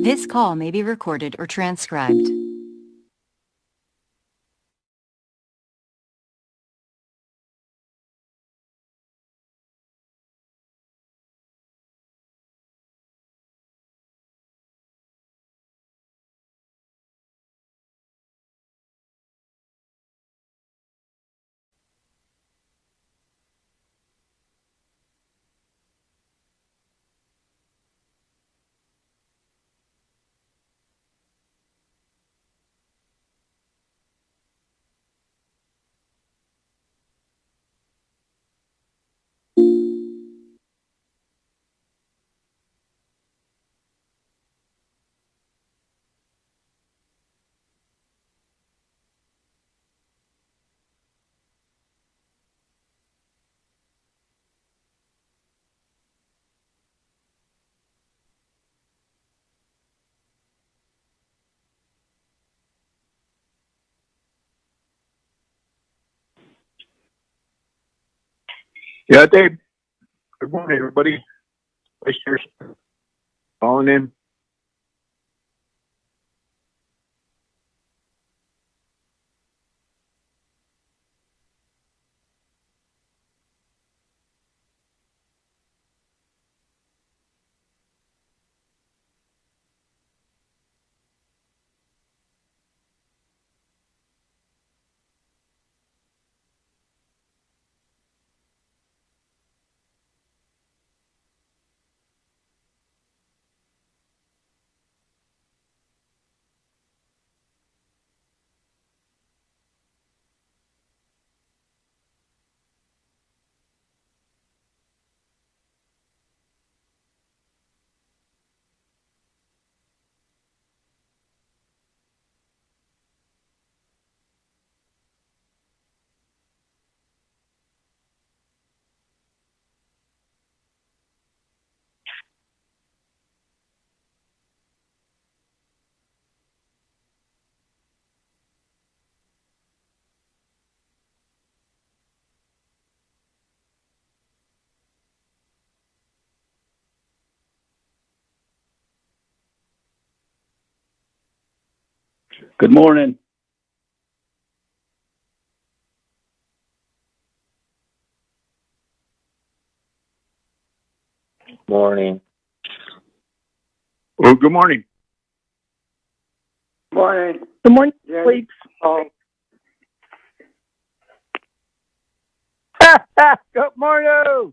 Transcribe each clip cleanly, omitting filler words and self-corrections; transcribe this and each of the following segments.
This call may be recorded or transcribed. Yeah, Dave. Good morning, everybody. Listeners calling in. Good morning. Morning. Well, good morning. Morning. Good morning, Yeah. sleeps. Oh, Good morning.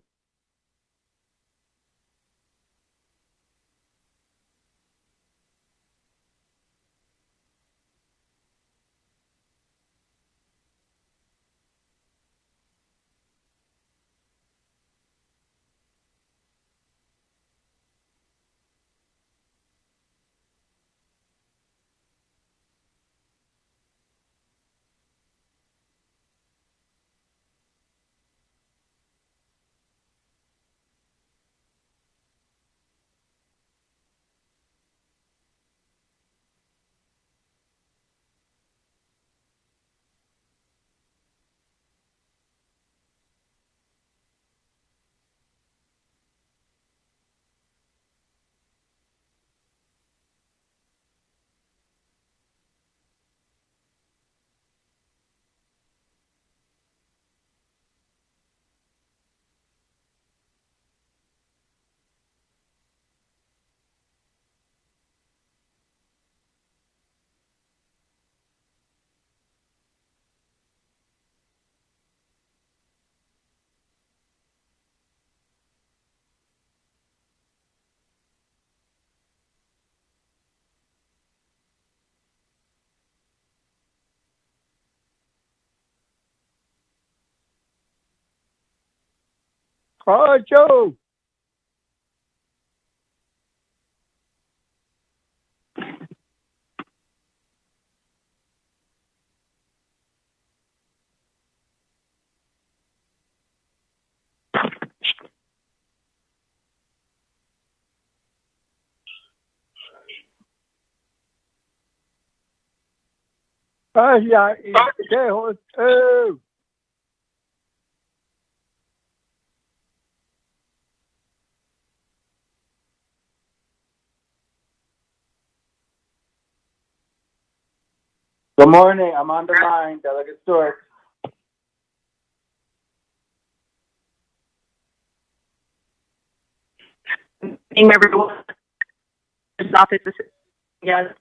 Oh, Joe. Yeah. Oh. Good morning. I'm on the line, Delegate Stewart. Everyone. This office is the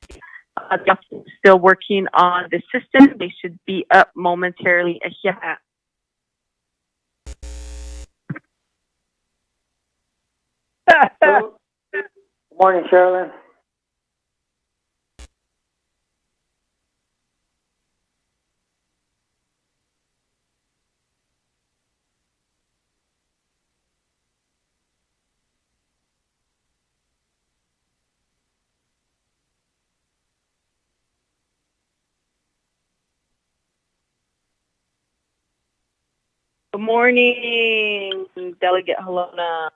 office is still working on the system. They should be up momentarily. Yeah. Good morning, Sherilyn. Good morning, Delegate Halona.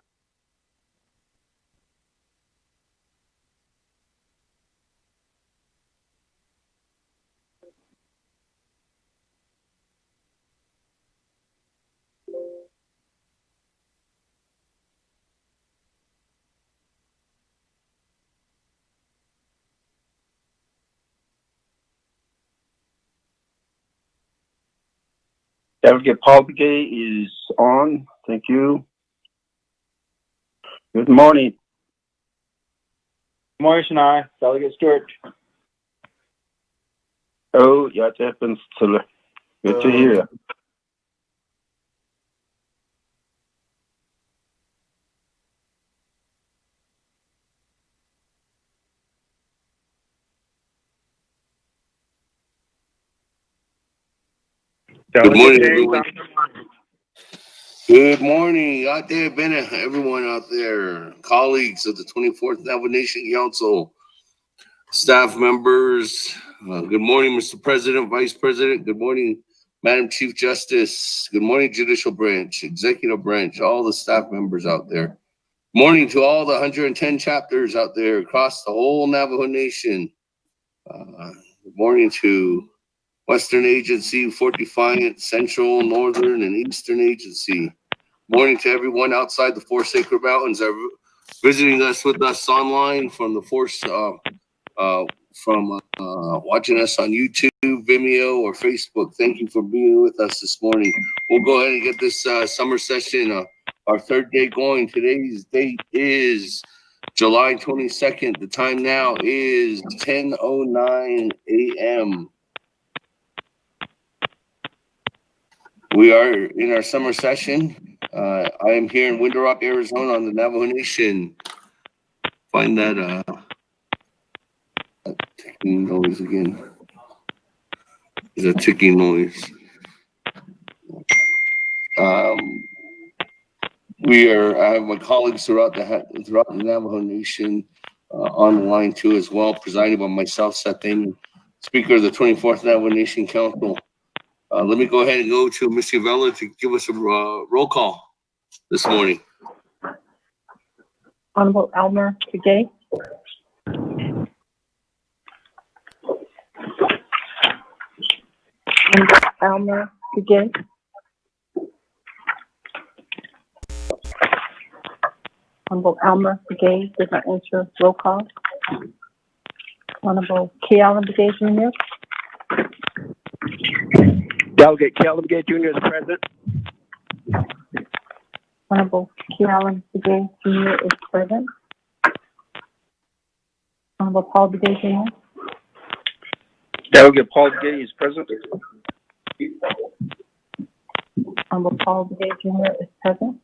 Delegate Paul Begay is on. Thank you. Good morning. Good morning, Shania. Delegate Stewart. Oh, yeah, it happens. Good to hear. Good morning, everyone. Good morning out there, Bennett, everyone out there, colleagues of the 24th Navajo Nation Council, staff members. Good morning, Mr. President, Vice President. Good morning, Madam Chief Justice. Good morning, Judicial Branch, Executive Branch, all the staff members out there. Morning to all the 110 chapters out there across the whole Navajo Nation. Good morning to Western Agency, Fort Defiant, Central, Northern, and Eastern Agency. Morning to everyone outside the Four Sacred Mountains are visiting us with us online from the Force, watching us on YouTube, Vimeo, or Facebook. Thank you for being with us this morning. We'll go ahead and get this summer session, our third day going. Today's date is July 22nd. The time now is 10:09 a.m. We are in our summer session. I am here in Window Rock, Arizona on the Navajo Nation. Find that ticking noise again. There's a ticking noise. I have my colleagues throughout the Navajo Nation on the line too as well, presiding by myself, Seth Damon, Speaker of the 24th Navajo Nation Council. Let me go ahead and go to Ms. Yavella to give us a roll call this morning. Honorable Elmer Begay. Elmer Begay. Honorable Elmer Begay did not answer roll call. Honorable K. Allen Begay Jr. Delegate Caleb Begay Jr. is present. Honorable K. Allen Begay Jr. is present. Honorable Paul Begay Jr. Delegate Paul Begay is present. Honorable Paul Begay Jr. is present.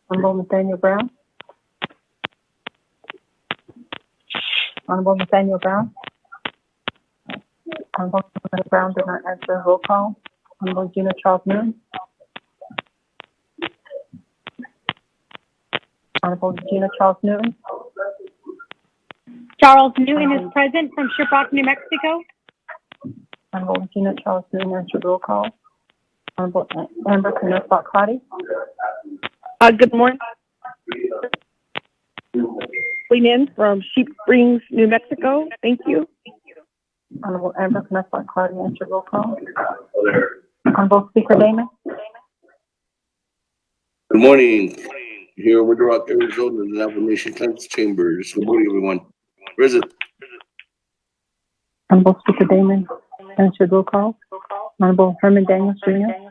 Honorable Nathaniel Brown. Honorable Nathaniel Brown. Honorable Nathaniel Brown did not answer roll call. Honorable Gina Charles Moon. Honorable Gina Charles Newton. Charles Newton is present from Shiprock, New Mexico. Honorable Gina Charles Newton answered roll call. Honorable Amber Knutsbach Cotty. Good morning. In from Sheep Springs, New Mexico. Thank you. Honorable Amber Knutsbach Cotty answered roll call. Honorable Speaker Damon. Good morning. Here in Window Rock, Arizona, the Navajo Nation Council Chambers. Good morning, everyone. Where is it? Honorable Speaker Damon answered roll call. Honorable Herman Daniels Jr.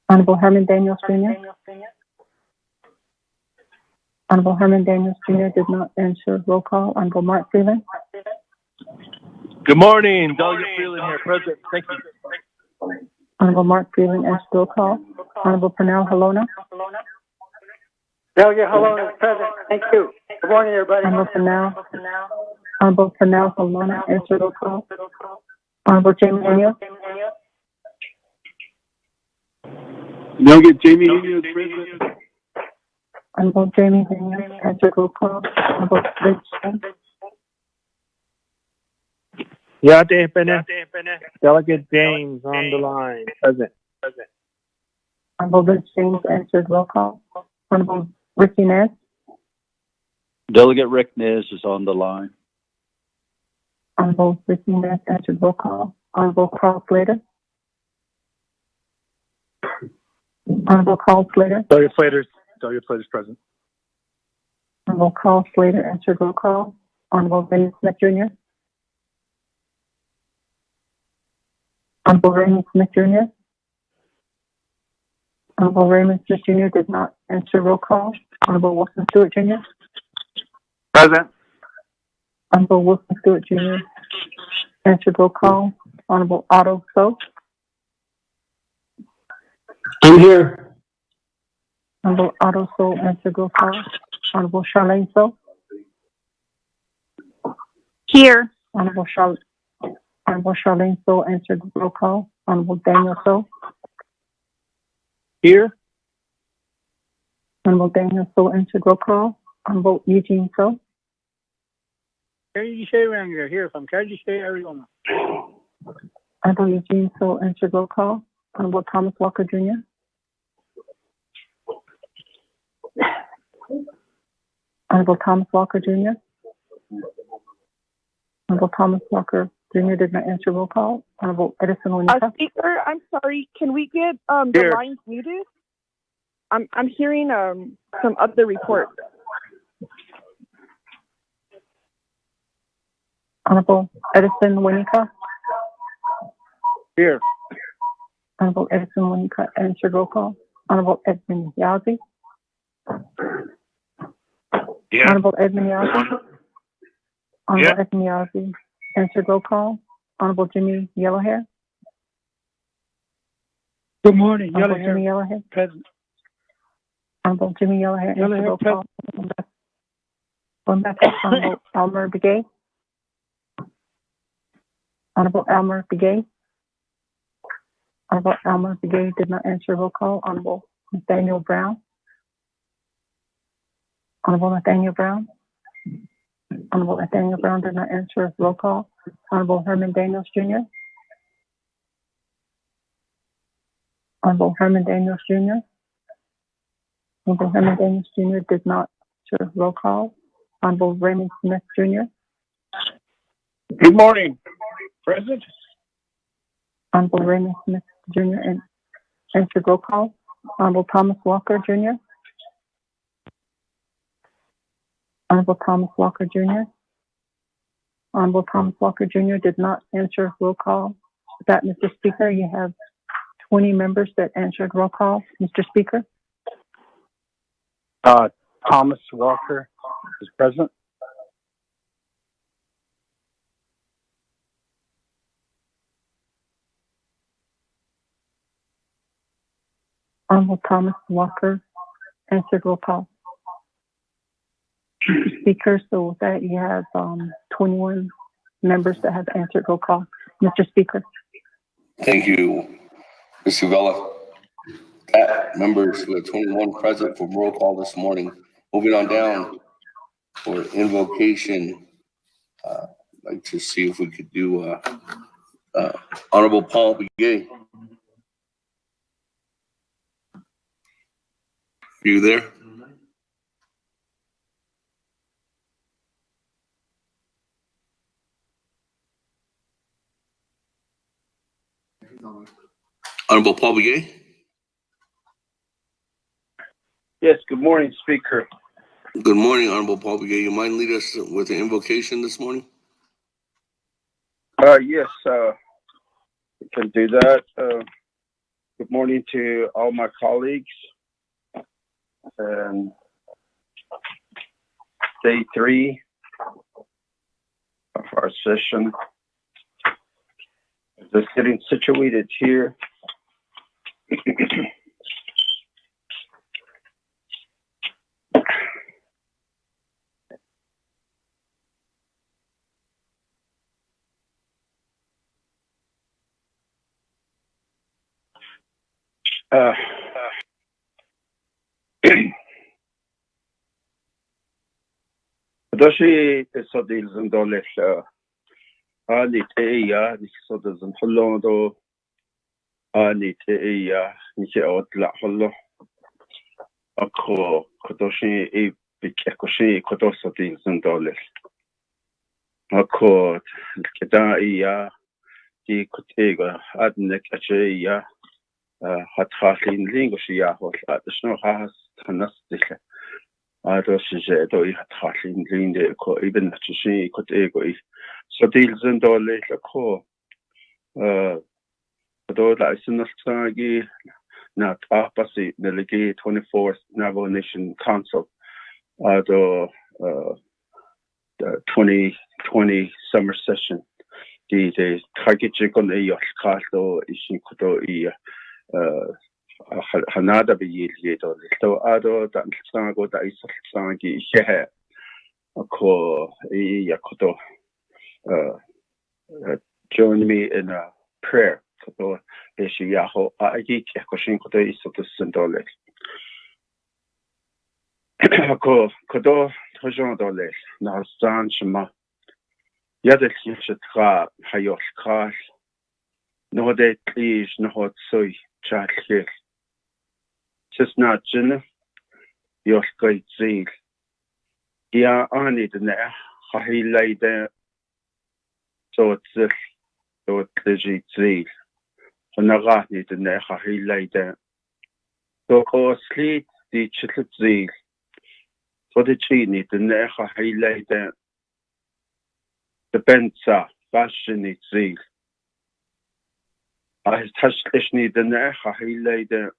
Honorable Herman Daniels Jr. Honorable Herman Daniels Jr. did not answer roll call. Honorable Mark Freeland. Good morning, Delegate Freeland here, President. Thank you. Honorable Mark Freeland answered roll call. Honorable Pernell Halona. Delegate Halona is present. Thank you. Good morning, everybody. Honorable Pernell Halona answered roll call. Honorable Jamie Daniels. Delegate Jamie Nunez, President. Honorable Jamie Daniels answered roll call. Honorable Rich James. Delegate James on the line, President. Honorable Rich James answered roll call. Honorable Ricky Ness. Delegate Rick Nez is on the line. Honorable Ricky Ness answered roll call. Honorable Carl Slater. Honorable Carl Slater. Delegate Slater's present. Honorable Carl Slater answered roll call. Honorable Raymond Smith Jr. Honorable Raymond Smith Jr. Honorable Raymond Smith Jr. did not answer roll call. Honorable Wilson Stewart Jr. Present. Honorable Wilson Stewart Jr. answered roll call. Honorable Otto So. I'm here. Honorable Otto So answered roll call. Honorable Charlene So. Here. Honorable Charlene So answered roll call. Honorable Daniel So. Here. Honorable Daniel So answered roll call. Honorable Eugene So. Here from Arizona. Honorable Eugene So answered roll call. Honorable Thomas Walker Jr. Honorable Thomas Walker Jr. Honorable Thomas Walker Jr. did not answer roll call. Honorable Edison Winika. Speaker, I'm sorry. Can we get Here. the lines muted? I'm hearing some other reports. Honorable Edison Winika. Here. Honorable Edison Winika answered roll call. Honorable Edmund Yazzie. Yeah. Honorable Edmund Yazzie. Honorable Edmund Yazzie answered roll call. Honorable Jimmy Yellowhair. Good morning, Honorable Jimmy Yellowhair. President. Honorable Jimmy Yellowhair answered roll call. Going back up, Honorable Elmer Begay. Honorable Elmer Begay. Honorable Elmer Begay did not answer roll call. Honorable Nathaniel Brown. Honorable Nathaniel Brown. Honorable Nathaniel Brown did not answer roll call. Honorable Herman Daniels Jr. Honorable Herman Daniels Jr. Honorable Herman Daniels Jr. did not answer roll call. Honorable Raymond Smith Jr. Good morning, President. Honorable Raymond Smith Jr. and answered roll call. Honorable Thomas Walker Jr. Honorable Thomas Walker Jr. Honorable Thomas Walker Jr. did not answer roll call. With that, Mr. Speaker, you have 20 members that answered roll call. Mr. Speaker. Thomas Walker is present. Honorable Thomas Walker answered roll call. Mr. Speaker, so with that, you have 21 members that have answered roll call. Mr. Speaker. Thank you, Mr. Vella. That members, we have 21 present for roll call this morning. Moving on down for invocation. I'd like to see if we could do Honorable Paul Begay. Are you there? Honorable Paul Begay. Yes, good morning, Speaker. Good morning, Honorable Paul Begay. You mind lead us with an invocation this morning? Yes, we can do that. Good morning to all my colleagues. Day 3 of our session. Just getting situated here. Doshi isodil zendolish ani teia nisodil zendhollondo ani teia nisotla hollo ako kodoshi e bikekoshi kodosodil zendolish ako keda ia di kotega adnek acheia hathalin lingoshia hol adshno has tanasdile Adosje doi hathalin linde ko even nachishi kotego I sodil zendole ko do la isinalsagi na tapasi nelegi 24th Navajo Nation Council ado the 2020 summer session di de tragicikon e yolkaldo isin kodo I Hanada be yedo so ado dan sango da is sangi she ko yakoto join me in a prayer koto beshi yaho agi ko shin koto isoto sendole ko kodo tojon dole na stan shma yadel shitra hayol kral no de please no hot soy chatl just not jin your great zeal. Yeah, I need an he lay there so it's so it's legit zeal. And I need an he lay there. So go sleep the chitlet zeal. So the tree need an he lay there. The benza fashion it zeal. I touched need an he lay there.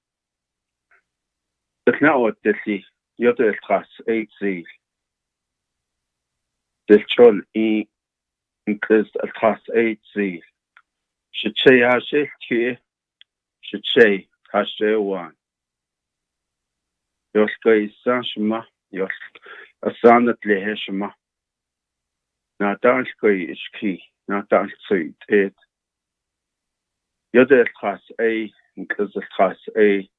But now what this is, you're the class 8 zeal. The chol includes a class 8 zeal. Should say hashe here, should say hashe one. Your sky is shma, your asanat leheshma. Now dance sky is key, now dance suit it. You're the class A includes the class A.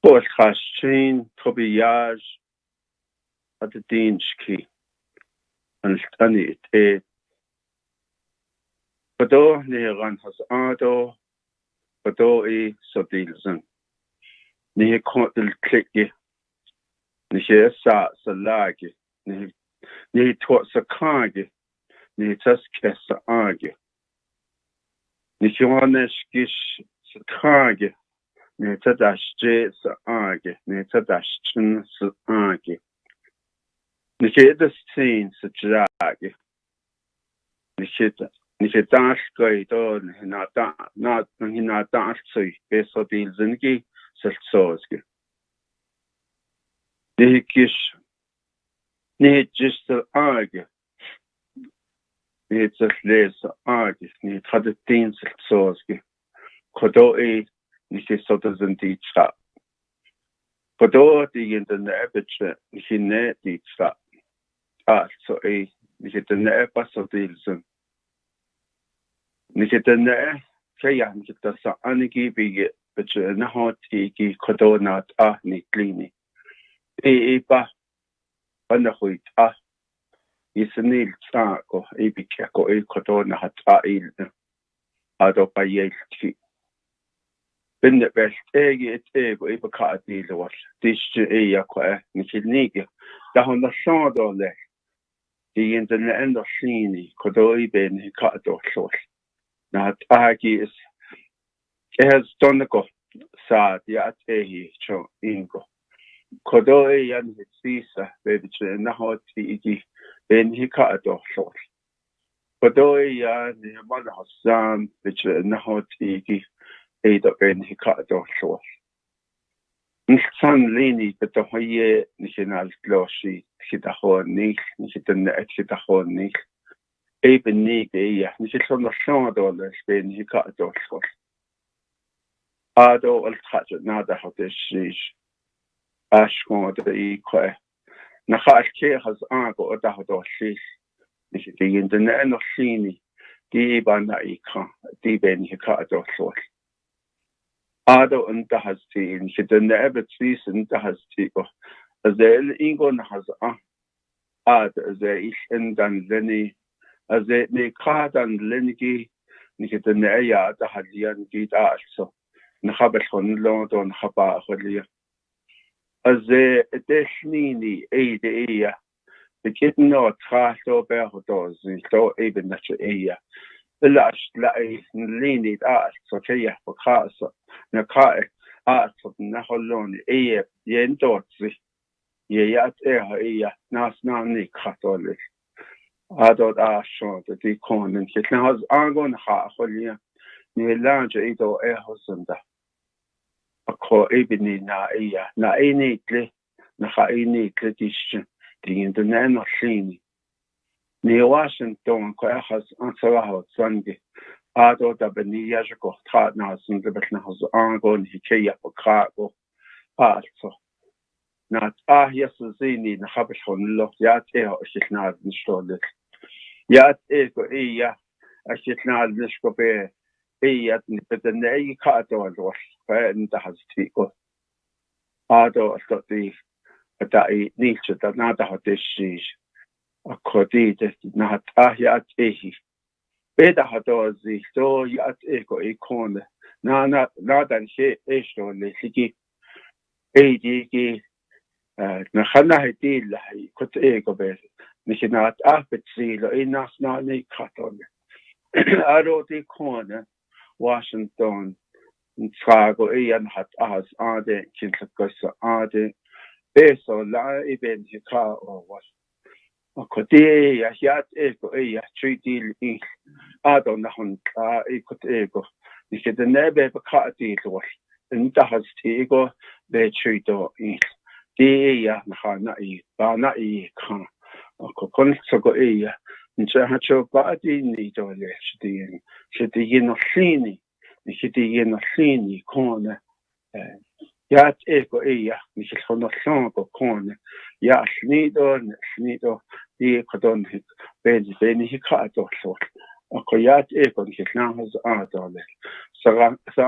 Both class chain, toby yaj, at the dean key. And study it. Bado neeran has ado, bado e sodilzen. Ni kontel klikke, ni sa lage, ni tot sa kage, ni tas kessa age. Ni johannes gish sa kage, ni tadash je sa age, ni tadash chin sa age. Ni edas teen sa drage. Ni dash goi do, ni na dash sui, be sodilzen gi, Seltsoske. Ni gish, ni just the age. Ni just les age, ni traditin Seltsoske. Kodo e, ni sodazen ditsa. Kodo di in the nebeche, ni ne ditsa. So e, ni the neba sodilzen. Ni the ne, kaya ni the sa anigi bige. But na hot iki kodonat ni klini. Ba anahuit isenil tsako ibikeko kodona hat il ado payelki. Bin the best it ego ibaka deal was this yakwa nikilnigi. Da on the shodo le. The in the end of sini kodoi ben kato short. Not agi is has done the go sa the atehi cho ingo. kodo e yan hitsisa bebitre na hoti igi ben hika adolor. Kodo e yan man hasam bitre na hoti igi e do ben hika adolor. Nsan lini beto hoye nishinal gloshi kitahon nik nishitan kitahon nik even nik e ya nishon na shon dollars ben hika adolor. Ado al khaja nada hotish ashkon de ikwe. Na khaake has ango da hotish. Nishiti in the no shini di bana ikha di ben hika adolor. Ado unta has teen, she did never trees unta has tigo. As the ingon has ad as the ish and lenny, as the ne card and lenny, Nikit the Naya, the Hadian gate also. Nahabashon Lord on Haba Holia. As the Deshnini, the Aya, the kitten not cast over doors, and so even that Aya. The last light leaned it asked, so Kaya for Casa. Nakai art of Naholon, yen dotsi, ye yat nas nani catholic. Adot ashon, the decon, and his now has argon ha holia, near large edo hosunda. A co ebony na neatly, na neatly dishin, the in the name of Shini. Near Washington, Quahas answer Sunday. Ado da benia go tat na sun de betna has angon hikeya po kago also na yes zini na habshon lo yat e shitna nishole yat e go ya a shitna nishko be yat ni beten e ka do lo fa nda has tiko ado sto di da I niche da na da hotish a kodi de na yat e Beda hadozi so yat ego ikon na dan she esto le siki eigi na khana hiti la kot ego be nishinat apetsi lo inas na ni katon aro di kon Washington trago ian hat as ade kintakos ade beso la even hika o was Koti ya hiat ego ya treaty in ado na hon ikot ego nike de nebe bakati lo nta has ego be treato in di ya na I ba na I kan ko kon so go ya ncha ha cho ba di ni do le shidi no sini nike no sini kon Yat ego ya nike hono songo kon ya snido di kodon beni hika adolor. Ako yat ego nike na has adole. Sa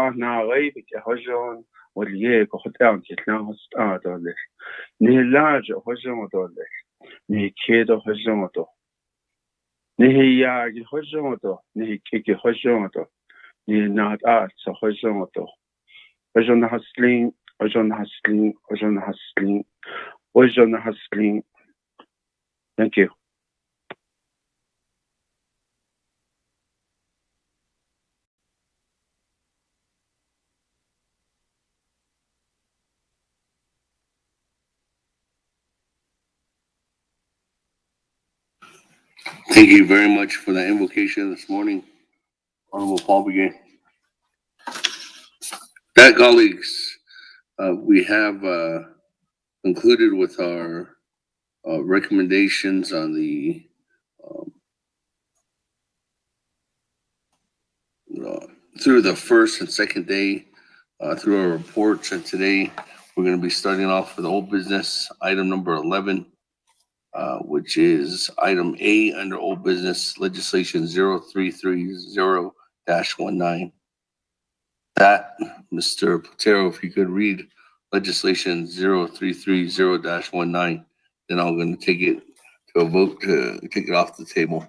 na reibi ke hojon waliye ko hotel nike na has adole. Ni large hojon adole. Ni kedo hojon adole. Ni ya hojon adole. Ni kiki hojon adole. Ni not art so hojon adole. Hojon hustling. Thank you. Thank you very much for that invocation this morning, Honorable Paul Begay. That, colleagues, we have concluded with our recommendations on the through the first and second day through our reports, and today we're going to be starting off with old business item number 11, which is item A under old business legislation 0330-19. That, Mr. Platero, if you could read legislation 0330-19, then I'm going to take it to a vote to take it off the table.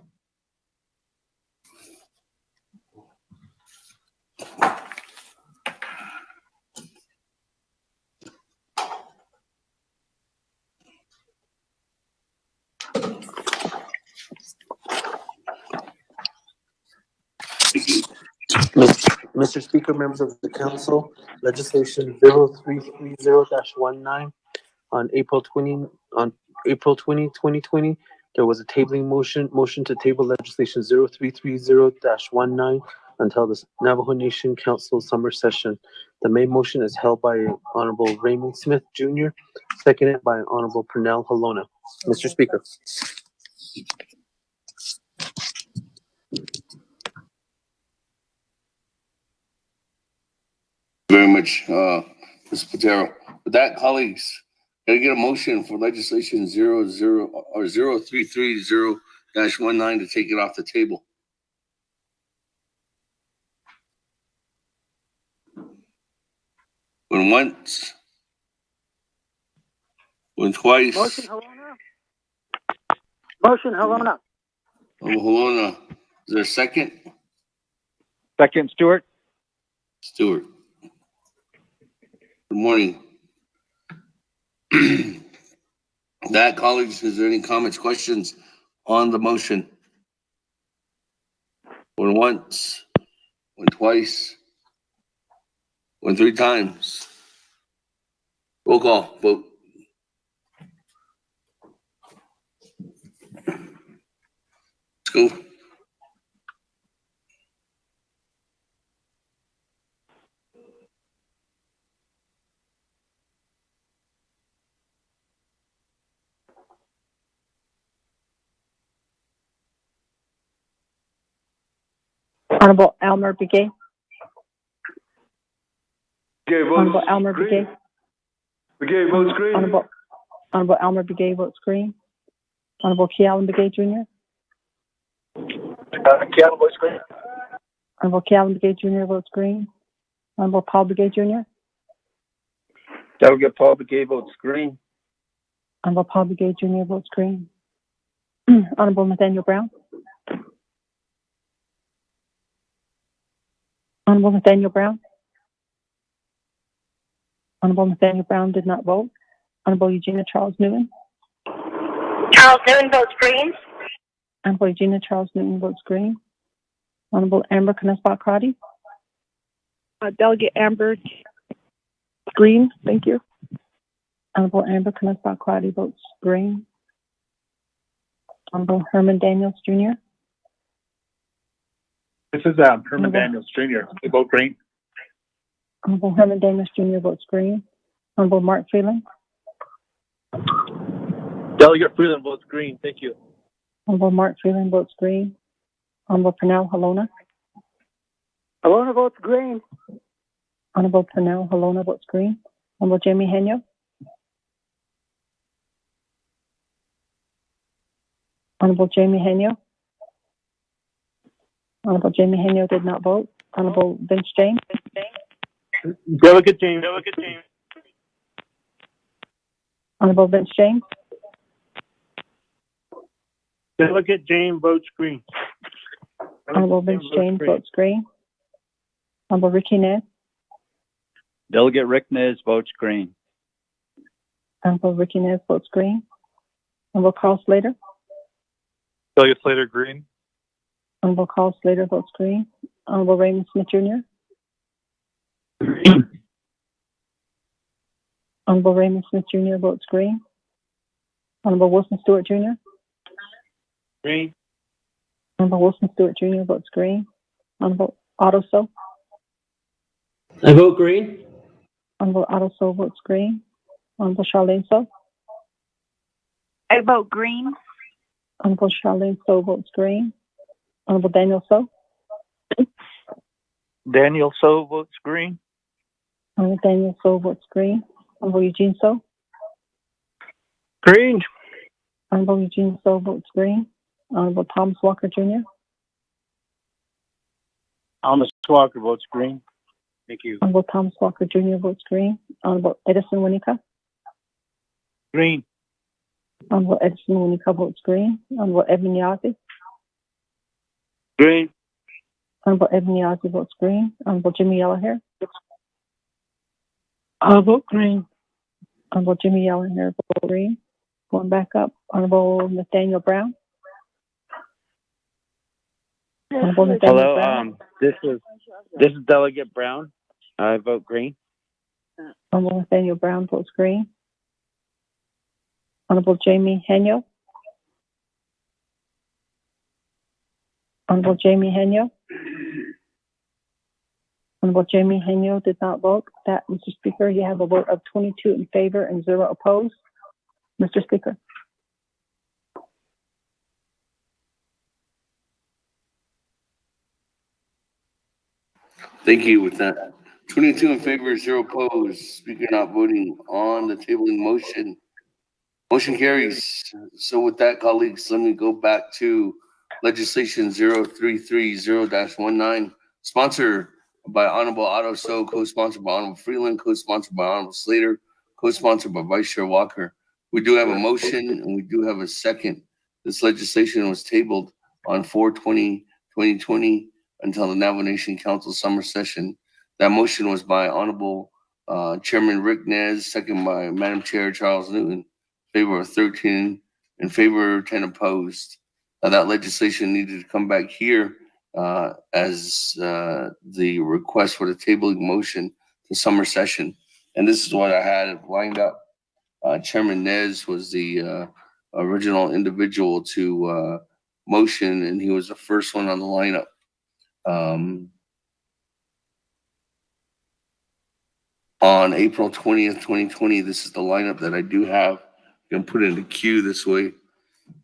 Mr. Speaker, members of the council, legislation 0330-19 on April 20, 2020, there was a tabling motion to table legislation 0330-19 until the Navajo Nation Council summer session. The main motion is held by Honorable Raymond Smith Jr., seconded by Honorable Pernell Halona. Mr. Speaker. Very much, Mr. Patero. With that, colleagues, gotta get a motion for legislation 0330-19 to take it off the table. When once, when twice. Motion Halona. Motion Halona. Halona. Is there a second? Second, Stewart. Stewart. Good morning. That, colleagues, is there any comments, questions on the motion? When once, when twice, when three times. Roll call, vote. Let's go. Honorable Elmer Begay. Begay Honorable votes Elmer green. Begay. Begay votes green. Honorable Elmer Begay votes green. Honorable Kealan Begay Jr. Kealan votes green. Honorable Kealan Begay Jr. votes green. Honorable Paul Begay Jr. Delegate Paul Begay votes green. Honorable Paul Begay Jr. votes green. Honorable Nathaniel Brown. Honorable Nathaniel Brown. Honorable Nathaniel Brown did not vote. Honorable Eugenia Charles Newman. Charles Newman votes green. Honorable Eugenia Charles Newman votes green. Honorable Amber Canespa Crotty. Delegate Amber Green, thank you. Honorable Amber Canespa Crotty votes green. Honorable Herman Daniels Jr. This is Herman Daniels Jr. I vote green. Honorable Herman Daniels Jr. votes green. Honorable Mark Freeland. Delegate Freeland votes green. Thank you. Honorable Mark Freeland votes green. Honorable Pernell Halona. Halona votes green. Honorable Pernell Halona votes green. Honorable Jamie Henyo. Honorable Jamie Henyo. Honorable Jamie Henyo did not vote. Honorable Vince James. Delegate James. Honorable Vince James. Delegate James votes green. Honorable Vince James votes green. Honorable Ricky Nez. Delegate Rick Nez votes green. Honorable Ricky Nez votes green. Honorable Carl Slater. Delegate Slater green. Honorable Carl Slater votes green. Honorable Raymond Smith Jr. Green. Honorable Raymond Smith Jr. votes green. Honorable Wilson Stewart Jr. Green. Honorable Wilson Stewart Jr. votes green. Honorable Otto So. I vote green. Honorable Otto So votes green. Honorable Charlene So. I vote green. Honorable Charlene So votes green. Honorable Daniel So. Daniel So votes green. Honorable Daniel So votes green. Honorable Eugene So. Green. Honorable Eugene So votes green. Honorable Thomas Walker Jr. Thomas Walker votes green. Thank you. Honorable Thomas Walker Jr. votes green. Honorable Edison Winika. Green. Honorable Edison Winika votes green. Honorable Edmund Yazzie. Green. Honorable Edmund Yazzie votes green. Honorable Jimmy Yellowhair. I'll vote green. Honorable Jimmy Yellowhair votes green. Going back up, Honorable Nathaniel Brown. Honorable Nathaniel Brown. This is Delegate Brown. I vote green. Honorable Nathaniel Brown votes green. Honorable Jamie Henyo. Honorable Jamie Henyo. Honorable Jamie Henyo did not vote. That, Mr. Speaker, you have a vote of 22 in favor and 0 opposed. Mr. Speaker. Thank you. With that, 22 in favor, 0 opposed. Speaker not voting on the tabling motion. Motion carries. So with that, colleagues, let me go back to legislation 0330-19, sponsored by Honorable Otto So, co-sponsored by Honorable Freeland, co-sponsored by Honorable Slater, co-sponsored by Vice Chair Walker. We do have a motion and we do have a second. This legislation was tabled on 4/20/2020 until the Navajo Nation Council summer session. That motion was by Honorable Chairman Rick Nez, second by Madam Chair Charles Newton. Favor of 13, in favor of 10 opposed. That legislation needed to come back here as the request for the tabling motion to summer session. And this is what I had lined up. Chairman Nez was the original individual to motion, and he was the first one on the lineup. On April 20th, 2020, this is the lineup that I do have. I'm going to put it in the queue this way.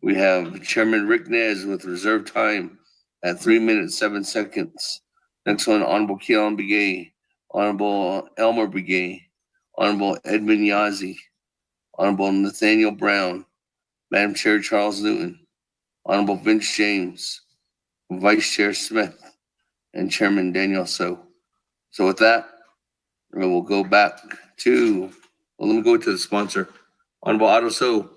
We have Chairman Rick Nez with reserve time at 3 minutes, 7 seconds. Next one, Honorable Keelan Begay, Honorable Elmer Begay, Honorable Edmund Yazzie, Honorable Nathaniel Brown, Madam Chair Charles Newton, Honorable Vince James, Vice Chair Smith, and Chairman Daniel So. So with that, we'll go back to, well, let me go to the sponsor. Honorable Otto So.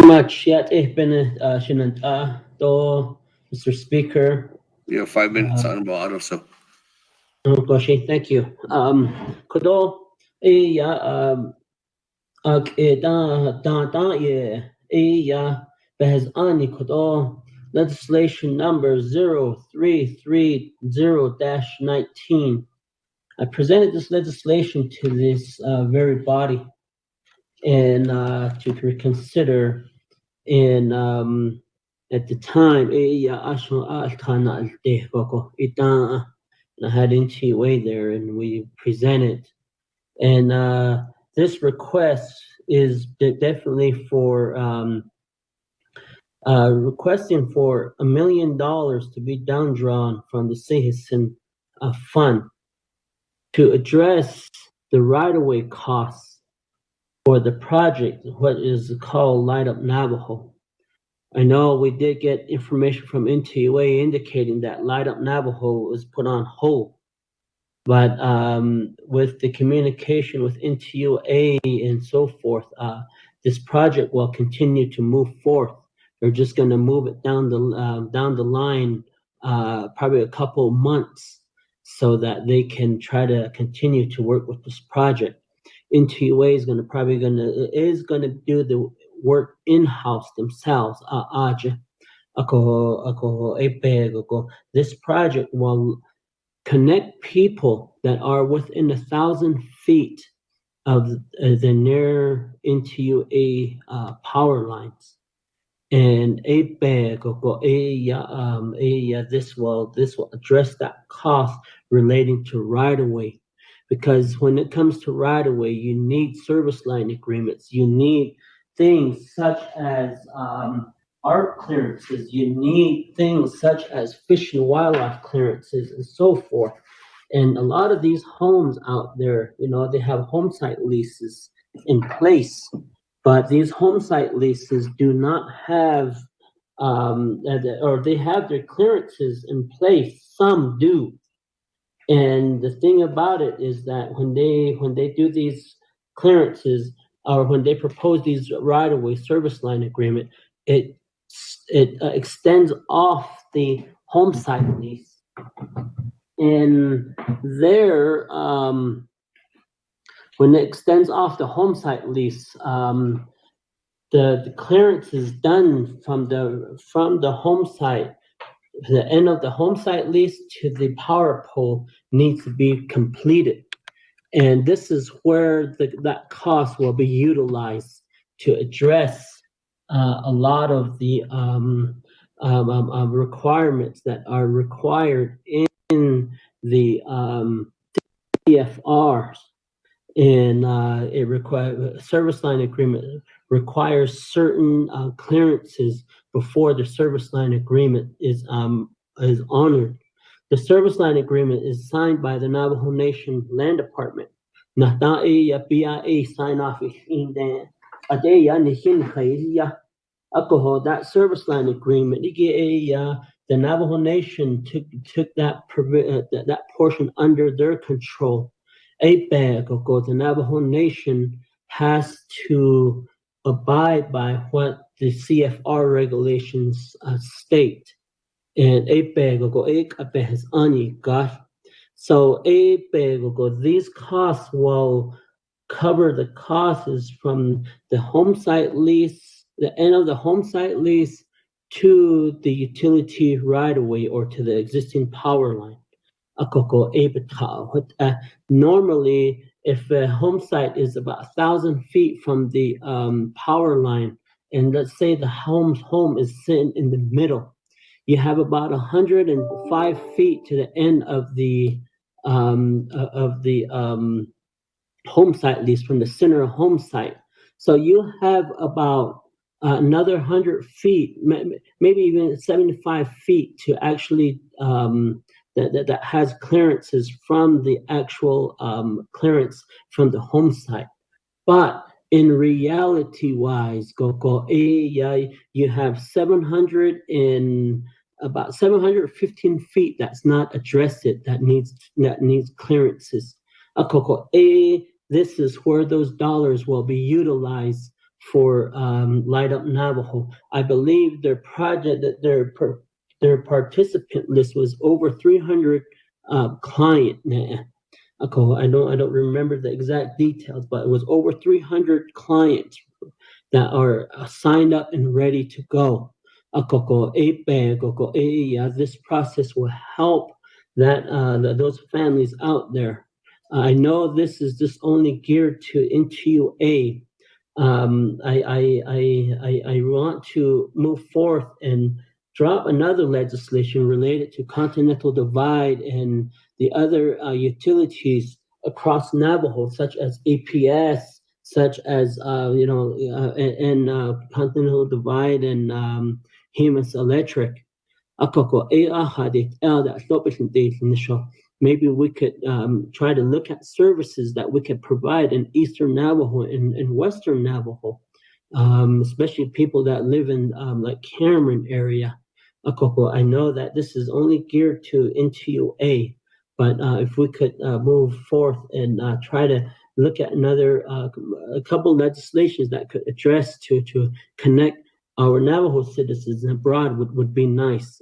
Much yet Mr. Speaker. You have 5 minutes, Honorable Otto So. Oh gosh, thank you. Kodo kodo legislation number 0330-19. I presented this legislation to this very body and to reconsider. And at the time, I had NTA there, and we presented. And this request is definitely for requesting for $1 million to be down drawn from the Citizen Fund to address the right-of-way costs for the project, what is called Light Up Navajo. I know we did get information from NTUA indicating that Light Up Navajo was put on hold, but with the communication with NTUA and so forth, this project will continue to move forth. They're just going to move it down the line, probably a couple months, so that they can try to continue to work with this project. NTUA is going to do the work in-house themselves. This project will connect people that are within 1,000 feet of the near NTUA power lines. And this will address that cost relating to right-of-way. Because when it comes to right-of-way, you need service line agreements. You need things such as art clearances. You need things such as fish and wildlife clearances and so forth. And a lot of these homes out there, they have home site leases in place. But these home site leases do not have, or they have their clearances in place. Some do. And the thing about it is that when they do these clearances, or when they propose these right-of-way service line agreement, it extends off the home site lease. And there, when it extends off the home site lease, the clearance is done from the home site. The end of the home site lease to the power pole needs to be completed. And this is where that cost will be utilized to address a lot of the requirements that are required in the CFRs. And it requires service line agreement requires certain clearances before the service line agreement is honored. The service line agreement is signed by the Navajo Nation Land Department. BIA sign off alcohol, that service line agreement, the Navajo Nation took that portion under their control. The Navajo Nation has to abide by what the CFR regulations state. And so these costs will cover the costs from the home site lease, the end of the home site lease, to the utility right away or to the existing power line. Normally, if a home site is about 1,000 feet from the power line, and let's say the home is sitting in the middle, you have about 105 feet to the end of the home site lease from the center of home site. So you have about another 100 feet, maybe even 75 feet to actually that has clearances from the actual clearance from the home site. But in reality wise, you have about 715 feet that's not addressed, that needs clearances. This is where those dollars will be utilized for Light Up Navajo. I believe their project, that their participant list was over 300 client. I don't remember the exact details, but it was over 300 clients that are signed up and ready to go. This process will help those families out there. I know this is just only geared to NTUA. I want to move forth and drop another legislation related to Continental Divide and the other utilities across Navajo, such as APS, such as Continental Divide and Hemus Electric. Maybe we could try to look at services that we could provide in Eastern Navajo and Western Navajo, especially people that live in like Cameron area. I know that this is only geared to NTUA, but if we could move forth and try to look at a couple legislations that could address to connect our Navajo citizens abroad would be nice.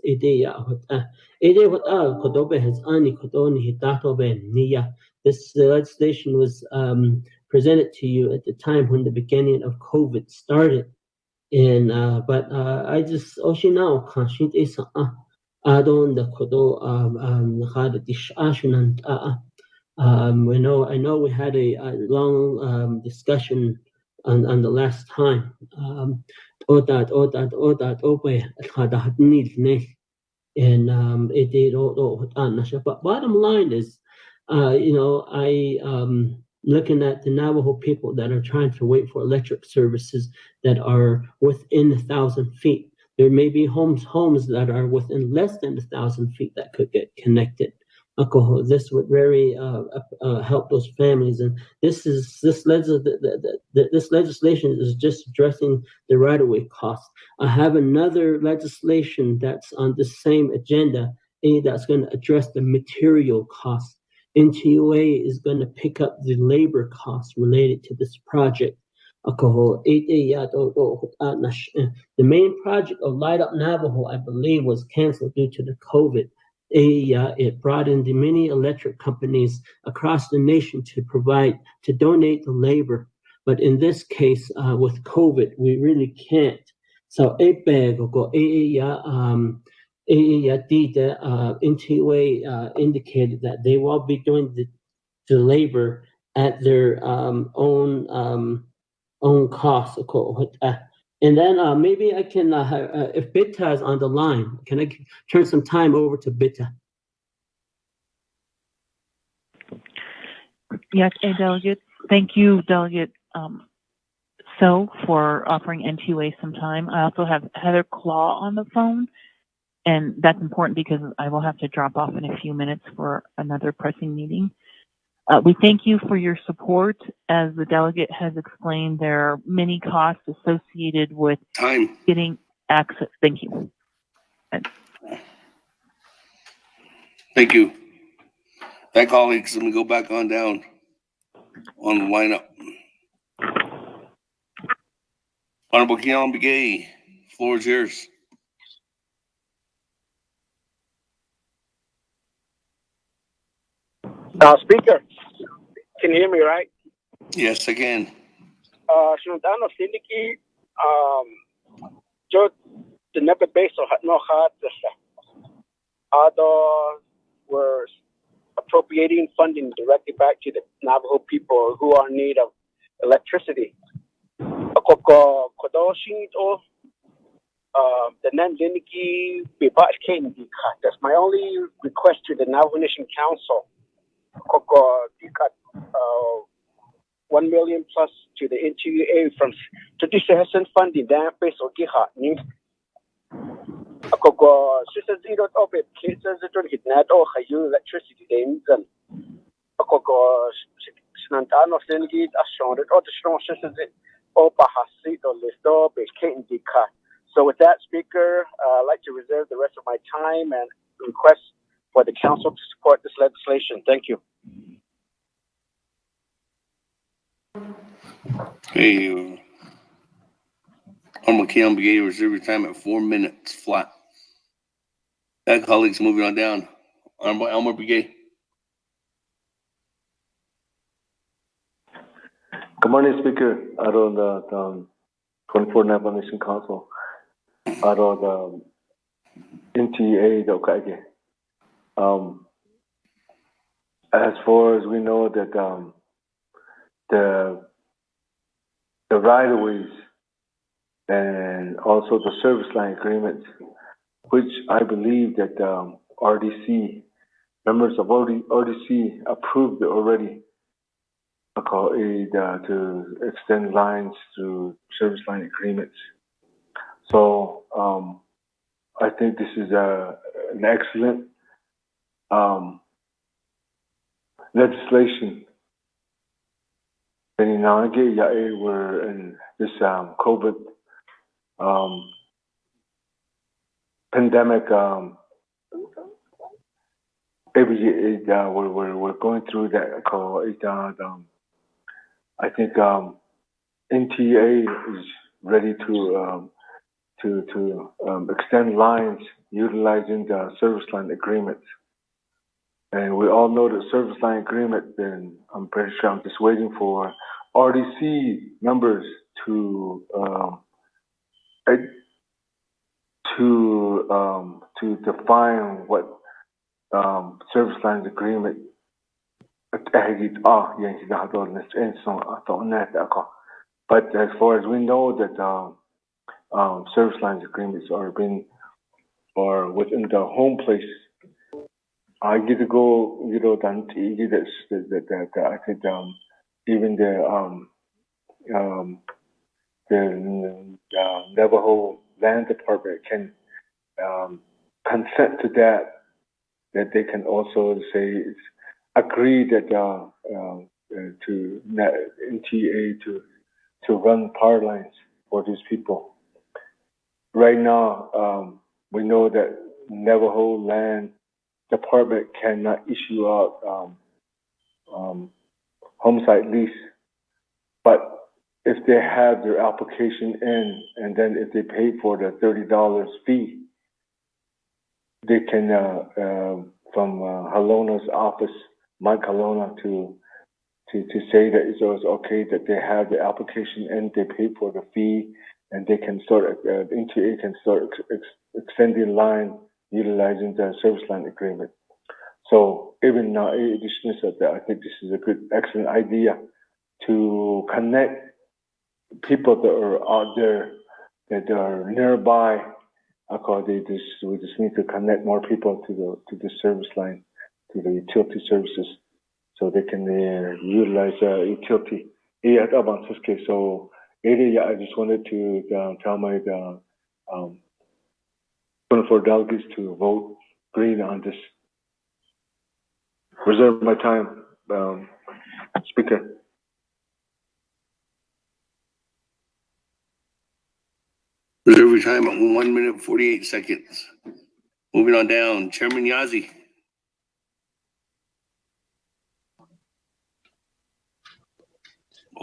This legislation was presented to you at the time when the beginning of COVID started. And but I just now I know we had a long discussion on the last time. And it did but bottom line is, I looking at the Navajo people that are trying to wait for electric services that are within 1,000 feet. There may be homes that are within less than 1,000 feet that could get connected. This would very help those families, and this legislation is just addressing the right-of-way costs. I have another legislation that's on the same agenda, that's going to address the material costs. NTUA is going to pick up the labor costs related to this project. The main project of Light Up Navajo, I believe, was canceled due to the COVID. It brought in the many electric companies across the nation to donate the labor. But in this case, with COVID, we really can't. So NTUA indicated that they will be doing the labor at their own cost. And then maybe I can, if Bita is on the line, can I turn some time over to Bita? Yes, a delegate. Thank you, Delegate for offering NTUA some time. I also have Heather Claw on the phone, and that's important because I will have to drop off in a few minutes for another pressing meeting. We thank you for your support. As the delegate has explained, there are many costs associated with getting access. Thank you. Thank you. That colleagues, let me go back on down on the lineup. Honorable Keon Begay, floor is yours. Speaker, can you hear me, right? Yes, I can. Ciudadano Sindiki, yo the never base no hard other were appropriating funding directly back to the Navajo people who are in need of electricity. The Nandiniki that's my only request to the Navajo Nation Council. 1 million plus to the NTUA from traditional funding that base or giha ni akoko sister zero open cases that don't hit net or hayu electricity then akoko sinantano sengi assured or the strong sisters or bahasi or listo base Kate Dika. So with that, Speaker, I'd like to reserve the rest of my time and request for the council to support this legislation. Thank you. Hey, Honorable Keon Begay, reserve your time at 4 minutes flat. That colleagues, moving on down. Honorable Elmer Begay. Good morning, Speaker. Out of the 24th Navajo Nation Council. Out of the NTA, the Okage. As far as we know that the right-of-ways and also the service line agreements, which I believe that RDC, members of RDC approved already to extend lines through service line agreements. So I think this is an excellent legislation. We're in this COVID pandemic. We're going through that. I think NTA is ready to extend lines utilizing the service line agreements. And we all know the service line agreement, and I'm pretty sure I'm just waiting for RDC members to define what service lines agreement. But as far as we know that service lines agreements are within the home place. I get to go, that I think even the Navajo Land Department can consent to that they can also agree that to NTA to run power lines for these people. Right now, we know that Navajo Land Department cannot issue out home site lease, but if they have their application in, and then if they pay for the $30 fee, they can from Halona's office, Mike Halona, to say that it's okay that they have the application in, they pay for the fee, and they can start NTA can start extending line utilizing the service line agreement. So even now, additionally said that, I think this is a good, excellent idea to connect people that are out there, that are nearby. We just need to connect more people to the service line, to the utility services, so they can utilize utility. So I just wanted to tell my 24 delegates to vote green on this. Reserve my time, Speaker. Reserve your time at 1 minute, 48 seconds. Moving on down, Chairman Yazi.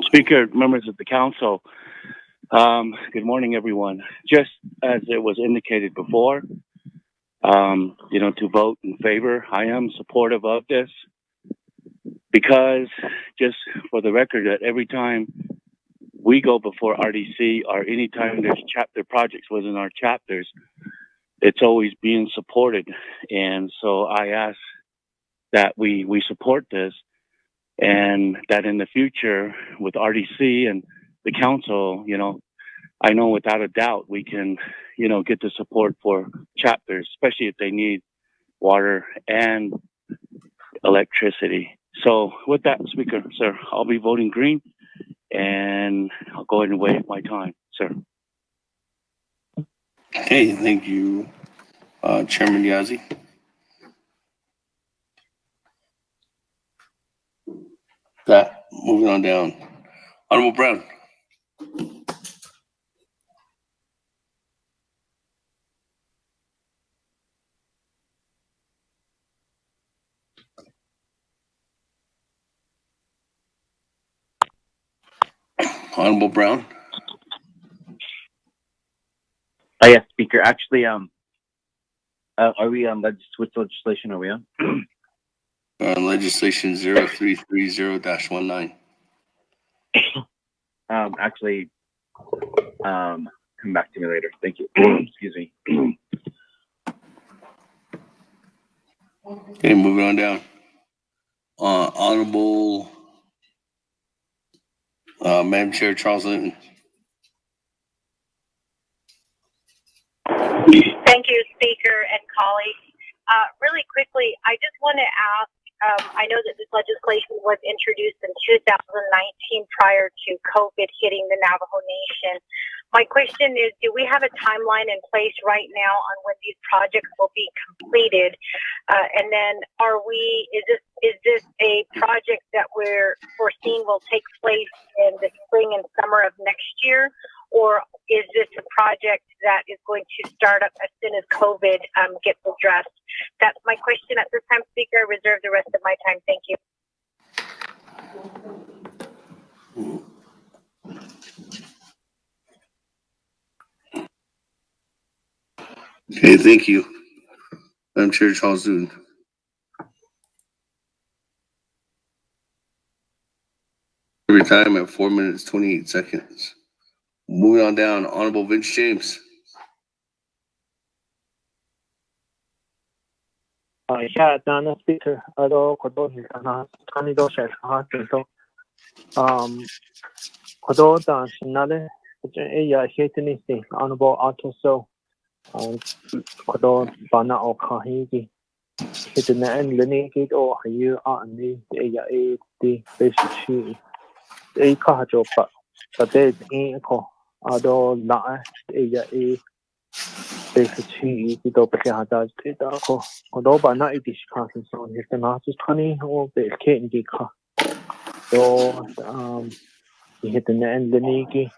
Speaker, members of the council, good morning, everyone. Just as it was indicated before, to vote in favor, I am supportive of this because, just for the record, that every time we go before RDC or anytime there's chapter projects within our chapters, it's always being supported. And so I ask that we support this, and that in the future with RDC and the council, I know without a doubt we can, get the support for chapters, especially if they need water and electricity. So with that, Speaker, sir, I'll be voting green, and I'll go ahead and waive my time, sir. Okay, thank you, Chairman Yazi. That, moving on down. Honorable Brown. Honorable Brown. Yes, Speaker. Actually, are we on which legislation are we on? Legislation 0330-19. Actually, come back to me later. Thank you. Excuse me. Okay, moving on down. Honorable Madam Chair Charles Linton. Thank you, Speaker and colleagues. Really quickly, I just want to ask, I know that this legislation was introduced in 2019 prior to COVID hitting the Navajo Nation. My question is, do we have a timeline in place right now on when these projects will be completed? And then is this a project that we're foreseeing will take place in the spring and summer of next year? Or is this a project that is going to start up as soon as COVID gets addressed? That's my question at this time, Speaker. I reserve the rest of my time. Thank you. Okay, thank you. Madam Chair Charles Linton. Every time at 4 minutes, 28 seconds. Moving on down, Honorable Vince James. Yeah, Dana Speaker, although Kodohi and Kanido said, Kodo Dan Shinale, Aya Hatinisi, Honorable Autoso, Kodo Bana or Kahigi, Hitin and Leniki or you are the Aya the basic a Kajo, but there's in echo, although La Aya basically the Doppelhada Tidako, Kodoba Nightish Castle, so he's the Nazi 20 or the Katie. So, he hit the end the Niki,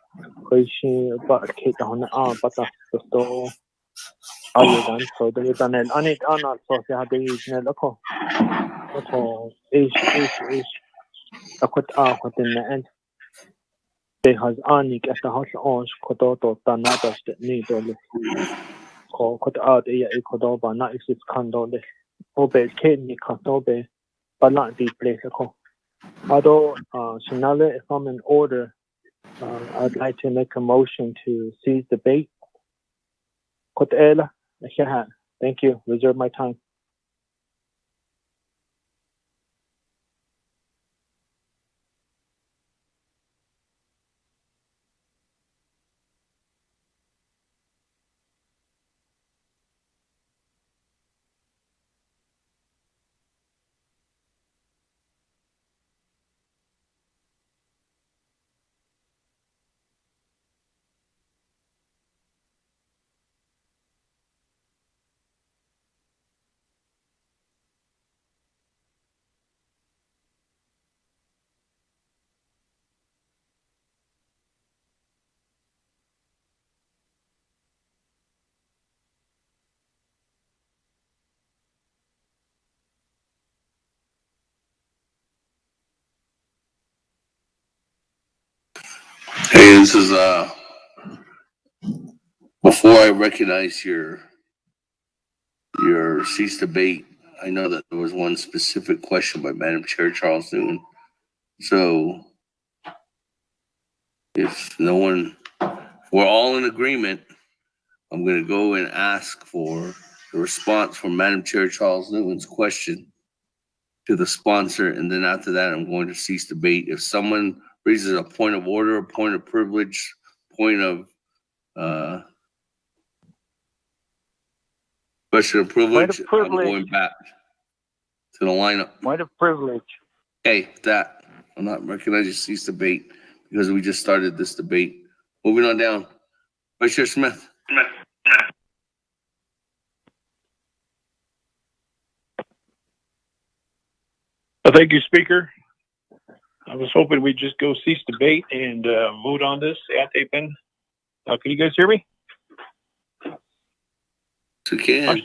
Kushi, but Kate on the arm, but that's the store. Are you done? So there is an on it on our social local. Is a cut out within the end. They has Anik at the house on Kodoto, Tanatas that need on the call cut out a Kodoba, not exist condole. Obey Kate Katobe, but not deep place. Although, Shinale, if I'm in order, I'd like to make a motion to seize the bait. Thank you. Reserve my time. Hey, this is before I recognize your cease debate. I know that there was one specific question by Madam Chair Charles Newton. So if no one, we're all in agreement, I'm going to go and ask for the response from Madam Chair Charles Newton's question to the sponsor, and then after that, I'm going to cease debate. If someone raises a point of order, a point of privilege, point of question of privilege, I'm going back to the lineup. Point of privilege. Okay, that I'm not recognizing cease debate because we just started this debate. Moving on down, Vice Chair Smith. Thank you, Speaker. I was hoping we'd just go cease debate and vote on this. Can you guys hear me? We can.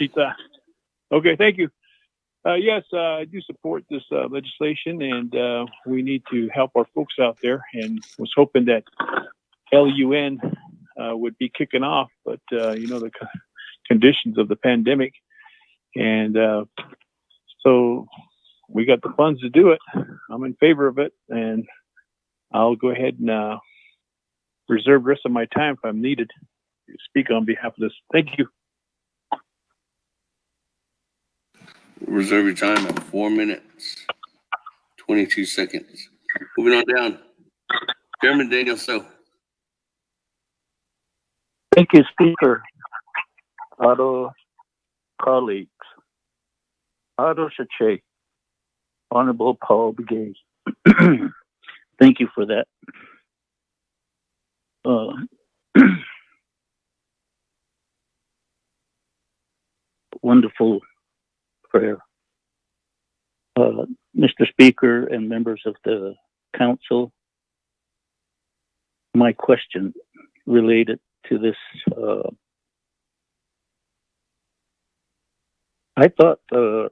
Okay, thank you. Yes, I do support this legislation, and we need to help our folks out there. And was hoping that LUN would be kicking off, but the conditions of the pandemic, and so we got the funds to do it. I'm in favor of it, and I'll go ahead and reserve the rest of my time if I'm needed to speak on behalf of this. Thank you. Reserve your time at 4 minutes, 22 seconds. Moving on down, Chairman Daniel So. Thank you, Speaker. Otto colleagues. Otto Shache. Honorable Paul Begay. Thank you for that. Wonderful prayer. Mr. Speaker and members of the council, my question related to this, I thought the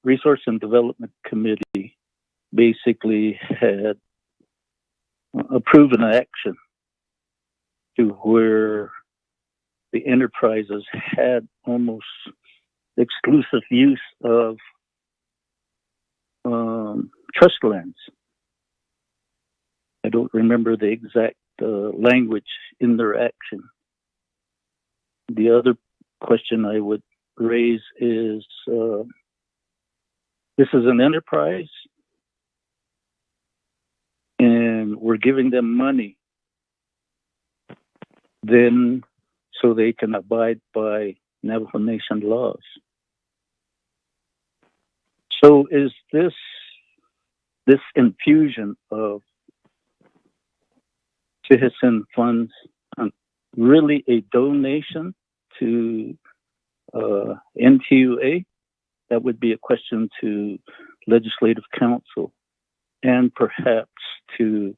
Resource and Development Committee basically had approved an action to where the enterprises had almost exclusive use of trust lands. I don't remember the exact language in their action. The other question I would raise is, this is an enterprise, and we're giving them money then so they can abide by Navajo Nation laws. So is this infusion of citizen funds really a donation to NTUA? That would be a question to Legislative Council and perhaps to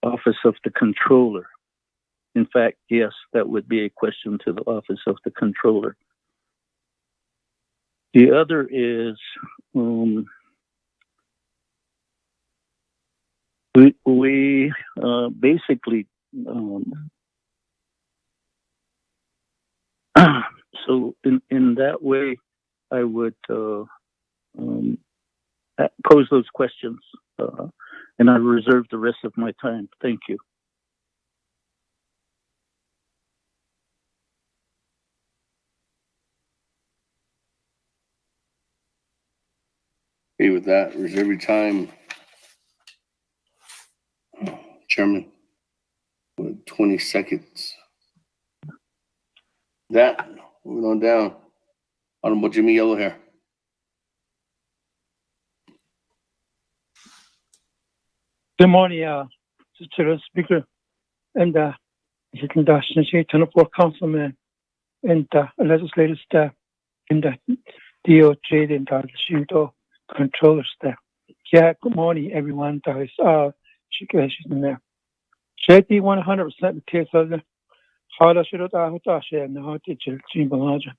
Office of the Controller. In fact, yes, that would be a question to the Office of the Controller. The other is we basically so in that way I would pose those questions, and I reserve the rest of my time. Thank you. Okay, with that, reserve your time, Chairman, with 20 seconds. That, moving on down, Honorable Jimmy Yellowhair. Good morning, Mr. Speaker, and sitting the 24th Councilman and legislative staff and the DOJ and the Pseudo Controller staff. Yeah, good morning, everyone. That is in there. JD 100% the case of the Hada Shirota Hutasha and how did you dream Balaja?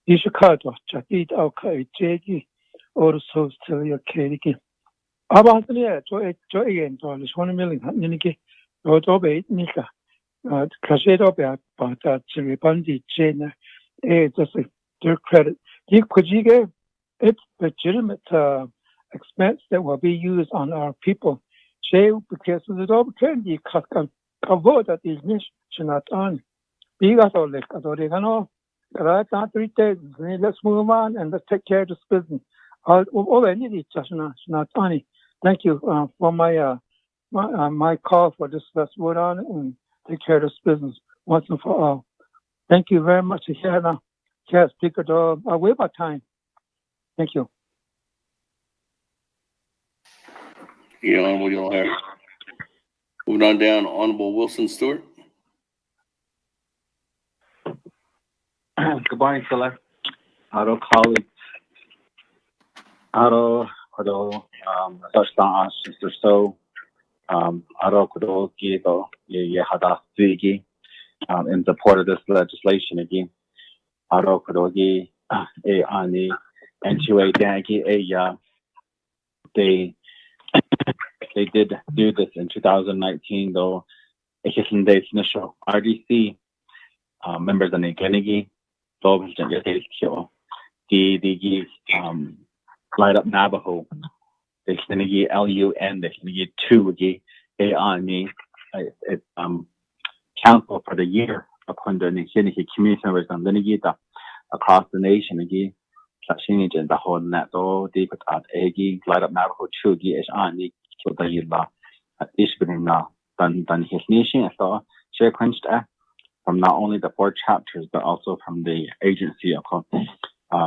You should cut off Jadid Alka JD or so still your Katie. About the joy again, dollars 1 million. Niniki Otobe Nika, Casedo but Chiribandi Jane, just their credit. Could you give it's legitimate expense that will be used on our people? Say, because the dog candy cover that is not on. Bigas or like Adorigano, not 3 days. Let's move on and let's take care of this business. All I need is just not funny. Thank you for my call for this. Let's vote on it and take care of this business once and for all. Thank you very much. Chair Speaker, way about time. Thank you. Honorable Yellow Hair. Moving on down, Honorable Wilson Stewart. Good morning, Philip. Hello, colleagues. Hello, touchdown, Sister So. Hello, Kido, Yehada Figi, in support of this legislation again. Hello, Kudogi, Ani, N2A Dangi, they did do this in 2019, though. Days initial RDC members of the Genegi, the Light Up Navajo, the Genegi LUN, the Genegi 2, the Ani, council for the year of the Genegi community members on Lenegita across the nation again. In the whole net, though, deep at Agi, Light Up Navajo 2, is Ani. So the Yilla at this being done his nation as well. Share quenched from not only the 4 chapters but also from the agency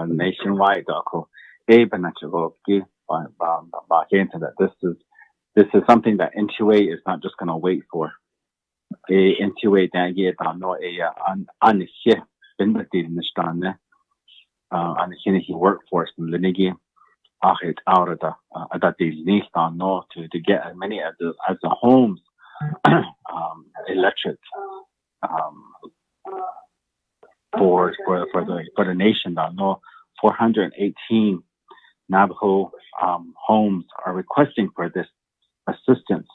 nationwide. Even that this is something that N2A is not just gonna wait for. N2A that year no on the ship in the workforce in Lenigi. Out of that they need to get as many as the homes electric for the nation. 418 Navajo homes are requesting for this assistance.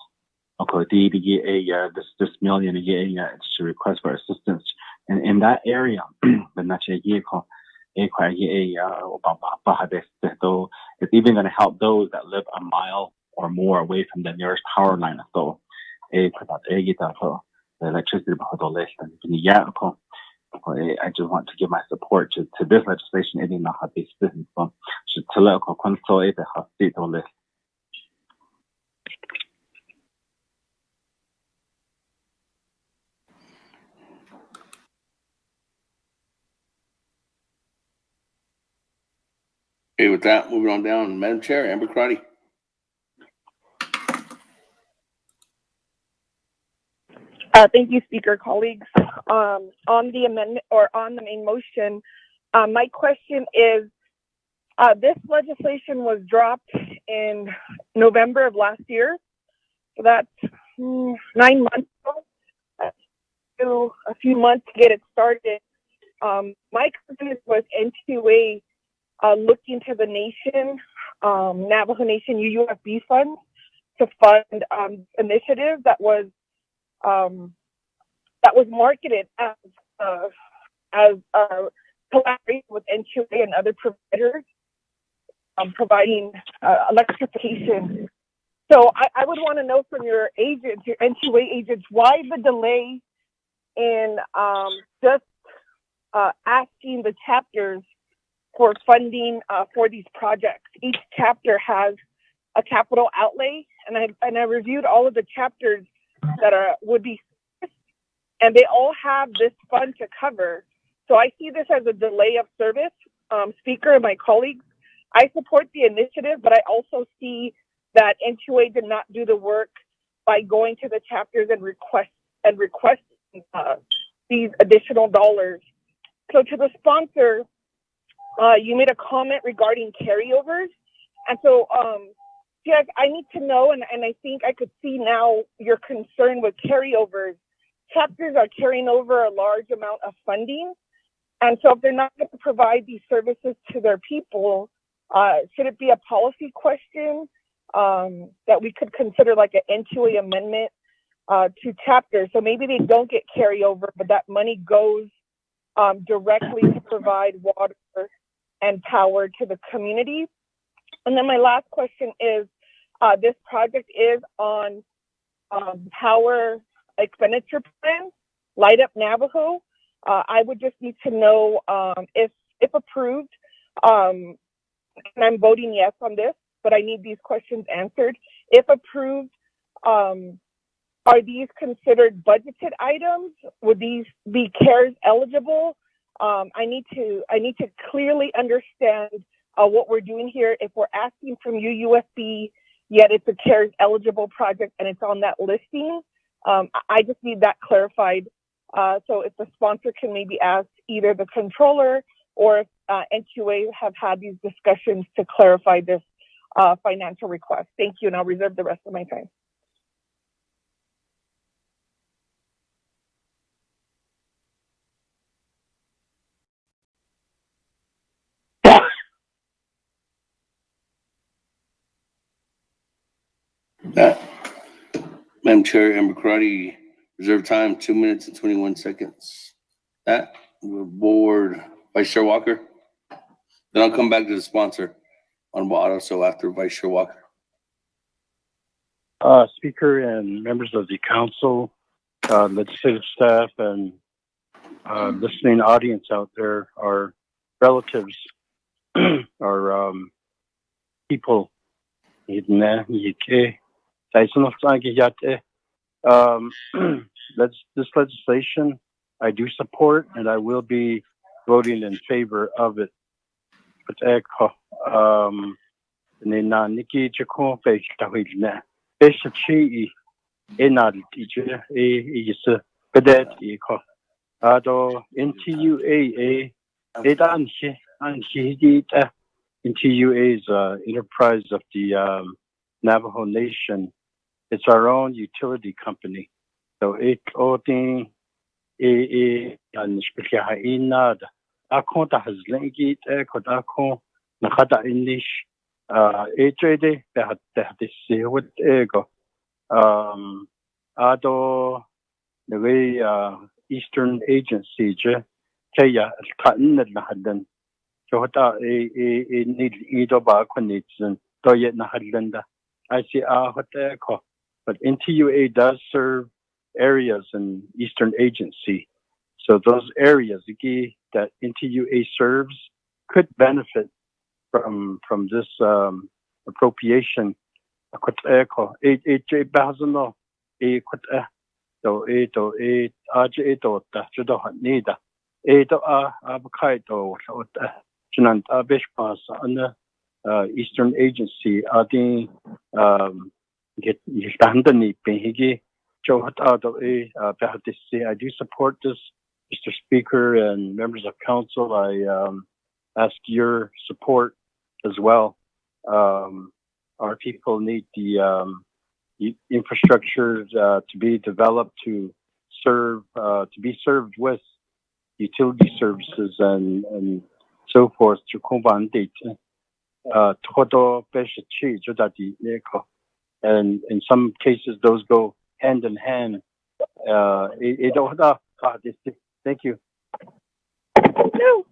Okay, this million a year it's to request for assistance, and in that area, the natural vehicle. It's even going to help those that live a mile or more away from the nearest power line. So, the electricity list. I just want to give my support to this legislation. Okay, with that, moving on down, Madam Chair, Amber Crotty. Thank you, Speaker, colleagues. On the amendment or on the main motion, my question is, this legislation was dropped in November of last year. So that's 9 months ago. That's still a few months to get it started. My concern was N2A looking to the nation, Navajo Nation UUFB funds to fund initiatives that was marketed as collaboration with N2A and other providers, providing electrification. So I would want to know from your agents, your N2A agents, why the delay in just asking the chapters for funding for these projects. Each chapter has a capital outlay, and I reviewed all of the chapters that would be, and they all have this fund to cover. So I see this as a delay of service. Speaker and my colleagues, I support the initiative, but I also see that N2A did not do the work by going to the chapters and requesting these additional dollars. So to the sponsor, you made a comment regarding carryovers. And so, Jack, I need to know, and I think I could see now your concern with carryovers. Chapters are carrying over a large amount of funding. And so if they're not going to provide these services to their people, should it be a policy question that we could consider like an N2A amendment to chapters. So maybe they don't get carryover, but that money goes directly to provide water and power to the community. And then my last question is, this project is on power expenditure plan, Light Up Navajo. I would just need to know if approved, and I'm voting yes on this, but I need these questions answered. If approved, are these considered budgeted items? Would these be CARES eligible? I need to clearly understand what we're doing here. If we're asking from UUSB, yet it's a CARES eligible project and it's on that listing, I just need that clarified. So if the sponsor can maybe ask either the controller or if NQA have had these discussions to clarify this financial request. Thank you, and I'll reserve the rest of my time. Madam Chair, Amber Karate, reserve time 2 minutes and 21 seconds. That board, Vice Chair Walker. Then I'll come back to the sponsor on Otto. So after Vice Chair Walker. Speaker and members of the council, legislative staff, and listening audience out there, our relatives, our people. This legislation I do support, and I will be voting in favor of it. NTUA is an enterprise of the Navajo Nation. It's our own utility company. So it only and inad akonta has linked kodako nakata inish HAD that is with ego ado the way Eastern Agency kaya katin na hadan so hata need ido ba konitsen to yet na hadanda I see hotel but NTUA does serve areas in Eastern Agency. So those areas that NTUA serves could benefit from this appropriation. Eastern Agency I do support this, Mr. Speaker and members of council. I ask your support as well. Our people need the infrastructure to be developed to serve, to be served with utility services and so forth. And in some cases, those go hand in hand. Thank you. No.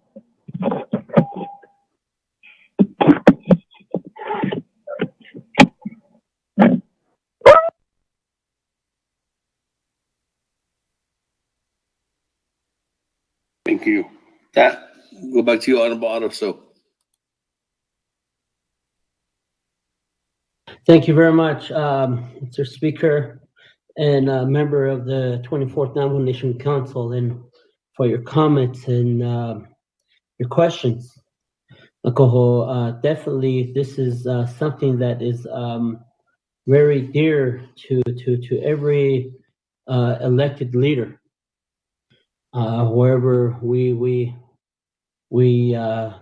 Thank you. That go back to you, Honorable Otto. So. Thank you very much, Mr. Speaker and member of the 24th Navajo Nation Council, and for your comments and your questions. Definitely, this is something that is very dear to every elected leader, wherever we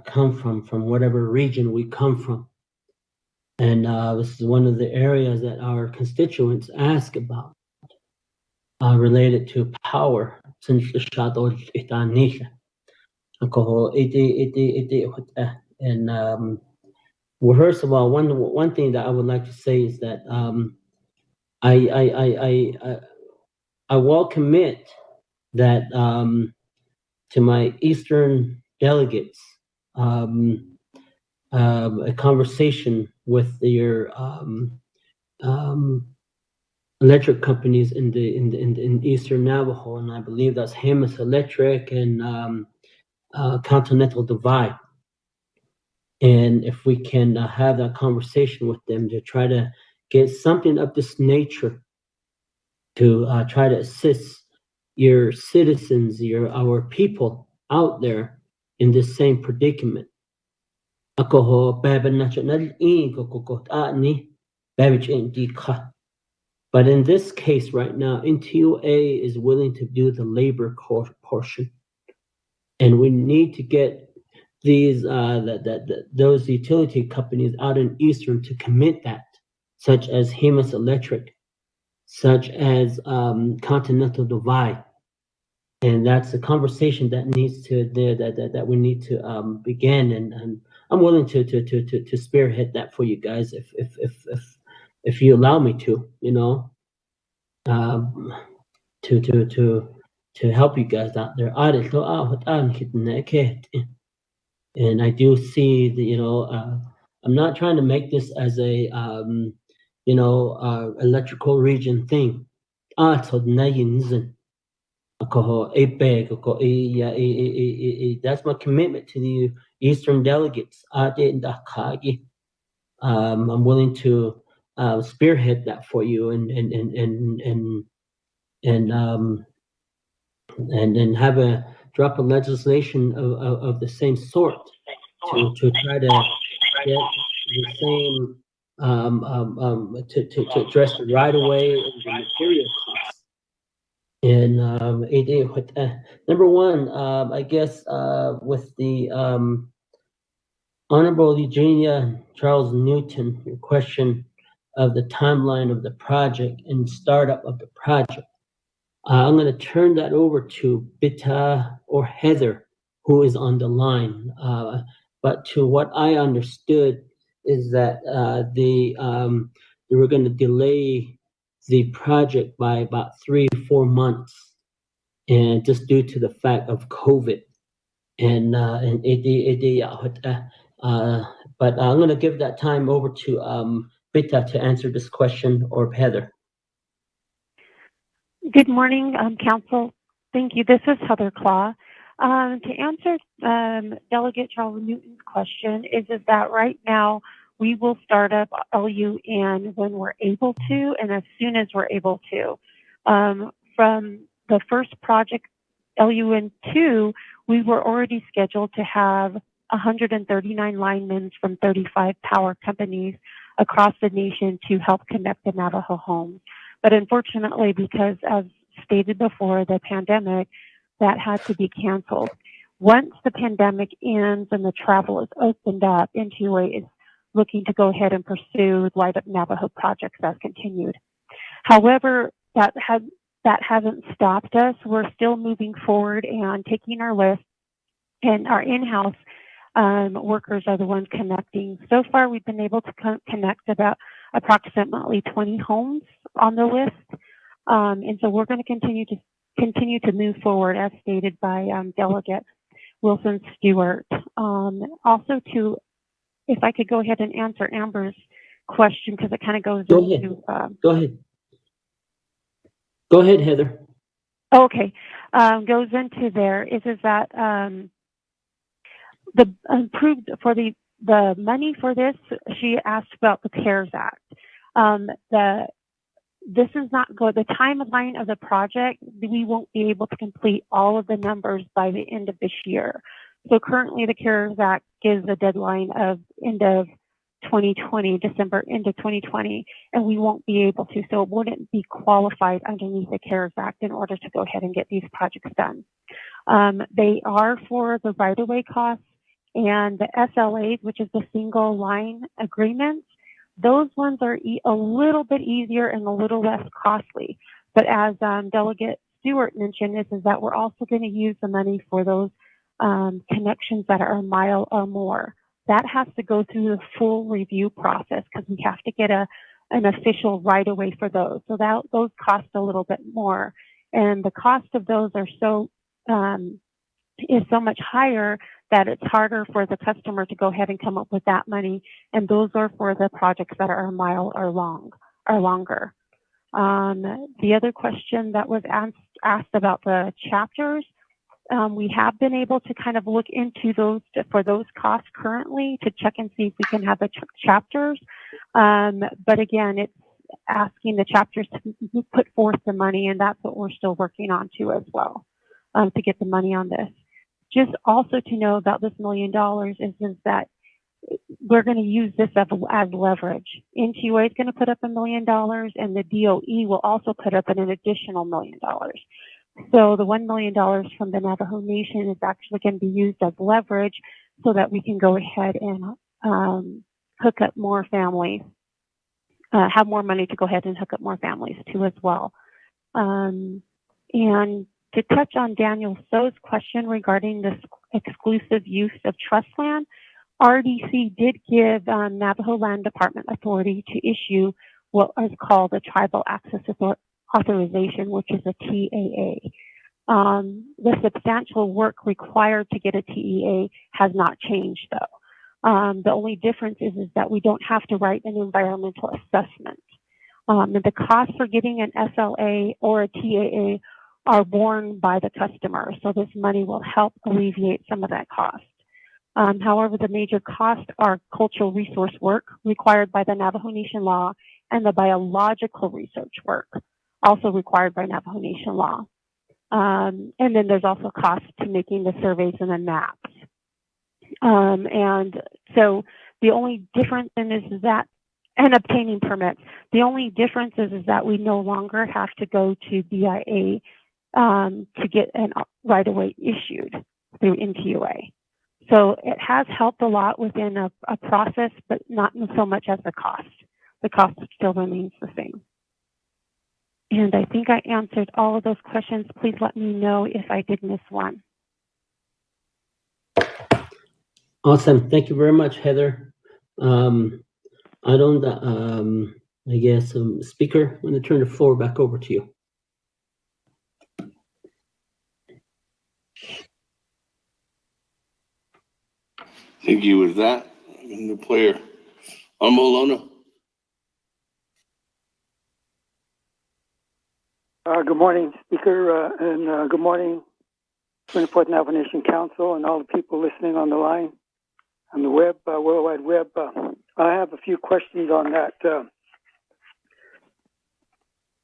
come from whatever region we come from. And this is one of the areas that our constituents ask about, related to power. And well, first of all, one thing that I would like to say is that I will commit that to my Eastern delegates, a conversation with your electric companies in Eastern Navajo, and I believe that's Hamas Electric and Continental Divide. And if we can have that conversation with them to try to get something of this nature to try to assist your citizens, our people out there in this same predicament. Ako ho baba national ni baba. But in this case right now, NTUA is willing to do the labor portion, and we need to get these those utility companies out in Eastern to commit that, such as Hamas Electric, such as Continental Divide, and that's a conversation that needs to that we need to begin, and I'm willing to spearhead that for you guys if you allow me to, to help you guys out there. And I do see that, I'm not trying to make this as a, electrical region thing. That's my commitment to the Eastern delegates. I'm willing to spearhead that for you and have a drop of legislation of the same sort to try to get the same to address the right of way and the material costs. And number one, I guess with the Honorable Eugenia Charles Newton, your question of the timeline of the project and startup of the project. I'm going to turn that over to Bita or Heather, who is on the line. But to what I understood is that they were going to delay the project by about 3 or 4 months, and just due to the fact of COVID. But I'm going to give that time over to Bita to answer this question, or Heather. Good morning, Council. Thank you. This is Heather Claw. To answer Delegate Charles Newton's question is that right now we will start up LUN when we're able to and as soon as we're able to. From the first project, LUN 2, we were already scheduled to have 139 linemen from 35 power companies across the nation to help connect the Navajo homes. But unfortunately, because as stated before, the pandemic, that had to be canceled. Once the pandemic ends and the travel is opened up, NTUA is looking to go ahead and pursue Light Up Navajo projects as continued. However, that hasn't stopped us. We're still moving forward and taking our list, and our in-house workers are the ones connecting. So far, we've been able to connect about approximately 20 homes on the list. And so we're going to continue to move forward as stated by Delegate Wilson Stewart. Also if I could go ahead and answer Amber's question, because it kind of goes into... Go ahead, Heather. Okay. Goes into there is that the approved for the money for this, she asked about the CARES Act. This is not good. The timeline of the project, we won't be able to complete all of the numbers by the end of this year. So currently the CARES Act gives a deadline of end of 2020, December into 2020, and we won't be able to. So it wouldn't be qualified underneath the CARES Act in order to go ahead and get these projects done. They are for the right-of-way costs and the SLAs, which is the single line agreements. Those ones are a little bit easier and a little less costly. But as Delegate Stewart mentioned, is that we're also going to use the money for those connections that are a mile or more. That has to go through the full review process because we have to get an official right-of-way for those. So those cost a little bit more. and the cost of those are is so much higher that it's harder for the customer to go ahead and come up with that money. And those are for the projects that are a mile or longer. The other question that was asked about the chapters, we have been able to kind of look into those for those costs currently to check and see if we can have the chapters. But again, it's asking the chapters to put forth the money, and that's what we're still working on too as well, to get the money on this. Just also to know about this $1 million is that we're going to use this as leverage. NTUA is going to put up $1 million, and the DOE will also put up an additional $1 million. So the $1 million from the Navajo Nation is actually going to be used as leverage so that we can go ahead and hook up more families, have more money to go ahead and hook up more families too as well. And to touch on Daniel So's question regarding this exclusive use of trust land, RDC did give Navajo Land Department authority to issue what is called a Tribal Access Authorization, which is a TAA. The substantial work required to get a TEA has not changed, though. The only difference is that we don't have to write an environmental assessment. And the cost for getting an SLA or a TAA are borne by the customer, so this money will help alleviate some of that cost. However, the major costs are cultural resource work required by the Navajo Nation law and the biological research work also required by Navajo Nation law. And then there's also costs to making the surveys and the maps. And so the only difference is that, and obtaining permits, the only difference is that we no longer have to go to BIA to get a right-of-way issued through NTUA. So it has helped a lot within a process, but not so much as the cost. The cost still remains the same. And I think I answered all of those questions. Please let me know if I did miss one. Awesome. Thank you very much, Heather. Speaker, I'm going to turn the floor back over to you. Thank you. With that, the player, Lona. Good morning, Speaker, and good morning, 24th Navajo Nation Council and all the people listening on the line, on the web, World Wide Web. I have a few questions on that.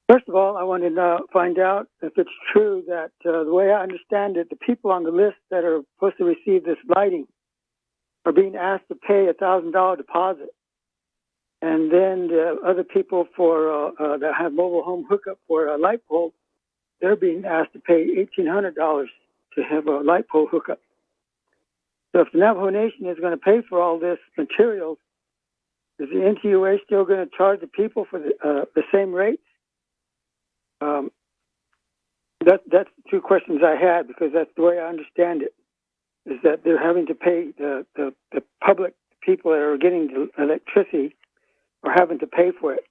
First of all, I want to find out if it's true that the way I understand it, the people on the list that are supposed to receive this lighting are being asked to pay a $1,000 deposit. And then the other people that have mobile home hookup for a light pole, they're being asked to pay $1,800 to have a light pole hookup. So if the Navajo Nation is going to pay for all this materials, is the NTUA still going to charge the people for the same rates? That's the two questions I had, because that's the way I understand it, is that they're having to pay the public people that are getting the electricity are having to pay for it.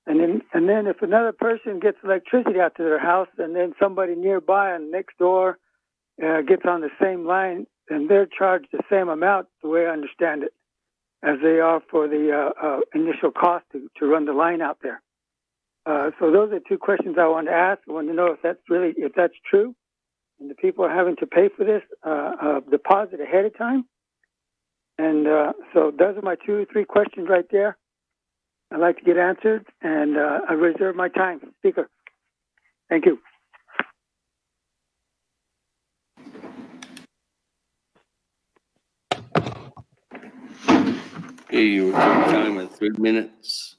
And then if another person gets electricity out to their house, and then somebody nearby and next door gets on the same line, and they're charged the same amount, the way I understand it, as they are for the initial cost to run the line out there. So those are two questions I wanted to ask. I want to know if that's true, and the people are having to pay for this deposit ahead of time. And so those are my 2 or 3 questions right there. I'd like to get answered, and I reserve my time. Speaker, thank you. Okay, your time at 3 minutes,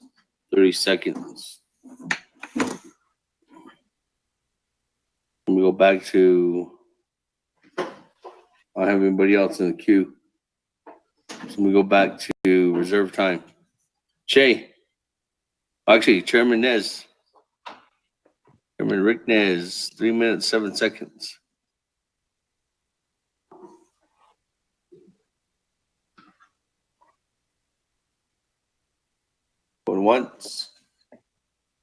30 seconds. Let me go back to, I don't have anybody else in the queue. So we go back to reserve time. Che. Actually, Chairman Nez. Chairman Rick Nez, 3 minutes, 7 seconds. Going once.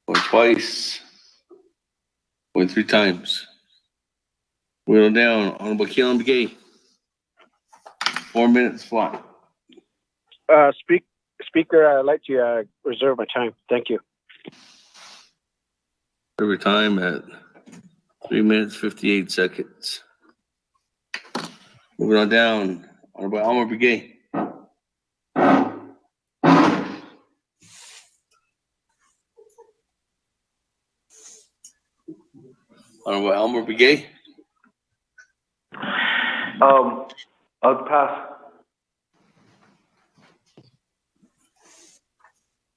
Going twice. Went 3 times. Wheel down. Honorable Keelan McGay. 4 minutes flat. Speaker, I'd like to reserve my time. Thank you. Every time at 3 minutes, 58 seconds. Moving on down. Honorable Elmer Brigay. Honorable Elmer Brigay. I'll pass.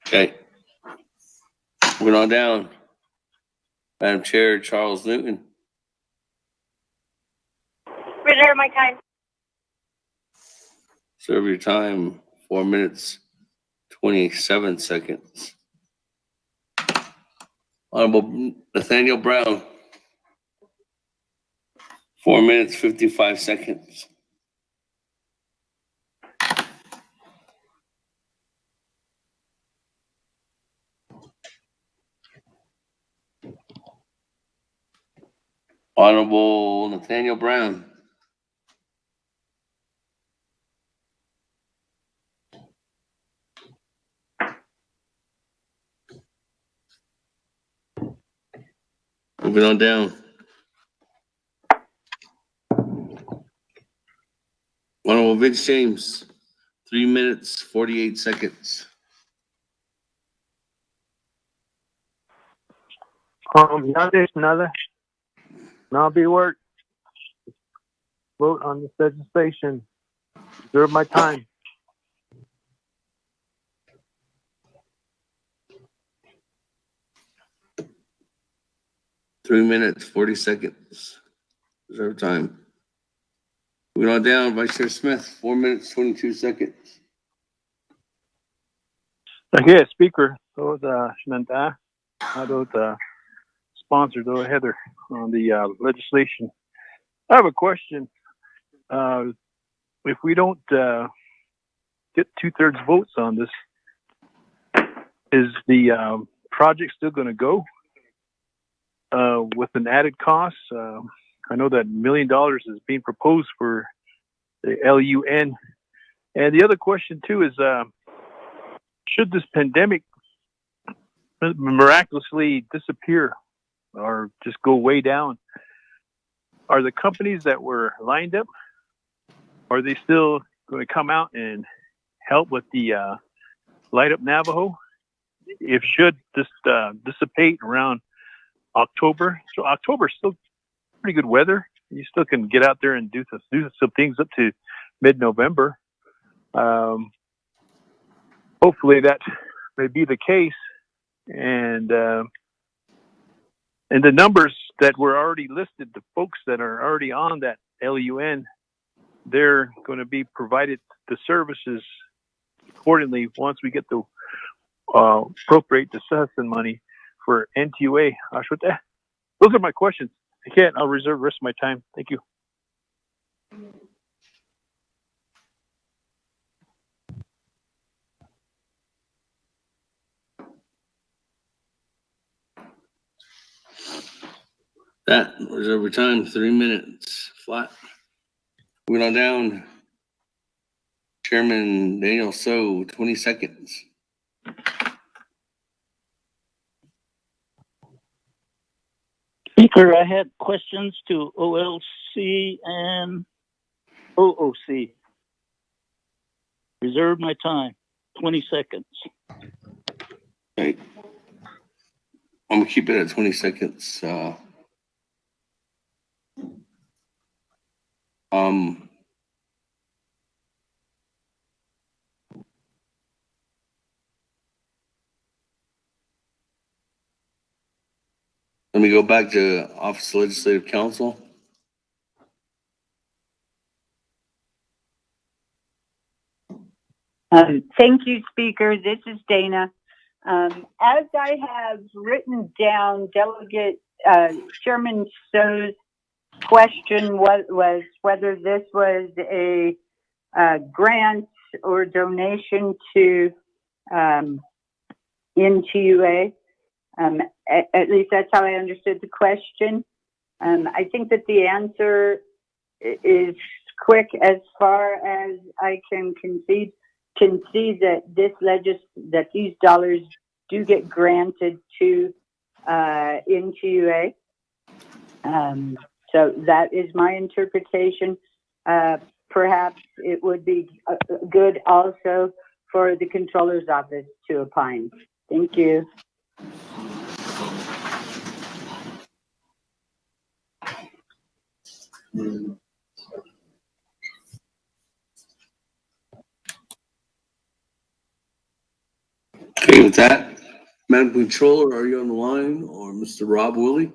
Okay. Moving on down. Madam Chair Charles Newton. Reserve my time. Serve your time. 4 minutes, 27 seconds. Honorable Nathaniel Brown. 4 minutes, 55 seconds. Honorable Nathaniel Brown. Moving on down. Honorable Vince James. 3 minutes, 48 seconds. Nada. Now be work. Vote on this legislation. Reserve my time. Three minutes, 40 seconds. Reserve time. Moving on down, Vice Chair Smith, 4 minutes, 22 seconds. Okay, Speaker, those Shananta, those sponsors, those Heather on the legislation. I have a question. If we don't get 2/3 votes on this, is the project still going to go with an added cost? I know that $1 million is being proposed for the LUN. And the other question too is, should this pandemic miraculously disappear or just go way down, are the companies that were lined up, are they still going to come out and help with the Light Up Navajo? If should this dissipate around October, so October is still pretty good weather. You still can get out there and do some things up to mid-November. Hopefully that may be the case, and the numbers that were already listed, the folks that are already on that LUN, they're going to be provided the services accordingly once we get the appropriate the citizen money for NTUA. Those are my questions. I can't. I'll reserve the rest of my time. Thank you. That reserve your time, 3 minutes flat. Moving on down. Chairman Daniel So, 20 seconds. Speaker, I had questions to OLC and OOC. Reserve my time, 20 seconds. Okay. I'm gonna keep it at 20 seconds. Let me go back to Office of Legislative Counsel. Thank you, Speaker. This is Dana. As I have written down, Delegate Chairman So's question was whether this was a grant or donation to NTUA. At least that's how I understood the question. I think that the answer is quick as far as I can concede that that these dollars do get granted to NTUA. So that is my interpretation. Perhaps it would be good also for the controller's office to opine. Thank you. Okay, with that, Madam Controller, are you on the line, or Mr. Rob Willie?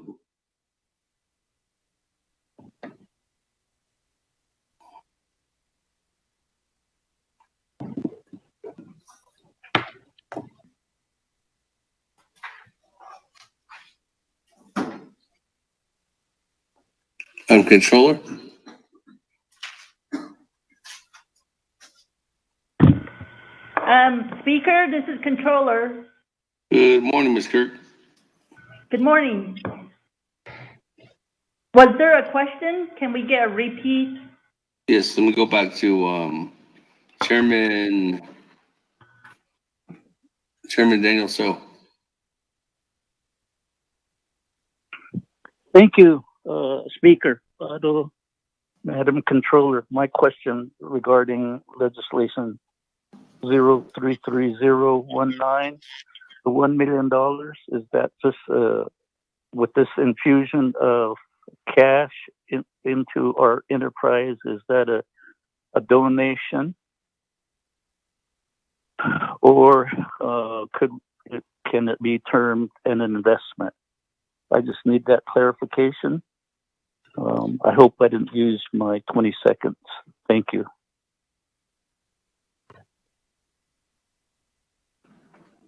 Madam Controller? Speaker, this is Controller. Good morning, Ms. Kirk. Good morning. Was there a question? Can we get a repeat? Yes, let me go back to Chairman Daniel So. Thank you, Speaker. Madam Controller, my question regarding legislation 033019, the $1 million, is that just with this infusion of cash into our enterprise, is that a donation, or can it be termed an investment? I just need that clarification. I hope I didn't use my 20 seconds. Thank you.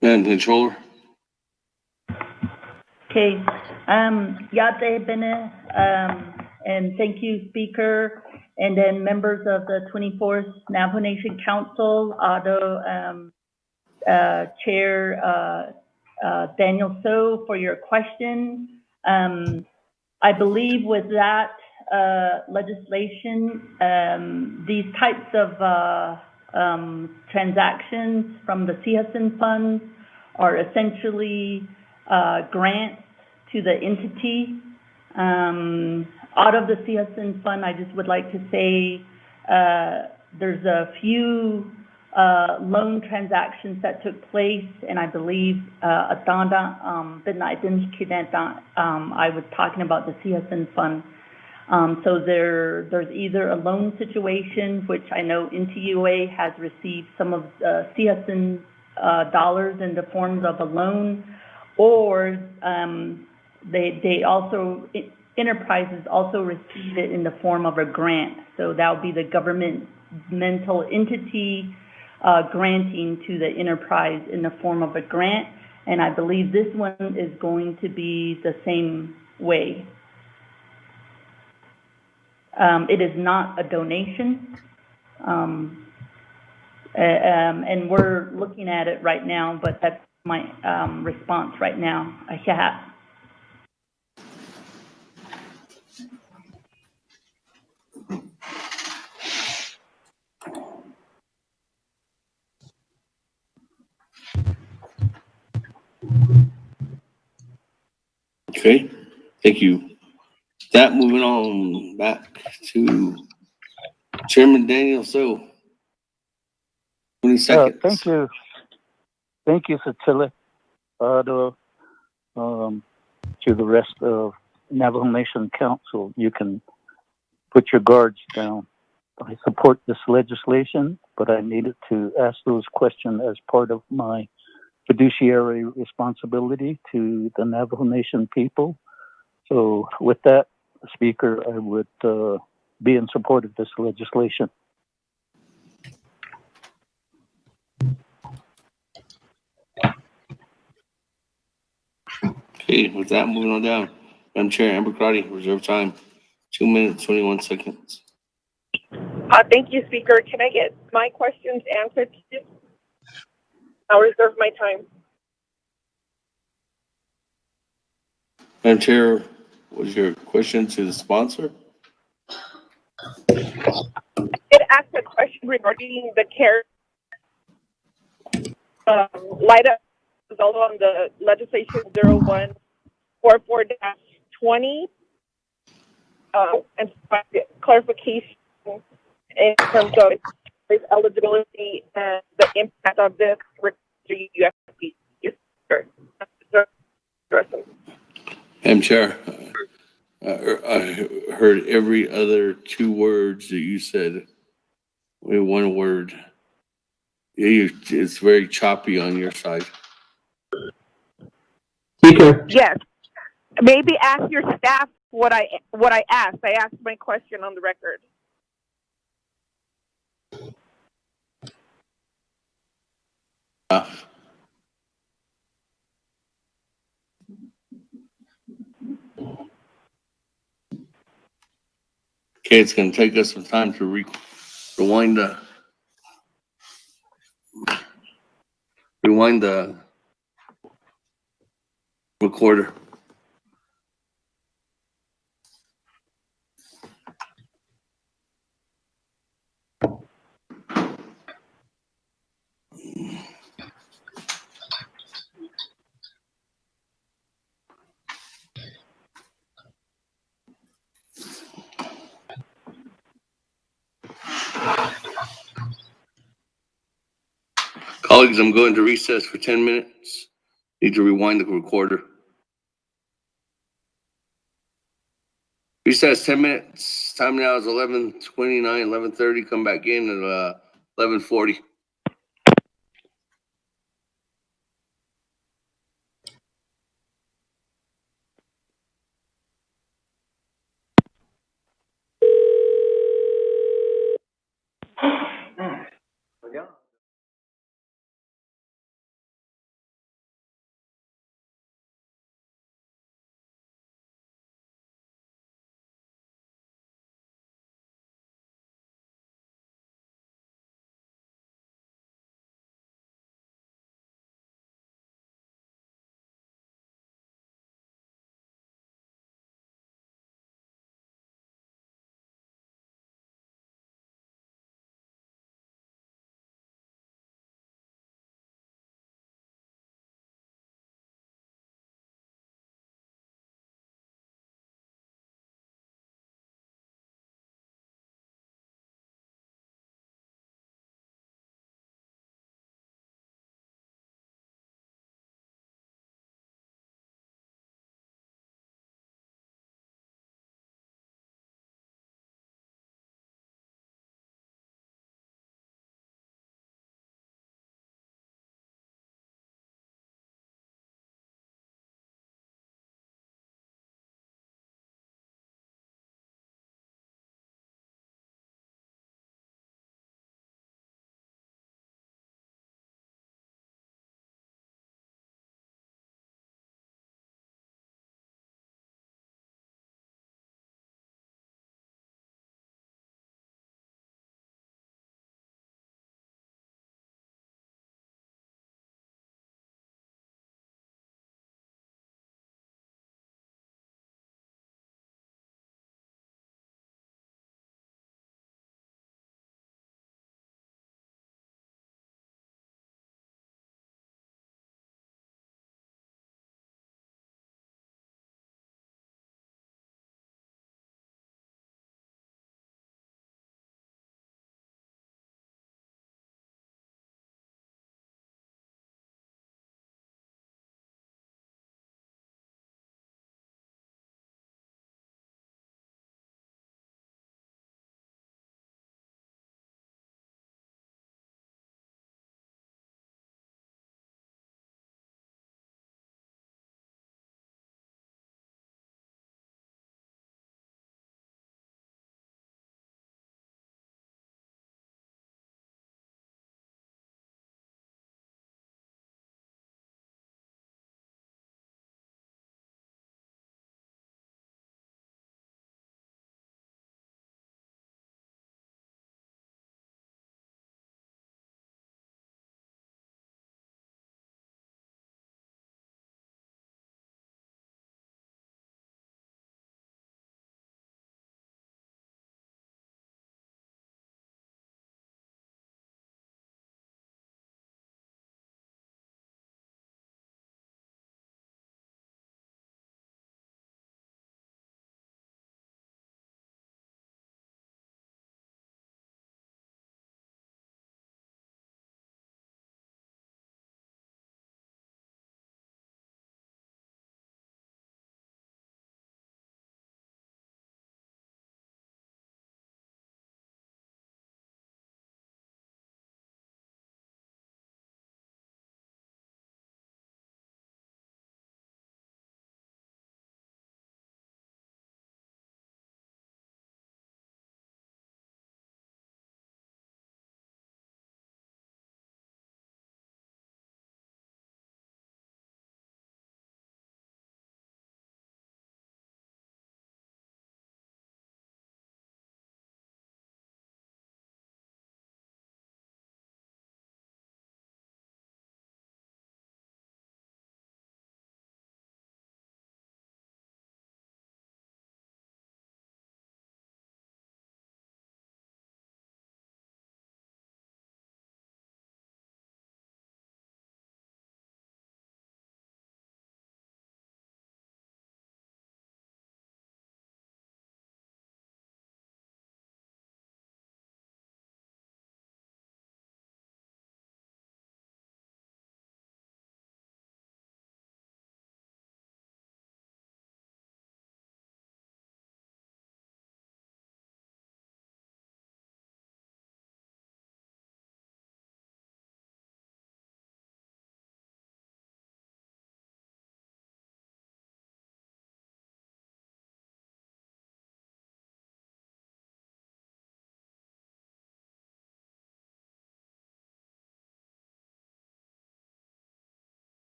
Madam Controller? Okay. Yate Bene, and thank you, Speaker, and then members of the 24th Navajo Nation Council, Chair Daniel So, for your question. I believe with that legislation, these types of transactions from the CSN funds are essentially grants to the entity. Out of the CSN fund, I just would like to say there's a few loan transactions that took place, and I believe I was talking about the CSN fund. So there's either a loan situation, which I know NTUA has received some of CSN dollars in the forms of a loan, or they also, enterprises also receive it in the form of a grant. So that would be the governmental entity granting to the enterprise in the form of a grant. And I believe this one is going to be the same way. It is not a donation. And we're looking at it right now, but that's my response right now. I have. Okay, thank you. That moving on back to Chairman Daniel So. 20 seconds. Thank you. Thank you, Satilla. To the rest of Navajo Nation Council, you can put your guards down. I support this legislation, but I needed to ask those questions as part of my fiduciary responsibility to the Navajo Nation people. So with that, Speaker, I would be in support of this legislation. Okay, with that, moving on down. Madam Chair, Amber Crotty, reserve time, 2 minutes, 21 seconds. Thank you, Speaker. Can I get my questions answered, please? I'll reserve my time. Madam Chair, was your question to the sponsor? It asked a question regarding the care light up result on the legislation 0144-20 and clarification in terms of its eligibility and the impact of this for UFP. Madam Chair, I heard every other 2 words that you said. Only 1 word. It's very choppy on your side. Speaker. Yes. Maybe ask your staff what I asked. I asked my question on the record. Okay, it's going to take us some time to rewind the recorder. Colleagues, I'm going to recess for 10 minutes. Need to rewind the recorder. Recess 10 minutes. Time now is 11:29, 11:30. Come back in at 11:40.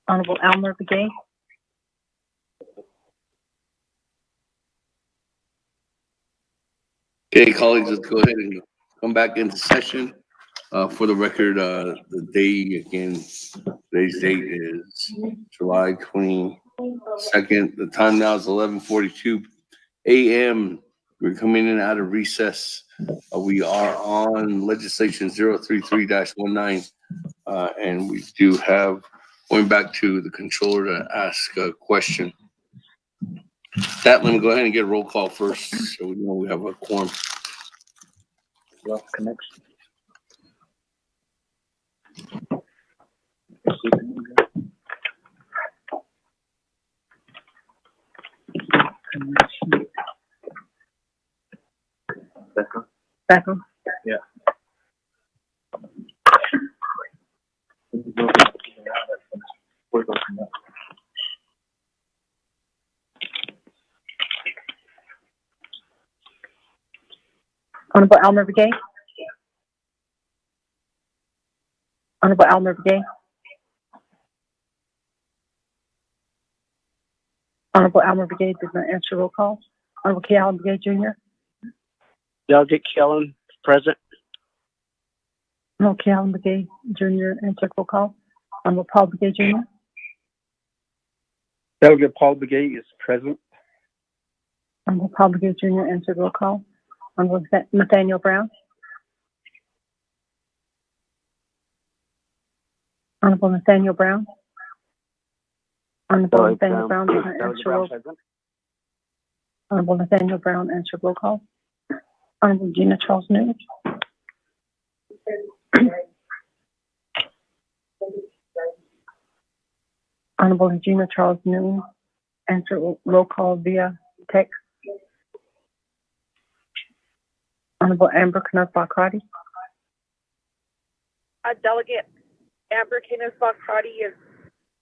Honorable Elmer Begay. Okay, colleagues, let's go ahead and come back into session. For the record, the day again, today's date is July 22nd. The time now is 11:42 a.m. We're coming in and out of recess. We are on legislation 033-19, and we do have, going back to the controller to ask a question. That, let me go ahead and get a roll call first, so we know we have a quorum. Lost connection. Beckham. Yeah. Honorable Elmer Begay. Honorable Elmer Begay. Honorable Elmer Begay did not answer roll call. Honorable K. Allen Begay Jr. Delegate Kellen, present. Honorable K. Allen Begay Jr. answered roll call. Honorable Paul Begay Jr. Delegate Paul Begay is present. Honorable Paul Begay Jr. answered roll call. Honorable Nathaniel Brown. Honorable Nathaniel Brown. Honorable Nathaniel Brown did not answer roll call. Honorable Nathaniel Brown answered roll call. Honorable Gina Charles Newton. Honorable Regina Charles Newton answered roll call via text. Honorable Amber Kenneth Bakrati. Delegate Amber Kenneth Bakrati is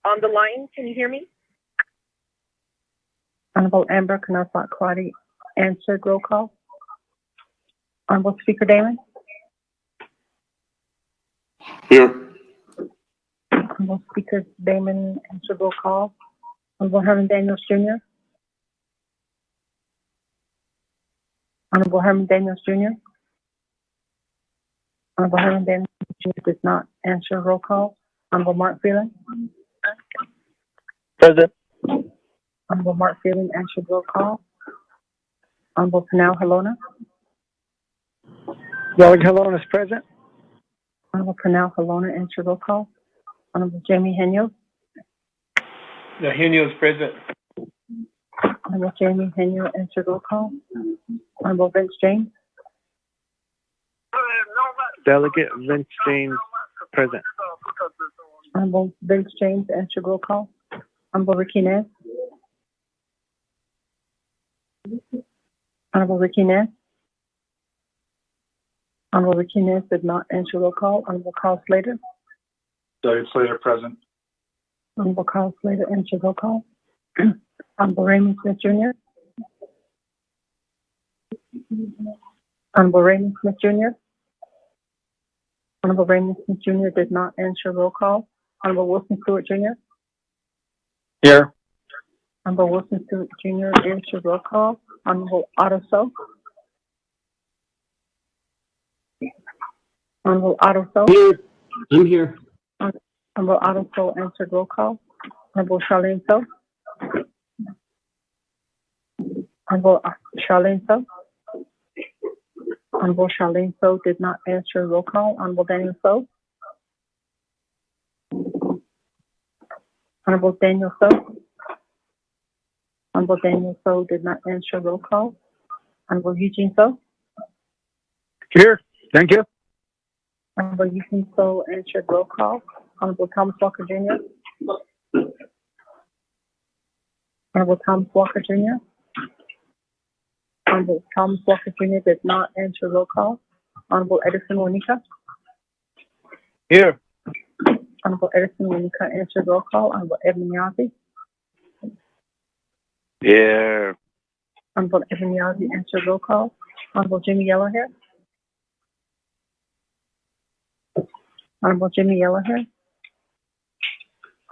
on the line. Can you hear me? Honorable Amber Kenneth Bakrati answered roll call. Honorable Speaker Damon. Here. Honorable Speaker Damon answered roll call. Honorable Herman Daniels Jr. Honorable Herman Daniels Jr. Honorable Herman Daniels Jr. did not answer roll call. Honorable Mark Phelan. Present. Honorable Mark Phelan answered roll call. Honorable Panal Halona. Delegate Halona is present. Honorable Panal Halona answered roll call. Honorable Jamie Henyo. The Henio is present. Honorable Jamie Henyo answered roll call. Honorable Vince James. Delegate Vince James present. Honorable Vince James answered roll call. Honorable Ricky Ness. Honorable Ricky Ness. Honorable Ricky Ness did not answer roll call. Honorable Carl Slater. Delegate Slater present. Honorable Carl Slater answered roll call. Honorable Raymond Smith Jr. Honorable Raymond Smith Jr. Honorable Raymond Smith Jr. did not answer roll call. Honorable Wilson Stewart Jr. Here. Honorable Wilson Stewart Jr. answered roll call. Honorable Otto So. Honorable Otto So. Here. I'm here. Honorable Otto So answered roll call. Honorable Charlene So. Honorable Charlene So. Honorable Charlene So did not answer roll call. Honorable Daniel So. Honorable Daniel So. Honorable Daniel So did not answer roll call. Honorable Eugene So. Here. Thank you. Honorable Eugene So answered roll call. Honorable Thomas Walker Jr. Honorable Thomas Walker Jr. Honorable Thomas Walker Jr. did not answer roll call. Honorable Edison Wanika. Here. Honorable Edison Wanika answered roll call. Honorable Edmund Yazzie. Here. Honorable Edmund Yazzie answered roll call. Honorable Jimmy Yellowhair. Honorable Jimmy Yellowhair.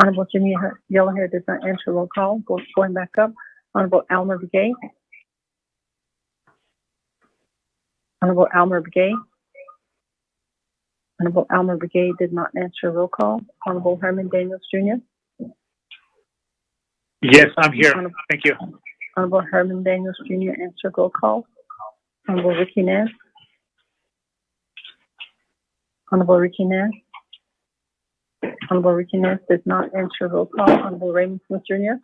Honorable Jimmy Yellowhair did not answer. Roll call. Going back up. Honorable Almer Begay. Honorable Almer Begay. Honorable Almer Begay did not answer. Roll call. Honorable Herman Daniels Jr. Yes, I'm here. Thank you. Honorable Herman Daniels Jr. answered. Roll call. Honorable Ricky Nance. Honorable Ricky Nance. Honorable Ricky Nance did not answer. Roll call. Honorable Raymond Smith Jr.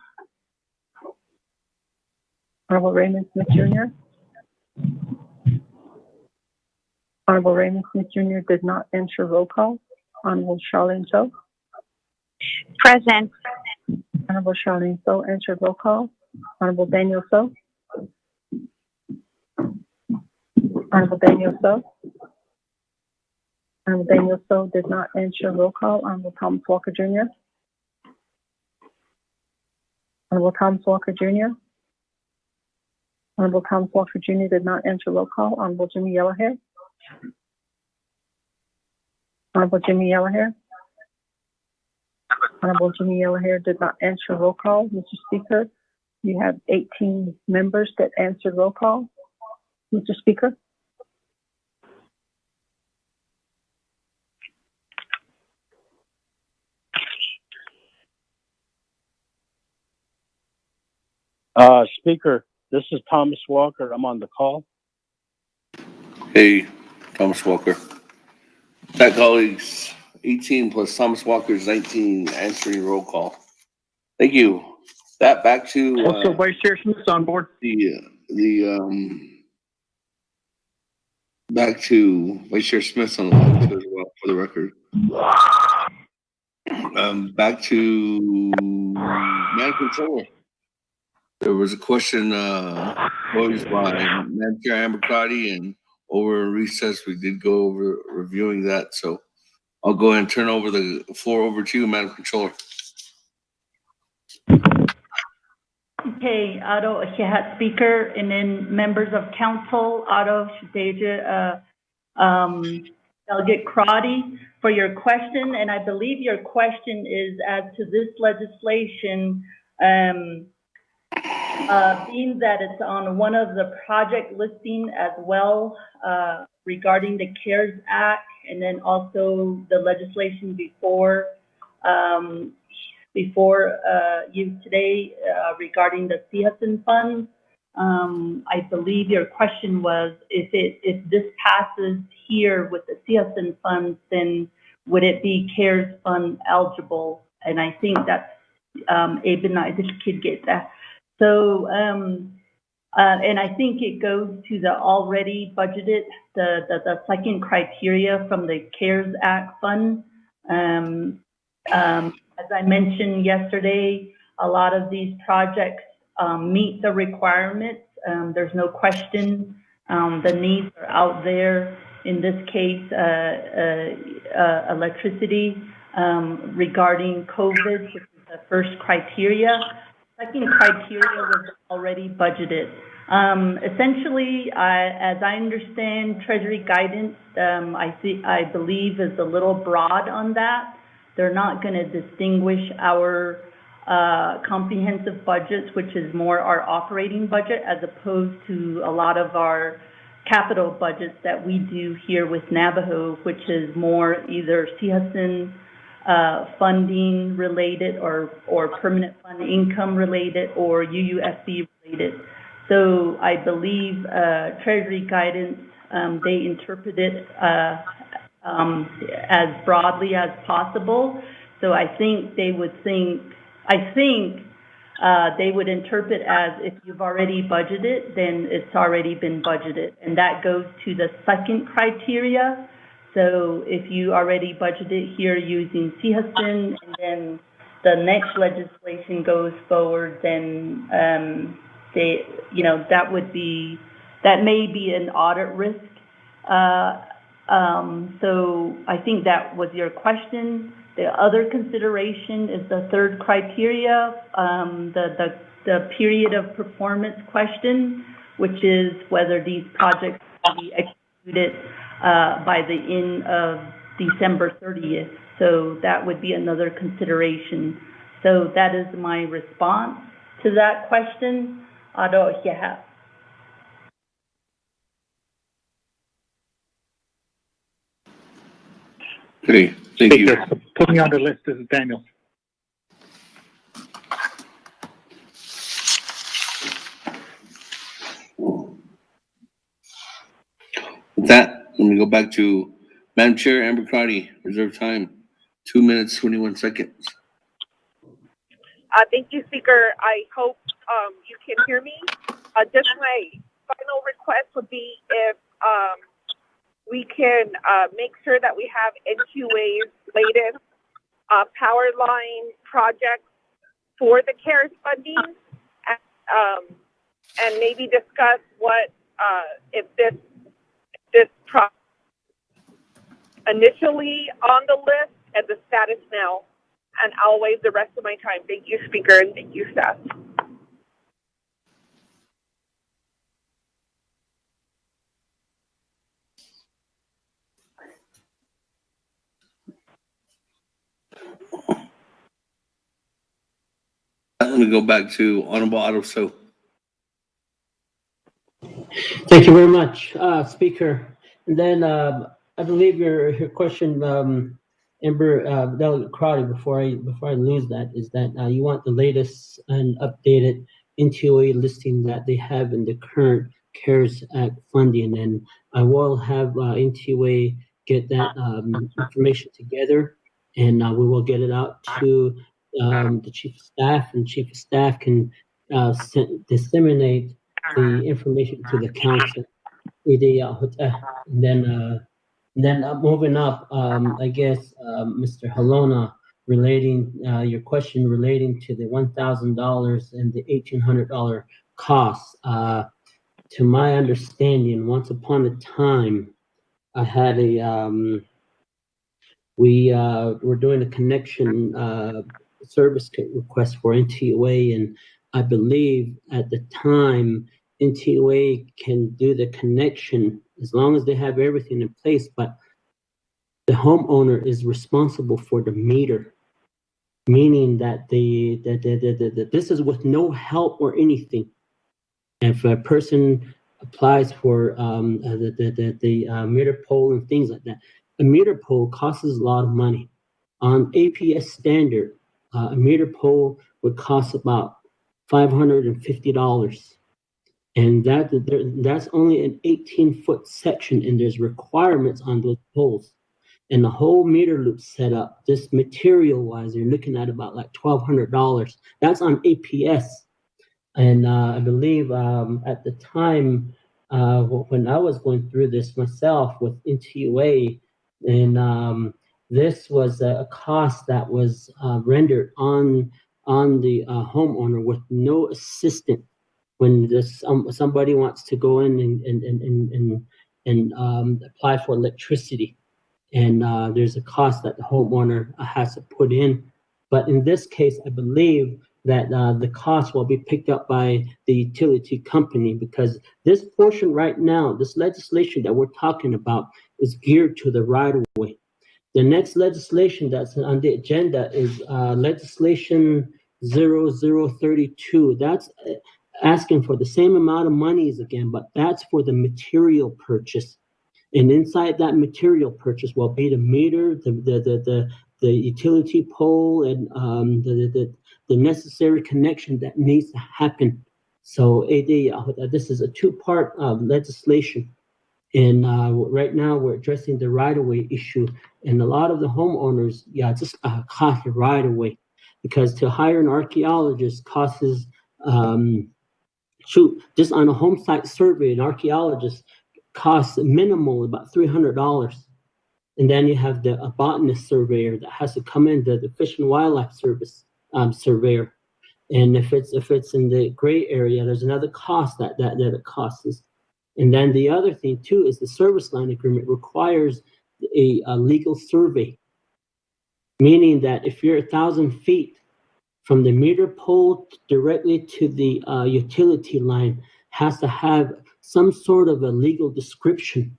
Honorable Raymond Smith Jr. Honorable Raymond Smith Jr. did not answer. Roll call. Honorable Charlene So. Present. Honorable Charlene So answered. Roll call. Honorable Daniel So. Honorable Daniel So. Honorable Daniel So did not answer. Roll call. Honorable Thomas Walker Jr. Honorable Thomas Walker Jr. Honorable Thomas Walker Jr. did not answer. Roll call. Honorable Jimmy Yellowhair. Honorable Jimmy Yellowhair. Honorable Jimmy Yellowhair did not answer. Roll call. Mr. Speaker, you have 18 members that answered roll call. Mr. Speaker. Speaker, this is Thomas Walker. I'm on the call. Hey, Thomas Walker. That colleagues, 18 plus Thomas Walker's 19 answering roll call. Thank you. That back to Also, Vice Chair Smith's on board. Back to Vice Chair Smith's on the line too as well for the record. Back to Madam Controller. There was a question posed by Madam Chair Amber Crotty, and over in recess we did go over reviewing that. So I'll go ahead and turn over the floor over to you, Madam Controller. Okay, Otto Shahat Speaker, and then members of council, Otto Shadeja, Delegate Crotty, for your question. And I believe your question is as to this legislation, being that it's on one of the project listing as well, regarding the CARES Act, and then also the legislation before you today regarding the CSN funds. I believe your question was if this passes here with the CSN funds, then would it be CARES fund eligible? And I think that's Aben, I just could get that. So, and I think it goes to the already budgeted, the second criteria from the CARES Act fund. As I mentioned yesterday, a lot of these projects meet the requirements. There's no question. The needs are out there. In this case, electricity regarding COVID, which is the first criteria. Second criteria was already budgeted. Essentially, as I understand Treasury guidance, I believe is a little broad on that. They're not going to distinguish our comprehensive budgets, which is more our operating budget, as opposed to a lot of our capital budgets that we do here with Navajo, which is more either CSN funding related or permanent fund income related or UUSB related. So I believe Treasury guidance, they interpret it as broadly as possible. So I think they would they would interpret as if you've already budgeted, then it's already been budgeted. And that goes to the second criteria. So if you already budgeted here using CSN, and then the next legislation goes forward, then that may be an audit risk. So I think that was your question. The other consideration is the third criteria, the period of performance question, which is whether these projects will be executed by the end of December 30th. So that would be another consideration. So that is my response to that question. Okay, thank you. Put me on the list. This is Daniel. With that, let me go back to Madam Chair Amber Crotty, reserve time, 2 minutes, 21 seconds. Thank you, Speaker. I hope you can hear me. Just my final request would be if we can make sure that we have NQA's latest power line projects for the CARES funding, and maybe discuss what if this initially on the list and the status now. And I'll waive the rest of my time. Thank you, Speaker, and thank you, staff. Let me go back to Honorable Otto So. Thank you very much, Speaker. And then I believe your question, Amber Delegate Crowley, before I lose that, is that you want the latest and updated NTOA listing that they have in the current CARES Act funding, and I will have NTOA get that information together, and we will get it out to the Chief of Staff, and Chief of Staff can disseminate the information to the council. And then moving up, I guess, Mr. Halona, relating your question relating to the $1,000 and the $1,800 costs. To my understanding, once upon a time, I had we were doing a connection service request for NTOA, and I believe at the time NTOA can do the connection as long as they have everything in place, but the homeowner is responsible for the meter, meaning that this is with no help or anything. If a person applies for the meter pole and things like that, a meter pole costs a lot of money. On APS standard, a meter pole would cost about $550. And that's only an 18-foot section, and there's requirements on those poles. And the whole meter loop set up, this material-wise, you're looking at about like $1,200. That's on APS. And I believe at the time when I was going through this myself with NTOA, and this was a cost that was rendered on the homeowner with no assistance. When somebody wants to go in and apply for electricity, and there's a cost that the homeowner has to put in. But in this case, I believe that the cost will be picked up by the utility company, because this portion right now, this legislation that we're talking about, is geared to the right-of-way. The next legislation that's on the agenda is legislation 0032. That's asking for the same amount of monies again, but that's for the material purchase. And inside that material purchase will be the meter, the utility pole, and the necessary connection that needs to happen. So this is a two-part legislation. And right now we're addressing the right-of-way issue. And a lot of the homeowners, just cost the right-of-way, because to hire an archaeologist costs just on a home site survey, an archaeologist costs minimal about $300. And then you have a botanist surveyor that has to come in, the Fish and Wildlife Service surveyor. And if it's in the gray area, there's another cost that it costs us. And then the other thing too is the service line agreement requires a legal survey, meaning that if you're 1,000 feet from the meter pole directly to the utility line, has to have some sort of a legal description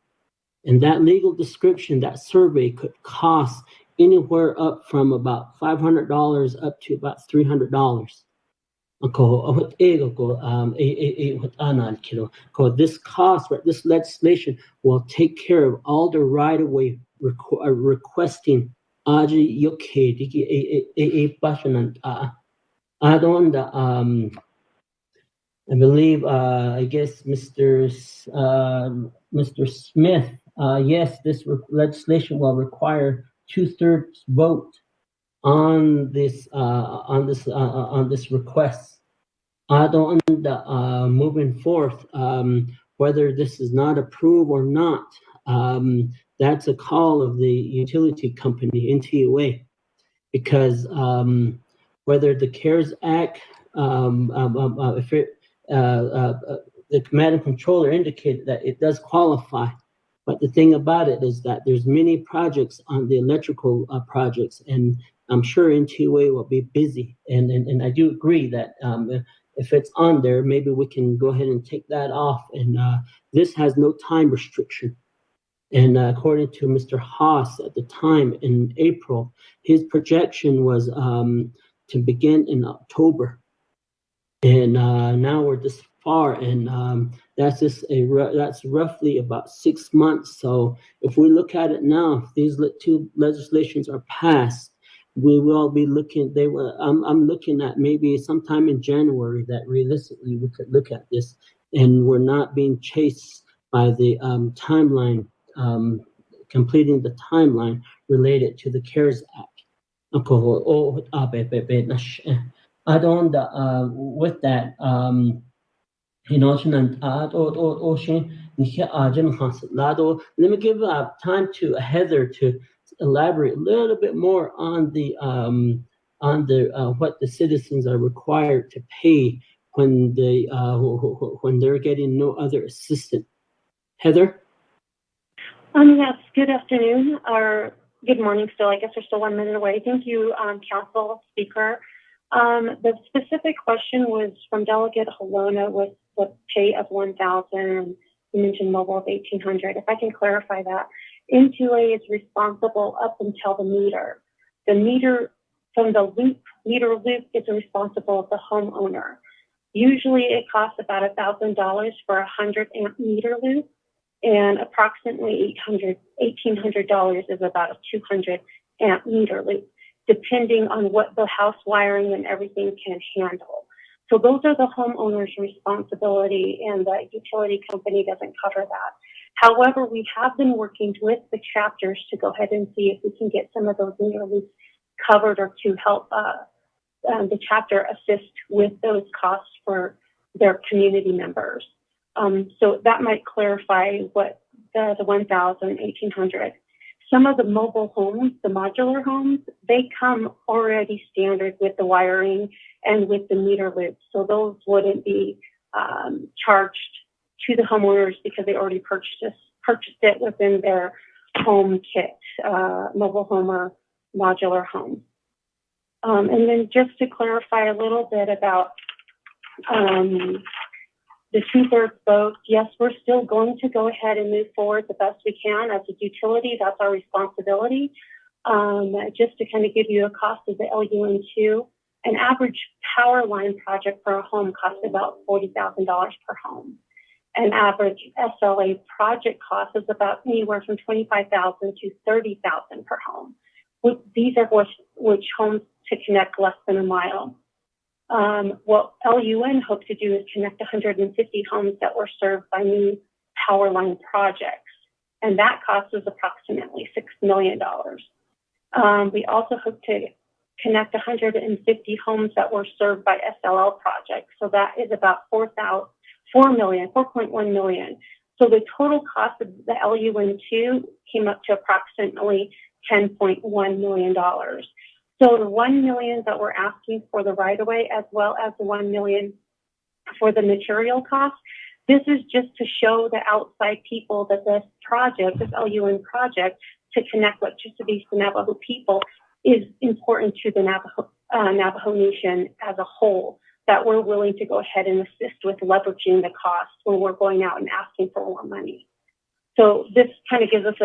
And that legal description, that survey could cost anywhere up from about $500 up to about $300. This cost, this legislation will take care of all the right-of-way requesting. I don't. I believe. I guess Mr. Smith. Yes, this legislation will require 2/3 vote on this request. I don't moving forth, whether this is not approved or not. That's a call of the utility company, NTUA, because whether the CARES Act, if it, the command and controller indicated that it does qualify. But the thing about it is that there's many projects on the electrical projects, and I'm sure NTUA will be busy. And I do agree that if it's on there, maybe we can go ahead and take that off. And this has no time restriction. And according to Mr. Haas at the time in April, his projection was to begin in October. And now we're this far, and that's that's roughly about 6 months. So if we look at it now, if these two legislations are passed, we will be looking. I'm looking at maybe sometime in January that realistically we could look at this, and we're not being chased by the timeline, completing the timeline related to the CARES Act. I don't. With that, let me give time to Heather to elaborate a little bit more on the what the citizens are required to pay when they're getting no other assistance. Heather? Yes, good afternoon, or good morning still. I guess we're still 1 minute away. Thank you, Council Speaker. The specific question was from Delegate Halona with the pay of $1,000, and you mentioned mobile of $1,800. If I can clarify that, NTUA is responsible up until the meter. The meter from the meter loop is responsible of the homeowner. Usually it costs about $1,000 for a 100-amp meter loop, and approximately $1,800 is about a 200-amp meter loop, depending on what the house wiring and everything can handle. So those are the homeowner's responsibility, and the utility company doesn't cover that. However, we have been working with the chapters to go ahead and see if we can get some of those meter loops covered, or to help the chapter assist with those costs for their community members. So that might clarify what the $1,800. Some of the mobile homes, the modular homes, they come already standard with the wiring and with the meter loops. So those wouldn't be charged to the homeowners because they already purchased it within their home kit, mobile home or modular home. And then just to clarify a little bit about the 2/3 vote, yes, we're still going to go ahead and move forward the best we can as a utility. That's our responsibility. Just to kind of give you a cost of the LUN2, an average power line project for a home costs about $40,000 per home. An average SLA project cost is about anywhere from $25,000 to $30,000 per home. These are which homes to connect less than a mile. What LUN hoped to do is connect 150 homes that were served by new power line projects, and that cost was approximately $6 million. We also hope to connect 150 homes that were served by SLL projects, so that is about $4.1 million. So the total cost of the LUN2 came up to approximately $10.1 million. So the $1 million that we're asking for the right-of-way, as well as the $1 million for the material cost, this is just to show the outside people that this project, this LUN project, to connect electricity to Navajo people is important to the Navajo Nation as a whole, that we're willing to go ahead and assist with leveraging the cost when we're going out and asking for more money. So this kind of gives us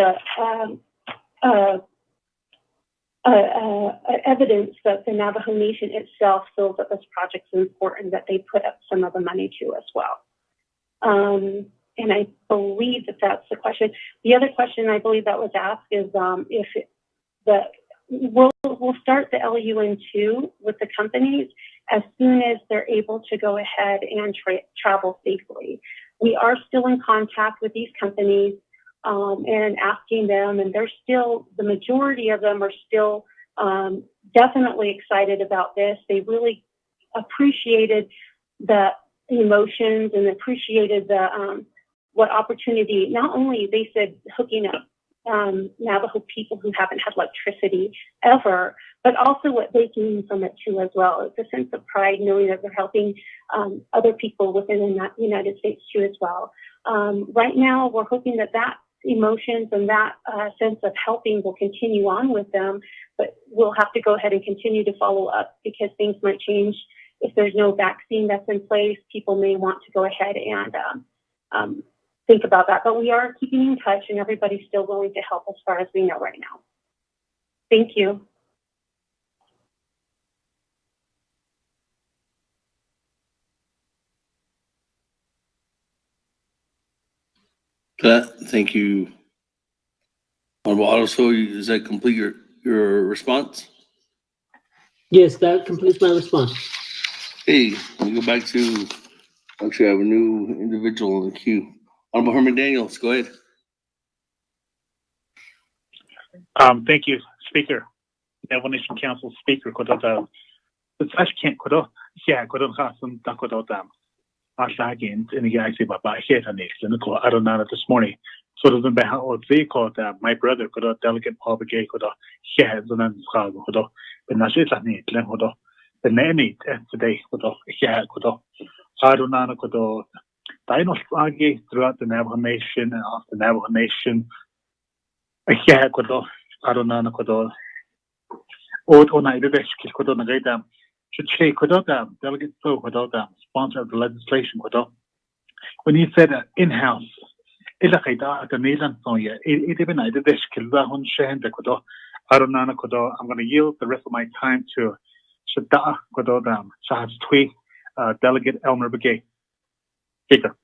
evidence that the Navajo Nation itself feels that this project is important, that they put up some of the money to as well. And I believe that that's the question. The other question I believe that was asked is we'll start the LUN2 with the companies as soon as they're able to go ahead and travel safely. We are still in contact with these companies and asking them, and they're still, the majority of them are still definitely excited about this. They really appreciated the emotions and appreciated the what opportunity, not only they said hooking up Navajo people who haven't had electricity ever, but also what they gain from it too as well. It's a sense of pride knowing that they're helping other people within the United States too as well. Right now, we're hoping that that emotions and that sense of helping will continue on with them, but we'll have to go ahead and continue to follow up because things might change. If there's no vaccine that's in place, people may want to go ahead and think about that. But we are keeping in touch and everybody's still willing to help as far as we know right now. Thank you. Thank you. Honorable Otto, does that complete your response? Yes, that completes my response. Hey, we go back to, actually I have a new individual in the queue. Honorable Herman Daniels, go ahead. Thank you, Speaker. Navajo Nation Council Speaker, Kodota. The slash can't Kodo, yeah, Kodon Dakodam. Again, and the guy say, but I hate an and the call. I don't know this morning. So there's been what they call that. My brother could have delegate public gay could have, yeah, and then could have, but not just a need, then could have, the nanny today could have, yeah, could have. I don't know, could have, Dino Flaggy throughout the Navajo Nation and off the Navajo Nation. Yeah, could have, I don't know, could have. Oh, night, the best could have, the them. Should say could have, delegate so could have, sponsor of the legislation could have. When you said in-house, إلا قيدا تنيلان صويا إذا بنايد this كلا هون شهن تكودا أرونا كودا I'm going to yield the rest of my time to Shada Kodo Dam Shahaj Twi Delegate Elmer Begay. Speaker.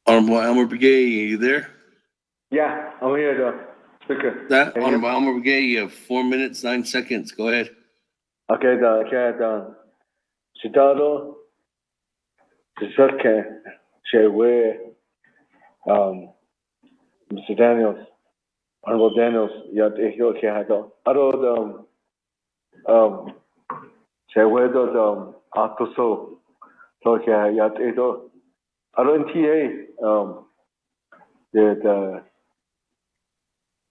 Honorable Elmer Begay, are you there? Yeah, I'm here, Speaker. That Honorable Elmer Begay, you have 4 minutes, 9 seconds. Go ahead. Okay, Shidado, Shirke, Shewe, Mr. Daniels, Honorable Daniels, Yad Ehio Kehado, Aro, Shewe, Atoso, Toke, Yad Edo, Aro NTA,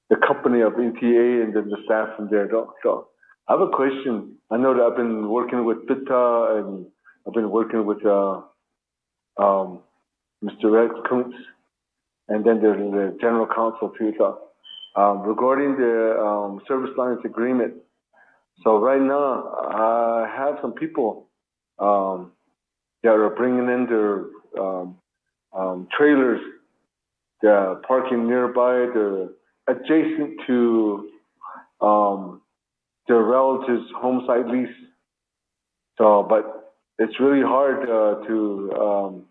the company of NTA and then the staff from there. So I have a question. I know that I've been working with PITA and I've been working with Mr. Rex Kuntz, and then there's the General Counsel PITA regarding the service lines agreement. So right now I have some people that are bringing in their trailers. They're parking nearby. They're adjacent to their relatives' home site lease. So, but it's really hard to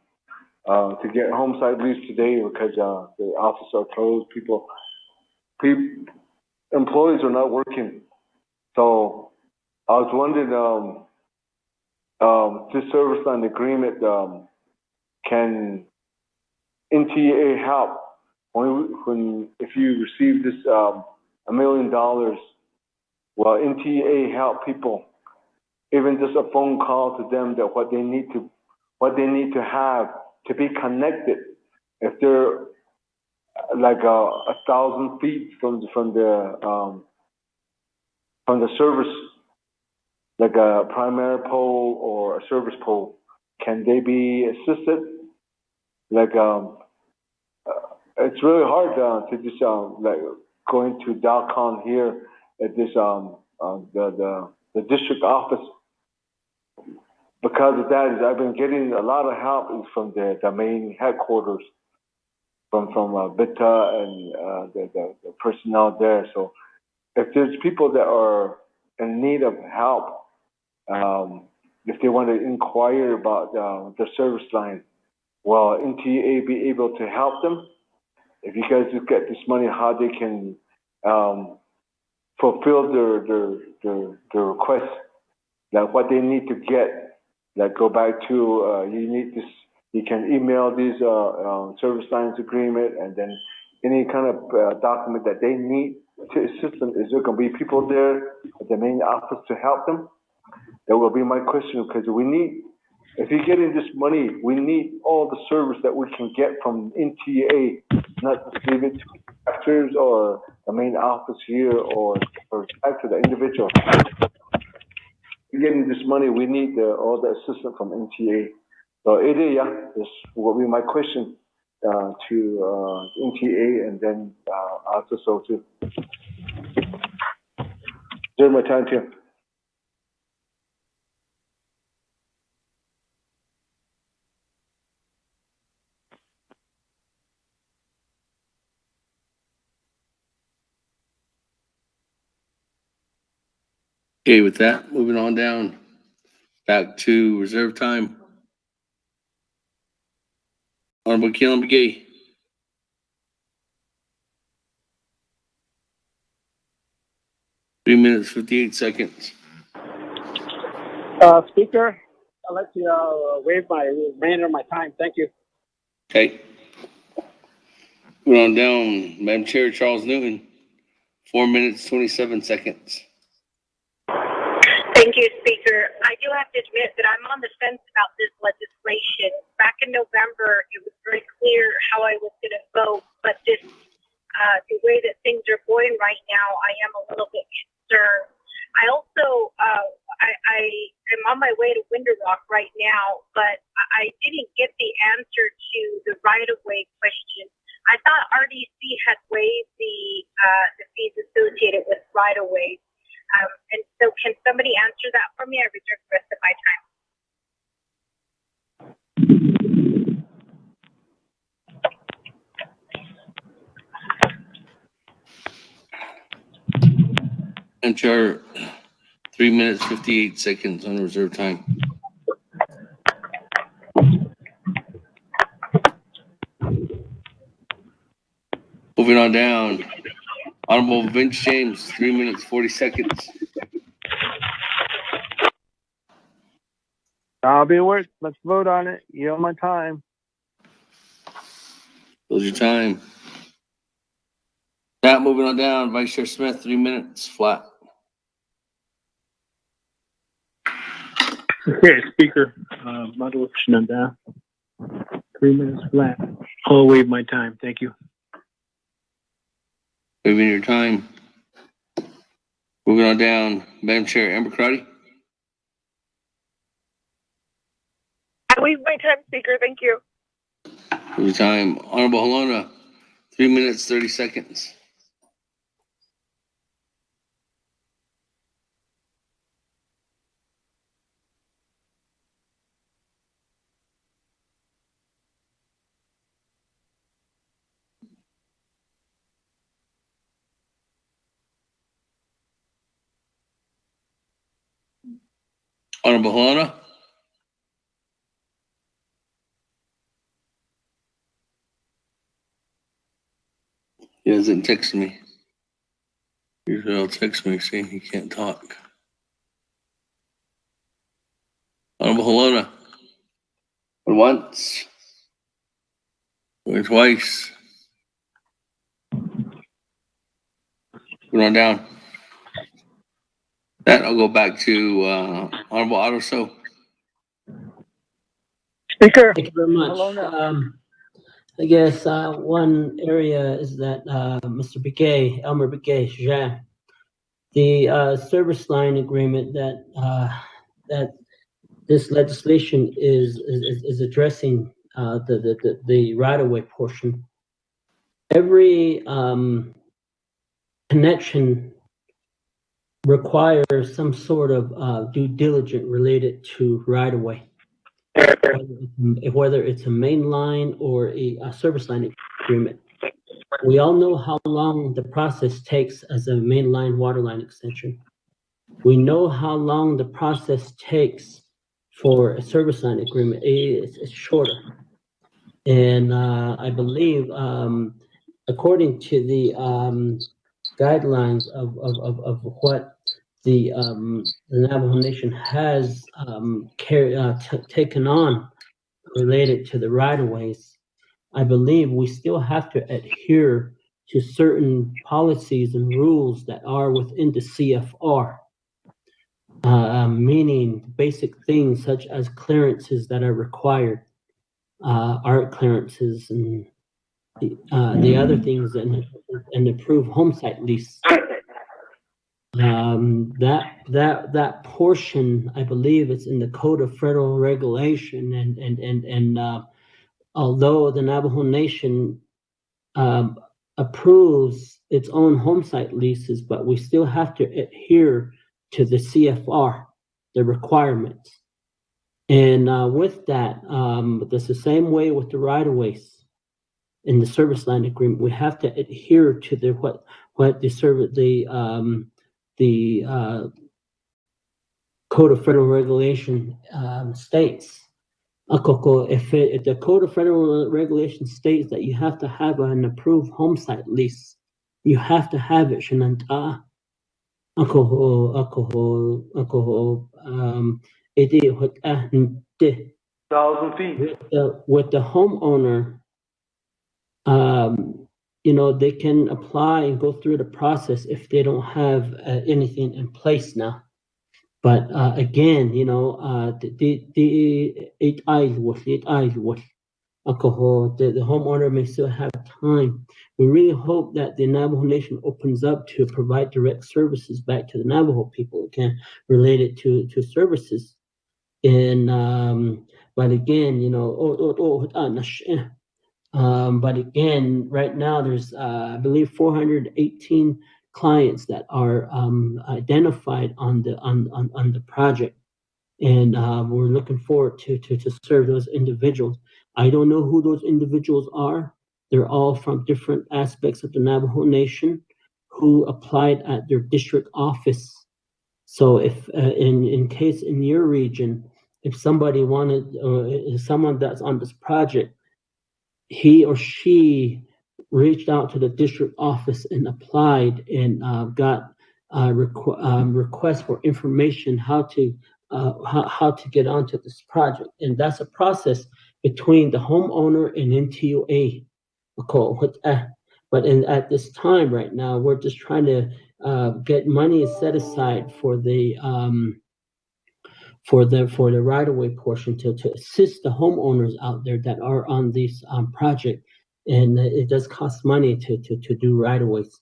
get home site lease today because the offices are closed. Employees are not working. So, I was wondering, this service line agreement can NTA help if you receive this $1 million? Will NTA help people? Even just a phone call to them that what they need to have to be connected. If they're like 1,000 feet from the service, like a primary pole or a service pole, can they be assisted? Like it's really hard to just like going to DALCON here at this the district office because of that, is I've been getting a lot of help from the main headquarters, from BITA and the personnel there. So if there's people that are in need of help, if they want to inquire about the service line, will NTA be able to help them? If you guys look at this money, how they can fulfill their requests, like what they need to get, like go back to you need this. You can email these service lines agreement, and then any kind of document that they need to assist them. Is there going to be people there at the main office to help them? That will be my question, because we need, if you're getting this money, we need all the service that we can get from NTA, not just leave it to actors or the main office here or back to the individual. If you're getting this money, we need all the assistance from NTA. So this will be my question to NTA, and then also to during my time here. Okay, with that, moving on down, back to reserve time. Honorable Keelan McGee. Three minutes, 58 seconds. Speaker, I'd like to waive my remainder of my time. Thank you. Okay. Moving on down, Madam Chair Charles Newton. 4 minutes, 27 seconds. Thank you, Speaker. I do have to admit that I'm on the fence about this legislation. Back in November, it was very clear how I was going to vote, but this, the way that things are going right now, I am a little bit concerned. I also, I am on my way to Winter Rock right now, but I didn't get the answer to the right-of-way question. I thought RDC had waived the fees associated with right-of-way. And so can somebody answer that for me? I reserve the rest of my time. Enter 3 minutes, 58 seconds on reserve time. Moving on down. Honorable Vince James, 3 minutes, 40 seconds. I'll be at work. Let's vote on it. Yield my time. Close your time. Now moving on down, Vice Chair Smith, 3 minutes flat. Okay, Speaker, Madhu 3 minutes flat. I'll waive my time. Thank you. Waiving your time. Moving on down, Madam Chair Amber Crotty. I waive my time, Speaker. Thank you. Your time. Honorable Halona, 3 minutes, 30 seconds. Honorable Halona. He hasn't texted me. Usually he'll text me saying he can't talk. Honorable Halona. Going once. Going twice. Going on down. That I'll go back to Honorable Otto. Speaker. Thank you very much. I guess one area is that Mr. Biquet, Elmer Biquet, Jean, the service line agreement that this legislation is addressing the right-of-way portion. Every connection requires some sort of due diligence related to right of way, whether it's a main line or a service line agreement. We all know how long the process takes as a main line water line extension. We know how long the process takes for a service line agreement. It's shorter. And I believe, according to the guidelines of what the Navajo Nation has taken on related to the right-of-ways, I believe we still have to adhere to certain policies and rules that are within the CFR, meaning basic things such as clearances that are required, art clearances, and the other things, and approved home site lease. That portion, I believe, it's in the Code of Federal Regulation, and although the Navajo Nation approves its own home site leases, but we still have to adhere to the CFR, the requirements. And with that, that's the same way with the right-of-ways in the service line agreement. We have to adhere to what the Code of Federal Regulation states. If the Code of Federal Regulation states that you have to have an approved home site lease, you have to have it. With the homeowner, they can apply and go through the process if they don't have anything in place now. But again, the homeowner may still have time. We really hope that the Navajo Nation opens up to provide direct services back to the Navajo people again, related to services. And but again, but again, right now there's I believe 418 clients that are identified on the project, and we're looking forward to serve those individuals. I don't know who those individuals are. They're all from different aspects of the Navajo Nation who applied at their district office. So if in case in your region, if somebody wanted, or someone that's on this project, he or she reached out to the district office and applied and got requests for information how to get onto this project, and that's a process between the homeowner and NTUA. But at this time right now, we're just trying to get money set aside for the right-of-way portion to assist the homeowners out there that are on this project, and it does cost money to do right-of-ways.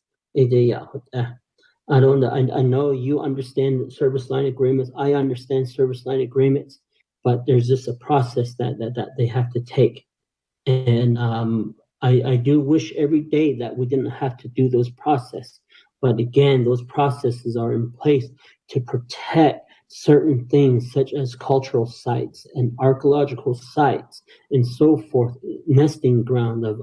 I don't know. I know you understand service line agreements. I understand service line agreements, but there's just a process that they have to take, and I do wish every day that we didn't have to do those processes. But again, those processes are in place to protect certain things such as cultural sites and archaeological sites and so forth, nesting ground of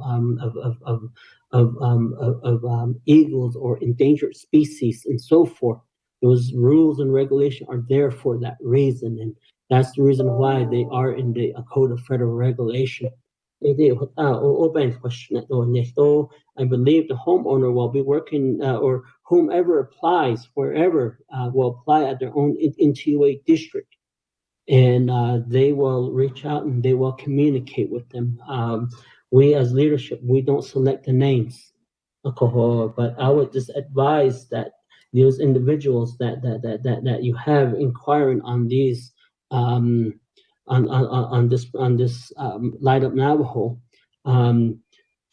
eagles or endangered species and so forth. Those rules and regulations are there for that reason, and that's the reason why they are in the Code of Federal Regulation. I believe the homeowner will be working, or whomever applies, wherever, will apply at their own NTUA district, and they will reach out and they will communicate with them. We as leadership, we don't select the names, but I would just advise that those individuals that you have inquiring on these on this Light Up Navajo,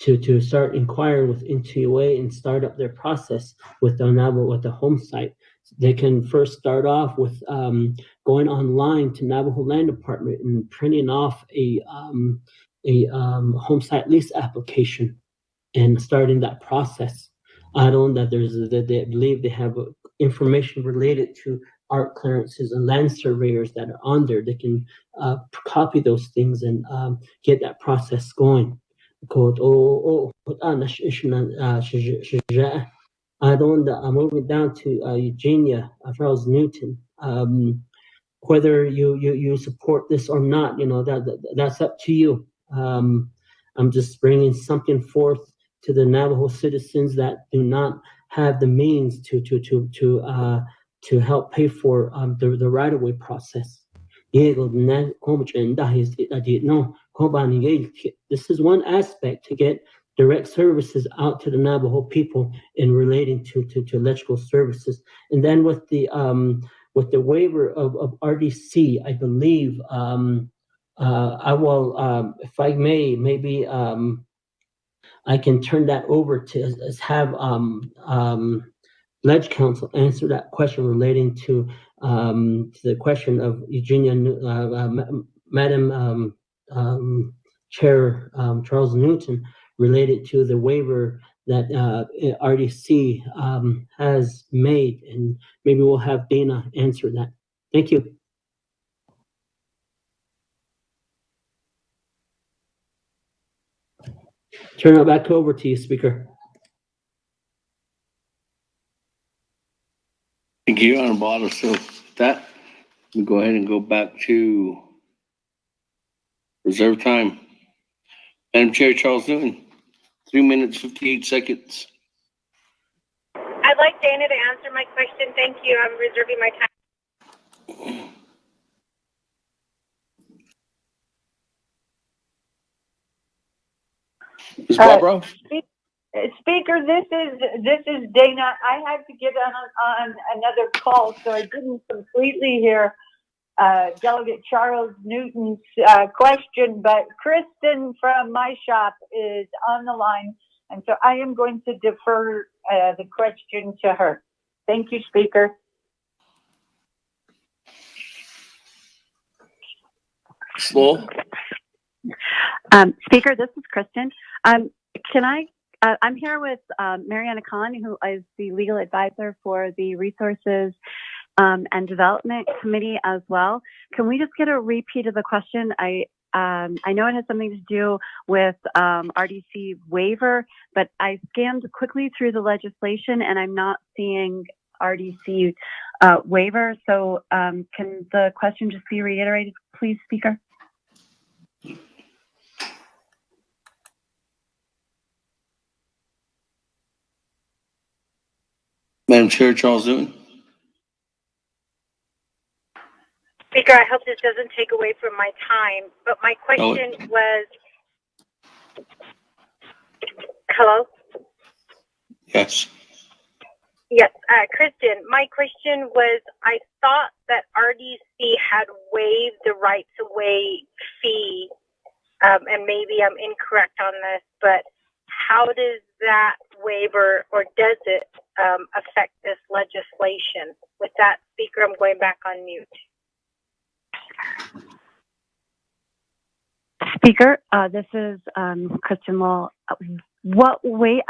to start inquiring with NTUA and start up their process with the Navajo, with the home site. They can first start off with going online to Navajo Land Department and printing off a home site lease application and starting that process. I don't know that they believe they have information related to art clearances and land surveyors that are on there. They can copy those things and get that process going. I'm moving down to Eugenia, Charles Newton. Whether you support this or not, that's up to you. I'm just bringing something forth to the Navajo citizens that do not have the means to help pay for the right-of-way process. This is one aspect to get direct services out to the Navajo people in relating to electrical services. And then with the waiver of RDC, I believe I will, if I may, maybe I can turn that over to have Ledge Council answer that question relating to the question of Eugenia, Madam Chair Charles Newton, related to the waiver that RDC has made, and maybe we'll have Dana answer that. Thank you. Turn it back over to you, Speaker. Thank you, Honorable. So with that, we'll go ahead and go back to reserve time. Madam Chair Charles Newton, 3 minutes, 58 seconds. I'd like Dana to answer my question. Thank you. I'm reserving my time. Ms. Barbara? Speaker, this is Dana. I had to get on another call, so I didn't completely hear Delegate Charles Newton's question, but Kristen from my shop is on the line, and so I am going to defer the question to her. Thank you, Speaker. Slow. Speaker, this is Kristen. I'm here with Mariana Khan, who is the legal advisor for the Resources and Development Committee as well. Can we just get a repeat of the question? I know it has something to do with RDC waiver, but I scanned quickly through the legislation and I'm not seeing RDC waiver. So can the question just be reiterated, please, Speaker? Madam Chair Charles Newton. Speaker, I hope this doesn't take away from my time, but my question was, hello? Yes. Yes, Kristen, my question was, I thought that RDC had waived the right-to-way fee, and maybe I'm incorrect on this, but how does that waiver, or does it, affect this legislation? With that, Speaker, I'm going back on mute. Speaker, this is Kristen Law. I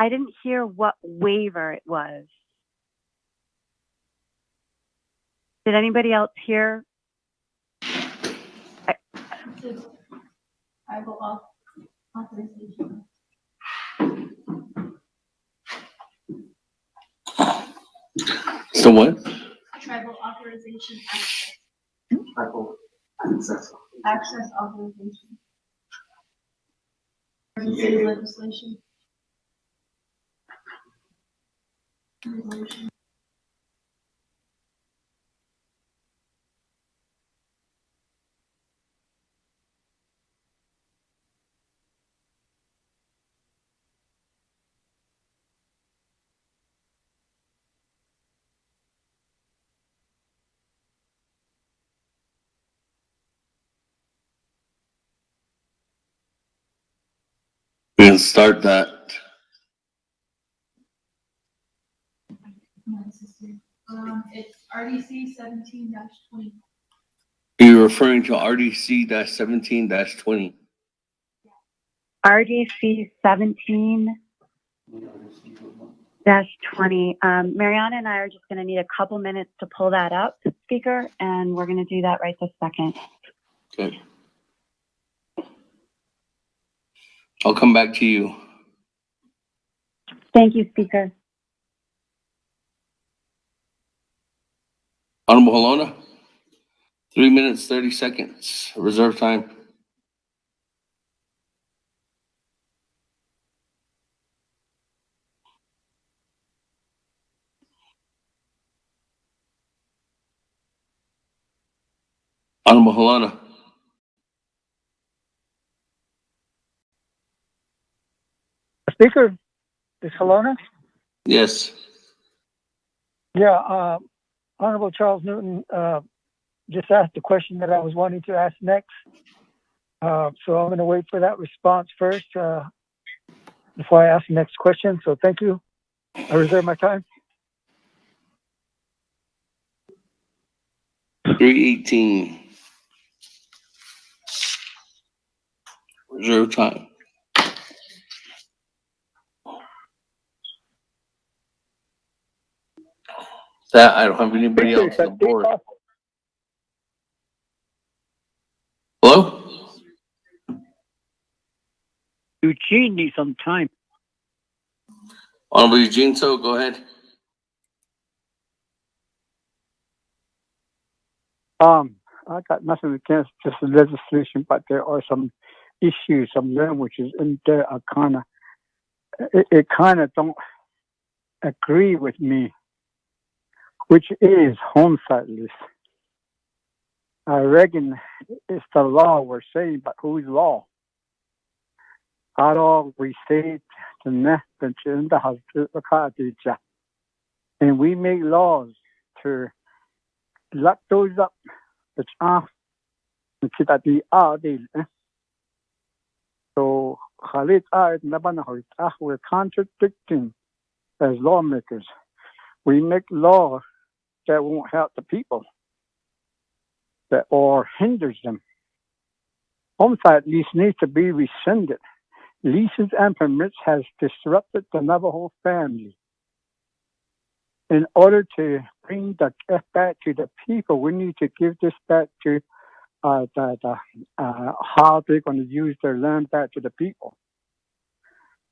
didn't hear what waiver it was. Did anybody else hear? Authorization. So what? Tribal authorization access. Tribal access. Access authorization. Emergency legislation. Resolution. We can start that. It's RDC 17-20. Are you referring to RDC-17-20? RDC 17-20. 20. Mariana and I are just going to need a couple minutes to pull that up, Speaker, and we're going to do that right this second. Okay. I'll come back to you. Thank you, Speaker. Honorable Halona, 3 minutes, 30 seconds, reserve time. Honorable Halona. Speaker, is Halona? Yes. Yeah, Honorable Charles Newton just asked the question that I was wanting to ask next. So I'm going to wait for that response first before I ask the next question. So thank you. I reserve my time. 3:18. Reserve time. That I don't have anybody else on the board. Hello? Eugene needs some time. Honorable Eugene, so go ahead. I got nothing against this legislation, but there are some issues, some languages in there are it kind of don't agree with me, which is homicide list. I reckon it's the law we're saying, but whose law? How do we say the next in the house, and we make laws to lock those up, which are so we're contradicting as lawmakers. We make laws that won't help the people, that or hinders them. Homicide lease needs to be rescinded. Leases and permits has disrupted the Navajo family. In order to bring the gift back to the people, we need to give this back to how they're going to use their land back to the people.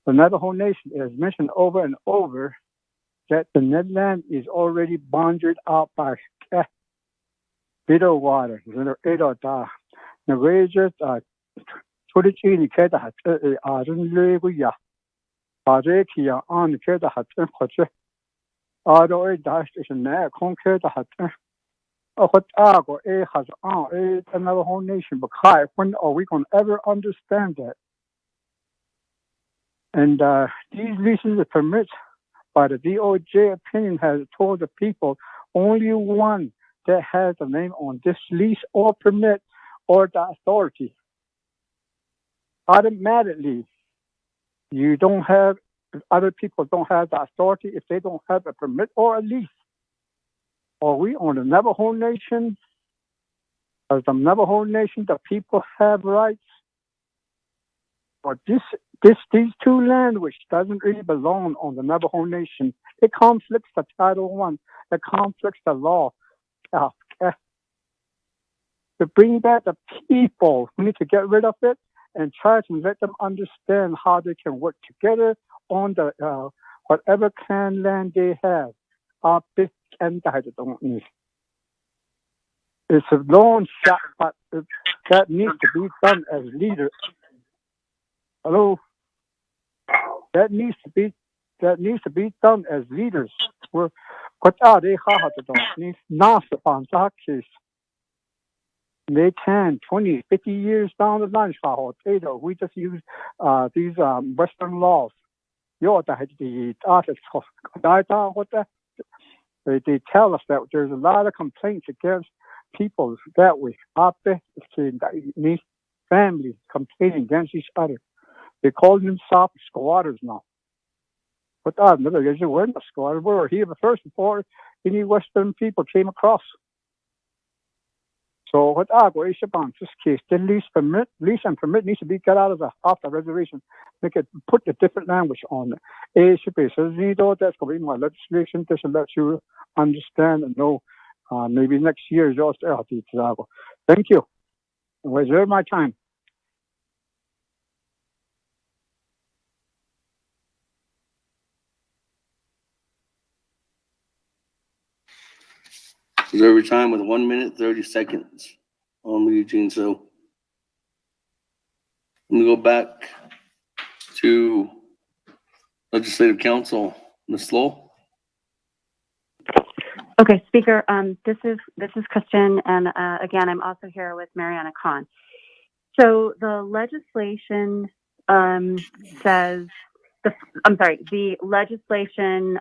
The Navajo Nation has mentioned over and over that the Ned land is already bounded out by bitter water. The wages are Navajo Nation, but when are we going to ever understand that? And these leases and permits by the DOJ opinion has told the people only one that has a name on this lease or permit or the authority. Automatically, you don't have, other people don't have the authority if they don't have a permit or a lease. Are we on the Navajo Nation? As the Navajo Nation, the people have rights. But these two lands, which doesn't really belong on the Navajo Nation, it conflicts the Title I. It conflicts the law. To bring back the people, we need to get rid of it and try to let them understand how they can work together on the whatever clan land they have. It's a long shot, but that needs to be done as leaders. Hello, that needs to be done as leaders. We're they can 20, 50 years down the line. We just use these Western laws. They tell us that there's a lot of complaints against people that way. Families complaining against each other. They call themselves squatters now. But we're not squatters. We were here first before any Western people came across. So what I go is about this case, the lease and permit needs to be got out of off the reservation. Make it put a different language on it. So that's going to be my legislation. This will let you understand and know. Maybe next year just Thank you. I reserve my time. Reserve your time with 1 minute, 30 seconds. On Eugene, so I'm gonna go back to Legislative Council. Ms. Lowell. Okay, Speaker, this is Kristen, and again, I'm also here with Mariana Khan. So the legislation says, the legislation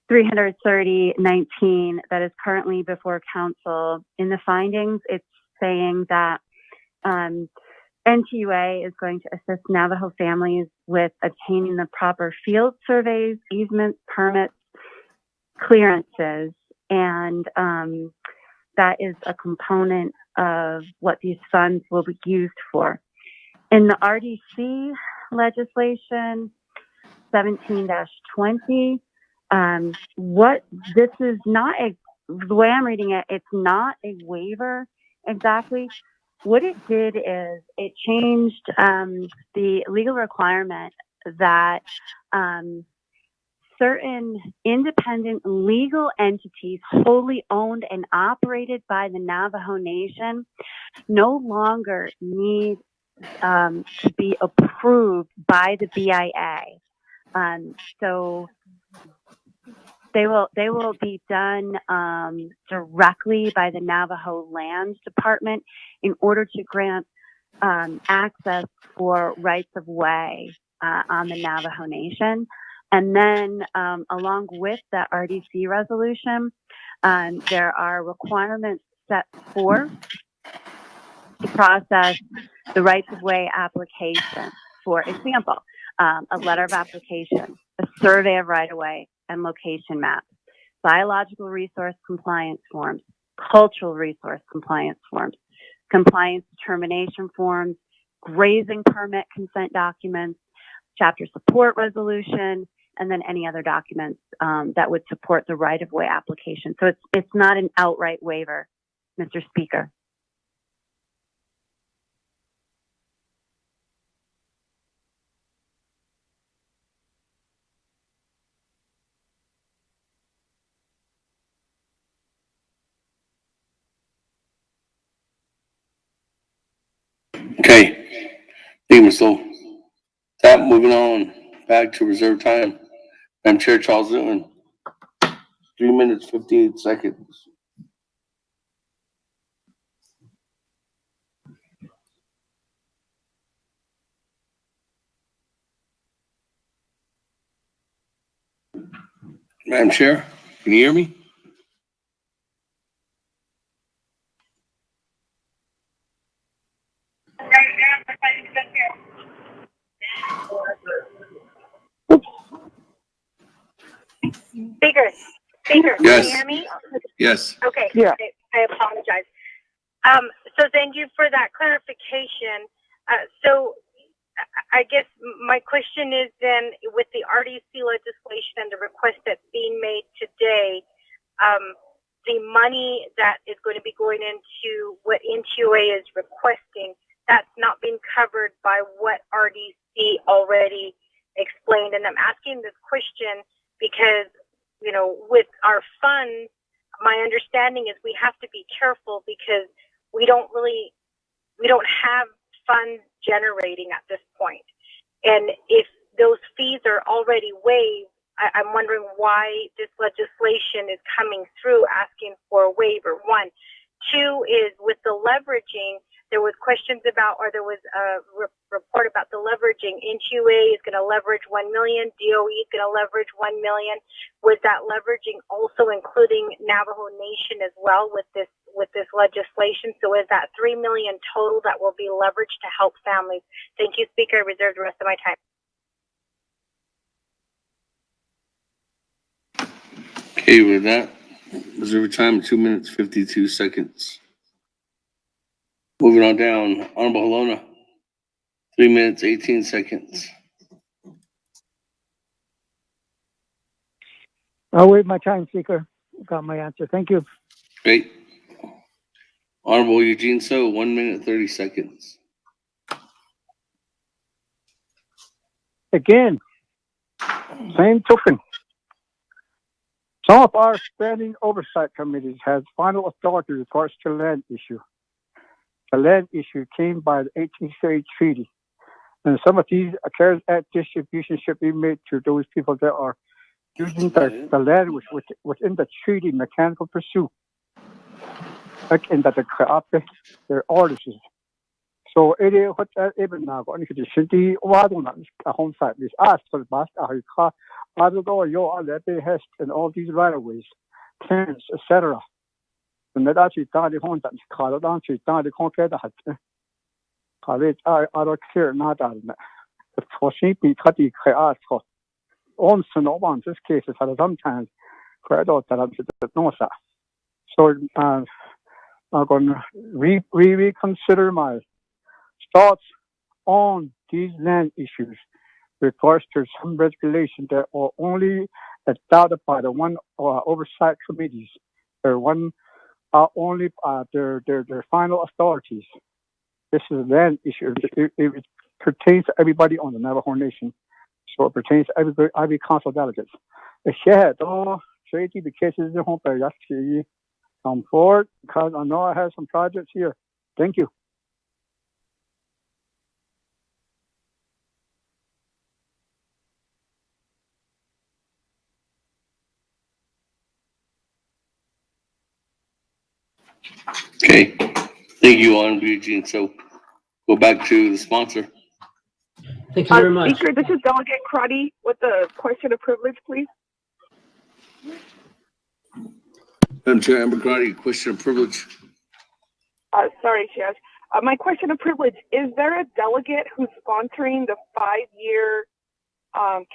033019 that is currently before Council, in the findings, it's saying that NTUA is going to assist Navajo families with obtaining the proper field surveys, easements, permits, clearances, and that is a component of what these funds will be used for. In the RDC legislation 17-20, what this is not the way I'm reading it, it's not a waiver exactly. What it did is it changed the legal requirement that certain independent legal entities wholly owned and operated by the Navajo Nation no longer need to be approved by the BIA. So they will be done directly by the Navajo Lands Department in order to grant access for rights of way on the Navajo Nation. And then along with the RDC resolution, there are requirements set forth to process the rights of way application. For example, a letter of application, a survey of right of way and location maps, biological resource compliance forms, cultural resource compliance forms, compliance determination forms, grazing permit consent documents, chapter support resolution, and then any other documents that would support the right of way application. So it's not an outright waiver, Mr. Speaker. Okay. Thank you, Ms. Lowell. That moving on back to reserve time. Madam Chair Charles Newton. 3 minutes, 58 seconds. Madam Chair, can you hear me? Speaker, Yes. can you hear me? Yes. Okay. Yeah. I apologize. So thank you for that clarification. So I guess my question is then, with the RDC legislation and the request that's being made today, the money that is going to be going into what NTUA is requesting, that's not being covered by what RDC already explained. And I'm asking this question because, you know, with our funds, my understanding is we have to be careful because we don't have funds generating at this point. And if those fees are already waived, I'm wondering why this legislation is coming through asking for a waiver. One. Two is with the leveraging, there was questions about, or there was a report about the leveraging. NTUA is going to leverage 1 million. DOE is going to leverage 1 million. Was that leveraging also including Navajo Nation as well with this legislation? So is that 3 million total that will be leveraged to help families? Thank you, Speaker. I reserve the rest of my time. Okay, with that, Reserve time 2 minutes 52 seconds. Moving on down, Honorable Halona, 3 minutes 18 seconds. I'll wait my time, Speaker. Got my answer. Thank you. Great. Honorable Eugene So, 1 minute 30 seconds. Again, same token. Some of our standing oversight committees has final authority with regards to land issue. The land issue came by the 1830 treaty. And some of these CARES Act distribution should be made to those people that are using the land within the treaty mechanical pursuit. Like in the their orders. So it is what even now going to the city a home site is asked for the bus and all these right of ways, clearance, etc. And that actually done the home that car down to done the concrete that college I clear not on the forcing be cut the ask for on Sonoban this case is sometimes quite out that no sir. So I'm going to reconsider my thoughts on these land issues with regards to some regulations that are only adopted by the one oversight committees. They're one only their final authorities. This is a land issue. It pertains to everybody on the Navajo Nation. So it pertains to every council delegates. The cases come forward because I know I have some projects here. Thank you. Okay. Thank you, Honorable Eugene. So go back to the sponsor. Thank you very much. Speaker, this is Delegate Crotty with the question of privilege, please. Madam Chair, Amber Crotty, question of privilege. Sorry, Chaz. My question of privilege, is there a delegate who's sponsoring the 5-year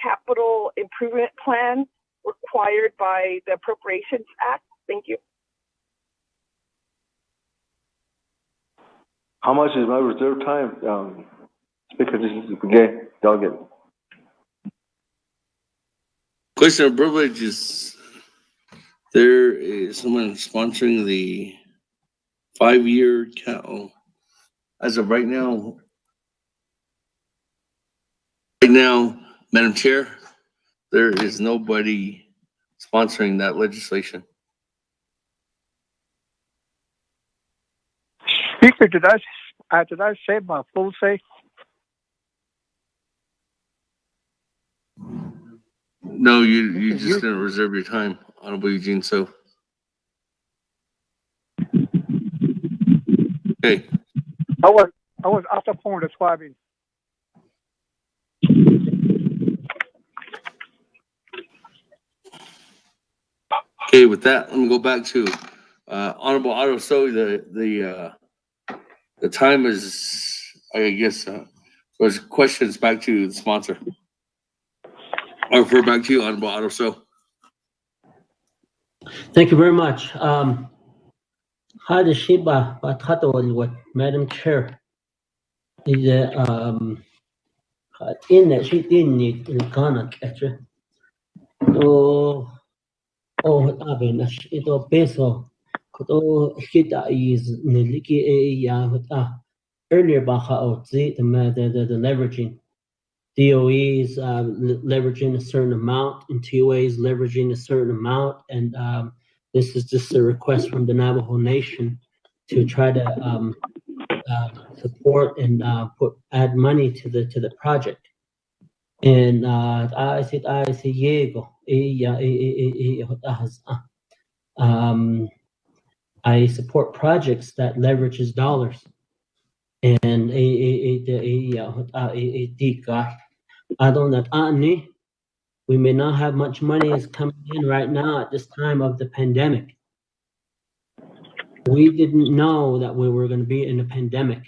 capital improvement plan required by the Appropriations Act? Thank you. How much is my reserve time? Speaker, this is again, delegate. Question of privilege is there is someone sponsoring the 5-year count. As of right now, Madam Chair, there is nobody sponsoring that legislation. Speaker, did I say my full say? No, you just didn't reserve your time, Honorable Eugene. So, okay. I was off the phone. That's why I mean. Okay, with that, let me go back to Honorable Otto. So the time is, I guess, there's questions back to the sponsor. I'll refer back to you, Honorable Otto. So. Thank you very much. Madam Chair, in that she didn't need Ghana catcher. Ito peso. Kita is earlier the leveraging. DOE is leveraging a certain amount, and TOA is leveraging a certain amount, and this is just a request from the Navajo Nation to try to support and add money to the project. And I support projects that leverages dollars. And we may not have much money is coming in right now at this time of the pandemic. We didn't know that we were going to be in a pandemic,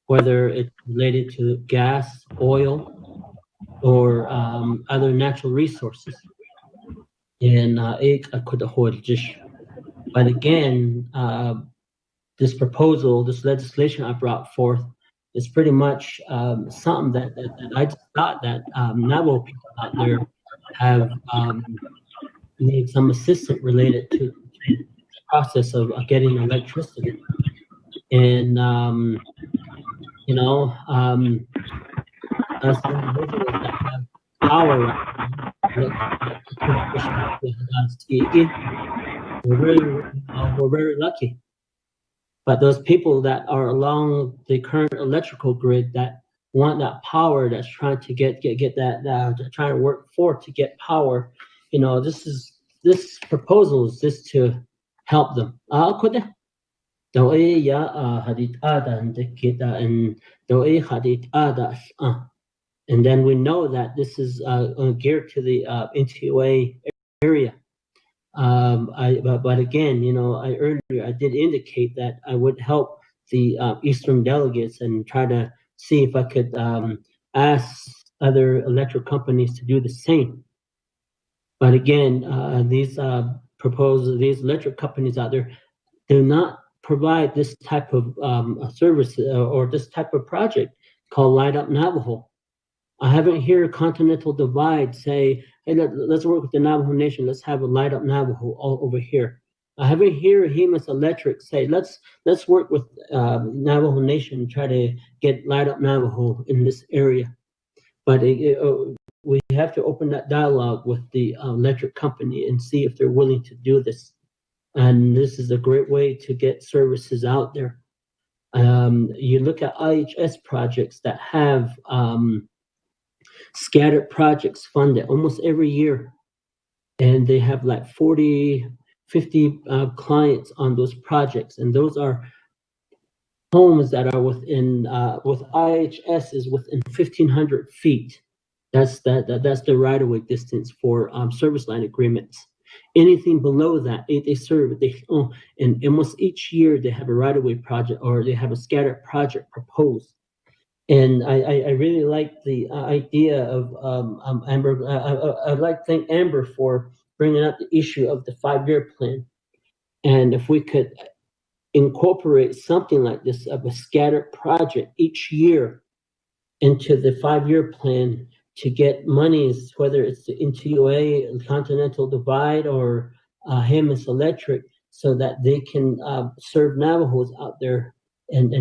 whether it's related to gas, oil, or other natural resources. And But again, this proposal, this legislation I brought forth is pretty much something that I just thought that Navajo people out there have need some assistance related to the process of getting electricity. And, us individuals that have power we're very lucky. But those people that are along the current electrical grid that want that power, that's trying to get that, trying to work for to get power, this proposal is just to help them. And then we know that this is geared to the NTUA area. But again, I did indicate that I would help the Eastern delegates and try to see if I could ask other electric companies to do the same. But again, these electric companies out there do not provide this type of service or this type of project called Light Up Navajo. I haven't heard Continental Divide say, hey, let's work with the Navajo Nation. Let's have a Light Up Navajo all over here. I haven't heard Hemus Electric say, let's work with Navajo Nation and try to get Light Up Navajo in this area. But we have to open that dialogue with the electric company and see if they're willing to do this. And this is a great way to get services out there. You look at IHS projects that have scattered projects funded almost every year, and they have like 40, 50 clients on those projects, and those are homes that are within with IHS is within 1,500 feet. That's the right-of-way distance for service line agreements. Anything below that, they serve. And almost each year they have a right-of-way project or they have a scattered project proposed. And I really like the idea of Amber. I'd like to thank Amber for bringing up the issue of the 5-year plan. And if we could incorporate something like this of a scattered project each year into the 5-year plan to get monies, whether it's the NTUA, Continental Divide, or Hemus Electric, so that they can serve Navajos out there, and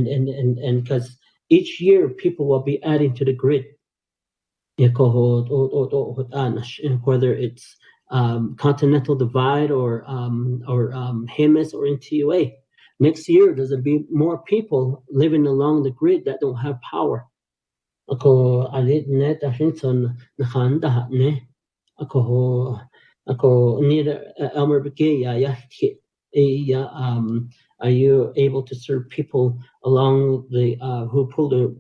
because each year people will be adding to the grid, whether it's Continental Divide or Hemus or NTUA. Next year, there's going to be more people living along the grid that don't have power. Ako alit ne tashinson nakanda ne ako neither Elmer Begeya are you able to serve people along the who pull their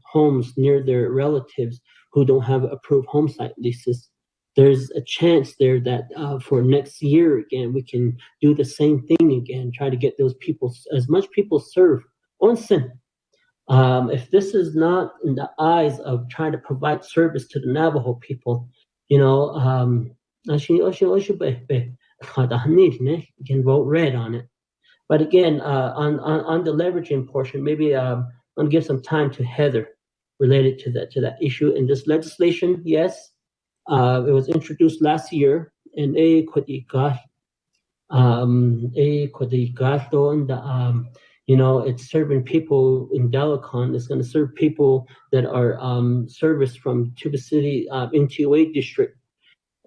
homes near their relatives who don't have approved home site leases? There's a chance there that for next year again we can do the same thing again, try to get those people, as much people served. Onsen. If this is not in the eyes of trying to provide service to the Navajo people, you can vote red on it. But again, on the leveraging portion, maybe I'm gonna give some time to Heather related to that issue. In this legislation, yes, it was introduced last year, and it's serving people in Delicon. It's going to serve people that are serviced from Tuba City NTUA district.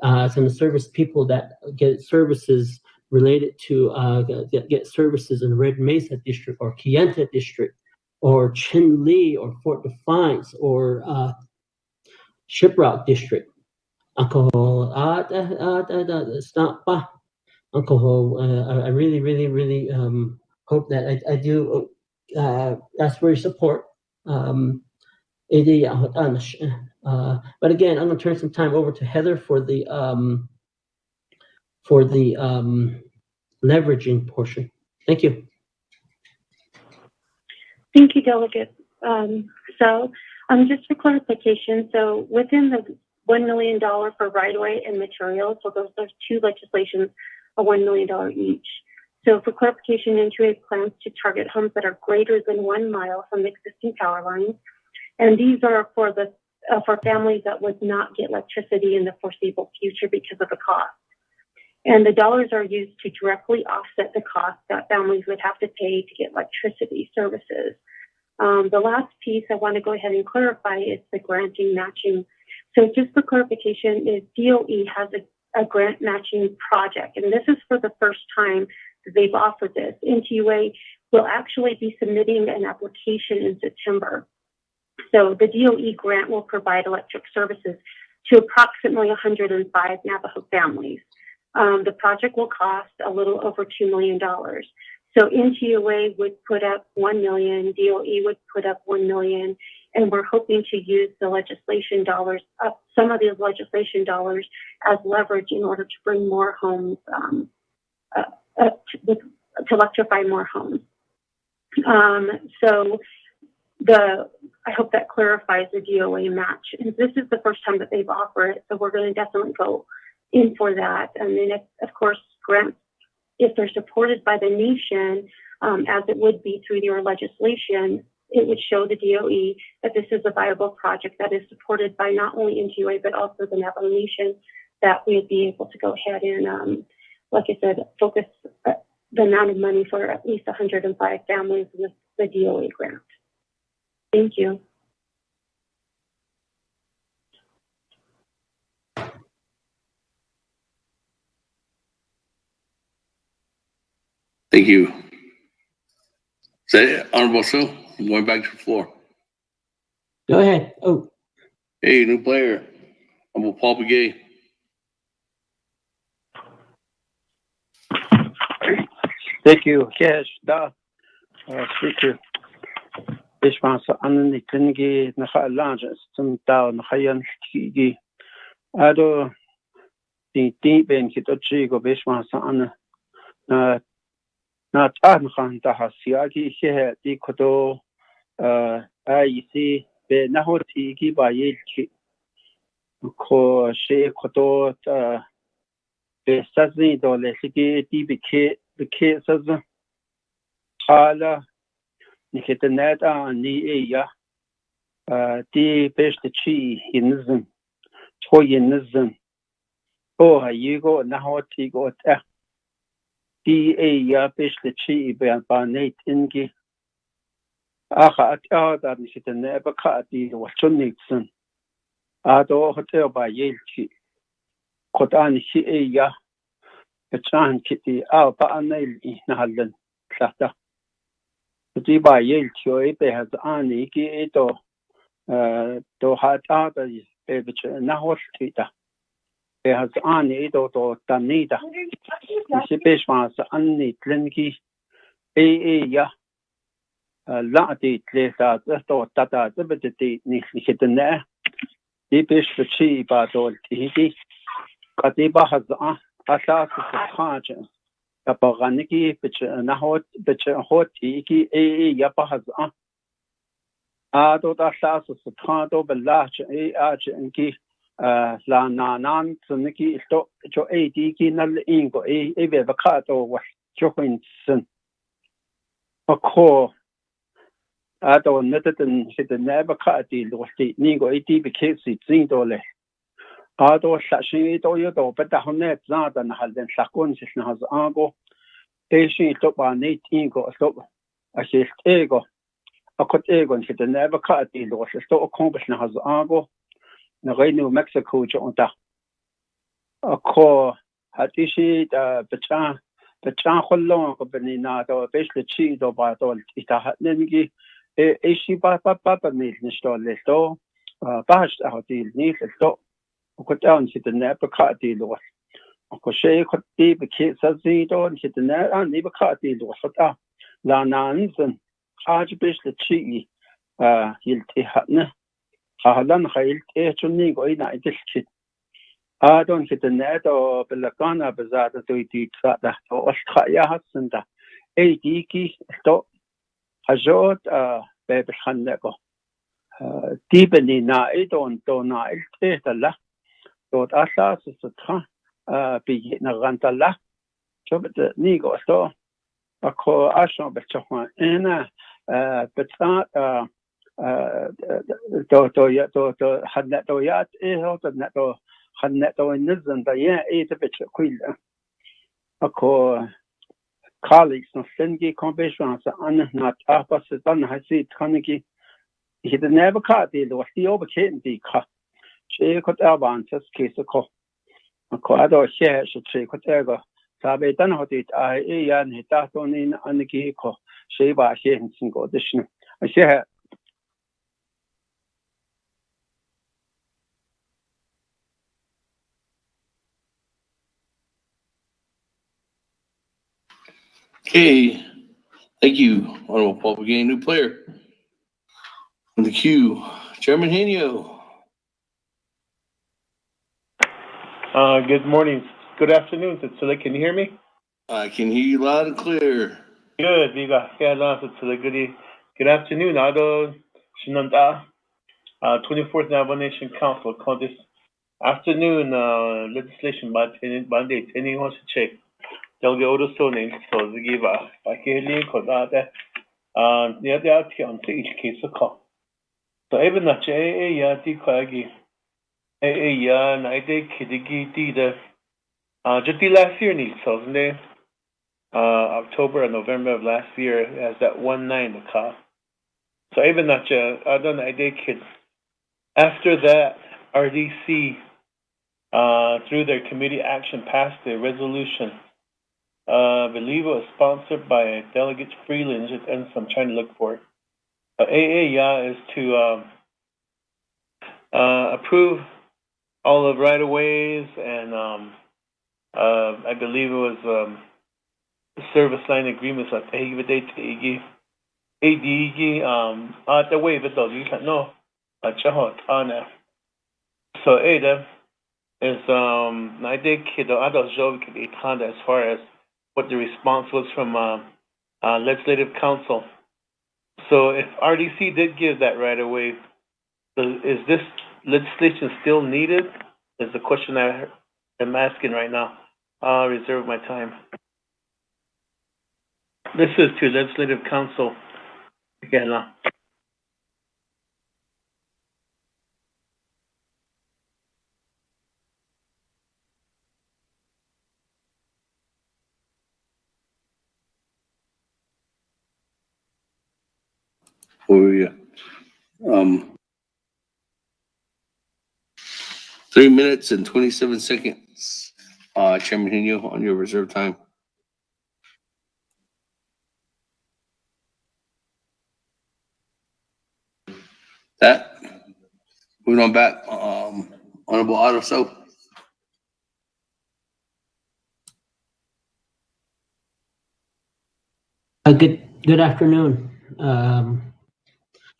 It's going to service people that get services related to get services in Red Mesa district or Kayenta district or Chin Lee or Fort Defiance or Shiprock district. Uncle, I really hope that I do ask for your support. But again, I'm going to turn some time over to Heather for the leveraging portion. Thank you. Thank you, Delegate. Just for clarification, so within the $1 million for right-of-way and materials, so those are two legislations, $1 million each. So for clarification, NQA plans to target homes that are greater than 1 mile from existing power lines. And these are for families that would not get electricity in the foreseeable future because of the cost. And the dollars are used to directly offset the cost that families would have to pay to get electricity services. The last piece I want to go ahead and clarify is the granting matching. So just for clarification, is DOE has a grant matching project, and this is for the first time that they've offered this. NTUA will actually be submitting an application in September. So the DOE grant will provide electric services to approximately 105 Navajo families. The project will cost a little over $2 million. So NTUA would put up $1 million, DOE would put up $1 million, and we're hoping to use the legislation dollars, some of these legislation dollars as leverage in order to bring more homes, to electrify more homes. So I hope that clarifies the DOA match. And this is the first time that they've offered it, so we're going to definitely go in for that. And then, of course, grants, if they're supported by the nation, as it would be through your legislation, it would show the DOE that this is a viable project that is supported by not only NTUA, but also the Navajo Nation, that we'd be able to go ahead and, like I said, focus the amount of money for at least 105 families with the DOA grant. Thank you. Thank you. Say, Honorable Sue, I'm going back to the floor. Go ahead. Oh. Hey, new player. Honorable Paul Begay. Thank you. Yes, Speaker. This was an Nitingi Nahalange, some down Hayan Kigi. Ado the deep in Hitochi go Bishmas on not Anhan Tahasiagi here, the Kodo, I see the Nahoti by Yilchi. Ko she Kodo, the Sazi do Lesiki, DBK, the cases. Hala Nikitaneta ni ya di best chi hinzen toyinzen oh you go now ti go di ya best chi ba nate ingi aha da nikitane ba ka di wachunitsen ado hotel ba yelchi kodan chi ya chan kiti ba anel na halen klata di ba yelchi be has ani ki to hat ada is bebich na hospita be has ani to tanida si besmas anni tlenki ya la di tlesa to tata zebeti ni hitne di besh chi ba to ti kati ba has asas khaja tapaganiki bich na hot bich hoti ki ya ba has do da sas su trado belach anki la nanan tniki sto jo ki nal ingo ve vakato was joinsen ko ado neten sit never kati losti ningo bekesi zindole ado sashi do yo do beta honet zada na halden sakon sis na has ango shi to ba net ingo sto ashist ego akot egon hit the never cut the loss sto accomplish na has ago na New Mexico jonta ako hatishi becha hollon ko benina do besle chi do ba do ita hatnegi shi ba ni sto lesto ba hati ni sto ko down hit the never cut the loss ko she ko ti be ki sa zi do hit the never cut the loss ta la nanzen Archbishop the Chi, Hilti Hatna, Halan Hilt, Echuni, go in a district. I don't hit the net or Belacana Bazata to eat that, or Australia Hatsenda, a diki, stop, Hazot, Baby Hannego. Deeply na it on Dona Iltala, Lord Asas is a be in a rantala, so the Nigo store. ako asho betchwa ena betsa to hadna to yat ho to na to hadna to nizan da ya to betch kwil ako colleagues no sengi competition sa an not apas dan hasi tkaniki he the never caught the was the overcame the ka she could advances case ko ko ado share she could ever sabe dan hotit I yan hita to ni aniki ko she ba she hin go dishna she Okay, thank you, Honorable Paul. We're getting a new player in the queue. Chairman Henio. Good morning. Good afternoon. So can you hear me? I can hear you loud and clear. Good. Good afternoon. Ado Shinanda, 24th Navajo Nation Council called this afternoon legislation mandate. Any wants to check? Delegate Odo Sonin, so the give a Pakili Kodata, near the on each case of call. So even that ya Dikwagi, ya Naide Kidigi Dida, just last year needs so October and November of last year has that 1.9 the cost. So even that I don't know kid. After that, RDC through their committee action passed a resolution. I believe it was sponsored by Delegate Freeland, and so I'm trying to look for it. is to approve all of right-of-ways and I believe it was service line agreements like ADG the way that you can know so Ada is I think the other job as far as what the response was from legislative council. So if RDC did give that right away, is this legislation still needed? Is the question I am asking right now. I'll reserve my time. This is to legislative council. Again, For you. 3 minutes and 27 seconds. Chairman Henio, on your reserve time. That moving on back, Honorable Otto So. Good afternoon.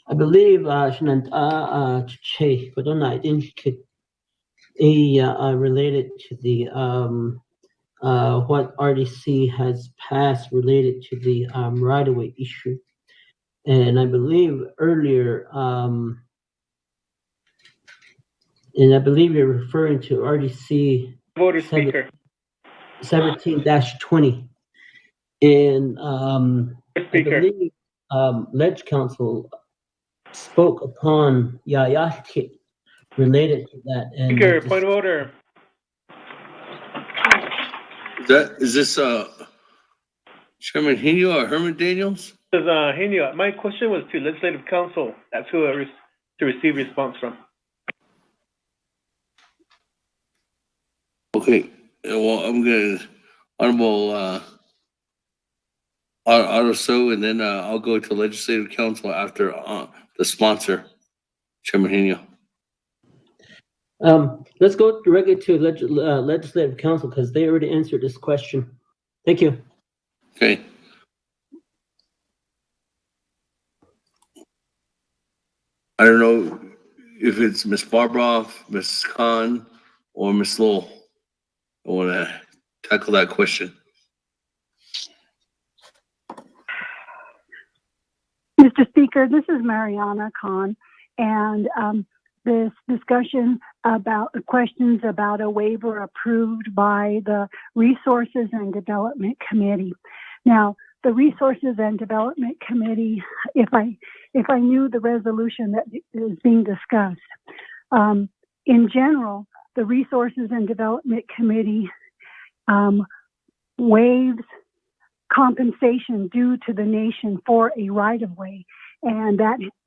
I believe Che Kodona could related to the what RDC has passed related to the right-of-way issue, and I believe earlier and I believe you're referring to RDC voter speaker 17-20, and I believe Ledge Council spoke upon Yayahkit related to that. And speaker, point of order. Is this Chairman Henio or Herman Daniels? This is Henio. My question was to legislative council. That's who to receive response from. Okay. Well, I'm gonna Honorable Otto So, and then I'll go to legislative council after the sponsor, Chairman Henio. Let's go directly to legislative council because they already answered this question. Thank you. Okay. I don't know if it's Miss Barbara, Miss Khan, or Miss Lowell. I want to tackle that question. Mr. Speaker, this is Mariana Khan, and this discussion about questions about a waiver approved by the Resources and Development Committee. Now, the Resources and Development Committee, if I knew the resolution that is being discussed, in general, the Resources and Development Committee waives compensation due to the nation for a right-of-way, and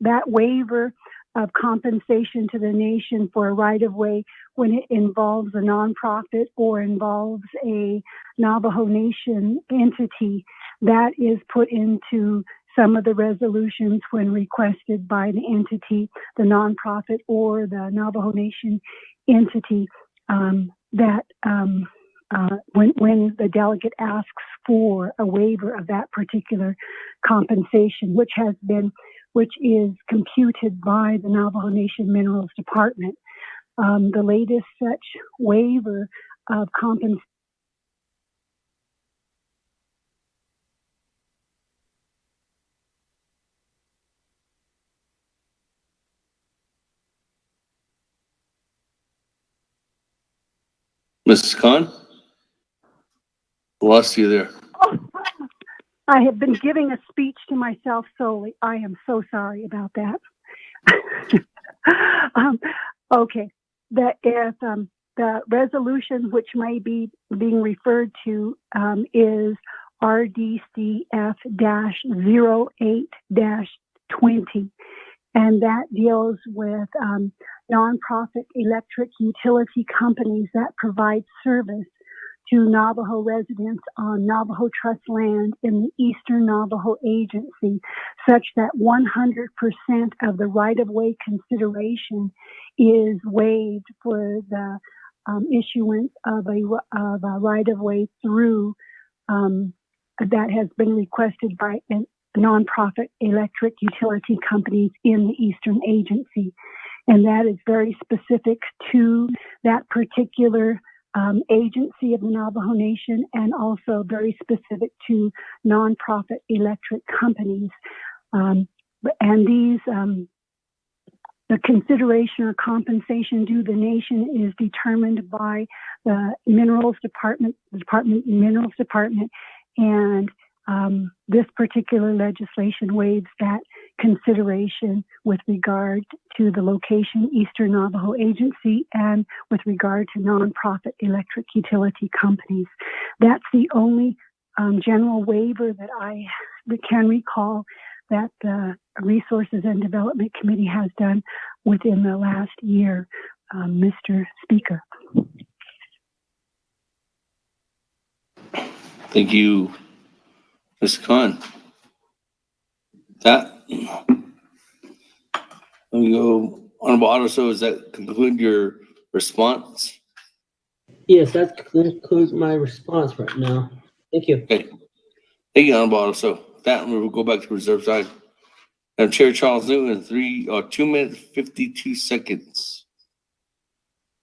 that waiver of compensation to the nation for a right-of-way, when it involves a nonprofit or involves a Navajo Nation entity, that is put into some of the resolutions when requested by the entity, the nonprofit or the Navajo Nation entity, when the delegate asks for a waiver of that particular compensation, which is computed by the Navajo Nation Minerals Department. The latest such waiver of compensation Mrs. Khan? Lost you there. I have been giving a speech to myself solely. I am so sorry about that. Okay, that if the resolution which may be being referred to is RDCF-08-20, and that deals with nonprofit electric utility companies that provide service to Navajo residents on Navajo Trust land in the Eastern Navajo Agency, such that 100% of the right-of-way consideration is waived for the issuance of a right-of-way through that has been requested by nonprofit electric utility companies in the Eastern Agency. And that is very specific to that particular agency of the Navajo Nation, and also very specific to nonprofit electric companies. And these, the consideration or compensation due the nation is determined by the Minerals Department, Minerals Department, and this particular legislation waives that consideration with regard to the location Eastern Navajo Agency and with regard to nonprofit electric utility companies. That's the only general waiver that I can recall that the Resources and Development Committee has done within the last year, Mr. Speaker. Thank you, Ms. Khan. That, let me go, Honorable Otto, does that conclude your response? Yes, that concludes my response right now. Thank you. Okay. Thank you, Honorable Otto. That, we'll go back to reserve time. Madam Chair Charles Newton, 2 minutes, 52 seconds.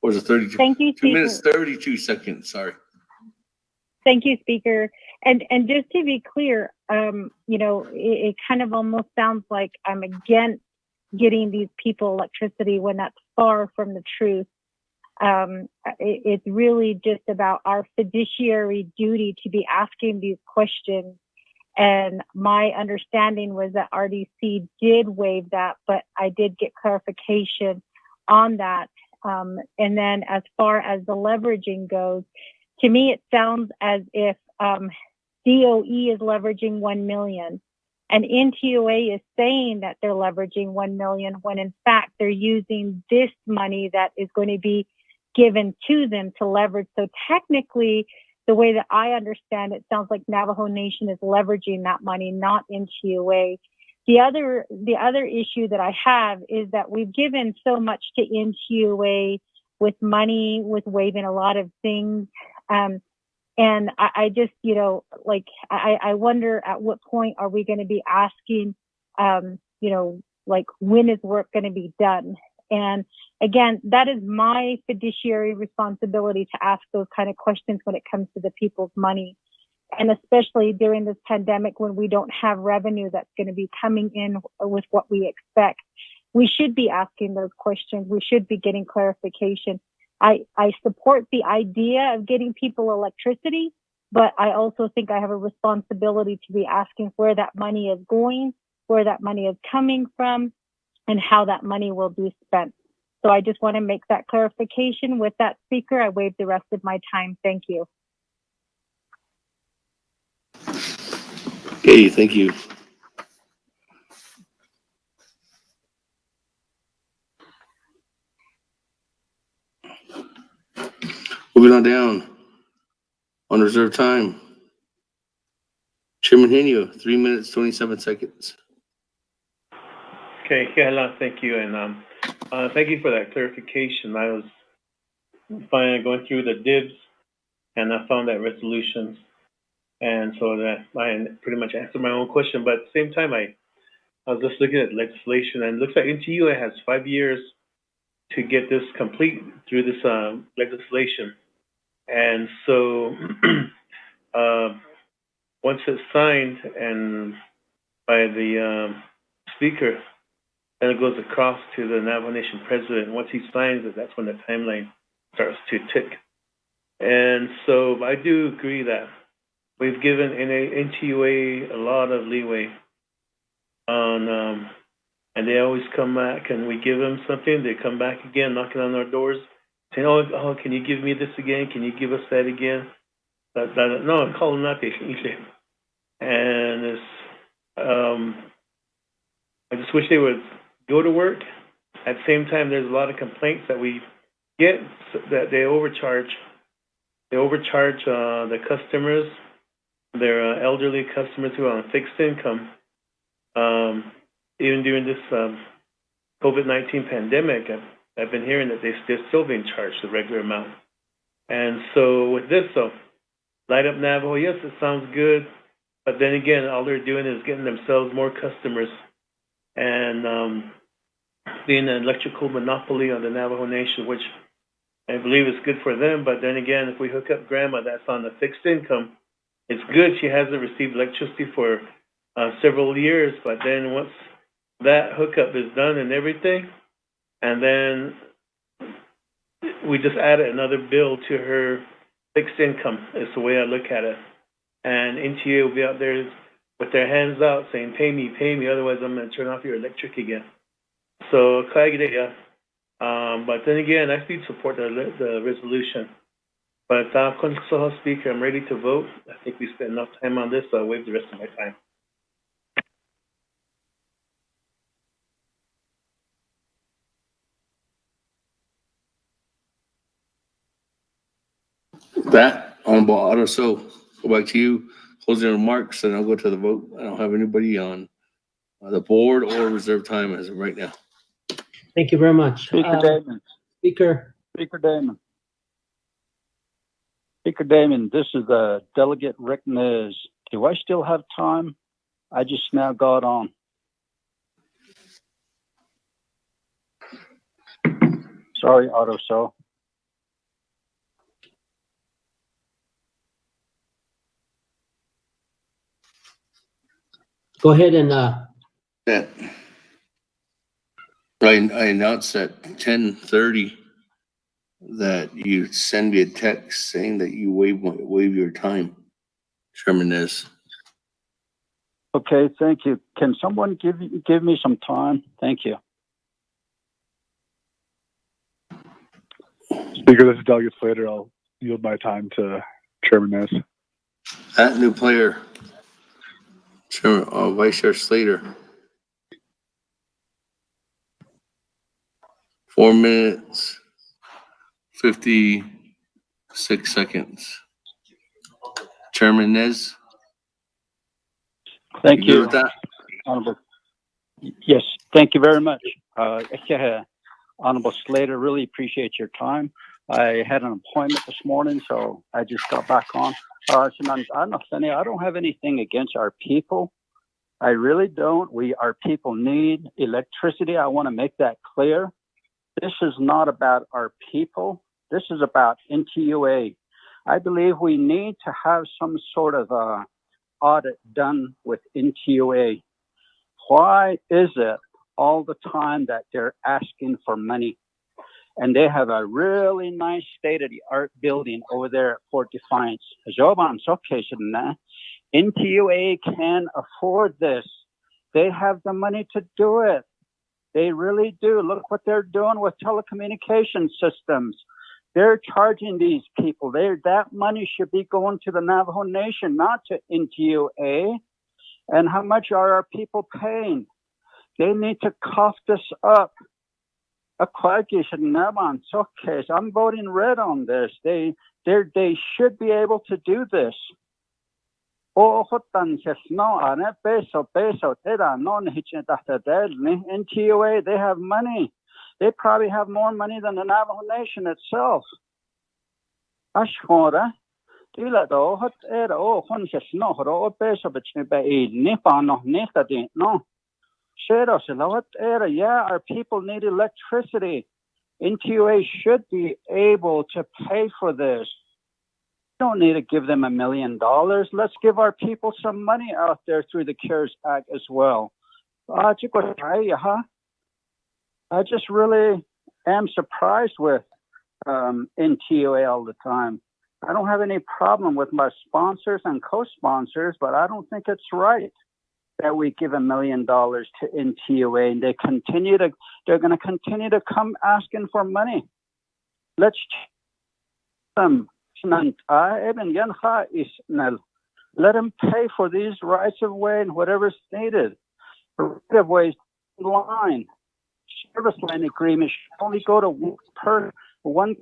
Or is it 32? Thank you, 2 minutes, Speaker. 32 seconds, sorry. Thank you, Speaker. And just to be clear, it kind of almost sounds like I'm against getting these people electricity when that's far from the truth. It's really just about our fiduciary duty to be asking these questions. And my understanding was that RDC did waive that, but I did get clarification on that. And then as far as the leveraging goes, to me, it sounds as if DOE is leveraging 1 million and NTUA is saying that they're leveraging 1 million when in fact they're using this money that is going to be given to them to leverage. So technically, the way that I understand it, sounds like Navajo Nation is leveraging that money, not NTUA. The other issue that I have is that we've given so much to NTUA with money, with waiving a lot of things. And I just, I wonder at what point are we going to be asking, when is work going to be done? And again, that is my fiduciary responsibility to ask those kind of questions when it comes to the people's money. And especially during this pandemic when we don't have revenue that's going to be coming in with what we expect. We should be asking those questions. We should be getting clarification. I support the idea of getting people electricity, but I also think I have a responsibility to be asking where that money is going, where that money is coming from, and how that money will be spent. So I just want to make that clarification. With that, Speaker, I waive the rest of my time. Thank you. Okay, thank you. Moving on down, on reserved time. Chairman Henio, 3 minutes, 27 seconds. Okay, yeah, thank you, and thank you for that clarification. I was finally going through the DIBs, and I found that resolution, and so that I pretty much answered my own question. But at the same time, I was just looking at legislation, and it looks like NTUA has 5 years to get this complete through this legislation, and so once it's signed and by the speaker, then it goes across to the Navajo Nation president. Once he signs it, that's when the timeline starts to tick. And so I do agree that we've given NTUA a lot of leeway on, and they always come back, and we give them something, they come back again, knocking on our doors, saying, oh, can you give me this again? Can you give us that again? No, call them not usually. And it's, I just wish they would go to work. At the same time, there's a lot of complaints that we get that they overcharge. They overcharge the customers, their elderly customers who are on fixed income. Even during this COVID-19 pandemic, I've been hearing that they're still being charged the regular amount. And so with this, Light Up Navajo, yes, it sounds good, but then again, all they're doing is getting themselves more customers and being an electrical monopoly on the Navajo Nation, which I believe is good for them. But then again, if we hook up grandma that's on the fixed income, it's good. She hasn't received electricity for several years, but then once that hookup is done and everything, and then we just added another bill to her fixed income is the way I look at it. And NTA will be out there with their hands out saying, pay me, otherwise I'm going to turn off your electric again. So, but then again, I still support the resolution. But Council Speaker, I'm ready to vote. I think we spent enough time on this, so I'll waive the rest of my time. That, Honorable Otto, so go back to you. Closing remarks, and I'll go to the vote. I don't have anybody on the board or reserve time as of right now. Thank you very much. Speaker Damon. Speaker Damon. Speaker Damon, this is Delegate Rick Nez. Do I still have time? I just now got on. Sorry, Otto, so. Go ahead and Yeah. I announced at 10:30 that you send me a text saying that you waive your time, Chairman Nez. Okay, thank you. Can someone give me some time? Thank you. Speaker, this is Delegate Slater. I'll yield my time to Chairman Nez. That new player, Chairman, Vice Chair Slater. 4 minutes, 56 seconds. Chairman Nez. Thank you. With that? Honorable. Yes, thank you very much. Honorable Slater, really appreciate your time. I had an appointment this morning, so I just got back on. I don't have anything against our people. I really don't. Our people need electricity. I want to make that clear. This is not about our people. This is about NTUA. I believe we need to have some sort of audit done with NTUA. Why is it all the time that they're asking for money? and they have a really nice state-of-the-art building over there at Fort Defiance. NTUA can afford this. They have the money to do it. They really do. Look what they're doing with telecommunication systems. They're charging these people. That money should be going to the Navajo Nation, not to NTUA. And how much are our people paying? They need to cough this up. I'm voting red on this. They should be able to do this. NTUA, they have money. They probably have more money than the Navajo Nation itself. Yeah, our people need electricity. NTUA should be able to pay for this. We don't need to give them $1 million. Let's give our people some money out there through the CARES Act as well. I just really am surprised with NTUA all the time. I don't have any problem with my sponsors and co-sponsors, but I don't think it's right that we give $1 million to NTUA, and they're going to continue to come asking for money. Let's them. Let them pay for these rights of way and whatever's needed. Right of ways line, service line agreement should only go to one.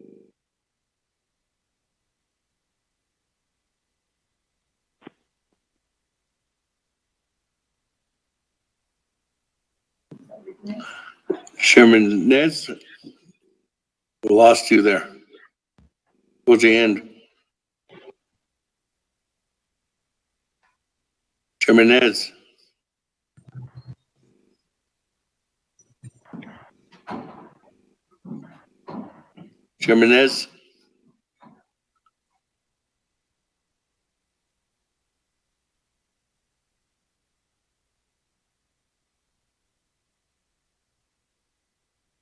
Chairman Nez, we lost you there. Towards the end. Chairman Nez. Chairman Nez.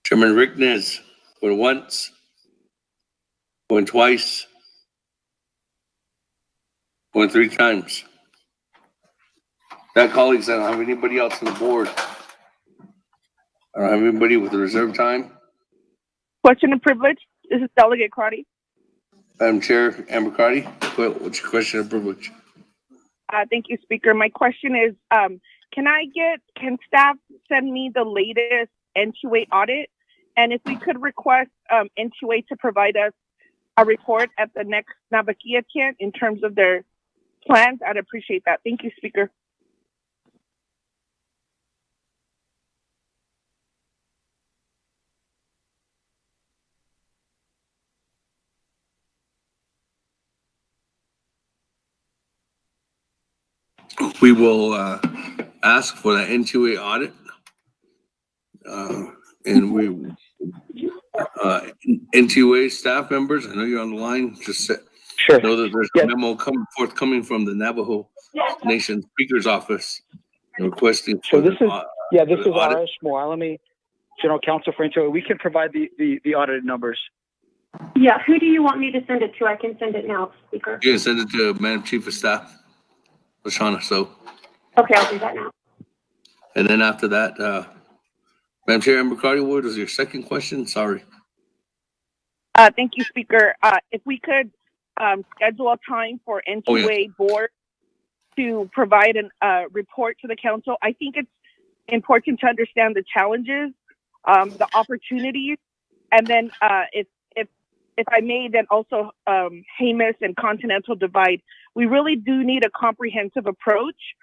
Chairman Rick Nez, going once, going twice, going 3 times. That, colleagues, I don't have anybody else on the board. I don't have anybody with the reserve time. Question of privilege. This is Delegate Crotty. Madam Chair, Amber Crotty, what's your question of privilege? Thank you, Speaker. My question is, can staff send me the latest NTUA audit? And if we could request NTUA to provide us a report at the next Navakia camp in terms of their plans, I'd appreciate that. Thank you, Speaker. We will ask for the NTUA audit. And we, NTUA staff members, I know you're on the line, just know that there's a memo forthcoming from the Navajo Nation Speaker's Office requesting. So this is, this is R.S. Moalami, General Counsel for NTUA. We can provide the audited numbers. Yeah, who do you want me to send it to? I can send it now, Speaker. You can send it to Madam Chief of Staff, Lashana. So. Okay, I'll do that now. And then after that, Madam Chair, Amber Crotty, what was your second question? Sorry. Thank you, Speaker. If we could schedule a time for NTUA board to provide a report to the council. I think it's important to understand the challenges, the opportunities, and then if I may, then also Jemez and Continental Divide. We really do need a comprehensive approach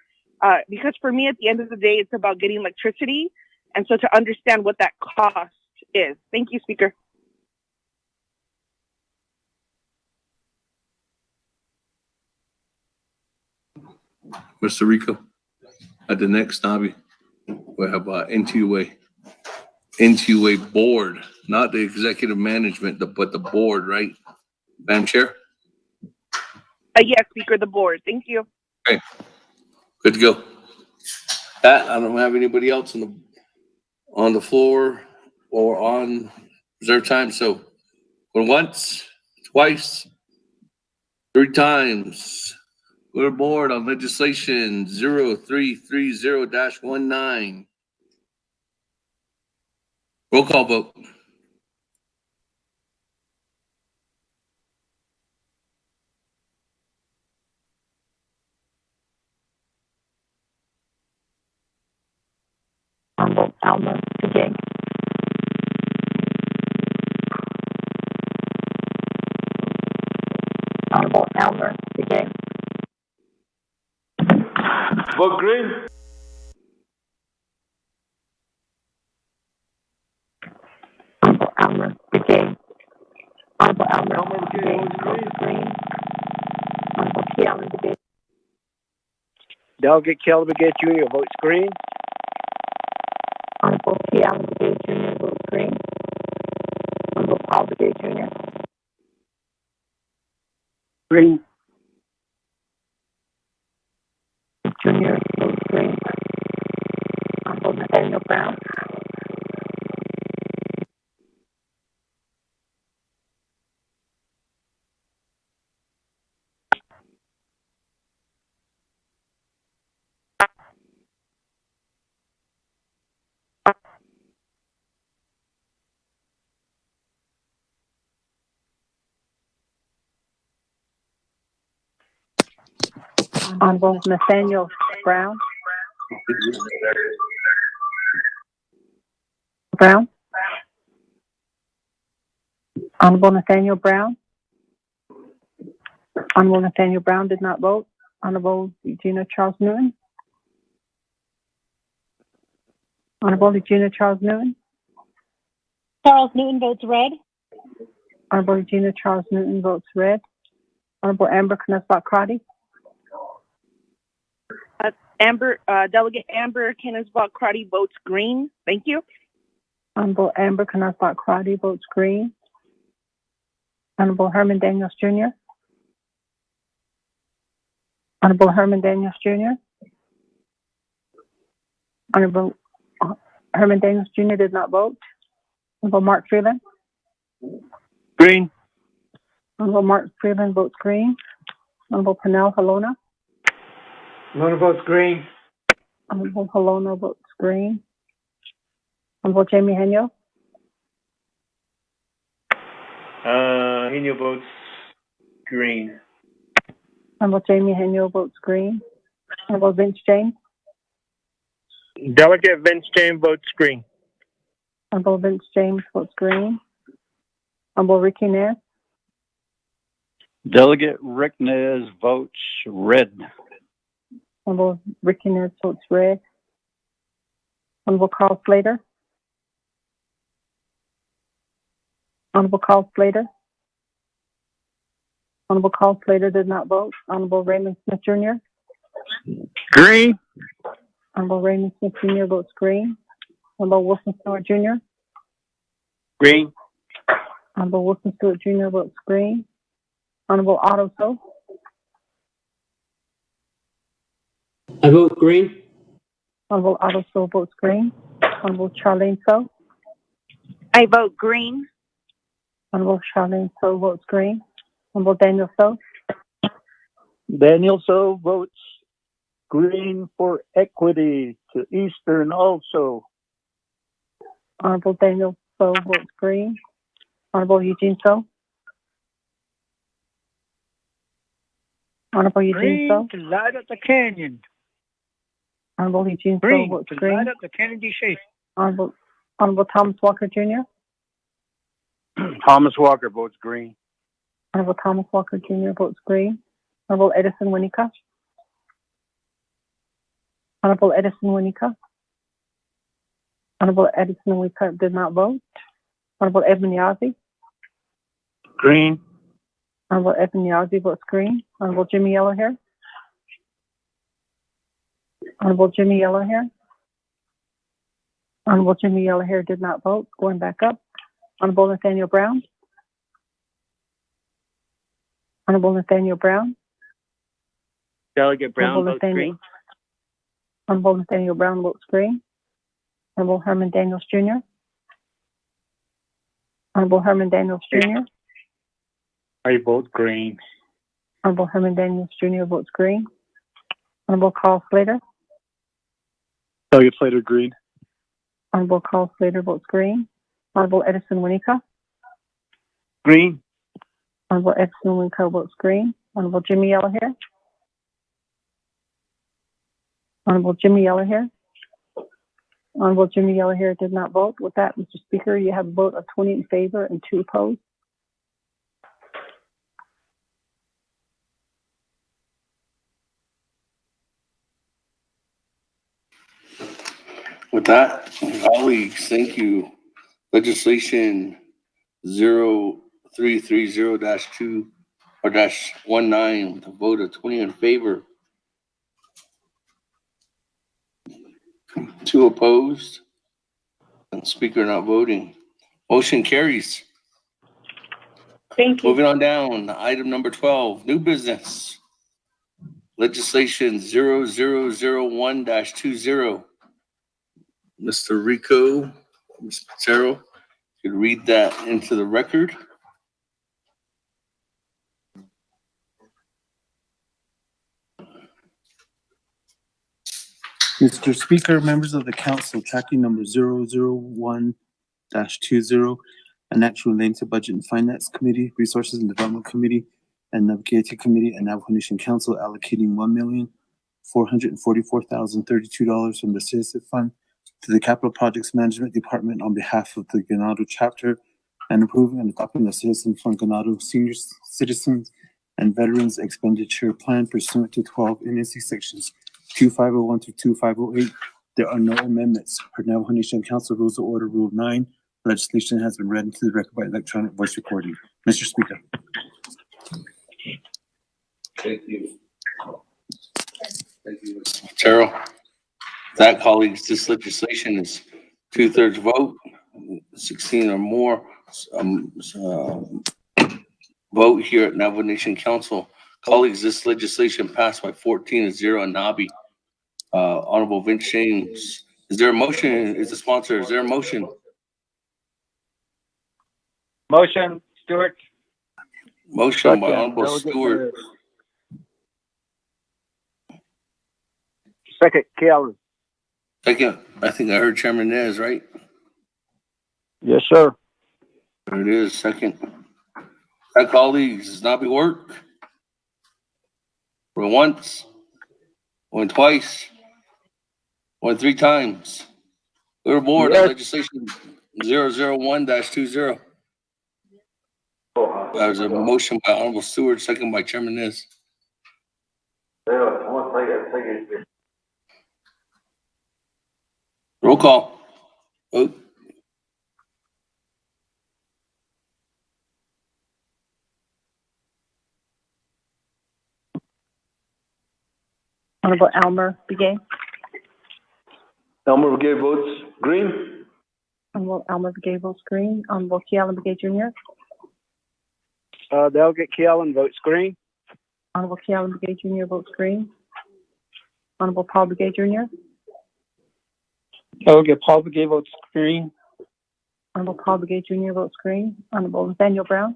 because for me, at the end of the day, it's about getting electricity. And so to understand what that cost is. Thank you, Speaker. Mr. Rico, at the next Navi, we'll have NTUA board, not the executive management, but the board, right? Madam Chair? Yes, Speaker, the board. Thank you. Okay, good to go. I don't have anybody else on the floor or on Reserve time, so going once, twice, 3 times. We're aboard on legislation 0330-19. Roll call vote. Honorable Alma Begay. Honorable Alma Begay. Vote green. Honorable Alma Begay. Honorable Alma Begay votes green. Honorable Kiana Begay. Delegate Caleb Begay Jr. votes green. Honorable Kiana Begay Jr. votes green. Honorable Paul Begay Jr. Green. Jr. votes green. Honorable Nathaniel Brown. Honorable Nathaniel Brown. Brown. Honorable Nathaniel Brown. Honorable Nathaniel Brown did not vote. Honorable Eugenia Charles Newton. Honorable Eugenia Charles Newton. Charles Newton votes red. Honorable Eugenia Charles Newton votes red. Honorable Amber Knussbach Crotty. Delegate Amber Knussbach Crotty votes green. Thank you. Honorable Amber Knussbach Crotty votes green. Honorable Herman Daniels Jr. Honorable Herman Daniels Jr. Honorable Herman Daniels Jr. did not vote. Honorable Mark Freeland. Green. Honorable Mark Freeland votes green. Honorable Pernell Halona. Halona votes green. Honorable Halona votes green. Honorable Jamie Henyo. Henyo votes green. Honorable Jamie Henyo votes green. Honorable Vince James. Delegate Vince James votes green. Honorable Vince James votes green. Honorable Ricky Ness. Delegate Rick Nez votes red. Honorable Ricky Ness votes red. Honorable Carl Slater. Honorable Carl Slater. Honorable Carl Slater did not vote. Honorable Raymond Smith Jr. Green. Honorable Raymond Smith Jr. votes green. Honorable Wilson Stewart Jr. Green. Honorable Wilson Stewart Jr. votes green. Honorable Otto So. I vote green. Honorable Otto So votes green. Honorable Charlene So. I vote green. Honorable Charlene So votes green. Honorable Daniel So. Daniel So votes green for equity to Eastern also. Honorable Daniel So votes green. Honorable Eugene So. Honorable Eugene So. Green to light up the canyon. Honorable Eugene So Green votes to green. light up the Kennedy shape. Honorable Thomas Walker Jr. Thomas Walker votes green. Honorable Thomas Walker Jr. votes green. Honorable Edison Winnicott. Honorable Edison Winnicott. Honorable Edison Winnicott did not vote. Honorable Edmund Yazzie. Green. Honorable Edmund Yazzie votes green. Honorable Jimmy Yellowhair. Honorable Jimmy Yellowhair. Honorable Jimmy Yellowhair did not vote. Going back up. Honorable Nathaniel Brown. Honorable Nathaniel Brown. Delegate Brown Honorable votes Nathaniel, green. Honorable Nathaniel Brown votes green. Honorable Herman Daniels Jr. Honorable Herman Daniels Jr. I vote green. Honorable Herman Daniels Jr. votes green. Honorable Carl Slater. Delegate Slater, green. Honorable Carl Slater votes green. Honorable Edison Winika. Green. Honorable Edison Winika votes green. Honorable Jimmy Yellowhair. Honorable Jimmy Yellowhair. Honorable Jimmy Yellowhair did not vote. With that, Mr. Speaker, you have a vote of 20 in favor and 2 opposed. With that, colleagues, thank you. Legislation 0330-2 or -19 with a vote of 20 in favor, 2 opposed, and Speaker not voting. Motion carries. Thank you. Moving on down, item number 12, new business. Legislation 0001-20. Mr. Rico, Ms. Patero, could read that into the record. Mr. Speaker, members of the council, tracking number 001-20, an action relating to Budget and Finance Committee, Resources and Development Committee, and Navigating Committee and Navajo Nation Council allocating $1,444,032 from the Citizen Fund to the Capital Projects Management Department on behalf of the Ganado chapter and approving and adopting the Citizen Fund Ganado Senior Citizens and Veterans Expenditure Plan pursuant to 12 NSC sections 2501 through 2508. There are no amendments. Per Navajo Nation Council Rules of Order Rule 9, legislation has been read into the record by electronic voice recording. Mr. Speaker. Thank you. Thank you, Mr. Patero. That, colleagues, this legislation is 2/3 vote, 16 or more vote here at Navajo Nation Council. Colleagues, this legislation passed by 14-0 on Nabi. Honorable Vince James, is there a motion? Is the sponsor? Is there a motion? Motion, Stewart. Motion by Honorable Stewart. Second, Calvin. Second, I think I heard Chairman Nez, right? Yes, sir. There it is, second. That, colleagues, does not be work. Went once, went twice, went 3 times. We're aboard on legislation 001-20. That was a motion by Honorable Stewart, second by Chairman Nez. Roll call. Vote. Honorable Elmer Begay. Elmer Begay votes green. Honorable Elmer Begay votes green. Honorable Kealan Begay Jr. Delegate Kealan votes green. Honorable Kealan Begay Jr. votes green. Honorable Paul Begay Jr. Delegate Paul Begay votes green. Honorable Paul Begay Jr. votes green. Honorable Nathaniel Brown.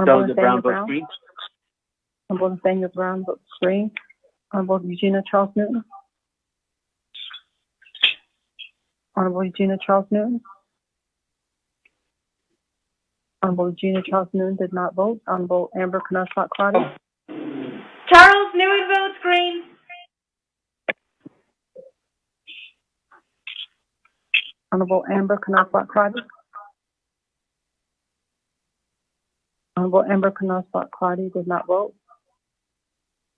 Delegate Brown votes green. Honorable Nathaniel Brown votes green. Honorable Eugenia Charles Newton. Honorable Eugenia Charles Newton. Honorable Eugenia Charles Newton did not vote. Honorable Amber Knausbach Crotty. Charles Newton votes green. Honorable Amber Knausbach Crotty. Honorable Amber Knausbach Crotty did not vote.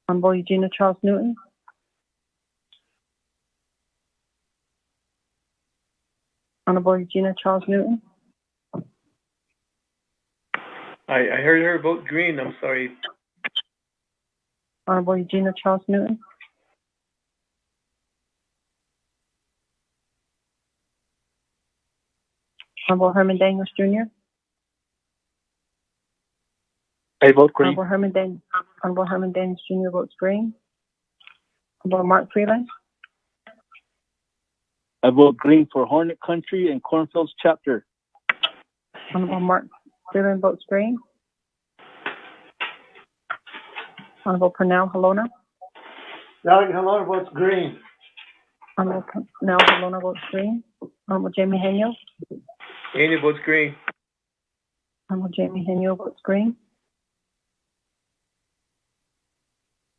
Honorable Eugenia Charles Newton. Honorable Eugenia Charles Newton. I heard her vote green. I'm sorry. Honorable Eugenia Charles Newton. Honorable Herman Daniels Jr. I vote green. Honorable Herman Daniels Jr. votes green. Honorable Mark Freeland. I vote green for Hornet Country and Cornfields Chapter. Honorable Mark Dillon votes green. Honorable Pernell Halona. Delegate Halona votes green. Honorable Pernell Halona votes green. Honorable Jamie Henyo. Haney votes green. Honorable Jamie Henyo votes green.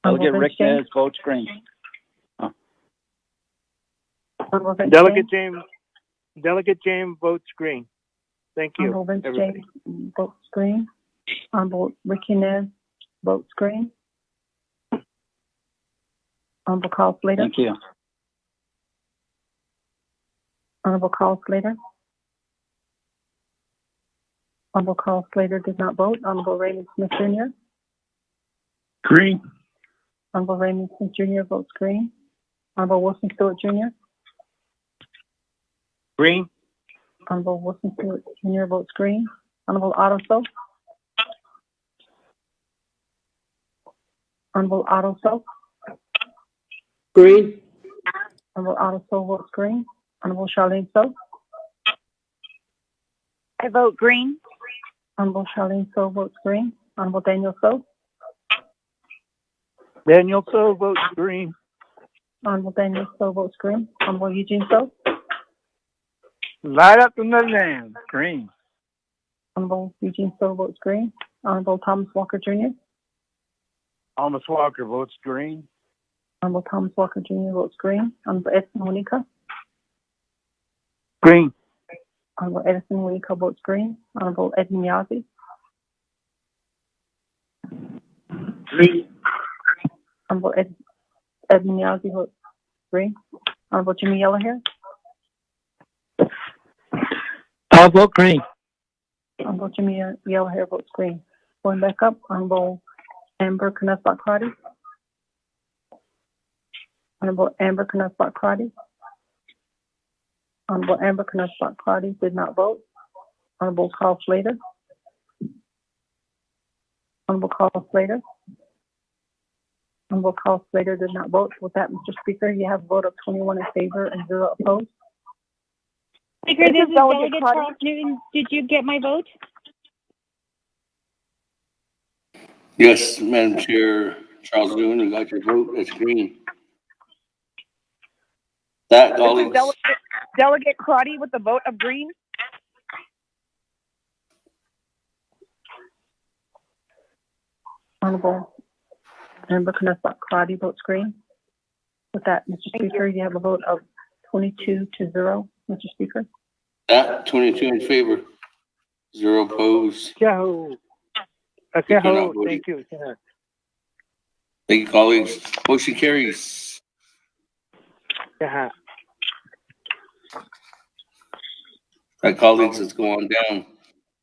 Delegate Rick James. Nez votes green. Honorable Vince Delegate James votes green. Thank you. Honorable Vince everybody. James votes green. Honorable Ricky Nez votes green. Honorable Carl Slater. Thank you. Honorable Carl Slater. Honorable Carl Slater did not vote. Honorable Raymond Smith Jr. Green. Honorable Raymond Smith Jr. votes green. Honorable Wilson Stewart Jr. Green. Honorable Wilson Stewart Jr. votes green. Honorable Otto So. Honorable Otto So. Green. Honorable Otto So votes green. Honorable Charlene So. I vote green. Honorable Charlene So votes green. Honorable Daniel So. Daniel So votes green. Honorable Daniel So votes green. Honorable Eugene So. Light up the Netherlands. Green. Honorable Eugene So votes green. Honorable Thomas Walker Jr. Thomas Walker votes green. Honorable Thomas Walker Jr. votes green. Honorable Edison Monica. Green. Honorable Edison Monica votes green. Honorable Edmund Yazzie. Green. Honorable Edmund Yazzie votes green. Honorable Jimmy Yellowhair. I'll vote green. Honorable Jimmy Yellowhair votes green. Going back up, Honorable Amber Knutsbach Crotty. Honorable Amber Knutsbach Crotty. Honorable Amber Knutsbach Crotty did not vote. Honorable Carl Slater. Honorable Carl Slater. Honorable Carl Slater did not vote. With that, Mr. Speaker, you have a vote of 21 in favor and 0 opposed. Speaker, this is Delegate Charles Newton. Did you get my vote? Yes, Madam Chair, Charles Newman, you got your vote. That's green. That, This is colleagues. Delegate Crotty with the vote of green. Honorable Amber Knutsbach Crotty votes green. With that, Mr. Speaker, you have a vote of 22 to 0, Mr. Speaker. That, 22 in favor, 0 opposed. Yahoo. Speaker not voting. Thank you. Yeah. Thank you, colleagues. Motion carries. Yeah. Right, colleagues, let's go on down.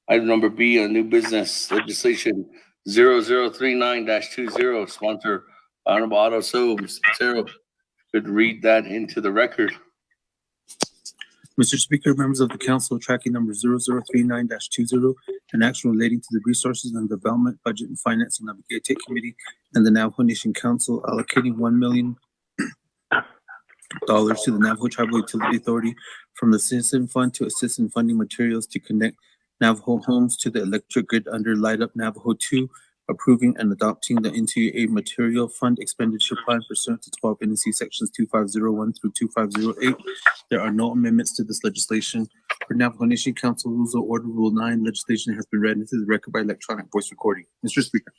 Item number B on new business legislation 0039-20, sponsor Honorable Otto So. Mr. Patero could read that into the record. Mr. Speaker, members of the council, tracking number 0039-20, an action relating to the Resources and Development, Budget and Financing of the Gate Committee and the Navajo Nation Council allocating $1 million to the Navajo Tribal Utility Authority from the Citizen Fund to assist in funding materials to connect Navajo homes to the electric grid under Light Up Navajo 2, approving and adopting the NTA Material Fund Expenditure Plan pursuant to 12 NC Sections 2501 through 2508. There are no amendments to this legislation. For Navajo Nation Council Rules of Order Rule 9, legislation has been read into the record by electronic voice recording. Mr. Speaker.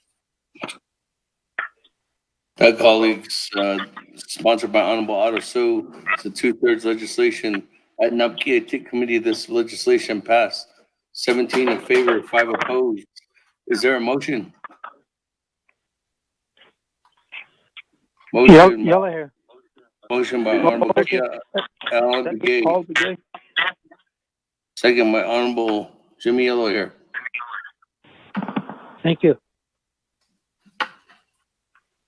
That, colleagues, sponsored by Honorable Otto So, it's a 2/3 legislation. At NAPKA Committee, this legislation passed 17 in favor, 5 opposed. Is there a motion? Motion. Yellow hair. Motion by Honorable Alan Begay. Second by Honorable Jimmy Yellowhair. Thank you.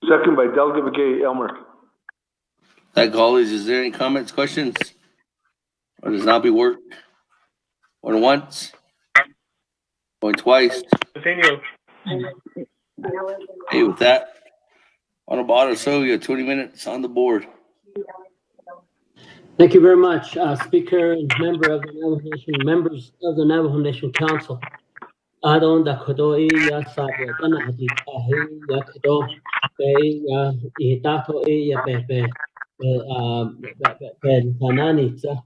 Second by Delegate McGay, Elmer. That, colleagues, is there any comments, questions? Or does not be worked? Going once? Going twice? Continue. Hey, with that, Honorable Otto So, you have 20 minutes on the board. Thank you very much, Speaker and member of the Navajo Nation, members of the Navajo Nation Council. Adon da kodo ya sabe dana adi tahi ya kodo ya itato ya be tanani tsa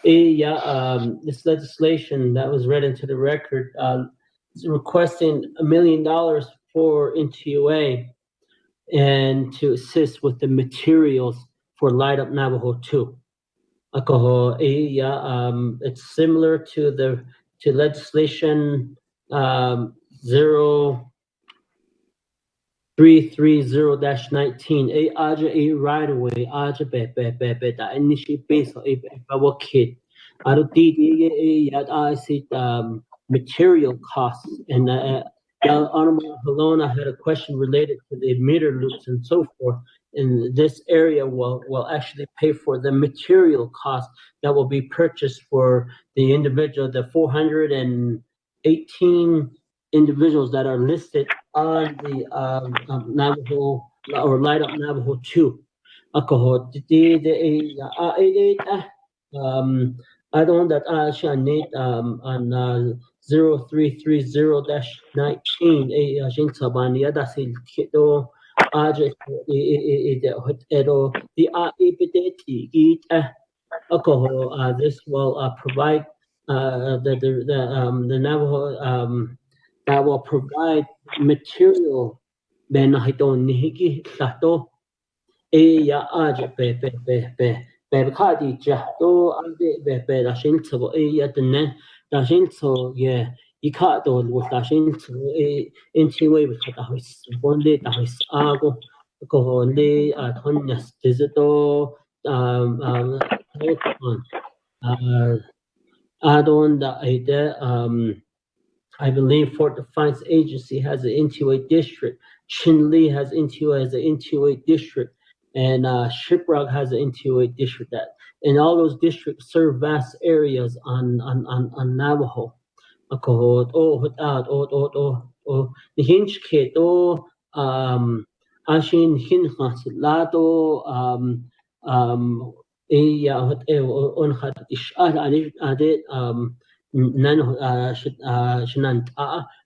ya this legislation that was read into the record is requesting $1 million for NTUA and to assist with the materials for Light Up Navajo 2. It's similar to legislation 0330-19 aja a right away aja be da initial base a kid I don't think I see material costs and Honorable Helona had a question related to the emitter loops and so forth. And this area will actually pay for the material cost that will be purchased for the individual, the 418 individuals that are listed on the Navajo or Light Up Navajo 2. I don't that I shall need on 0330-19 Jintaban Yadasil Kito Aja Edo the Epideti eat alcohol. This will provide the Navajo that will provide material ben hito nihiki sato ya aja be khadi jahto ande be da shinto ya tenne da shinto ye ikato was da shinto into way with da his bonde da his ago ko le tonyas digital add-on that I believe Fort Defiance Agency has an NTUA district. Chinle has NTUA as an NTUA district, and Shiprock has an NTUA district. And all those districts serve vast areas on Navajo. The hinge kit ashin hinhas lado on hat ishar ade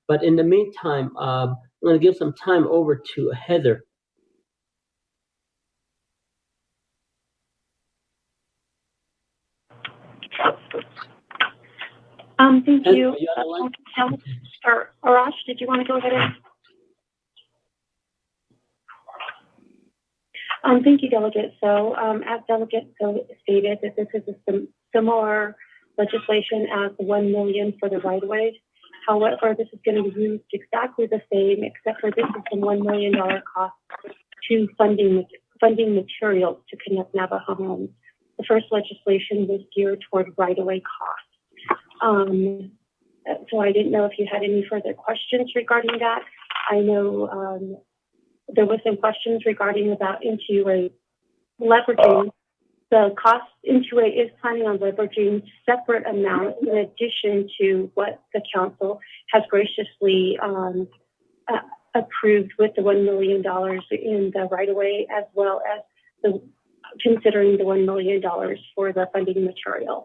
but in the meantime, I'm going to give some time over to Heather. Thank you. Arash, did you want to go ahead and? Thank you, Delegate. So, as Delegate stated, that this is a similar legislation as the $1 million for the right-of-way. However, this is going to be used exactly the same, except for this is a $1 million cost to funding materials to connect Navajo homes. The first legislation was geared toward right-of-way costs. So I didn't know if you had any further questions regarding that. I know there was some questions regarding about NTUA leveraging. The cost NTUA is planning on leveraging separate amounts in addition to what the council has graciously approved with the $1 million in the right-of-way, as well as considering the $1 million for the funding material.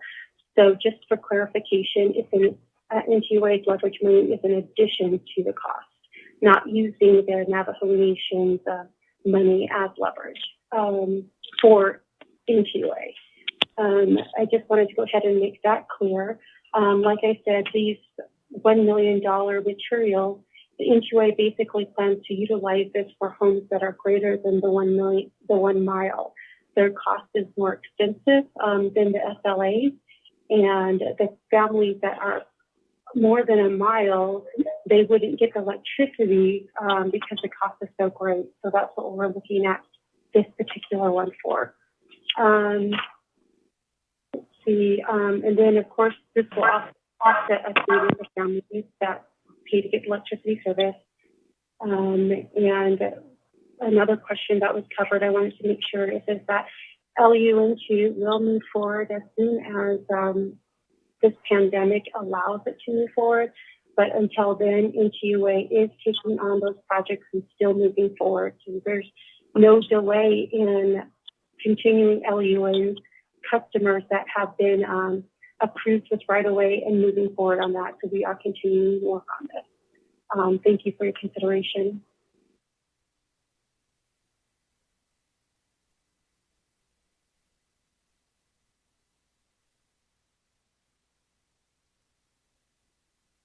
So just for clarification, NTUA's leverage money is in addition to the cost, not using the Navajo Nation's money as leverage for NTUA. I just wanted to go ahead and make that clear. Like I said, these $1 million material, the NTUA basically plans to utilize this for homes that are greater than the 1 mile. Their cost is more expensive than the SLAs, and the families that are more than a mile, they wouldn't get the electricity because the cost is so great. So that's what we're looking at this particular one for. Let's see, and then of course this will offset a fee for families that pay to get electricity service. And another question that was covered, I wanted to make sure is that LUN2 will move forward as soon as this pandemic allows it to move forward. But until then, NTUA is taking on those projects and still moving forward. So there's no delay in continuing LUN customers that have been approved with right away and moving forward on that. So we are continuing to work on this. Thank you for your consideration.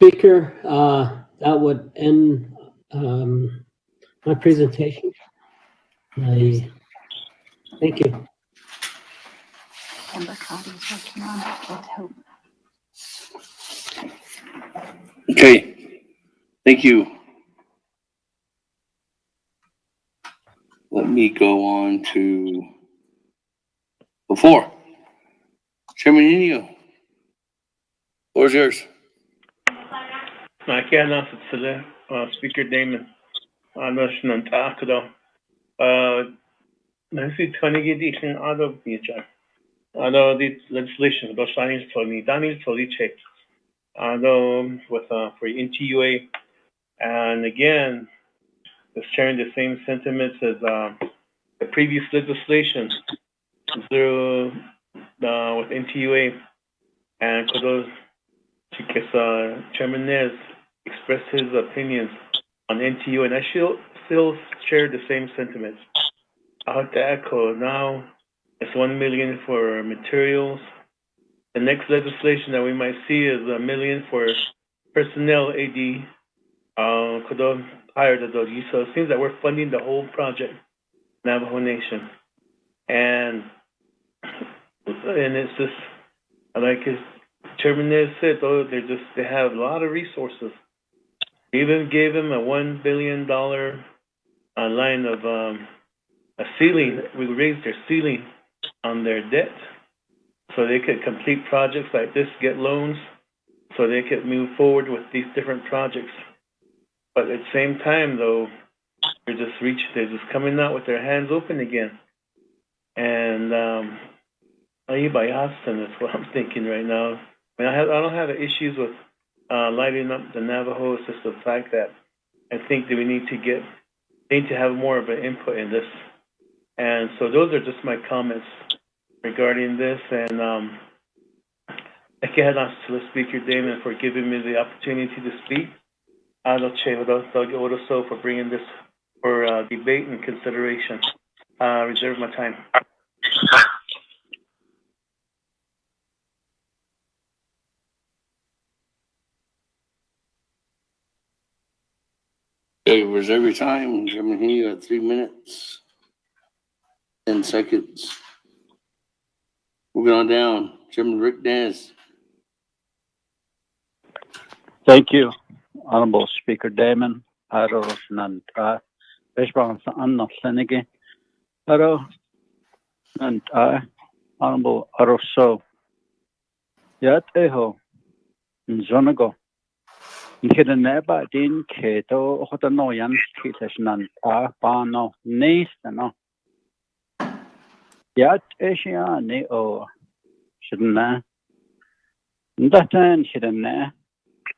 Speaker, that would end my presentation. Thank you. Okay, thank you. Let me go on to before. Chairman Inio, floor is yours. Speaker Damon. Nancy Tony edition out of the legislation, those signings for me, Danny check. With for NTUA, and again, it's sharing the same sentiments as the previous legislation through with NTUA, and because Chairman Nez expressed his opinions on NTU, and I still share the same sentiments. I have to echo now. It's $1 million for materials. The next legislation that we might see is $1 million for personnel AD. Hired as those. So it seems that we're funding the whole project, Navajo Nation, and it's just like his Chairman Nez said, though they have a lot of resources. We even gave him a $1 billion line of a ceiling. We raised their ceiling on their debt, so they could complete projects like this, get loans, so they could move forward with these different projects. But at the same time, though, they're just coming out with their hands open again. And Austin is what I'm thinking right now. I mean, I don't have issues with lighting up the Navajo. It's just the fact that I think that we need to have more of an input in this. And so those are just my comments regarding this. And again, to the Speaker Damon for giving me the opportunity to speak. Also for bringing this for debate and consideration. Reserve my time. Okay, reserve your time. Chairman He, you got 3 minutes, 10 seconds. Moving on down. Chairman Rick Nez. Thank you, Honorable Speaker Damon. Honorable Aroso. Yat eho. Nzonago. Nkeda neba din keto hotano yan kitasnan pano nistano. Yat Asia ne o shidna. Ndatan shidna.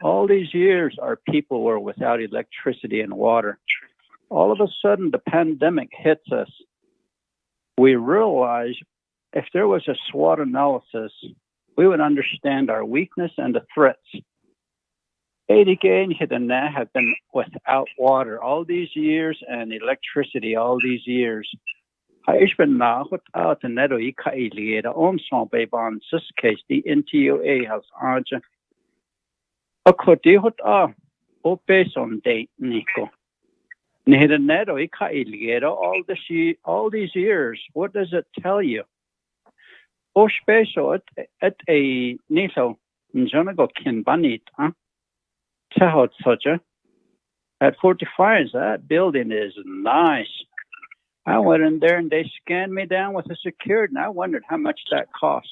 All these years, our people were without electricity and water. All of a sudden, the pandemic hits us. We realized if there was a SWOT analysis, we would understand our weakness and the threats. Again, have been without water all these years and electricity all these years. I've been now without the netto ikaili the ensemble on this case the NTUA has answered. A cotihot o based on date Nico. Nihida netto ikaili all these years. What does it tell you? O special at a nito Njanago kin banit, Tahot such at 45, that building is nice. I went in there and they scanned me down with a security, and I wondered how much that cost.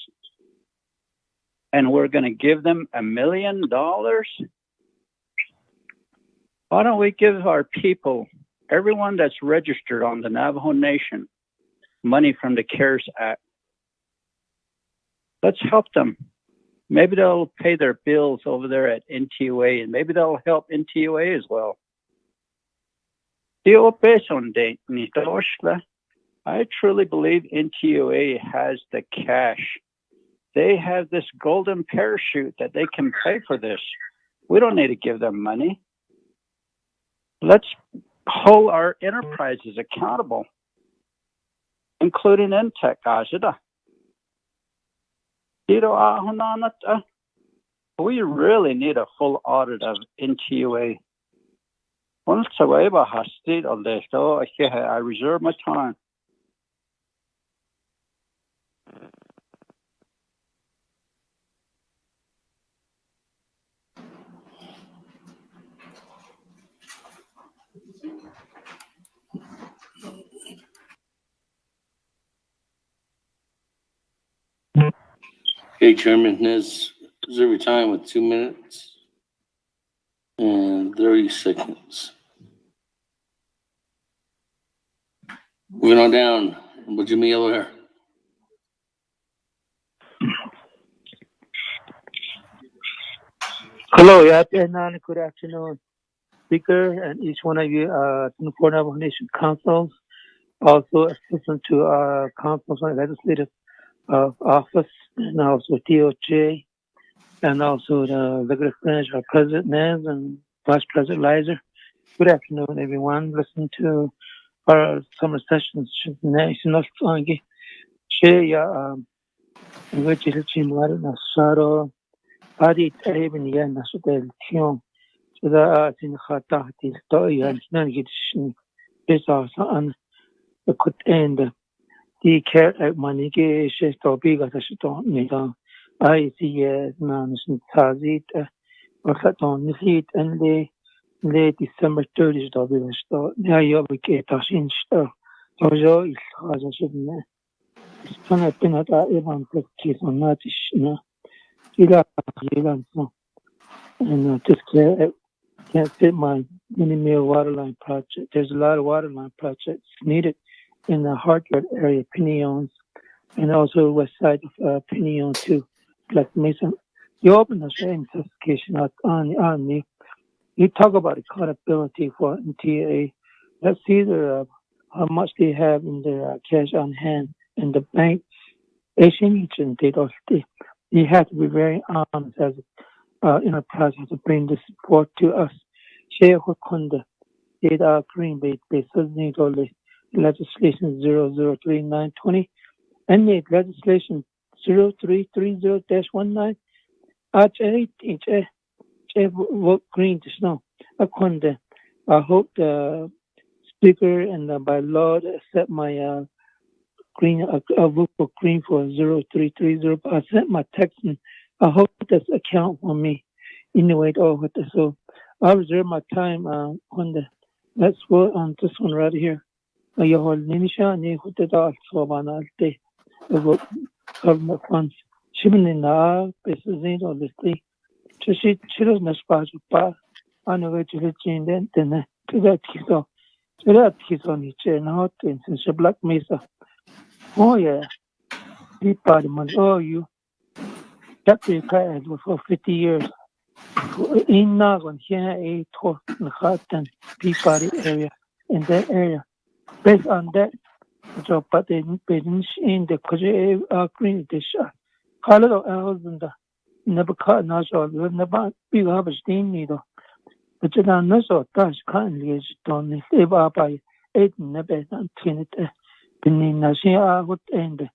And we're going to give them $1 million? Why don't we give our people, everyone that's registered on the Navajo Nation, money from the CARES Act? Let's help them. Maybe they'll pay their bills over there at NTUA, and maybe they'll help NTUA as well. I truly believe NTUA has the cash. They have this golden parachute that they can pay for this. We don't need to give them money. Let's hold our enterprises accountable, including Intech. We really need a full audit of NTUA. I reserve my time. Okay, Chairman, Nez, reserve your time with 2 minutes and 30 seconds. Moving on down, Jimmy Yellow Hair. Hello, and good afternoon, Speaker, and each one of you, 24th Navajo Nation councils, also assistant to councils on legislative office, and also DOJ, and also the executive branch, our President Nez and Vice President Lizer. Good afternoon, everyone. Listen to our summer sessions. National Song. Share which is Chimar Nasaro. Adi Eben Yan Nasudel Tion. So the in Hata is Toy and Nangit is also on the could end the care at Maniki Shesto Biga Shito Nida. I see Nanas Tazit or Saton Nisit and the late December 30th of the store. Now you have a Tashin store. So is as I should know. It's kind of been at Evan Kiss on Natish. And just can't fit my mini mill water line project. There's a lot of water line projects needed in the Hartford area, Pinions, and also west side of Pinion too, Black Mesa. You open the same certification on me. You talk about accountability for NTA. Let's see how much they have in their cash on hand in the bank. You have to be very honest as enterprise has to bring the support to us. Share what Kunda did Green Bay need all the legislation 003920 and the legislation 0330-19 vote green to snow. I hope the speaker and by law accept my green. I vote for green for 0330. I sent my text and I hope that's account for me in the way all with this. So I reserve my time on let's vote on this one right here. You hold Ninisha and you put it all so the vote government funds. Shimin na business or this thing. She doesn't aspire to pass. I know where to change then to that kiso. So that kiso on each and out in Black Mesa. Oh yeah. Deep body man. Oh you. That we tried for 50 years. In Nagon, here a talk in Hatan, Peabody area, in that area. Based on that, so but they didn't in the green dish. Color husband never cut Nassau, never big harvesting needle. But you don't know so touch kindly done live up by 8 never and tin it. Benin Nasia would end.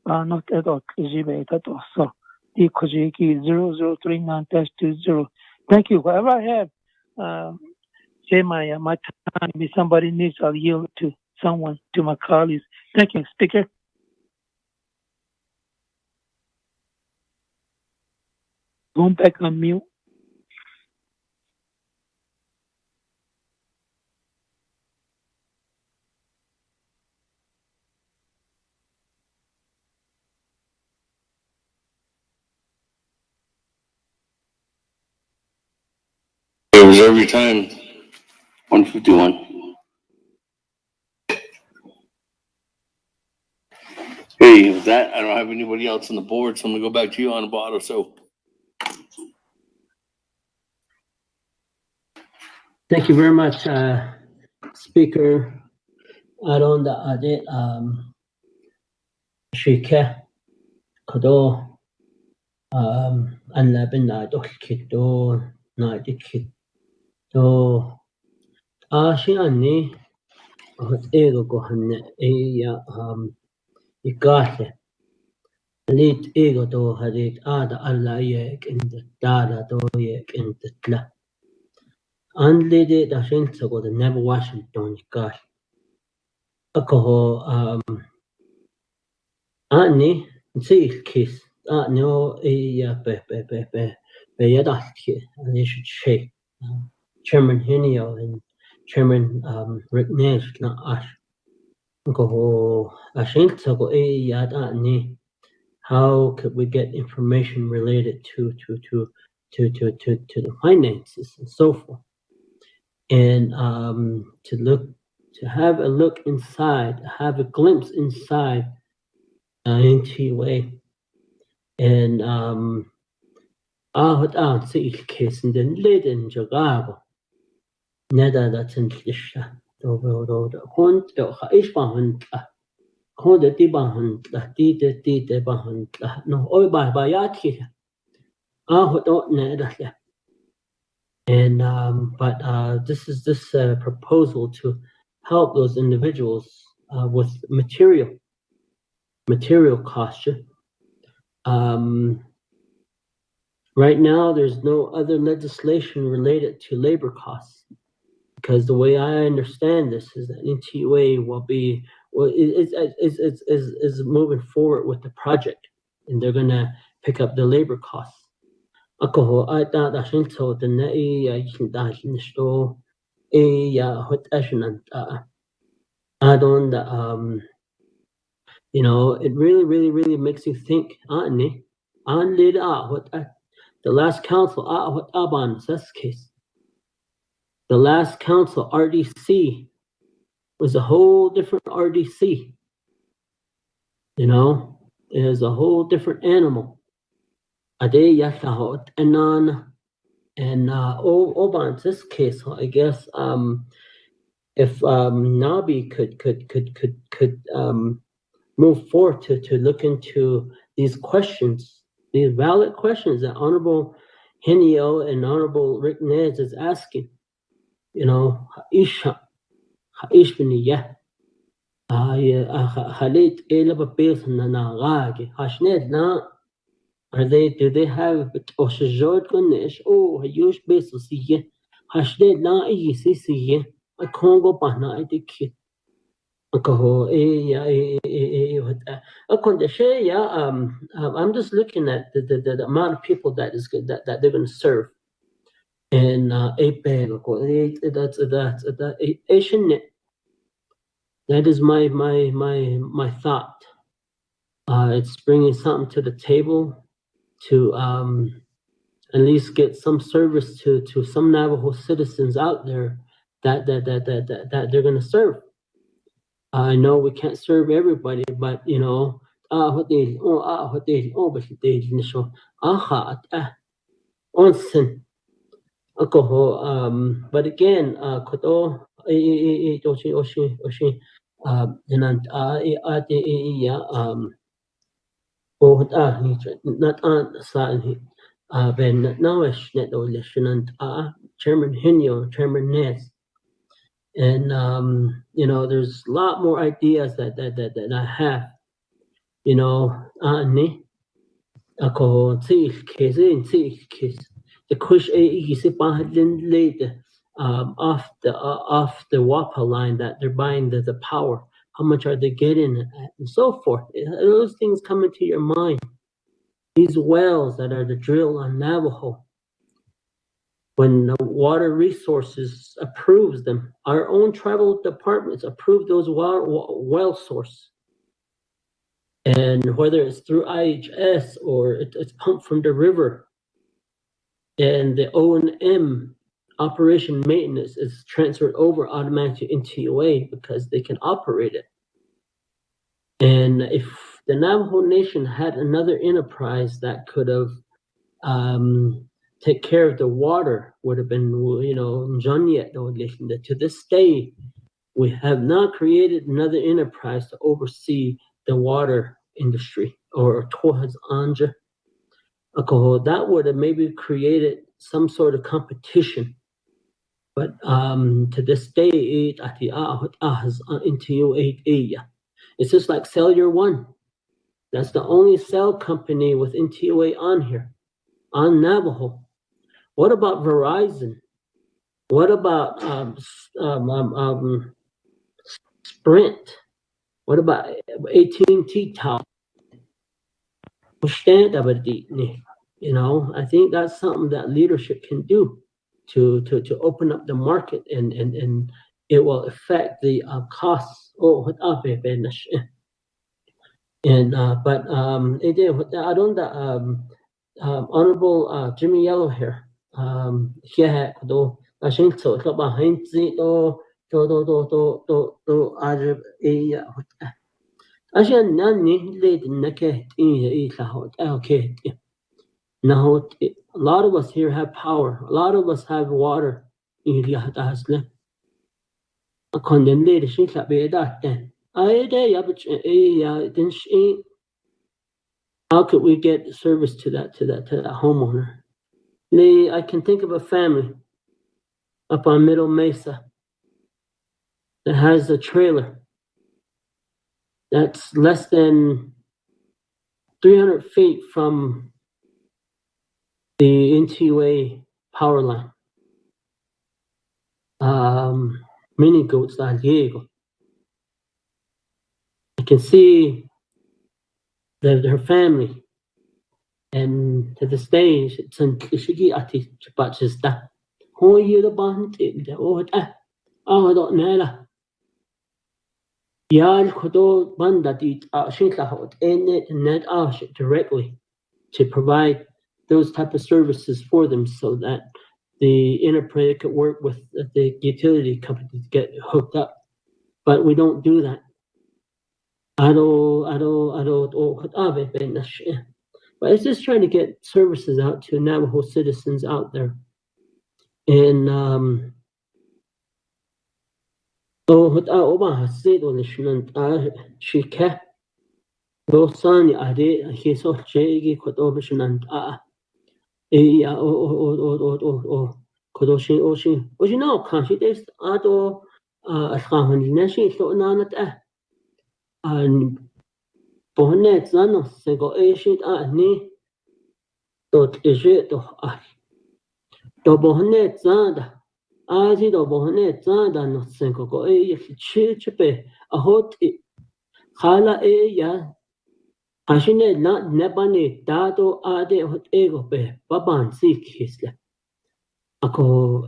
Not at all, that also. The Kojiki 0039-20. Thank you. Whatever I have, say my time. If somebody needs, I'll yield to someone, to my colleagues. Thank you, Speaker. Going back on mute. Reserve your time. 151. Hey, with that, I don't have anybody else on the board, so I'm gonna go back to you on the bottom. So, thank you very much, Speaker. around the ade shike kodo an labin na do kito na dikit to shi anni hot ego go hanne ya ikate lit ego do hadit ada alla yek in the data do yek in the tla unlede da shin so go the never Washington got ako ani see kiss no ya be ya da ki ani should shake Chairman Henio and Chairman Rick Nash na ash go ashin so go ya da ni how could we get information related to the finances and so forth, and to have a look inside, have a glimpse inside into way, and what see case in the lid Chicago, neda that's in Lisha, do hunt ish bahund. Kode di bahund di bahund no oi ba yaki and but this is this proposal to help those individuals with material costs. Right now, there's no other legislation related to labor costs, because the way I understand this is that NTUA will be is moving forward with the project, and they're gonna pick up the labor costs. Ako I thought that so the nei nisto hot ashan I don't it really makes you think ani an lid what the last council what aban this case, the last council RDC was a whole different RDC, it is a whole different animal ade yashahot anan. And Oban, this case, I guess, if Nabi could move forward to look into these questions, these valid questions that Honorable Henio and Honorable Rick Nez is asking, Haisha biniya, Halit Elaba Bils Nanagagi, Hashned na. Do they have Oshajod Ganesh? Oh, Hayush Besusiye. Hashded na Yisiye. A Congo Bana Idiki. Akaho, I'm just looking at the amount of people that is good that they're going to serve. And that is my thought. It's bringing something to the table to at least get some service to some Navajo citizens out there that they're going to serve. I know we can't serve everybody, but but again, Ben Nawish net lieutenant Chairman Henio, Chairman Ness. And there's a lot more ideas that I have. The kush off the WAPA line that they're buying the power. How much are they getting at, and so forth. Those things come into your mind. These wells that are the drill on Navajo, when the water resources approves them, our own tribal departments approve those well source. And whether it's through IHS or it's pumped from the river, and the O&M operation maintenance is transferred over automatically into UA because they can operate it. And if the Navajo Nation had another enterprise that could have take care of the water, would have been, to this day, We have not created another enterprise to oversee the water industry or towards anja. That would have maybe created some sort of competition. But to this day, it's just like Cellular One. That's the only cell company with NTOA on here, on Navajo. What about Verizon? What about Sprint? What about AT&T Tower? You know, I think that's something that leadership can do to open up the market, and it will affect the costs. And but I don't Honorable Jimmy Yellow here. Here do I think so behind the do عشان ناني ليد نكه okay. Now a lot of us here have power. A lot of us have water. How could we get service to that homeowner? I can think of a family up on Middle Mesa that has a trailer that's less than 300 feet from the NTUA power line. Mini goats San Diego. I can see her family, and to this day, it's an ishigi ati chipachista. Who you the band? I don't know. Yal kodo banda di shinkahot in net ash directly to provide those type of services for them, so that the enterprise could work with the utility company to get hooked up. But we don't do that. But it's just trying to get services out to Navajo citizens out there. And shika Bosani ade heso chegi kodobishnant kodoshi oshi no kanshi des ado ashahan nashi so nanat and bonet zano sego eshit ni dot eshit do bonet zanda azi do bonet zanda no sego go chipe ahot khala ya Ashine not nebani dado ade hot ego be baban sik hisle.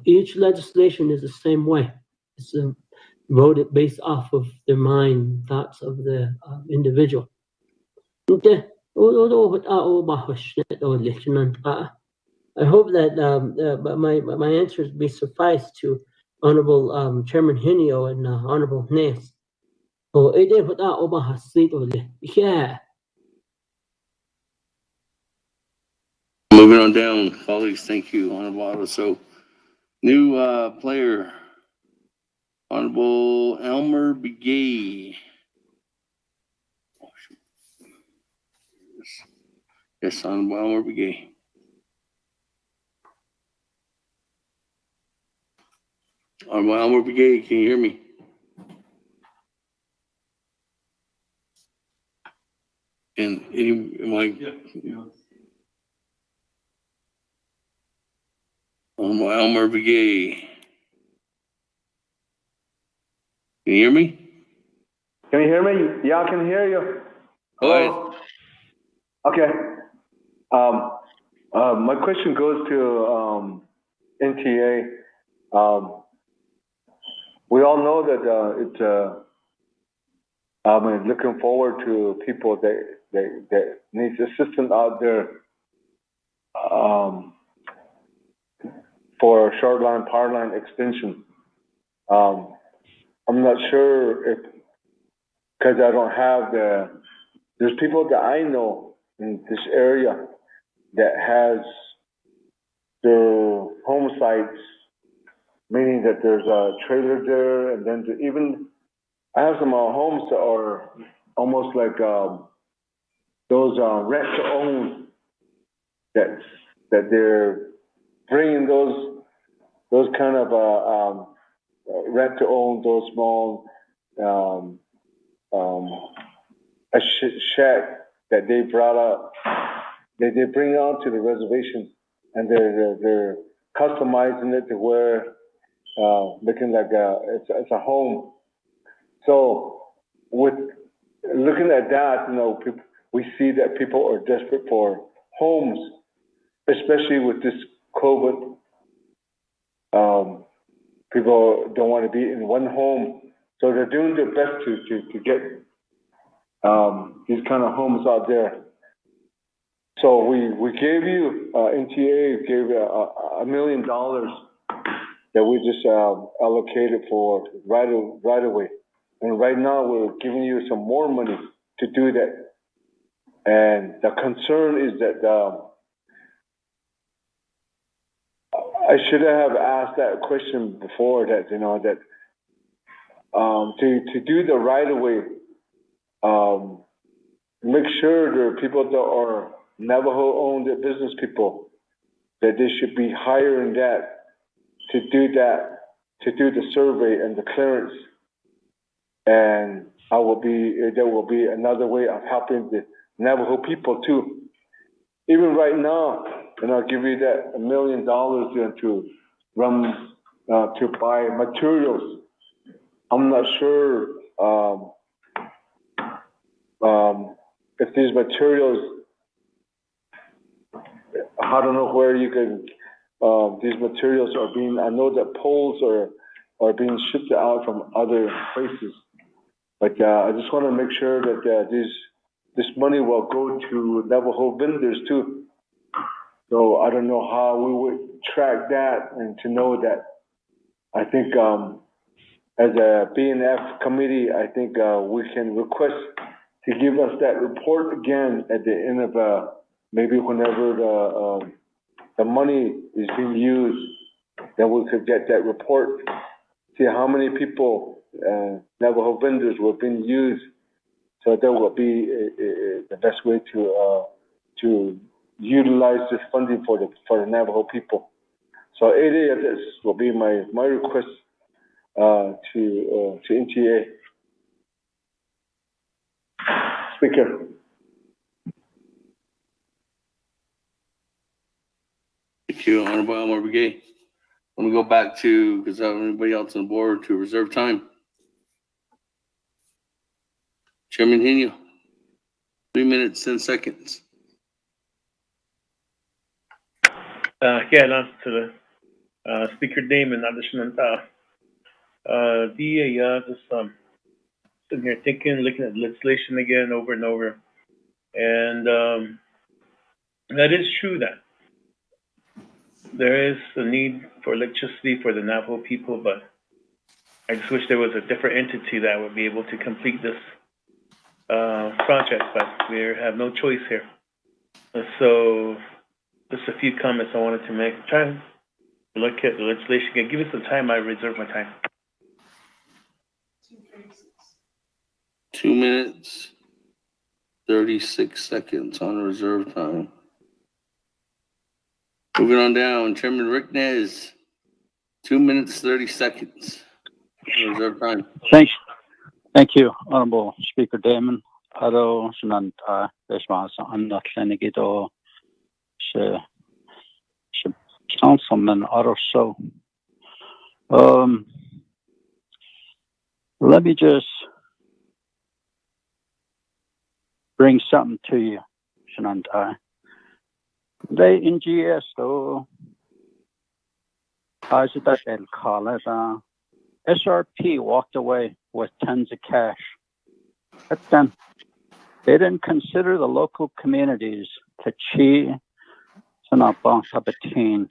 Each legislation is the same way. It's voted based off of the mind thoughts of the individual. I hope that my answers be suffice to Honorable Chairman Hinio and Honorable Ness. Yeah. Moving on down, colleagues. Thank you, Honorable. So, new player, Honorable Elmer Begay. Yes, Honorable Elmer Begay. Honorable Elmer Begay, can you hear me? And Elmer Begay. Can you hear me? Can you hear me? Yeah, I can hear you. Go ahead. Okay. My question goes to NTA. We all know that I'm looking forward to people that needs assistance out there for short line, power line extension. I'm not sure if, because I don't have there's people that I know in this area that has their home sites meaning that there's a trailer there, and then even I have some homes that are almost like those rent to own that they're bringing those kind of rent to own, those small a shack that they brought up, they bring on to the reservation, and they're customizing it to where looking like it's a home. So with looking at that, we see that people are desperate for homes, especially with this COVID. People don't want to be in one home, so they're doing their best to get these kind of homes out there. So we gave you NTA gave $1 million that we just allocated for right away, and right now we're giving you some more money to do that. And the concern is that I should have asked that question before, that that to do the right of way, make sure there are people that are Navajo-owned business people, that they should be hiring that to do the survey and the clearance. And there will be another way of helping the Navajo people too. Even right now, and I'll give you that $1 million to run to buy materials. I'm not sure if these materials, I don't know where you can. These materials are being. I know that poles are being shipped out from other places, but I just want to make sure that this money will go to Navajo vendors too. So I don't know how we would track that, and to know that. I think as a BNF committee, I think we can request to give us that report again at the end of maybe whenever the money is being used, then we could get that report, see how many people, Navajo vendors were being used, so that will be the best way to utilize this funding for the Navajo people. So any of this will be my request to NTA. Speaker. Thank you, Honorable Elmer Begay. Let me go back to, because I have anybody else on board, to reserve time. Chairman Henio, 3 minutes, 10 seconds. Yeah, last to the Speaker Damon, Additionanta. Just sitting here thinking, looking at legislation again over and over. And that is true that there is a need for electricity for the Navajo people, but I just wish there was a different entity that would be able to complete this project, but we have no choice here. So just a few comments I wanted to make. Try to look at the legislation again. Give me some time, I reserve my time. 2 minutes, 36 seconds on reserve time. Moving on down, Chairman Rick Nez, 2 minutes, 30 seconds on reserve time. Thank you, Honorable Speaker Damon. Aro sinanta response on the Senegito Councilman Aro. So let me just bring something to you, Shananta. They in GS though I said that they'll call it SRP walked away with tons of cash. But then they didn't consider the local communities to chi sanabang sabatin.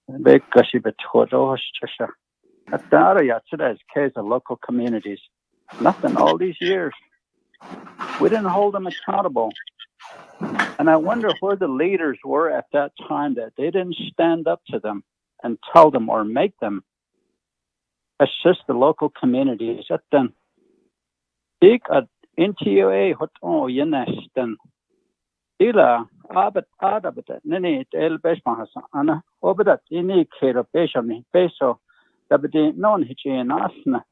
They gashi betodo hasha. At the other yatsuda's case of local communities. Nothing all these years. We didn't hold them accountable. And I wonder where the leaders were at that time that they didn't stand up to them. and tell them or make them assist the local communities at then. Big at NTOA hot on yenestan. Ila abat nene el besmahasa ana obadat ini kero besami beso dabdi non hitchin asna.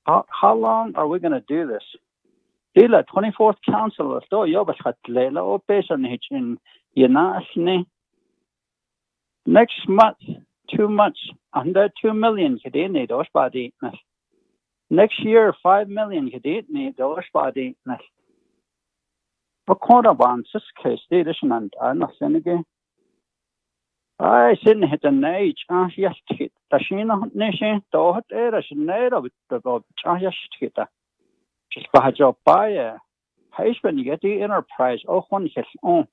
How long are we going to do this? Ila 24th Council do yobat lela o besan hitchin yenasne. Next month, 2 months, under 2 million kidney those body. Next year, 5 million kidney those body. But quarter one, this case, they listen and nothing again. I didn't hit an age, yes, hit the Shina nation, though it is never with the God, yes, hit that. Just by job by a husband, you get the enterprise, oh, one his own.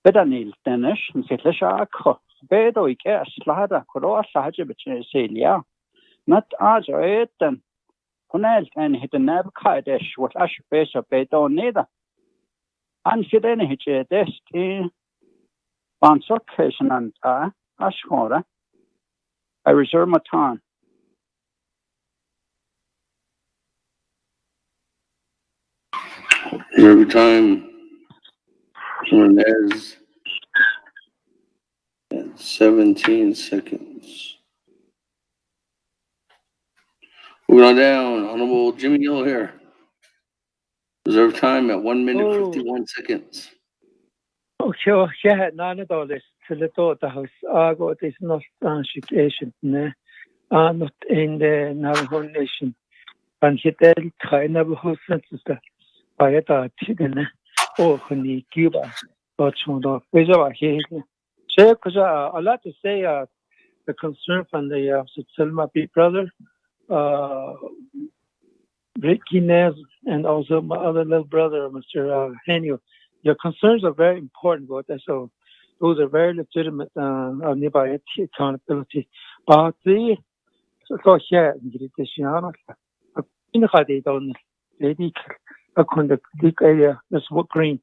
Better Neil Dennis, and sit the shark, bedo, I guess, Slada, Koroa, Saja, but say, yeah. Not as it then. Honel and hit the nab kaidish with ash base of bedo neither. And she then hit a desk in Bansocation and Ashmora. I reserve my time. Every time when there's 17 seconds. Moving on down, Honorable Jimmy Yellow here. Reserve time at 1 minute 51 seconds. Okay, yeah, none of all this to the thought the house. I got this not education, not in the Navajo Nation. And he tell Navajo census by a chicken or honey Cuba or Chondo. Which are here. So, because a lot to say, the concern from the Selma Big Brother, Ricky Nez, and also my other little brother, Mr. Henio. Your concerns are very important, but so those are very legitimate nearby accountability. But the so here in the Tiana, in the Hadi don't lady a conduct area, that's what green.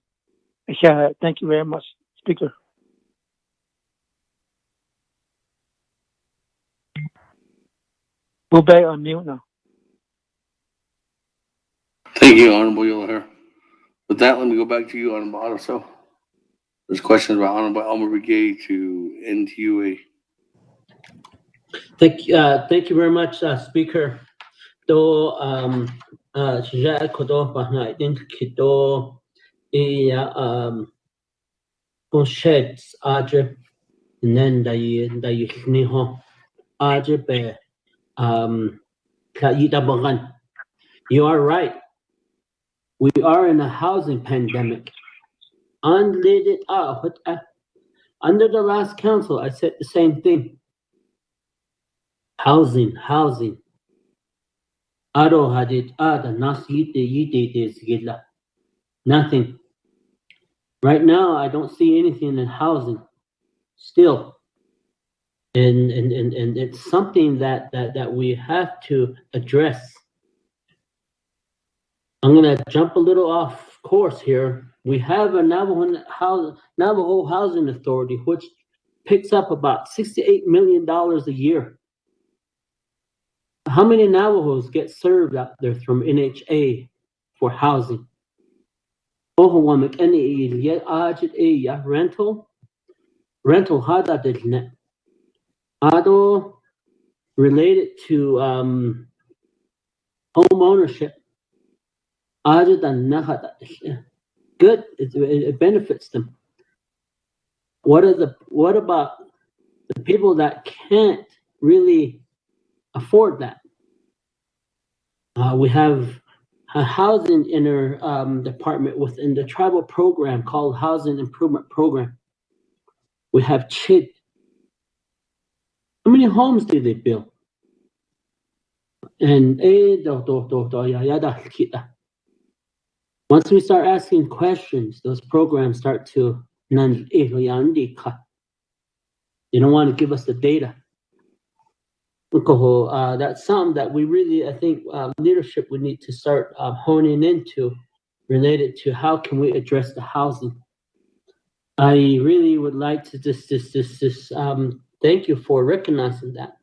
Yeah, thank you very much, Speaker. We'll be on mute now. Thank you, Honorable Yellow here. With that, let me go back to you, Honorable Otto. There's questions about Honorable Elmer Brigade to NTUA. Thank you very much, Speaker. Do ja kodo bahna identity do sheds aje and then da you niho aje be you are right. We are in a housing pandemic. Under the last council, I said the same thing. Housing. Aro hadit ada nas yite nothing. Right now, I don't see anything in housing still. And it's something that we have to address. I'm gonna jump a little off course here. We have a Navajo Housing Authority, which picks up about $68 million a year. How many Navajos get served out there from NHA for housing? Rental hada didn't. Ado related to home ownership. Good, it benefits them. What about the people that can't really afford that? We have a housing department within the tribal program called Housing Improvement Program. We have CHID. How many homes do they build? And once we start asking questions, those programs start to they don't want to give us the data. That's something that we really, I think, leadership would need to start honing into, related to how can we address the housing. I really would like to just thank you for recognizing that.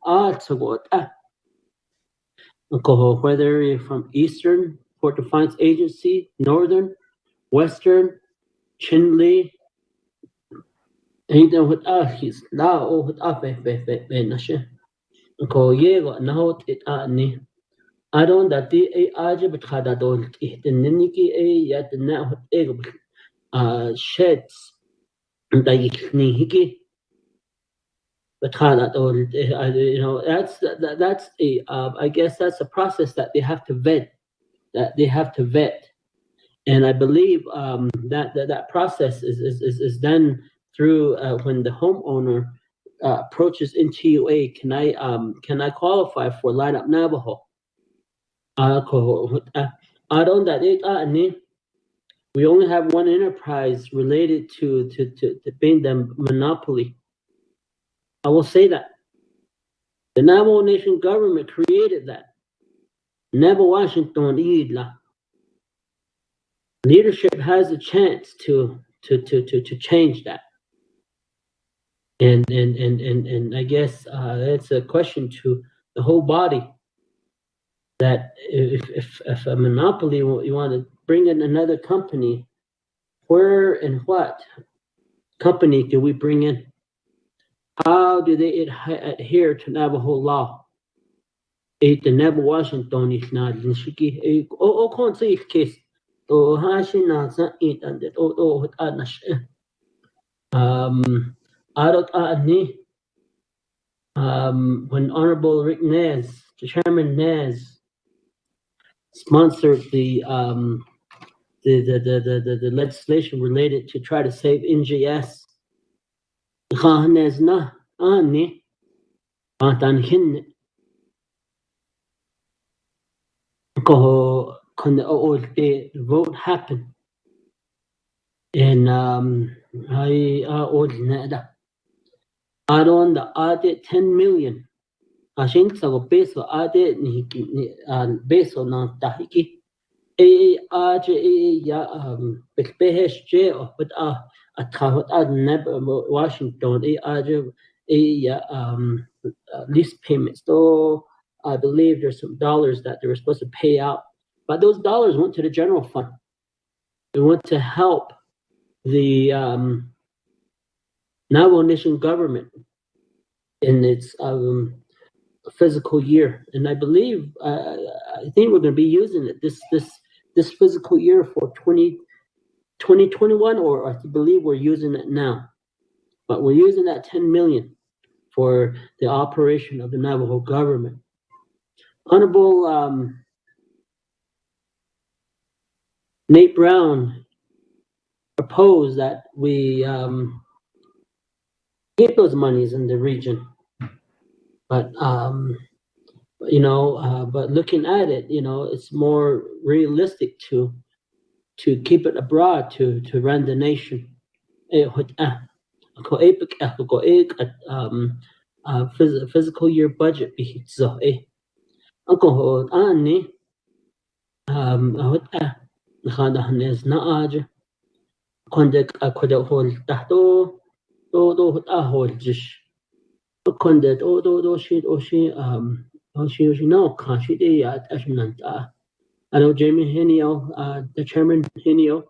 Whether you're from Eastern Port Defiance Agency, Northern, Western, Chinle, anything with he's now with nashe. Yego now it ani. I don't that the aja betrada dol the niniki yet now with ego sheds and I hiki betrada dol that's a I guess that's a process that they have to vet and I believe that process is done through when the homeowner approaches NTUA. Can I qualify for Light Up Navajo? We only have one enterprise related to being the monopoly. I will say that the Navajo Nation government created that. Navajo Washington idla. Leadership has a chance to change that. And I guess it's a question to the whole body that if a monopoly you want to bring in another company, where and what company do we bring in? How do they adhere to Navajo law? The Navajo Washington is not in Shiki. Can't say case. When Honorable Rick Nez, Chairman Nez, sponsored the legislation related to try to save NGS, the vote happened. And I don't the audit 10 million. I think so based on audit based on tahiki but Washington lease payments. So I believe there's some dollars that they were supposed to pay out, but those dollars went to the general fund. They went to help the Navajo Nation government in its physical year, and I believe I think we're going to be using it this physical year for 2021, or I believe we're using it now, but we're using that 10 million for the operation of the Navajo government. Honorable Nate Brown proposed that we get those monies in the region, but but looking at it, it's more realistic to keep it abroad to run the nation. Physical year budget I know Jamie Henio, the chairman Henio,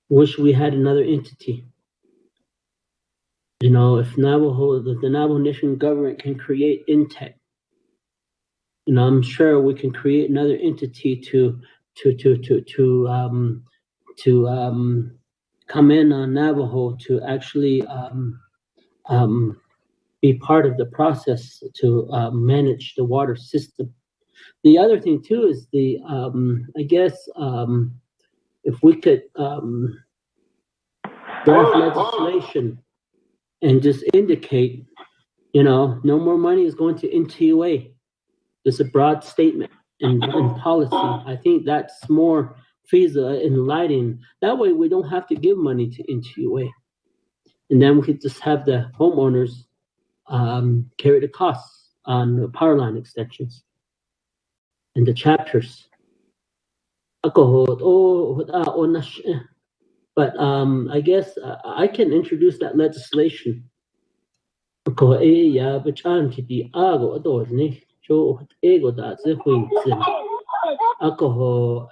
wish we had another entity. If the Navajo Nation government can create Intech, I'm sure we can create another entity to come in on Navajo to actually be part of the process to manage the water system. The other thing too is I guess if we could draft legislation and just indicate, no more money is going to NTUA. It's a broad statement in policy. I think that's more feasible in lighting. That way we don't have to give money to NTUA. And then we could just have the homeowners carry the costs on the power line extensions and the chapters. But I guess I can introduce that legislation. Ko ya bachan kiti ago adorni cho ego da ze huinsin. Ako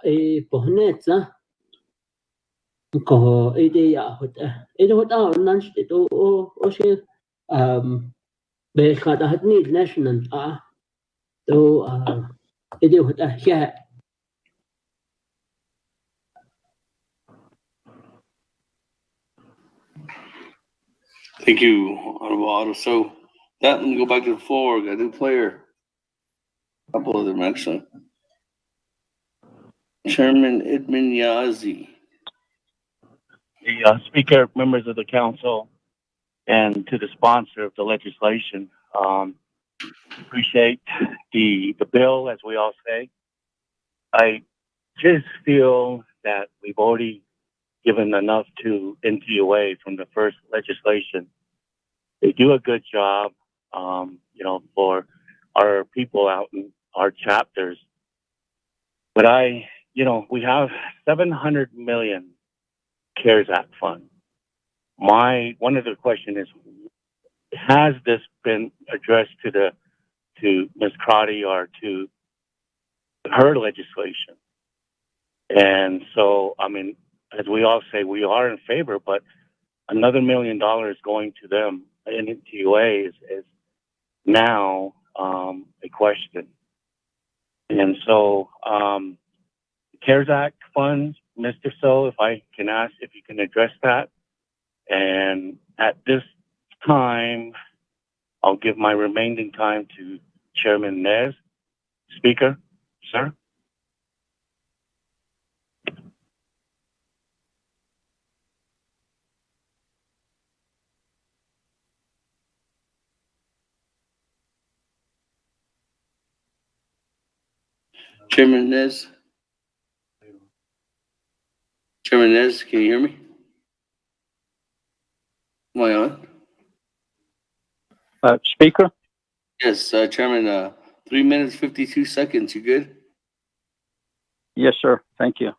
pohnetza ko ide ya hota. Ide hota nanch to o she be khada hatni national to ide hota ya. Thank you, Honorable Otto. So that, let me go back to the floor. Got a new player. A couple of them, actually. Chairman Edmund Yazi. The Speaker, members of the Council, and to the sponsor of the legislation. Appreciate the bill, as we all say. I just feel that we've already given enough to NTUA from the first legislation. They do a good job, for our people out in our chapters. But we have 700 million CARES Act fund. One of the question is, has this been addressed to Ms. Crotty or to her legislation? And so, as we all say, we are in favor, but another $1 million going to them in NTUA is now a question. And so, CARES Act funds, Mr. So, if I can ask if you can address that. And at this time, I'll give my remaining time to Chairman Nez. Speaker, sir. Chairman Nez. Chairman Nez, can you hear me? Am I on? Speaker? Yes, Chairman, 3 minutes, 52 seconds. You good? Yes, sir. Thank you.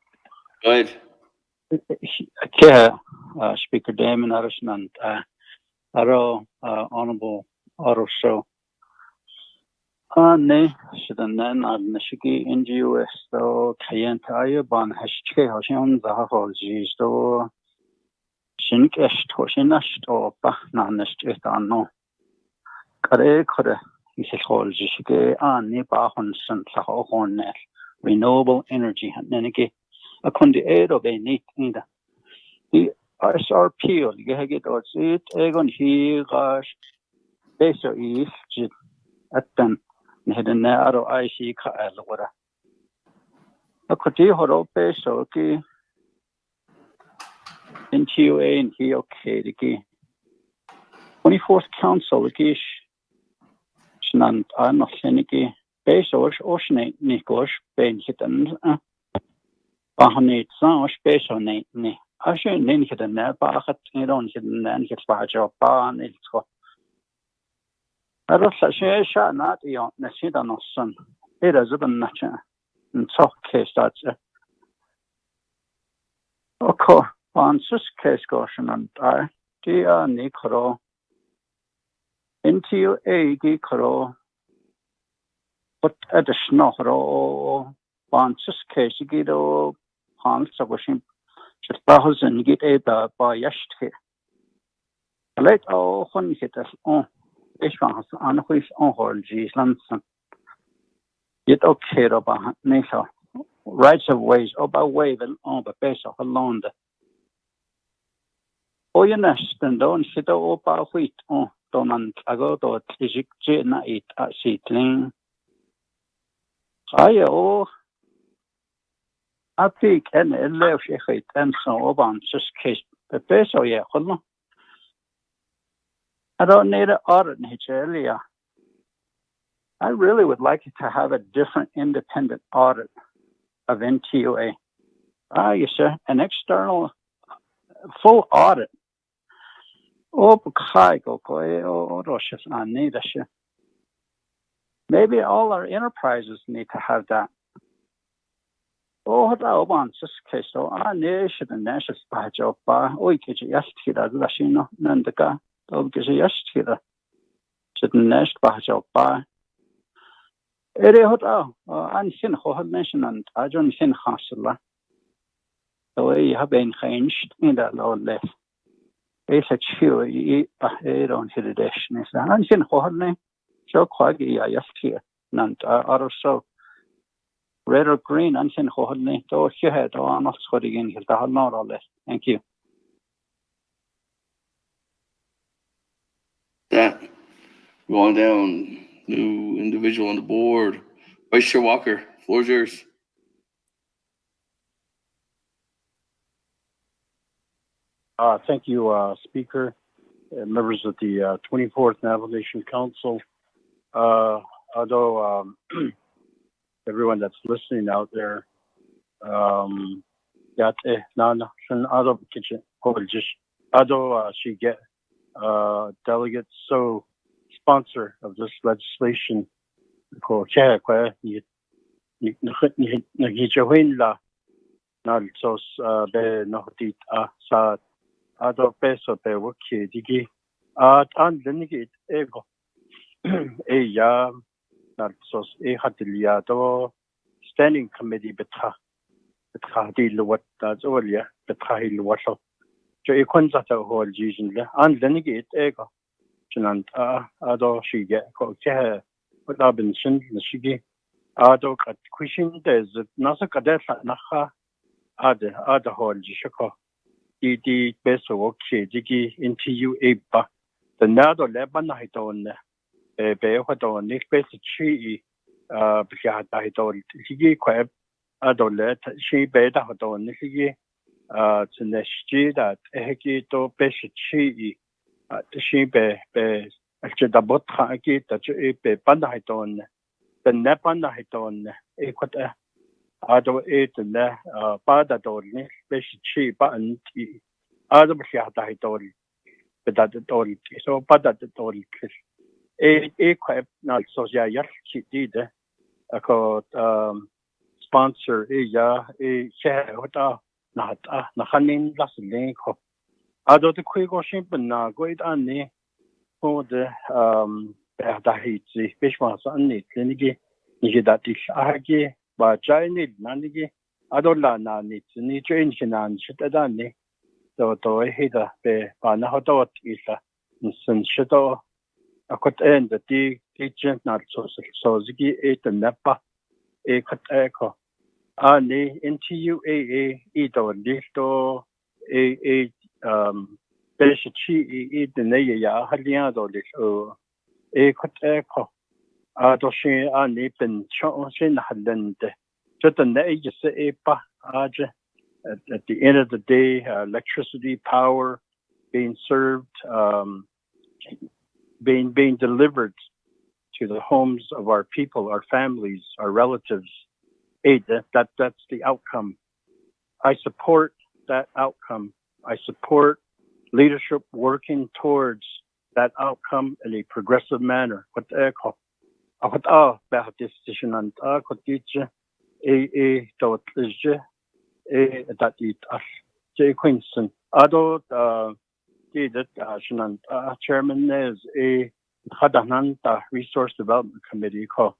Go ahead. Speaker Damon Harrison and Honorable Otto So. Ne, Shidanen Adnishiki NGOS, though Kayenta Ban Hashke Hoshion Zaho Zisto Shinkesh Toshinasht or Bahnanish Etano. Kare Kore, Ishol Jishike, Nipa Honson Saho Hornet, renewable energy, and Neniki, a kundi aid of a neat either. The SRP, the get or it, Egon he gosh, Beso East, at them. Hidden narrow IC Kaelora. A Koti Horo Peso Ki NTUA and he okay the key. 24th Council the Kish Snant Arno Seniki Peso Ocean Nikos Ben Hitten Bahanate San Peso Nate. I should name hidden there, but I don't hidden and hit Bajo Ban Ilsko. I don't say shot not the Nasidan son. It is even nature. And so case that's it. Okay, on this case caution and I, dear Nicro, into a geekro, but additional on this case, you get all Hans of Washington, just 1,000 get a by yesterday. Let all one hit us on. Ishans on which on hold Lanson. Yet okay about nature. Rights of ways about waving on the base of a land. Oh, you nest and don't sit over wheat on Donald Ago to Tijik Jena eat at seedling. I think and it left it and so on just case the base of ya. I don't need an audit in earlier. I really would like to have a different independent audit of NTUA. Yes, sir. An external full audit. Maybe all our enterprises need to have that. Oh, hot oban sus keso. Nation and national bajo ba. Oi keje yastira la shino nandaka. To keje yastira. Sit national bajo ba. Ere hot an sin ho nation and ajon sin hasla. So have been changed in that law less. It's a chill, I don't hit it. And sin horne, so quaggy, I just here. Nant are so red or green, and sin horne, so she had on not squatting in his not all less. Thank you. That going down, new individual on the board. Vice Chair Walker, floor is yours. Thank you, Speaker, members of the 24th Navigation Council. Although everyone that's listening out there, she get delegates, so sponsor of this legislation. Ado peso pe waki digi an denigit ego ya sos hatilia do standing committee betra di luwat zolia betra luwaso jo ikonza ta hol jijin le an denigit ego chinan ado shige ko ke wada bensin shigi ado kat kwishin des nasa kader naha ada hol jishko di beso okay digi into ba the nado leban hidon be hidon nik besi chi bia da hidon digi kwa adole shi be da hidon digi tneshji that heki to besi chi shi be actually da botra ki ta be ban hidon the neban hidon kwata ado ne pada dorni besi chi ba anti ado bia da hidon but so pada dorni kwa na so ya chi dide ako sponsor ya share hota na hanin lasling ko ado de kwigo shimpen na goit anni for the da hitsi bishma sanni klinigi ni da tish agi ba jaini nanigi ado la na ni ni train hinan shita ni to hida be ba na hoto isa sin shito akot end the teaching not so zigi et nepa e kat eko ani NTUAA ito listo e peshi e the ne ya halia do listo e kat eko do shi ani ben chon shin halende just the ne just e pa at the end of the day electricity power being served being delivered to the homes of our people, our families, our relatives. That's the outcome. I support that outcome. I support leadership working towards that outcome in a progressive manner. Chairman is a Hadananta Resource Development Committee called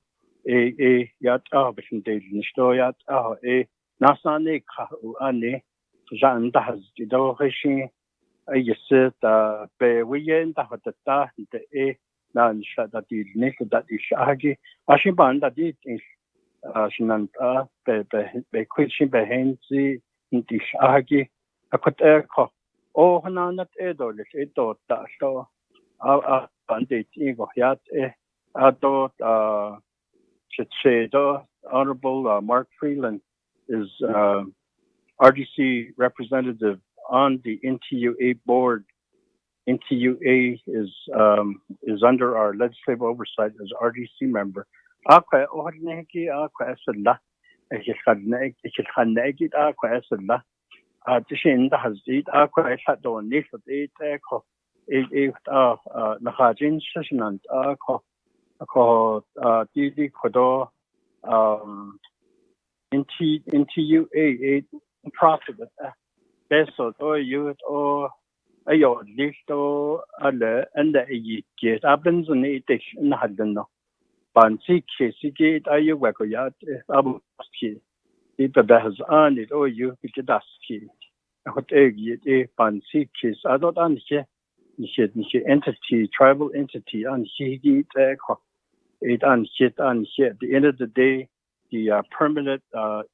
a yat bishin de nisto yat a nasane ka ane jan da has do heshi a yeset be wiyen da hatata de nan shada di nik da di shagi ashin ban da di shinan be kwichin be henzi di shagi akot ko o hananat edo le edo da so bandit ego yat ado should say the Honorable Mark Freeland is RDC representative on the NTUA board. NTUA is under our legislative oversight as RDC member. Akwa ohneki akwa esla ikhanegi akwa esla tishin da hazid akwa esado nisat eteko nakajin shishnant akwa ko didi kodo into you a profit peso or you or ayo listo ale and the get happens in it in hadno bansi kesiki ayo wakoyat abu ki it has on it or you get us ki what egg it bansi kes I don't understand ni entity tribal entity on he it on shit at the end of the day the permanent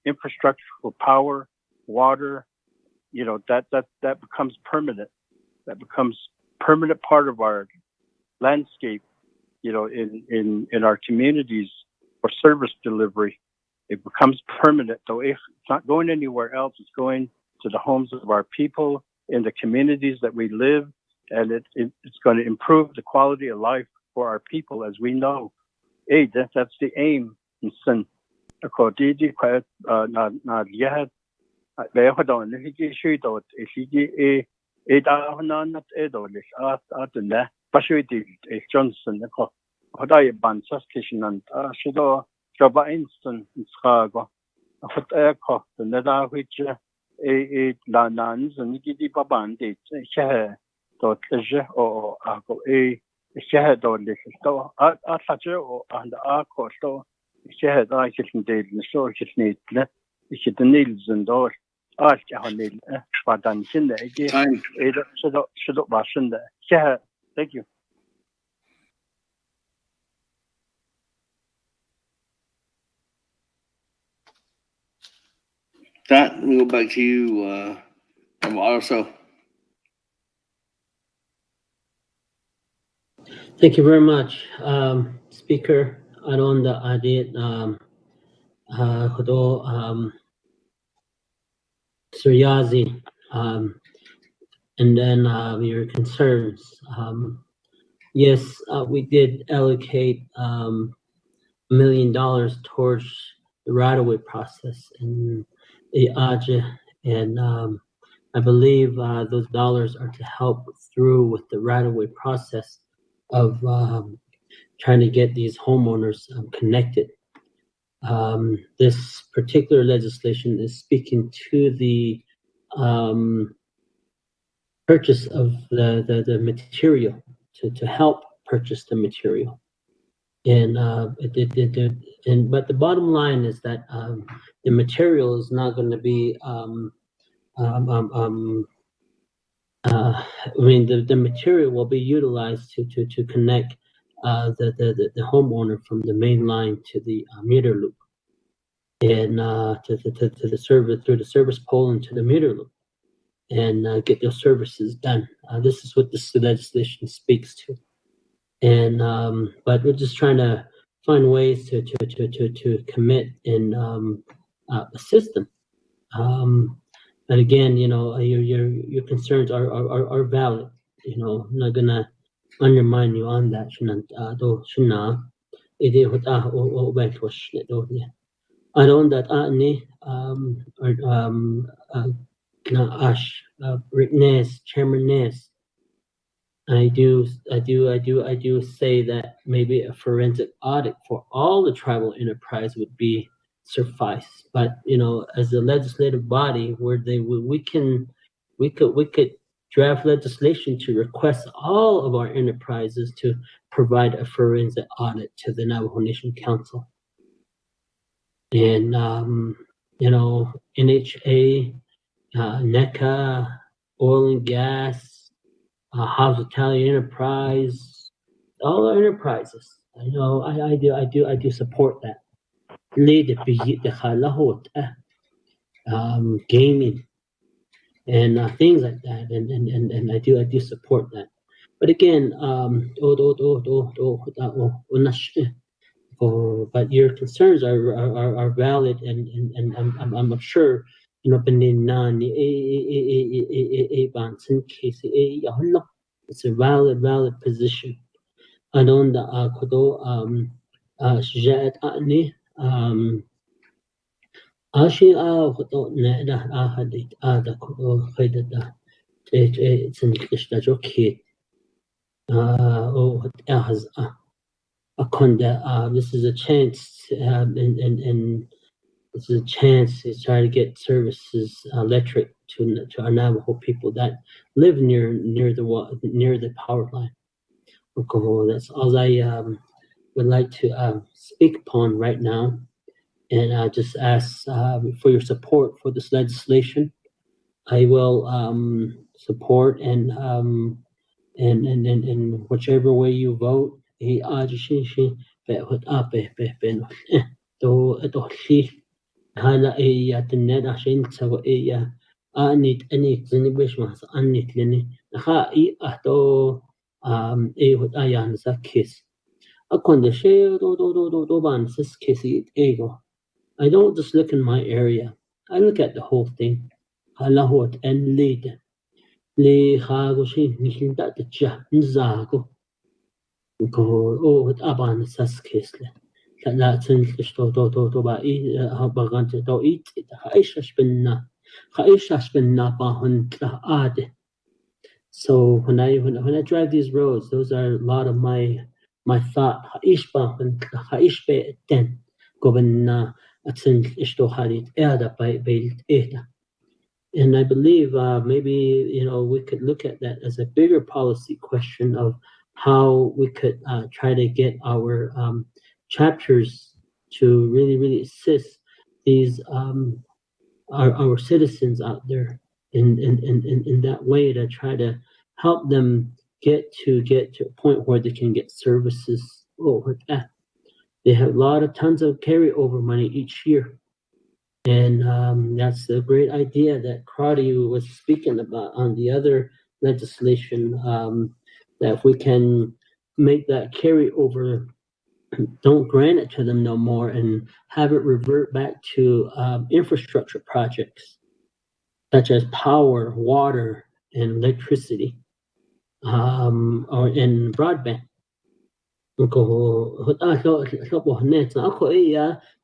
infrastructure for power water that becomes permanent. That becomes permanent part of our landscape, in our communities for service delivery. It becomes permanent. So if it's not going anywhere else, it's going to the homes of our people in the communities that we live, and it's going to improve the quality of life for our people, as we know. That's the aim. Johnson hodai bansas kishinan shido joba instant skago hot ko neda which la nans and gidi babandi she to tje o ako she do listo such o and ako to she da kishin de so kishin ne kishin and or hanil padan shin again should bashin she thank you. That we'll go back to you, also. Thank you very much, Speaker. Aron the adit Suryazi, and then your concerns. Yes, we did allocate $1 million towards the right-of-way process in the AJA, and I believe those dollars are to help through with the right-of-way process of trying to get these homeowners connected. This particular legislation is speaking to the purchase of the material, to help purchase the material. And but the bottom line is that the material is not going to be the material will be utilized to connect the homeowner from the main line to the meter loop, and to the service through the service pole and to the meter loop, and get those services done. This is what this legislation speaks to, and but we're just trying to find ways to commit and assist them. And again, your concerns are valid. I'm not gonna undermine you on that. I don't that Rick Ness, Chairman Ness. I do say that maybe a forensic audit for all the tribal enterprise would be suffice. But as a legislative body, where we could draft legislation to request all of our enterprises to provide a forensic audit to the Navajo Nation Council. And NHA, NECA, oil and gas, hospitality enterprise, all our enterprises. I do support that. Gaming and things like that, and I do support that. But again, but your concerns are valid, and I'm sure it's a valid position. I don't this is a chance, and this is a chance to try to get services, electric to our Navajo people that live near the power line. That's all I would like to speak upon right now, and I just ask for your support for this legislation. I will support and whichever way you vote. Hala tenet عشان تسوي أنيت زني بيش ما أنيت لني نخا أتو هود أيان سكيس أكون ده شيء دو بان سكيسي I don't just look in my area. I look at the whole thing. Hala hot and lead. Le خاغو شيء نشين تجاه نزاغو go هود أبان سكيس له لا تنتش تو باي هبغانت تو ايت خايشش بنا باهن تلاده. So when I drive these roads, those are a lot of my thought. خايش باهن خايش بيتن قبلنا أتنتش تو خالد إيدا بيلت إيدا. And I believe maybe we could look at that as a bigger policy question of how we could try to get our chapters to really assist these our citizens out there in that way to try to help them get to a point where they can get services. They have tons of carryover money each year. And that's a great idea that Crowdy was speaking about on the other legislation, that if we can make that carryover, don't grant it to them no more and have it revert back to infrastructure projects such as power, water, and electricity, or in broadband.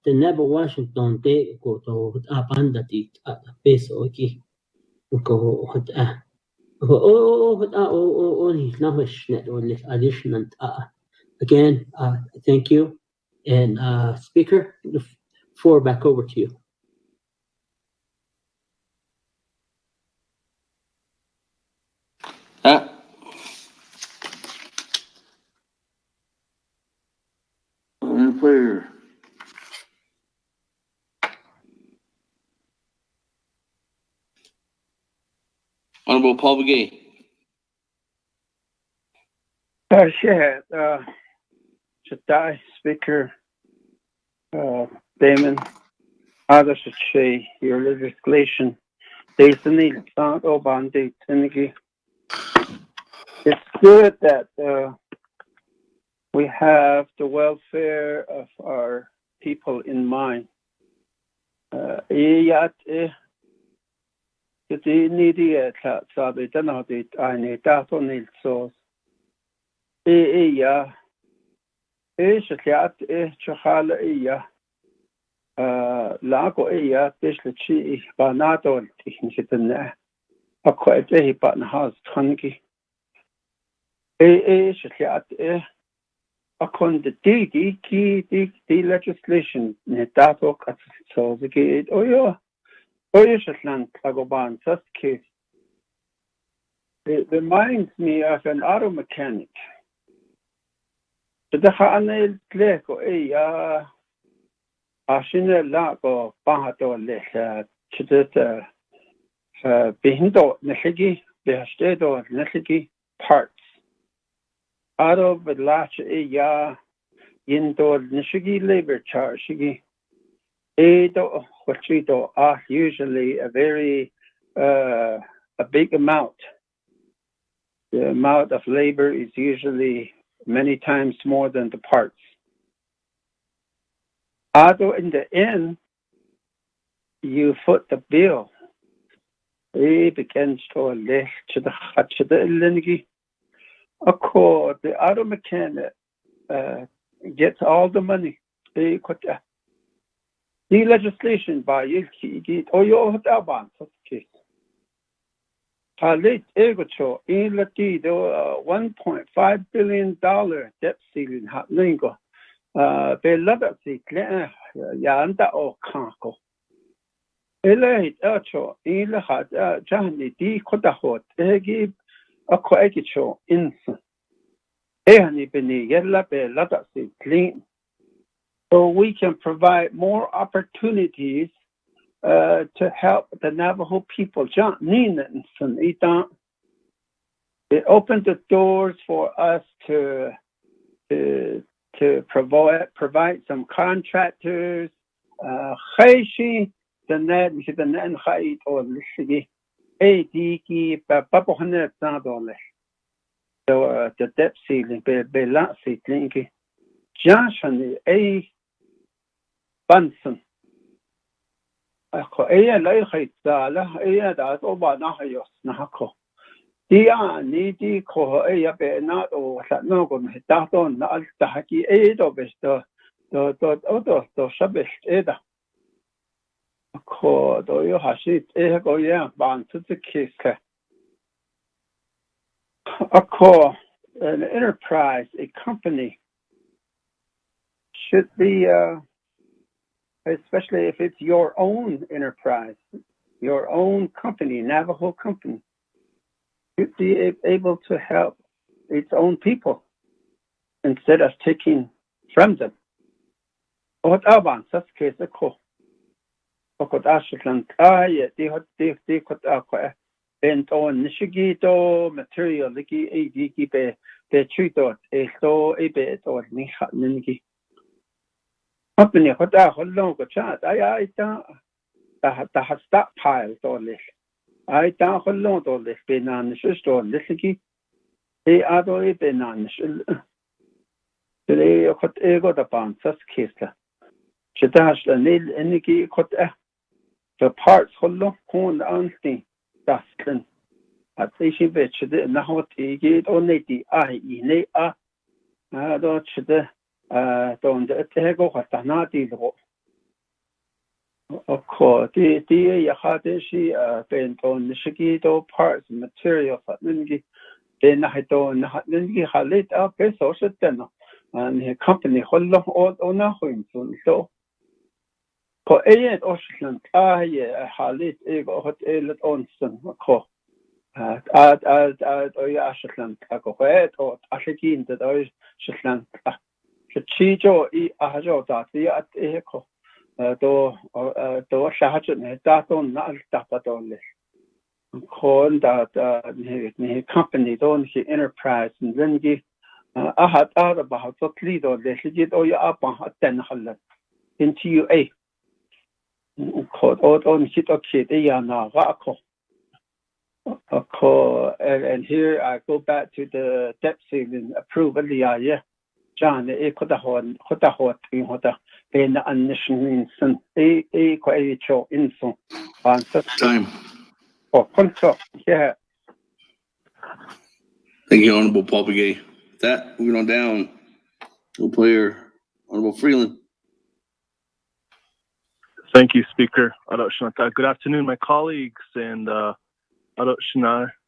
The Never Washington Day go to Abanda di base oki go additional again. Thank you, and Speaker, the floor back over to you. Player. Honorable Paul Begay. Speaker Damon, others should say your legislation. It's good that we have the welfare of our people in mind. Lago Bishlichi Banado Technical Aquatehi Batnahas Tangi Shliat Akon the D legislation Netato so the gate Shetland Lagoban such case. It reminds me of an auto mechanic. The Hanel Gleko Ashina Lago Bahato Leha Chideta Bihindo Nehigi, Behestedo Nehigi parts. Out of the latch Yindo Nishigi labor charge Edo Wachido are usually a very a big amount. The amount of labor is usually many times more than the parts. Although in the end, you foot the bill. It begins to less to the Lingi. Of course, the auto mechanic gets all the money. The legislation by Yilki or your Alban, such case. Late Egocho in Latido $1.5 billion debt ceiling hat lingo. Belada Sikle, Yanda or Kanko. Ele Acho, Ila had Jani di Kodahot, Egi, a Quagicho, Inson. Ehani Beni, Yella Belada Sikle. So we can provide more opportunities to help the Navajo people. It opened the doors for us to provide some contractors. The debt ceiling, be ceiling. Johnson A. Bunsen. Eya lai zala eya da oba na hayos na hako. Dia ni di ko eya be na o sa no go me ta to na al ta haki e do besto do shabest eda. Ko do yo hashit e go ya ban to the kiss. Ko an enterprise, a company should be especially if it's your own enterprise, your own company, Navajo company, should be able to help its own people instead of taking from them. What aban sas case ko. Okot ashland ay di kot akwa bent on nishigito material liki e be chuto e so e be to ni ningi. Company hota hollo ko chat I ta stockpile dollars. I ta hollo dollars be nan shisto lisiki e ado e be nan shil le hot ego da pan sas kista chitash la nil eniki hot the parts hollo kon anti dasken at ishi be chide na hot e oneti I ne do chide don't ego hatanati lo of course the yahadishi bent on shigito parts material ningi then I don't ningi halit up so then and the company hollo on a home so ko ayet oshland halit ego hot elet onsen ko ad oyashland ko het or ashikin that oyashland Chijo I ahajo that the at echo do shahajan daton na tapadole. Call that the company don't he enterprise and then give ahad out about so lido the shit or ya up on 10 halal into you a called on shit okay ya na wako. And here I go back to the debt ceiling approval yeah. John, Hotahot, in Hota, Ben and Nishan, quite show in so on time. Oh, control, yeah. Thank you, Honorable Paul Begay. With that, moving on down, we'll player Honorable Freeland. Thank you, Speaker. Good afternoon, my colleagues, and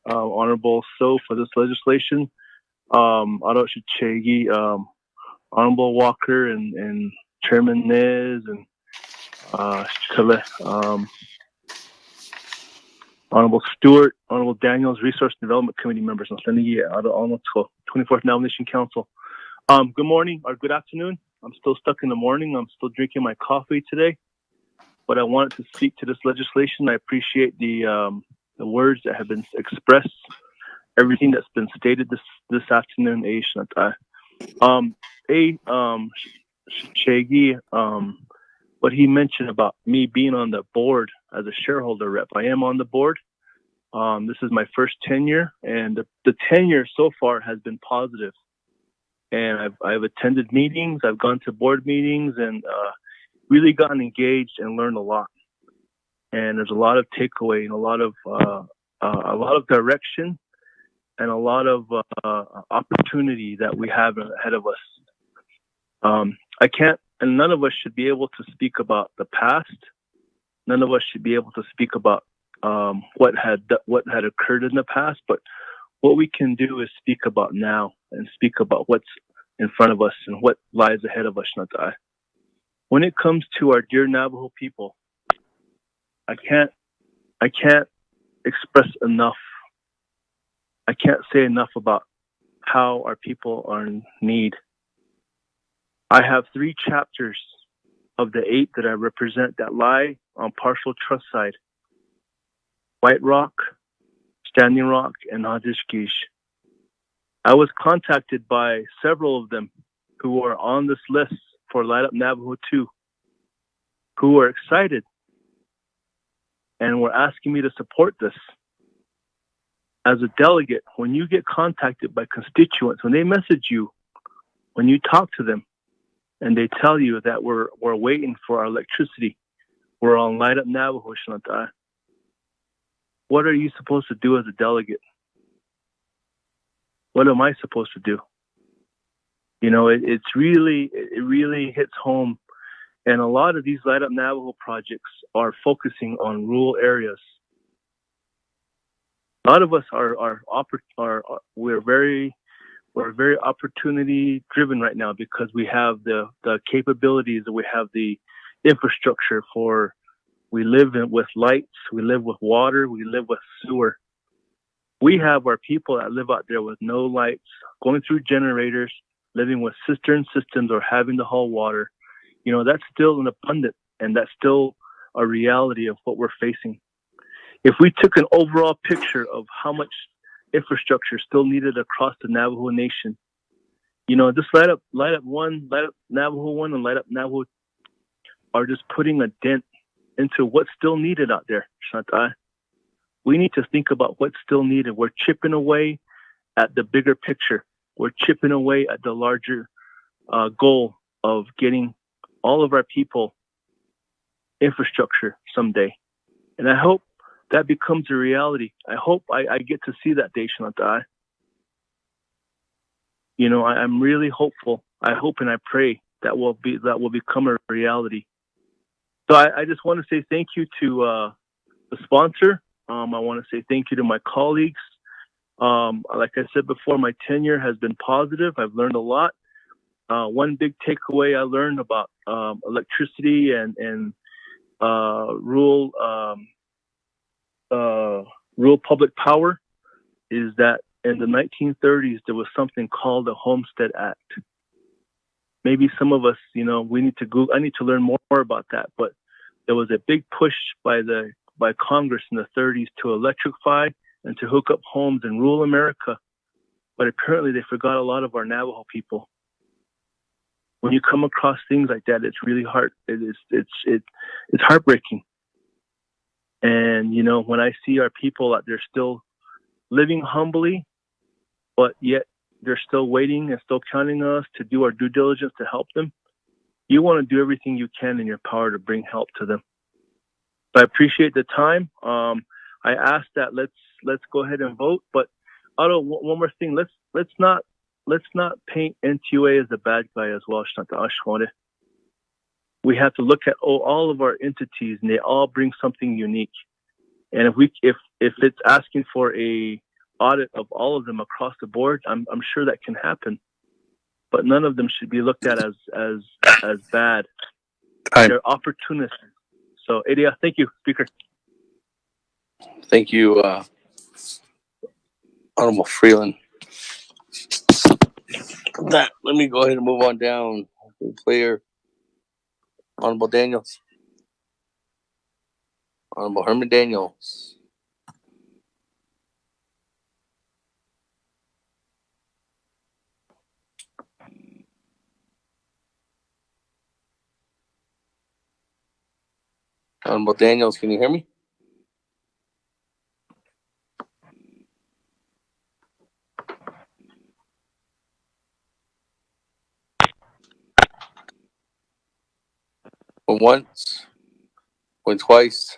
Honorable So for this legislation. Honorable Walker and Chairman Nez and Honorable Stewart, Honorable Daniels, Resource Development Committee members, and 24th Navajo Council. Good morning or good afternoon. I'm still stuck in the morning. I'm still drinking my coffee today, but I wanted to speak to this legislation. I appreciate the words that have been expressed, everything that's been stated this afternoon. Shaggy, what he mentioned about me being on the board as a shareholder rep. I am on the board. This is my first tenure, and the tenure so far has been positive. And I've attended meetings, I've gone to board meetings, and really gotten engaged and learned a lot. And there's a lot of takeaway and a lot of direction and a lot of opportunity that we have ahead of us. And none of us should be able to speak about the past. None of us should be able to speak about what had occurred in the past. But what we can do is speak about now and speak about what's in front of us and what lies ahead of us. When it comes to our dear Navajo people, I can't express enough. I can't say enough about how our people are in need. I have 3 chapters of the 8 that I represent that lie on partial trust side: White Rock, Standing Rock, and Hadishkish. I was contacted by several of them who are on this list for Light Up Navajo 2, who are excited and were asking me to support this. As a delegate, when you get contacted by constituents, when they message you, when you talk to them, and they tell you that we're waiting for our electricity, we're on Light Up Navajo, what are you supposed to do as a delegate? What am I supposed to do? You know, it really hits home. And a lot of these Light Up Navajo projects are focusing on rural areas. A lot of us we're very opportunity driven right now because we have the capabilities, and we have the infrastructure for. We live with lights, we live with water, we live with sewer. We have our people that live out there with no lights, going through generators, living with cistern systems, or having to haul water. You know, that's still an abundant, and that's still a reality of what we're facing. If we took an overall picture of how much infrastructure is still needed across the Navajo Nation, you know, this Light Up Navajo 1 and Light Up Navajo are just putting a dent into what's still needed out there, Chantal. We need to think about what's still needed. We're chipping away at the bigger picture. We're chipping away at the larger goal of getting all of our people infrastructure someday. And I hope that becomes a reality. I hope I get to see that day, Chantal. You know, I'm really hopeful. I hope and I pray that will become a reality. So I just want to say thank you to the sponsor. I want to say thank you to my colleagues. Like I said before, my tenure has been positive. I've learned a lot. One big takeaway I learned about electricity and rural public power is that in the 1930s, there was something called the Homestead Act. Maybe some of us, you know, I need to learn more about that. But there was a big push by Congress in the 30s to electrify and to hook up homes in rural America. But apparently they forgot a lot of our Navajo people. When you come across things like that, it's really hard. It's heartbreaking. And, you know, when I see our people out there still living humbly, but yet they're still waiting and still counting on us to do our due diligence to help them, you want to do everything you can in your power to bring help to them. So I appreciate the time. I ask that let's go ahead and vote. But Otto, one more thing. Let's not paint NTUA as a bad guy as well. We have to look at all of our entities, and they all bring something unique. And if it's asking for a audit of all of them across the board, I'm sure that can happen. But none of them should be looked at as bad. They're opportunists. So, Edia, thank you, Speaker. Thank you, Honorable Freeland. Let me go ahead and move on down. Clear. Honorable Daniels. Honorable Herman Daniels. Honorable Daniels, can you hear me? Going once, going twice.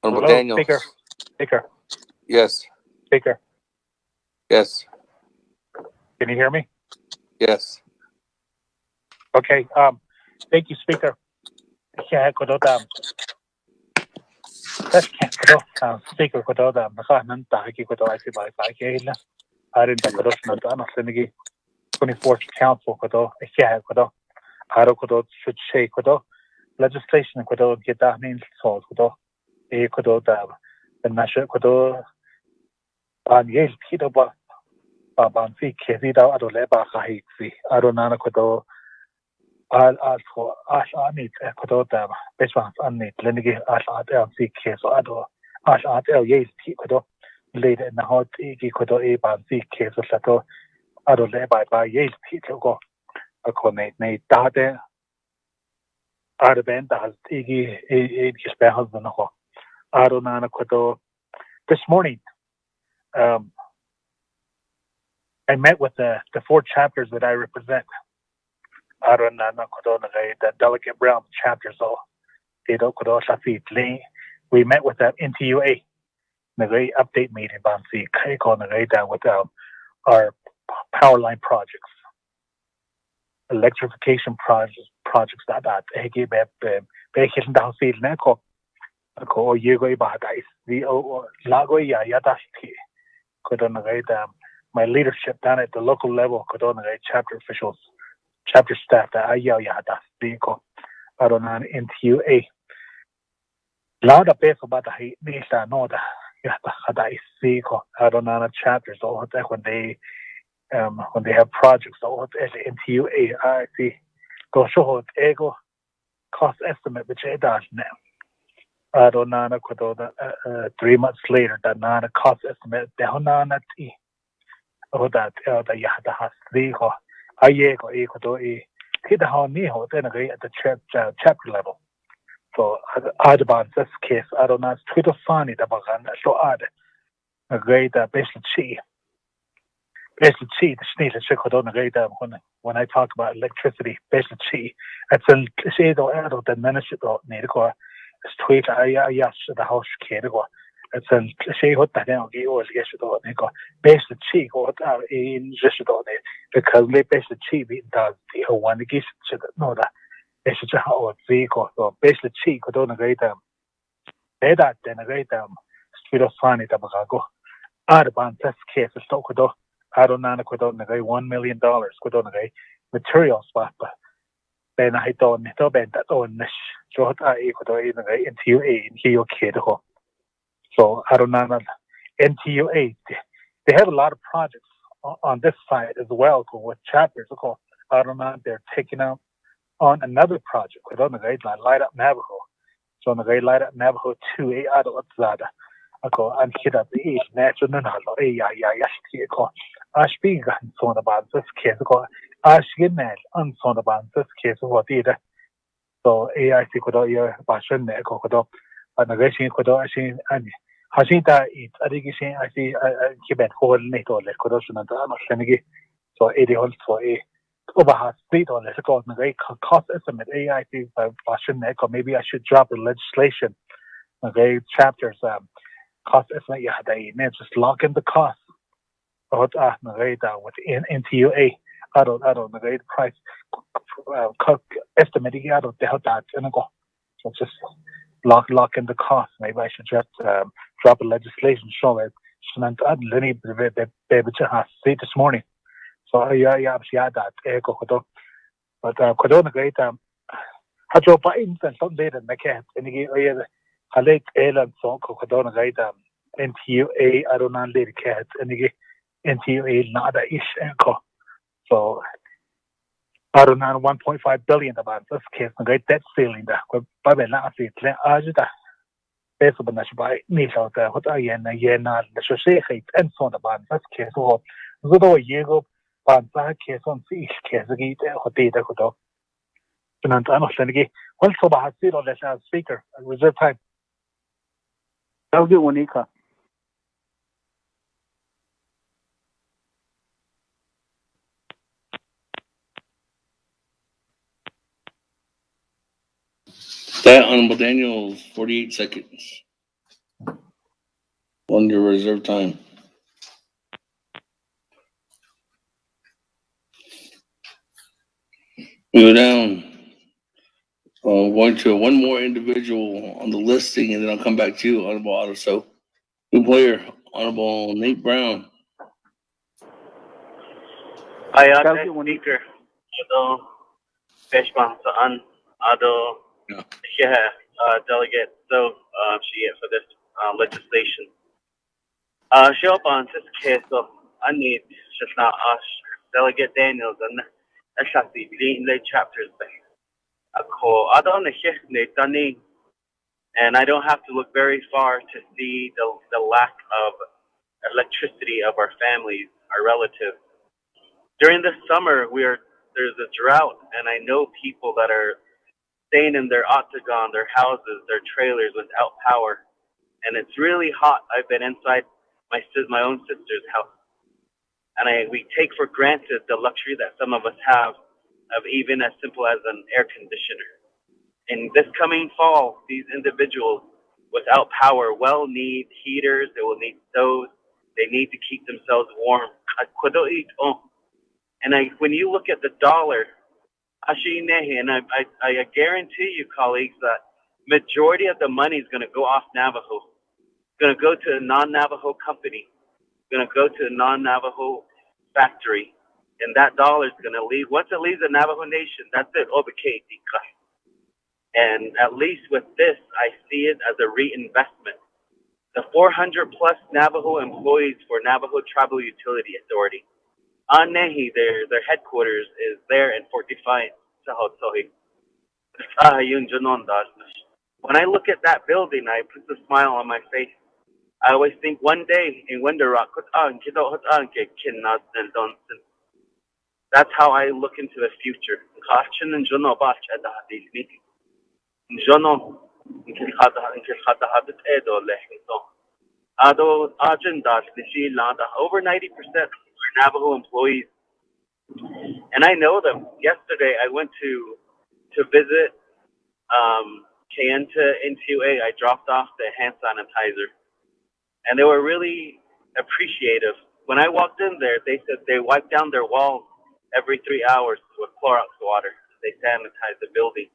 Honorable Hello, Daniels. Speaker. Yes. Speaker. Yes. Can you hear me? Yes. Okay. Thank you, Speaker. Speaker 24th Council kudo yeah kudo aro kudo should say kudo legislation kudo get that means so kudo kudo the national kudo an yes kido ba ban fi kezi da ado le ba khai fi aro nana kudo al for ash anit kudo da beswan anit lenigi ash at fi keso ado ash at yes kudo later na hot kudo ban fi keso sato ado le ba yes go akone nei dade Arben has gespeheld no Aronana Kodo. This morning, I met with the 4 chapters that I represent. Aronana Kodo, the Delegate Brown chapters. We met with that NTUA. The update meeting with our power line projects, electrification projects that ko yego ba guys the lago ya dashi my leadership down at the local level chapter officials chapter staff that ya dashi ko aronan into a lot of people about the nisa no da ya da isi ko aronan chapters all that when they have projects all into a I see go show ego cost estimate which it does now. Nana Kododa 3 months later, that Nana cost estimate, the Honana T. Oh, that the Yahda has 3 ho. Ayego Ecodo E. Kidahon Niho, then agree at the chapter level. So, Adban, this case, I don't know, Twitter funny, the Bagan, so odd. A great basic chi. Basic chi, the sneeze, Chikodon, a great when I talk about electricity, basic chi, it's a shadow adult and minister need to go. Tweet yes the house kid go it's a say what that now go yes to go base the cheek or in just because they base the cheek does the one gives to know that it's just how it go so base the cheek don't agree them that then agree them street of funny that go ban test case so go I don't know $1 million go don't agree materials but Ben I don't know Ben that on this so I could in NTUA in here kid so I don't know NTUA they have a lot of projects on this side as well with chapters I don't know they're taking out on another project I don't know light up Navajo so on the light up Navajo 2 I don't know and hit up the natural I speak on about this case Ashginan unsound about this case of what did so AIC could your passion could and the racing could actually and Hashita it irrigation I see keep it whole NATO like corruption and so 80 also a over street on let's go the cost estimate AIC passion or maybe I should drop the legislation okay chapters cost estimate yeah they just lock in the cost with NTUA I don't know the price estimating out of the hell that so just lock in the cost maybe I should just drop a legislation show it Lenny baby see this morning so yeah that but Kodona great I drove by instant some data and I can't any I late Alan song Kodona great NTUA I don't know lady cat any NTUA not a ish so I don't know 1.5 billion about this case great debt ceiling that but last it based on the need out there what I and the society and so on about this case so the year but that case on fish case again what data could do and I'm saying well so about zero let's have speaker reserve time I'll get one Ika. That Honorable Daniel, 48 seconds. On your reserve time. We go down. Going to one more individual on the listing, and then I'll come back to you, Honorable Otto. So, new player, Honorable Nate Brown. Speaker. Peshman Sa'an, Delegate, she for this legislation. Show up on this case, so I need just now Delegate Daniels and actually leading late chapters. I don't know, and I don't have to look very far to see the lack of electricity of our families, our relatives. During the summer, there's a drought, and I know people that are staying in their octagon, their houses, their trailers without power, and it's really hot. I've been inside my own sister's house, and we take for granted the luxury that some of us have of even as simple as an air conditioner. In this coming fall, these individuals without power will need heaters, they will need stoves, they need to keep themselves warm. And when you look at the dollar, and I guarantee you, colleagues, that majority of the money is going to go off Navajo. It's going to go to a non-Navajo company. It's going to go to a non-Navajo factory. And that dollar is going to leave. Once it leaves the Navajo Nation, that's it. And at least with this, I see it as a reinvestment. The 400 plus Navajo employees for Navajo Tribal Utility Authority, Nehi, their headquarters is there in Fort Defiance, Sahotohi. When I look at that building, I put a smile on my face. I always think one day in Winter Rock, that's how I look into the future. Over 90% are Navajo employees, and I know them. Yesterday, I went to visit Kayenta NTUA. I dropped off the hand sanitizer, and they were really appreciative. When I walked in there, they said they wipe down their walls every 3 hours with Clorox water. They sanitize the building.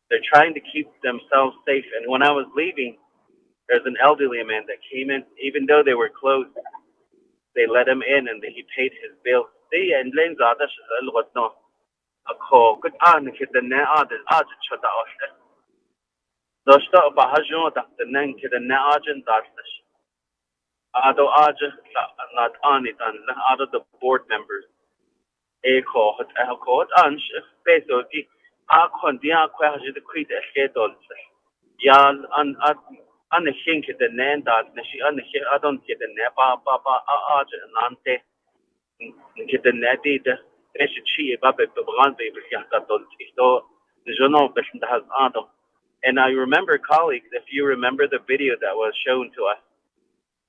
They're trying to keep themselves safe. And when I was leaving, there's an elderly man that came in, even though they were closed. They let him in, and he paid his bill. The board members. And I remember, colleagues, if you remember the video that was shown to us,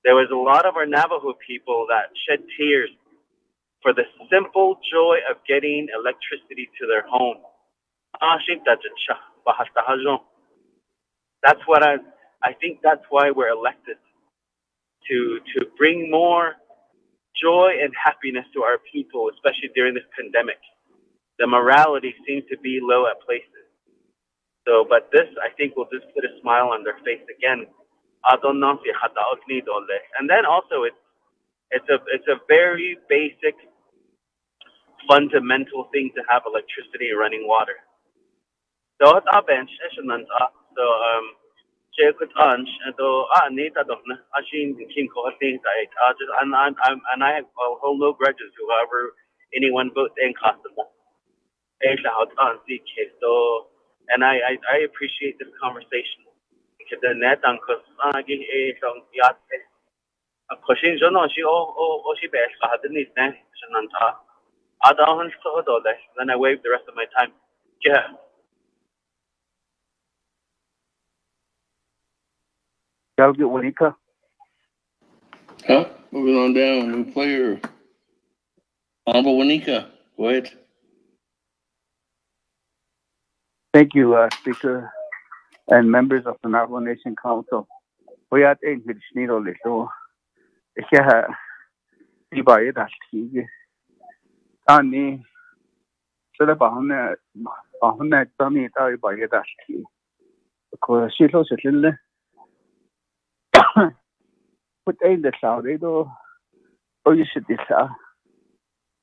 there was a lot of our Navajo people that shed tears for the simple joy of getting electricity to their home. That's what I think that's why we're elected, to bring more joy and happiness to our people, especially during this pandemic. The morality seems to be low at places. So, but this, I think, will just put a smile on their face again. And then also, it's a very basic, fundamental thing to have electricity and running water. So it's a bench, so and I hold no grudges to whoever anyone votes in Costa. So, and I appreciate this conversation. Then I wave the rest of my time. Yeah. Delegate Wanika. Moving on down, new player. Honorable Wanika, go ahead. Thank you, Speaker and members of the Navajo Nation Council. We are in the Schneider Little. Here, the Bayet Ashki. Annie, so the Bahana Tommy Bayet Ashki. Because she lost a little. Put in the Saudi, or you should decide.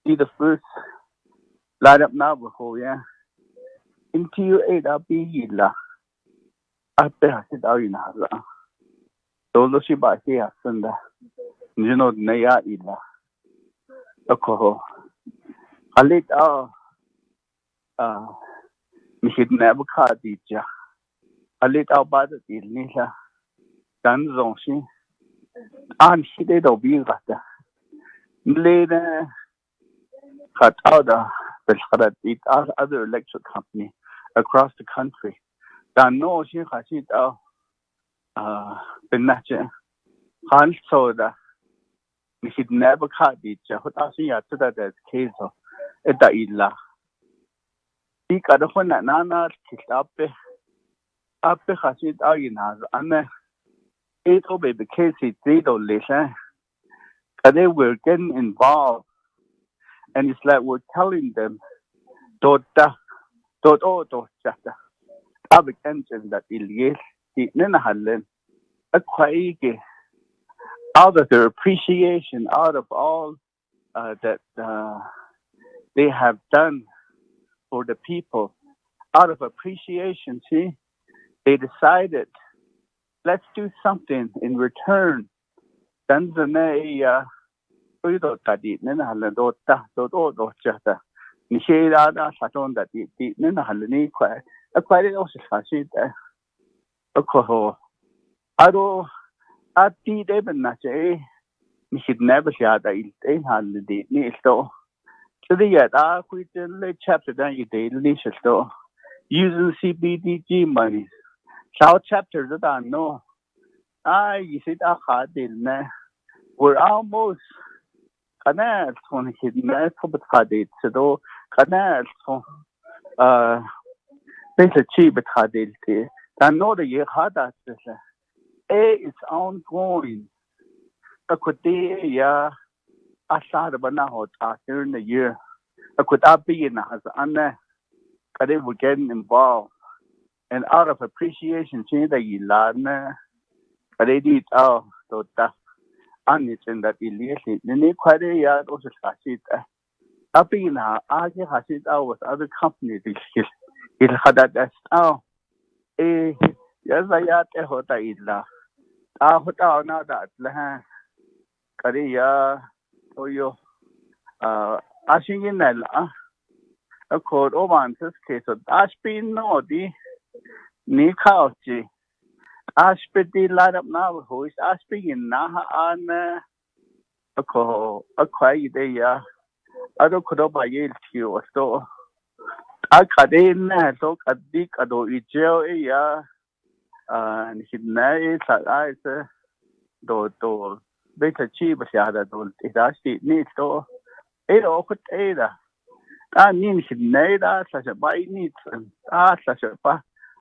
see the first light up Navajo, yeah. Into you ate up la. I bet it out in Hala. Solo she by here, Sunda. You know, Naya illa. Okoho. I let out, me should never call teacher. I let out by the Nisa. Dan Zonshi. And she did obey that. Later, cut out the other electric company across the country. Dan no, she has it out. Benache. Han soda. We should never cut it. What I see at that case of Eda Illa. He got a one at Nana, kissed up has it out in us. And it will be the case it did or listen. They were getting involved. And it's like we're telling them, don't chata. Public engine that Ilyes, it Nina Hadlen, a quaige. Out of their appreciation, out of all that they have done for the people, out of appreciation, see, they decided, let's do something in return. Then the Ati de benache, we should never share that in holiday near store. So the yet are quit the chapter that you did leisure store using CBDG money. South chapter that I know. You see that hard in there. We're almost canals on hidden for hadid, so canals for better cheap hadid. I know the year had that. It's ongoing. I could I started about now during the year. I could be in as Anna. They were getting involved. And out of appreciation, change the Ilan. They did so that anything that illicit. Then they quite a yard also it. I be in I has it out with other companies. It had that now. Yes, I had a hotel. Hotel now that Lahan Korea Toyo Ashinginella a code over this case of Ashby Nodi Nikauchi Ashby light up now who is Ashby in Naha and a co a quiet day. I don't could over yield to or so. I cut in so a dick a do it jail and he knows that I say do better cheap as the other don't it actually needs to it all could either. I mean he made that such a buy needs and such a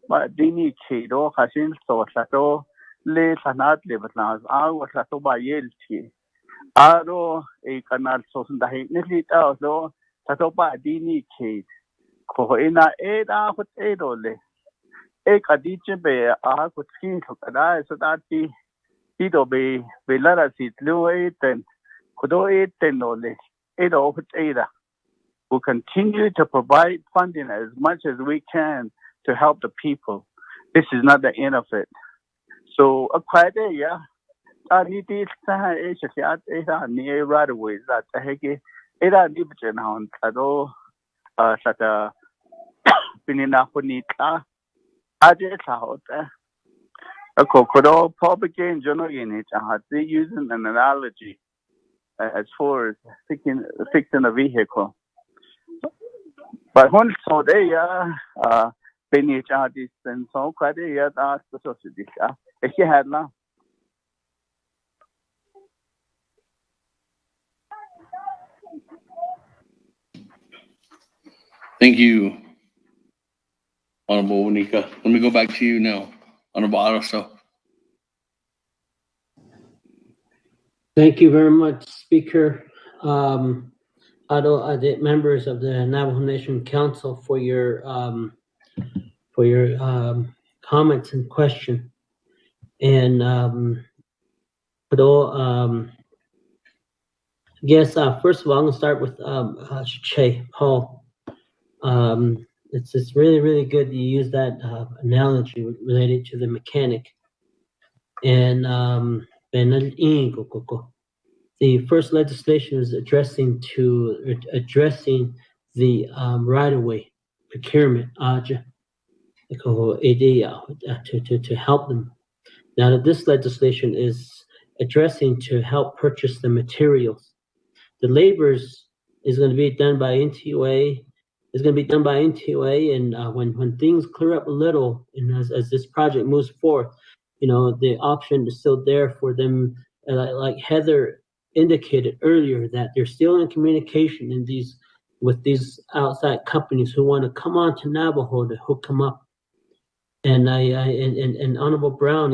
but they need cheat or hashing so that all late and not live at last. I was at to buy yield tea. I know a canal so that he nearly out though that all buy they need cheat. Coina 8 hours with 8 only. A teacher be could see to that so that he do be let us eat low 8 and could 8 10 only 8 over 8. We'll continue to provide funding as much as we can to help the people. This is not the end of it. So a quiet day, I need this near right away that I it I live in on Tado such a Pininapunita. I just out there. A crocodile public in general unit, they using an analogy as far as fixing a vehicle. But once so they finish this and so quite that's the society. If you had now. Thank you, Honorable Wanika. Let me go back to you now, Honorable Araso. Thank you very much, Speaker. Members of the Navajo Nation Council for your comments and question. And Yes, first of all, I'm going to start with Che, Paul. It's really, really good you use that analogy related to the mechanic. And the first legislation is addressing the right-of-way procurement to help them. Now that this legislation is addressing to help purchase the materials. The labors is going to be done by NTUA. And when things clear up a little, and as this project moves forth, the option is still there for them. Like Heather indicated earlier, that they're still in communication with these outside companies who want to come on to Navajo to hook them up. And and Honorable Brown,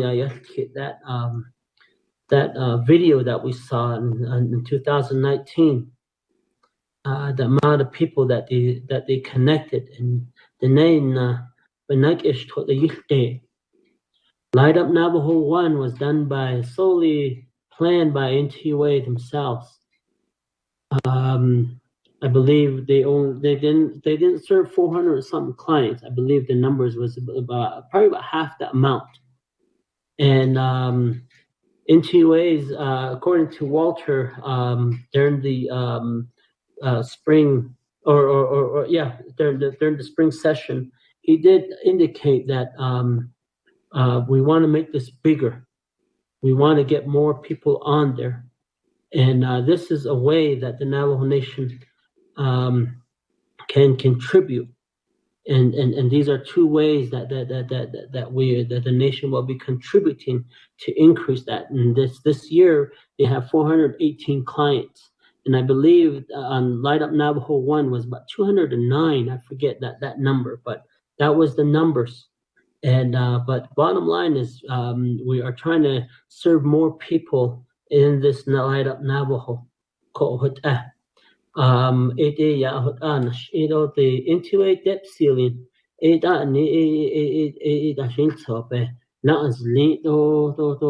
that video that we saw in 2019. The amount of people that they connected, and the name Light Up Navajo 1 was done solely planned by NTUA themselves. I believe they didn't serve 400 something clients. I believe the numbers was probably about half the amount. And NTUA's according to Walter, during the spring during the spring session, he did indicate that we want to make this bigger. We want to get more people on there, and this is a way that the Navajo Nation can contribute. And these are two ways that the nation will be contributing to increase that. And this year they have 418 clients. And I believe on Light Up Navajo 1 was about 209. I forget that number, but that was the numbers. And but bottom line is we are trying to serve more people in this Light Up Navajo. The into debt ceiling. Not as late Elia.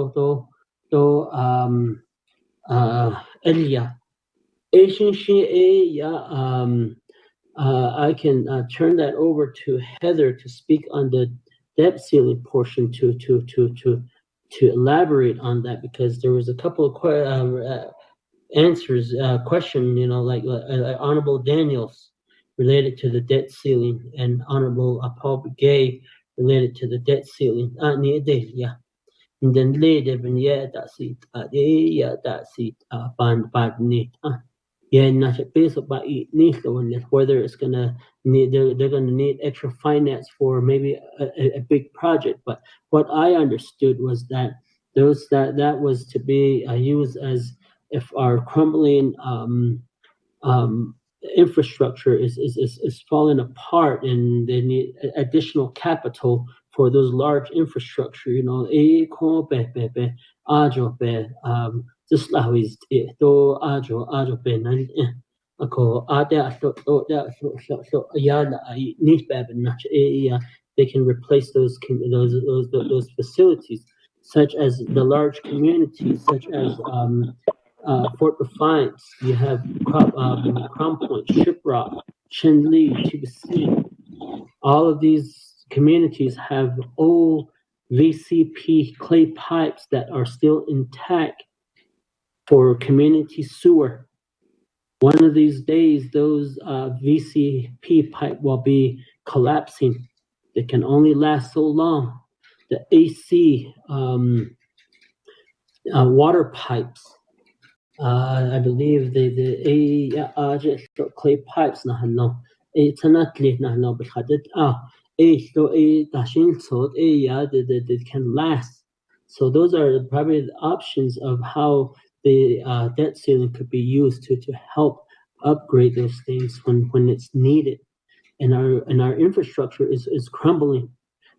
I can turn that over to Heather to speak on the debt ceiling portion to elaborate on that, because there was a couple of question, like Honorable Daniels related to the debt ceiling, and Honorable Paul Begay related to the debt ceiling. And then later, that's it. Whether it's gonna need, they're gonna need extra finance for maybe a big project. But what I understood was that that was to be used as if our crumbling infrastructure is falling apart, and they need additional capital for those large infrastructure. Just like they can replace those facilities, such as the large communities, such as Fort Defiance. You have Crown Point, Shiprock, Chinle, Chibusi. All of these communities have old VCP clay pipes that are still intact for community sewer. One of these days, those VCP pipe will be collapsing. They can only last so long. The AC water pipes, I believe the clay pipes they can last. So those are probably the options of how the debt ceiling could be used to help upgrade those things when it's needed. And our infrastructure is crumbling.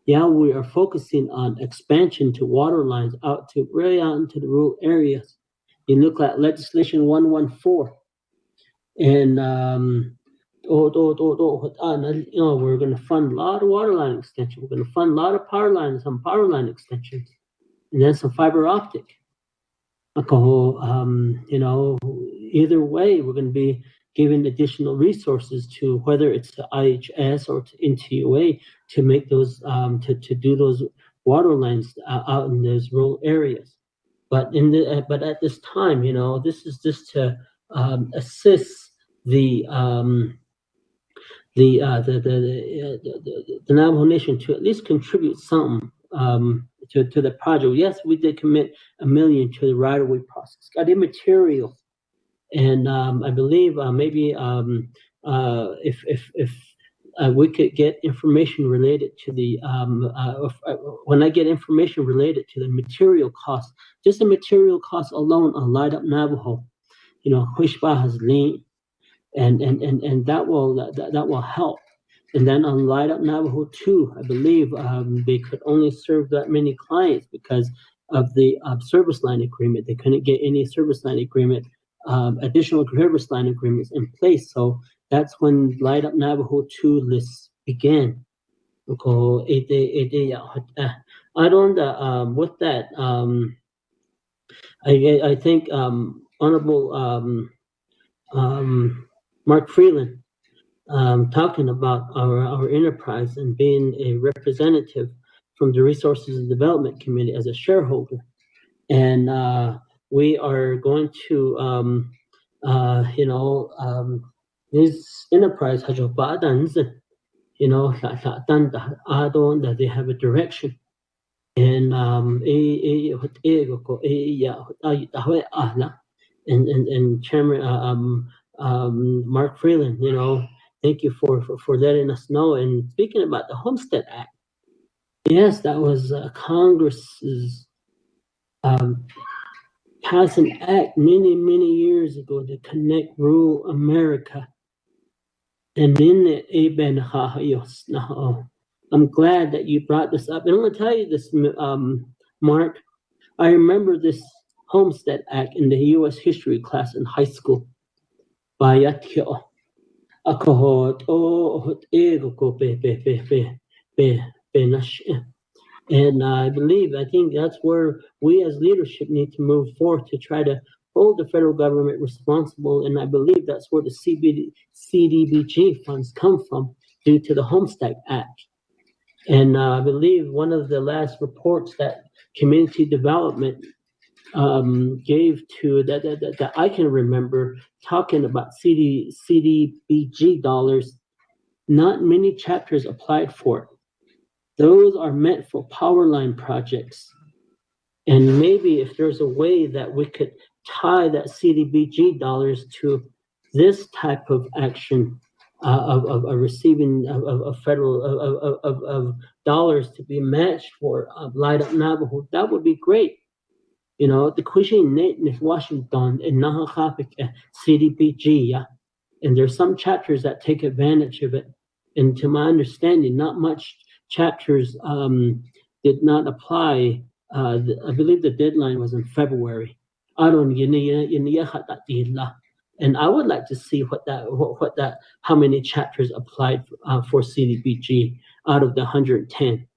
Yeah, we are focusing on expansion to water lines out into the rural areas. You look at legislation 114, and we're going to fund a lot of water line extension. We're going to fund a lot of power lines, some power line extensions, and then some fiber optic. either way, we're going to be giving additional resources to whether it's to IHS or to NTUA to make those to do those water lines out in those rural areas. But but at this time, this is just to assist the Navajo Nation to at least contribute something to the project. Yes, we did commit $1 million to the right-of-way process. Got the materials, and I believe maybe if we could get information related to the when I get information related to the material costs, just the material costs alone on Light Up Navajo, Huishba has lean, and that will help. And then on Light Up Navajo 2, I believe they could only serve that many clients because of the service line agreement. They couldn't get any service line agreement, additional service line agreements in place. So that's when Light Up Navajo 2 lists began. I don't. With that, I think Honorable Mark Freeland talking about our enterprise and being a representative from the Resources and Development Committee as a shareholder, and we are going to this enterprise has a balance, that they have a direction. And and Chairman Mark Freeland, thank you for letting us know. And speaking about the Homestead Act, yes, that was Congress's passed an act many years ago to connect rural America. And in I'm glad that you brought this up. And I'm going to tell you this, Mark. I remember this Homestead Act in the U.S. history class in high school. And I think that's where we as leadership need to move forward to try to hold the federal government responsible. And I believe that's where the CDBG funds come from due to the Homestead Act. And I believe one of the last reports that community development gave to that I can remember talking about CDBG dollars, not many chapters applied for it. Those are meant for power line projects. And maybe if there's a way that we could tie that CDBG dollars to this type of action of receiving of federal of dollars to be matched for Light Up Navajo, that would be great. The Cushing Native Washington and Nahakapik CDBG, yeah. And there's some chapters that take advantage of it. And to my understanding, not much chapters did not apply. I believe the deadline was in February. And I would like to see how many chapters applied for CDBG out of the 110.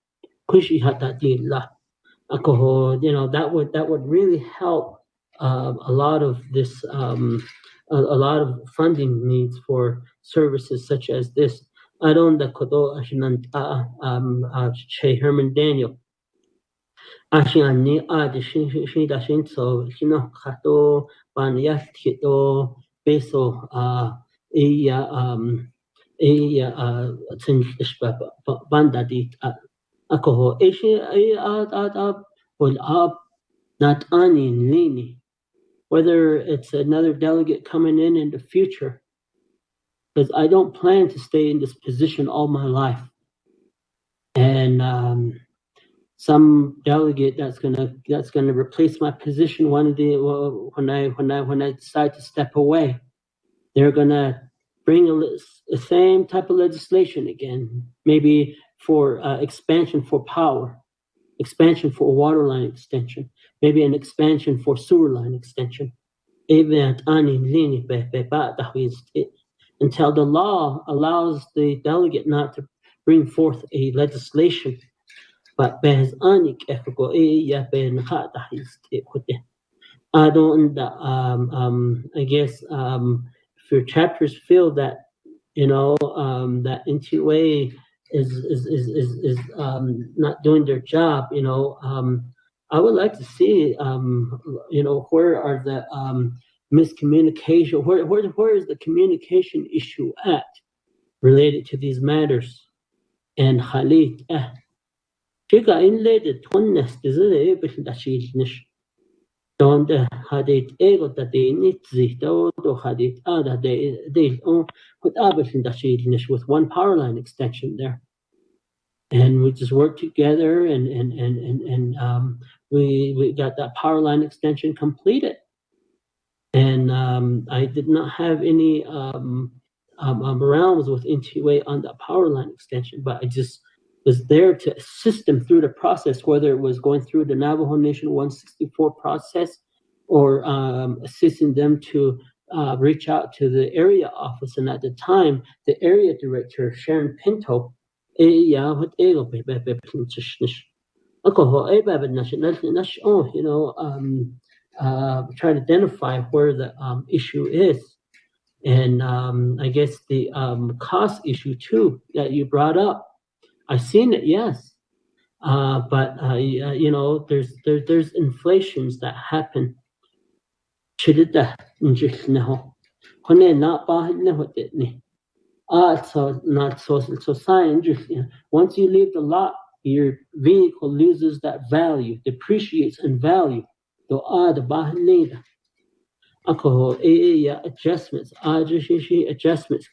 That would really help a lot of this, a lot of funding needs for services such as this. I don't Herman Daniel. Peso bandadit alcohol not anin lini, whether it's another delegate coming in the future, because I don't plan to stay in this position all my life. And some delegate that's gonna replace my position when I decide to step away, they're gonna bring the same type of legislation again, maybe for expansion for power, expansion for water line extension, maybe an expansion for sewer line extension. Until the law allows the delegate not to bring forth a legislation. But I don't, I guess, if your chapters feel that, that NTA is not doing their job, I would like to see, where are the miscommunication, where is the communication issue at related to these matters? And Khalid, Chica in late twinnes, is it able to achieve nish? Don't had it able that they need to had it other they put everything that she with one power line extension there. And we just worked together and we got that power line extension completed. And I did not have any realms with NTA on that power line extension, but I just was there to assist them through the process, whether it was going through the Navajo Nation 164 process or assisting them to reach out to the area office. And at the time, the area director, Sharon Pinto, try to identify where the issue is. And I guess the cost issue too that you brought up, I've seen it, yes. But there's inflations that happen. So not so science. Once you leave the lot, your vehicle loses that value, depreciates in value. The adjustments, adjustments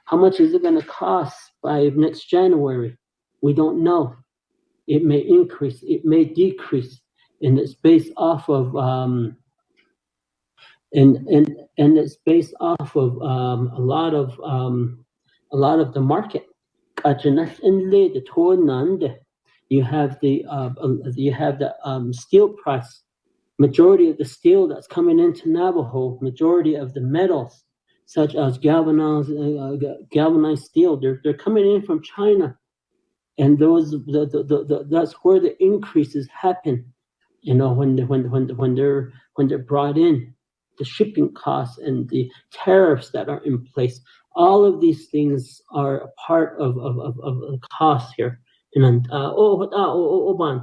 how much is it going to cost by next January? We don't know. It may increase, it may decrease, and it's based off of it's based off of a lot of the market. You have the steel price. Majority of the steel that's coming into Navajo, majority of the metals, such as galvanized steel, they're coming in from China, and that's where the increases happen. When they're brought in, the shipping costs and the tariffs that are in place. All of these things are a part of the cost here. And in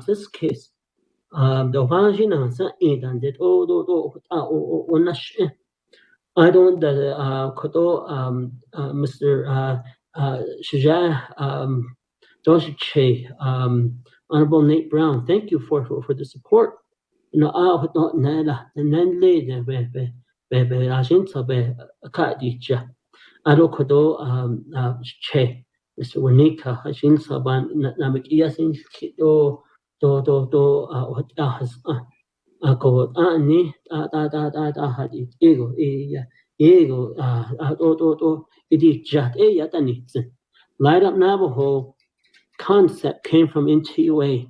this case, I don't Mr. Shaja Doshiche, Honorable Nate Brown, thank you for the support. Mr. Juanita, Hashin Saban, Namik Yasin, Ani, Light Up Navajo concept came from NTUA,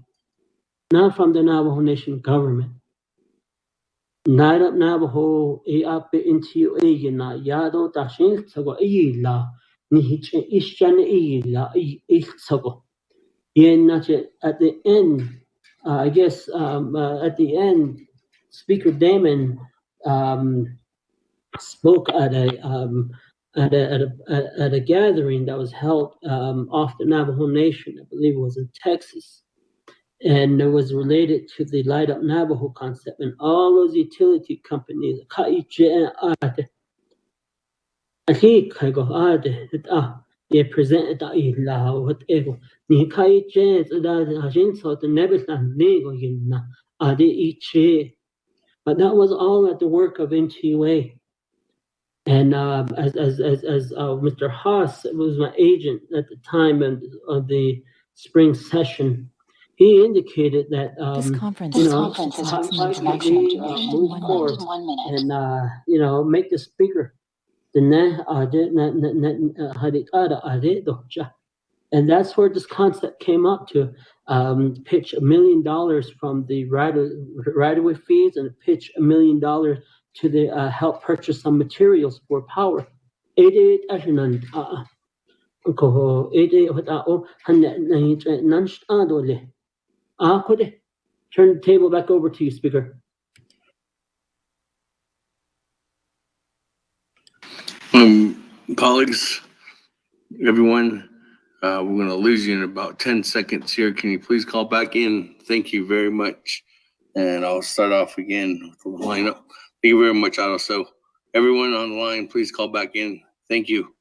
not from the Navajo Nation government. Light Up Navajo, NTUA, Yado Dashin, Sago, at the end, I guess at the end, Speaker Damon spoke at a gathering that was held off the Navajo Nation. I believe it was in Texas, and it was related to the Light Up Navajo concept and all those utility companies. They presented whatever. But that was all at the work of NTUA. And as Mr. Haas was my agent at the time of the spring session, he indicated that this conference is constantly move forward and make this bigger. And that's where this concept came up to pitch $1 million from the right-of-way fees and pitch $1 million to the help purchase some materials for power. 88 ashinan ko 88 hotao hanna dole. Kode. Turn the table back over to you, Speaker. Colleagues, everyone, we're going to lose you in about 10 seconds here. Can you please call back in? Thank you very much. And I'll start off again with the lineup. Thank you very much, Otto. So everyone on the line, please call back in. Thank you.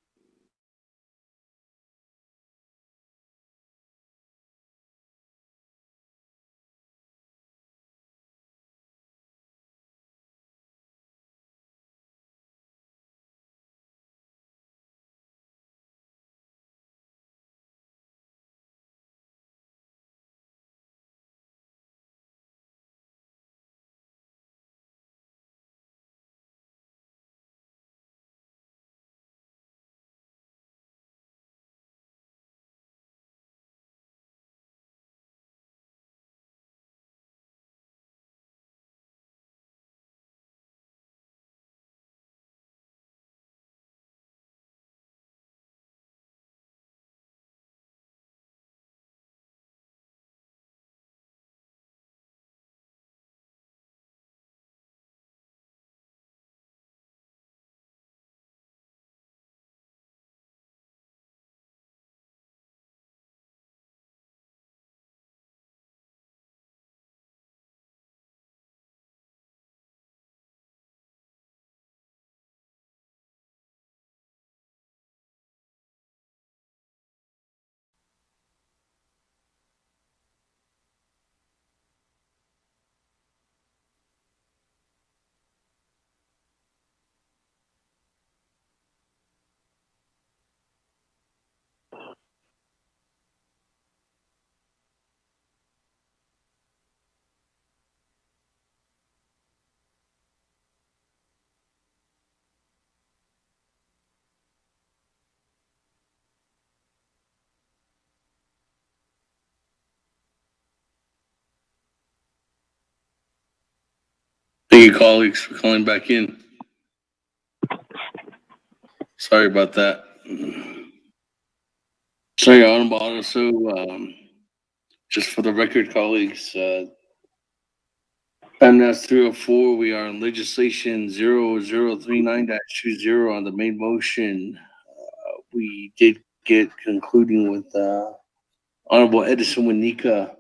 Thank you, colleagues, for calling back in. Sorry about that. Sorry, Honorable Otto. So, just for the record, colleagues, MNS 304, we are on legislation 0039-20 on the main motion. We did get concluding with Honorable Edison Winika.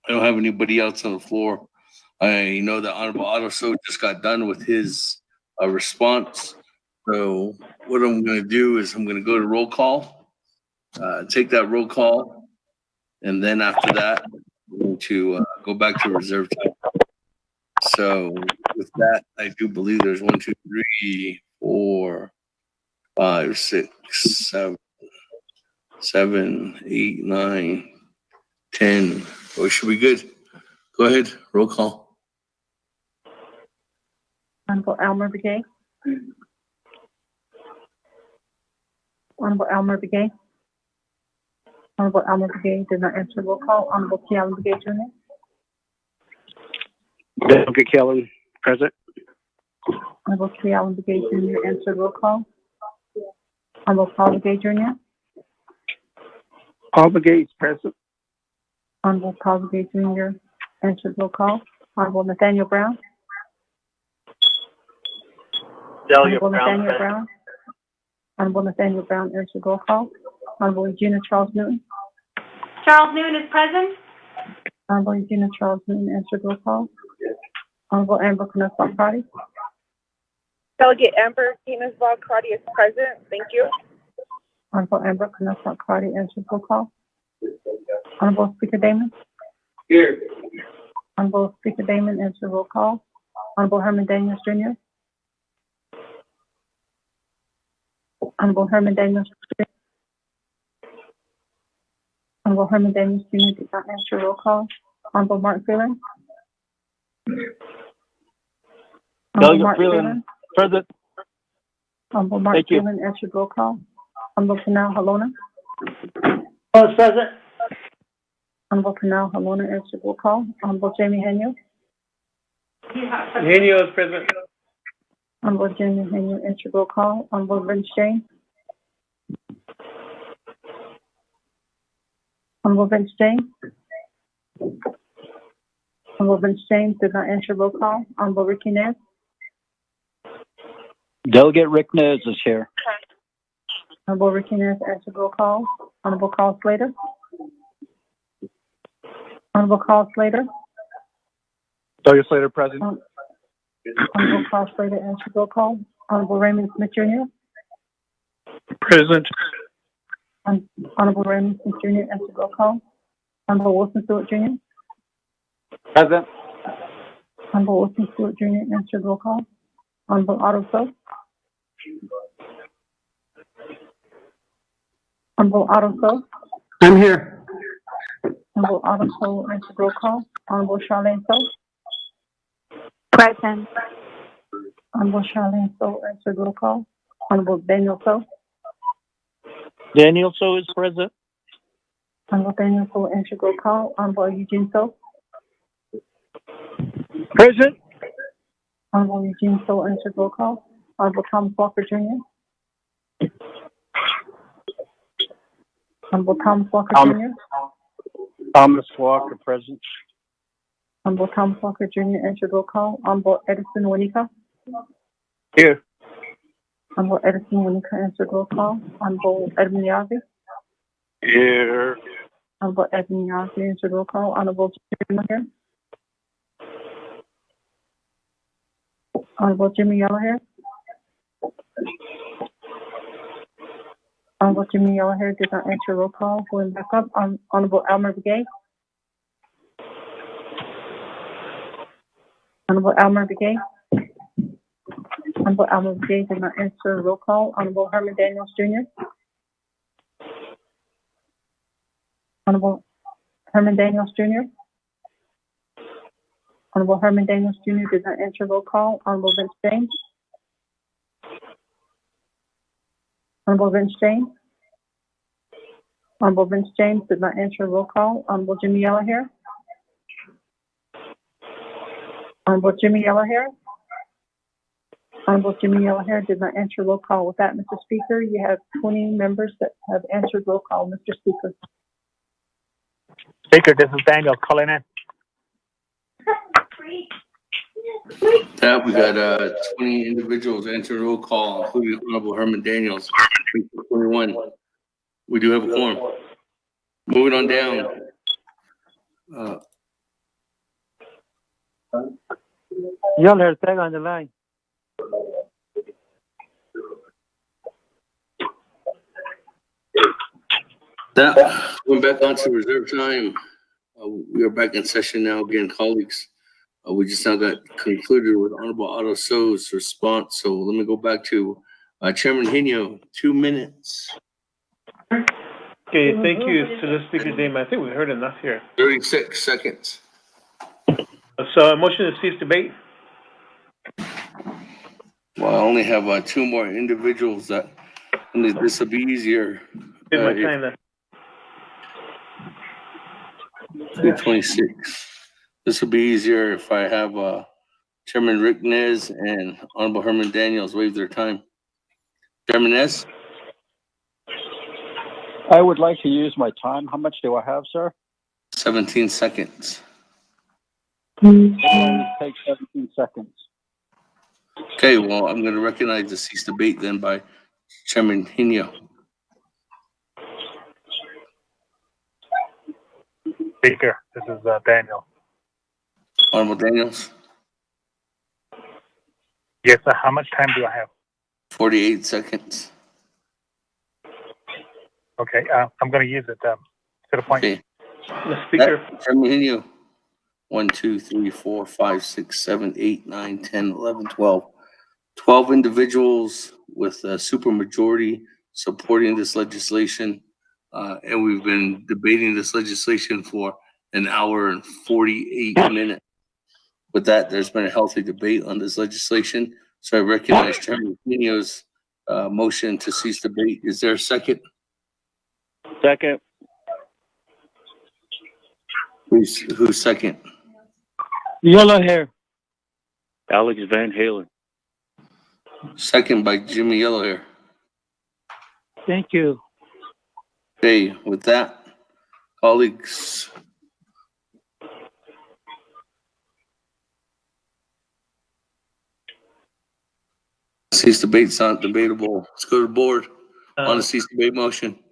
I don't have anybody else on the floor. I know that Honorable Otto So just got done with his response. So what I'm going to do is I'm going to go to roll call, take that roll call, and then after that, I'm going to go back to reserve time. So with that, I do believe there's 1, 2, 3, 4, 5, 6, 7, 8, 9, 10. Oh, should be good. Go ahead, roll call. Honorable Elmer Begay. Honorable Elmer Begay. Honorable Elmer Begay did not answer roll call. Honorable T. Allen Begay Jr. Delegate Kellen, present. Honorable T. Allen Begay Jr. answered roll call. Honorable Paul Begay Jr. Paul Begay is present. Honorable Paul Begay Jr. answered roll call. Honorable Nathaniel Brown. Honorable Nathaniel Brown. Honorable Nathaniel Brown answered roll call. Honorable Regina Charles Newton. Charles Newton is present. Honorable Regina Charles Newton answered roll call. Honorable Amber Knaus-Crotty. Delegate Amber Knaus-Crotty is present. Thank you. Honorable Amber Knaus-Crotty answered roll call. Honorable Speaker Damon. Here. Honorable Speaker Damon answered roll call. Honorable Herman Daniels Jr. Honorable Herman Daniels Jr. Honorable Herman Daniels Jr. did not answer roll call. Honorable Mark Freeland. Delegate Freeland, present. Honorable Mark Freeland answered roll call. Honorable Canal Halona. Present. Honorable Canal Halona answered roll call. Honorable Jamie Henio. Henio is present. Honorable Jimmy Henry, answer roll call. Honorable Vince James. Honorable Vince James. Honorable Vince James did not answer roll call. Honorable Ricky Nez. Delegate Rick Nez is here. Honorable Ricky Nez answered roll call. Honorable Carl Slater. Honorable Carl Slater. Delegate Slater, present. Honorable Carl Slater answered roll call. Honorable Raymond Smith Jr. Present. Honorable Raymond Smith Jr. answered roll call. Honorable Wilson Stewart Jr. Present. Honorable Wilson Stewart Jr. answered roll call. Honorable Otto So. Honorable Otto So. I'm here. Honorable Otto So answered roll call. Honorable Charlene So. Present. Honorable Charlene So answered roll call. Honorable Daniel So. Daniel So is present. Honorable Daniel So answered roll call. Honorable Eugene So. Present. Honorable Eugene So answered roll call. Honorable Thomas Walker Jr. Honorable Thomas Walker Jr. Thomas Walker present. Honorable Thomas Walker Jr. answered roll call. Honorable Edison Winika. Here. Honorable Edison Winika answered roll call. Honorable Edmund Yazzie. Here. Honorable Edmund Yazzie answered roll call. Honorable Jimmy Yellow here. Honorable Jimmy Yellow here. Honorable Jimmy Yellow here did not answer roll call. Going back up. Honorable Elmer Begay. Honorable Elmer Begay. Honorable Elmer Begay did not answer roll call. Honorable Herman Daniels Jr. Honorable Herman Daniels Jr. Honorable Herman Daniels Jr. did not answer roll call. Honorable Vince James. Honorable Vince James. Honorable Vince James did not answer roll call. Honorable Jimmy Yellow here. Honorable Jimmy Yellow here. Honorable Jimmy Yellow here did not answer roll call. With that, Mr. Speaker, you have 20 members that have answered roll call. Mr. Speaker. Speaker, this is Daniel calling in. Yeah, we got 20 individuals answering roll call, including Honorable Herman Daniels. 21. We do have a quorum. Moving on down. Y'all are tag on the line. Now, going back onto reserve time. We are back in session now again, colleagues. We just now got concluded with Honorable Otto So's response. So let me go back to Chairman Hino, 2 minutes. Okay, thank you to the Speaker Dame. I think we heard enough here. 36 seconds. So a motion to cease debate. Well, I only have 2 more individuals that, and this will be easier. Did my time then. 3:26. This will be easier if I have Chairman Rick Nez and Honorable Herman Daniels waive their time. Chairman Nez? I would like to use my time. How much do I have, sir? 17 seconds. It only takes 17 seconds. Okay, well, I'm going to recognize the cease debate then by Chairman Hino. Speaker, this is Daniel. Honorable Daniels? Yes, sir. How much time do I have? 48 seconds. Okay, I'm going to use it to the point. Okay. The Speaker. Chairman Hino. 1, 2, 3, 4, 5, 6, 7, 8, 9, 10, 11, 12. 12 individuals with a supermajority supporting this legislation. And we've been debating this legislation for an hour and 48 minutes. With that, there's been a healthy debate on this legislation. So I recognize Chairman Hino's motion to cease debate. Is there a second? Second. Who's second? Yellow hair. Alex Van Halen. Second by Jimmy Yellowhair. Thank you. Okay, with that, colleagues. Cease debate's not debatable. Let's go to the board on the cease debate motion.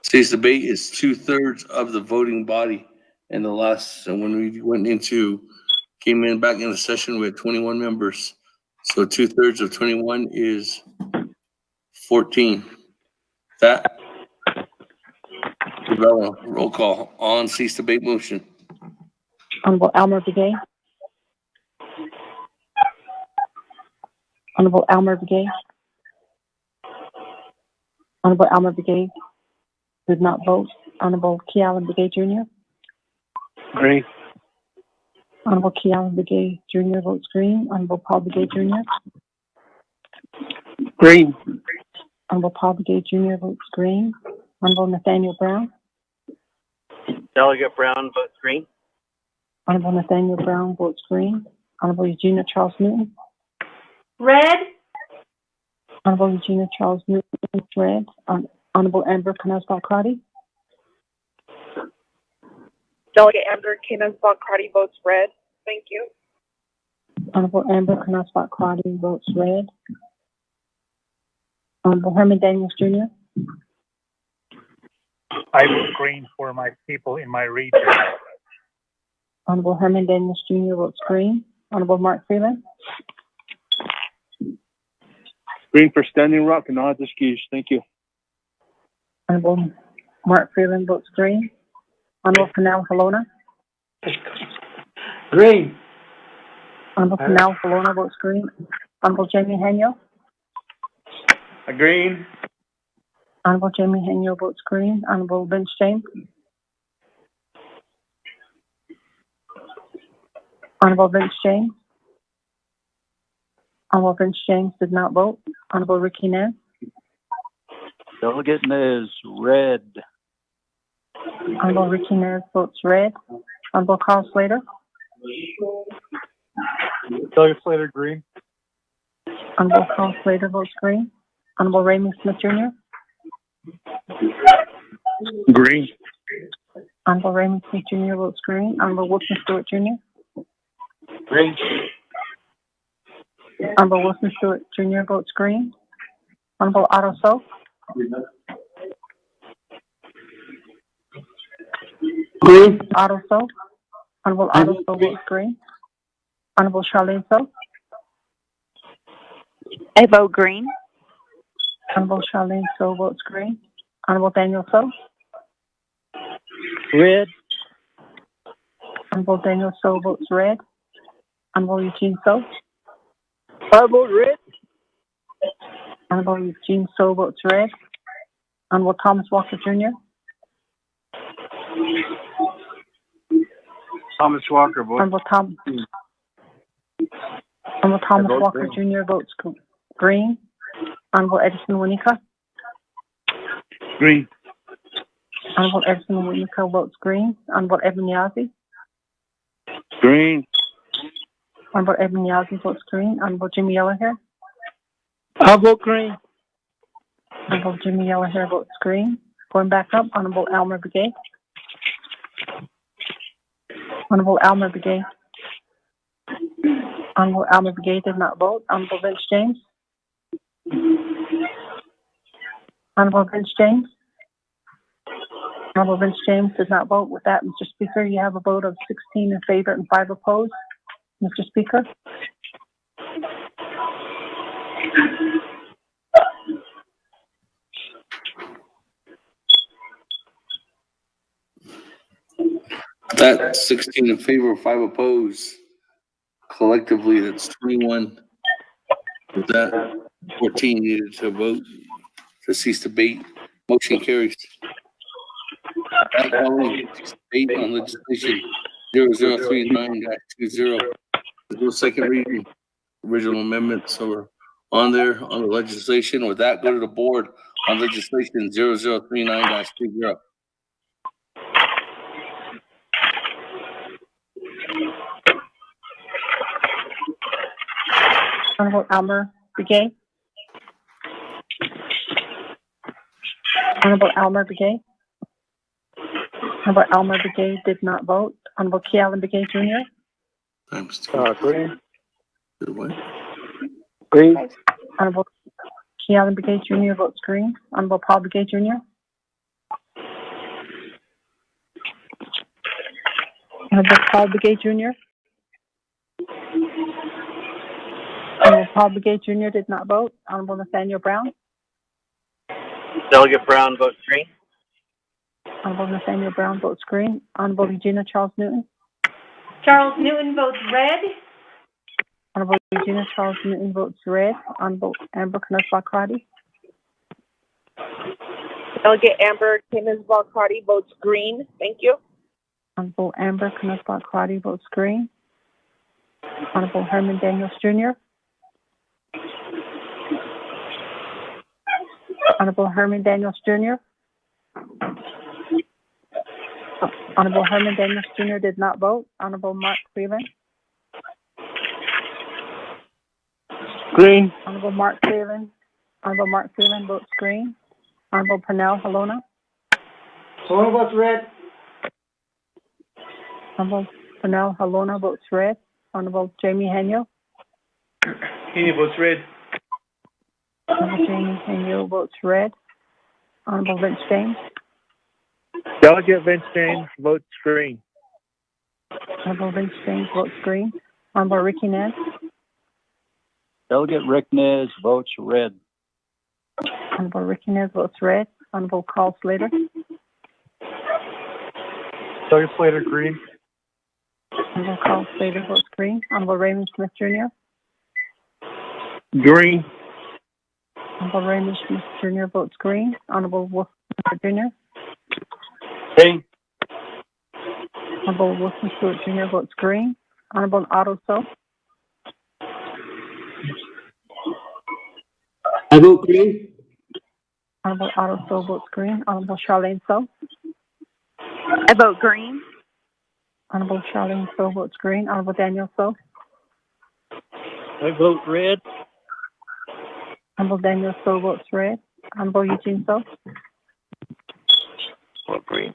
Cease debate is 2/3 of the voting body. And when we came in back into session, we had 21 members. So 2/3 of 21 is 14. That, roll call on cease debate motion. Honorable Elmer Begay. Honorable Elmer Begay. Honorable Elmer Begay did not vote. Honorable Kealan Begay Jr. Green. Honorable Kealan Begay Jr. votes green. Honorable Paul Begay Jr. Green. Honorable Paul Begay Jr. votes green. Honorable Nathaniel Brown. Delegate Brown votes green. Honorable Nathaniel Brown votes green. Honorable Eugenia Charles Newton. Red. Honorable Eugenia Charles Newton votes red. Honorable Amber Canas-Balcrotty. Delegate Amber Canas-Balcrotty votes red. Thank you. Honorable Amber Canas-Balcrotty votes red. Honorable Herman Daniels Jr. I vote green for my people in my region. Honorable Herman Daniels Jr. votes green. Honorable Mark Freeland. Green for Standing Rock and Odaskish. Thank you. Honorable Mark Freeland votes green. Honorable Canal Halona. Green. Honorable Canal Halona votes green. Honorable Jamie Henyo. Green. Honorable Jamie Henyo votes green. Honorable Vince James. Honorable Vince James. Honorable Vince James did not vote. Honorable Ricky Nez. Delegate Nez, red. Honorable Ricky Nez votes red. Honorable Carl Slater. Delegate Slater, green. Honorable Carl Slater votes green. Honorable Raymond Smith Jr. Green. Honorable Raymond Smith Jr. votes green. Honorable Wilson Stewart Jr. Green. Honorable Wilson Stewart Jr. votes green. Honorable Otto So. Green. Otto So. Honorable Otto So votes green. Honorable Charlene So. I vote green. Honorable Charlene So votes green. Honorable Daniel So. Red. Honorable Daniel So votes red. Honorable Eugene So. I vote red. Honorable Eugene So votes red. Honorable Thomas Walker Jr. Thomas Walker votes. Honorable Thomas Walker Jr. votes green. Honorable Edison Winika. Green. Honorable Edison Winika votes green. Honorable Edmund Yazzie. Green. Honorable Edmund Yazzie votes green. Honorable Jimmy Yellowhair. I vote green. Honorable Jimmy Yellowhair votes green. Going back up, Honorable Elmer Begay. Honorable Elmer Begay. Honorable Elmer Begay did not vote. Honorable Vince James. Honorable Vince James. Honorable Vince James did not vote. With that, Mr. Speaker, you have a vote of 16 in favor and 5 opposed. Mr. Speaker. That's 16 in favor, 5 opposed. Collectively, that's 21. With that, 14 needed to vote to cease debate. Motion carries. That following debate on legislation 0039-20. There's no second reading. Original amendments are on there on the legislation. With that, go to the board on legislation 0039-20. Honorable Elmer Begay. Honorable Elmer Begay. Honorable Elmer Begay did not vote. Honorable Kealan Begay Jr. Green. What? Green. Honorable Kealan Begay Jr. votes green. Honorable Paul Begay Jr. Honorable Paul Begay Jr. Honorable Paul Begay Jr. did not vote. Honorable Nathaniel Brown. Delegate Brown votes green. Honorable Nathaniel Brown votes green. Honorable Regina Charles Newton. Charles Newton votes red. Honorable Regina Charles Newton votes red. Honorable Amber Knussbaum-Crotty. Delegate Amber Knussbaum-Crotty votes green. Thank you. Honorable Amber Knussbaum-Crotty votes green. Honorable Herman Daniels Jr. Honorable Herman Daniels Jr. Honorable Herman Daniels Jr. did not vote. Honorable Mark Freeland. Green. Honorable Mark Freeland. Honorable Mark Freeland votes green. Honorable Pernell Halona. Halona votes red. Honorable Pernell Halona votes red. Honorable Jamie Henyo. Henny votes red. Honorable Jamie Henyo votes red. Honorable Vince James. Delegate Vince James votes green. Honorable Vince James votes green. Honorable Ricky Nez. Delegate Rick Nez votes red. Honorable Ricky Nez votes red. Honorable Carl Slater. Delegate Slater green. Honorable Carl Slater votes green. Honorable Raymond Smith Jr. Green. Honorable Raymond Smith Jr. votes green. Honorable Wilson Jr. Green. Honorable Wilson Stewart Jr. votes green. Honorable Otto So. I vote green. Honorable Otto So votes green. Honorable Charlene So. I vote green. Honorable Charlene So votes green. Honorable Daniel So. I vote red. Honorable Daniel So votes red. Honorable Eugene So. Vote green.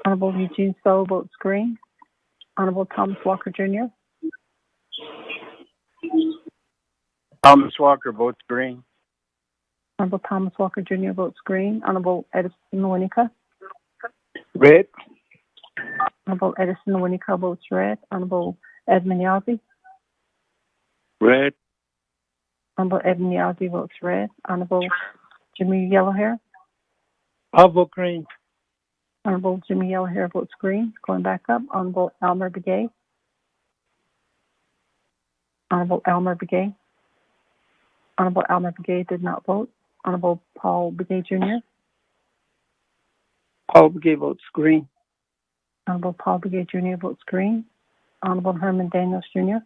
Honorable Eugene So votes green. Honorable Thomas Walker Jr. Thomas Walker votes green. Honorable Thomas Walker Jr. votes green. Honorable Edison Winnica. Red. Honorable Edison Winnica votes red. Honorable Edmund Yazzie. Red. Honorable Edmund Yazzie votes red. Honorable Jimmy Yellowhair. I'll vote green. Honorable Jimmy Yellowhair votes green. Going back up, Honorable Elmer Begay. Honorable Elmer Begay. Honorable Elmer Begay did not vote. Honorable Paul Begay Jr. Paul Begay votes green. Honorable Paul Begay Jr. votes green. Honorable Herman Daniels Jr.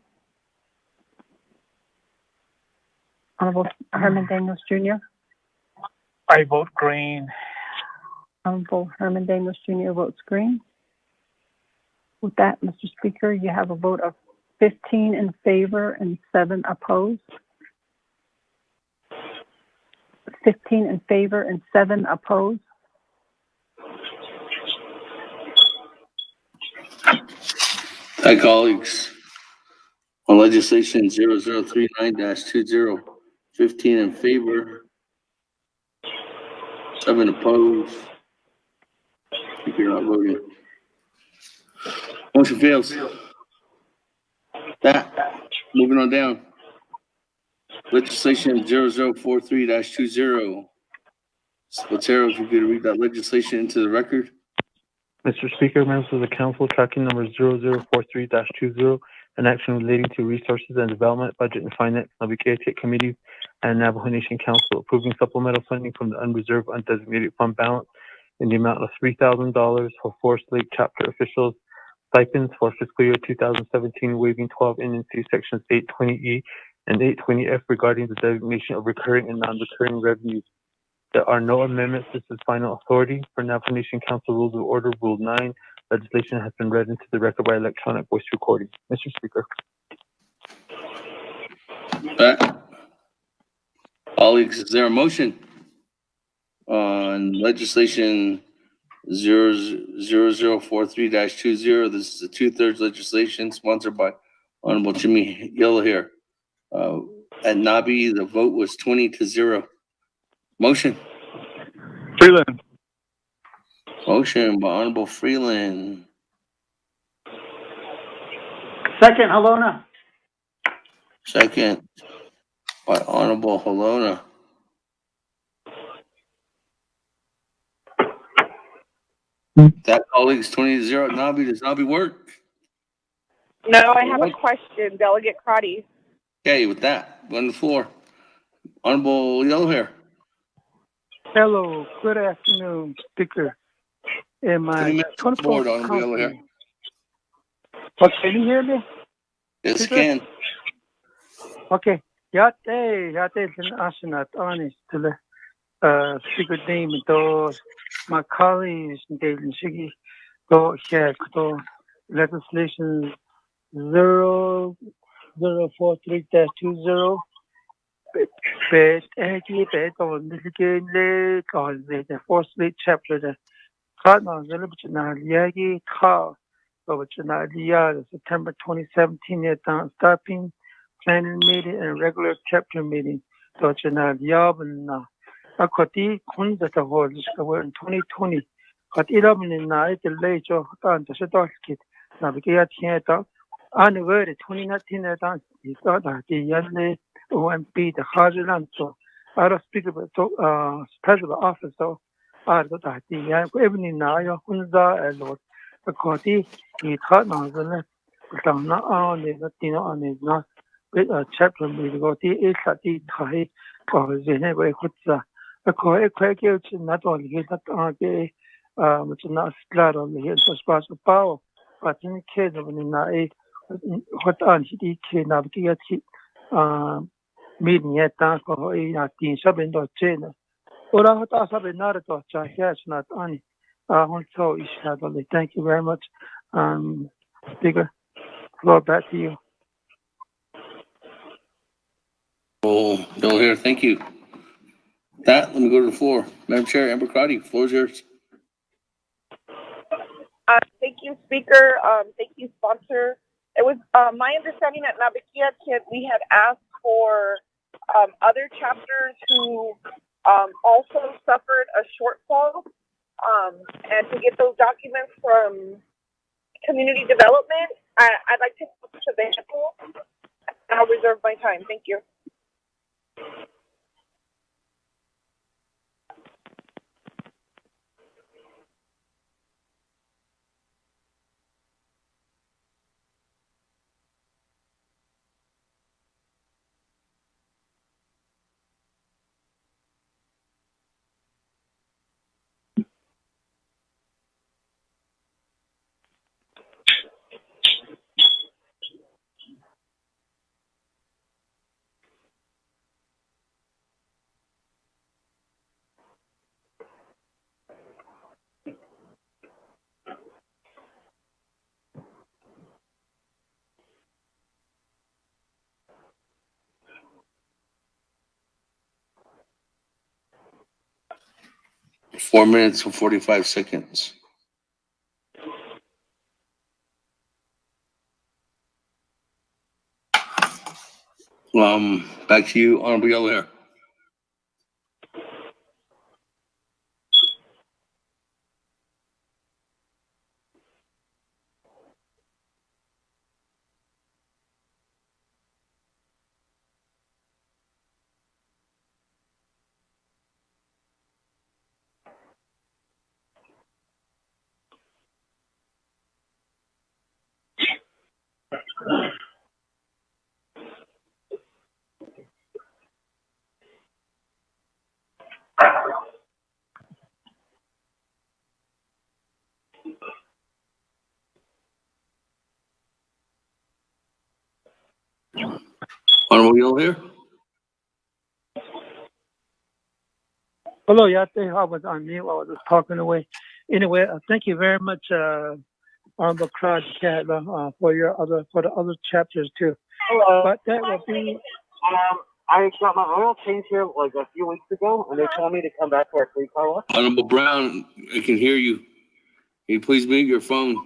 Honorable Herman Daniels Jr. I vote green. Honorable Herman Daniels Jr. votes green. With that, Mr. Speaker, you have a vote of 15 in favor and 7 opposed. 15 in favor and 7 opposed. Hi, colleagues. On legislation 0039-20, 15 in favor, 7 opposed. If you're not voting. Motion fails. Moving on down. Legislation 0043-20. Spatero, if you could read that legislation into the record. Mr. Speaker, members of the council, tracking number 0043-20, an action relating to resources and development, budget and finance, Navigated Committee and Navajo Nation Council approving supplemental funding from the unreserved undesignated fund balance in the amount of $3,000 for Forest Lake chapter officials stipends for fiscal year 2017, waiving 12 NNC sections 820E and 820F regarding the designation of recurring and non-recurring revenues. There are no amendments. This is final authority. For Navajo Nation Council Rules of Order, Rule 9, legislation has been read into the record by electronic voice recording. Mr. Speaker. Back. Colleagues, is there a motion on legislation 0043-20? This is a 2/3 legislation sponsored by Honorable Jimmy Yellow here. At Nabi, the vote was 20-0. Motion. Freeland. Motion by Honorable Freeland. Second, Halona. Second by Honorable Halona. That colleagues 20-0. Nabi, does Nabi work? No, I have a question, Delegate Crotty. Okay, with that, on the floor. Honorable Yellow Hair. Hello, good afternoon, Speaker. And my 24th Honorable Yellow Hair. What, can you hear me? Yes, can. Okay. Yate is an astronaut honest to the Speaker name to my colleagues in Daily Shiggy go check to legislation 0043-20. But on the lake on the fourth late chapter the Cotton Yagi Ka September 2017 at stopping planning meeting and regular chapter meeting. Yabana Akoti Kunza in 2020. Kat 11 in night the late of the Shadorskit. Navigate theater. Anniversary 2019 at he thought that the young OMP the Hajiland so out of speaker president office so out of that the evening now Hunza and Lord the Koti he thought now the not on the Latino on his not with a chapter meeting go the is at the Thai or the neighbor Hutza. A quick not only his not on the which is not flat on the hills as far as power, but in the case of the what on he navigate meeting at that for a team sub in the chain. Or I thought I not at all. Yes, not on. Also, thank you very much, Speaker. Floor back to you. Oh, Yellow Hair, thank you. That, let me go to the floor. Madam Chair, Amber Crotty, floor is yours. Thank you, Speaker. Thank you, sponsor. It was my understanding at Nabikia Kid, we had asked for other chapters who also suffered a shortfall and to get those documents from community development. I'd like to put this available. I'll reserve my time. Thank you. Four minutes and 45 seconds. Back to you, Honorable Yellow Hair. Honorable Yellow Hair. Hello, Yate. I was on mute. I was just talking away. Anyway, thank you very much, Honorable Crowd for the other chapters too. Hello. But that will be I got my oil change here like a few weeks ago, and they told me to come back to our free car wash. Honorable Brown, I can hear you. Can you please mute your phone?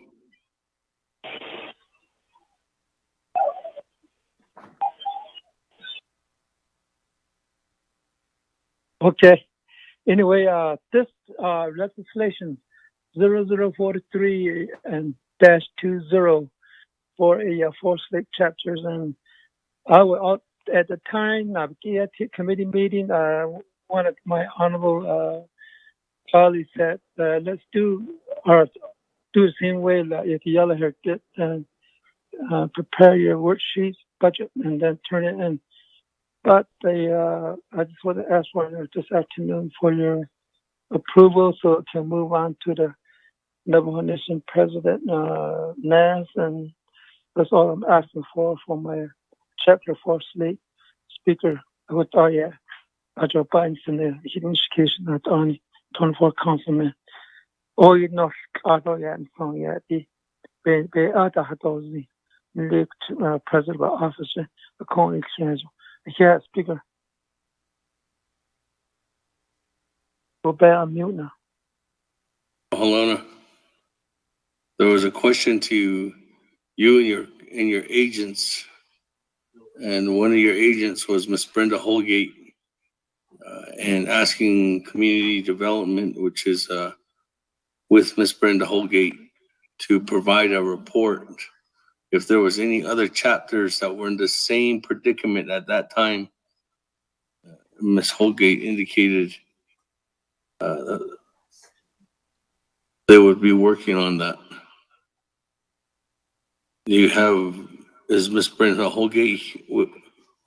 Okay. Anyway, this legislation 0043 and -20 for a Forest Lake chapters, and I was at the time committee meeting. One of my honorable colleagues said, "Let's do the same way. Like if you yellow hair, get prepare your worksheets, budget, and then turn it in." But I just want to ask for this afternoon for your approval so it can move on to the Navajo Nation President Naz, and that's all I'm asking for my chapter 4 slate speaker. With Adjo Biden in the education at only 24 councilmen. Oh, you know, Otto and Song Yati, be other Hatozi, President Officer, the County Exchange. Here, speaker. Go back on mute now. Hello. There was a question to you and your agents, and one of your agents was Miss Brenda Holgate, and asking community development, which is with Miss Brenda Holgate, to provide a report if there was any other chapters that were in the same predicament at that time. Miss Holgate indicated they would be working on that. Is Miss Brenda Holgate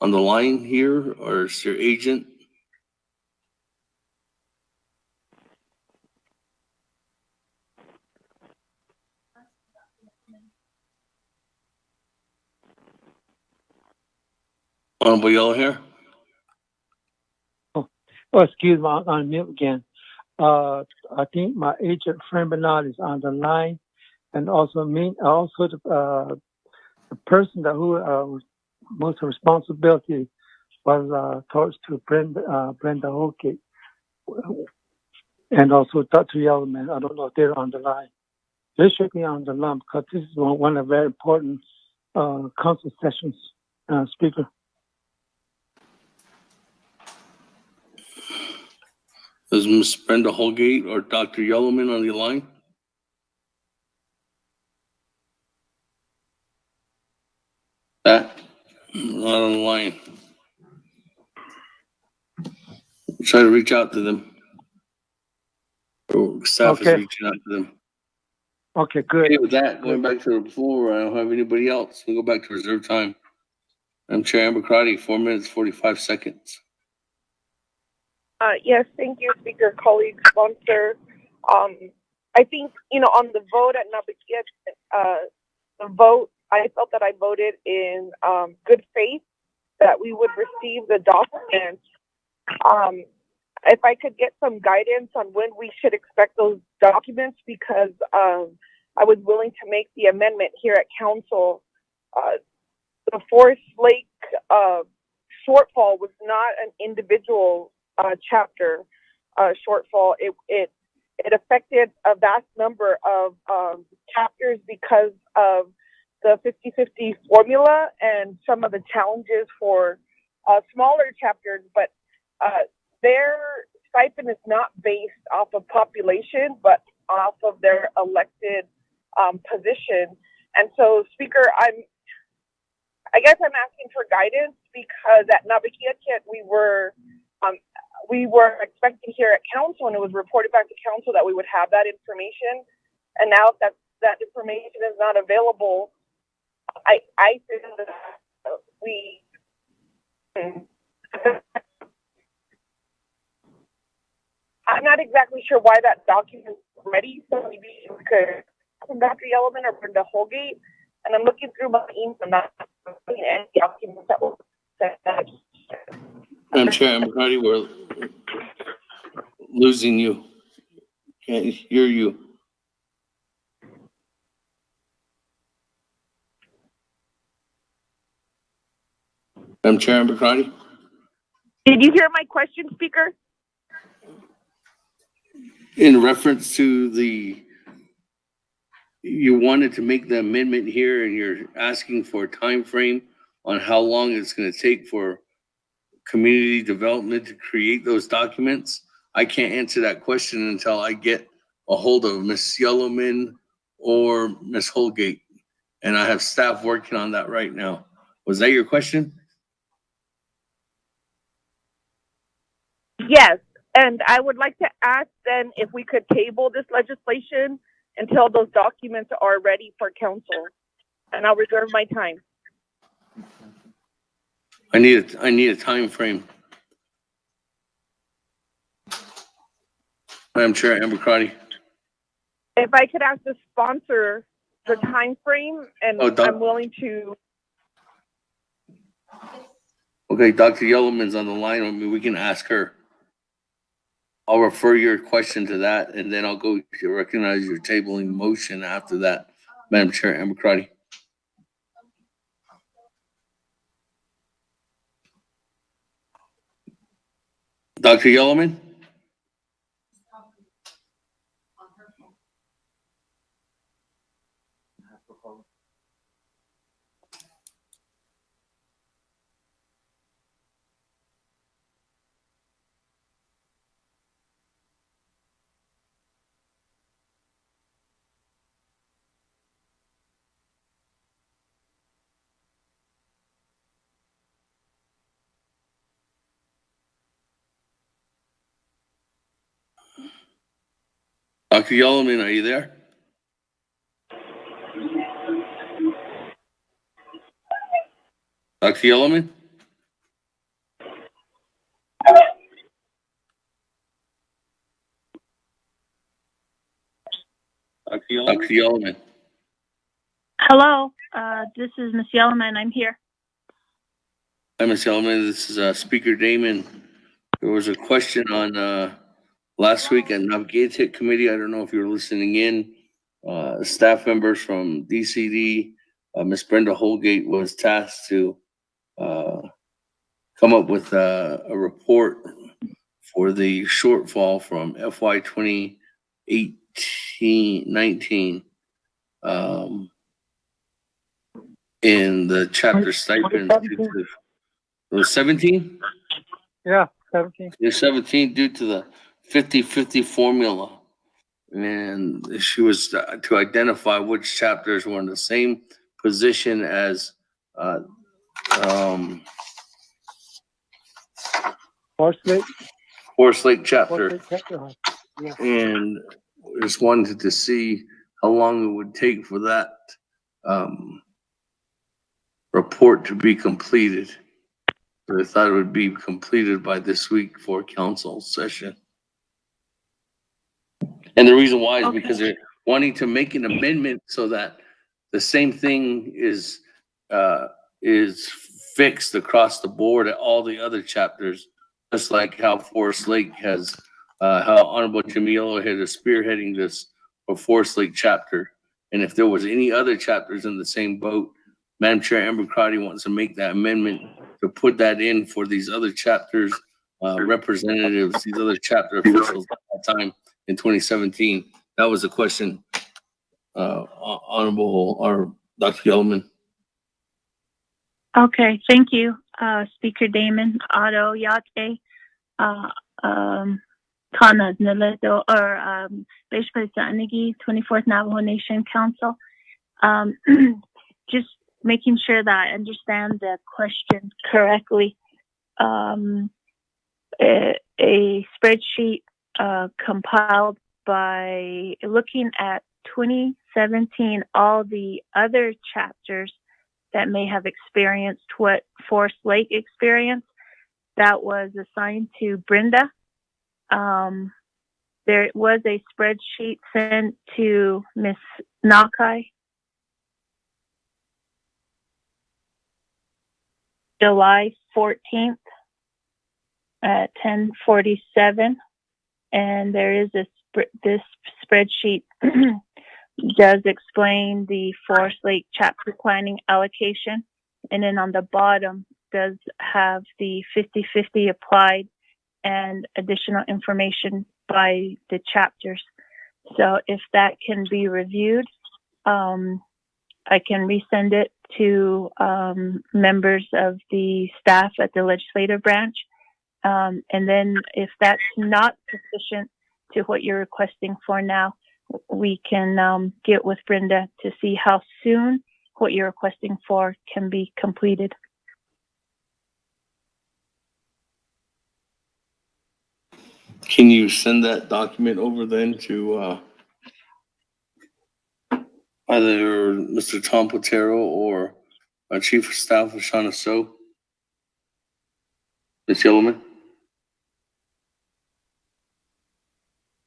on the line here, or is your agent? Honorable Yellow Hair? Oh, excuse me, I'm on mute again. I think my agent, Frank Bernard, is on the line, and also the person who was most responsibility was towards to Brenda Holgate, and also Dr. Yellowman. I don't know if they're on the line. They should be on the line because this is one of the very important council sessions, speaker. Is Miss Brenda Holgate or Dr. Yellowman on the line? Not on the line. Try to reach out to them. Staff is reaching out to them. Okay, good. Okay, with that, going back to the floor, I don't have anybody else. We'll go back to reserve time. I'm Chair Amber Crotty, 4 minutes, 45 seconds. Yes, thank you, Speaker, colleagues, sponsor. I think, on the vote at Nabaquiat, the vote, I felt that I voted in good faith that we would receive the documents. If I could get some guidance on when we should expect those documents, because I was willing to make the amendment here at council. The Forest Lake shortfall was not an individual chapter shortfall. It affected a vast number of chapters because of the 50-50 formula and some of the challenges for smaller chapters, but their stipend is not based off of population, but off of their elected position. And so, Speaker, I guess I'm asking for guidance, because at Nabaquiat we were expecting here at council, and it was reported back to council that we would have that information. And now that information is not available, I feel that we. I'm not exactly sure why that document is ready, so maybe you could from Dr. Yellowman or Brenda Holgate. And I'm looking through my email, and not seeing any documents that were sent. I'm Chair Amber Crotty, we're losing you. Can't hear you. Madam Chair, Amber. Did you hear my question, Speaker? In reference to you wanted to make the amendment here and you're asking for a time frame on how long it's going to take for community development to create those documents. I can't answer that question until I get a hold of Ms. Yellowman or Ms. Holgate. And I have staff working on that right now. Was that your question? Yes, and I would like to ask then if we could table this legislation until those documents are ready for council. And I'll reserve my time. I need a time frame. Madam Chair, Amber Crotty. If I could ask the sponsor the time frame, and I'm willing to. Okay, Dr. Yellowman's on the line with me. We can ask her. I'll refer your question to that, and then I'll go to recognize your tabling motion after that, Madam Chair, Amber Crotty. Dr. Yellowman? Dr. Yellowman, are you there? Dr. Yellowman? Dr. Yellowman. Hello, this is Miss Yellowman. I'm here. Hi, Ms. Yellowman. This is Speaker Damon. There was a question on last week at Navigated Committee. I don't know if you were listening in. Staff members from DCD, Ms. Brenda Holgate was tasked to come up with a report for the shortfall from FY 2018-19 in the chapter stipends. It was 17? Yeah, 17. It was 17 due to the 50-50 formula. And she was to identify which chapters were in the same position as Forest Lake chapter. Yeah. And just wanted to see how long it would take for that report to be completed. But I thought it would be completed by this week for council session. And the reason why is because they're wanting to make an amendment so that the same thing is fixed across the board at all the other chapters, just like how Forest Lake has, how Honorable Jamil Head is spearheading this for Forest Lake chapter. And if there was any other chapters in the same boat, Madam Chair Amber Crotty wants to make that amendment to put that in for these other chapters, representatives, these other chapter officials at that time in 2017. That was a question, Honorable or Dr. Yellowman. Okay, thank you, Speaker Damon, Otto Yate, Kana Naledo, or Bishop Zanigi, 24th Navajo Nation Council. Just making sure that I understand the question correctly. A spreadsheet compiled by looking at 2017, all the other chapters that may have experienced what Forest Lake experienced, that was assigned to Brenda. There was a spreadsheet sent to Ms. Nakai July 14th at 10:47, and there is this spreadsheet does explain the Forest Lake chapter planning allocation, and then on the bottom does have the 50-50 applied and additional information by the chapters. So if that can be reviewed, I can resend it to members of the staff at the legislative branch. And then if that's not sufficient to what you're requesting for now, we can get with Brenda to see how soon what you're requesting for can be completed. Can you send that document over then to either Mr. Tom Potero or our Chief of Staff, Shauna So? Ms. Yellowman?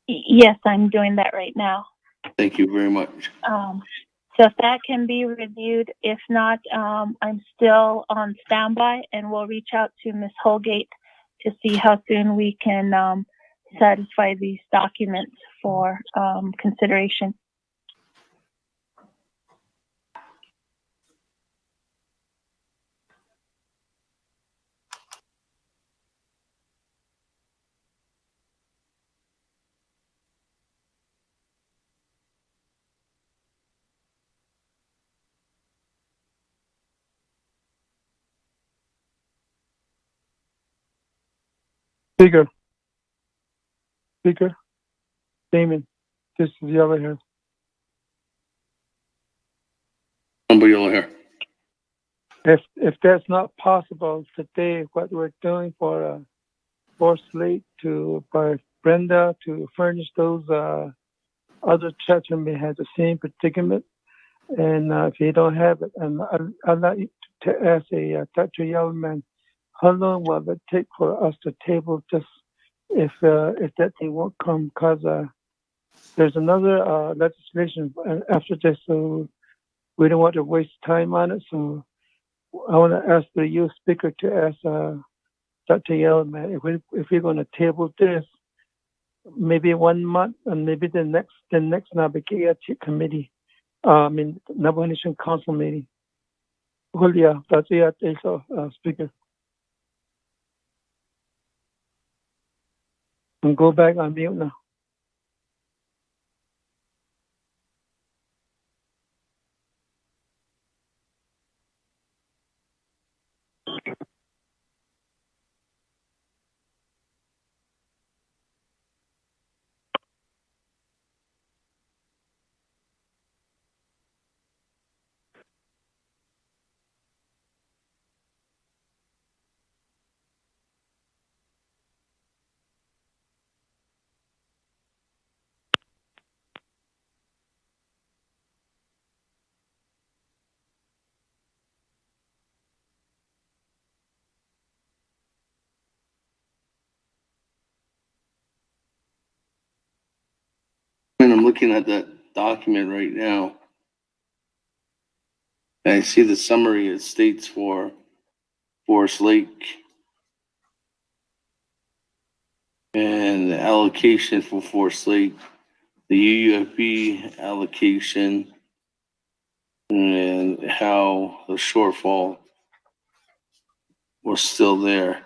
Yes, I'm doing that right now. Thank you very much. So if that can be reviewed, if not, I'm still on standby and we'll reach out to Ms. Holgate to see how soon we can satisfy these documents for consideration. Speaker, Damon, this is Yellow here. Number Yellow here. If that's not possible today, what we're doing for slate by Brenda to furnish those other chapter may have the same predicament, and if you don't have it, and I'd like to ask Dr. Yellowman, how long will it take for us to table this if that thing won't come? Because there's another legislation after this, so we don't want to waste time on it. So I want to ask the youth speaker to ask Dr. Yellowman if we're going to table this maybe 1 month and maybe the next Navigator committee, Navajo Nation Council meeting. Julia, that's it, speaker. And go back on mute now. And I'm looking at that document right now. And I see the summary it states for Forest Lake and the allocation for Forest Lake, the UUFB allocation, and how the shortfall was still there.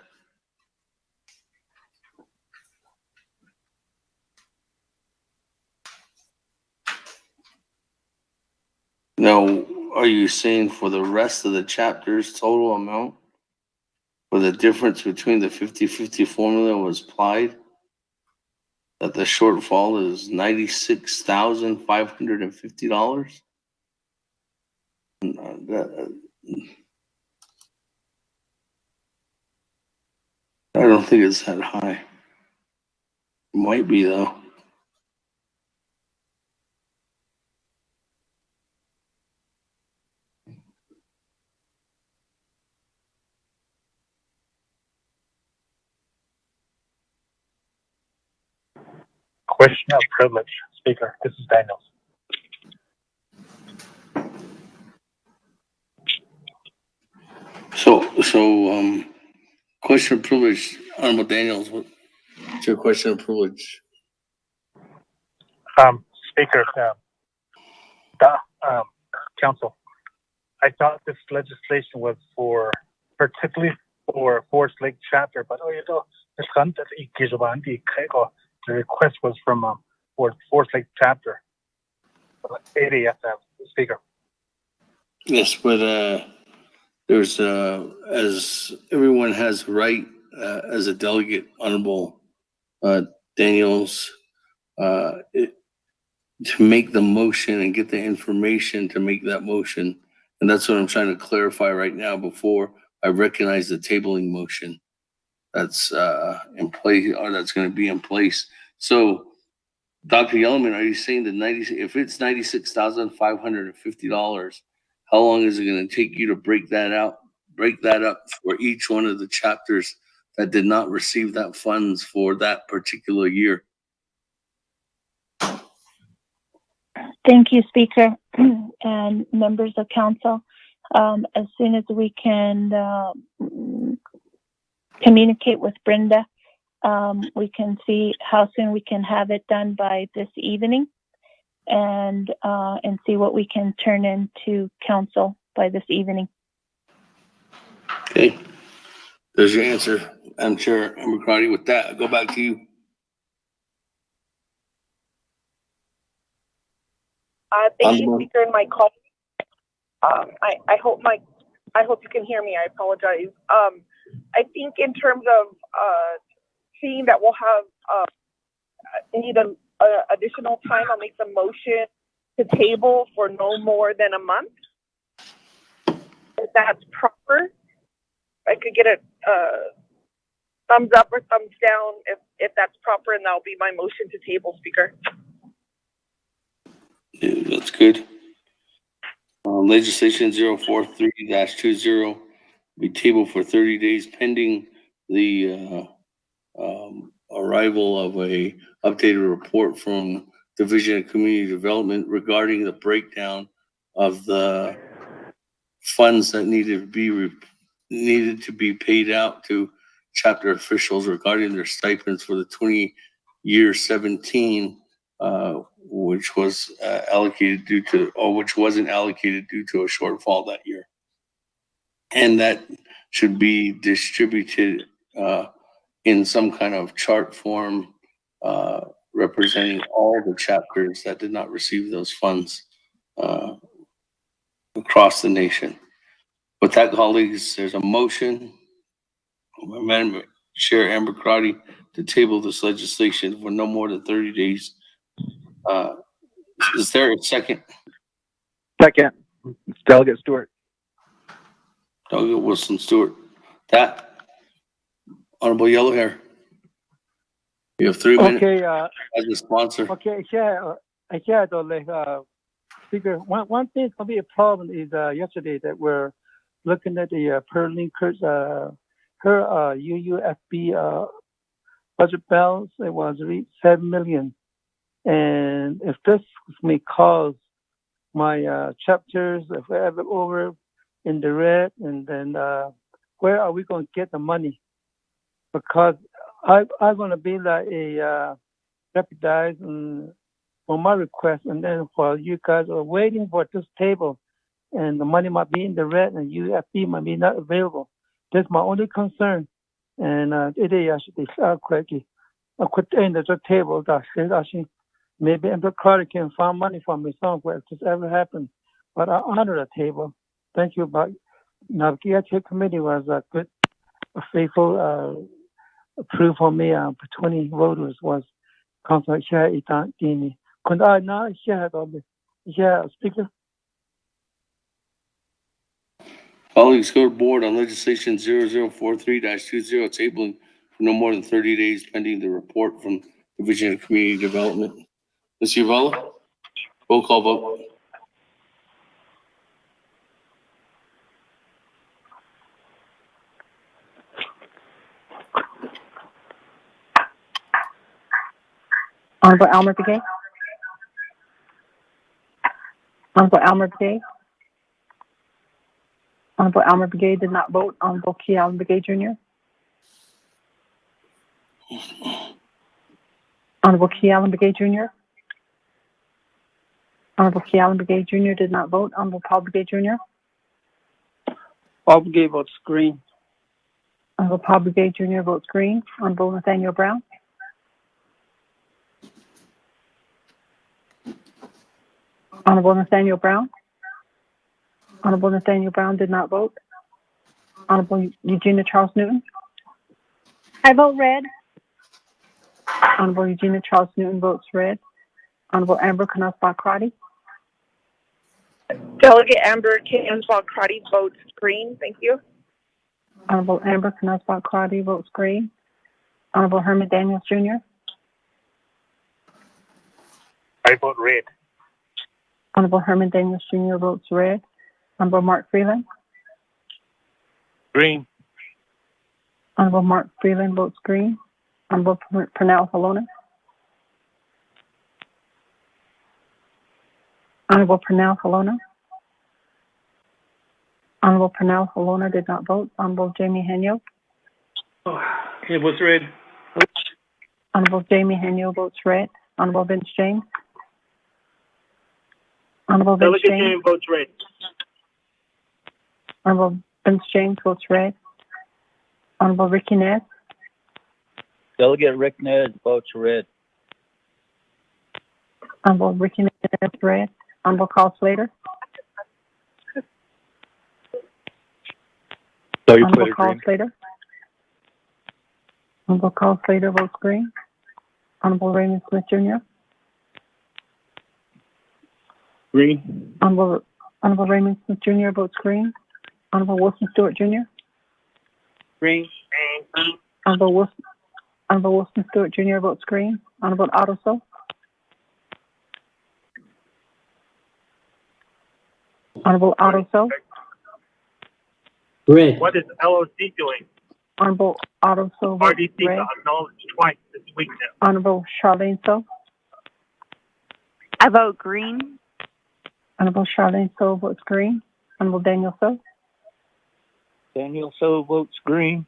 Now, are you saying for the rest of the chapters total amount, where the difference between the 50-50 formula was applied, that the shortfall is $96,550? I don't think it's that high. Might be though. Question of privilege, Speaker. This is Daniels. So, question of privilege, Honorable Daniels. What's your question of privilege? Speaker, Council, I thought this legislation was for particularly for Forest Lake chapter. But the request was from for Forest Lake chapter. Speaker. Yes, but there's as everyone has right as a delegate, Honorable Daniels, to make the motion and get the information to make that motion. And that's what I'm trying to clarify right now before I recognize the tabling motion that's in place, or that's going to be in place. So, Dr. Yellman, are you saying that if it's $96,550, how long is it going to take you to break that up for each one of the chapters that did not receive that funds for that particular year? Thank you, Speaker and members of council. As soon as we can communicate with Brenda, we can see how soon we can have it done by this evening, and see what we can turn into council by this evening. Okay, there's your answer. I'm Chair McCarty. With that, I'll go back to you. Thank you, Speaker, and my call. I hope you can hear me. I apologize. I think in terms of seeing that we'll have need an additional time, I'll make the motion to table for no more than a month. If that's proper, I could get a thumbs up or thumbs down if that's proper, and that'll be my motion to table, Speaker. Yeah, that's good. Legislation 043-20 be tabled for 30 days pending the arrival of a updated report from Division of Community Development regarding the breakdown of the funds that needed to be paid out to chapter officials regarding their stipends for the 2017, which was allocated which wasn't allocated due to a shortfall that year. And that should be distributed in some kind of chart form representing all the chapters that did not receive those funds across the nation. With that, colleagues, there's a motion by Madam Chair Amber Crotty to table this legislation for no more than 30 days. Is there a second? Second, Delegate Stewart. Delegate Wilson Stewart. That, Honorable Yellowhair, you have 3 minutes. Okay, as a sponsor. Okay, Speaker, one thing that's going to be a problem is yesterday that we're looking at the Pearline Kurtz, her UUFB budget balance. It was $7 million. And if this may cause my chapters, if I have it over in the red, and then where are we going to get the money? Because I'm going to be like a jeopardized for my request, and then while you guys are waiting for this table, and the money might be in the red, and UFB might be not available. That's my only concern. And today I should be quickly. I quit in the table. Maybe Amber Carter can find money for me somewhere if this ever happened. But I honor the table. Thank you. But Navigation Committee was a good, faithful, approved for me. 20 voters was Councilor Chair Itan Dini. Could I now share Speaker? Colleagues, go to board on legislation 0043-20 tabling for no more than 30 days pending the report from Division of Community Development. Ms. Uvella, roll call vote. Honorable Elmer Begay. Honorable Elmer Begay. Honorable Elmer Begay did not vote. Honorable Key Allen Begay Jr. Honorable Key Allen Begay Jr. Honorable Key Allen Begay Jr. did not vote. Honorable Paul Begay Jr. Bob Gay votes green. Honorable Paul Brigade Jr. votes green. Honorable Nathaniel Brown. Honorable Nathaniel Brown. Honorable Nathaniel Brown did not vote. Honorable Eugenia Charles Newton. I vote red. Honorable Eugenia Charles Newton votes red. Honorable Amber Canas-Crotty. Delegate Amber Canas-Crotty votes green. Thank you. Honorable Amber Canas-Crotty votes green. Honorable Herman Daniels Jr. I vote red. Honorable Herman Daniels Jr. votes red. Honorable Mark Freeland. Green. Honorable Mark Freeland votes green. Honorable Pernell Halona. Honorable Pernell Halona. Honorable Pernell Halona did not vote. Honorable Jamie Henyo. It was red. Honorable Jamie Henyo votes red. Honorable Vince James. Honorable Vince Delegate James. James votes red. Honorable Vince James votes red. Honorable Ricky Nez. Delegate Rick Nez votes red. Honorable Ricky Nez red. Honorable Carl Slater. Honorable Carl Slater. Honorable Carl Slater votes green. Honorable Raymond Smith Jr. Green. Honorable Raymond Smith Jr. votes green. Honorable Wilson Stewart Jr. Green. Honorable Wilson Stewart Jr. votes green. Honorable Otto So. Honorable Otto So. Red. What is LOC doing? Honorable Otto So votes RDC red. got acknowledged twice this week now. Honorable Charlene So. I vote green. Honorable Charlene So votes green. Honorable Daniel So. Daniel So votes green.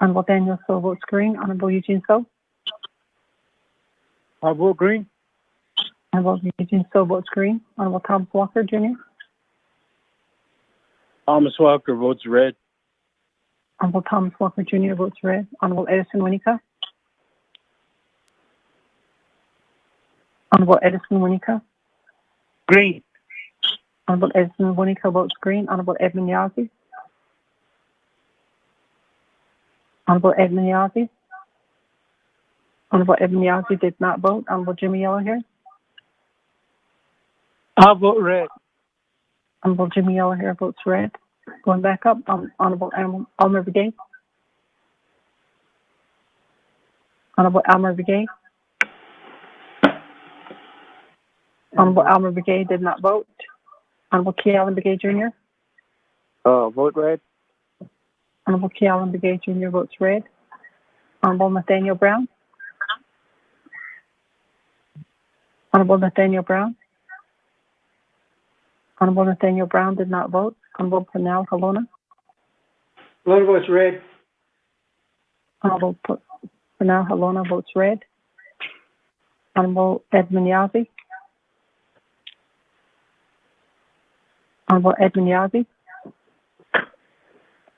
Honorable Daniel So votes green. Honorable Eugene So. I vote green. Honorable Eugene So votes green. Honorable Thomas Walker Jr. Thomas Walker votes red. Honorable Thomas Walker Jr. votes red. Honorable Edison Winica. Honorable Edison Winica. Green. Honorable Edison Winica votes green. Honorable Edmund Yazzie. Honorable Edmund Yazzie. Honorable Edmund Yazzie did not vote. Honorable Jimmy Yellowhair. I vote red. Honorable Jimmy Yellowhair votes red. Going back up, Honorable Almer Brigade. Honorable Almer Brigade. Honorable Almer Brigade did not vote. Honorable Key Allen Brigade Jr. Vote red. Honorable Key Allen Brigade Jr. votes red. Honorable Nathaniel Brown. Honorable Nathaniel Brown. Honorable Nathaniel Brown did not vote. Honorable Pernell Halona. Halona votes red. Honorable Pernell Halona votes red. Honorable Edmund Yazzie. Honorable Edmund Yazzie.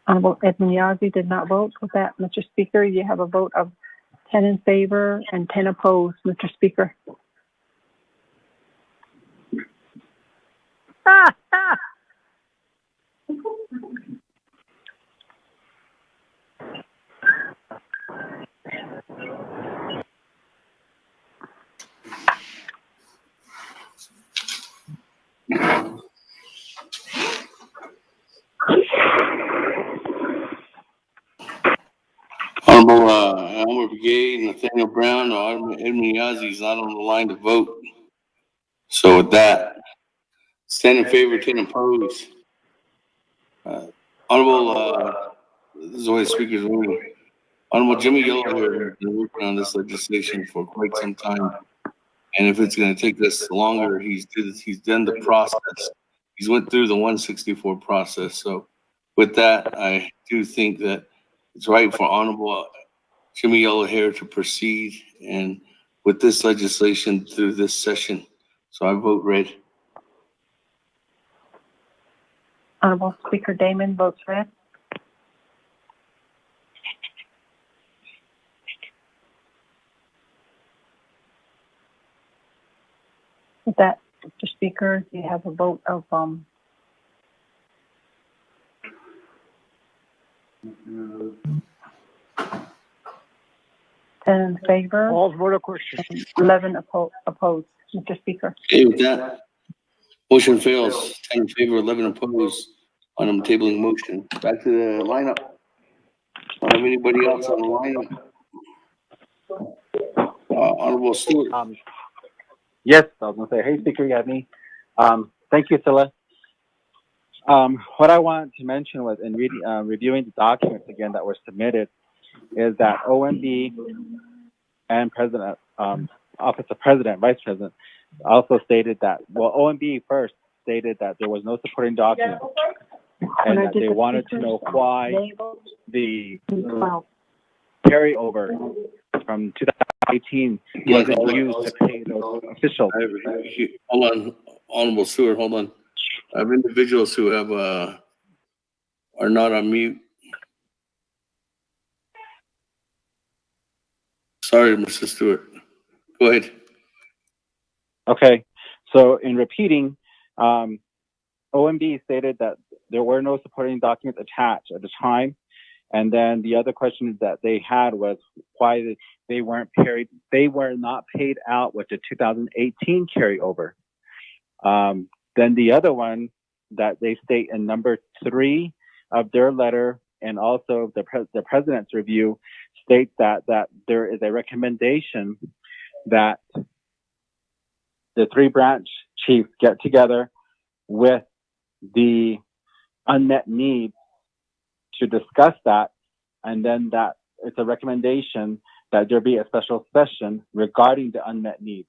Honorable Edmund Yazzie did not vote. With that, Mr. Speaker, you have a vote of 10 in favor and 10 opposed, Mr. Speaker. Honorable Almer Brigade, Nathaniel Brown, or Edmund Yazzie is not on the line to vote. So with that, 10 in favor, 10 opposed. Honorable, this is the way the speaker's ruling. Honorable Jimmy Yellowhair has been working on this legislation for quite some time. And if it's going to take us longer, he's done the process. He's went through the 164 process. So with that, I do think that it's right for Honorable Jimmy Yellowhair to proceed and with this legislation through this session. So I vote red. Honorable Speaker Damon votes red. With that, Mr. Speaker, you have a vote of 10 in favor, 11 opposed. Mr. Speaker. Okay, with that, motion fails. 10 in favor, 11 opposed. On the tabling motion. Back to the lineup. Don't have anybody else on the lineup. Honorable Stewart. Yes, I was going to say, hey, Speaker, you have me. Thank you, Scylla. What I wanted to mention was in reviewing the documents again that were submitted is that OMB and President, Office of President, Vice President, also stated that, well, OMB first stated that there was no supporting document and that they wanted to know why the carryover from 2018 wasn't used to pay those officials. Hold on, Honorable Stewart, hold on. I have individuals who have are not on mute. Sorry, Mr. Stewart. Go ahead. Okay, so in repeating, OMB stated that there were no supporting documents attached at the time, and then the other question that they had was why they were not paid out with the 2018 carryover. Then the other one that they state in number 3 of their letter, and also the president's review, states that there is a recommendation that the 3 branch chiefs get together with the unmet needs to discuss that, and then that it's a recommendation that there be a special session regarding the unmet needs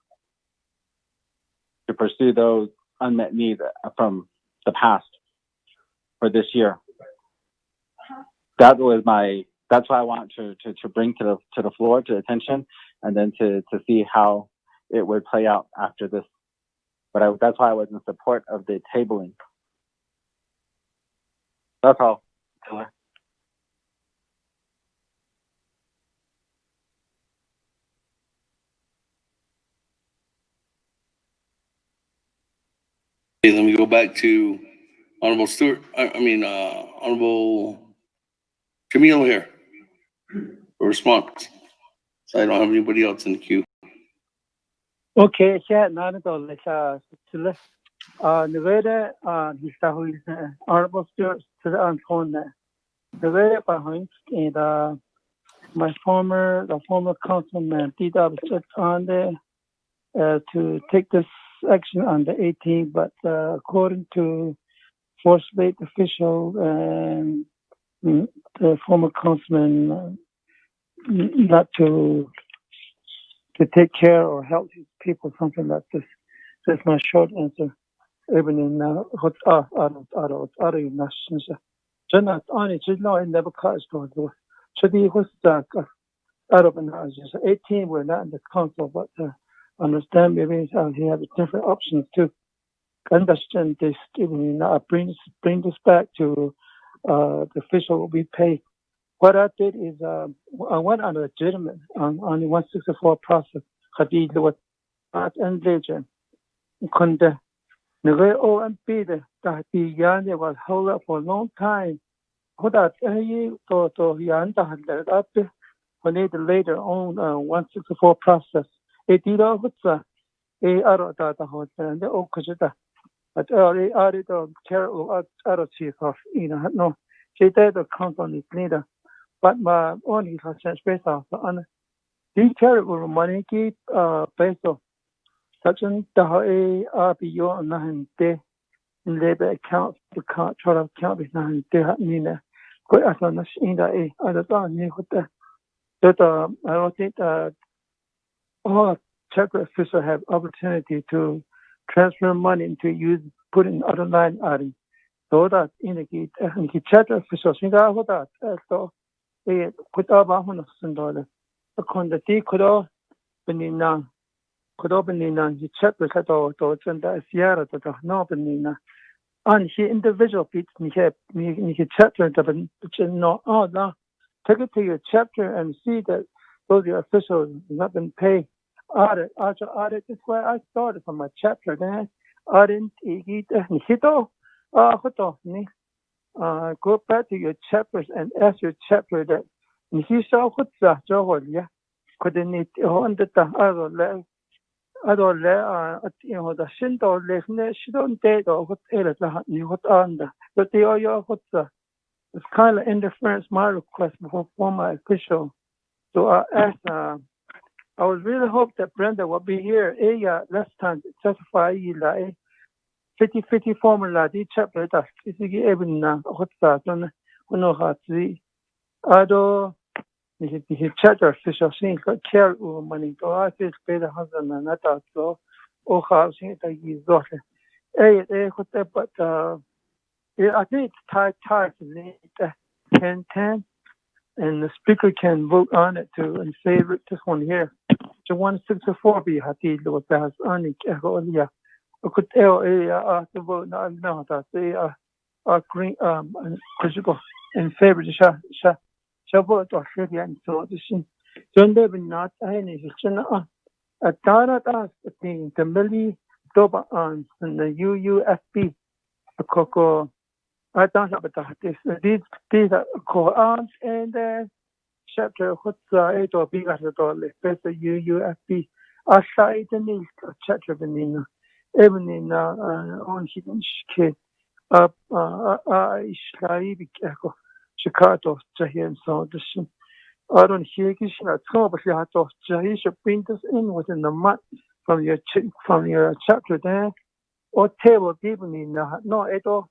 to pursue those unmet needs from the past for this year. That's what I want to bring to the floor, to attention, and then to see how it would play out after this. But that's why I was in support of the tabling. That's all. Taylor. Okay, let me go back to Honorable Stewart. Honorable Camille here for response. So I don't have anybody else in the queue. Okay, Nevada, Honorable Stewart to the phone. Nevada behind and the former councilman D.W. on there to take this action on the 18th, but according to 4th state official and the former councilman not to take care or help these people, something like this. That's my short answer. Even in what's out of nations. Just only just know it never caused to do. Should be was out of analysis. 18 were not in the council, but understand maybe he has different options to understand this. Bring this back to the official will be paid. What I did is I went on a legitimate on the 164 process. Hadid was not engaging. Kunde Nere OMP that the Yan was held up for a long time. What that to Yan that up when they later on 164 process. It did all what's a data host and the Okajita. But early added on care of chief of no. She did the company leader. But my only such based off on the terrible money keep based on such an RBO on 9 in labor account to try to account with 9 Nina. Quite as on in the other than that I don't think all check officials have opportunity to transfer money into use put in other line item. So that indicate check officials think about that so put up $100. The quantity could have been in you check with to send the Sierra to the Northern on he individual bits, he chapter take it to your chapter and see that those officials have not been paid. Audit. That's why I started from my chapter. Then audit. Go back to your chapters and ask your chapter that. He saw what's that. Couldn't it under the the Shinto listener, she don't date or what under. But they are it's kind of interference my request before my official. So I asked, I was really hope that Brenda will be here. Last time to testify, 50-50 formula, the chapter that is even now, what's that? Don't know how to see. Although, the chapter official things like care money, so I feel better husband and that so, housing that he's got it. But, I think it's tied to 10-10, and the speaker can vote on it too and favor this one here. So 164 be hati lo tas on earlier. I could tell to vote now that they are green in favor of vote or and so this is don't they not any a data as the milli doba on the UUFB a coco. I don't have these are Quran and chapter what's 8 or big at the dollar, better UUFB. I say the need chapter benina, even in on hidden kid. I say Chicago, Jahan, so this. I don't hear this. But you have to should bring this in within the month from your chapter there or table given in no at all.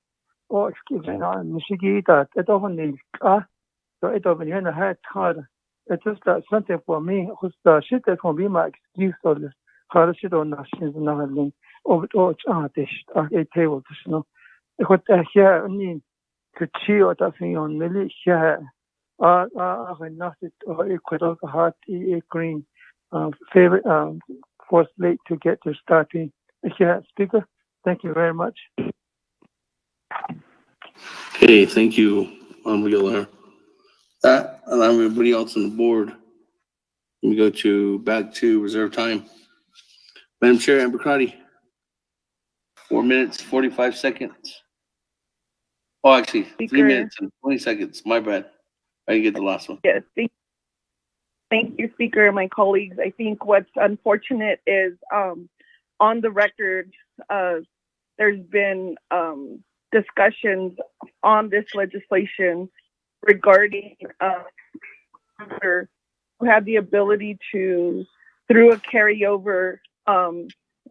Or excuse me, Michigan that it often so it often in a head hard. It's just something for me who's the shit that will be my excuse for this. How the shit on nations and nothing over all dish a table to know. What here I mean could cheer or nothing on Millie here. I not it or equal heart green favorite force late to get to starting. Here, speaker. Thank you very much. Okay, thank you, Wheeler. That allow everybody else on the board. Let me go back to reserve time. Madam Chair, Amber Crotty. 4 minutes, 45 seconds. Oh, actually, Speaker. 3 minutes and 20 seconds. My bad. I didn't get the last one. Yes, thank you, Speaker, and my colleagues. I think what's unfortunate is on the record, there's been discussions on this legislation regarding who have the ability to, through a carryover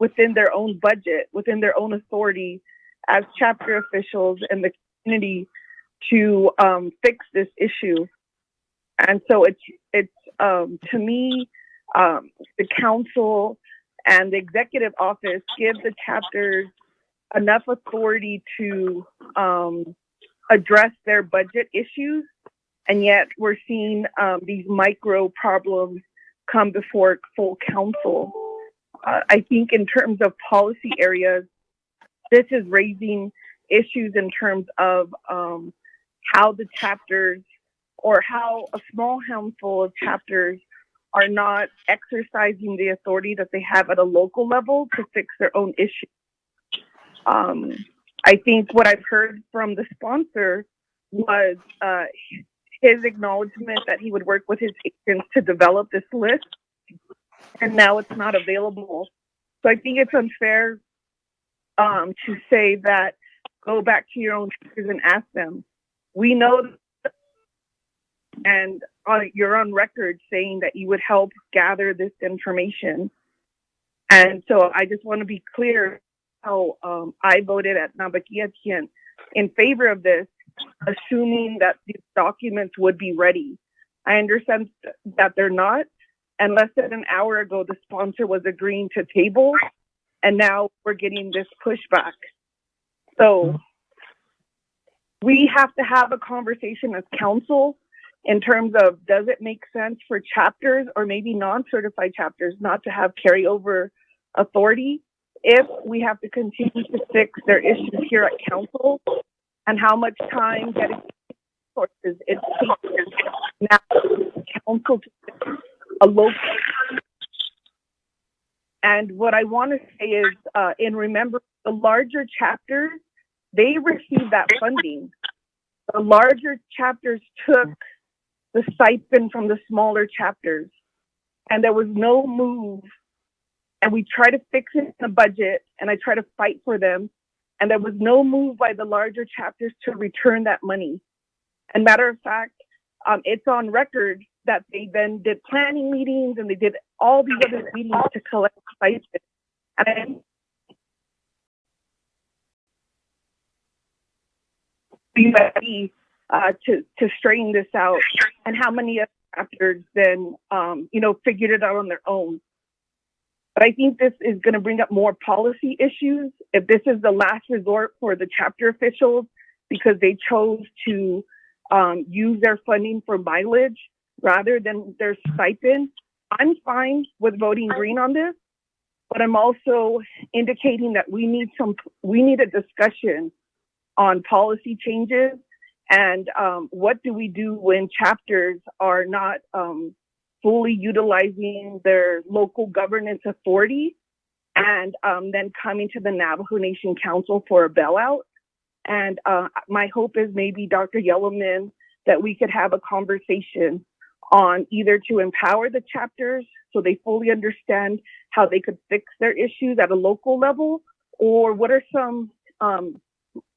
within their own budget, within their own authority as chapter officials and the community to fix this issue. And so it's to me, the council and the executive office give the chapters enough authority to address their budget issues, and yet we're seeing these micro problems come before full council. I think in terms of policy areas, this is raising issues in terms of how the chapters or how a small handful of chapters are not exercising the authority that they have at a local level to fix their own issues. I think what I've heard from the sponsor was his acknowledgement that he would work with his agents to develop this list, and now it's not available. So I think it's unfair to say that go back to your own chapters and ask them. We know, and you're on record saying that you would help gather this information. And so I just want to be clear how I voted at Nabakiatian in favor of this, assuming that these documents would be ready. I understand that they're not, and less than an hour ago, the sponsor was agreeing to table, and now we're getting this pushback. So we have to have a conversation as council in terms of, does it make sense for chapters or maybe non-certified chapters not to have carryover authority? if we have to continue to fix their issues here at council and how much time, dedication, resources it takes now council to fix a local. And what I want to say is, in remember the larger chapters, they received that funding. The larger chapters took the stipend from the smaller chapters, and there was no move. And we tried to fix it in the budget, and I tried to fight for them, and there was no move by the larger chapters to return that money. And matter of fact, it's on record that they then did planning meetings and they did all these other meetings to collect stipends. And be ready to straighten this out, and how many other chapters then figured it out on their own. But I think this is going to bring up more policy issues if this is the last resort for the chapter officials because they chose to use their funding for mileage rather than their stipend. I'm fine with voting green on this, but I'm also indicating that we need a discussion on policy changes and what do we do when chapters are not fully utilizing their local governance authority and then coming to the Navajo Nation Council for a bailout. And my hope is maybe Dr. Yellowman, that we could have a conversation on either to empower the chapters so they fully understand how they could fix their issues at a local level, or what are some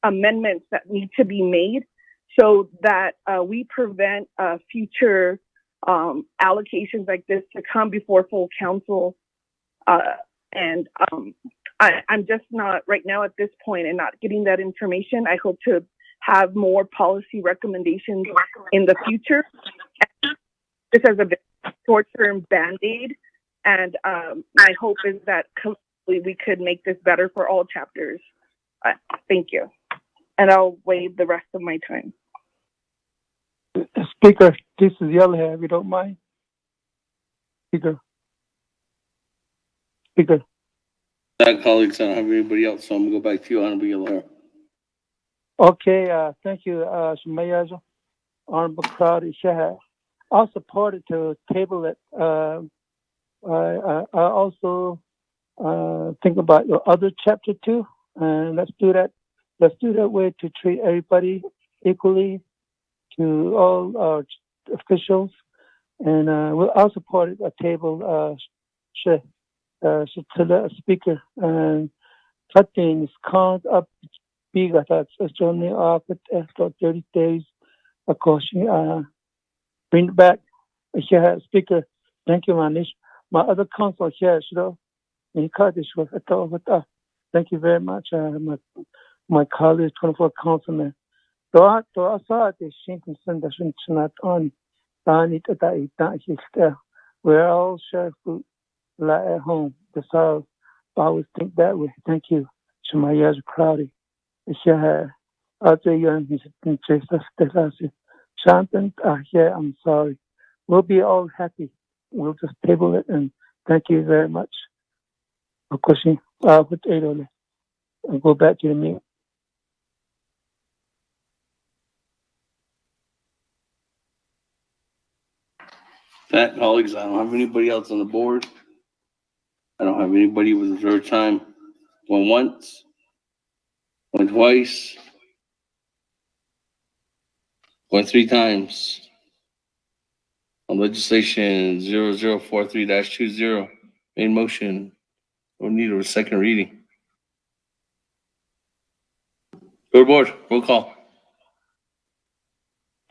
amendments that need to be made so that we prevent future allocations like this to come before full council. I'm just not right now at this point and not getting that information. I hope to have more policy recommendations in the future. This is a short-term Band-Aid, and my hope is that collectively we could make this better for all chapters. Thank you. And I'll waive the rest of my time. Speaker, this is Yellowhead, if you don't mind. Speaker. That, colleagues, I don't have anybody else, so I'm gonna go back to you, Honorable Yellowhair. Okay, thank you, Shumayaja, Honorable Crowdy. I'll support it to table it. I also think about your other chapter too, and let's do that. Let's do that way to treat everybody equally, to all our officials, and I'll support it. A table, to the speaker, and cutting is count up big. That's only after 30 days. Of course, bring it back. Here, speaker. Thank you, Manish. My other council here, thank you very much, my colleagues, 24 councilmen. We're all share food like at home. That's how I always think that way. Thank you. Shumayaja Crowdy. Shantan, yeah, I'm sorry. We'll be all happy. We'll just table it, and thank you very much. Of course, I'll go back to the meeting. That, colleagues, I don't have anybody else on the board. I don't have anybody with reserved time. Going once, going twice, going three times. On legislation 0043-20, main motion. We'll need a second reading. Go to board, roll call.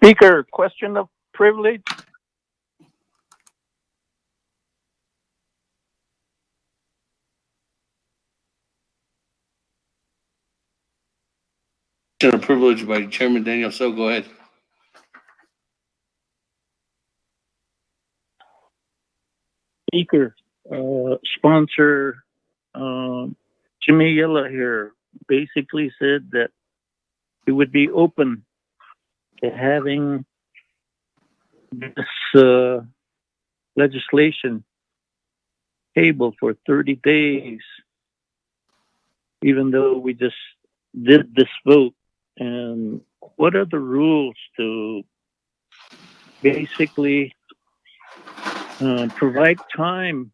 Speaker, question of privilege. Question of privilege by Chairman Daniel. So go ahead. Speaker, sponsor Jimmy Yella here basically said that he would be open to having this legislation tabled for 30 days even though we just did this vote? And what are the rules to basically provide time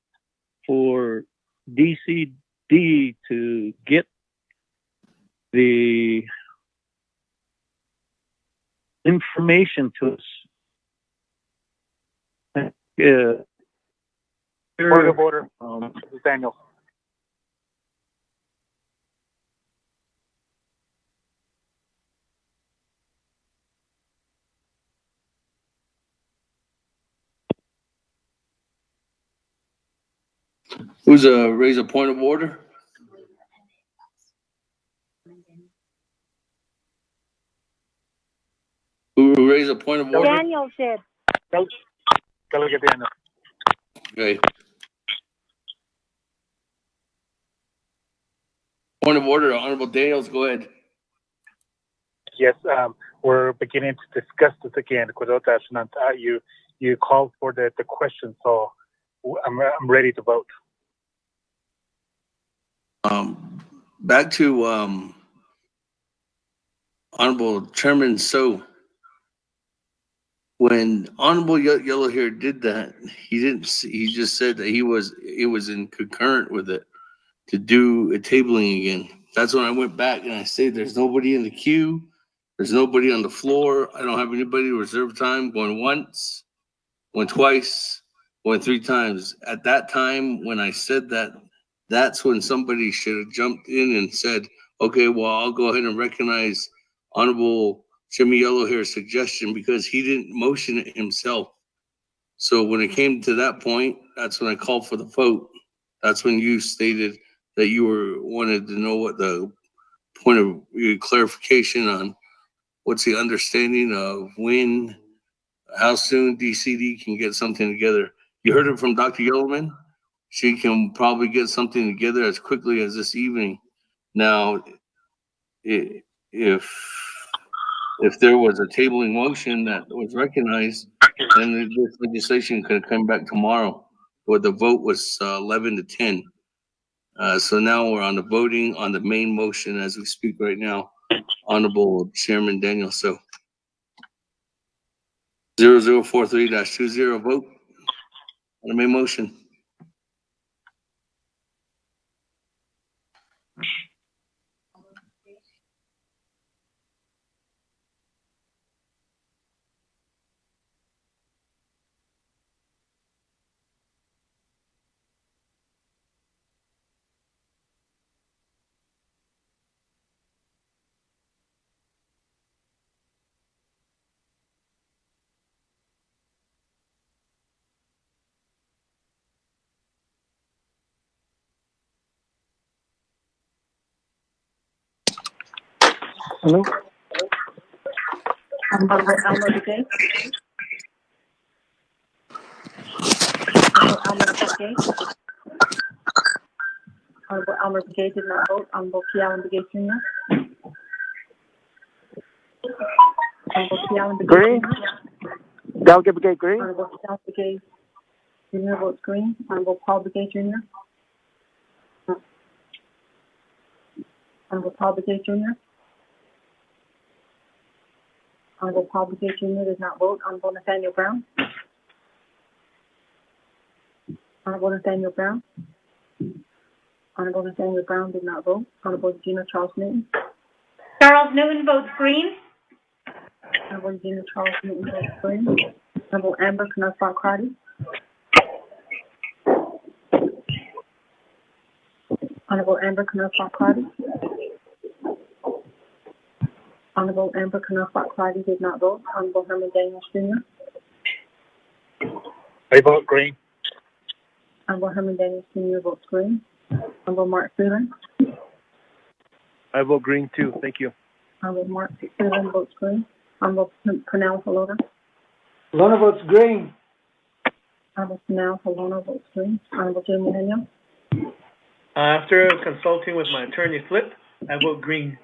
for DCD to get the information to us? Point of order, Daniel. Who's raise a point of order? Who raised a point of order? Daniel said. Delegate Daniel. Okay. Point of order, Honorable Daniels, go ahead. Yes, we're beginning to discuss this again. You called for the question, so I'm ready to vote. Back to Honorable Chairman So. When Honorable Yellow Hair did that, he didn't. He just said that it was in concurrent with it to do a tabling again. That's when I went back and I said, "There's nobody in the queue. There's nobody on the floor. I don't have anybody reserve time." Going once, went twice, went three times. At that time, when I said that, that's when somebody should have jumped in and said, "Okay, well, I'll go ahead and recognize Honorable Jimmy Yellowhair's suggestion because he didn't motion it himself." So when it came to that point, that's when I called for the vote. That's when you stated that you wanted to know what the point of your clarification on what's the understanding of when, how soon DCD can get something together. You heard it from Dr. Yellowman. She can probably get something together as quickly as this evening. Now, if there was a tabling motion that was recognized, then this legislation could come back tomorrow. But the vote was 11 to 10. So now we're on the voting on the main motion as we speak right now. Honorable Chairman Daniel So. 0043-20 vote on the main motion. Hello? Elmer Begay. Honorable Elmer Begay did not vote. Honorable Kealan Begay Jr. Honorable Kealan Begay Green. Jr. Delegate Begay Green. Honorable Kealan Begay Jr. votes green. Honorable Paul Begay Jr. Honorable Paul Begay Jr. Honorable Paul Begay Jr. does not vote. Honorable Nathaniel Brown. Honorable Nathaniel Brown. Honorable Nathaniel Brown did not vote. Honorable Gina Charles Newton. Charles Newton votes green. Honorable Gina Charles Newton votes green. Honorable Amber Knutsbach Crotty. Honorable Amber Knutsbach Crotty. Honorable Amber Knutsbach Crotty did not vote. Honorable Herman Daniels Jr. I vote green. Honorable Herman Daniels Jr. votes green. Honorable Mark Freeland. I vote green too. Thank you. Honorable Mark Freeland votes green. Honorable Pernell Halona. Halona votes green. Honorable Pernell Halona votes green. Honorable Jamie Henyo. After consulting with my attorney Flip, I vote green.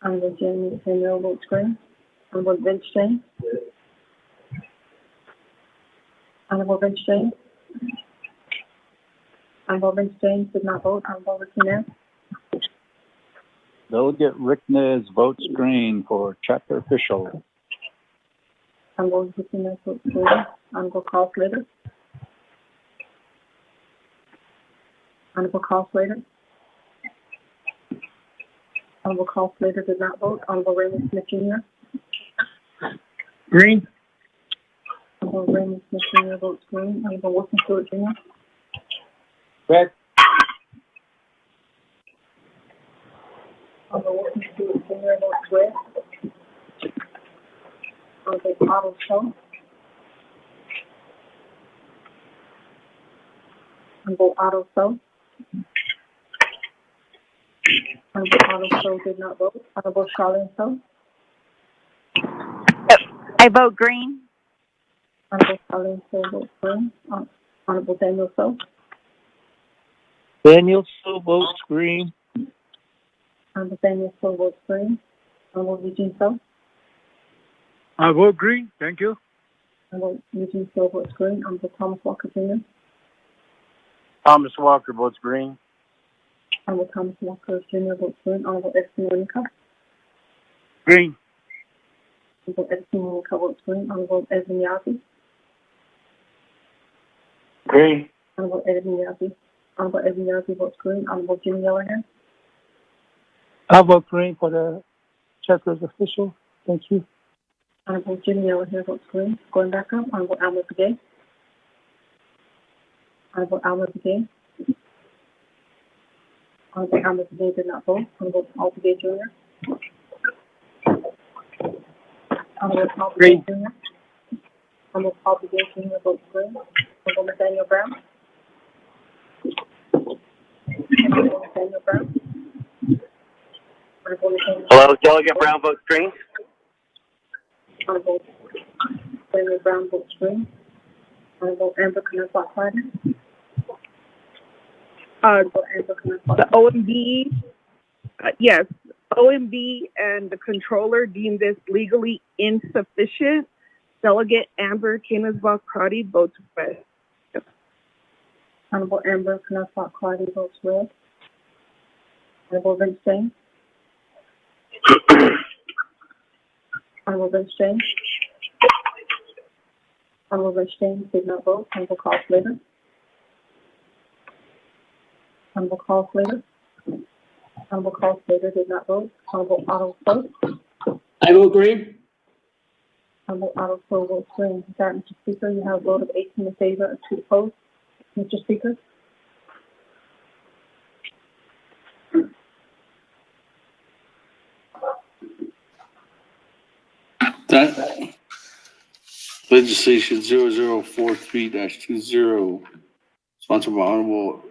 Honorable Jamie Henyo votes green. Honorable Vince James. Honorable Vince James. Honorable Vince James did not vote. Honorable Ricky Nez. Delegate Rick Nez votes green for chapter official. Honorable Ricky Nez votes green. Honorable Carl Slater. Honorable Carl Slater. Honorable Carl Slater did not vote. Honorable Raymond Smith Jr. Green. Honorable Raymond Smith Jr. votes green. Honorable Wilson Stewart Jr. Red. Honorable Wilson Stewart Jr. votes red. Honorable Otto Shaw. Honorable Otto Shaw. Honorable Otto Shaw did not vote. Honorable Charlene Shaw. I vote green. Honorable Charlene Shaw votes green. Honorable Daniel Shaw. Daniel So votes green. Honorable Daniel Shaw votes green. Honorable Eugene Shaw. I vote green. Thank you. Honorable Eugene Shaw votes green. Honorable Thomas Walker Jr. Thomas Walker votes green. Honorable Thomas Walker Jr. votes green. Honorable Edson Monica. Green. Honorable Edson Monica votes green. Honorable Edwin Yazzie. Green. Honorable Edwin Yazzie. Honorable Edwin Yazzie votes green. Honorable Jimmy Yellowhair. I vote green for the chapter's official. Thank you. Honorable Jimmy Yellowhair votes green. Going back up, Honorable Alma Begay. Honorable Alma Begay. Honorable Alma Begay did not vote. Honorable Paul Begay Jr. Honorable Paul Begay Jr. Honorable Paul Begay Jr. votes green. Honorable Nathaniel Brown. Honorable Nathaniel Brown. Honorable Nathaniel Hello, Delegate Brown votes green. Honorable Nathaniel Brown votes green. Honorable Amber Knappott Carter. Honorable Amber Knappott. The OMB, yes, OMB and the controller deem this legally insufficient. Delegate Amber Knappott votes red. Honorable Amber Knappott Carter votes red. Honorable Vince James. Honorable Vince James. Honorable Vince James did not vote. Honorable Carl Slater. Honorable Carl Slater. Honorable Carl Slater did not vote. Honorable Otto Shaw. I vote green. Honorable Otto Shaw votes green. With that, Mr. Speaker, you have a vote of 18 in favor and 2 opposed. Mr. Speaker. That legislation 0043-20, sponsored by Honorable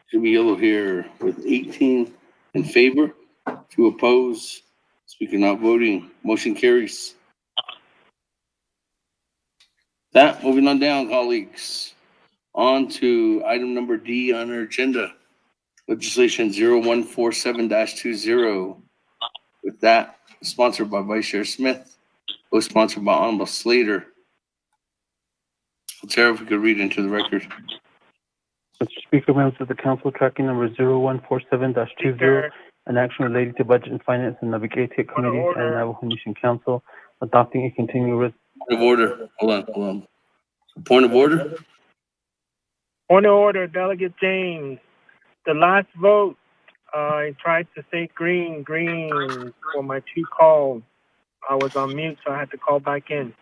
Jimmy Yellow here with 18 in favor, 2 opposed. Speaker not voting. Motion carries. That, moving on down, colleagues. On to item number D on our agenda. Legislation 0147-20. With that, sponsored by Vice Chair Smith, co-sponsored by Honorable Slater. Sarah, if we could read into the record. Mr. Speaker, members of the council, tracking number 0147-20, an action relating to budget and finance and Navigated Committee and Navajo Nation Council, adopting a continuous. Point of order. Hold on. Point of order. Point of order, Delegate James. The last vote, I tried to say green for my 2 calls. I was on mute, so I had to call back in.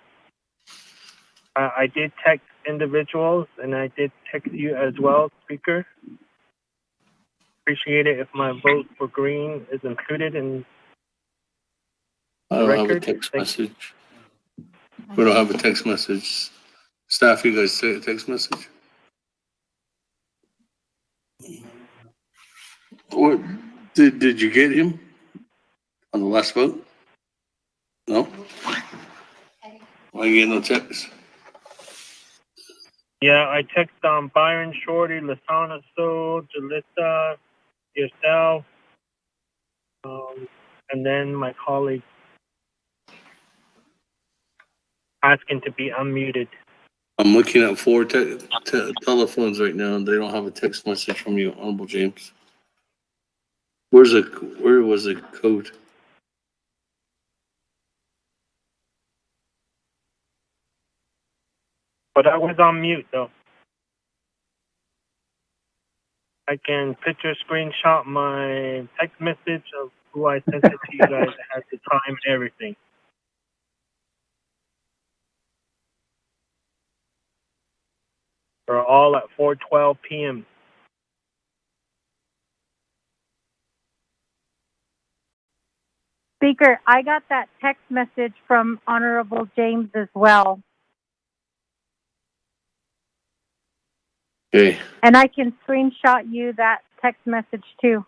I did text individuals, and I did text you as well, Speaker. Appreciate it if my vote for green is included in I don't have a text message. We don't have a text message. Staff, you guys say a text message? What did you get him on the last vote? No? Why you get no text? Yeah, I text Byron Shorty, Lasana So, Jalissa, yourself, and then my colleague asking to be unmuted. I'm looking at four telephones right now, and they don't have a text message from you, Honorable James. Where was the code? But I was on mute though. I can picture screenshot my text message of who I sent it to you guys at the time and everything. We're all at 4:12 p.m. Speaker, I got that text message from Honorable James as well. Okay. And I can screenshot you that text message too.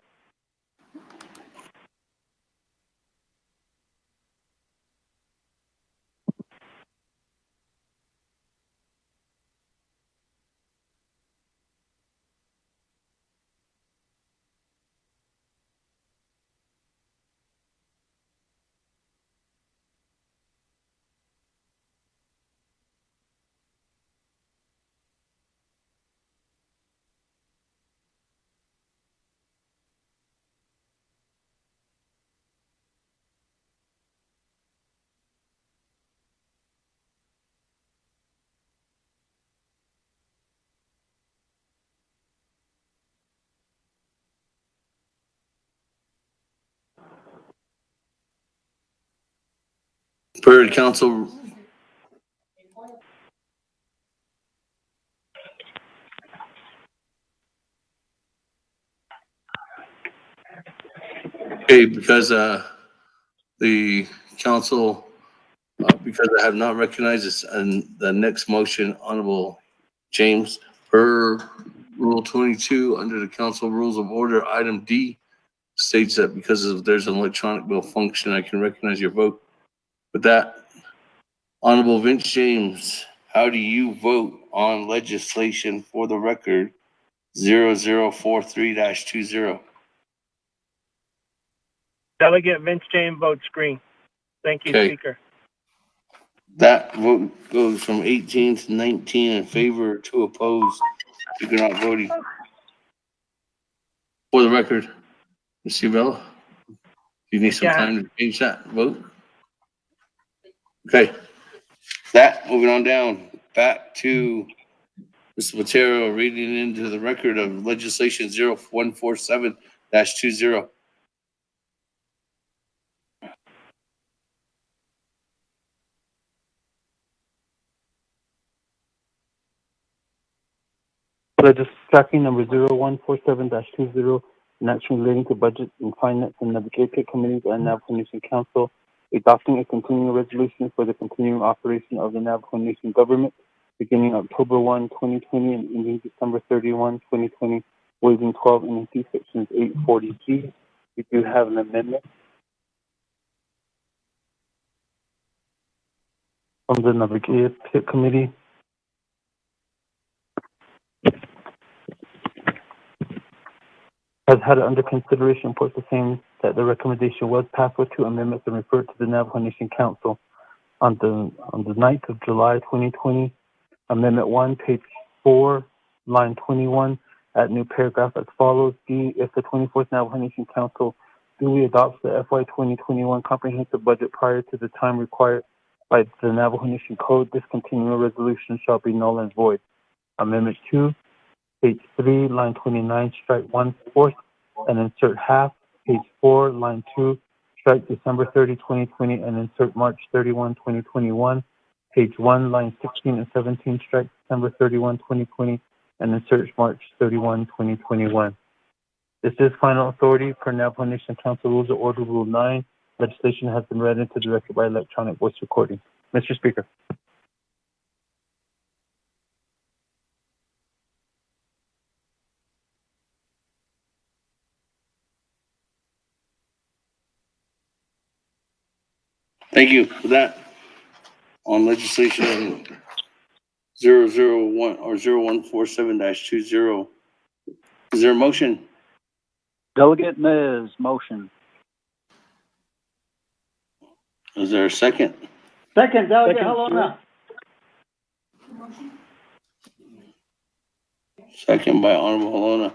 Per council. Okay, because the council, because I have not recognized this, and the next motion, Honorable James, per Rule 22 under the council rules of order, item D states that because there's an electronic bill function, I can recognize your vote. With that, Honorable Vince James, how do you vote on legislation for the record 0043-20? Delegate Vince James votes green. Thank you, Okay. Speaker. That vote goes from 18 to 19 in favor, 2 opposed. You're not voting. For the record, Mr. Bella, you need some time to change that vote? Okay. That, moving on down, back to Mr. Matero reading into the record of legislation 0147-20. Tracking number 0147-20, an action relating to budget and finance and navigated committees and Navajo Nation Council, adopting a continuing resolution for the continuing operation of the Navajo Nation government beginning October 1, 2020 and ending December 31, 2020, waiving 12 NEC sections 840G. We do have an amendment from the Navigated Committee. Has had it under consideration, reports the same that the recommendation was passed with 2 amendments and referred to the Navajo Nation Council on the 9th of July 2020. Amendment 1, page 4, line 21, at new paragraph as follows. D, if the 24th Navajo Nation Council duly adopts the FY 2021 comprehensive budget prior to the time required by the Navajo Nation Code, this continuing resolution shall be null and void. Amendment 2, page 3, line 29, strike 1/4 and insert half. Page 4, line 2, strike December 30, 2020 and insert March 31, 2021. Page 1, line 16 and 17, strike December 31, 2020 and insert March 31, 2021. This is final authority per Navajo Nation Council Rules of Order Rule 9. Legislation has been read into the record by electronic voice recording. Mr. Speaker. Thank you for that. On legislation 001 or 0147-20, is there a motion? Delegate Miz, motion. Is there a second? Second, Delegate Helena. Second by Honorable Helena.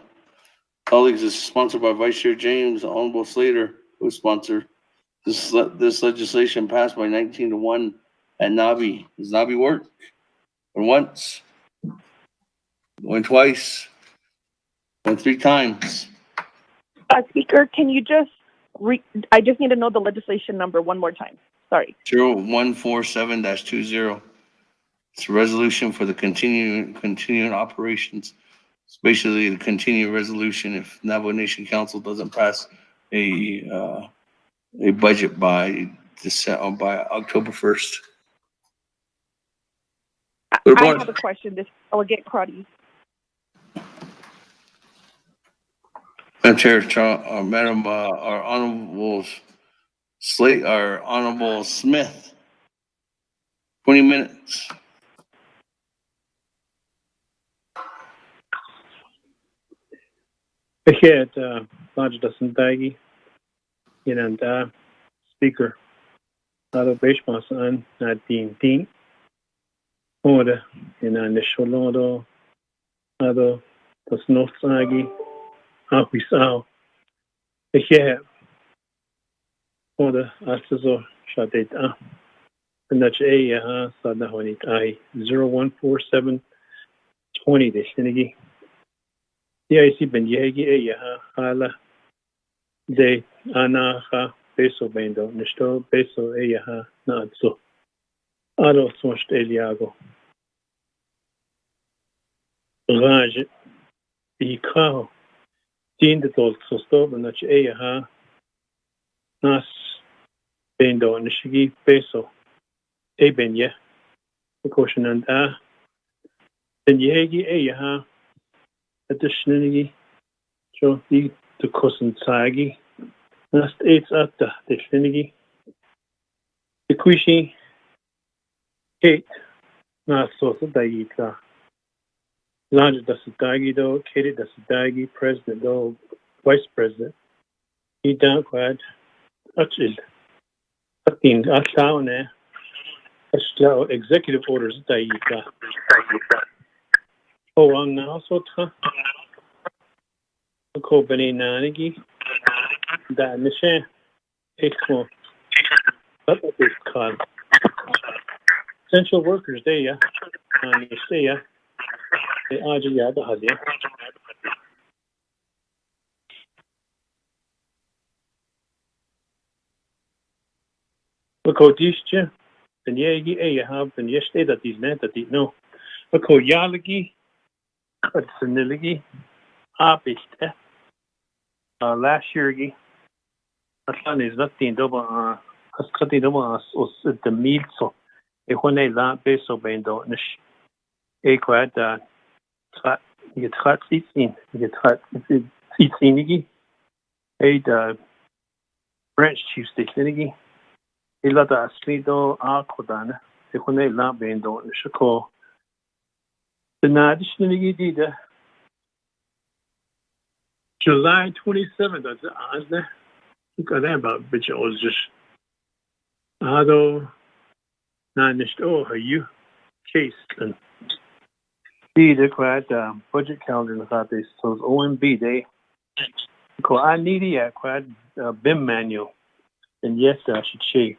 Colleagues, this is sponsored by Vice Chair James, Honorable Slater, who sponsored this legislation passed by 19-1 at Nabi. Does Nabi work? Going once, going twice, going 3 times. Speaker, can you just I just need to know the legislation number one more time. Sorry. 0147-20. It's a resolution for the continuing operations. It's basically the continued resolution if Navajo Nation Council doesn't pass a budget by October 1st. I have a question. This Delegate Crotty. Madam Chair, Madam, our Honorable our Honorable Smith, 20 minutes. Ahead, Lodge Dasandagi, and Speaker, Lado Bashmasan, Nadine Dean, Order, in Nisholodo, Lado Dasnosagi, Apisao, Ahead, Order, Asazo, Shadeta, and that's a Sadahonit I 014720, the Shinigi. DIC Ben Yagi Hala de Anaha Beso Bendo, Nisto Beso Eyaha Natsu, Ado Sost Eliago. Raj, Ikao, Dean the Toll Sosto, and that's Eyaha Nas Bendo, Nishigi Beso, Ebenya, the caution and Ben Yagi Eyaha. Additionally, so the cousin Sagi, last 8 at the Shinigi, the Quishi, Kate, not so Daita, Lanja Dasadagi, though, Katie Dasadagi, President, though, Vice President, he down quad, Achil, Atin, Atlaune, Ashlau, Executive Orders, Daita. Oh, I'm now so tough. Ko Beni Nanigi, that Nisha, Exmo, that's what it's called. Essential workers, they, and you say, they are the other Hadia. Look, Odisha, and Yagi, you have, and yesterday that these men that didn't know. Look, Yalagi. Seniligi, Abiste, last year, Aslan is not the double, Ascati double as the meal, so a one a lot beso bendo, Nish, a quad, you get hot seats in, you get hot seats in, a branch chief stationigi, a lot of Slido, Alcodana, a one a lot bendo, Nishako. The additionally did July 27th. That's the look at that about which it was just Ado Nanished oh you case and see the quite budget calendar in the thought they so OMB they call I need a quite BIM manual and yes I should say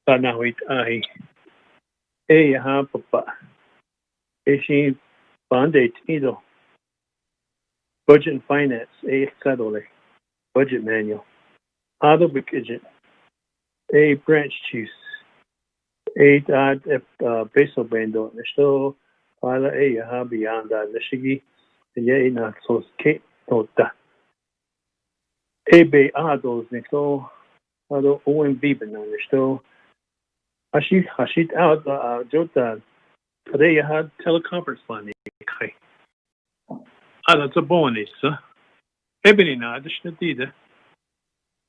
but now it I papa. She bonded either budget and finance a cuddle budget manual other budget a branch chiefs a peso bando so ala a beyond that the shigi the not so skate nota a be those nico other OMB banana so Hashit out jota. Today you had teleconference funding. That's a bonus. Ebony na additional data.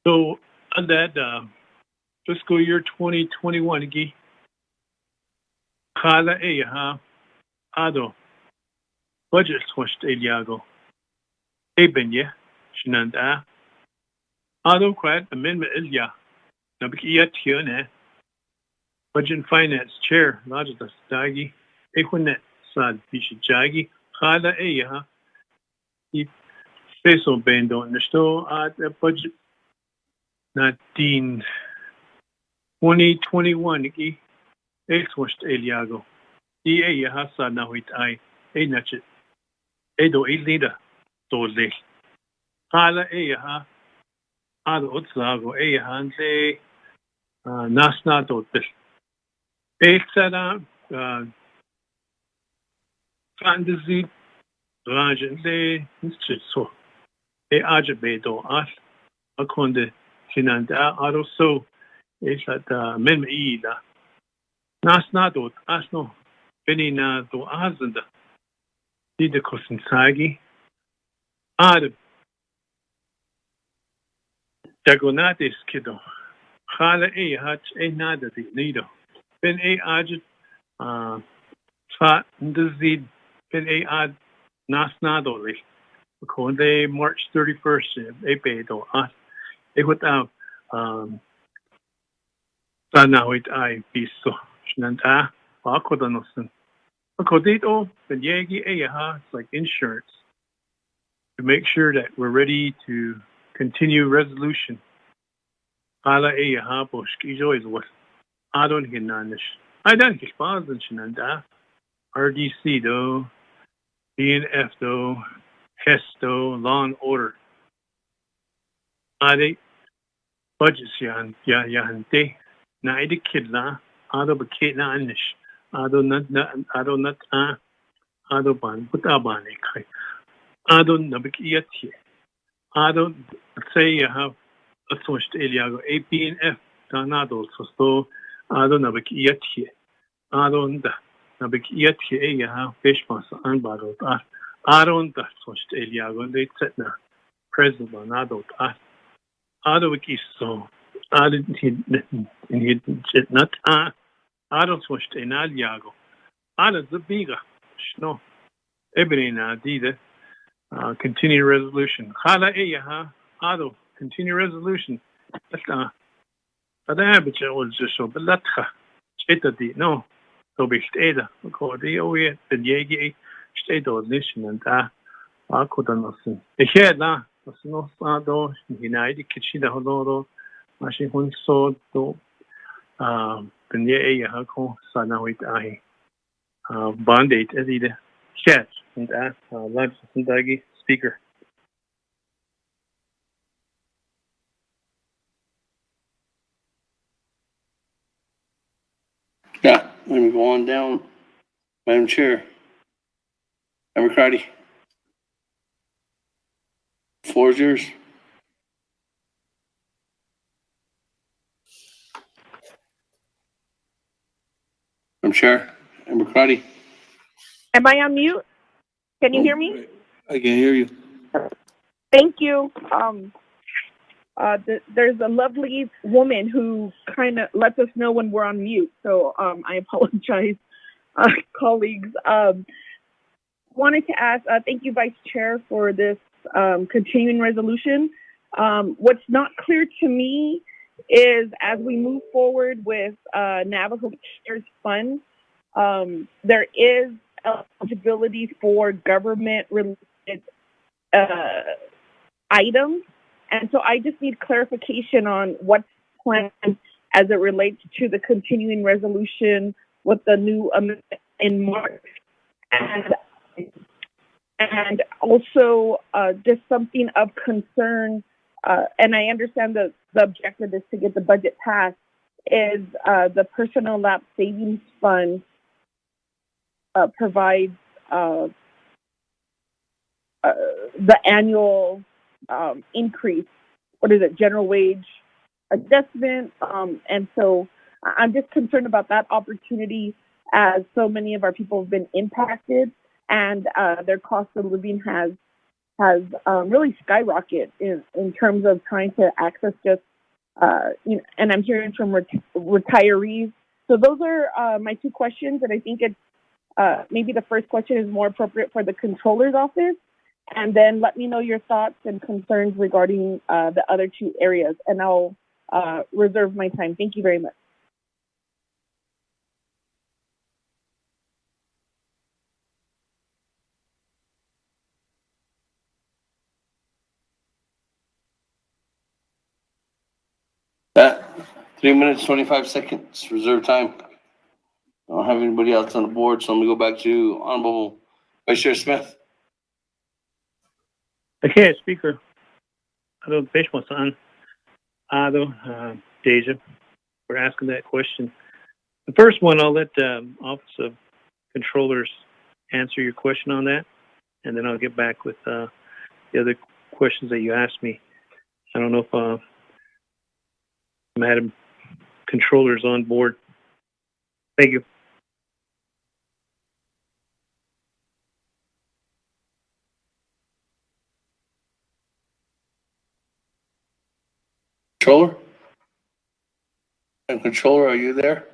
So on that fiscal year 2021 gi kala ado budget switched Eliago. Ebenya shinanda ado quad amendment Elia. Nabikia tione budget and finance chair Lodge Dagi. Equinet Sad Bishajagi, Hala ha. I peso bendo nesto at budget 2021 ki exwast eliago. I ha sa na huit ai nachit. Edo ilida tole. Hala ha. Ado utsago hanse nasna totel. Eksara fantasy rajende so ajabedo as akonde sinanda also is at mem ida nasna dot asno benina do azenda dide kosinsagi ad diagonatis kido khala hat nada di nido ben ajit fa ndizid ben ad nasnadoli konde March 31st epedo as ekota sanawit ay piso shnanta akodaноsen akodito ben yegi it's like insurance to make sure that we're ready to continue resolution ala boshkijo is what adon hinanish I don't kispazen shnanta RDC though BNF though Hesto, law and order. Ade budgets yahante. Na ide kidla. Ado bakit na anish. Ado nat ado ban putabane kai. Ado nabikiyati. Ado say you have a switched eliago APNF danado so ado nabikiyati. Ado nda nabikiyati you have fish mas anbado. Ado nda switched eliago they set na. President Ronaldo Ado so Ado not Ado switched in Aliago Ado the biga no Ebrina dida continue resolution Hala Ado continue resolution that's but was just so but that's Cheta di no so be steda according to the Yegi state nation and Akodanos na no sado hinaidi kichida hodoro mashi hunso do benye hako sanawit ai bondate edide chat and live sindagi speaker. Yeah, let me go on down. Madam Chair. Member Cardi. Floor is yours. Madam Chair. Member Cardi. Am I on mute? Can you hear me? I can hear you. Thank you. There's a lovely woman who kind of lets us know when we're on mute. So I apologize, colleagues. Wanted to ask, thank you, Vice Chair, for this continuing resolution. What's not clear to me is as we move forward with Navajo Cares Fund, there is eligibility for government-related items. And so I just need clarification on what's planned as it relates to the continuing resolution with the new amendment in March. And also just something of concern, and I understand that the objective is to get the budget passed, is the Personnel Lapse Savings Fund provides the annual increase, general wage adjustment. And so I'm just concerned about that opportunity as so many of our people have been impacted and their cost of living has really skyrocketed in terms of trying to access just, and I'm hearing from retirees. So those are my two questions. And I think it's maybe the first question is more appropriate for the Controller's Office. And then let me know your thoughts and concerns regarding the other two areas. And I'll reserve my time. Thank you very much. That 3 minutes, 25 seconds, reserve time. I don't have anybody else on the board, so I'm gonna go back to Honorable Vice Chair Smith. Okay, Speaker. Ado Bishmasan, Ado Deja, for asking that question. The first one, I'll let Office of Controllers answer your question on that, and then I'll get back with the other questions that you asked me. I don't know if Madam Controller's on board. Thank you. Controller? And Controller, are you there?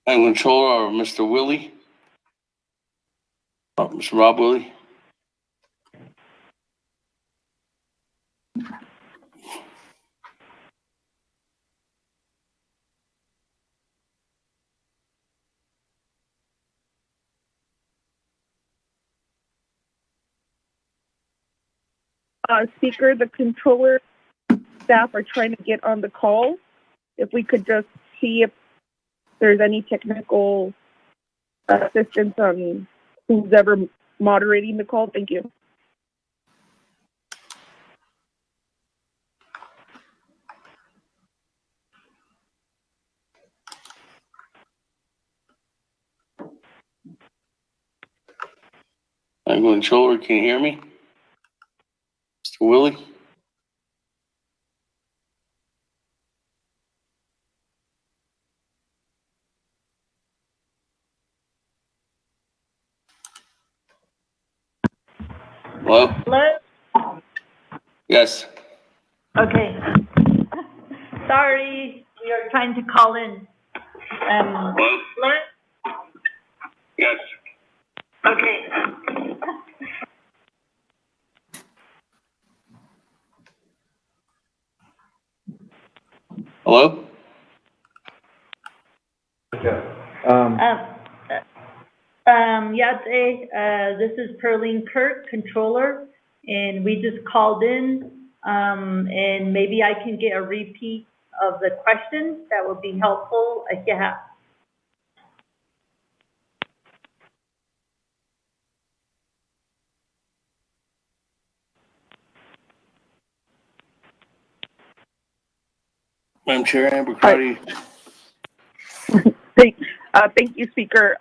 And Controller, or Mr. Willie? Mr. Rob Willie? Speaker, the controller staff are trying to get on the call. If we could just see if there's any technical assistance on who's ever moderating the call. Thank you. I'm Controller, can you hear me? Mr. Willie? Hello? Hello? Yes. Okay. Sorry, we are trying to call in. Hello? Yes. Okay. Hello? This is Perlene Kirk, Controller, and we just called in, and maybe I can get a repeat of the question. That would be helpful. Yeah. Madam Chair, Amber Crowdy. Thank you, Speaker.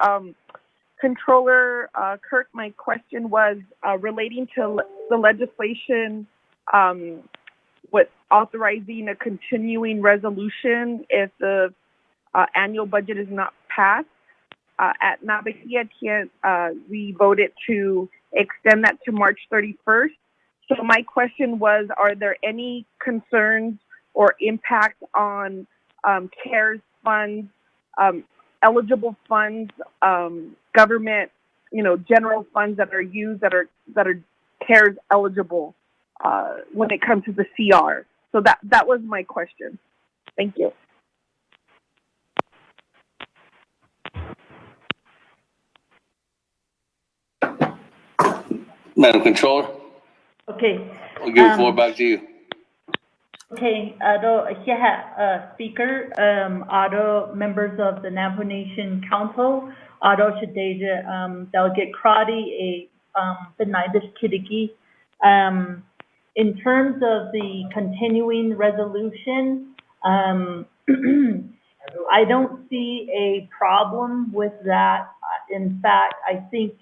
Controller Kirk, my question was relating to the legislation with authorizing a continuing resolution if the annual budget is not passed. At Nabahiatian, we voted to extend that to March 31st. So my question was, are there any concerns or impact on CARES funds, eligible funds, government, general funds that are used that are CARES eligible when it comes to the CR? So that was my question. Thank you. Madam Controller? Okay. I'll give the floor back to you. Okay, Speaker, members of the Navajo Nation Council, Shadeja, Delegate Crotty, Benaitis Kidiki. In terms of the continuing resolution, I don't see a problem with that. In fact, I think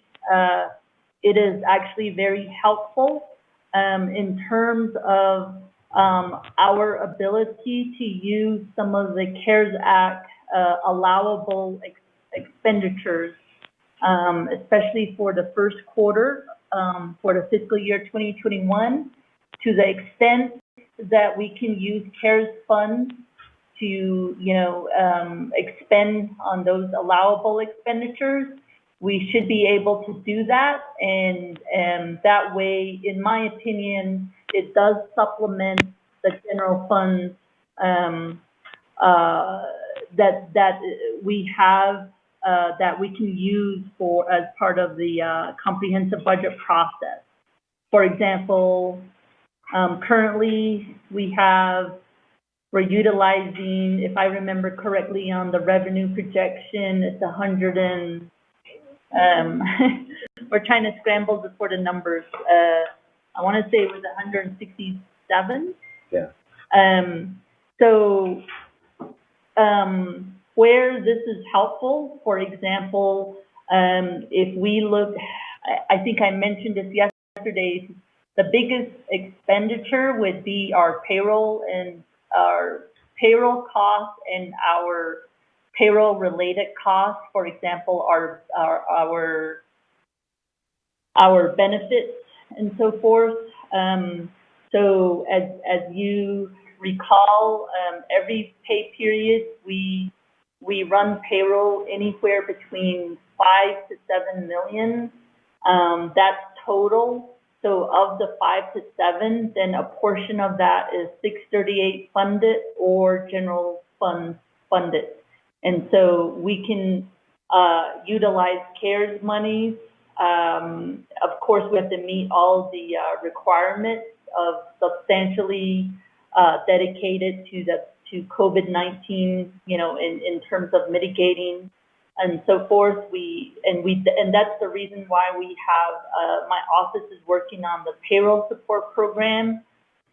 it is actually very helpful in terms of our ability to use some of the CARES Act allowable expenditures, especially for the first quarter for the fiscal year 2021, to the extent that we can use CARES funds to, expend on those allowable expenditures. We should be able to do that, and that way, in my opinion, it does supplement the general funds that we have that we can use for as part of the comprehensive budget process. For example, currently we're utilizing, if I remember correctly, on the revenue projection, it's 100 and we're trying to scramble for the numbers. I want to say it was 167. Yeah. So where this is helpful, for example, if we look, I think I mentioned this yesterday, the biggest expenditure would be our payroll costs and our payroll related costs. For example, our benefits and so forth. So as you recall, every pay period we run payroll anywhere between 5 to 7 million. That's total. So of the 5 to 7, then a portion of that is 638 funded or general funds funded. And so we can utilize CARES monies. Of course, we have to meet all the requirements of substantially dedicated to COVID-19, in terms of mitigating and so forth. And that's the reason why we have my office is working on the payroll support program,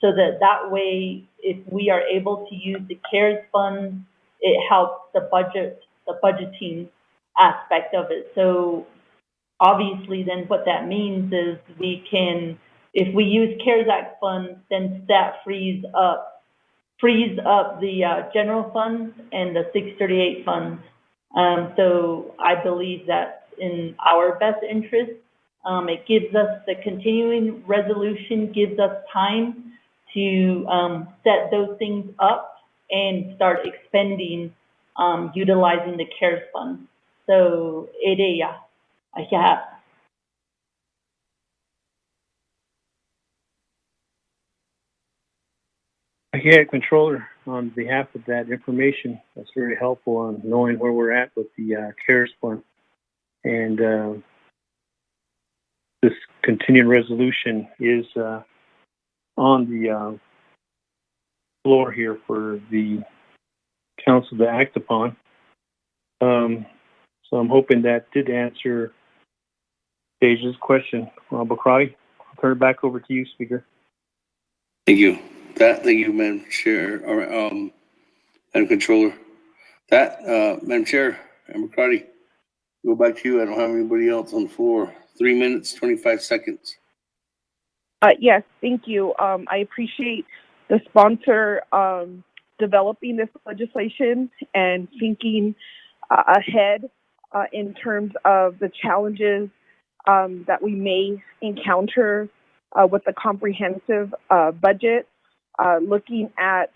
so that way, if we are able to use the CARES fund, it helps the budgeting aspect of it. So obviously, then what that means is we can, if we use CARES Act funds, then that frees up the general funds and the 638 funds. So I believe that's in our best interest. It gives us, the continuing resolution gives us time to set those things up and start expending, utilizing the CARES fund. So yeah. Yeah, Controller, on behalf of that information, that's very helpful on knowing where we're at with the CARES fund. And this continuing resolution is on the floor here for the council to act upon. So I'm hoping that did answer Deja's question. Bakrati, I'll turn it back over to you, Speaker. Thank you. Thank you, Madam Chair, or Madam Controller. Madam Chair, Madam McCarty, go back to you. I don't have anybody else on the floor. 3 minutes, 25 seconds. Yes, thank you. I appreciate the sponsor developing this legislation and thinking ahead in terms of the challenges that we may encounter with the comprehensive budget, looking at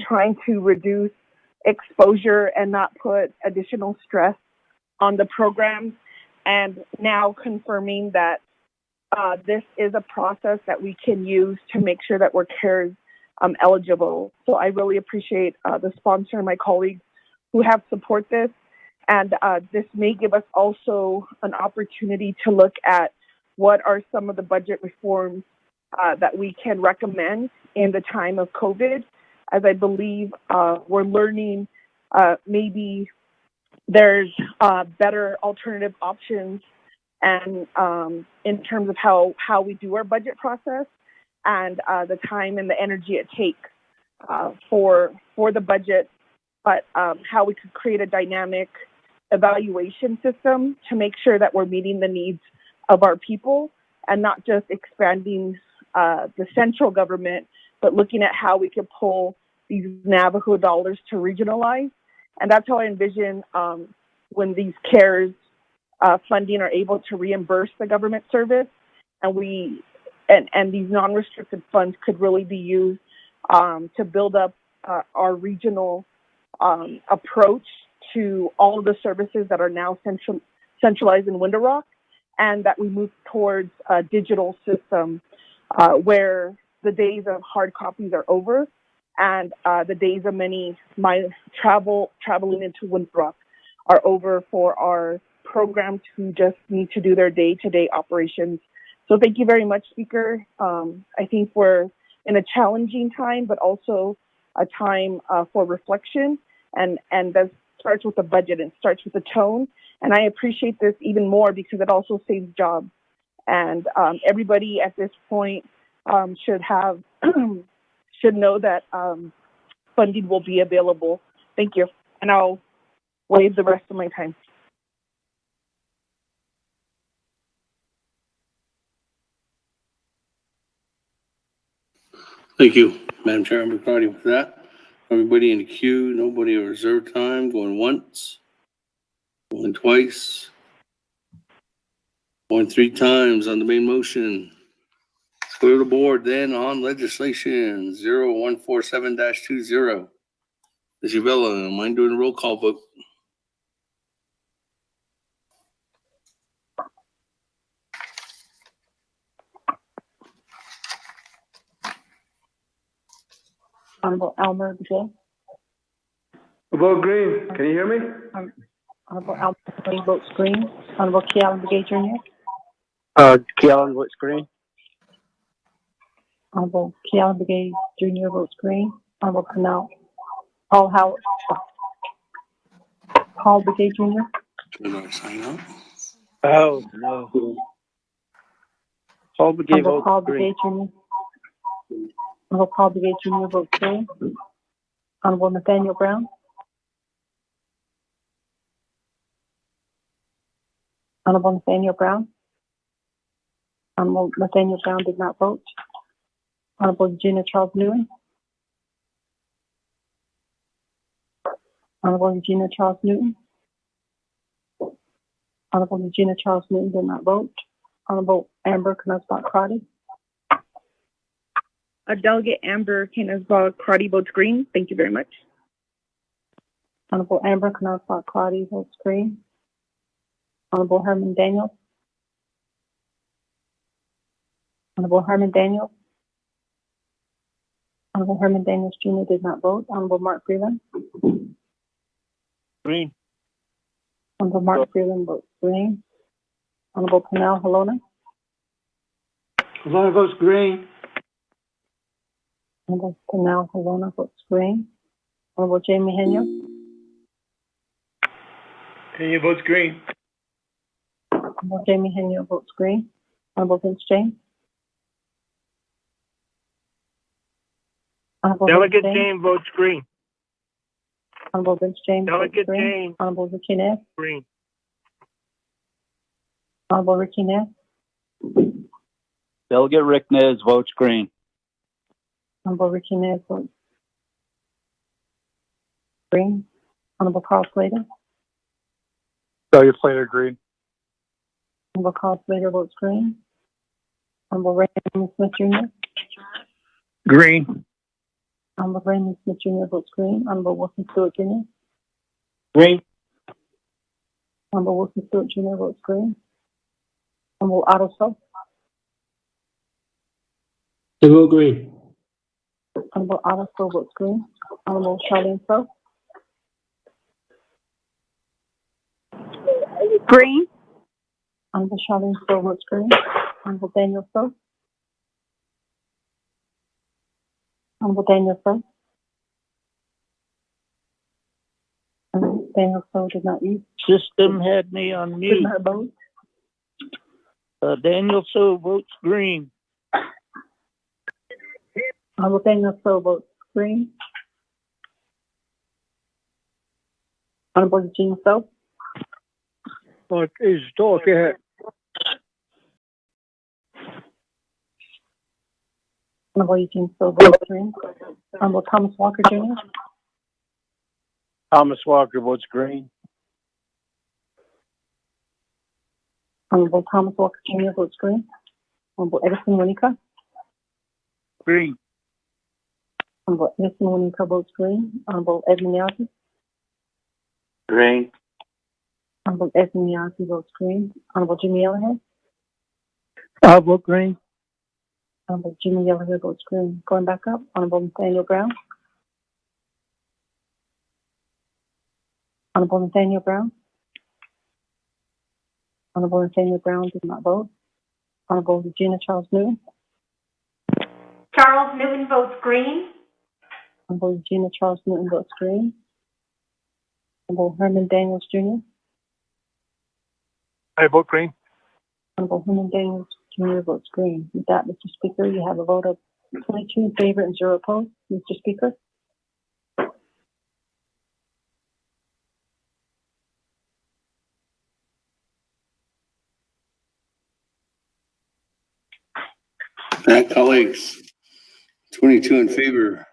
trying to reduce exposure and not put additional stress on the programs, and now confirming that this is a process that we can use to make sure that we're CARES eligible. So I really appreciate the sponsor and my colleagues who have support this. And this may give us also an opportunity to look at what are some of the budget reforms that we can recommend in the time of COVID, as I believe we're learning maybe there's better alternative options, and in terms of how we do our budget process and the time and the energy it takes for the budget, but how we could create a dynamic evaluation system to make sure that we're meeting the needs of our people and not just expanding the central government, but looking at how we could pull these Navajo dollars to regionalize. And that's how I envision when these CARES funding are able to reimburse the government service, and these non-restricted funds could really be used to build up our regional approach to all of the services that are now centralized in Window Rock, and that we move towards a digital system where the days of hard copies are over, and the days of my traveling into Winthrop are over for our programs who just need to do their day-to-day operations. So thank you very much, Speaker. I think we're in a challenging time, but also a time for reflection, and that starts with the budget and starts with the tone. And I appreciate this even more because it also saves jobs. And everybody at this point should know that funding will be available. Thank you. And I'll waive the rest of my time. Thank you, Madam Chair. McCarty, for that. Everybody in the queue, nobody at reserve time, going once, going twice, going 3 times on the main motion. Let's go to the board then on legislation 0147-20. Isabella, mind doing a roll call vote? Honorable Elmer Begay. Vote green. Can you hear me? Honorable Elmer Begay votes green. Honorable Kealan Begay Jr. Kealan votes green. Honorable Kealan Begay Jr. votes green. Honorable Paul Begay Jr. Can I sign up? Oh, no. Paul Begay Honorable votes Paul green. Begay Jr. Honorable Paul Begay Jr. votes green. Honorable Nathaniel Brown. Honorable Nathaniel Brown. Honorable Nathaniel Brown did not vote. Honorable Regina Charles Newman. Honorable Regina Charles Newton. Honorable Regina Charles Newton did not vote. Honorable Amber Knusbach Crotty. Delegate Amber Knusbach Crotty votes green. Thank you very much. Honorable Amber Knusbach Crotty votes green. Honorable Herman Daniels. Honorable Herman Daniels. Honorable Herman Daniels Jr. did not vote. Honorable Mark Freeland. Green. Honorable Mark Freeland votes green. Honorable Canal Halona. Halona votes green. Honorable Canal Halona votes green. Honorable Jamie Henyo. Henyo votes green. Honorable Jamie Henyo votes green. Honorable Vince James. Honorable Delegate Vince James votes green. Honorable Vince James votes Delegate green. James. Honorable Ricky Ness. Green. Honorable Ricky Ness. Delegate Rick Nez votes green. Honorable Ricky Nez votes green. Honorable Carl Slater. Delegate Slater green. Honorable Carl Slater votes green. Honorable Raymond Smith Jr. Green. Honorable Raymond Smith Jr. votes green. Honorable Wilson Stewart Jr. Green. Honorable Wilson Stewart Jr. votes green. Honorable Otto So. I vote green. Honorable Otto So votes green. Honorable Charlene So. Green. Honorable Charlene So votes green. Honorable Daniel So. Honorable Daniel So. Daniel So did not use. System had me on Did mute. not vote. Daniel So votes green. Honorable Daniel So votes green. Honorable Eugene So. What is talking? Honorable Eugene So votes green. Honorable Thomas Walker Jr. Thomas Walker votes green. Honorable Thomas Walker Jr. votes green. Honorable Edison Winika. Green. Honorable Edison Winika votes green. Honorable Edwin Yazzie. Green. Honorable Edwin Yazzie votes green. Honorable Jimmy Ellinghead. I vote green. Honorable Jimmy Yellowhead votes green. Going back up, Honorable Nathaniel Brown. Honorable Nathaniel Brown. Honorable Nathaniel Brown did not vote. Honorable Regina Charles Newton. Charles Newton votes green. Honorable Regina Charles Newton votes green. Honorable Herman Daniels Jr. I vote green. Honorable Herman Daniels Jr. votes green. With that, Mr. Speaker, you have a vote of 22 in favor and 0 opposed. Mr. Speaker. That, colleagues, 22 in favor,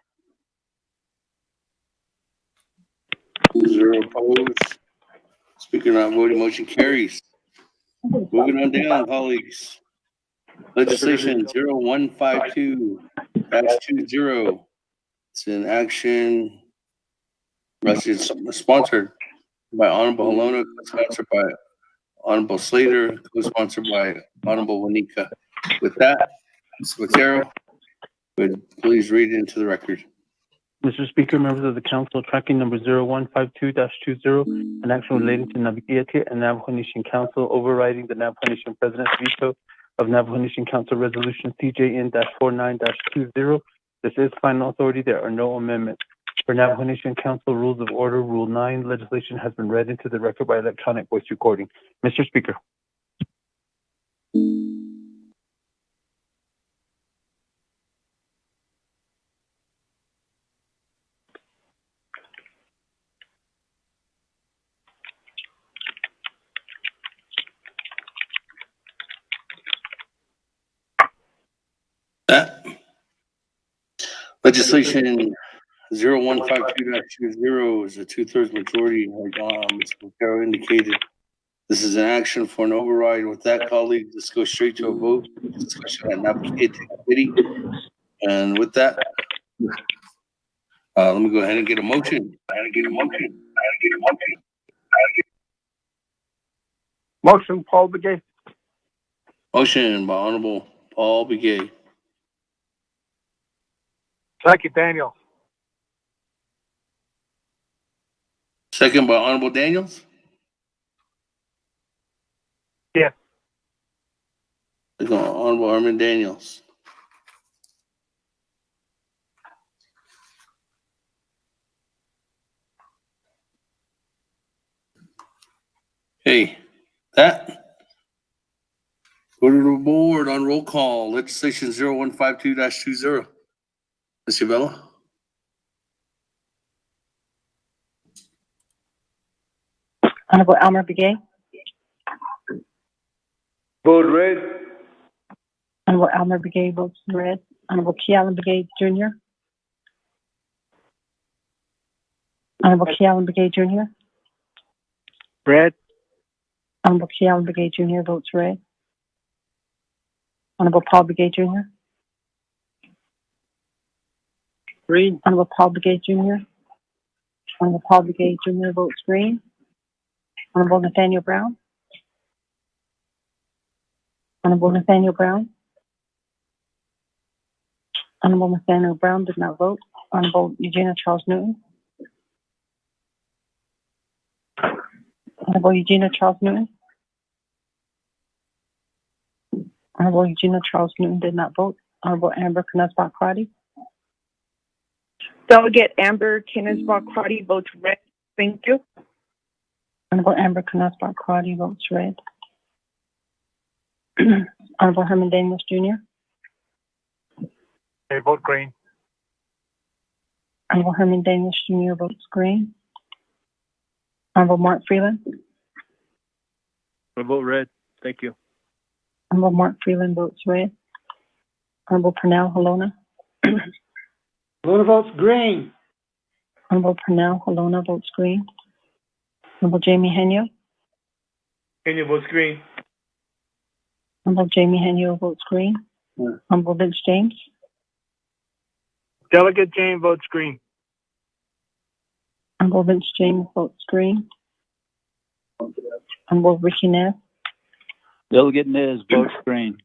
0 opposed. Speaker not voting, motion carries. Moving on down, colleagues. Legislation 0152-20. It's an action. It's sponsored by Honorable Halona, sponsored by Honorable Slater, co-sponsored by Honorable Wanika. With that, Ms. Quintero, would please read it into the record. Mr. Speaker, members of the council, tracking number 0152-20, an action relating to Navigatia and Navajo Nation Council overriding the Navajo Nation President's veto of Navajo Nation Council Resolution CJN-49-20. This is final authority. There are no amendments. For Navajo Nation Council Rules of Order, Rule 9, legislation has been read into the record by electronic voice recording. Mr. Speaker. Legislation 0152-20 is a 2/3 majority, like Ms. Quintero indicated. This is an action for an override. With that, colleagues, let's go straight to a vote. Discussion at Navigatia Committee. And with that, let me go ahead and get a motion. Motion, Paul Begay. Motion by Honorable Paul Begay. Second, Daniel. Second by Honorable Daniels. Yes. Second by Honorable Herman Daniels. Okay, that. Go to the board on roll call. Legislation 0152-20. Ms. Vela. Honorable Elmer Begay. Vote red. Honorable Elmer Begay votes red. Honorable Kealan Begay Jr. Honorable Kealan Begay Jr. Red. Honorable Kealan Begay Jr. votes red. Honorable Paul Begay Jr. Green. Honorable Paul Begay Jr. Honorable Paul Begay Jr. votes green. Honorable Nathaniel Brown. Honorable Nathaniel Brown. Honorable Nathaniel Brown did not vote. Honorable Eugenia Charles Newton. Honorable Eugenia Charles Newton. Honorable Eugenia Charles Newton did not vote. Honorable Amber Knusbach Crotty. Delegate Amber Knusbach Crotty votes red. Thank you. Honorable Amber Knusbach Crotty votes red. Honorable Herman Daniels Jr. I vote green. Honorable Herman Daniels Jr. votes green. Honorable Mark Freeland. I vote red. Thank you. Honorable Mark Freeland votes red. Honorable Pernell Halona. Halona votes green. Honorable Pernell Halona votes green. Honorable Jamie Henyo. Henyo votes green. Honorable Jamie Henyo votes green. Honorable Vince James. Delegate James votes green. Honorable Vince James votes green. Honorable Ricky Nez. Delegate Nez votes green.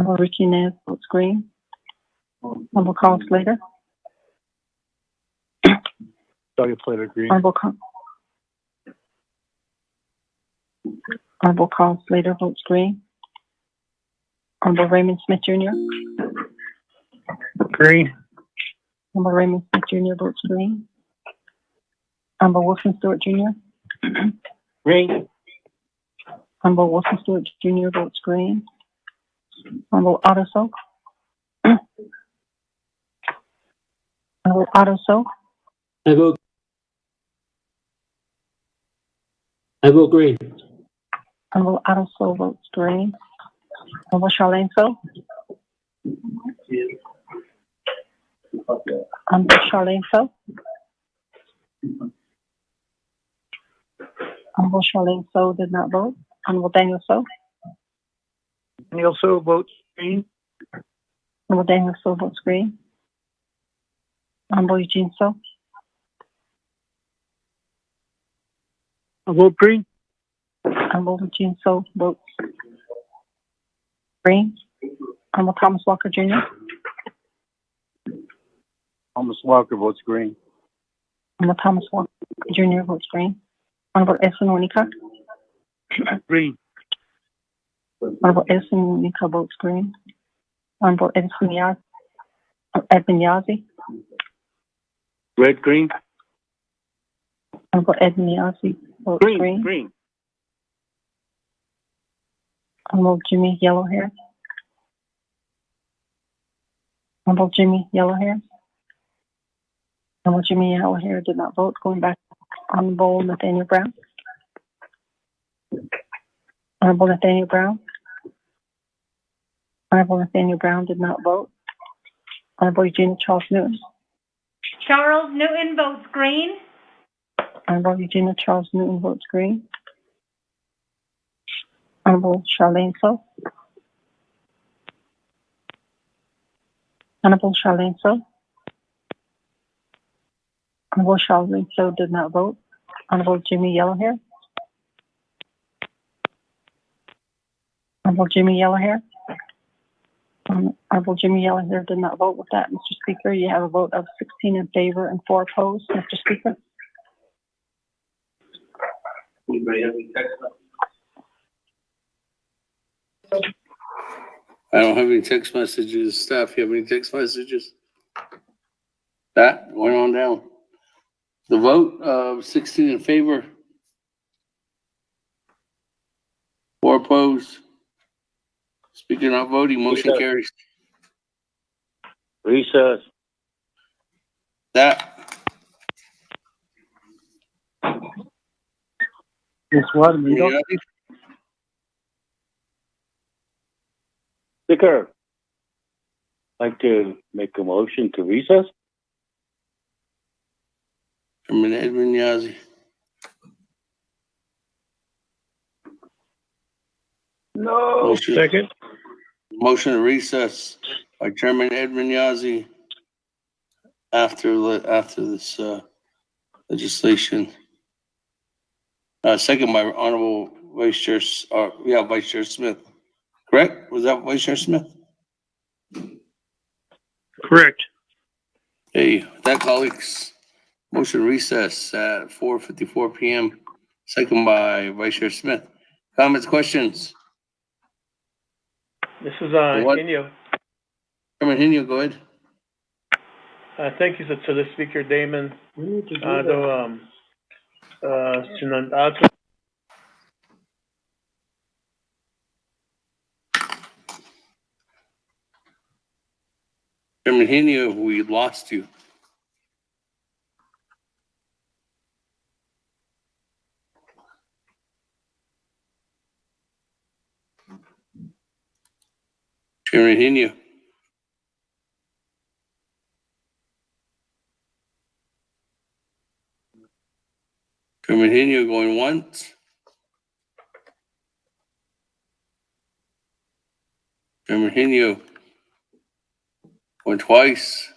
Honorable Richie Nez votes green. Honorable Carl Slater. Dahlia Slater, green. Honorable Carl Slater votes green. Honorable Raymond Smith Jr. Green. Honorable Raymond Smith Jr. votes green. Honorable Wilson Stewart Jr. Green. Honorable Wilson Stewart Jr. votes green. Honorable Otto Soak. Honorable Otto Soak. I vote green. Honorable Otto Soak votes green. Honorable Charlene So. Honorable Charlene So. Honorable Charlene So did not vote. Honorable Daniel So. Daniel So votes green. Honorable Daniel So votes green. Honorable Eugene So. I vote green. Honorable Eugene So votes green. Honorable Thomas Walker Jr. Thomas Walker votes green. Honorable Thomas Walker Jr. votes green. Honorable Edson Monica. Green. Honorable Edson Monica votes green. Honorable Edwin Yazzie. Red, green. Honorable Edwin Yazzie votes green. Green. Honorable Jimmy Yellowhair. Honorable Jimmy Yellowhair. Honorable Jimmy Yellowhair did not vote. Going back, Honorable Nathaniel Brown. Honorable Nathaniel Brown. Honorable Nathaniel Brown did not vote. Honorable Eugenia Charles Newton. Charles Newton votes green. Honorable Eugenia Charles Newton votes green. Honorable Charlene So. Honorable Charlene So. Honorable Charlene So did not vote. Honorable Jimmy Yellowhair. Honorable Jimmy Yellowhair. Honorable Jimmy Yellowhair did not vote. With that, Mr. Speaker, you have a vote of 16 in favor and 4 opposed. Mr. Speaker. Anybody have any text messages? I don't have any text messages. Staff, you have any text messages? That went on down. The vote of 16 in favor, 4 opposed. Speaker not voting, motion carries. Recess. That. Guess what, amigo? Speaker, like to make a motion to recess? Chairman Edwin Yazzie. No. Motion. Second. Motion to recess by Chairman Edwin Yazzie after this legislation. Second by Honorable Vice Chair, Vice Chair Smith. Correct? Was that Vice Chair Smith? Correct. Hey, with that, colleagues, motion recess at 4:54 p.m. Second by Vice Chair Smith. Comments, questions? This is Inyo. Chairman Inyo, go ahead. Thank you to the Speaker Damon. Chairman Inyo, we lost you. Chairman Inyo. Chairman Inyo going once. Chairman Inyo going twice.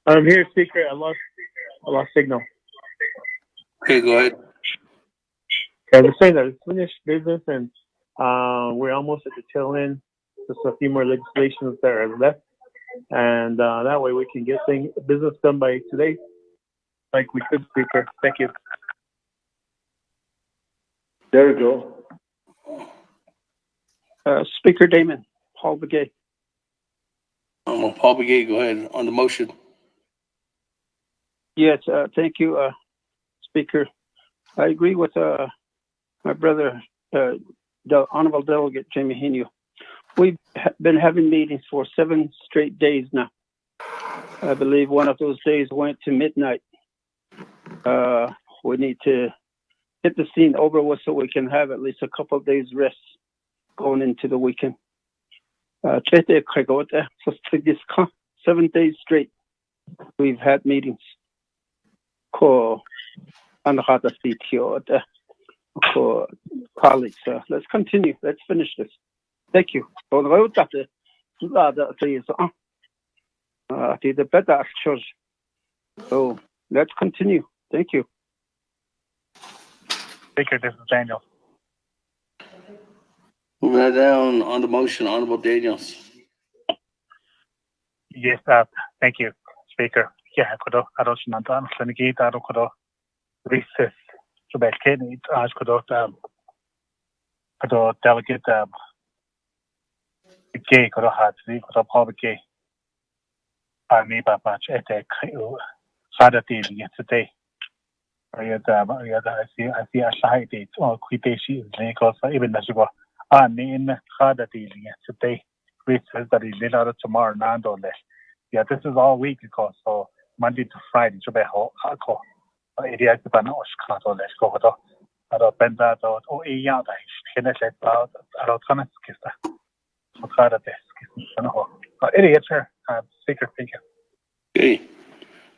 I'm here, Speaker. I lost signal. Okay, go ahead. Okay, I was saying that it's finished business and we're almost at the tail end just a few more legislations that are left, and that way we can get business done by today, like we could, Speaker. Thank you. There you go. Speaker Damon, Paul Begay. Paul Begay, go ahead on the motion. Yes, thank you, Speaker. I agree with my brother, the Honorable Delegate Jamie Henio. We've been having meetings for 7 straight days now. I believe one of those days went to midnight. We need to get the scene over with so we can have at least a couple of days rest going into the weekend. 7 days straight, we've had meetings. Colleagues, let's continue. Let's finish this. Thank you. So let's continue. Thank you. Speaker, this is Daniel. Moving down on the motion, Honorable Daniels. Yes, thank you, Speaker. Yeah, kudo arosnantan senigi taro kudo recess subekeni as kudo delegate gay kudo hatsi kudo public ani babach etek sadati yesterday. I see a side date or quitashi because even as you go in sadati yesterday. Which says that he did out tomorrow, nonetheless. Yeah, this is all week because so Monday to Friday, so be ho ako. Area to ban os kato let's go to. Ado benda to o iya da kene set out ado kana skista. So kada des kista no. Area sir, Speaker, thank you. Okay.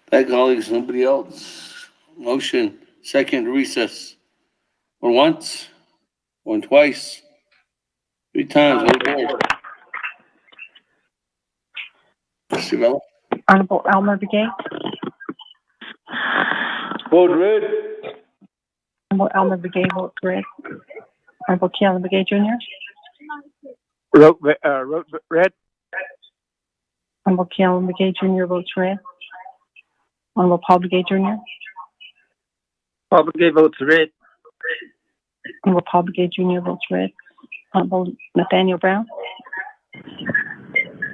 That colleagues, somebody else. Motion, second recess. Or once, or twice, 3 times. Honorable Elmer Begay. Vote red. Honorable Elmer Begay votes red. Honorable Keelan Begay Jr. Wrote red. Honorable Keelan Begay Jr. votes red. Honorable Paul Begay Jr. Paul Begay votes red. Honorable Paul Begay Jr. votes red. Honorable Nathaniel Brown.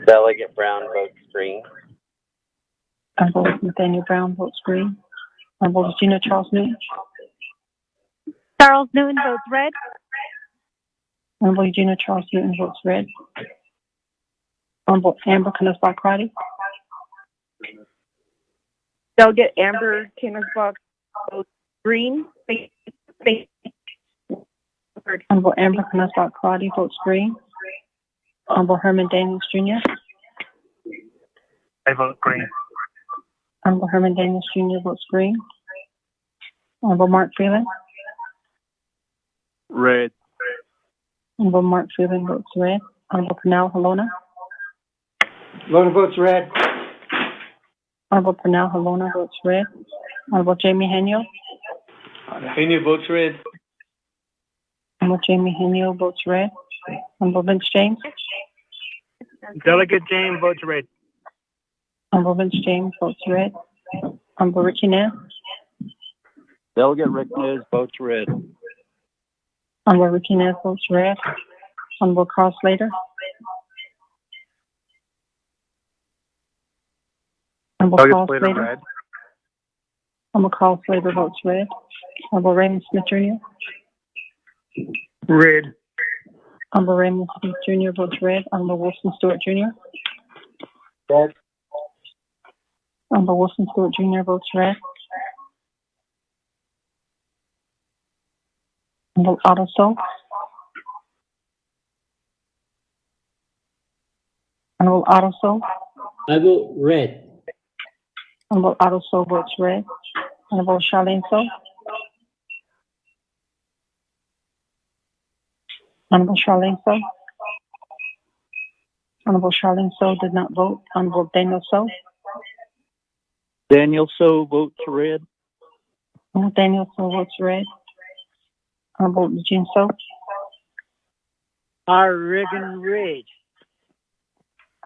Delegate Brown votes green. Honorable Nathaniel Brown votes green. Honorable Gina Charles Newton. Charles Newton votes red. Honorable Eugenia Charles Newton votes red. Honorable Amber Knussbach Crotty. Delegate Amber Knussbach votes green. Honorable Amber Knussbach Crotty votes green. Honorable Herman Daniels Jr. I vote green. Honorable Herman Daniels Jr. votes green. Honorable Mark Freeland. Red. Honorable Mark Freeland votes red. Honorable Pernell Halona. Halona votes red. Honorable Pernell Halona votes red. Honorable Jamie Henio. Henio votes red. Honorable Jamie Henio votes red. Honorable Vince James. Delegate James votes red. Honorable Vince James votes red. Honorable Richie Nez. Delegate Rick Nez votes red. Honorable Richie Nez votes red. Honorable Carl Slater. Honorable Carl Slater. Red. Honorable Carl Slater votes red. Honorable Raymond Smith Jr. Red. Honorable Raymond Smith Jr. votes red. Honorable Wilson Stewart Jr. Red. Honorable Wilson Stewart Jr. votes red. Honorable Otto Stokes. Honorable Otto Stokes. I vote red. Honorable Otto Stokes votes red. Honorable Charlene Stokes. Honorable Charlene Stokes. Honorable Charlene Stokes did not vote. Honorable Daniel Stokes. Daniel So votes red. Honorable Daniel Stokes votes red. Honorable Eugene Stokes. Reagan red.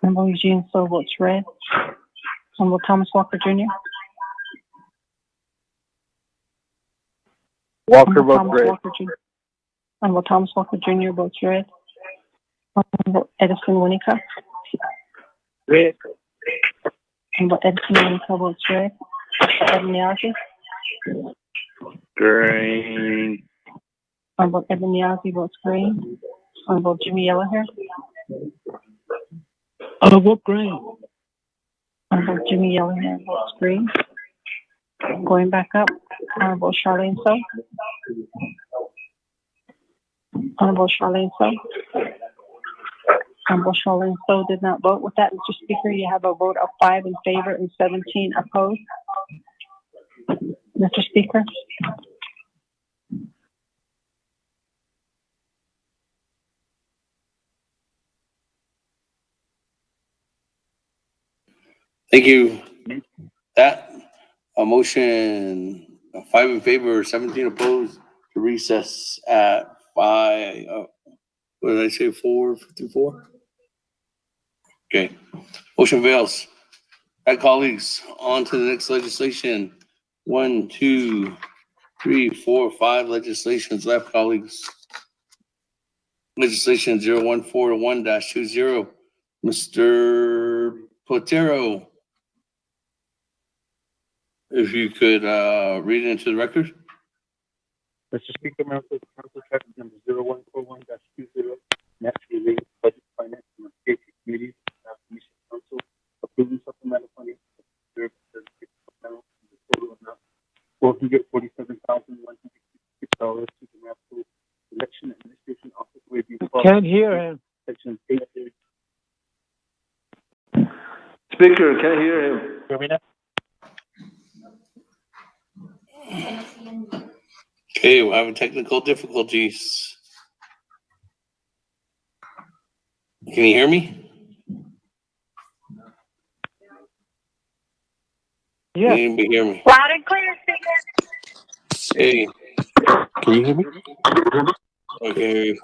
Honorable Eugene So votes red. Honorable Thomas Walker Jr. Walker votes Thomas red. Walker Jr. Honorable Thomas Walker Jr. votes red. Honorable Edison Winika. Red. Honorable Edison Winika votes red. Evan Niazi. Green. Honorable Evan Niazi votes green. Honorable Jimmy Yellowhair. I'll vote green. Honorable Jimmy Yellowhair votes green. Going back up, Honorable Charlene So. Honorable Charlene So. Honorable Charlene So did not vote. With that, Mr. Speaker, you have a vote of 5 in favor and 17 opposed. Mr. Speaker. Thank you. That, a motion, 5 in favor, 17 opposed, to recess at 5, what did I say, 4:54? Okay, motion fails. Right, colleagues, on to the next legislation. 1, 2, 3, 4, 5 legislations left, colleagues. Legislation 0141-20. Mr. Platero, if you could read it into the record. Mr. Speaker, members of the council, traffic number 0141-20, naturally related budget finance and safety committee, commission council, approving supplemental funding for the supplemental in the total amount $447,166 to the National Election Administration Office. Can't hear him. Section 8. Speaker, can't hear him. Hear me now? Okay, we're having technical difficulties. Can you hear me? Yeah. Can anybody hear me? Loud and clear, Speaker. Hey, Can you hear me? okay.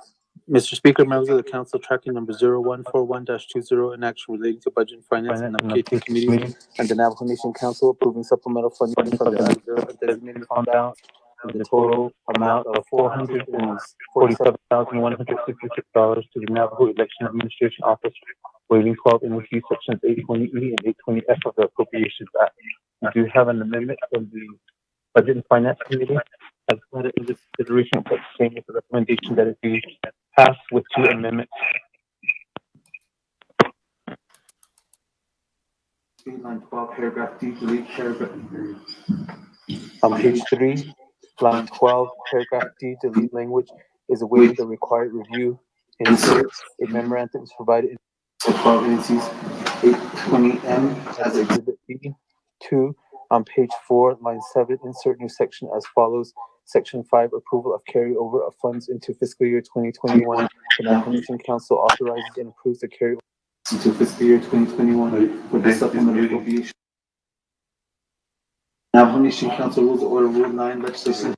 Mr. Speaker, members of the council, tracking number 0141-20, an action relating to budget and finance and updating committee and the Navajo Nation Council approving supplemental funding from the unreserved and designated fund balance in the total amount of $447,166 to the Navajo Election Administration Office, waiving 12 NOC sections 820E and 820F of the Appropriations Act. We do have an amendment from the Budget and Finance Committee as part of the consideration, but same with the recommendation that it be passed with 2 amendments. Line 12, paragraph D, delete paragraph. On page 3, line 12, paragraph D, delete language is awaiting the required review. Insert a memorandum is provided in 12 NCs 820M as exhibit B. 2, on page 4, line 7, insert new section as follows. Section 5, approval of carryover of funds into fiscal year 2021. The Navajo Nation Council authorizes and approves the carryover into fiscal year 2021 for the supplemental appropriation. Navajo Nation Council Rules of Order Rule 9 legislation.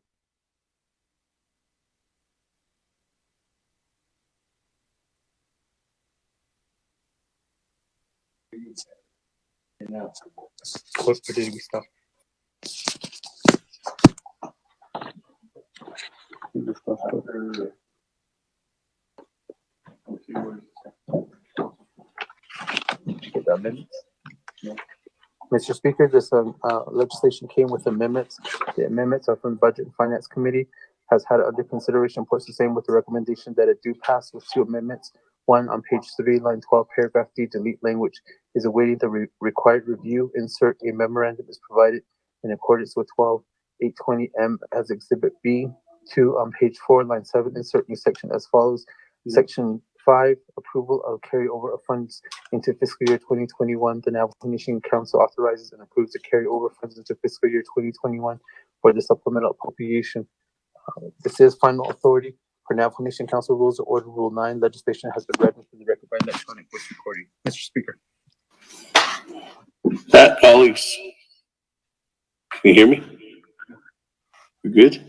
Where did we stop? Mr. Speaker, this legislation came with amendments. The amendments are from Budget and Finance Committee, has had under consideration, reports the same with the recommendation that it do pass with 2 amendments. 1, on page 3, line 12, paragraph D, delete language is awaiting the required review. Insert a memorandum is provided in accordance with 12-820M as exhibit B. 2, on page 4, line 7, insert new section as follows. Section 5, approval of carryover of funds into fiscal year 2021. The Navajo Nation Council authorizes and approves the carryover funds into fiscal year 2021 for the supplemental appropriation. This is final authority for Navajo Nation Council Rules of Order Rule 9. Legislation has been read into the record by electronic voice recording. Mr. Speaker. That, colleagues, can you hear me? You good?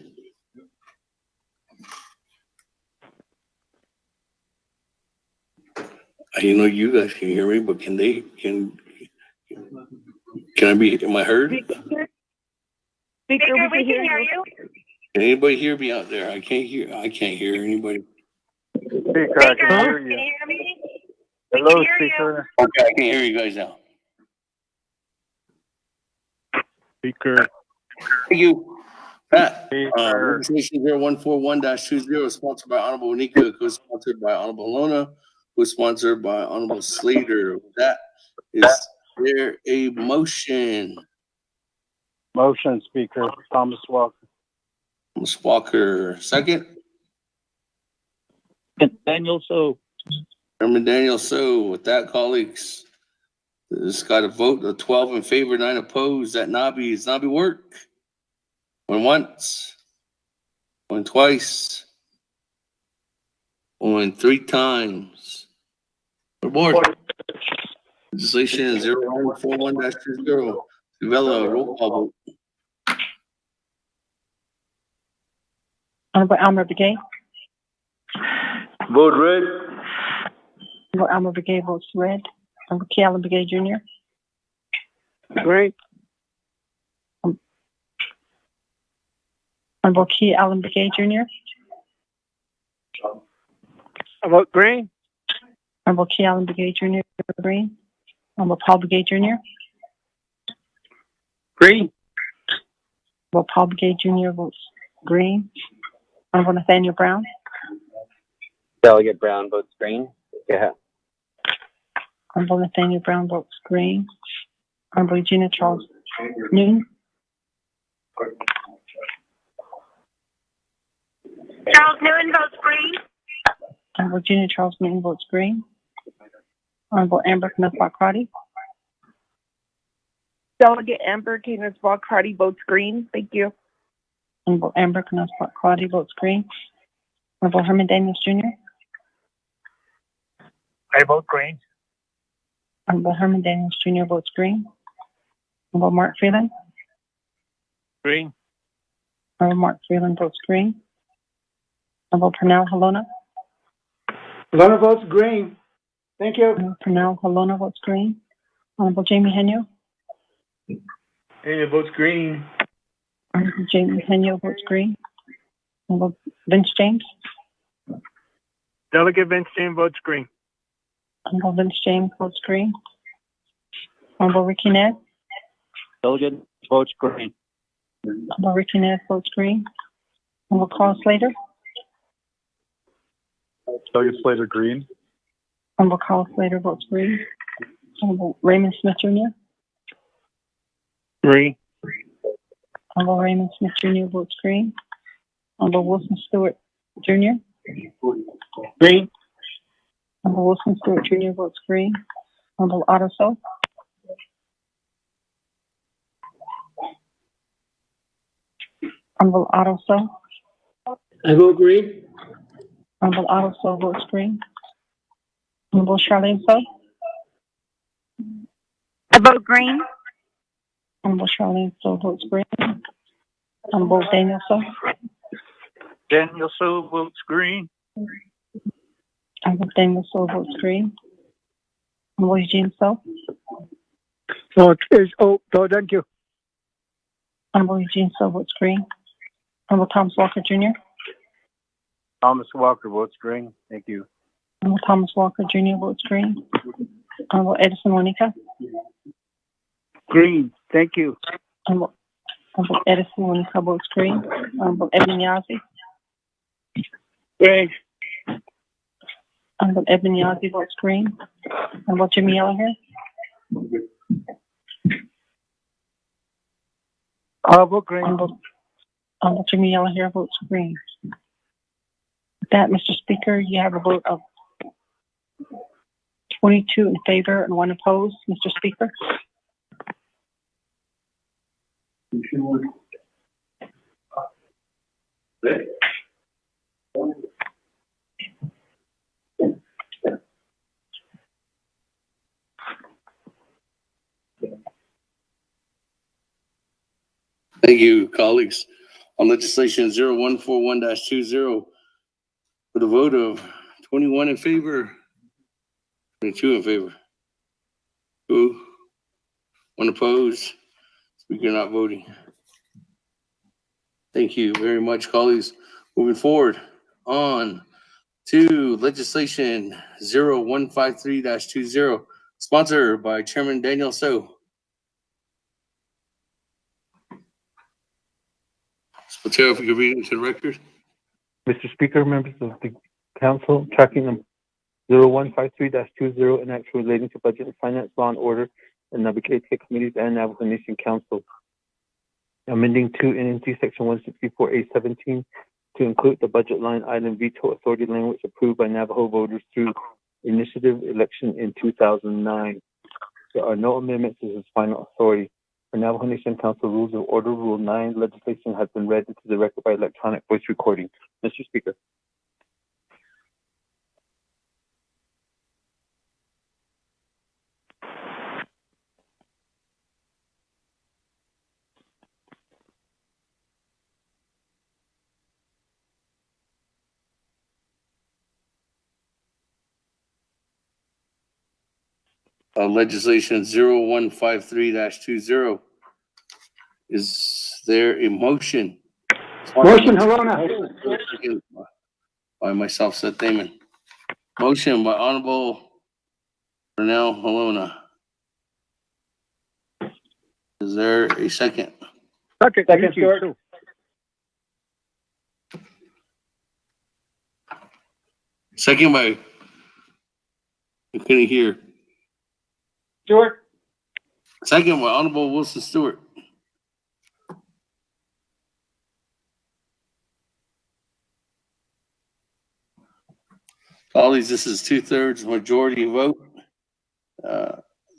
I know you guys can hear me, but can am I heard? Speaker, we can hear you. Can anybody hear me out there? I can't hear anybody. Speaker, I can hear you. Can you hear me? Hello, Speaker. Okay, I can hear you guys now. Speaker. Thank you. Pat, Speaker. legislation 0141-20, sponsored by Honorable Nika, co-sponsored by Honorable Lona, co-sponsored by Honorable Slater. That is there a motion? Motion, Speaker. Thomas Walker. Thomas Walker, second. Daniel So. Chairman Daniel So. With that, colleagues, this got a vote of 12 in favor, 9 opposed. That Nabi work. Went once. Went twice. Went 3 times. Report. Legislation 0141-20. Develop roll call vote. Honorable Alma Brigade. Vote red. Honorable Alma Brigade votes red. Honorable Key Allen Brigade Jr. Green. Honorable Key Allen Brigade Jr. I vote green. Honorable Key Allen Brigade Jr. Green. Honorable Paul Brigade Jr. Green. Honorable Paul Brigade Jr. votes green. Honorable Nathaniel Brown. Delegate Brown votes green. Yeah. Honorable Nathaniel Brown votes green. Honorable Regina Charles Newton. Charles Newton votes green. Honorable Regina Charles Newton votes green. Honorable Amber Kenneth Carty. Delegate Amber Kenneth Carty votes green. Thank you. Honorable Amber Kenneth Carty votes green. Honorable Herman Daniels Jr. I vote green. Honorable Herman Daniels Jr. votes green. Honorable Mark Freeland. Green. Honorable Mark Freeland votes green. Honorable Pernell Halona. Halona votes green. Thank you. Honorable Pernell Halona votes green. Honorable Jamie Henyo. Hey, it votes green. Honorable Jamie Henyo votes green. Honorable Vince James. Delegate Vince James votes green. Honorable Vince James votes green. Honorable Ricky Ned. Delegate votes green. Honorable Ricky Ned votes green. Honorable Carl Slater. Delegate Slater green. Honorable Carl Slater votes green. Honorable Raymond Smith Jr. Green. Honorable Raymond Smith Jr. votes green. Honorable Wilson Stewart Jr. Green. Honorable Wilson Stewart Jr. votes green. Honorable Otto So. Honorable Otto So. I vote green. Honorable Otto So votes green. Honorable Charlene So. I vote green. Honorable Charlene So votes green. Honorable Daniel So. Daniel So votes green. Honorable Daniel So votes green. Honorable Eugene So. Thank you. Honorable Eugene So votes green. Honorable Thomas Walker Jr. Thomas Walker votes green. Thank you. Honorable Thomas Walker Jr. votes green. Honorable Edison Monica. Green. Thank you. Honorable Edison Monica votes green. Honorable Edmund Yazzie. Green. Honorable Edmund Yazzie votes green. Honorable Jimmy Yellowhair. I vote green. Honorable Jimmy Yellowhair votes green. With that, Mr. Speaker, you have a vote of 22 in favor and 1 opposed, Mr. Speaker. Thank you, colleagues. On legislation 0141-20, with a vote of 21 in favor, 22 in favor. 2. 1 opposed. Speaker not voting. Thank you very much, colleagues. Moving forward on to legislation 0153-20, sponsored by Chairman Daniel So. Spatero, if you could read it into the record. Mr. Speaker, members of the council, tracking number 0153-20, an act relating to budget and finance, law and order, and Navajo committees and Navajo Nation Council. Amending 2 NNC section 164A17 to include the budget line item veto authority language approved by Navajo voters through initiative election in 2009. There are no amendments to this final authority. For Navajo Nation Council Rules of Order, Rule 9, legislation has been read into the record by electronic voice recording. Mr. Speaker. Legislation 0153-20. Is there a motion? Motion, Harona. By myself, Seth Damon. Motion by Honorable Renell Halona. Is there a second? Second, Stewart. Second by, I couldn't hear. Stewart. Second by Honorable Wilson Stewart. Colleagues, this is 2/3 majority vote.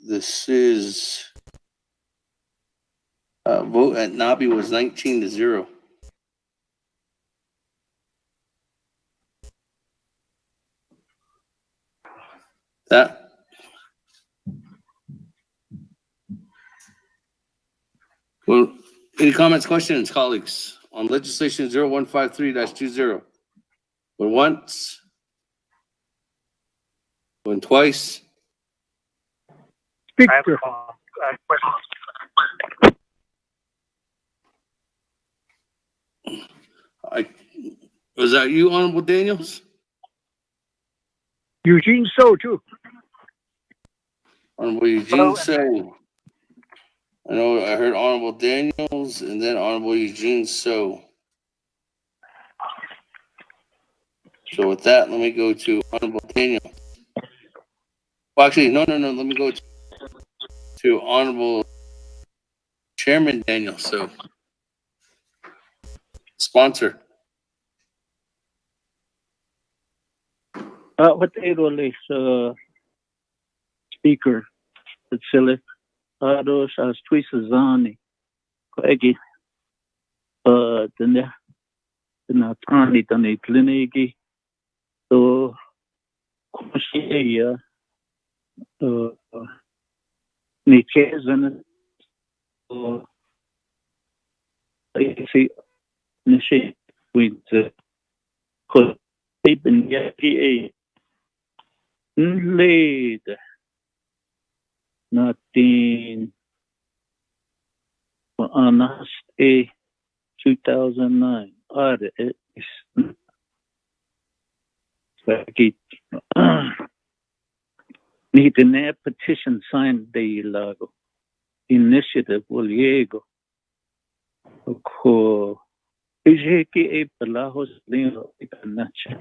This is vote at Nabi was 19-0. That well, any comments, questions, colleagues, on legislation 0153-20? Going once, going twice. Speaker. Was that you, Honorable Daniels? Eugene So, too. Honorable Eugene So. I know I heard Honorable Daniels and then Honorable Eugene So. So with that, let me go to Honorable Daniel. Well, actually, no. Let me go to Honorable Chairman Daniel So. Sponsor. What role is Speaker? It's silly. Those as Twisazani. Kwegi. The Natani Dani Plinigi. So, Koshia. Nikezan. I see. Nishi with the Kopen Yaki. Laid. Nothing. Honest A 2009. Audit is need a petition signed the lago. Initiative will yego. Ko Ijeki a Palahos Lino Ipanacha.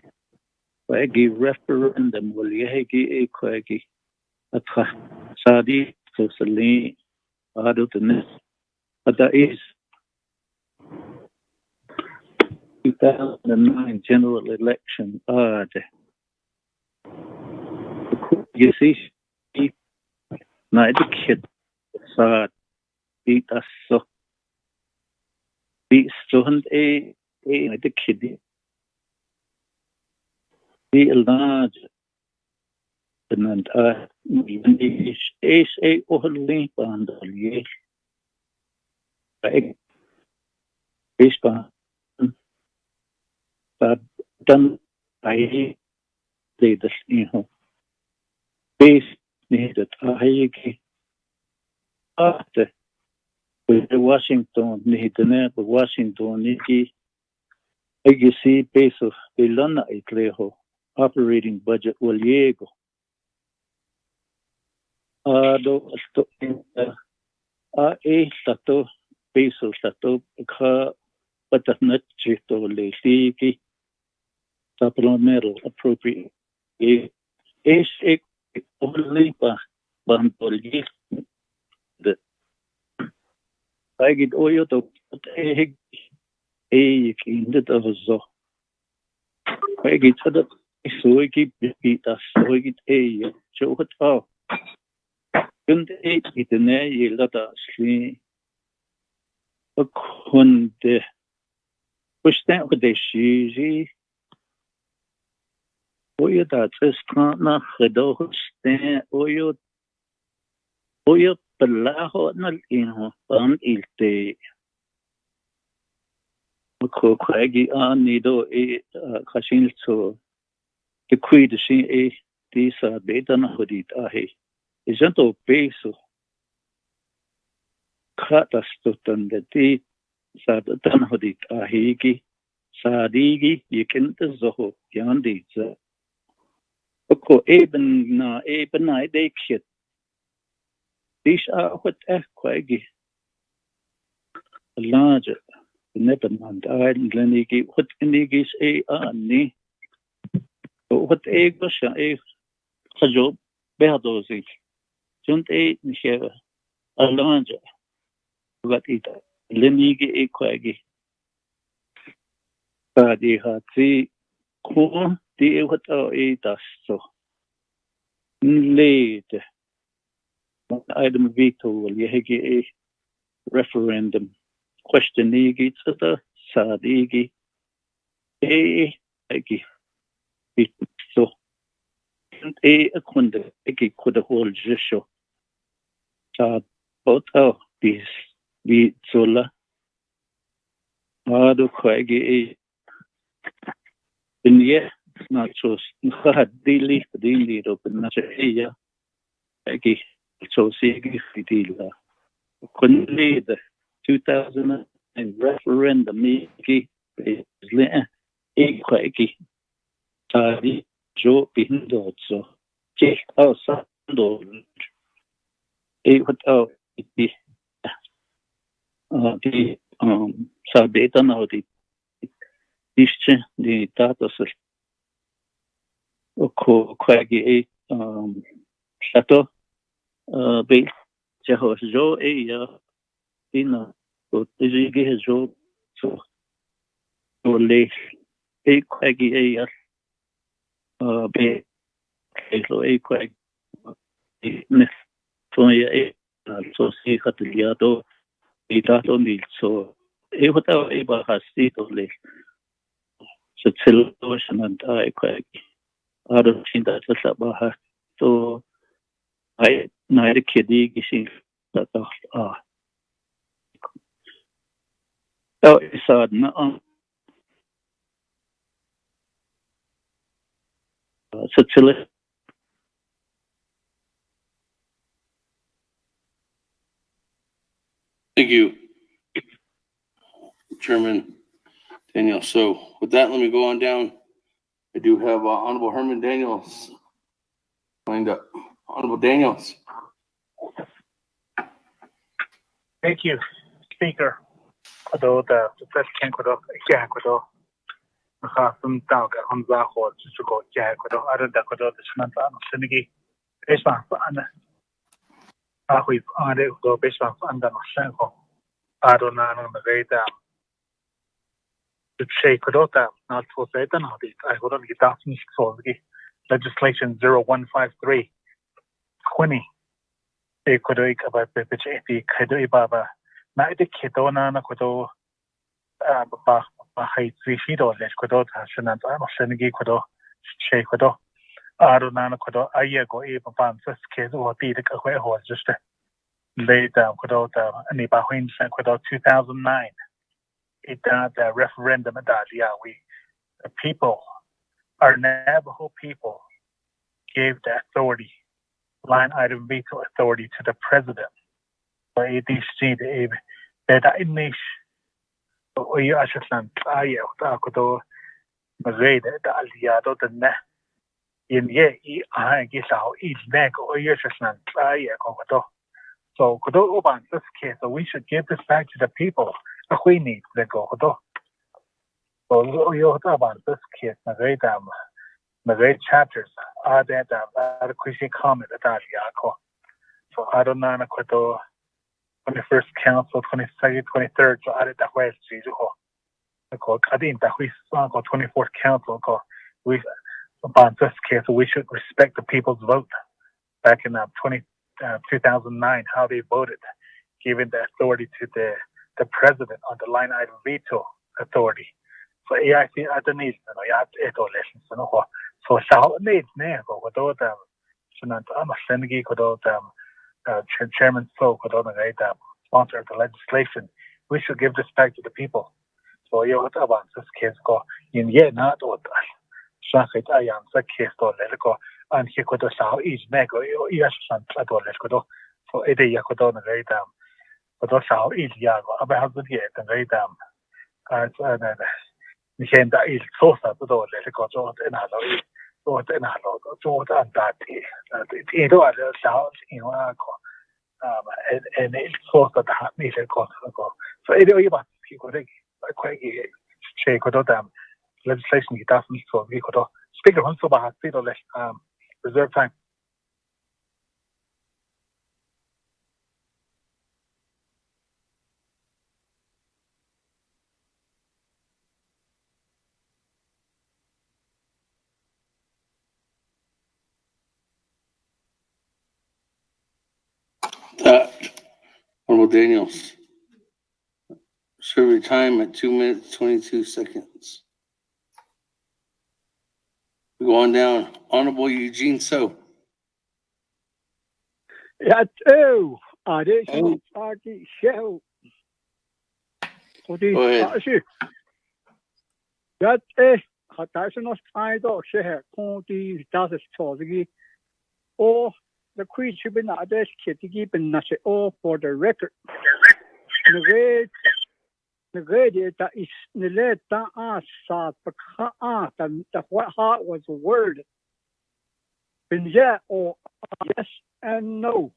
Quaggy referendum will yegi a quaggy. Sadi to Saline Adotanis. But that is 2009 general election. You see, neither kid sad beat us so. Beat student a the kid. Be large. And is a only bundle, yes. But done I did this, base needed ahigi after with Washington needed Washington niki agisi base of Belana itleho operating budget waliego do tato base of tato ka patanat chito leki supplemental appropriate is only bantolgi the I get oyo to in the dozo I get to the so I keep repeat us so I get show it out and it in a yelata sli a kunde push that with the shizi oyo that is na hedo stand oyo palaho na inho pan ilte ko kragi nido kashin so the quid she disa beta na hodit ahe isn't peso kratas totan de ti sa tan hodit ahegi sadigi yekent zoho yandi za ko eben na de shit dish what kwagi larger never mind island lenigi what inigis ni what gosha hajo behadozi junt nisha alanja what it lenigi kwagi Kadi hati ko di what dasto late item veto will yegi referendum question nigi tsata sadigi agi so akunde agi could hold jisho sa both bis zola ado kwagi yeah not so daily open na siya agi so sige fitila kunli the 2000 referendum nigi basically kwagi tadi jo bindo so che sando what the sa data now the ische the data so kwagi sato be jo ya ina so tiji jo so le kwagi ya be lo kwagi ne so ya so si hatliado dato nil so what ba hasti to le so celebration and kwagi out of that baha so I naire kedi gising that isa na so chile Thank you, Chairman Daniel. So with that, let me go on down. I do have Honorable Herman Daniels lined up. Honorable Daniels. Thank you, Speaker. Although the President could have some talk on the whole to go other than the Senate, based on we've on it go based on the Senko. I don't know the way down. To say Kodota, not for Satan, I would only get off for the legislation 0153 20. They could about the Kedo Baba. Not the Kedona Nakodo height 3 feet or less Kodot has an Senegi Kodo, Shay Kodo. I don't know Kodo, a year go even found this kid or be the way was just laid down Kodota and Ibahin sent Kodo 2009. It the referendum that the people, our Navajo people, gave the authority line item veto authority to the president. So ADC the beta inish. So you ashland akoto magade the aliado the ne. In ye I guess how each neck or you ashland koto. So koto oban this case, so we should give this back to the people. We need to go koto. So you about this case, magade chapters are that are quickly comment that yako. So I don't know koto 21st Council, 22nd, 23rd, so I did that way. I think that we saw 24th Council. We about this case, we should respect the people's vote back in 2009, how they voted, giving the authority to the president on the line item veto authority. So AIC underneath, you have to lessons. So how needs now go to I'm a senegi go to Chairman So sponsor of the legislation. We should give this back to the people. So you have about this case go in yet not what Shakit Ayan the case to let go and he could saw each nego yes and let go. So it is Yakodo and very damn. But also each yago about the yet and very damn. And became that is so sad to do let go to another. So and that it was a sound in and it's so that needed go. So anyway, but he could quite shake with them legislation he doesn't so we could speak of so about reserve time. Honorable Daniels. Survey time at 2 minutes, 22 seconds. We're going down. Honorable Eugene So. That's additional party show. Go ahead. That's additional title share. Conti does it for the or the creature been at this kitty and not all for the record. The grade that is the letter answer the what heart was word. And yeah or yes and no.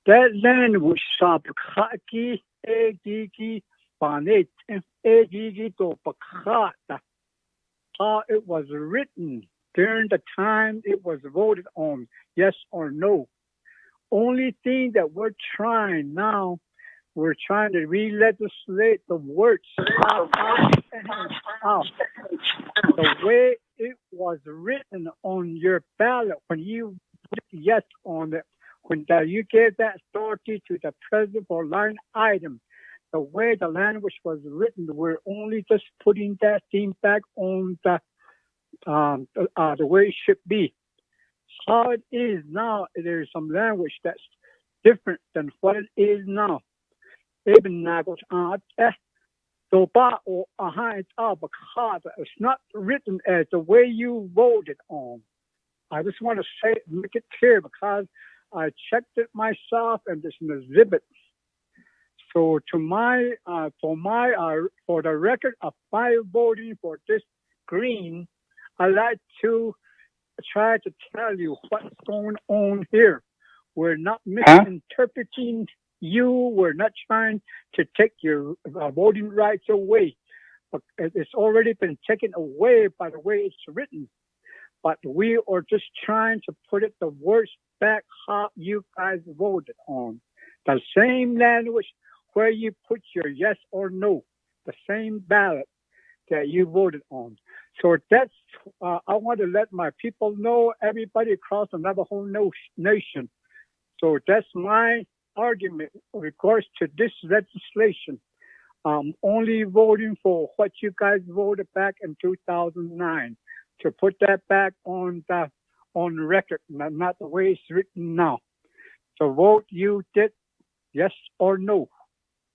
That land was sharp khaki agigi banet and agigi to pakata. How it was written during the time it was voted on, yes or no. Only thing that we're trying now, we're trying to re-legislate the words out. The way it was written on your ballot when you voted yes on it, when you gave that authority to the president for line item, the way the language was written, we're only just putting that thing back on the way it should be. How it is now, there's some language that's different than what it is now. It's not written as the way you voted on. I just want to make it clear because I checked it myself and there's an exhibit. So for the record of my voting for this green, I like to try to tell you what's going on here. We're not misinterpreting you. We're not trying to take your voting rights away. But it's already been taken away by the way it's written. But we are just trying to put the words back how you guys voted on. The same language where you put your yes or no, the same ballot that you voted on. So that's, I want to let my people know, everybody across the Navajo Nation. So that's my argument in regards to this legislation. I'm only voting for what you guys voted back in 2009 to put that back on record, not the way it's written now. So vote you did, yes or no.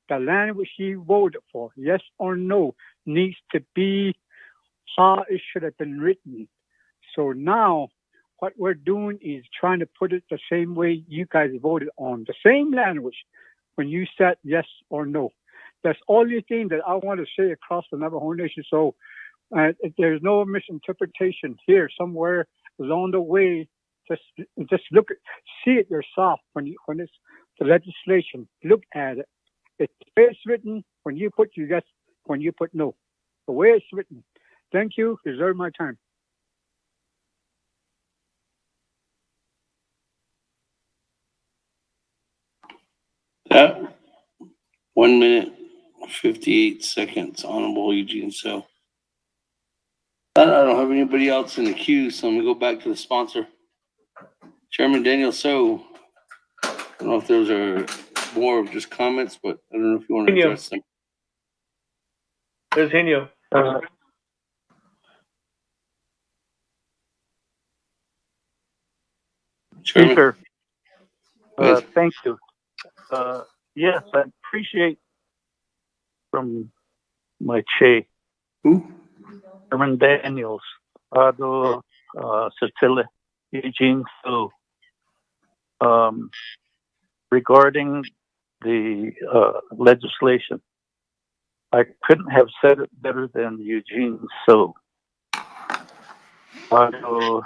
The language you voted for, yes or no, needs to be how it should have been written. So now what we're doing is trying to put it the same way you guys voted on, the same language when you said yes or no. That's the only thing that I want to say across the Navajo Nation. So there's no misinterpretation here somewhere along the way. Just look at, see it yourself when it's the legislation. Look at it. It's the way it's written. When you put yes, when you put no, the way it's written. Thank you. Reserve my time. That 1 minute, 58 seconds, Honorable Eugene So. I don't have anybody else in the queue, so I'm gonna go back to the sponsor. Chairman Daniel So. I don't know if those are more of just comments, but I don't know if you want to address them. There's Henio. Speaker, thank you. Yes, I appreciate from my chair, Chairman Daniels, Ado, Cecilia, Eugene So, regarding the legislation. I couldn't have said it better than Eugene So. Ado,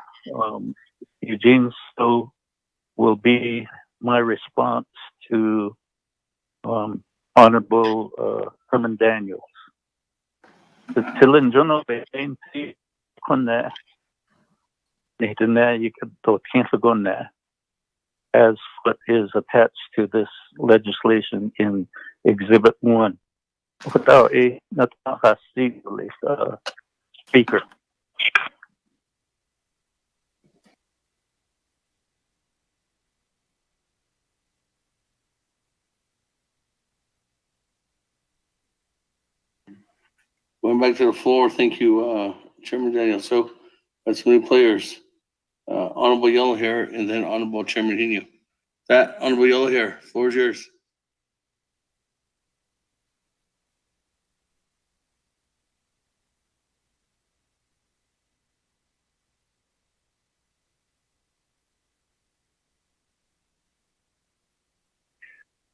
Eugene So will be my response to Honorable Herman Daniels. The Tilinjono Beenti Kone Nitana you could to Kinfagona as what is attached to this legislation in Exhibit 1. Without a Speaker. Going back to the floor, thank you, Chairman Daniel. So that's many players. Honorable Yellow Hair and then Honorable Chairman Henio. That Honorable Yellow Hair, floor is yours.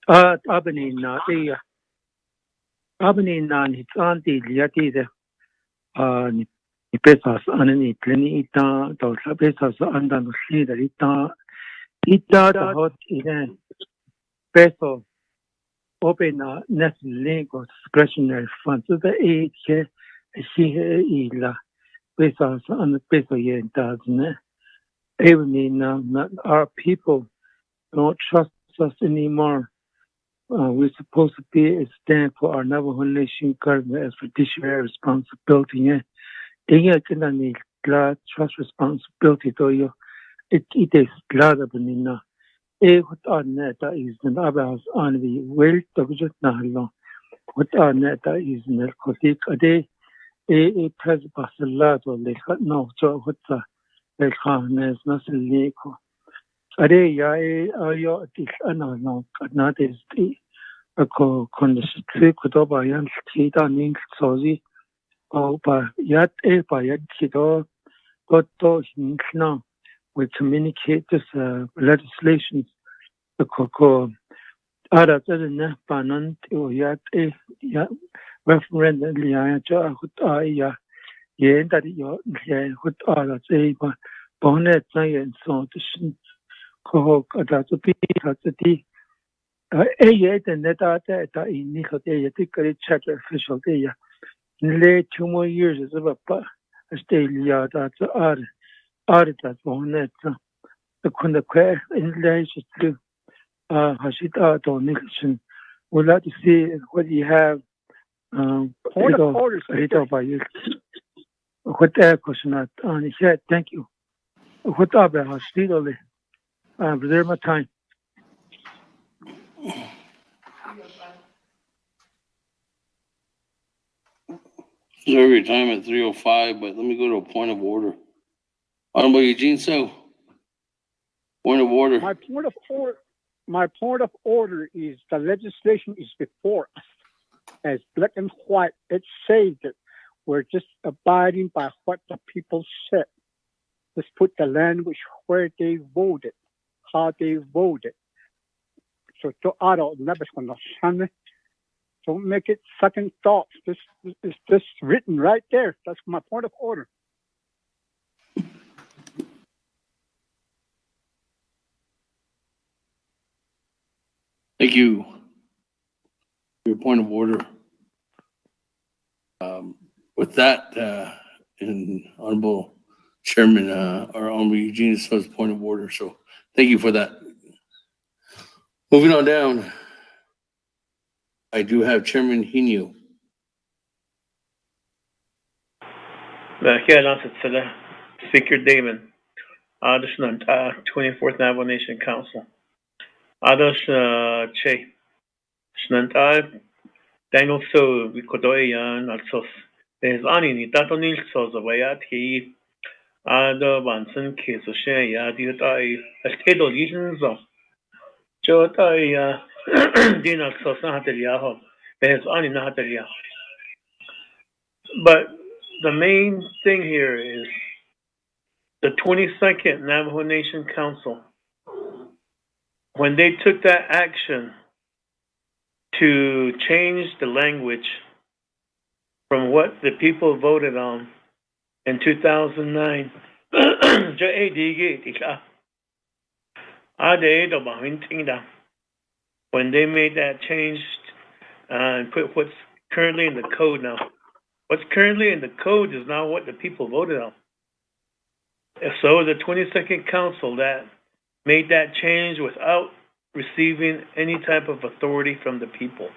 Abani na it's on the Yati the Pesas and it Lenita, those Pesas and the leader ita the hot in peso open next link of discretionary funds to the age she ila Pesas and the peso yen doesn't even our people don't trust us anymore. We're supposed to be stand for our Navajo Nation government as fiduciary responsibility. Yeah, they can trust responsibility to you. It is glad of Nina. What on that is an abas on the well to just now. What on that is an narcotic a day. A president lot or they got no so what's a harness nothing legal. A day, I no, not is the con the street could over yan kita ning sozi by yet kito got to now we communicate this legislation the coco other than panan to yet referendum ya ya yen that you would other say bonnet science so the ko that's a bit the and that in Nico Day, chapter official day. In late 2 more years is about a state yard that's art that's one that the Kundaquare in relation to Hashita donation. We'd like to see what you have. By you. What that question on said, thank you. What about Hashita? Reserve my time. Reserve your time at 3:05, but let me go to a point of order. Honorable Eugene So. Point of order. My point of order is the legislation is before us as black and white. It says that we're just abiding by what the people said. Let's put the language where they voted, how they voted. So to auto never gonna shun. Don't make it second thoughts. This is just written right there. That's my point of order. Thank you. Your point of order. With that, and Honorable Chairman, or Honorable Eugene So's point of order. So thank you for that. Moving on down, I do have Chairman Hinu. Here announced to the Speaker Damon. This is 24th Navajo Nation Council. Others, Che. Snanta Daniel So, Vikodoyan, Alsos. There's Ani, Nitato Nil Sos, Wayat, he, Ada Vanson, Kiss, Oshan, Yadi, Estedo Legions of Jota, Dina Sos, Nahatalia. There's Ani Nahatalia. But the main thing here is the 22nd Navajo Nation Council, when they took that action to change the language from what the people voted on in 2009, when they made that change and put what's currently in the code now. What's currently in the code is not what the people voted on. So the 22nd Council that made that change without receiving any type of authority from the people.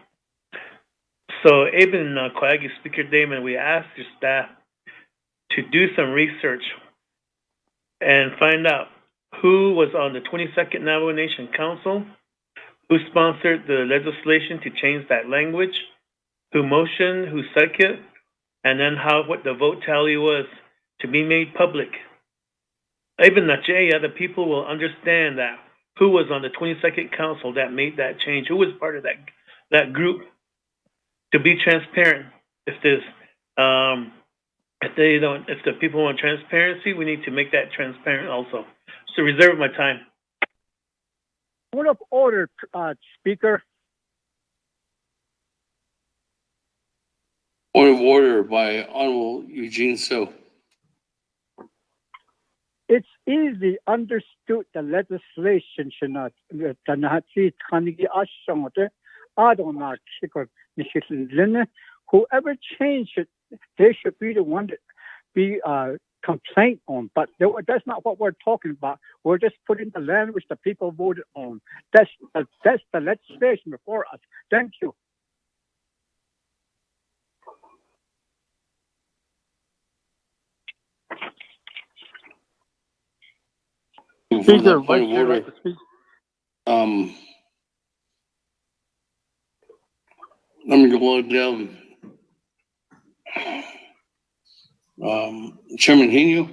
So even Koyagi Speaker Damon, we asked your staff to do some research and find out who was on the 22nd Navajo Nation Council, who sponsored the legislation to change that language, who motioned, who seconded, and then what the vote tally was to be made public. Even the people will understand that who was on the 22nd Council that made that change, who was part of that group, to be transparent. If the people want transparency, we need to make that transparent also. So reserve my time. Point of order, Speaker. Point of order by Honorable Eugene So. It's easily understood the legislation should not whoever changed it, they should be the one that be complaint on. But that's not what we're talking about. We're just putting the language the people voted on. That's the legislation before us. Thank you. Speaker, Point of order. Let me go down. Chairman Hinu?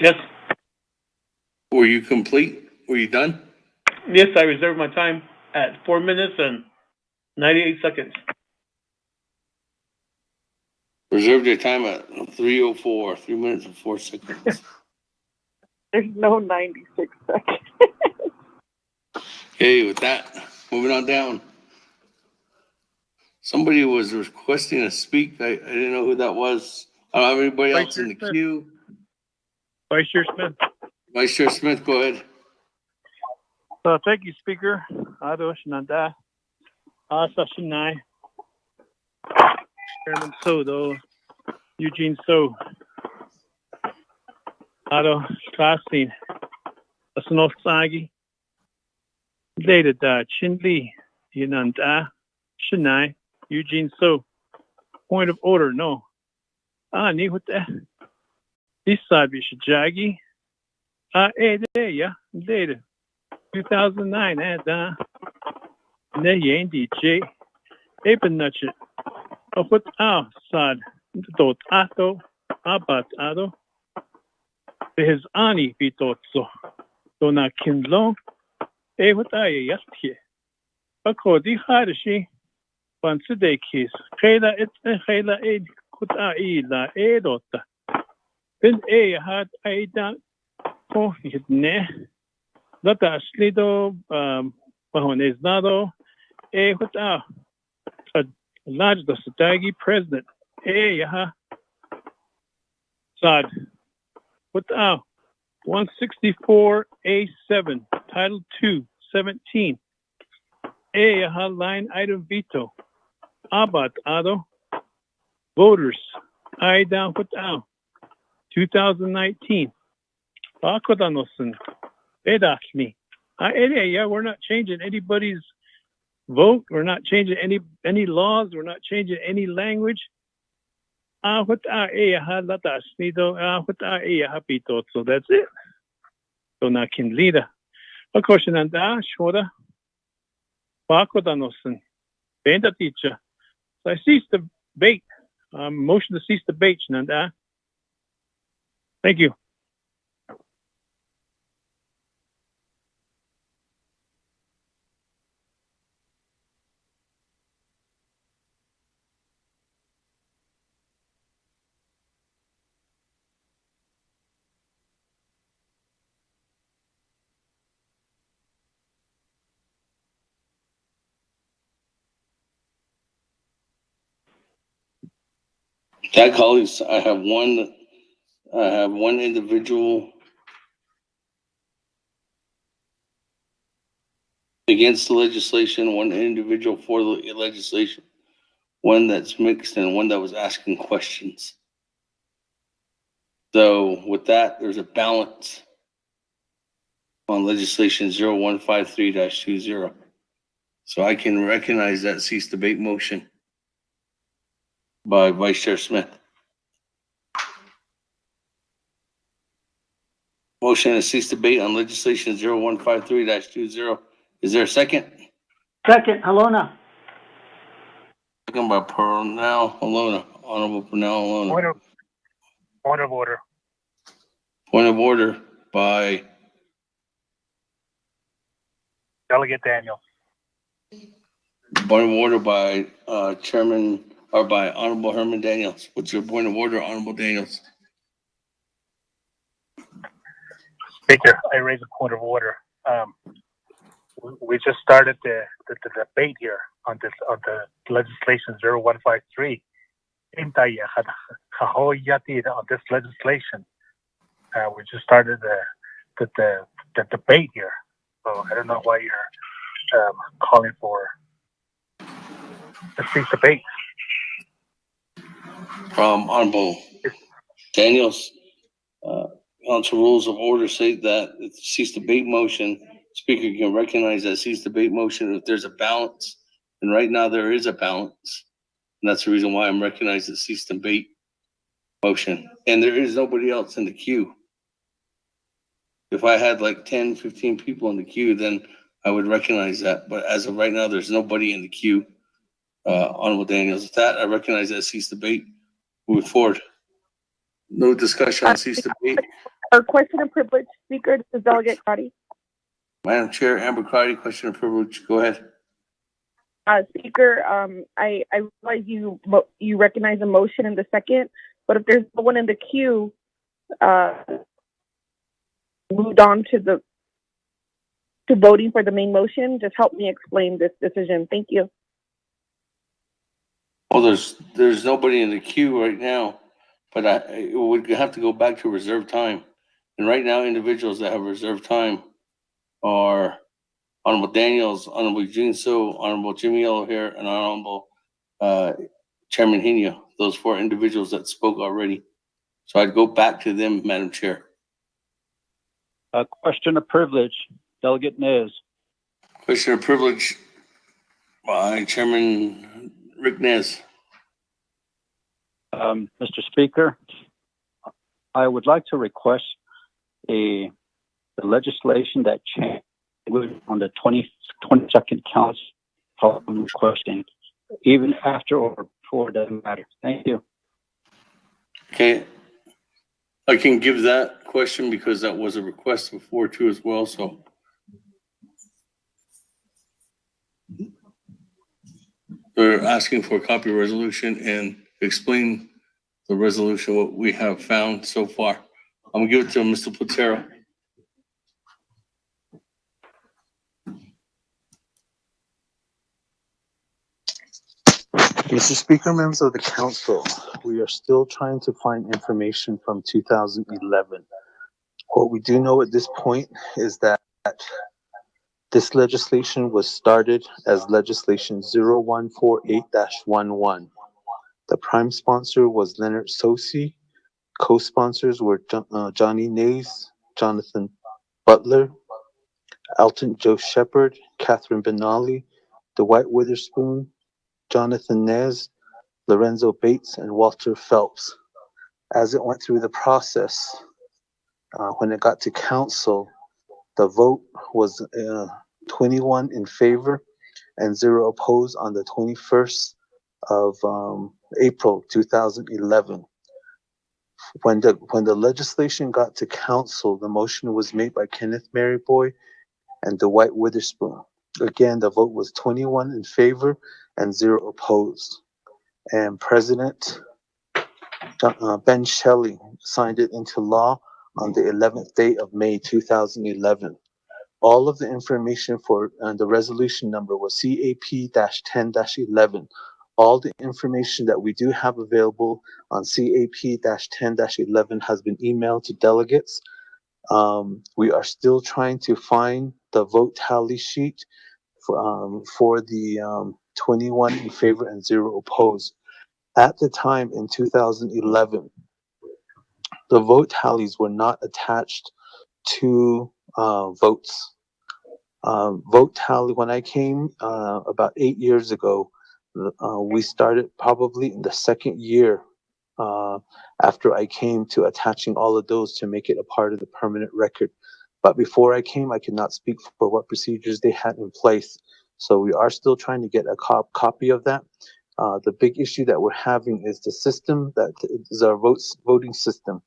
Yes. Were you complete? Were you done? Yes, I reserve my time at 4 minutes and 98 seconds. Reserve your time at 3:04, 3 minutes and 4 seconds. There's no 96 seconds. Okay, with that, moving on down. Somebody was requesting to speak. I didn't know who that was. I don't have anybody else in the queue. Vice Chair Smith. Vice Chair Smith, go ahead. Thank you, Speaker. Adosh Nanda. Sashinai. Chairman Sodo. Eugene So. Ado Klasin. Asnofsagi. Data da Chinli. Yunanda. Shinai. Eugene So. Point of order, no. Ni what the this side we should jaggy. There, yeah, data. 2009, da. Ne yendi J. Eben nutch it. Of what sad. Dot ato. Abat ado. His ani be thought so. Dona kindlo. What I yes here. According to she. Once a day kiss. Khayla it and Khayla aid kuta ila edota. Bin hat aida ko hitne. Data slido pahonesnado kuta a large the Satagi president yaha sad kuta 164A7 Title 2 17 yaha line item veto abat ado voters I down kuta 2019 Bakodanosen Bedachmi. Yeah, we're not changing anybody's vote. We're not changing any laws. We're not changing any language. So that's it. So na kin leader. Of course, nanda shoda Bakodanosen Benda teacher. So I cease the debate. Motion to cease the debate, nanda. Thank you. That colleagues, I have one individual against the legislation, one individual for the legislation, one that's mixed, and one that was asking questions. So with that, there's a balance on legislation 0153-20. So I can recognize that cease debate motion by Vice Chair Smith. Motion to cease debate on legislation 0153-20. Is there a second? Second, Alona. Second by Purnell Alona. Honorable Purnell Alona. Point of order. Point of order by Delegate Daniels. Point of order by Chairman or by Honorable Herman Daniels. What's your point of order, Honorable Daniels? Speaker, I raise a point of order. We just started the debate here on the legislation 0153. On this legislation, we just started the debate here. So I don't know why you're calling for a cease debate. Honorable Daniels, Council rules of order say that if cease debate motion, Speaker can recognize that cease debate motion if there's a balance. And right now there is a balance. And that's the reason why I'm recognizing the cease debate motion. And there is nobody else in the queue. If I had like 10, 15 people in the queue, then I would recognize that. But as of right now, there's nobody in the queue. Honorable Daniels, with that, I recognize that cease debate. Moving forward. No discussion on cease debate. Or question of privilege, Speaker, this is Delegate Crotty. Madam Chair, Amber Crotty, question of privilege. Go ahead. Speaker, I realize you recognize the motion in the second, but if there's no one in the queue, moved on to voting for the main motion, just help me explain this decision. Thank you. Well, there's nobody in the queue right now, but it would have to go back to reserve time. And right now, individuals that have reserved time are Honorable Daniels, Honorable Eugene So, Honorable Jimmy Yellow Hair, and Honorable Chairman Hina. Those 4 individuals that spoke already. So I'd go back to them, Madam Chair. Question of privilege, Delegate Nez. Question of privilege by Chairman Rick Nez. Mr. Speaker, I would like to request the legislation that changed on the 22nd council requesting, even after or before, doesn't matter. Thank you. Okay. I can give that question because that was a request before too as well, so. They're asking for a copy of resolution and explain the resolution, what we have found so far. I'm gonna give it to Mr. Platero. Mr. Speaker, members of the council, we are still trying to find information from 2011. What we do know at this point is that this legislation was started as legislation 0148-11. The prime sponsor was Leonard Sosi. Co-sponsors were Johnny Nays, Jonathan Butler, Alton Joe Shepard, Catherine Benally, Dwight Witherspoon, Jonathan Nez, Lorenzo Bates, and Walter Phelps. As it went through the process, when it got to council, the vote was 21 in favor and 0 opposed on the 21st of April 2011. When the legislation got to council, the motion was made by Kenneth Maryboy and Dwight Witherspoon. Again, the vote was 21 in favor and 0 opposed. And President Ben Shelley signed it into law on the 11th day of May 2011. All of the information for the resolution number was CAP-10-11. All the information that we do have available on CAP-10-11 has been emailed to delegates. We are still trying to find the vote tally sheet for the 21 in favor and 0 opposed. At the time in 2011, the vote tallies were not attached to votes. Vote tally, when I came about 8 years ago, we started probably in the second year after I came to attaching all of those to make it a part of the permanent record. But before I came, I could not speak for what procedures they had in place. So we are still trying to get a copy of that. The big issue that we're having is the system that is our voting system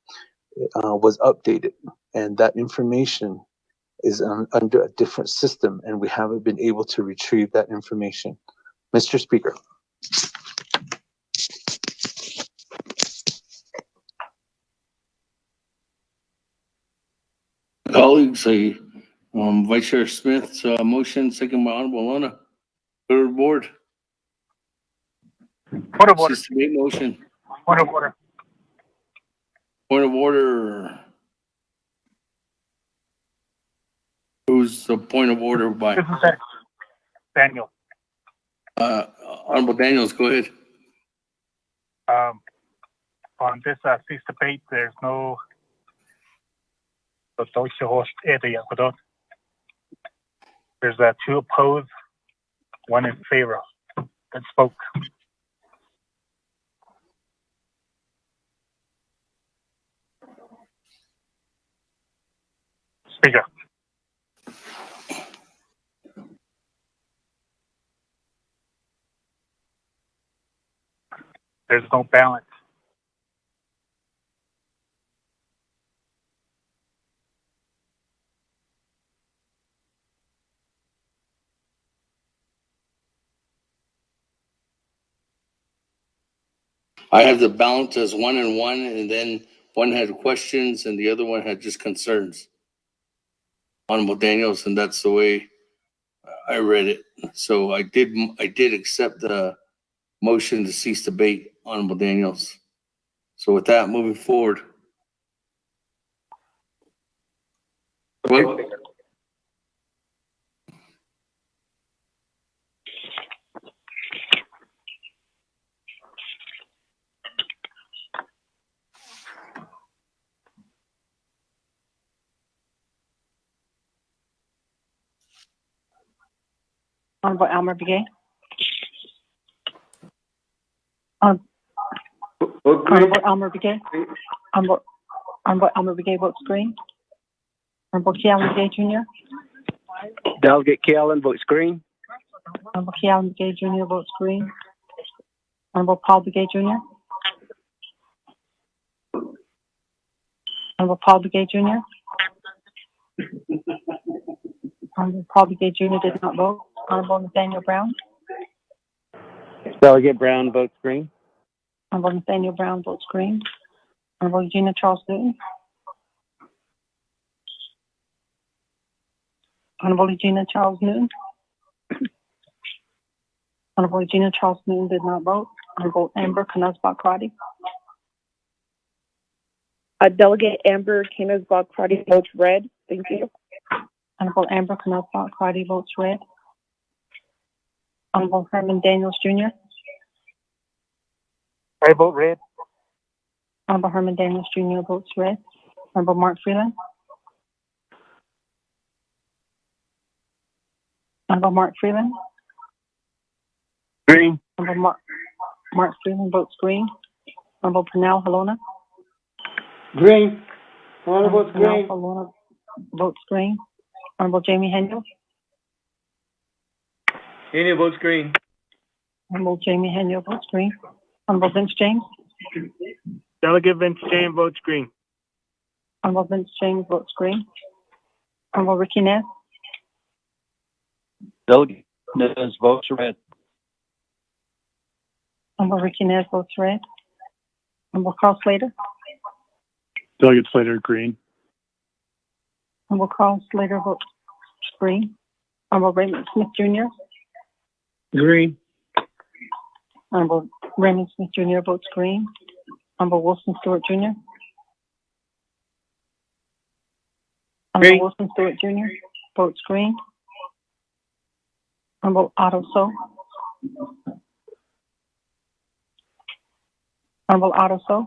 was updated, and that information is under a different system, and we haven't been able to retrieve that information. Mr. Speaker. Colleagues, Vice Chair Smith's motion, second by Honorable Lona. Third board. Point of order. Cease debate motion. Point of order. Point of order. Who's the point of order by? This is Daniel. Honorable Daniels, go ahead. On this cease debate, there's no there's 2 opposed, 1 in favor that spoke. Speaker. There's no balance. I have the balance as 1 and 1, and then one had questions and the other one had just concerns. Honorable Daniels, and that's the way I read it. So I did accept the motion to cease debate, Honorable Daniels. So with that, moving forward. Vote. Honorable Elmer Begay. Honorable Elmer Begay. Honorable Elmer Begay votes green. Honorable Kealan Begay Jr. Delegate Kealan votes green. Honorable Kealan Begay Jr. votes green. Honorable Paul Begay Jr. Honorable Paul Begay Jr. Honorable Paul Begay Jr. did not vote. Honorable Nathaniel Brown. Delegate Brown votes green. Honorable Nathaniel Brown votes green. Honorable Eugenia Charles Newton. Honorable Eugenia Charles Newton. Honorable Eugenia Charles Newton did not vote. Honorable Amber Knuzbach Crotty. Delegate Amber Knuzbach Crotty votes red. Thank you. Honorable Amber Knuzbach Crotty votes red. Honorable Herman Daniels Jr. I vote red. Honorable Herman Daniels Jr. votes red. Honorable Mark Freeland. Honorable Mark Freeland. Green. Honorable Mark Freeland votes green. Honorable Pernell Halona. Green. Honorable Pernell Halona votes green. Honorable Jamie Henyo. Henyo votes green. Honorable Jamie Henyo votes green. Honorable Vince James. Delegate Vince James votes green. Honorable Vince James votes green. Honorable Ricky Ness. Delegate Nez votes red. Honorable Ricky Ness votes red. Honorable Carl Slater. Delegate Slater, green. Honorable Carl Slater votes green. Honorable Raymond Smith Jr. Green. Honorable Raymond Smith Jr. votes green. Honorable Wilson Stewart Jr. Honorable Wilson Stewart Jr. votes green. Honorable Otto So. Honorable Otto So.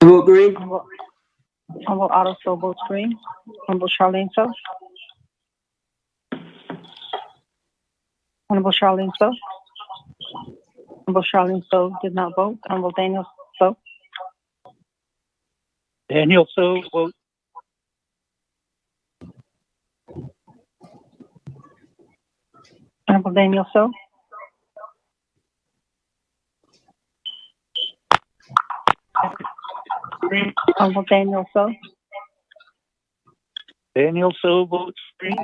Vote green. Honorable Otto So votes green. Honorable Charlene So. Honorable Charlene So. Honorable Charlene So did not vote. Honorable Daniel So. Daniel So votes. Honorable Daniel So. Green. Honorable Daniel So. Daniel So votes green.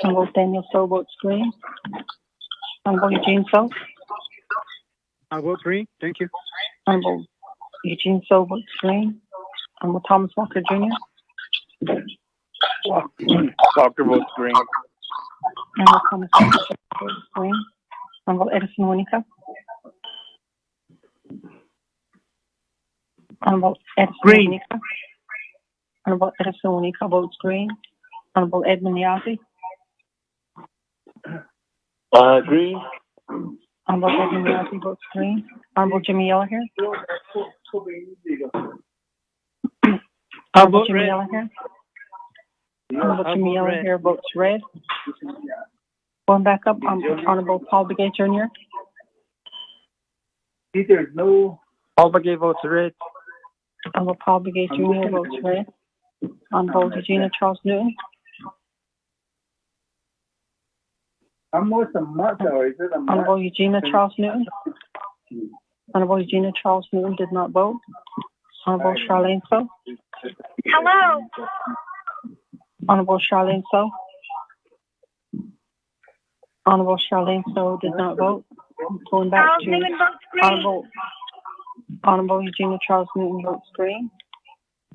Honorable Daniel So votes green. Honorable Eugene So. I vote green. Thank you. Honorable Eugene So votes green. Honorable Thomas Walker Jr. Walker votes green. Honorable Thomas Walker Jr. votes green. Honorable Edison Winica. Honorable Edison Green. Winica. Honorable Edison Winica votes green. Honorable Edmund Yazzie. Green. Honorable Edmund Yazzie votes green. Honorable Jimmy Yellowhair. Honorable Jimmy Yellowhair. Honorable Jimmy Yellowhair votes red. Going back up, Honorable Paul Begay Jr. There's no. Paul Begay votes red. Honorable Paul Begay Jr. votes red. Honorable Eugenia Charles Newton. Honorable Eugenia Charles Newton. Honorable Eugenia Charles Newton did not vote. Honorable Charlene So. Hello. Honorable Charlene So. Honorable Charlene So did not vote. Going back Charles to Newton votes green. Honorable Eugenia Charles Newton votes green.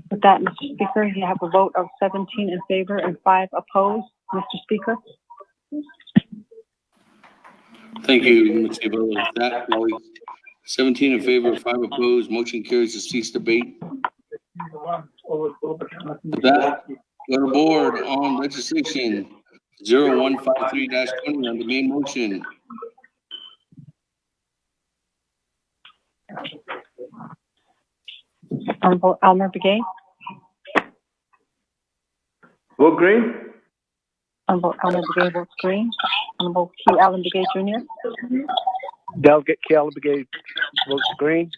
With that, Mr. Speaker, you have a vote of 17 in favor and 5 opposed. Mr. Speaker. Thank you, Ms. Cabello. With that, colleagues, 17 in favor, 5 opposed, motion carries to cease debate. With that, go to board on legislation 0153-20 on the main motion. Honorable Elmer Begay. Vote green. Honorable Elmer Begay votes green. Honorable Key Allen Begay Jr. Delegate Key Allen Begay votes green.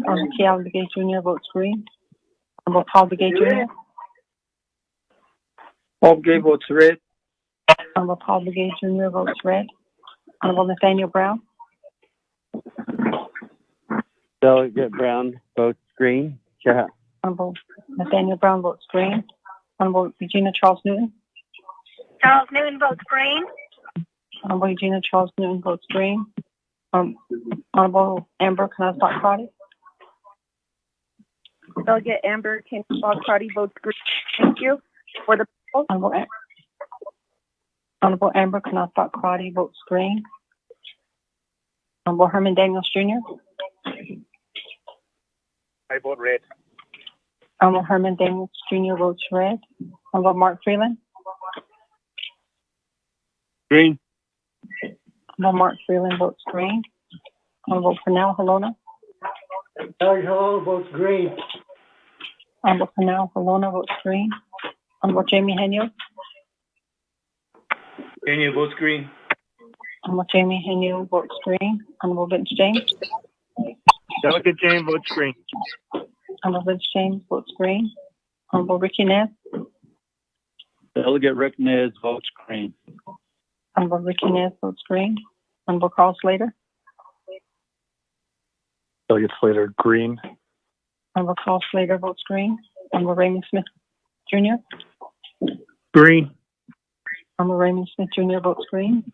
Honorable Key Allen Begay Jr. votes green. Honorable Paul Begay Jr. Paul Begay votes red. Honorable Paul Begay Jr. votes red. Honorable Nathaniel Brown. Delegate Brown votes green. Yeah. Honorable Nathaniel Brown votes green. Honorable Eugenia Charles Newton. Charles Newton votes green. Honorable Eugenia Charles Newton votes green. Honorable Amber Knazbach-Crotty. Delegate Amber Knazbach-Crotty votes green. Thank you. For the proposal. Honorable Amber Knazbach-Crotty votes green. Honorable Herman Daniels Jr. I vote red. Honorable Herman Daniels Jr. votes red. Honorable Mark Freeland. Green. Honorable Mark Freeland votes green. Honorable Pernell Halona. Hello, votes green. Honorable Pernell Halona votes green. Honorable Jamie Henio. Henio votes green. Honorable Jamie Henio votes green. Honorable Vince James. Delegate James votes green. Honorable Vince James votes green. Honorable Ricky Nez. Delegate Rick Nez votes green. Honorable Ricky Nez votes green. Honorable Carl Slater. Delegate Slater, green. Honorable Carl Slater votes green. Honorable Raymond Smith Jr. Green. Honorable Raymond Smith Jr. votes green.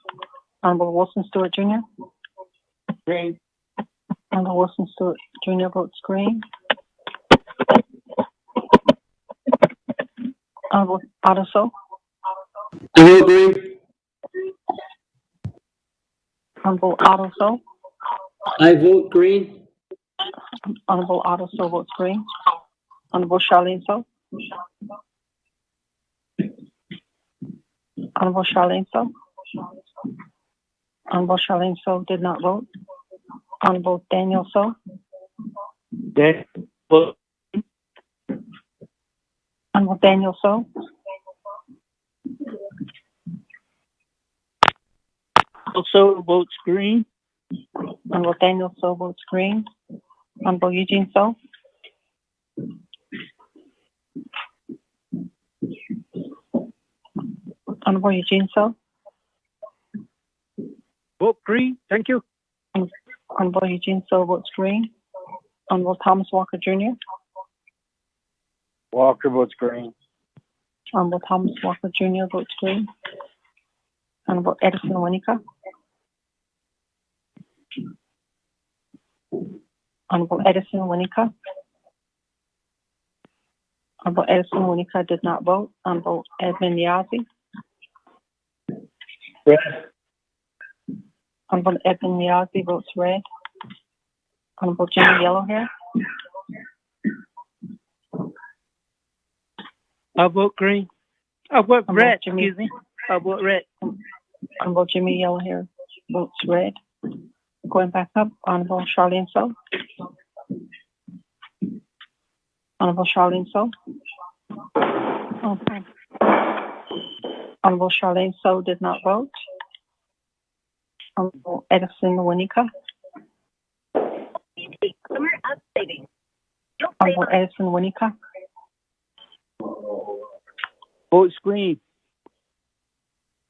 Honorable Wilson Stewart Jr. Green. Honorable Wilson Stewart Jr. votes green. Honorable Otto So. Green. Honorable Otto So. I vote green. Honorable Otto So votes green. Honorable Charlene So. Honorable Charlene So. Honorable Charlene So did not vote. Honorable Daniel So. Honorable Daniel So. Also votes green. Honorable Daniel So votes green. Honorable Eugene So. Honorable Eugene So. Vote green. Thank you. Honorable Eugene So votes green. Honorable Thomas Walker Jr. Walker votes green. Honorable Thomas Walker Jr. votes green. Honorable Edison Winika. Honorable Edison Winika. Honorable Edison Winika did not vote. Honorable Edmund Yazi. Red. Honorable Edmund Yazi votes red. Honorable Jimmy Yellowhair. I vote green. I vote red. Jimmy, Excuse me. I vote red. Honorable Jimmy Yellowhair votes red. Going back up, Honorable Charlene So. Honorable Charlene So. Okay. Honorable Charlene So did not vote. Honorable Edison Winika. Honorable Edison Winika. Votes green.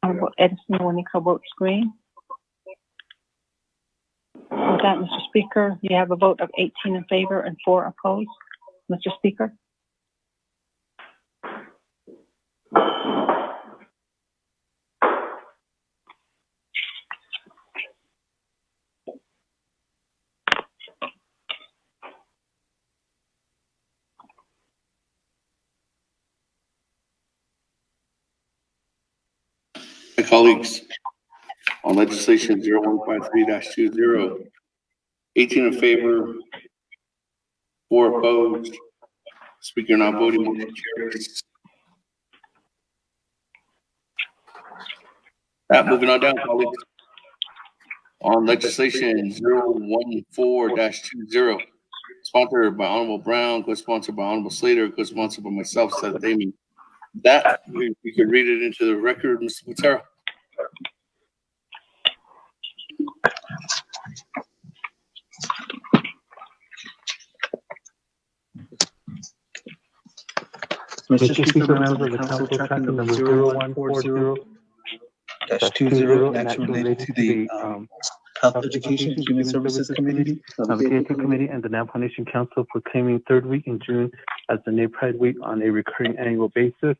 Honorable Edison Winika votes green. With that, Mr. Speaker, you have a vote of 18 in favor and 4 opposed. Mr. Speaker. My colleagues, on legislation 0153-20, 18 in favor, 4 opposed. Speaker not voting, motion carries. Moving on down, colleagues. On legislation 014-20, sponsored by Honorable Brown, co-sponsored by Honorable Slater, co-sponsored by myself, Seth Damien. That, we could read it into the record, Mr. Patero. Mr. Speaker, members of the council, tracking number 0140-20, and action related to the Health Education and Human Services Committee, Navigator Committee, and the Navajo Nation Council proclaiming third week in June as the NAPRIDE week on a recurring annual basis.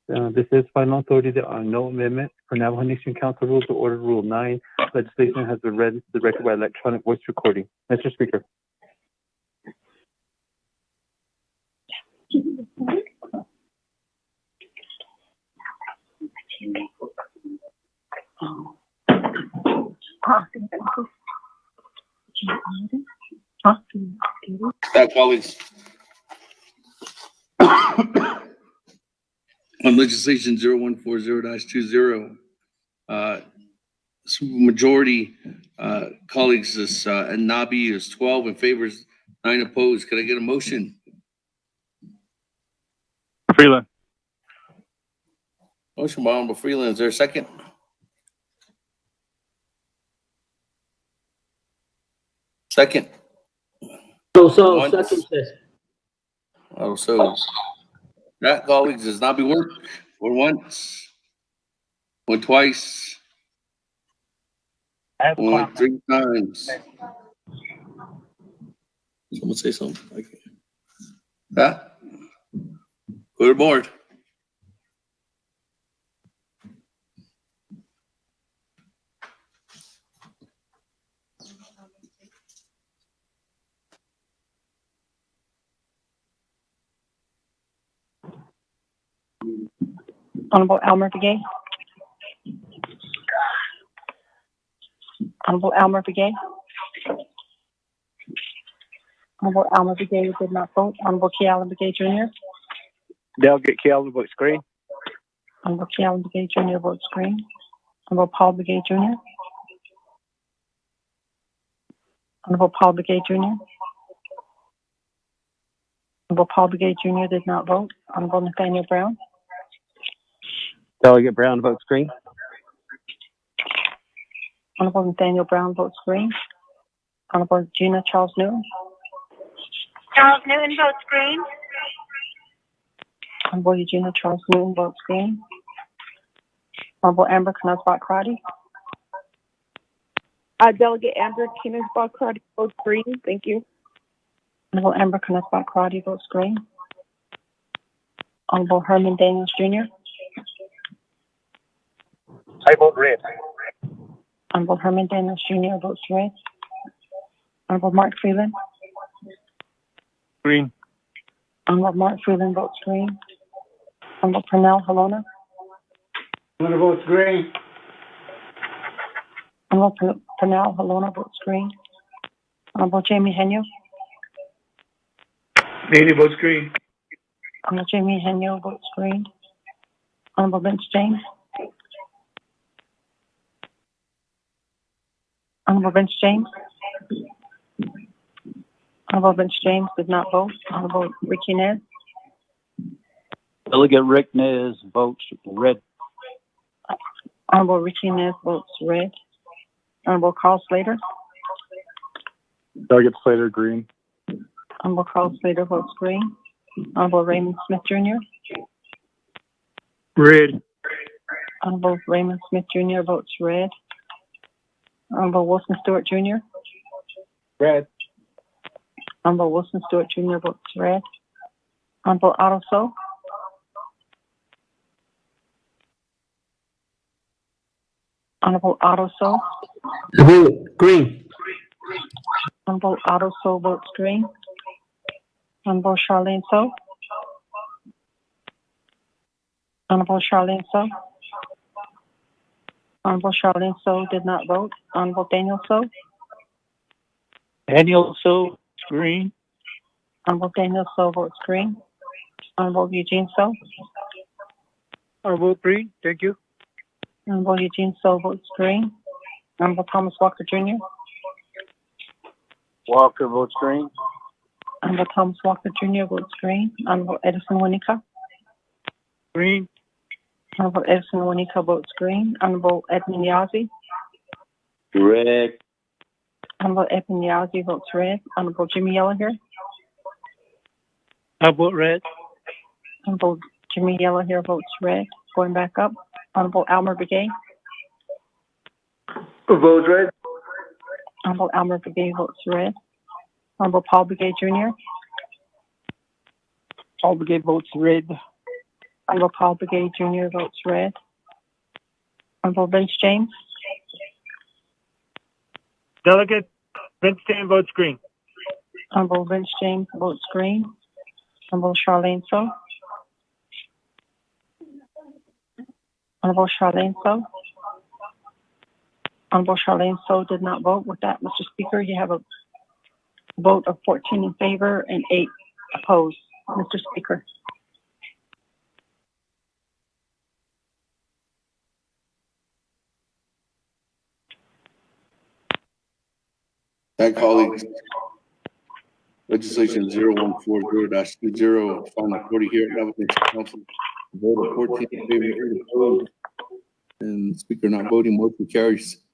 This is final authority. There are no amendments. For Navajo Nation Council Rules of Order, Rule 9, legislation has been read to the record by electronic voice recording. Mr. Speaker. That, colleagues. On legislation 0140-20, majority, colleagues is, and Nabi is 12 in favor, 9 opposed. Can I get a motion? Freeland. Motion by Honorable Freeland. Is there a second? Second. So, Once. second, sir. Oh, so that, colleagues, does not be work. Or once, or twice, or 3 times. Someone say something. Okay. That. Go to board. Honorable Elmer Begay. Honorable Elmer Begay. Honorable Elmer Begay did not vote. Honorable Kealan Begay Jr. Delegate Kealan votes green. Honorable Kealan Begay Jr. votes green. Honorable Paul Begay Jr. Honorable Paul Begay Jr. Honorable Paul Begay Jr. did not vote. Honorable Nathaniel Brown. Delegate Brown votes green. Honorable Nathaniel Brown votes green. Honorable Gina Charles Newton. Charles Newton votes green. Honorable Eugenia Charles Newton votes green. Honorable Amber Knusbach Crotty. Delegate Amber Knusbach Crotty votes green. Thank you. Honorable Amber Knusbach Crotty votes green. Honorable Herman Daniels Jr. I vote red. Honorable Herman Daniels Jr. votes red. Honorable Mark Freeland. Green. Honorable Mark Freeland votes green. Honorable Pernell Halona. Honorable votes green. Honorable Pernell Halona votes green. Honorable Jamie Henyo. Nady votes green. Honorable Jamie Henyo votes green. Honorable Vince James. Honorable Vince James. Honorable Vince James did not vote. Honorable Ricky Nez. Delegate Rick Nez votes red. Honorable Ricky Nez votes red. Honorable Carl Slater. Delegate Slater green. Honorable Carl Slater votes green. Honorable Raymond Smith Jr. Red. Honorable Raymond Smith Jr. votes red. Honorable Wilson Stewart Jr. Red. Honorable Wilson Stewart Jr. votes red. Honorable Otto So. Honorable Otto So. Green. Honorable Otto So votes green. Honorable Charlene So. Honorable Charlene So. Honorable Charlene So did not vote. Honorable Daniel So. Daniel So green. Honorable Daniel So votes green. Honorable Eugene So. I vote green. Thank you. Honorable Eugene So votes green. Honorable Thomas Walker Jr. Walker votes green. Honorable Thomas Walker Jr. votes green. Honorable Edison Winika. Green. Honorable Edison Winika votes green. Honorable Edmund Yazzie. Red. Honorable Edmund Yazzie votes red. Honorable Jimmy Yellowhair. I vote red. Honorable Jimmy Yellowhair votes red. Going back up. Honorable Elmer Begay. Votes red. Honorable Elmer Begay votes red. Honorable Paul Begay Jr. Paul Begay votes red. Honorable Paul Begay Jr. votes red. Honorable Vince James. Delegate Vince James votes green. Honorable Vince James votes green. Honorable Charlene So. Honorable Charlene So. Honorable Charlene So did not vote. With that, Mr. Speaker, you have a vote of 14 in favor and 8 opposed. Mr. Speaker. That colleagues, legislation 0140-20, final authority here at Navajo Council. Vote of 14 in favor, 8 opposed, and speaker not voting, motion carries.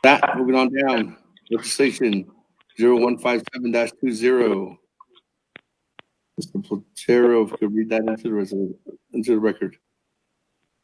That, moving on down, legislation 0157-20. Mr. Platero, if you could read that into the record.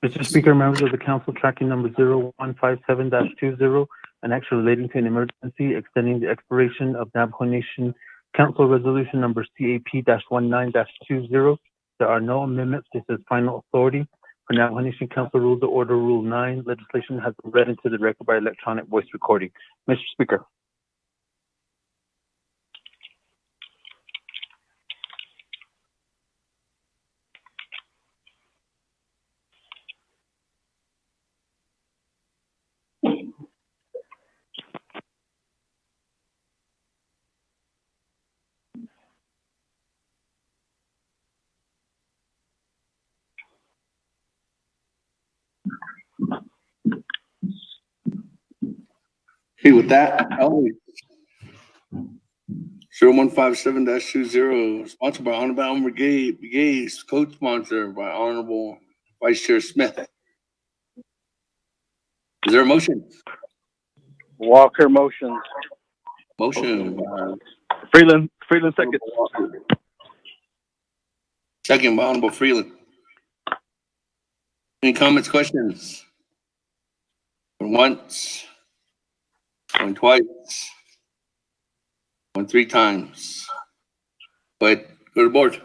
Mr. Speaker, members of the council, tracking number 0157-20, an action relating to an emergency extending the expiration of Navajo Nation Council Resolution number CAP-19-20. There are no amendments. This is final authority. For Navajo Nation Council Rules of Order Rule 9, legislation has been read into the record by electronic voice recording. Mr. Speaker. Okay, with that, 0157-20, sponsored by Honorable Elmer Gates, co-sponsored by Honorable Vice Chair Smith. Is there a motion? Walker motions. Motion. Freeland second. Second by Honorable Freeland. Any comments, questions? Going once, going twice, going 3 times. But go to the board.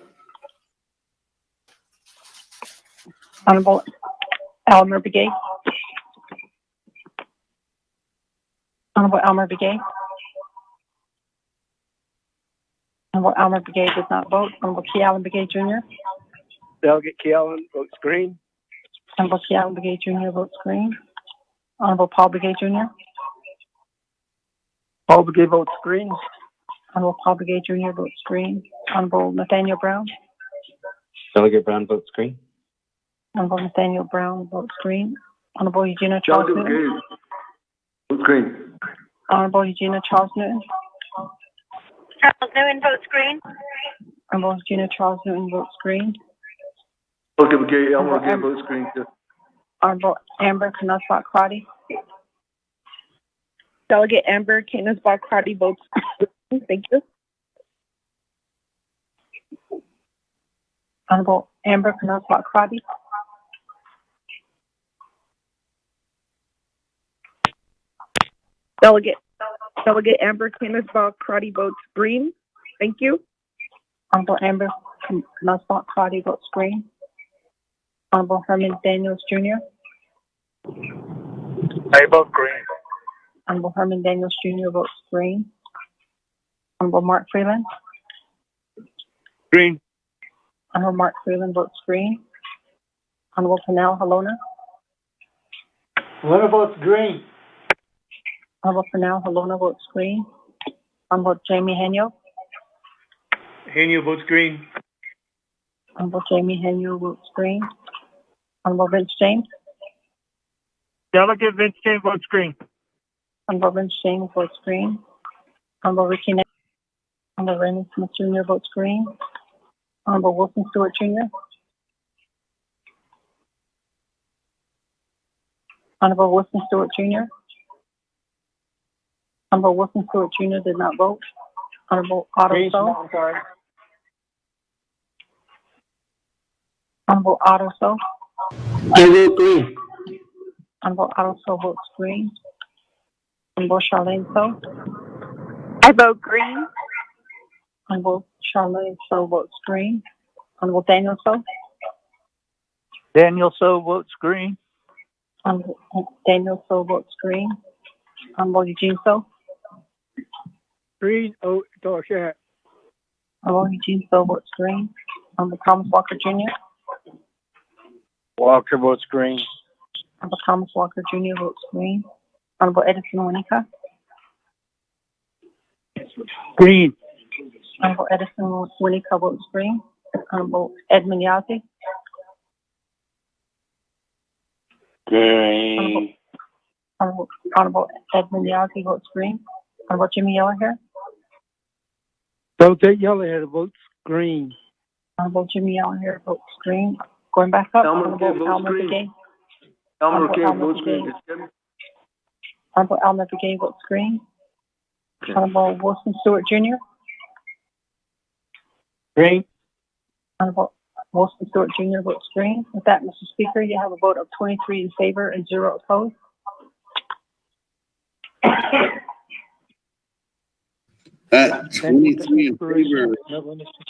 Honorable Elmer Begay. Honorable Elmer Begay. Honorable Elmer Begay did not vote. Honorable Key Allen Begay Jr. Delegate Key Allen votes green. Honorable Key Allen Begay Jr. votes green. Honorable Paul Begay Jr. Paul Begay votes green. Honorable Paul Begay Jr. votes green. Honorable Nathaniel Brown. Delegate Brown votes green. Honorable Nathaniel Brown votes green. Honorable Eugenia Charles Newton. Votes green. Honorable Eugenia Charles Newton. Charles Newton votes green. Honorable Eugenia Charles Newton votes green. Delegate Begay, Elmer Begay votes green too. Honorable Amber Knusbach Crotty. Delegate Amber Knusbach Crotty votes green. Thank you. Honorable Amber Knusbach Crotty. Delegate Amber Knusbach Crotty votes green. Thank you. Honorable Amber Knusbach Crotty votes green. Honorable Herman Daniels Jr. I vote green. Honorable Herman Daniels Jr. votes green. Honorable Mark Freeland. Green. Honorable Mark Freeland votes green. Honorable Pernell Halona. Halona votes green. Honorable Pernell Halona votes green. Honorable Jamie Henyo. Henio votes green. Honorable Jamie Henyo votes green. Honorable Vince James. Delegate Vince James votes green. Honorable Vince James votes green. Honorable Ricky Ness. Honorable Raymond Smith Jr. votes green. Honorable Wilson Stewart Jr. Honorable Wilson Stewart Jr. Honorable Wilson Stewart Jr. did not vote. Honorable Otto So. Honorable Otto So. I vote green. Honorable Otto So votes green. Honorable Charlene So. I vote green. Honorable Charlene So votes green. Honorable Daniel So. Daniel So votes green. Honorable Daniel So votes green. Honorable Eugene So. Green, oh, yeah. Honorable Eugene So votes green. Honorable Thomas Walker Jr. Walker votes green. Honorable Thomas Walker Jr. votes green. Honorable Edison Winika. Green. Honorable Edison Winika votes green. Honorable Edmund Yazzie. Green. Honorable Edmund Yazzie votes green. Honorable Jimmy Yellowhair. Delegate Yellowhead votes green. Honorable Jimmy Yellowhair votes green. Going back up, Elmer K. Honorable votes Alma green. Begay. Elmer K. Alma votes green. Begay. Honorable Alma Begay votes green. Honorable Wilson Stewart Jr. Green. Honorable Wilson Stewart Jr. votes green. With that, Mr. Speaker, you have a vote of 23 in favor and 0 opposed. At 23 in favor,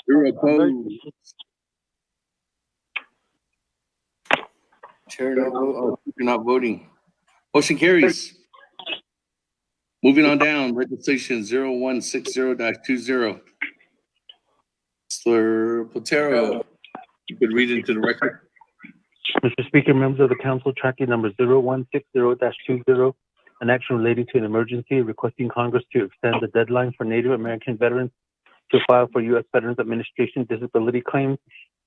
0 opposed. Chair no vote. Oh, you're not voting. Motion carries. Moving on down, legislation 0160-20. Mr. Platero, you could read into the record. Mr. Speaker, members of the council, tracking number 0160-20, an action relating to an emergency requesting Congress to extend the deadline for Native American veterans to file for U.S. Veterans Administration disability claims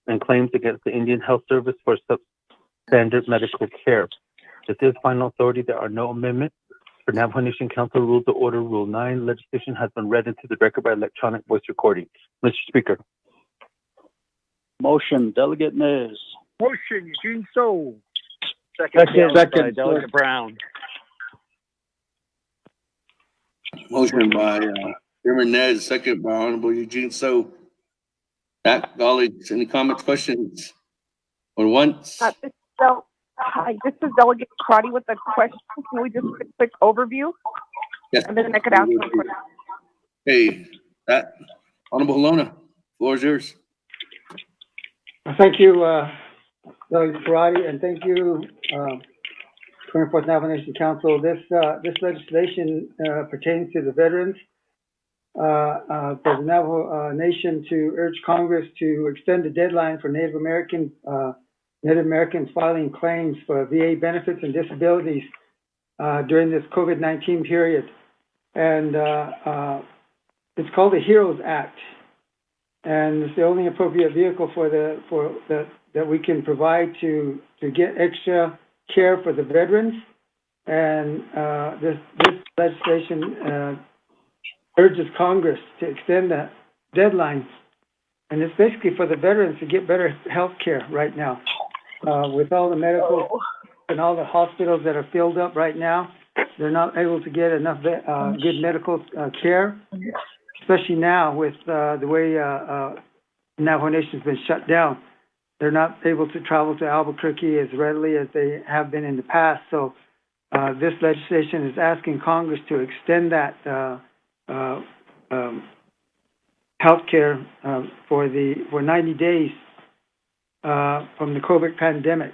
and claims against the Indian Health Service for substandard medical care. This is final authority. There are no amendments. For Navajo Nation Council Rules of Order, Rule 9, legislation has been read into the record by electronic voice recording. Mr. Speaker. Motion, Delegate Nez. Motion, Eugene So. Second by Delegate Brown. Motion by Chairman Nez, second by Honorable Eugene So. Back, colleagues, any comments, questions? Or once? Hi, this is Delegate Crotty with a question. Can we just get a quick overview? Yes. And then I could ask one question. Hey, that, Honorable Halona, floor is yours. Thank you, Delegate Karate, and thank you, 24th Navajo Nation Council. This legislation pertains to the veterans for the Navajo Nation to urge Congress to extend the deadline for Native Americans filing claims for VA benefits and disabilities during this COVID-19 period. And it's called the HEROES Act. And it's the only appropriate vehicle that we can provide to get extra care for the veterans. And this legislation urges Congress to extend that deadline. And it's basically for the veterans to get better health care right now. With all the medical and all the hospitals that are filled up right now, they're not able to get enough good medical care, especially now with the way Navajo Nation's been shut down. They're not able to travel to Albuquerque as readily as they have been in the past. So this legislation is asking Congress to extend that health care for 90 days from the COVID pandemic.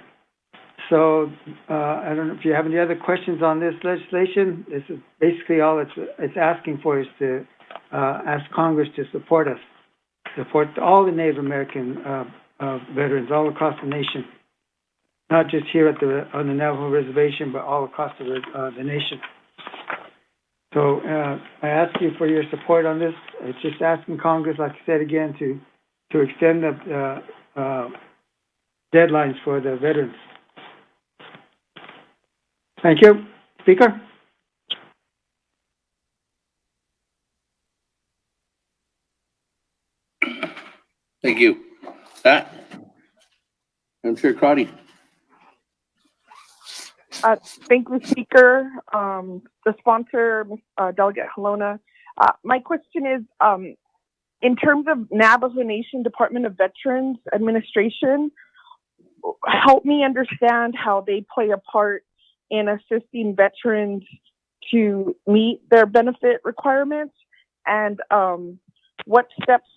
So I don't know if you have any other questions on this legislation. This is basically all it's asking for, is to ask Congress to support all the Native American veterans all across the nation, not just here on the Navajo Reservation, but all across the nation. So I ask you for your support on this. It's just asking Congress, like I said again, to extend the deadlines for the veterans. Thank you. Speaker? Thank you. That, I'm Chair Crotty. Thank you, Speaker. The sponsor, Delegate Halona. My question is, in terms of Navajo Nation Department of Veterans Administration, help me understand how they play a part in assisting veterans to meet their benefit requirements, and what steps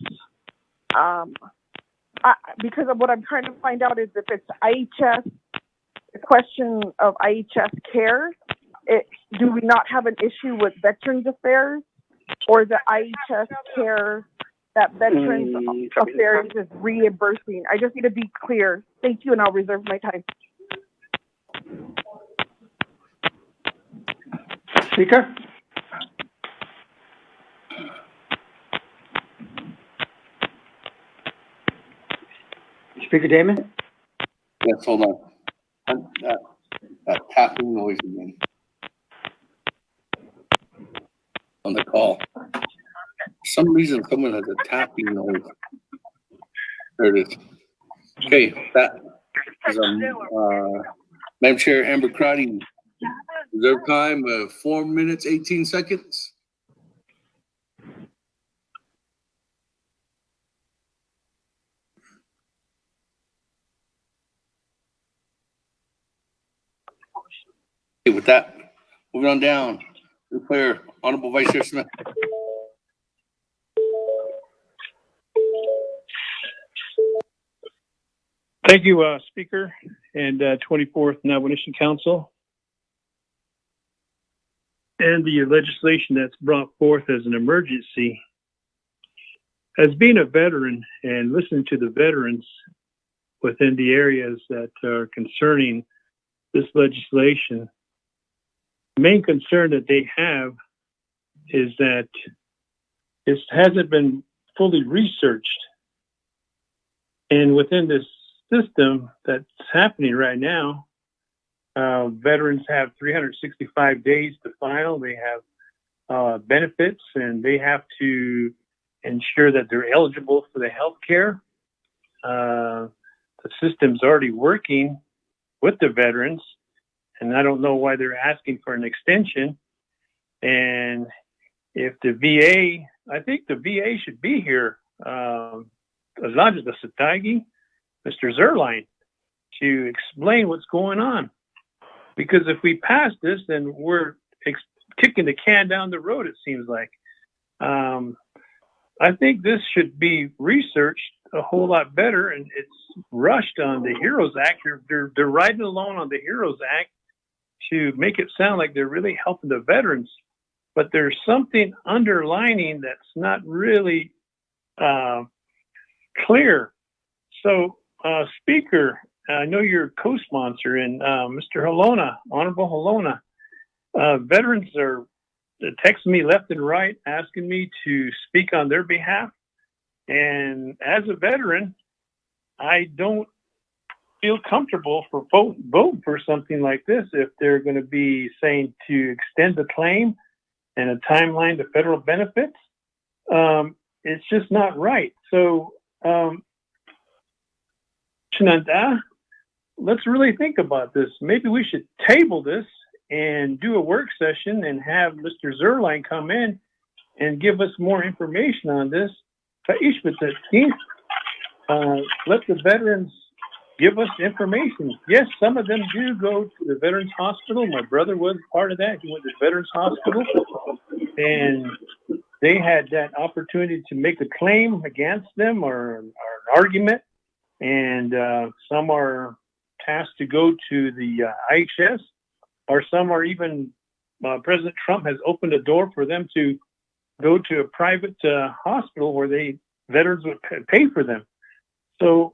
because of what I'm trying to find out is if it's IHS, the question of IHS care, do we not have an issue with Veterans Affairs, or the IHS care that Veterans Affairs is reimbursing? I just need to be clear. Thank you, and I'll reserve my time. Speaker? Speaker Damon? Yes, hold on. That tapping noise again. On the call. For some reason, someone has a tapping noise. There it is. Okay, that is Madam Chair Amber Crotty. Reserve time of 4 minutes, 18 seconds. Okay, with that, moving on down. Declare Honorable Vice Chair Smith. Thank you, Speaker and 24th Navajo Nation Council. And the legislation that's brought forth as an emergency. As being a veteran and listening to the veterans within the areas that are concerning this legislation, the main concern that they have is that it hasn't been fully researched. And within this system that's happening right now, veterans have 365 days to file. They have benefits, and they have to ensure that they're eligible for the health care. The system's already working with the veterans, and I don't know why they're asking for an extension. And if the VA, I think the VA should be here, as long as the Satagi, Mr. Zerline, to explain what's going on. Because if we pass this, then we're kicking the can down the road, it seems like. I think this should be researched a whole lot better, and it's rushed on the HEROES Act. They're riding along on the HEROES Act to make it sound like they're really helping the veterans. But there's something underlining that's not really clear. So, Speaker, I know you're a co-sponsor, and Mr. Halona, Honorable Halona, veterans are texting me left and right, asking me to speak on their behalf. And as a veteran, I don't feel comfortable for vote for something like this if they're going to be saying to extend the claim and a timeline to federal benefits. It's just not right. So, Shenandoah, let's really think about this. Maybe we should table this and do a work session and have Mr. Zerline come in and give us more information on this. Let the veterans give us information. Yes, some of them do go to the Veterans Hospital. My brother was part of that. He went to the Veterans Hospital, and they had that opportunity to make a claim against them or an argument. And some are tasked to go to the IHS, or some are even, President Trump has opened a door for them to go to a private hospital where veterans would pay for them. So,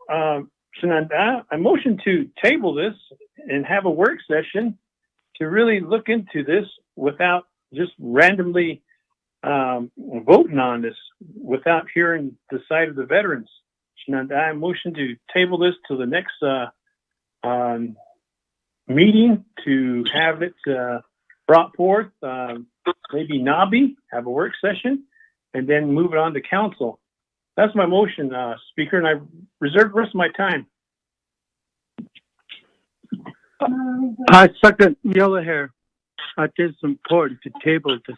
Shenandoah, I motion to table this and have a work session to really look into this without just randomly voting on this, without hearing the side of the veterans. Shenandoah, I motion to table this to the next meeting to have it brought forth, maybe Nabi, have a work session, and then move it on to council. That's my motion, Speaker, and I reserve the rest of my time. I second Yellow Hair. I think it's important to table this.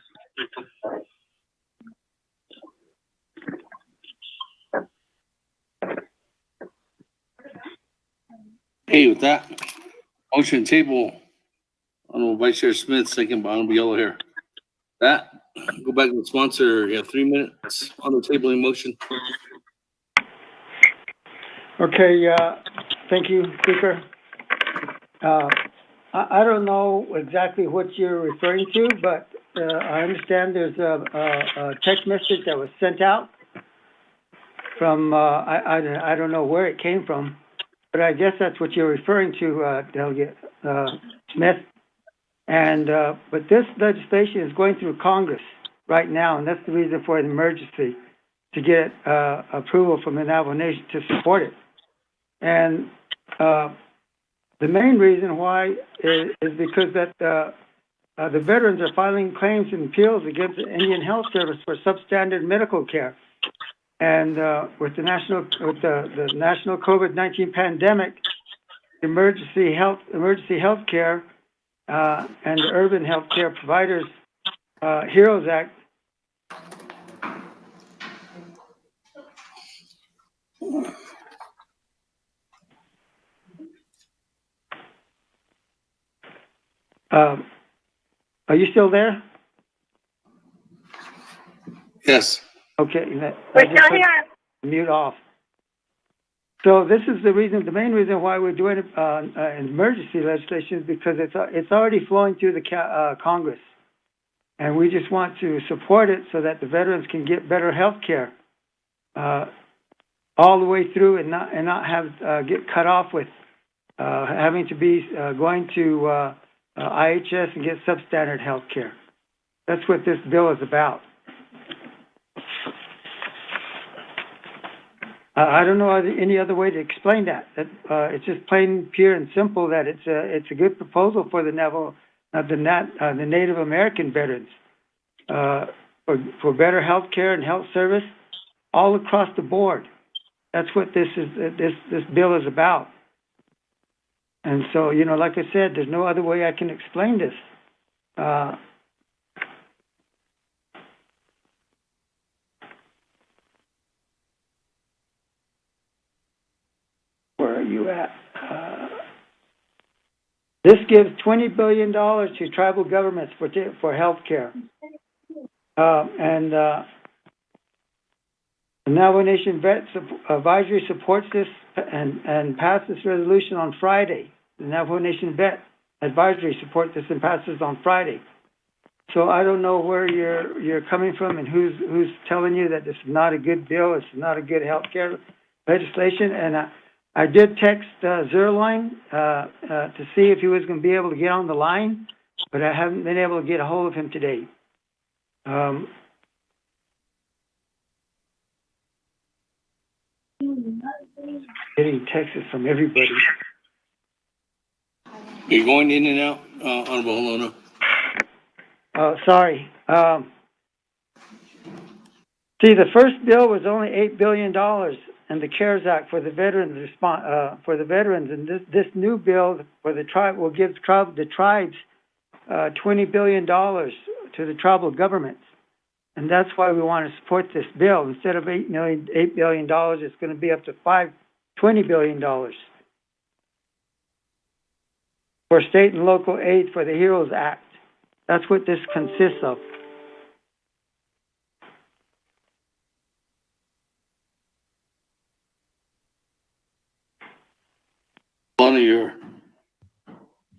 Hey, with that, motion table, Honorable Vice Chair Smith, second by Honorable Yellow Hair. That, go back to the sponsor. You have 3 minutes on the tabling motion. Okay, thank you, Speaker. I don't know exactly what you're referring to, but I understand there's a text message that was sent out from, I don't know where it came from, but I guess that's what you're referring to, Delegate Smith. And but this legislation is going through Congress right now, and that's the reason for an emergency, to get approval from the Navajo Nation to support it. And the main reason why is because that the veterans are filing claims and appeals against the Indian Health Service for substandard medical care. And with the national COVID-19 pandemic, emergency health care and the Urban Health Care Providers HEROES Act are you still there? Yes. Okay. We're still here. Mute off. So this is the reason, the main reason why we're doing an emergency legislation is because it's already flowing through the Congress, and we just want to support it so that the veterans can get better health care all the way through, and not have get cut off with having to be going to IHS and get substandard health care. That's what this bill is about. I don't know any other way to explain that. It's just plain, pure, and simple that it's a good proposal for the the Native American veterans for better health care and health service all across the board. That's what this bill is about. And so, like I said, there's no other way I can explain this. Where are you at? This gives $20 billion to tribal governments for health care. And the Navajo Nation Vet Advisory supports this and passed this resolution on Friday. The Navajo Nation Vet Advisory supports this and passes on Friday. So I don't know where you're coming from and who's telling you that this is not a good bill, it's not a good health care legislation. And I did text Zerline to see if he was going to be able to get on the line, but I haven't been able to get a hold of him today. Getting texts from everybody. You're going in and out, Honorable Holona. Sorry. See, the first bill was only $8 billion, and the CARES Act for the veterans and this new bill for the tribe will give the tribes $20 billion to the tribal governments, and that's why we want to support this bill. Instead of $8 billion, it's going to be up to $20 billion for state and local aid for the HEROES Act. That's what this consists of.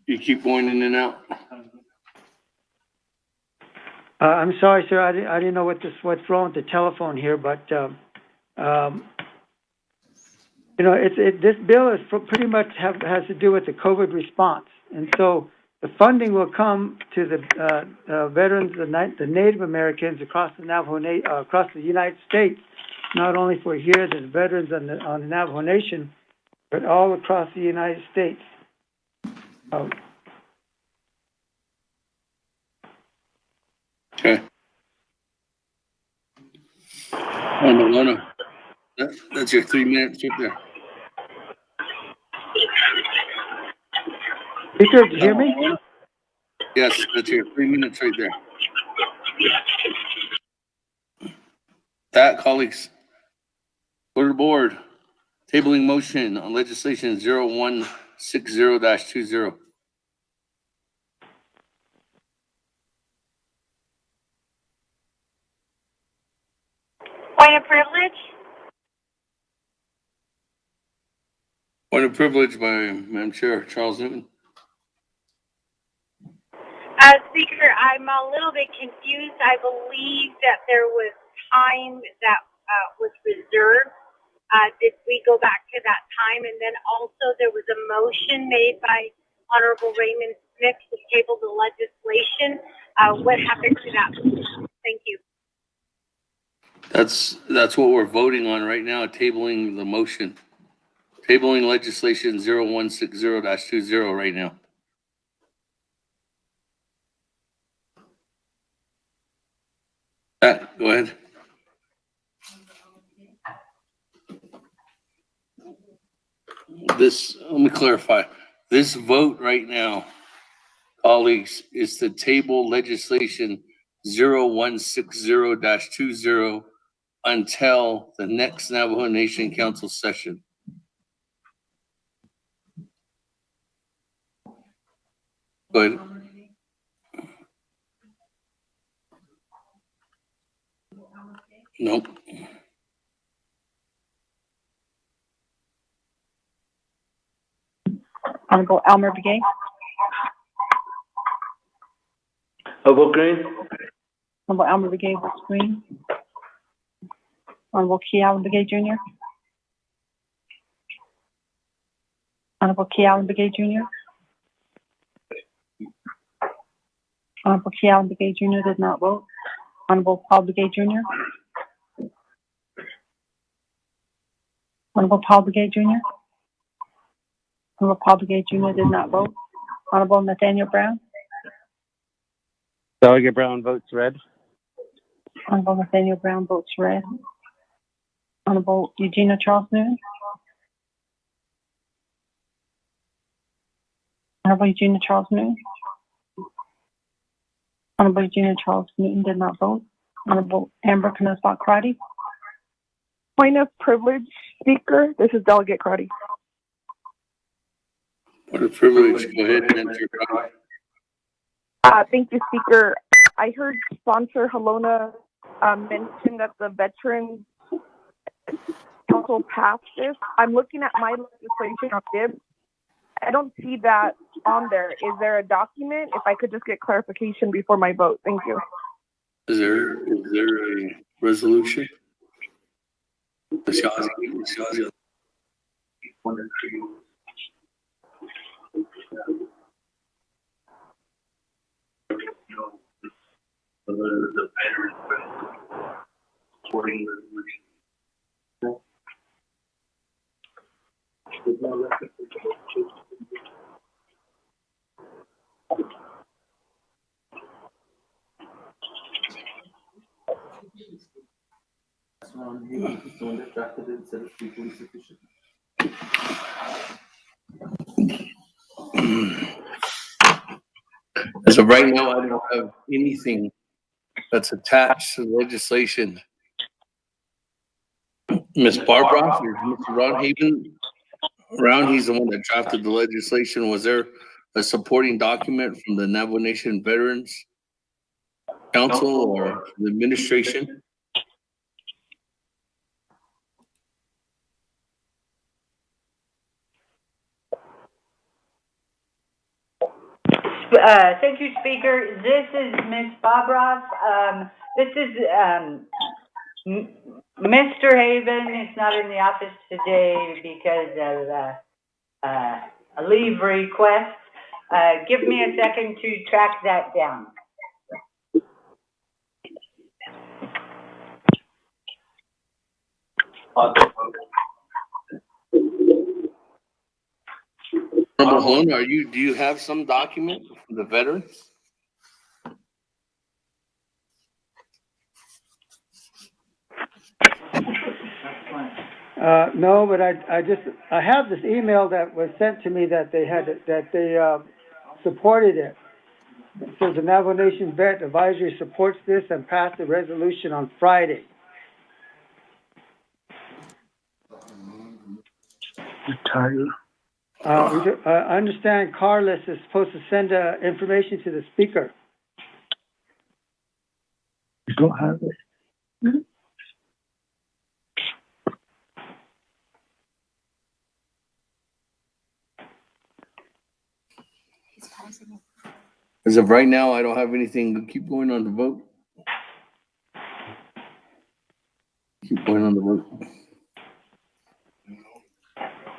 You keep going in and out. I'm sorry, sir. I didn't know what's wrong with the telephone here, but this bill is pretty much has to do with the COVID response, and so the funding will come to the veterans, the Native Americans across the across the United States, not only for here the veterans on the Navajo Nation, but all across the United States. Okay. Holona, that's your 3 minutes right there. Speaker, did you hear me? Yes, that's your 3 minutes right there. That, colleagues, order board, tabling motion on legislation 0160-20. Point of privilege? Point of privilege by Madam Chair Charles Newton. Speaker, I'm a little bit confused. I believe that there was time that was reserved. Did we go back to that time? And then also there was a motion made by Honorable Raymond Smith to table the legislation. What happened to that? Thank you. That's what we're voting on right now, tabling the motion. Tabling legislation 0160-20 right now. Go ahead. Let me clarify. This vote right now, colleagues, is to table legislation 0160-20 until the next Navajo Nation Council session. Go ahead. Nope. Honorable Elmer Begay. I vote green. Honorable Elmer Begay votes green. Honorable Key Allen Begay Jr. Honorable Key Allen Begay Jr. Honorable Key Allen Begay Jr. did not vote. Honorable Paul Begay Jr. Honorable Paul Begay Jr. Honorable Paul Begay Jr. did not vote. Honorable Nathaniel Brown. Delegate Brown votes red. Honorable Nathaniel Brown votes red. Honorable Eugenia Charles Newton. Honorable Eugenia Charles Newton. Honorable Eugenia Charles Newton did not vote. Honorable Amber Knussbach Crotty. Point of privilege, Speaker. This is Delegate Crotty. Point of privilege. Go ahead, Madam Chair. Thank you, Speaker. I heard Sponsor Halona mention that the Veterans Council passed this. I'm looking at my legislation on DIB. I don't see that on there. Is there a document? If I could just get clarification before my vote. Thank you. Is there a resolution? As of right now, I don't have anything that's attached to the legislation. Ms. Barbara, Mr. Ron Haven around, he's the one that drafted the legislation. Was there a supporting document from the Navajo Nation Veterans Council or the administration? Thank you, Speaker. This is Ms. Bobroff. This is Mr. Haven is not in the office today because of a leave request. Give me a second to track that down. Honorable do you have some document from the veterans? No, but I have this email that was sent to me that they supported it. It says the Navajo Nation Vet Advisory supports this and passed a resolution on Friday. I understand Carlos is supposed to send information to the speaker. You don't have it. Mm-hmm. As of right now, I don't have anything. Keep going on the vote. Keep going on the vote.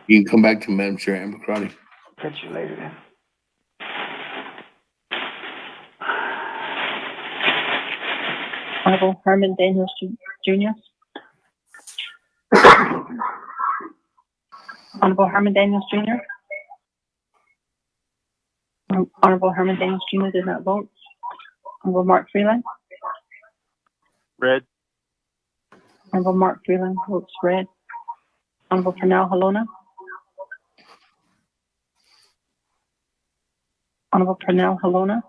You can come back to Madam Chair, Amber Crowley. Catch you later then. Honorable Herman Daniels Jr. Honorable Herman Daniels Jr. Honorable Herman Daniels Jr. did not vote. Honorable Mark Freeland. Red. Honorable Mark Freeland votes red. Honorable Pernell Halona. Honorable Pernell Halona.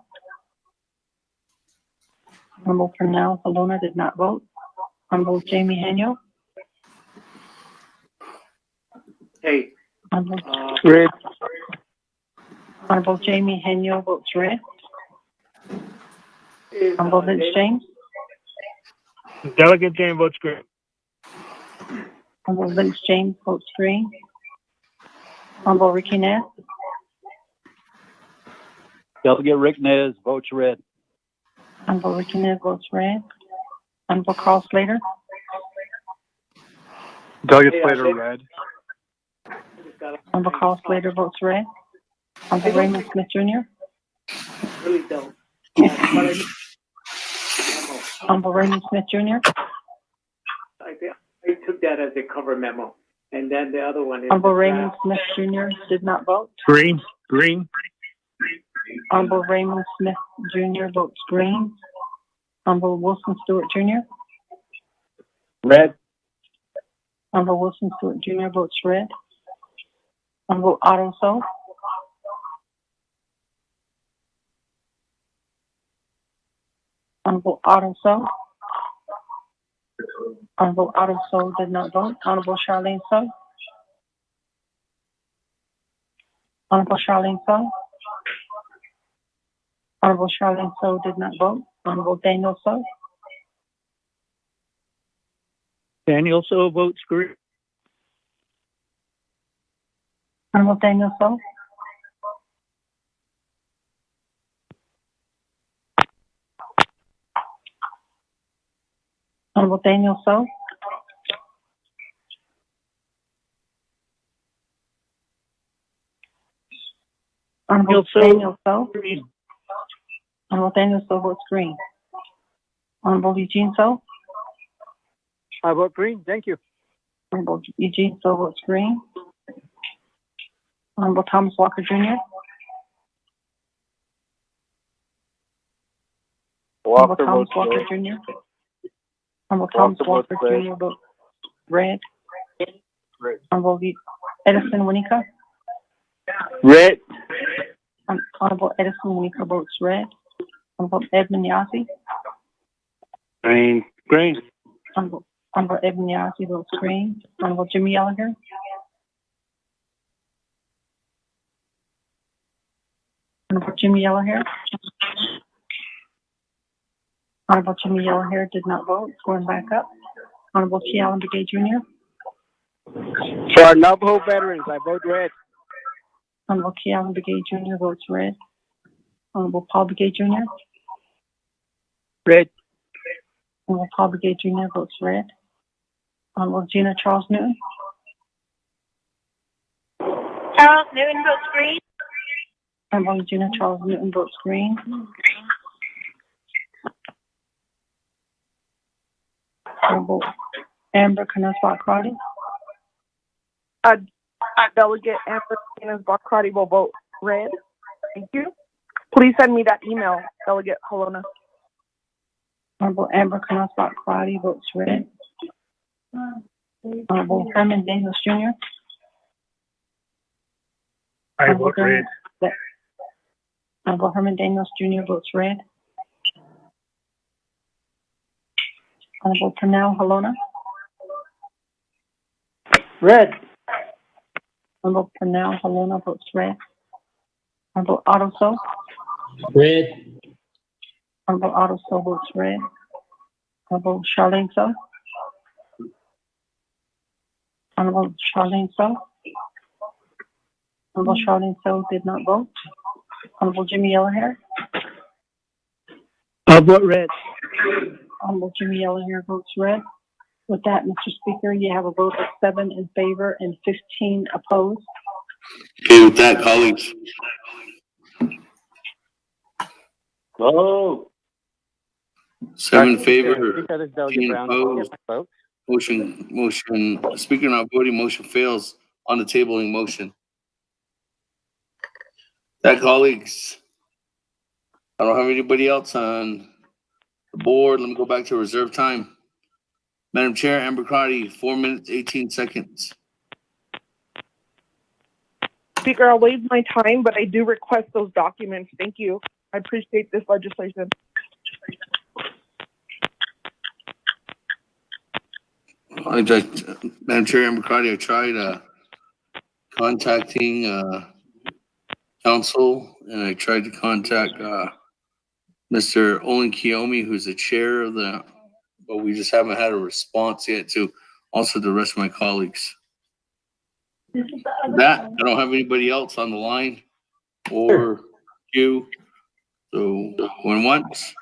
Honorable Pernell Halona did not vote. Honorable Jamie Henyo. Hey. Red. Honorable Jamie Henyo votes red. Honorable Vince James. Delegate James votes green. Honorable Vince James votes green. Honorable Ricky Ness. Delegate Rick Nez votes red. Honorable Ricky Ness votes red. Honorable Carl Slater. Delegate Slater red. Honorable Carl Slater votes red. Honorable Raymond Smith Jr. Really don't. Honorable Raymond Smith Jr. I took that as a cover memo. And then the other one is. Honorable Raymond Smith Jr. did not vote. Green. Green. Honorable Raymond Smith Jr. votes green. Honorable Wilson Stewart Jr. Red. Honorable Wilson Stewart Jr. votes red. Honorable Otto So. Honorable Otto So. Honorable Otto So did not vote. Honorable Charlene So. Honorable Charlene So. Honorable Charlene So did not vote. Honorable Daniel So. Daniel So votes green. Honorable Daniel So. Honorable Daniel So. Honorable Daniel So. Honorable Daniel So votes green. Honorable Eugene So. I vote green. Thank you. Honorable Eugene So votes green. Honorable Thomas Walker Jr. Honorable Thomas Walker Jr. Honorable Thomas Walker Jr. votes red. Honorable Edison Winika. Red. Honorable Edison Winika votes red. Honorable Edmund Yasi. Green. Green. Honorable Edmund Yasi votes green. Honorable Jimmy Gallagher. Honorable Jimmy Gallagher. Honorable Jimmy Gallagher did not vote. Going back up. Honorable T. Allen Begay Jr. For our Navajo veterans, I vote red. Honorable T. Allen Begay Jr. votes red. Honorable Paul Begay Jr. Red. Honorable Paul Begay Jr. votes red. Honorable Gina Charles Newton. Charles Newton votes green. Honorable Gina Charles Newton votes green. Honorable Amber Canesbach Crowdy. Delegate Amber Canesbach Crowdy will vote red. Thank you. Please send me that email, Delegate Halona. Honorable Amber Canesbach Crowdy votes red. Honorable Herman Daniels Jr. I vote red. Honorable Herman Daniels Jr. votes red. Honorable Pernell Halona. Red. Honorable Pernell Halona votes red. Honorable Otto So. Red. Honorable Otto So votes red. Honorable Charlene So. Honorable Charlene So. Honorable Charlene So did not vote. Honorable Jimmy Yellowhair. Vote red. Honorable Jimmy Yellowhair votes red. With that, Mr. Speaker, you have a vote of 7 in favor and 15 opposed. Okay, with that, colleagues. Oh. 7 in favor, Speaker, this is Delegate 15 Brown. opposed. Motion, speaker not voting, motion fails on the tabling motion. That, colleagues, I don't have anybody else on the board. Let me go back to reserve time. Madam Chair, Amber Crotty, 4 minutes, 18 seconds. Speaker, I'll waive my time, but I do request those documents. Thank you. I appreciate this legislation. Madam Chair, Amber Crotty, I tried contacting council, and I tried to contact Mr. Olin Kiyomi, who's the chair of the, but we just haven't had a response yet to also the rest of my colleagues. That, I don't have anybody else on the line or queue. So when once.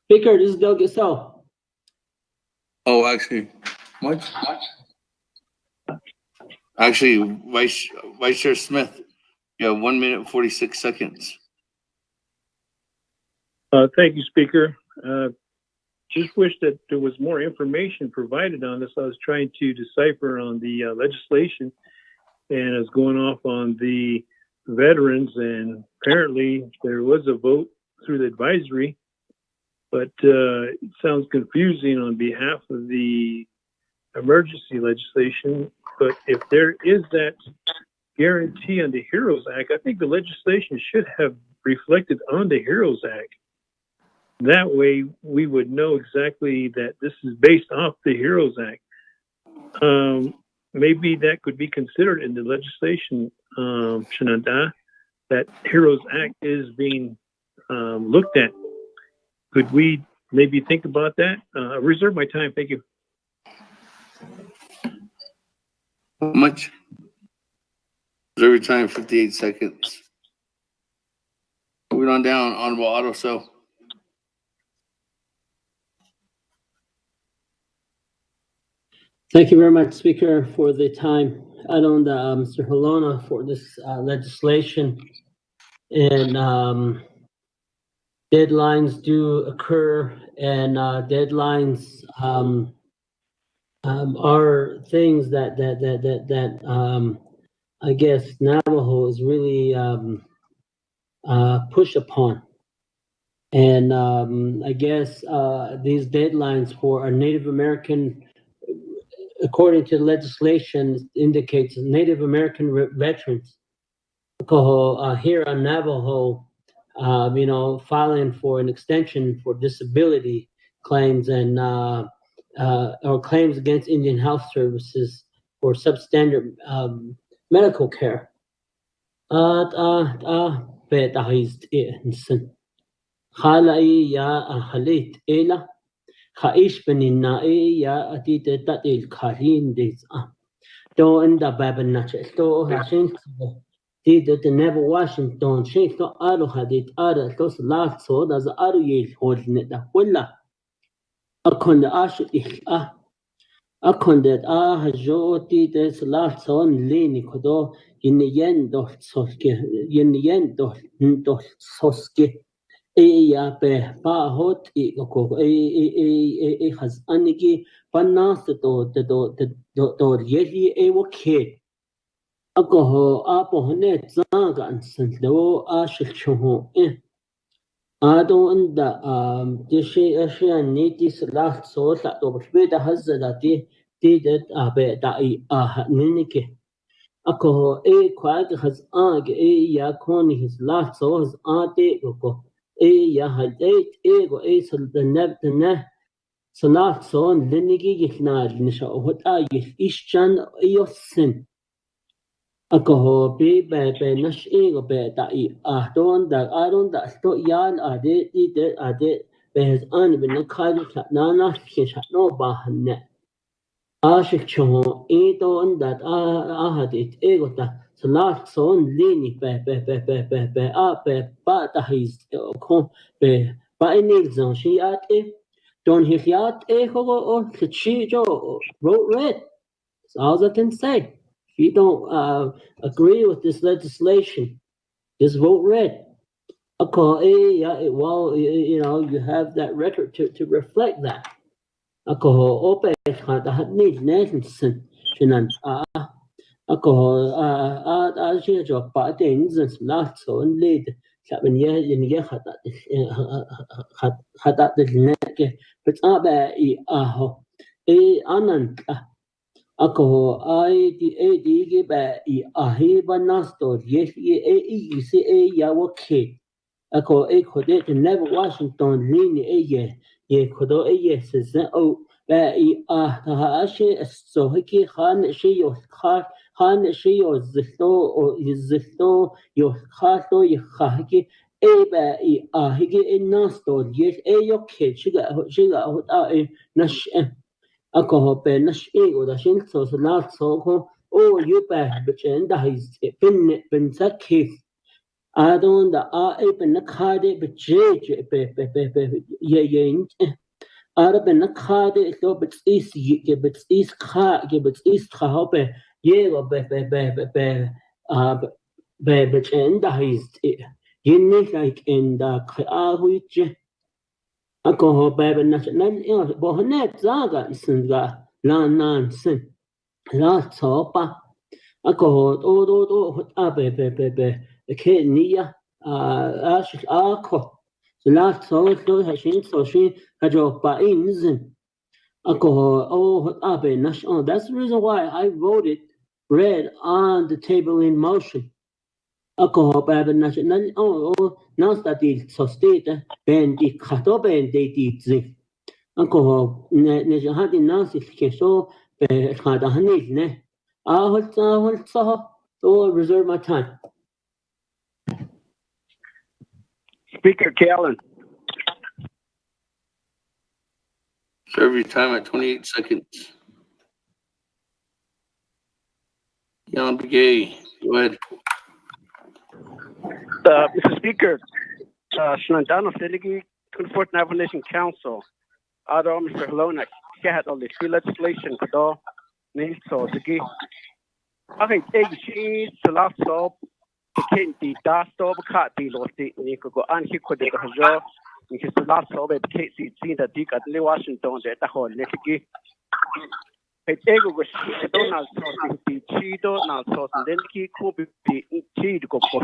Speaker, this is Delegate Sell. Oh, actually, what? Actually, Vice Chair Smith, you have 1 minute and 46 seconds. Thank you, Speaker. Just wish that there was more information provided on this. I was trying to decipher on the legislation, and I was going off on the veterans, and apparently there was a vote through the advisory, but it sounds confusing on behalf of the emergency legislation. But if there is that guarantee on the HEROES Act, I think the legislation should have reflected on the HEROES Act. That way we would know exactly that this is based off the HEROES Act. Maybe that could be considered in the legislation, Shananda, that HEROES Act is being looked at. Could we maybe think about that? I reserve my time. Thank you. How much? Reserve time, 58 seconds. Moving on down, Honorable Otto So. Thank you very much, Speaker, for the time. I don't, Mr. Holona, for this legislation. And deadlines do occur, and deadlines are things that I guess Navajo is really pushed upon. And I guess these deadlines for a Native American, according to the legislation, indicates Native American veterans here on Navajo, filing for an extension for disability claims and or claims against Indian Health Services for substandard medical care. خالي يا خليت إلى خايش بنينا يا أتيت تاتيل كارين ديز تو إن دا بابنا تو هاشين تيجي تنبو واشنطن شيء تو أرو هديت أرو تو سلاف صود از أرو يل هول ندا ولا أكون أشيء أكون هجو تيجي سلاف صون ليني كدو ين دو سوسكي ين دو سوسكي يا به باهوت خز أنيكي بناس تو يلي وكيل أكو أبو هنيت زاغ عن سنتلو أشل شهو أدو عند تشي أشياء نيتي سلاح صوت لا تو بشبيدا هزلاتي تيدت أبي داي نينيكي أكو كواك خز يا كوني هزلاح صوت هز أكو يا هديت سلدنبتنا سلاح صون لنيكي يخنال نشأو هتا يشان يوسن أكو بي نش بي داي أهدون دا ستو يال أدي بهز أن بنكاي نانا كشانو باهن آشك شو دون دا أهديت دا Salat son lini ba tahis kon ba enil zon shi at don hiat hogo or chijo wrote red. That's all I can say. If you don't agree with this legislation, just vote red. Well, you know, you have that record to reflect that. Ope need Nathanson Shinan she drop things and not so and lead Cabin in ye had that neck, but aho anant di ahi banasto yes you see yawa kid. Kode never Washington line ye kodo says ba she so hiki han she yo han she yo zito yo khato yo khaki ba hiki nasto yes yo kid shiga nash be nash o da shin so not so you ba but is been sakif I don't open the card but Arab na khade so but is but is kha but is kha ye but and is yin like in the which ako national bohnet zaga singa lan sin la sopa ako Kenya ako so last so hashin so she hajo pa inzen that's the reason why I voted red on the table in motion ako national now that it so state ben di khato ben di zi ako ne hadi nasi ke so be khada hanil ne so reserve my time. Speaker Callen. Serve your time at 28 seconds. Jan Begay, go ahead. Mr. Speaker, Shenandoah Delegate, 24th Navajo Nation Council, Ado Mr. Halonak, Kat on the free legislation, Kado, Nate so Digi. Okay, take she to last so, the king, the dust of a cat deal or state, and you could go on he could have a because the last so the case it's seen that Dick at New Washington at the whole Niki. It ego was Donald Sauce, the Chido, now Sauce, and then he could be Chido go for.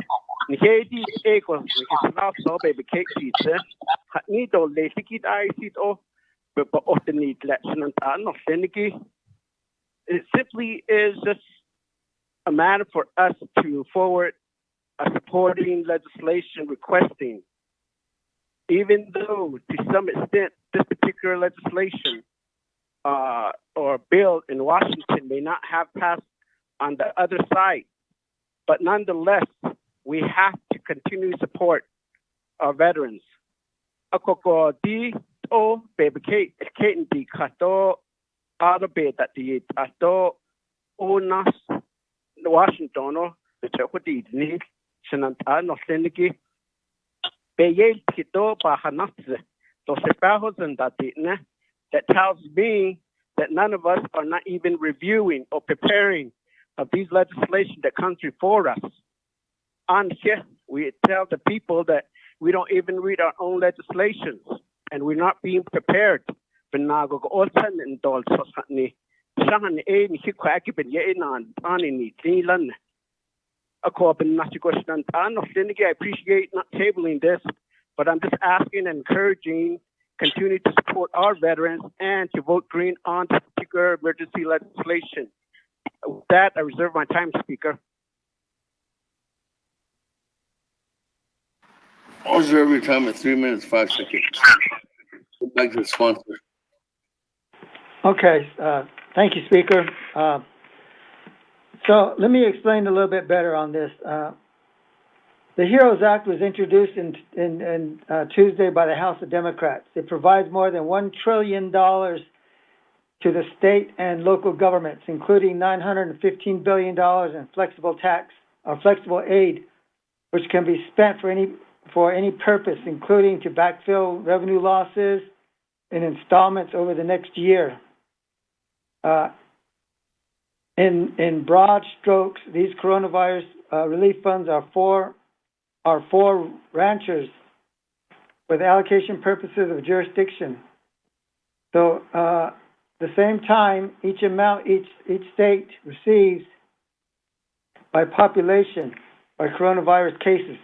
Nihedi ego, because last so baby cake seats, need all late ticket I see it but often need election and not Seniki. It simply is just a matter for us to forward a supporting legislation requesting, even though to some extent this particular legislation or bill in Washington may not have passed on the other side, but nonetheless, we have to continue to support our veterans. Akoko di o baby Kate di kato arabe that di ato onas Washington the chakoti ni shenanta no seniki beyel kito bahanatze to sepahos and that tells me that none of us are not even reviewing or preparing of these legislation that comes before us. And here we tell the people that we don't even read our own legislations and we're not being prepared. I appreciate not tabling this, but I'm just asking and encouraging, continue to support our veterans and to vote green on this particular emergency legislation. With that, I reserve my time, Speaker. I'll reserve your time at 3 minutes, 5 seconds. Go back to the sponsor. Okay, thank you, Speaker. So let me explain a little bit better on this. The HEROES Act was introduced in Tuesday by the House of Democrats. It provides more than $1 trillion to the state and local governments, including $915 billion in flexible tax or flexible aid, which can be spent for any purpose, including to backfill revenue losses in installments over the next year. In broad strokes, these coronavirus relief funds are for ranchers for the allocation purposes of jurisdiction. So, the same time, each state receives by population, by coronavirus cases,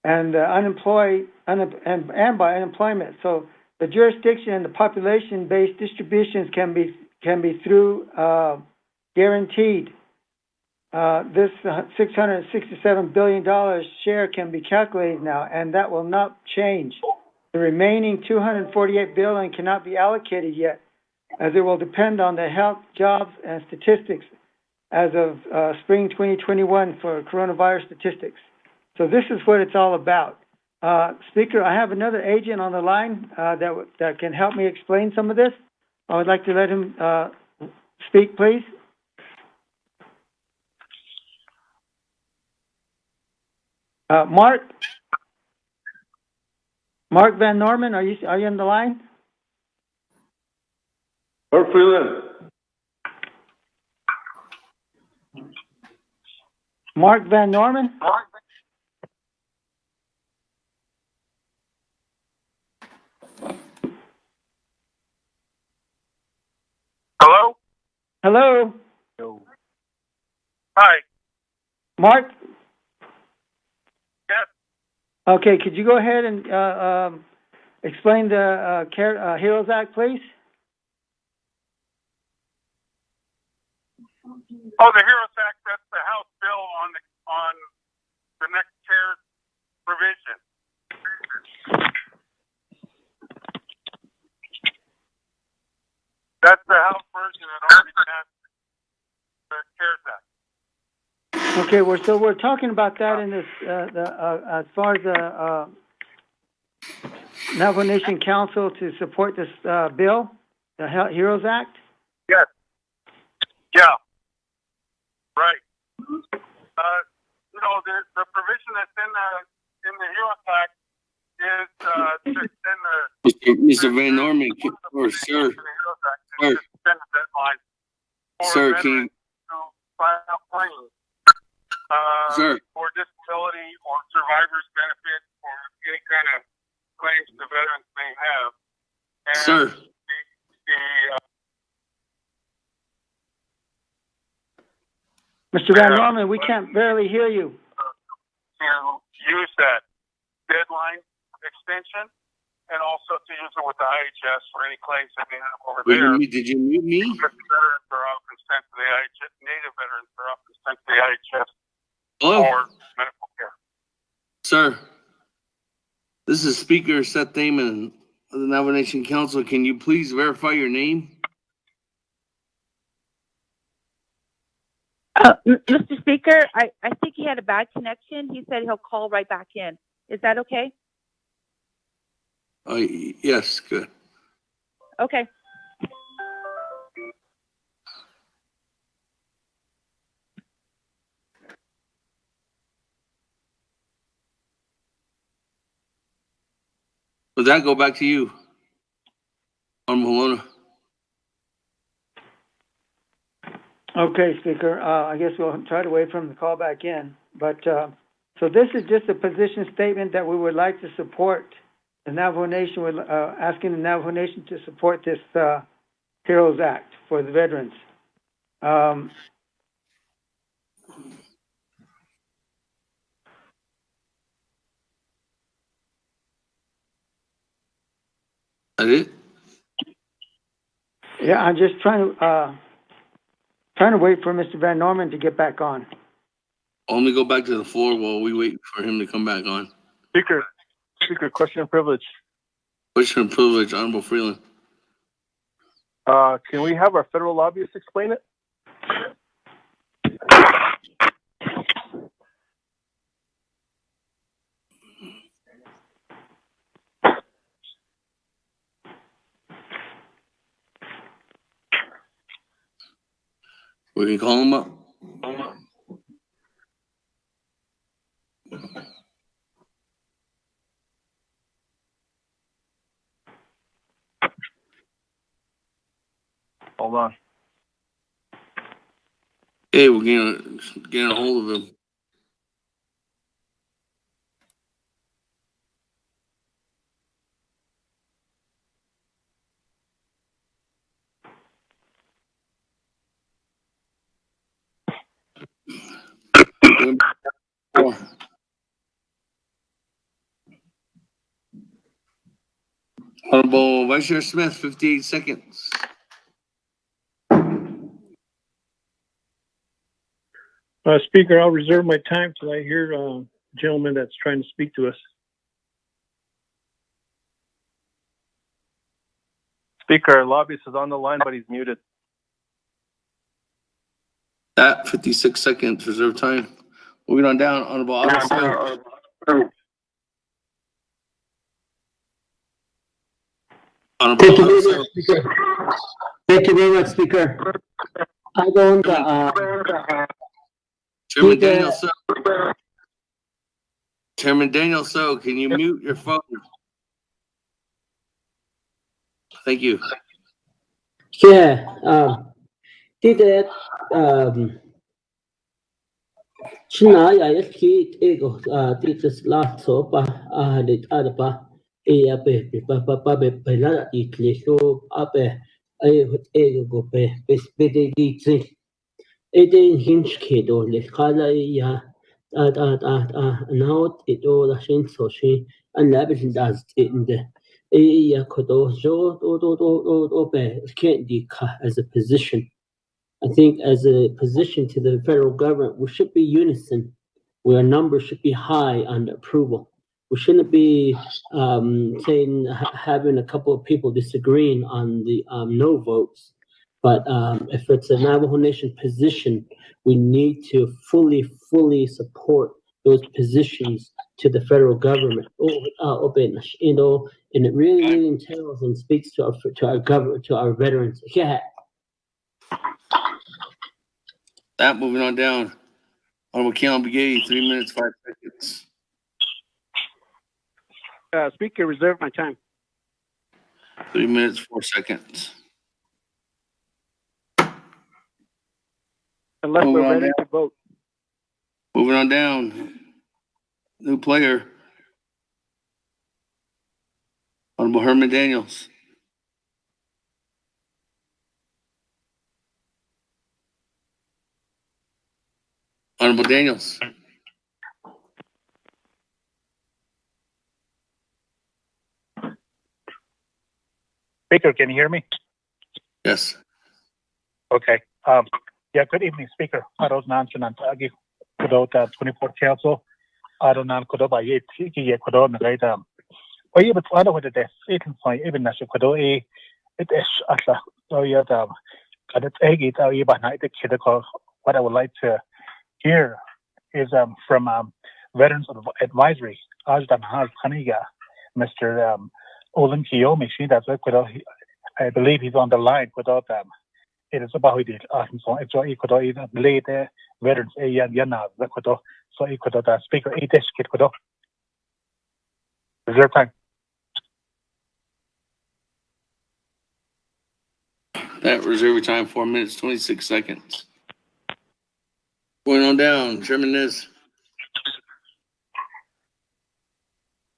and unemployed, and by unemployment. So the jurisdiction and the population-based distributions can be through guaranteed. This $667 billion share can be calculated now, and that will not change. The remaining $248 billion cannot be allocated yet, as it will depend on the health, jobs, and statistics as of spring 2021 for coronavirus statistics. So this is what it's all about. Speaker, I have another agent on the line that can help me explain some of this. I would like to let him speak, please. Mark Van Norman, are you on the line? Mark Freeland. Mark Van Norman? Hello? Hello? Hi. Mark? Yes. Okay, could you go ahead and explain the HEROES Act, please? Oh, the HEROES Act, that's the House bill on the next CARES provision. That's the House version that already passed the CARES Act. Okay, we're talking about that in this as far as the Navajo Nation Council to support this bill, the HEROES Act. Yes. Yeah. Right. The provision that's in the HEROES Act is just in the Mr. Van Norman, or sir, sir, can you, file claims sir, for disability or survivor's benefit or any kind of claims the veterans may have. And sir, Mr. Van Norman, we can't barely hear you. To use that deadline extension and also to use it with the IHS for any claims that they have over there. Did you mute me? Veterans are often sent to the IHS, Native veterans are often sent to the IHS Hello? for medical care. Sir, this is Speaker Seth Damon of the Navajo Nation Council. Can you please verify your name? Mr. Speaker, I think he had a bad connection. He said he'll call right back in. Is that okay? Yes, good. Okay. Would that go back to you, Malona? Okay, Speaker. I guess we'll try to wait for him to call back in. But so this is just a position statement that we would like to support the Navajo Nation. We're asking the Navajo Nation to support this HEROES Act for the veterans. That it? Yeah, I'm just trying to wait for Mr. Van Norman to get back on. Only go back to the floor while we wait for him to come back on. Speaker, question of privilege. Question of privilege, Honorable Freeland. Can we have our federal lobbyist explain it? We can call him up. Hold on. Hey, we're getting a hold of him. Honorable Vice Chair Smith, 58 seconds. Speaker, I'll reserve my time till I hear a gentleman that's trying to speak to us. Speaker, lobbyist is on the line, but he's muted. That 56 seconds reserve time. Moving on down, Honorable Otto. Thank you very much, Speaker. Thank you very much, Speaker. I don't, Chairman Daniel So. Chairman Daniel So, can you mute your phone? Thank you. yeah, did that, China, I keep ego, did this last so, the other pa, papa, it so up a ego go pay, bespedity. Eden hinch kid or the color, yeah, now it all the shin so she and lavish does it in the a kodo so can't as a position. I think as a position to the federal government, we should be unison, where our numbers should be high on approval. We shouldn't be saying having a couple of people disagreeing on the no votes. But if it's a Navajo Nation position, we need to fully support those positions to the federal government. You know, and it really entails and speaks to our government, to our veterans. Yeah. That moving on down. Honorable Keon Begay, 3 minutes, 5 seconds. Speaker, reserve my time. 3 minutes, 4 seconds. Unless Moving we're on ready down. to vote. Moving on down. New player. Honorable Herman Daniels. Honorable Daniels. Speaker, can you hear me? Yes. Okay. Yeah, good evening, Speaker. Aronan Chanantagi, Kudo, 24th Council. Aronan Kudo by Tiki, Kudo, and Gaita. Or you but other with the death, it can find even as you Kudo A. It is Atla, so you have got it egg, but night the kid. What I would like to hear is from Veterans Advisory, Ajdan Haz Kaniga, Mr. Olin Kiyomi. That's what I believe he's on the line without them. It is about it. So it's all equal to later veterans a yana the kodo. So equal to the speaker 8 kit kodo. Reserve time. That reserve time, 4 minutes, 26 seconds. Going on down, Chairman Nez.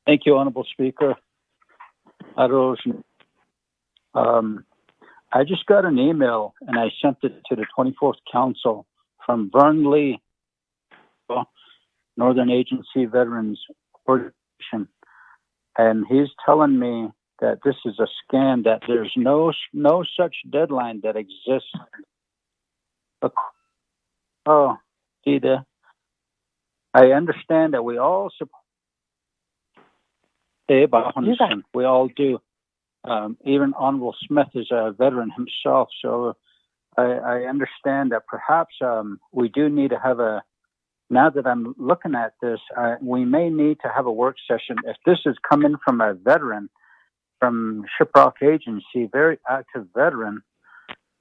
Thank you, Honorable Speaker. I just got an email and I sent it to the 24th Council from Vern Lee, Northern Agency Veterans Organization, and he's telling me that this is a scam, that there's no such deadline that exists. Oh, Dita, I understand that we all support. We all do. Even Honorable Smith is a veteran himself, so I understand that perhaps we do need to have now that I'm looking at this, we may need to have a work session. If this is coming from a veteran from Shiprock Agency, very active veteran,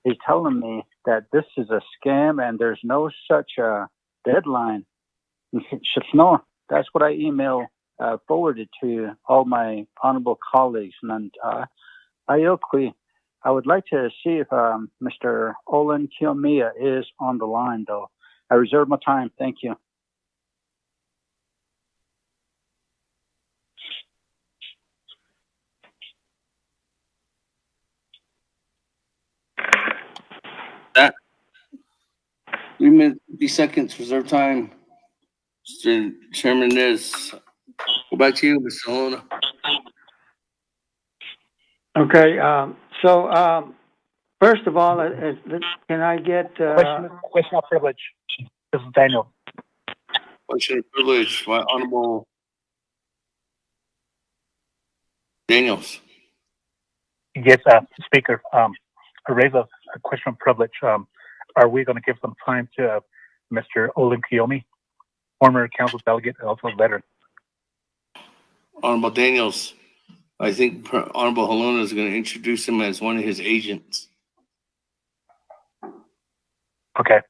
he's telling me that this is a scam and there's no such deadline. No, that's what I forwarded to all my honorable colleagues. And I I would like to see if Mr. Olin Kiyomiya is on the line, though. I reserve my time. Thank you. That 3 minutes, 50 seconds, reserve time. Mr. Chairman is, go back to you, Mr. Holona. Okay, first of all, can I get, Question of privilege. This is Daniel. Question of privilege by Honorable Daniels. Yes, Speaker. I raise a question of privilege. Are we going to give some time to Mr. Olin Kiyomi, former council delegate and also a veteran? Honorable Daniels, I think Honorable Holona is going to introduce him as one of his agents. Okay.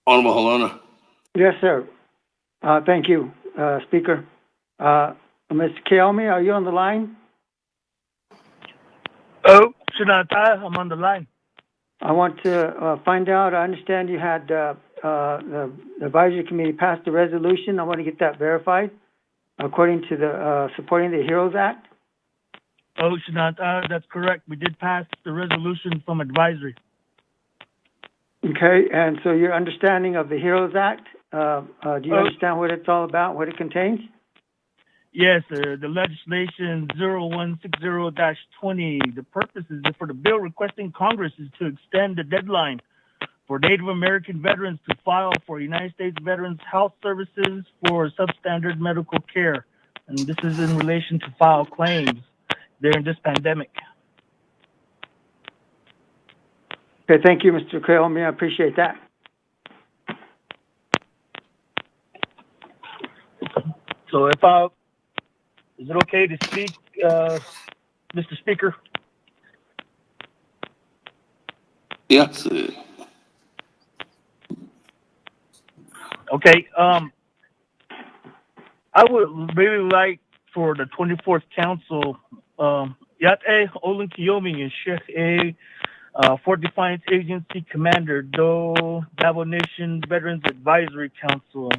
Honorable Holona. yes, sir. Thank you, Speaker. Mr. Kiyomi, are you on the line? Oh, Shinata, I'm on the line. I want to find out, I understand you had the advisory committee passed a resolution. I want to get that verified according to the supporting the HEROES Act. Oh, Shinata, that's correct. We did pass the resolution from advisory. Okay, and so your understanding of the HEROES Act, do you understand what it's all about, what it contains? Yes, the legislation 0160-20. The purpose is for the bill requesting Congress is to extend the deadline for Native American veterans to file for United States Veterans Health Services for substandard medical care. And this is in relation to file claims during this pandemic. Okay, thank you, Mr. Kiyomi. I appreciate that. So is it okay to speak, Mr. Speaker? Yes. Okay. I would really like for the 24th Council, Yate Olin Kiyomi and Sheikh Fort Defiance Agency Commander, Do Navajo Nation Veterans Advisory Council,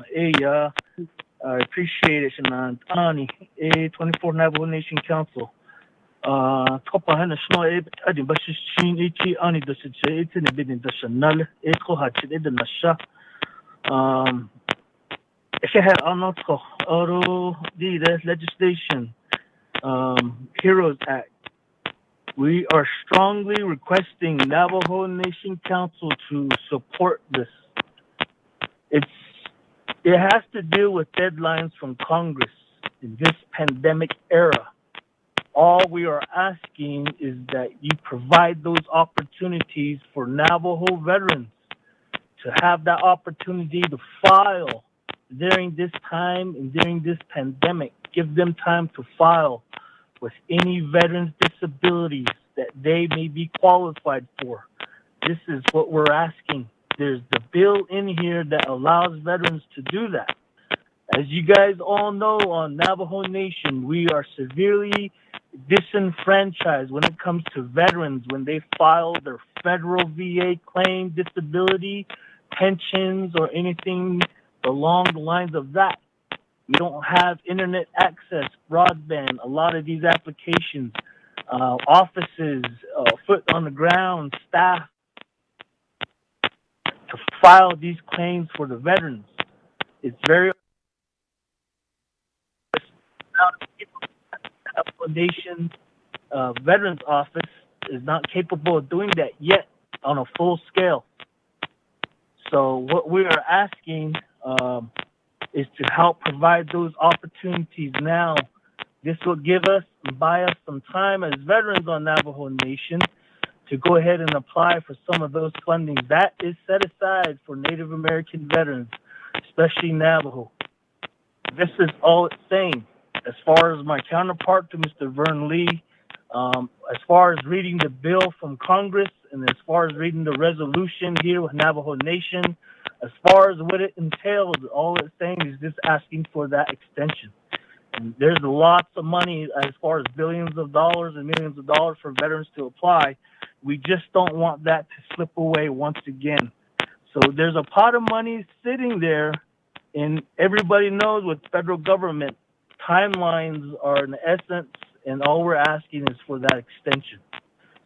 I appreciate it, Shanant. Ani, 24th Navajo Nation Council. Kopahana Snow Adi Bashin Ichi Ani the Situation, a bit in the Chanel, Echo Hatchet, the Nasha. If you had Anotko, the legislation, HEROES Act, we are strongly requesting Navajo Nation Council to support this. It has to do with deadlines from Congress in this pandemic era. All we are asking is that you provide those opportunities for Navajo veterans to have that opportunity to file during this time and during this pandemic. Give them time to file with any veterans' disabilities that they may be qualified for. This is what we're asking. There's the bill in here that allows veterans to do that. As you guys all know, on Navajo Nation, we are severely disenfranchised when it comes to veterans when they file their federal VA claim, disability, pensions, or anything along the lines of that. We don't have internet access, broadband, a lot of these applications, offices, foot on the ground, staff to file these claims for the veterans. It's very Nation Veterans Office is not capable of doing that yet on a full scale. So what we are asking is to help provide those opportunities now. This will give us and buy us some time as veterans on Navajo Nation to go ahead and apply for some of those funding that is set aside for Native American veterans, especially Navajo. This is all it's saying. As far as my counterpart to Mr. Vern Lee, as far as reading the bill from Congress and as far as reading the resolution here with Navajo Nation, as far as what it entails, all it's saying is just asking for that extension. And there's lots of money as far as billions of dollars and millions of dollars for veterans to apply. We just don't want that to slip away once again. So there's a pot of money sitting there, and everybody knows with federal government, timelines are in essence, and all we're asking is for that extension.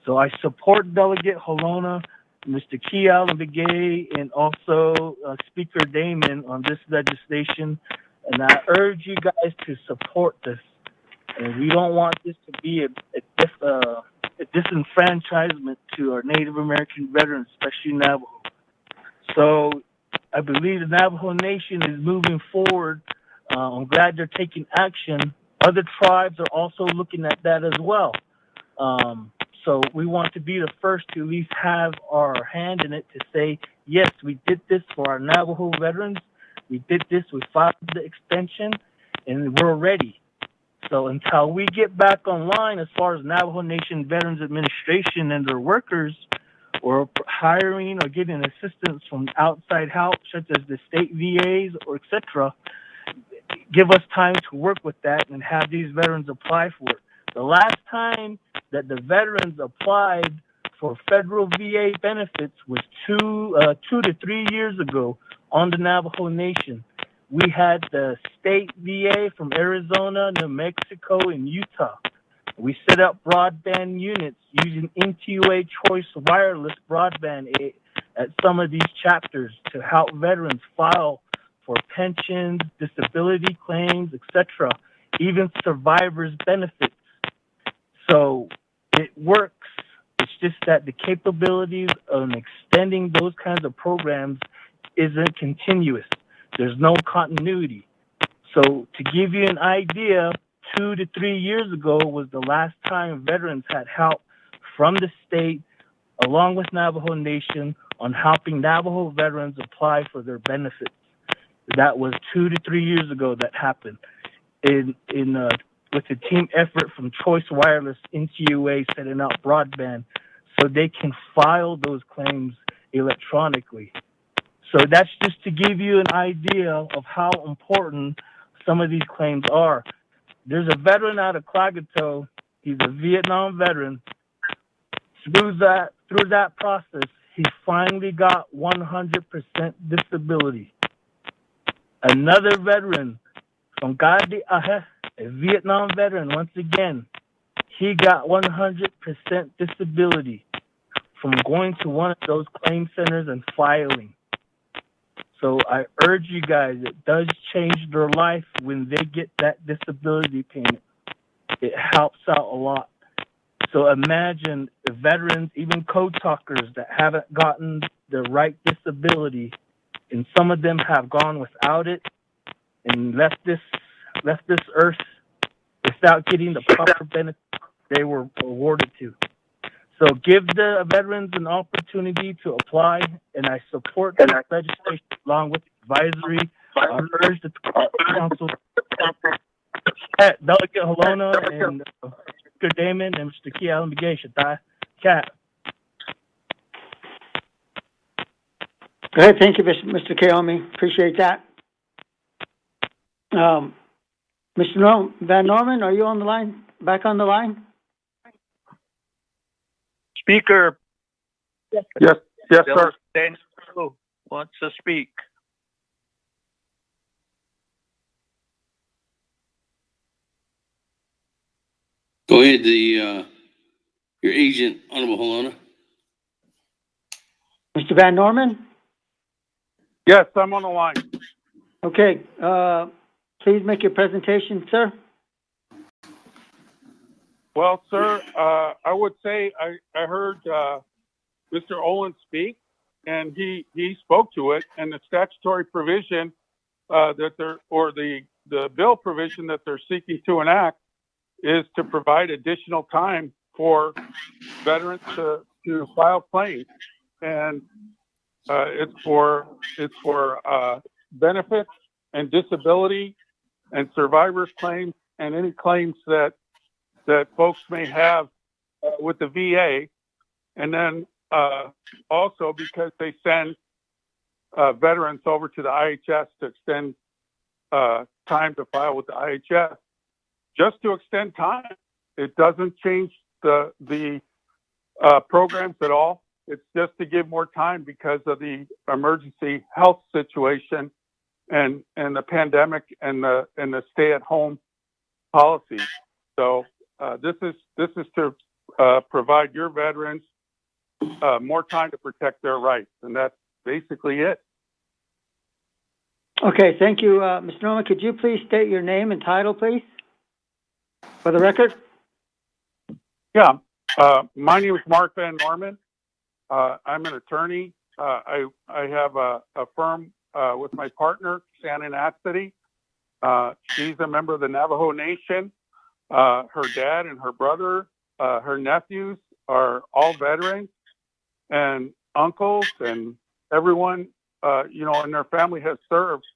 So I support Delegate Holona, Mr. Kial and Begay, and also Speaker Damon on this legislation. And I urge you guys to support this. And we don't want this to be a disenfranchisement to our Native American veterans, especially Navajo. So I believe the Navajo Nation is moving forward. I'm glad they're taking action. Other tribes are also looking at that as well. So we want to be the first to at least have our hand in it to say, yes, we did this for our Navajo veterans. We did this, we filed the extension, and we're ready. So until we get back online as far as Navajo Nation Veterans Administration and their workers, or hiring or getting assistance from outside help, such as the state VAs or etc., give us time to work with that and have these veterans apply for it. The last time that the veterans applied for federal VA benefits was 2 to 3 years ago on the Navajo Nation. We had the state VA from Arizona, New Mexico, and Utah. We set up broadband units using NTUA Choice Wireless broadband at some of these chapters to help veterans file for pensions, disability claims, etc., even survivors' benefits. So it works. It's just that the capabilities of extending those kinds of programs isn't continuous. There's no continuity. So to give you an idea, 2 to 3 years ago was the last time veterans had help from the state, along with Navajo Nation, on helping Navajo veterans apply for their benefits. That was 2 to 3 years ago that happened. With a team effort from Choice Wireless NTUA setting up broadband so they can file those claims electronically. So that's just to give you an idea of how important some of these claims are. There's a veteran out of Klagetoh. He's a Vietnam veteran. Through that process, he finally got 100% disability. Another veteran from Gadi Ahe, a Vietnam veteran, once again, he got 100% disability from going to one of those claim centers and filing. So I urge you guys, it does change their life when they get that disability payment. It helps out a lot. So imagine the veterans, even code talkers that haven't gotten the right disability, and some of them have gone without it and left this earth without getting the proper benefits they were awarded to. So give the veterans an opportunity to apply, and I support this legislation along with advisory. I urge the council, Delegate Holona and Speaker Damon and Mr. Kial and Begay, Cat. Good, thank you, Mr. Kaomi. Appreciate that. Mr. Van Norman, are you on the line? Back on the line? Speaker. Yes, sir. Daniel wants to speak. Go ahead, your agent, Honorable Holona. Mr. Van Norman? Yes, I'm on the line. Okay, please make your presentation, sir. Well, sir, I would say I heard Mr. Olin speak, and he spoke to it, and the statutory provision the bill provision that they're seeking to enact is to provide additional time for veterans to file claims, and it's for benefits and disability and survivors claims and any claims that folks may have with the VA, and then also because they send veterans over to the IHS to extend time to file with the IHS. just to extend time. It doesn't change the programs at all. It's just to give more time because of the emergency health situation and the pandemic and the stay-at-home policy. So this is to provide your veterans more time to protect their rights, and that's basically it. Okay, thank you. Mr. Norman, could you please state your name and title, please, for the record? Yeah, my name is Mark Van Norman. I'm an attorney. I have a firm with my partner, Shannon Astidy. She's a member of the Navajo Nation. Her dad and her brother, her nephews are all veterans, and uncles and everyone, in their family has served.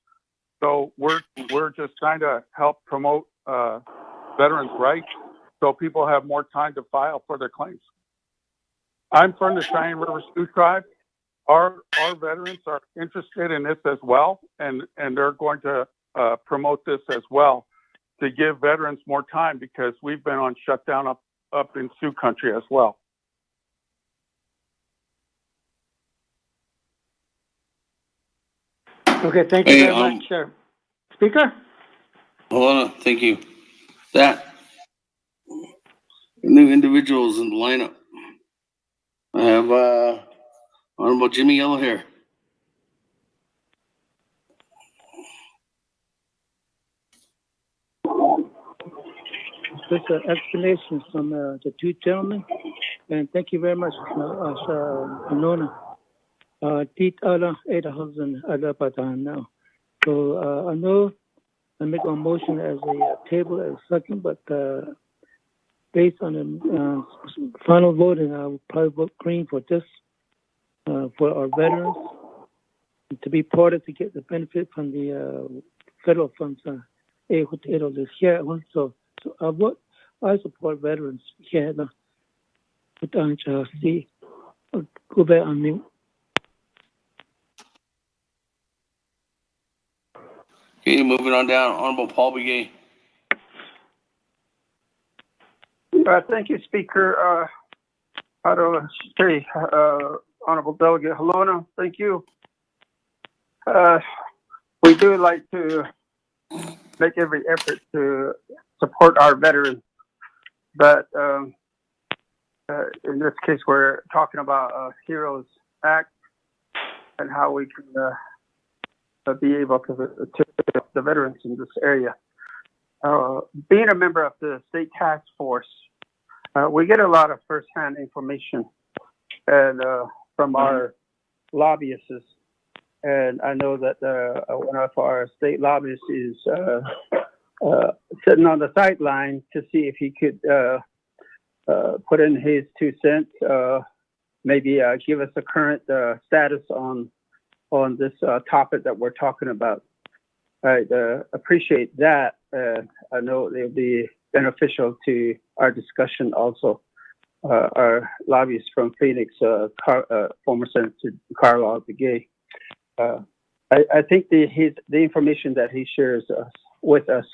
So we're just trying to help promote veterans' rights so people have more time to file for their claims. I'm from the Cheyenne River Sioux Tribe. Our veterans are interested in this as well, and they're going to promote this as well to give veterans more time because we've been on shutdown up in Sioux country as well. Okay, thank you very much, sir. Speaker? Hold on, thank you. That new individuals in the lineup. I have Honorable Jimmy Yellowhair. Just an explanation from the two gentlemen, and thank you very much, Nona. Dit ala Edahusen ala Patan now. So I know I make a motion as a table as second, but based on the final voting, I will probably vote green for this for our veterans to be part of to get the benefit from the federal funds. So I support veterans. Yeah, see, go back on mute. Okay, moving on down, Honorable Paul Begay. Thank you, Speaker. Honorable Delegate Halona, thank you. We do like to make every effort to support our veterans, but in this case, we're talking about Heroes Act and how we can be able to the veterans in this area. Being a member of the state task force, we get a lot of firsthand information and from our lobbyists. And I know that one of our state lobbyists is sitting on the sideline to see if he could put in his 2 cents, maybe give us a current status on this topic that we're talking about. I appreciate that. I know it'll be beneficial to our discussion also. Our lobbyist from Phoenix, former Senator Carl Begay. I think the information that he shares with us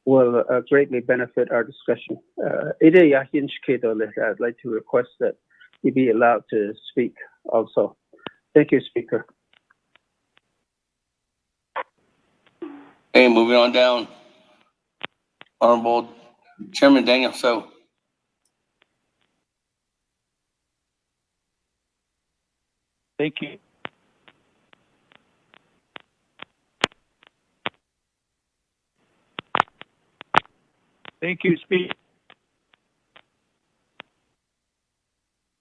will greatly benefit our discussion. I'd like to request that he be allowed to speak also. Thank you, Speaker. Okay, moving on down, Honorable Chairman Daniel So. Thank you. Thank you, Speaker.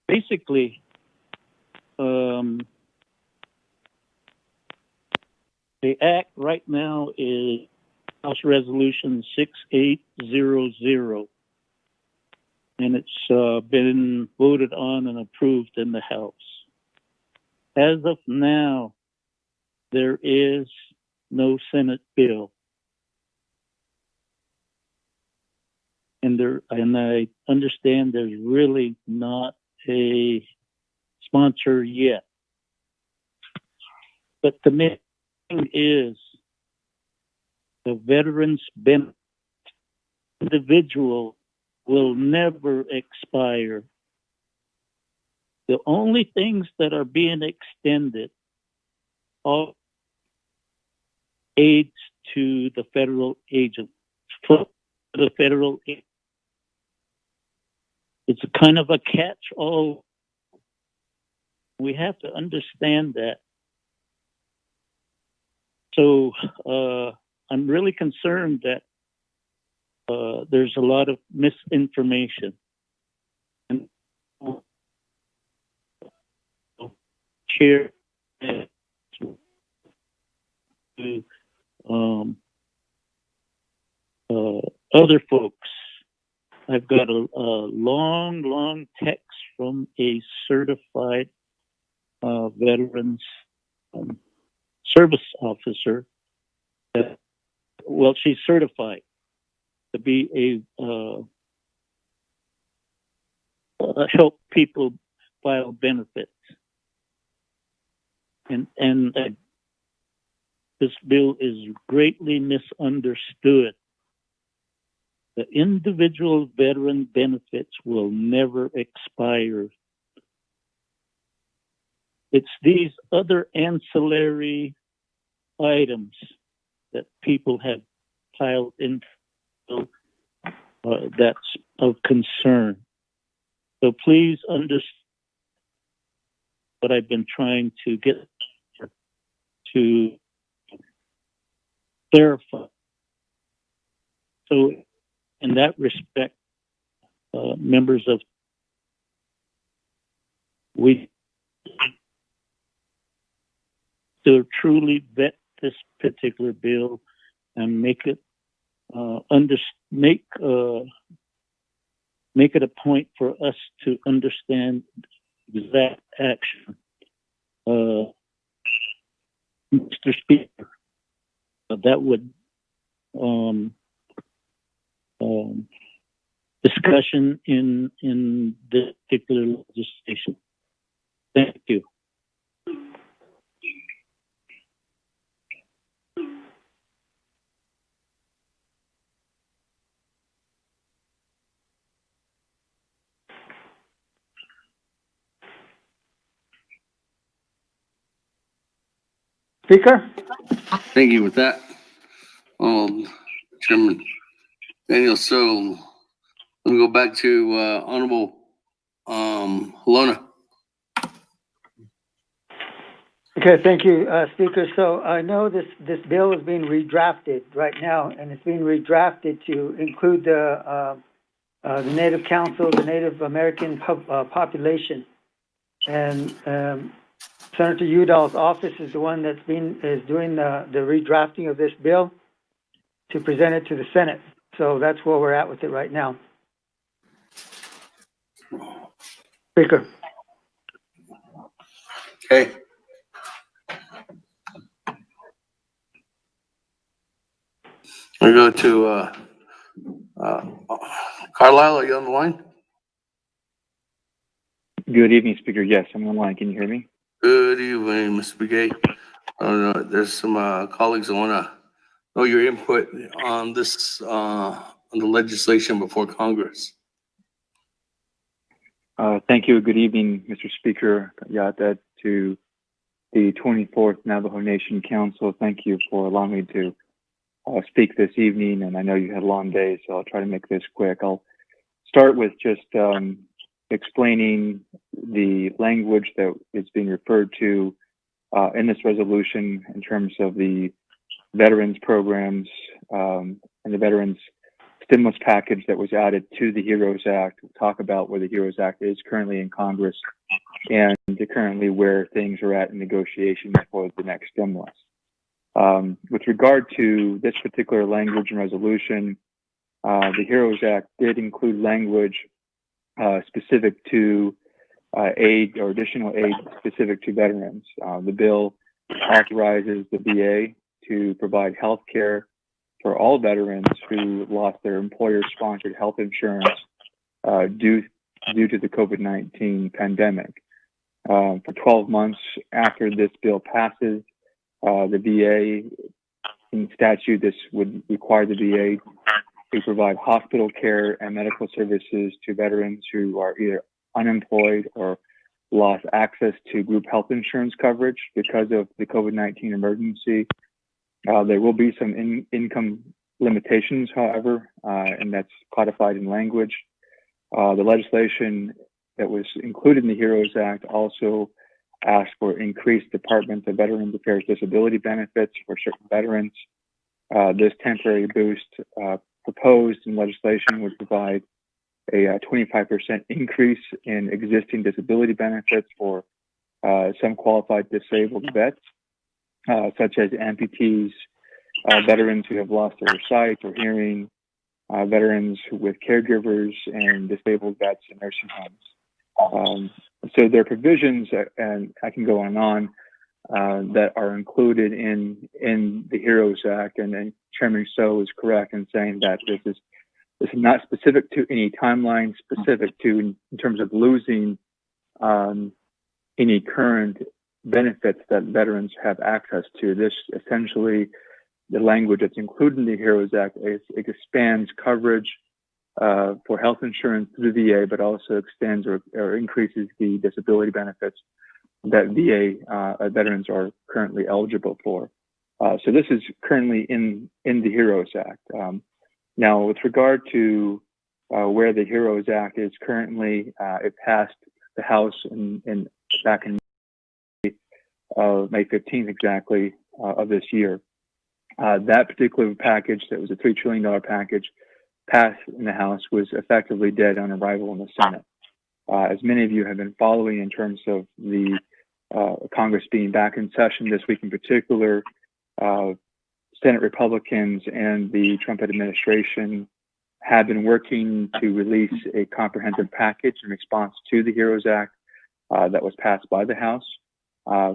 Basically, the act right now is House Resolution 6800, and it's been voted on and approved in the House. As of now, there is no Senate bill. And I understand there's really not a sponsor yet. But the main thing is the veterans benefit individual will never expire. The only things that are being extended are aids to the federal agents. For the federal, it's a kind of a catch-all. We have to understand that. So I'm really concerned that there's a lot of misinformation. And share to other folks. I've got a long text from a certified veterans service officer that, well, she's certified to be a help people file benefits. And this bill is greatly misunderstood. The individual veteran benefits will never expire. It's these other ancillary items that people have piled into that's of concern. So please understand what I've been trying to get to clarify. So in that respect, members of, we to truly vet this particular bill and make it make it a point for us to understand exact action. Mr. Speaker, that would discussion in this particular legislation. Thank you. Speaker? Thank you with that. Chairman Daniel, so let me go back to Honorable Halona. Okay, thank you, Speaker. So I know this bill is being redrafted right now, and it's being redrafted to include the Native Council, the Native American population, and Senator Udall's office is the one that's doing the redrafting of this bill to present it to the Senate. So that's where we're at with it right now. Speaker. Okay. I go to Carlisle. Are you on the line? Good evening, Speaker. Yes, I'm on the line. Can you hear me? Good evening, Mr. Begay. There's some colleagues that want to know your input on this, on the legislation before Congress. Thank you. Good evening, Mr. Speaker. That to the 24th Navajo Nation Council. Thank you for allowing me to speak this evening. And I know you had a long day, so I'll try to make this quick. I'll start with just explaining the language that is being referred to in this resolution in terms of the veterans programs and the veterans stimulus package that was added to the HEROES Act. We'll talk about where the HEROES Act is currently in Congress and currently where things are at in negotiations for the next stimulus. With regard to this particular language and resolution, the HEROES Act did include language specific to aid or additional aid specific to veterans. The bill authorizes the VA to provide health care for all veterans who lost their employer-sponsored health insurance due to the COVID-19 pandemic. For 12 months after this bill passes, the VA, in statute, this would require the VA We provide hospital care and medical services to veterans who are either unemployed or lost access to group health insurance coverage because of the COVID-19 emergency. There will be some income limitations, however, and that's codified in language. The legislation that was included in the HEROES Act also asked for increased Department of Veterans Affairs disability benefits for certain veterans. This temporary boost proposed in legislation would provide a 25% increase in existing disability benefits for some qualified disabled vets, such as amputees, veterans who have lost their sight or hearing, veterans with caregivers, and disabled vets in nursing homes. So there are provisions, and I can go on, that are included in the HEROES Act, and Chairman So is correct in saying that this is not specific to any timeline, specific to in terms of losing any current benefits that veterans have access to. This essentially, the language that's included in the HEROES Act, it expands coverage for health insurance through the VA, but also extends or increases the disability benefits that VA veterans are currently eligible for. So this is currently in the HEROES Act. Now, with regard to where the HEROES Act is currently, it passed the House back in May 15th exactly of this year. That particular package, that was a $3 trillion package, passed in the House, was effectively dead on arrival in the Senate. As many of you have been following in terms of the Congress being back in session this week in particular, Senate Republicans and the Trump administration have been working to release a comprehensive package in response to the HEROES Act that was passed by the House.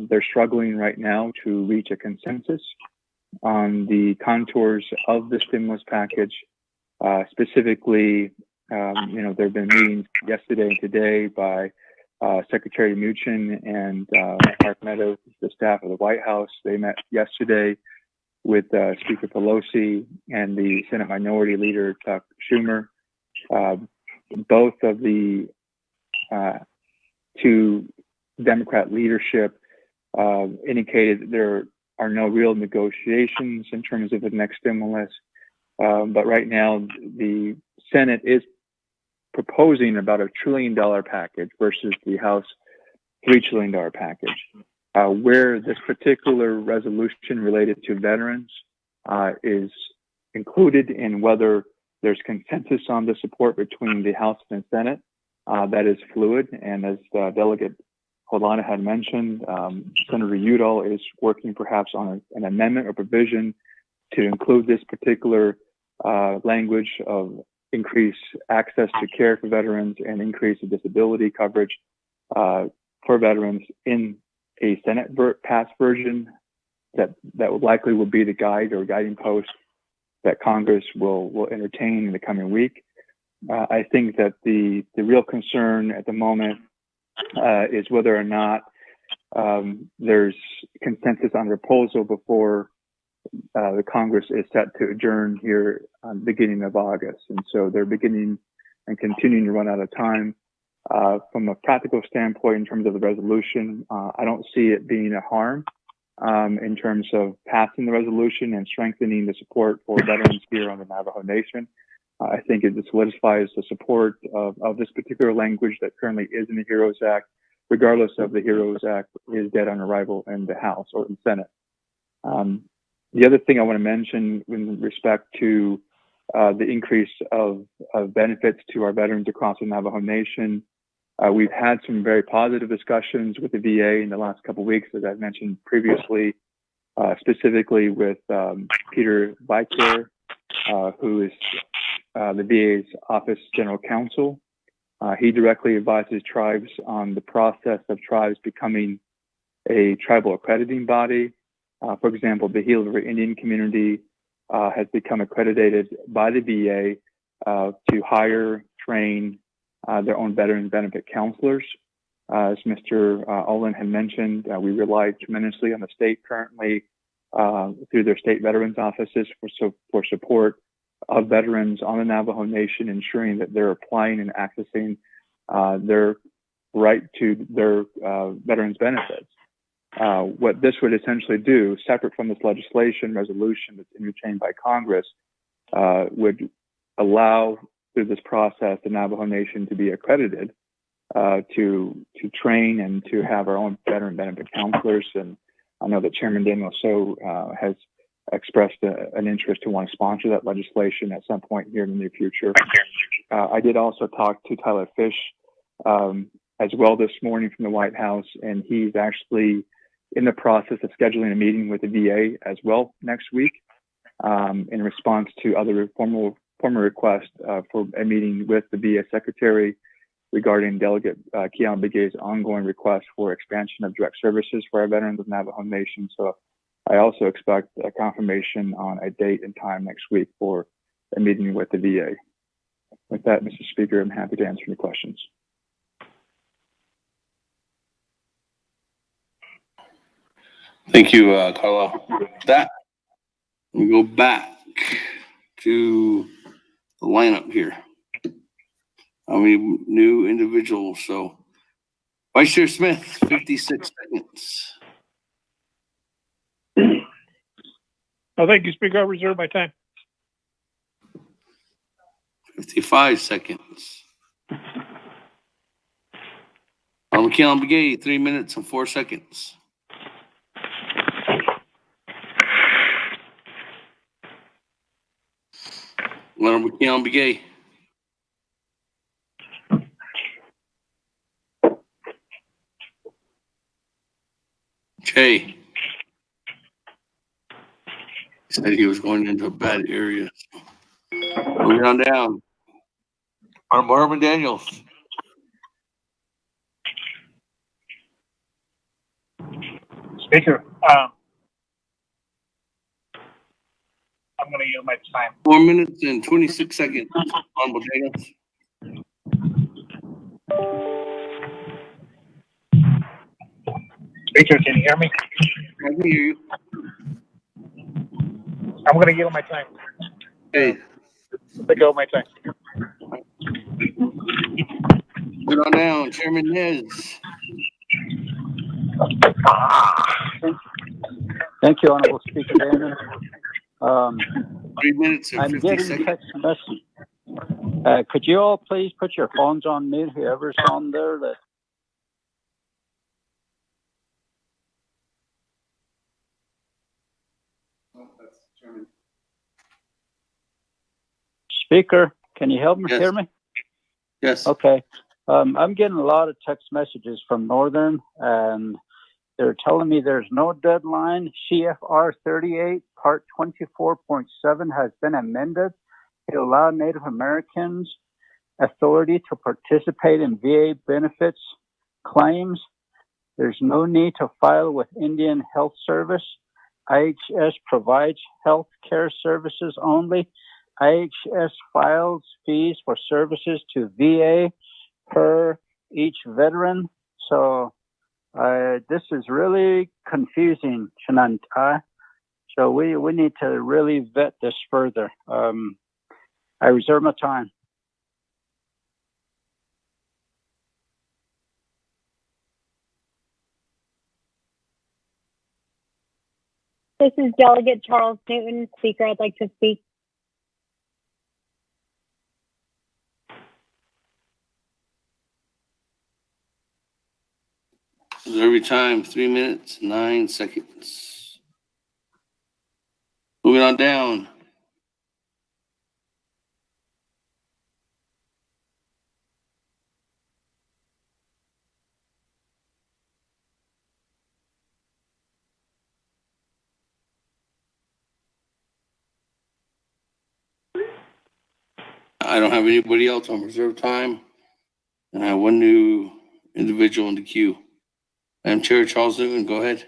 They're struggling right now to reach a consensus on the contours of the stimulus package. Specifically, there have been meetings yesterday and today by Secretary Mnuchin and Mark Meadows, the staff of the White House. They met yesterday with Speaker Pelosi and the Senate Minority Leader Chuck Schumer. Both of the two Democrat leadership indicated that there are no real negotiations in terms of the next stimulus. But right now, the Senate is proposing about $1 trillion package versus the House $3 trillion package. Where this particular resolution related to veterans is included in whether there's consensus on the support between the House and the Senate, that is fluid. And as Delegate Holana had mentioned, Senator Udall is working perhaps on an amendment or provision to include this particular language of increase access to care for veterans and increase the disability coverage for veterans in a Senate passed version that likely will be the guide or guiding post that Congress will entertain in the coming week. I think that the real concern at the moment is whether or not there's consensus on the proposal before the Congress is set to adjourn here on the beginning of August. And so they're beginning and continuing to run out of time. From a practical standpoint, in terms of the resolution, I don't see it being a harm in terms of passing the resolution and strengthening the support for veterans here on the Navajo Nation. I think it solidifies the support of this particular language that currently is in the HEROES Act, regardless of the HEROES Act is dead on arrival in the House or in the Senate. The other thing I want to mention with respect to the increase of benefits to our veterans across the Navajo Nation, we've had some very positive discussions with the VA in the last couple of weeks, as I've mentioned previously, specifically with Peter Vicare, who is the VA's Office General Counsel. He directly advises tribes on the process of tribes becoming a tribal accrediting body. For example, the Gila River Indian community has become accredited by the VA to hire, train their own veteran benefit counselors. As Mr. Olin had mentioned, we rely tremendously on the state currently through their state veterans offices for support of veterans on the Navajo Nation, ensuring that they're applying and accessing their right to their veterans benefits. What this would essentially do, separate from this legislation resolution that's entertained by Congress, would allow through this process the Navajo Nation to be accredited to train and to have our own veteran benefit counselors. And I know that Chairman Daniel So has expressed an interest to want to sponsor that legislation at some point here in the near future. I did also talk to Tyler Fish as well this morning from the White House, and he's actually in the process of scheduling a meeting with the VA as well next week in response to other former requests for a meeting with the VA Secretary regarding Delegate Keon Begay's ongoing request for expansion of direct services for our veterans of Navajo Nation. So I also expect a confirmation on a date and time next week for a meeting with the VA. With that, Mr. Speaker, I'm happy to answer any questions. Thank you, Carlo. With that, we go back to the lineup here. How many new individuals? So, Vice Chair Smith, 56 seconds. Oh, thank you, Speaker. I reserve my time. 55 seconds. Keon Begay, 3 minutes and 4 seconds. Honorable Keon Begay. Jay. He said he was going into a bad area. Moving on down. Honorable Herman Daniels. Speaker, I'm going to use my time. 4 minutes and 26 seconds. Honorable Daniels. Speaker, can you hear me? I can hear you. I'm going to yield my time. Hey. Let go of my time. Moving on down. Chairman Nez. Thank you, Honorable Speaker Daniel. 3 minutes and 50 seconds. Text message. Could you all please put your phones on mute, whoever's on there? Speaker, can you help me hear me? Yes. Okay. I'm getting a lot of text messages from Northern, and they're telling me there's no deadline. CFR 38, Part 24.7 has been amended to allow Native Americans authority to participate in VA benefits claims. There's no need to file with Indian Health Service. IHS provides health care services only. IHS files fees for services to VA per each veteran. So this is really confusing, Shananta. So we need to really vet this further. I reserve my time. This is Delegate Charles Newton. Speaker, I'd like to speak. Every time, 3 minutes, 9 seconds. Moving on down. I don't have anybody else on reserve time. And I have one new individual in the queue. Madam Chair, Charles Newton, go ahead.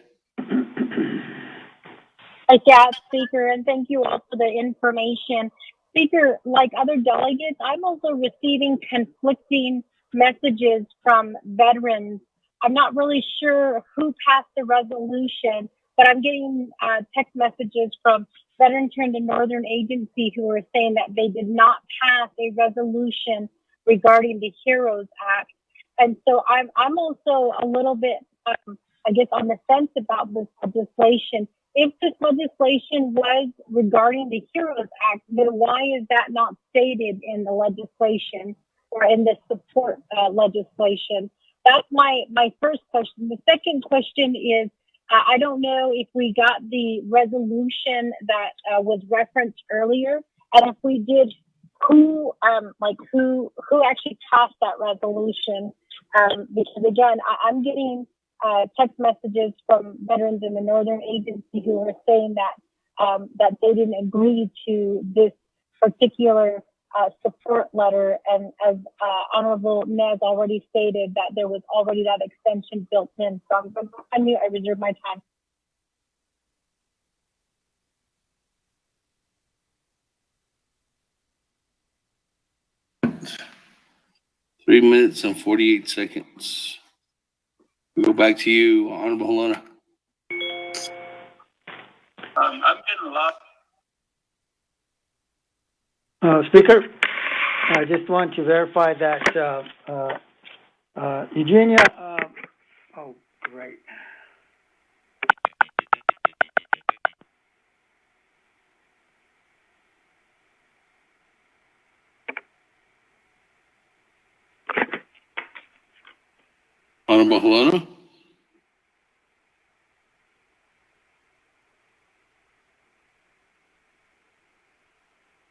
Yeah, Speaker, and thank you all for the information. Speaker, like other delegates, I'm also receiving conflicting messages from veterans. I'm not really sure who passed the resolution, but I'm getting text messages from Veterans Here in the Northern Agency who are saying that they did not pass a resolution regarding the HEROES Act. And so I'm also a little bit, I guess, on the fence about this legislation. If this legislation was regarding the HEROES Act, then why is that not stated in the legislation or in the support legislation? That's my first question. The second question is, I don't know if we got the resolution that was referenced earlier, and if we did, who actually passed that resolution? Because again, I'm getting text messages from veterans in the Northern Agency who are saying that they didn't agree to this particular support letter, and as Honorable Nez already stated, that there was already that extension built in. So I'm going to unmute. I reserve my time. Three minutes and 48 seconds. We go back to you, Honorable Helena. I'm getting a lot. Speaker, I just want to verify that Eugenia. Oh, great. Honorable Helena.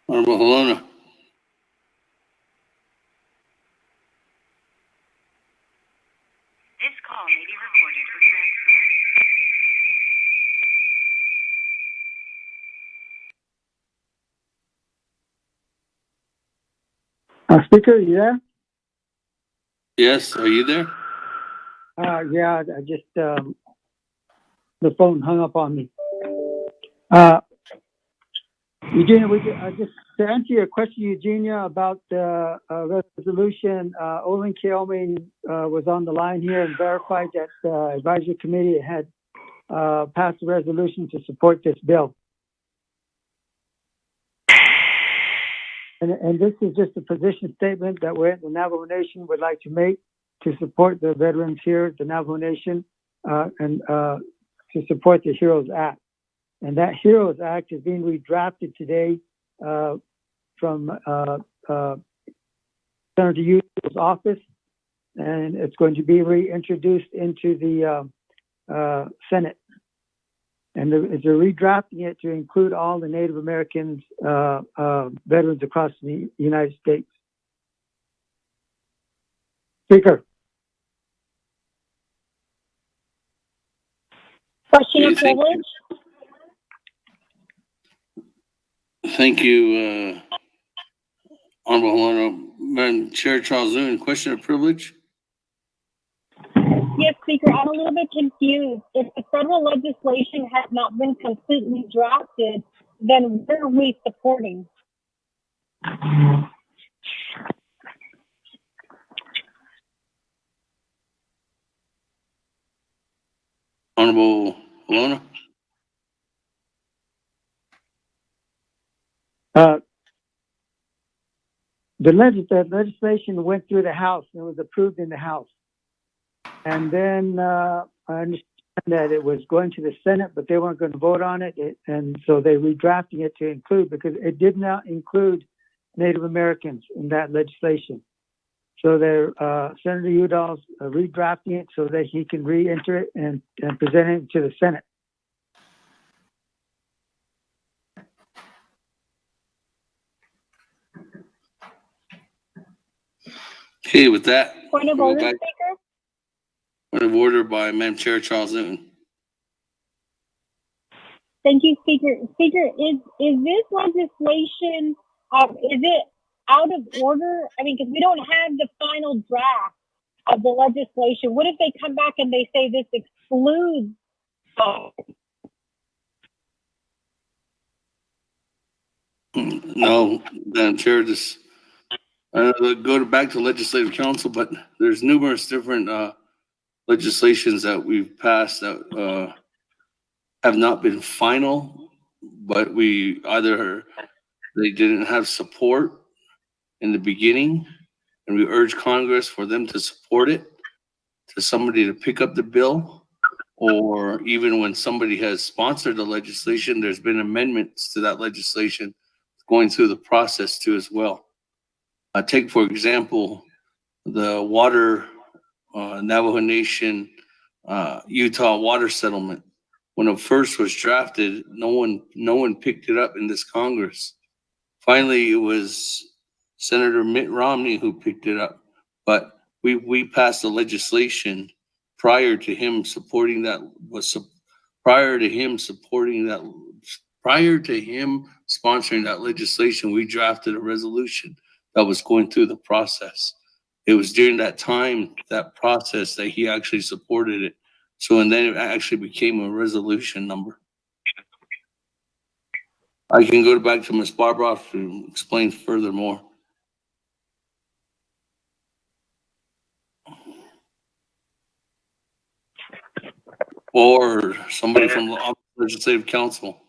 Honorable Helena. This call may be recorded or transcribed. Speaker, you there? Yes, are you there? Yeah, I just, the phone hung up on me. Eugenia, just to answer your question, Eugenia, about the resolution, Olin Keomi was on the line here and verified that the advisory committee had passed a resolution to support this bill. And this is just a position statement that we're, the Navajo Nation would like to make to support the veterans here at the Navajo Nation and to support the HEROES Act. And that HEROES Act is being redrafted today from Senator Yu's office, and it's going to be reintroduced into the Senate. And they're redrafting it to include all the Native Americans, veterans across the United States. Speaker. Question of privilege. Thank you, Honorable Helena. Madam Chair Charles Zoon, question of privilege. Yes, Speaker, I'm a little bit confused. If the federal legislation has not been completely drafted, then what are we supporting? Honorable Helena. The legislation went through the House and was approved in the House. And then I understand that it was going to the Senate, but they weren't going to vote on it. And so they redrafting it to include, because it did not include Native Americans in that legislation. So they're, Senator Udall's redrafting it so that he can re-enter it and present it to the Senate. Okay, with that, point of order, Speaker. Point of order by Madam Chair Charles Newton. Thank you, Speaker. Speaker, is this legislation, is it out of order? I mean, because we don't have the final draft of the legislation. What if they come back and they say this excludes? No, Madam Chair, this go back to Legislative Council, but there's numerous different legislations that we've passed that have not been final, but they didn't have support in the beginning, and we urge Congress for them to support it, to somebody to pick up the bill, or even when somebody has sponsored the legislation, there's been amendments to that legislation going through the process too as well. Take, for example, the water, Navajo Nation, Utah water settlement. When it first was drafted, no one picked it up in this Congress. Finally, it was Senator Mitt Romney who picked it up, but we passed the legislation prior to him supporting that. Prior to him sponsoring that legislation, we drafted a resolution that was going through the process. It was during that time, that process, that he actually supported it. So, and then it actually became a resolution number. I can go back to Ms. Barbara to explain furthermore. Or somebody from the Legislative Council.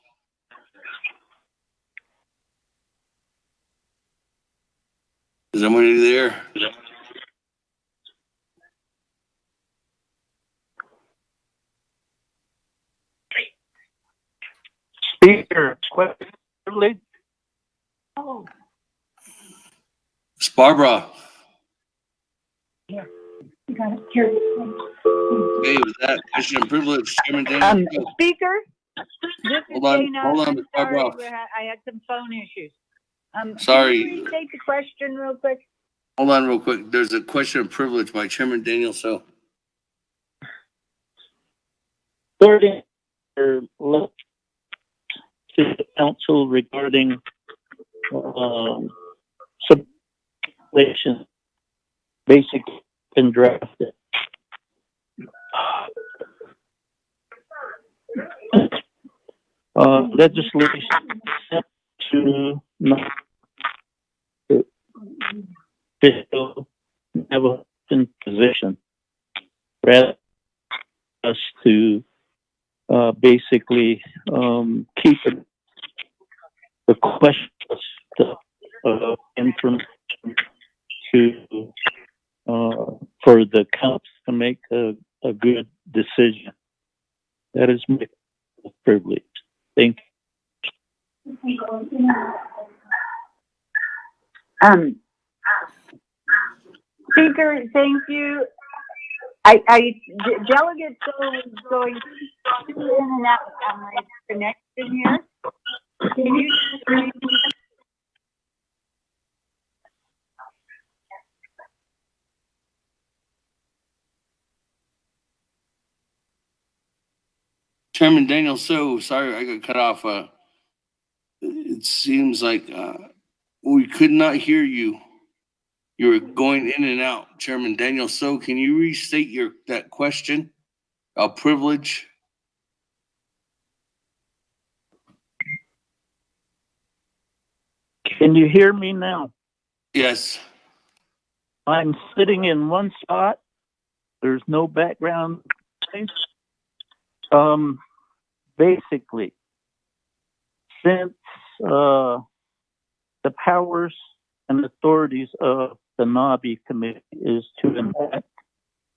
Is anybody there? Speaker, question, privilege. Oh. Ms. Barbara. Yeah, you got it. Here. Okay, with that, question and privilege, Chairman Daniel. Speaker, this is Dana. Hold on, I'm Ms. sorry, Barbara. I had some phone issues. Sorry. Can you restate the question real quick? Hold on real quick. There's a question of privilege by Chairman Daniel. So, Third, to the council regarding sublegislation, basically been drafted. Legislation sent to official Navajo position, rather us to basically keep the questions information to for the council to make a good decision. That is my privilege. Thank you. Speaker, thank you. Delegate is going in and out on my connection here. Can you just repeat? Chairman Daniel, so sorry I got cut off. It seems like we could not hear you. You were going in and out. Chairman Daniel, so can you restate that question? Privilege. Can you hear me now? Yes. I'm sitting in one spot. There's no background noise. Basically, since the powers and authorities of the NABI committee is to enact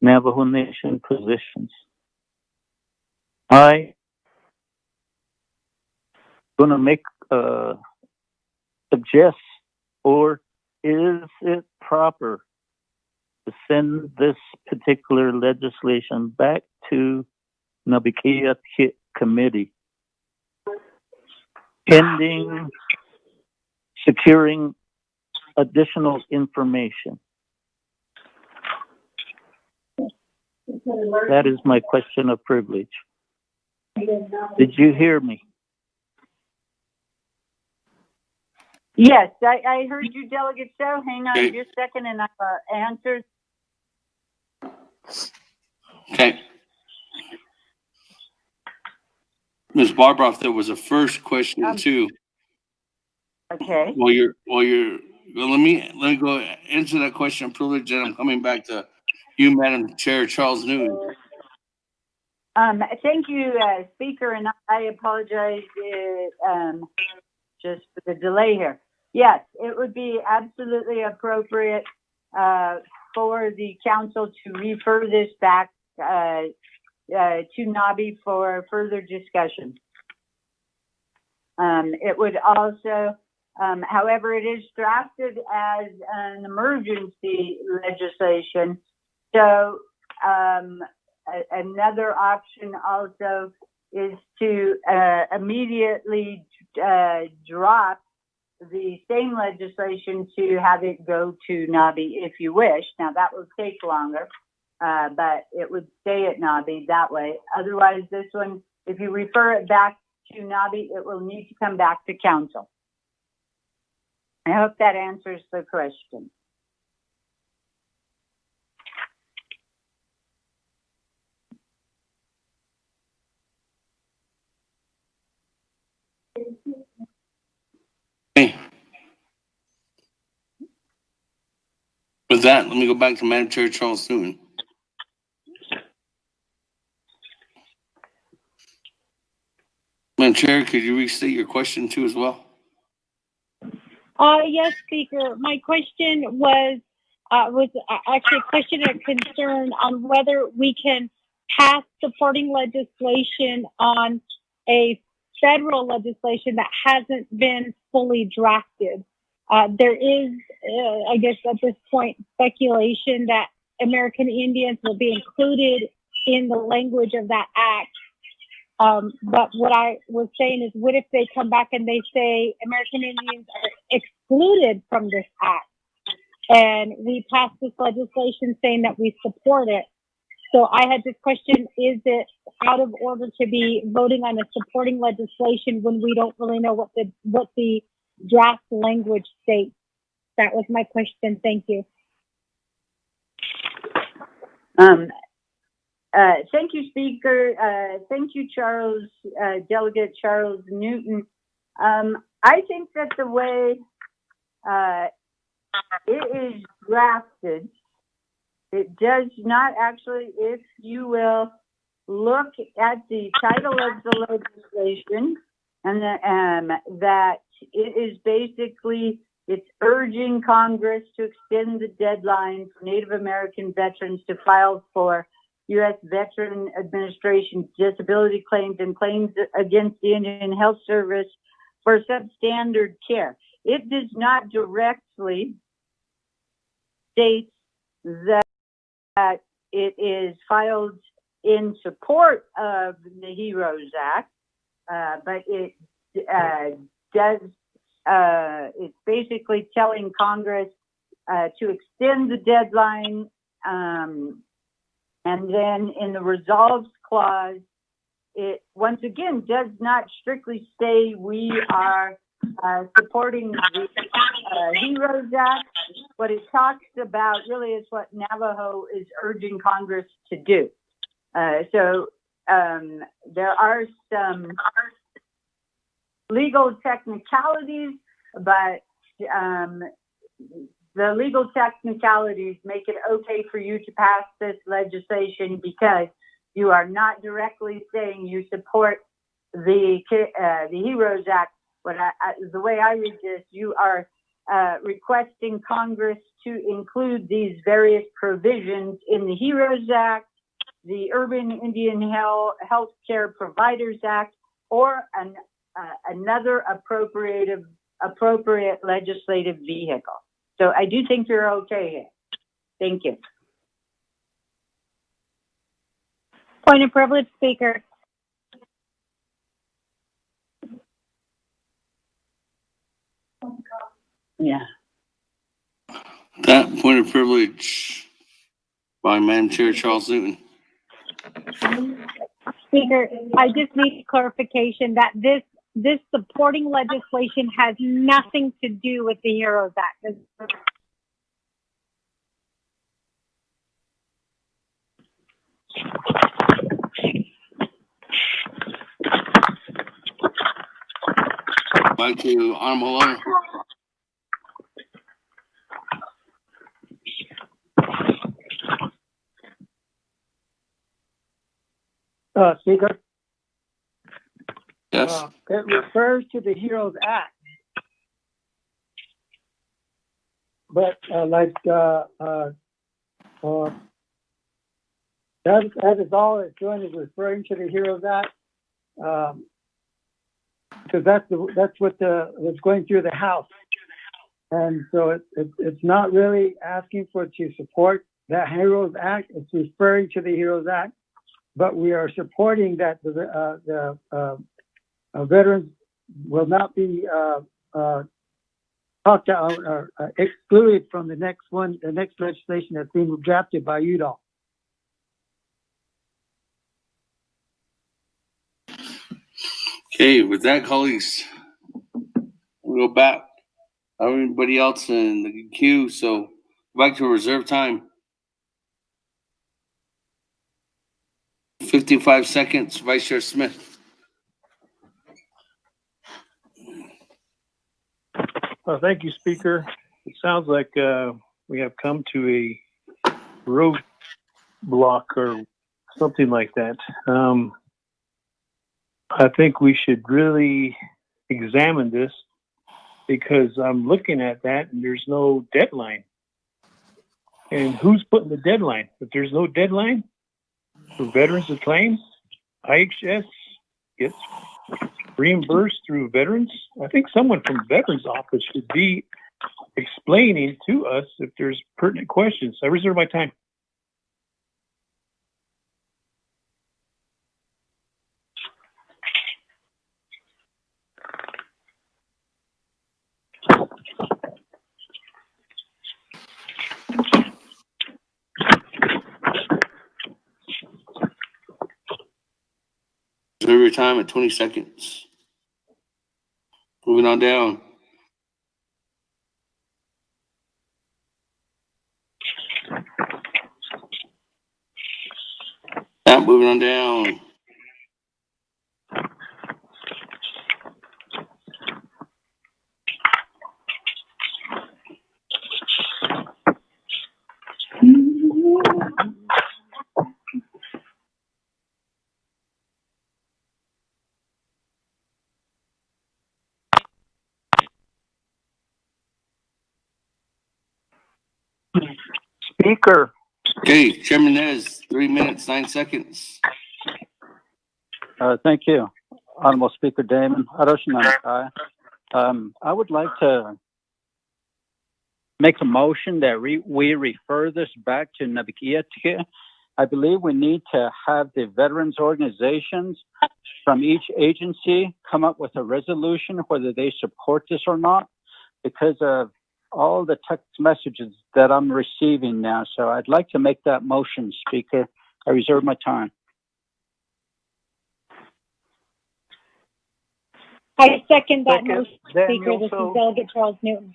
Navajo Nation positions, I'm going to make suggest, or is it proper to send this particular legislation back to Nabikia committee pending securing additional information? That is my question of privilege. Did you hear me? Yes, I heard you, Delegate So. Hang on just a second, and I've answered. Okay. Ms. Barbara, if there was a first question too. Okay. Well, let me go answer that question of privilege, and I'm coming back to you, Madam Chair Charles Newton. Thank you, Speaker, and I apologize just for the delay here. Yes, it would be absolutely appropriate for the council to refer this back to NABI for further discussion. It would also, however, it is drafted as an emergency legislation. So another option also is to immediately drop the same legislation to have it go to NABI if you wish. Now that would take longer, but it would stay at NABI that way. Otherwise, this one, if you refer it back to NABI, it will need to come back to council. I hope that answers the question. Okay. With that, let me go back to Madam Chair Charles Newton. Madam Chair, could you restate your question too as well? Yes, Speaker. My question was actually a question or concern on whether we can pass supporting legislation on a federal legislation that hasn't been fully drafted. There is, I guess at this point, speculation that American Indians will be included in the language of that act. But what I was saying is, what if they come back and they say American Indians are excluded from this act, and we pass this legislation saying that we support it? So I had this question: is it out of order to be voting on a supporting legislation when we don't really know what the draft language states? That was my question. Thank you. Thank you, Speaker. Thank you, Charles, Delegate Charles Newton. I think that the way it is drafted, it does not actually, if you will, look at the title of the legislation, and that it is basically, it's urging Congress to extend the deadline for Native American veterans to file for U.S. Veteran Administration disability claims and claims against the Indian Health Service for substandard care. It does not directly state that it is filed in support of the HEROES Act, but it does, it's basically telling Congress to extend the deadline, and then in the resolves clause, it once again does not strictly say we are supporting the HEROES Act. What it talks about really is what Navajo is urging Congress to do. So there are some legal technicalities, but the legal technicalities make it okay for you to pass this legislation because you are not directly saying you support the HEROES Act. But the way I read this, you are requesting Congress to include these various provisions in the HEROES Act, the Urban Indian Health Care Providers Act, or another appropriate legislative vehicle. So I do think you're okay here. Thank you. Point of privilege, Speaker. Yeah. That point of privilege by Madam Chair Charles Newton. Speaker, I just need clarification that this supporting legislation has nothing to do with the HEROES Act. Back to Honorable Owner. Speaker. Yes. It refers to the HEROES Act. But that is all it's doing, is referring to the HEROES Act, because that's what was going through the House, and so it's not really asking to support that HEROES Act. It's referring to the HEROES Act, but we are supporting that the veterans will not be talked out or excluded from the next legislation that's being drafted by UDOL. Okay, with that, colleagues, we'll go back. Everybody else in the queue, so back to reserve time. 55 seconds, Vice Chair Smith. Thank you, Speaker. It sounds like we have come to a roadblock or something like that. I think we should really examine this, because I'm looking at that and there's no deadline. And who's putting the deadline? If there's no deadline for veterans with claims, IHS gets reimbursed through veterans. I think someone from Veterans Office should be explaining to us if there's pertinent questions. I reserve my time. Reserve your time at 20 seconds. Moving on down. Moving on down. Speaker. Okay, Chairman Nez, 3 minutes, 9 seconds. Thank you, Honorable Speaker Damon. I would like to make a motion that we refer this back to Navigiatia. I believe we need to have the veterans organizations from each agency come up with a resolution whether they support this or not, because of all the text messages that I'm receiving now. So I'd like to make that motion, Speaker. I reserve my time. I second that motion, Speaker. This is Delegate Charles Newton.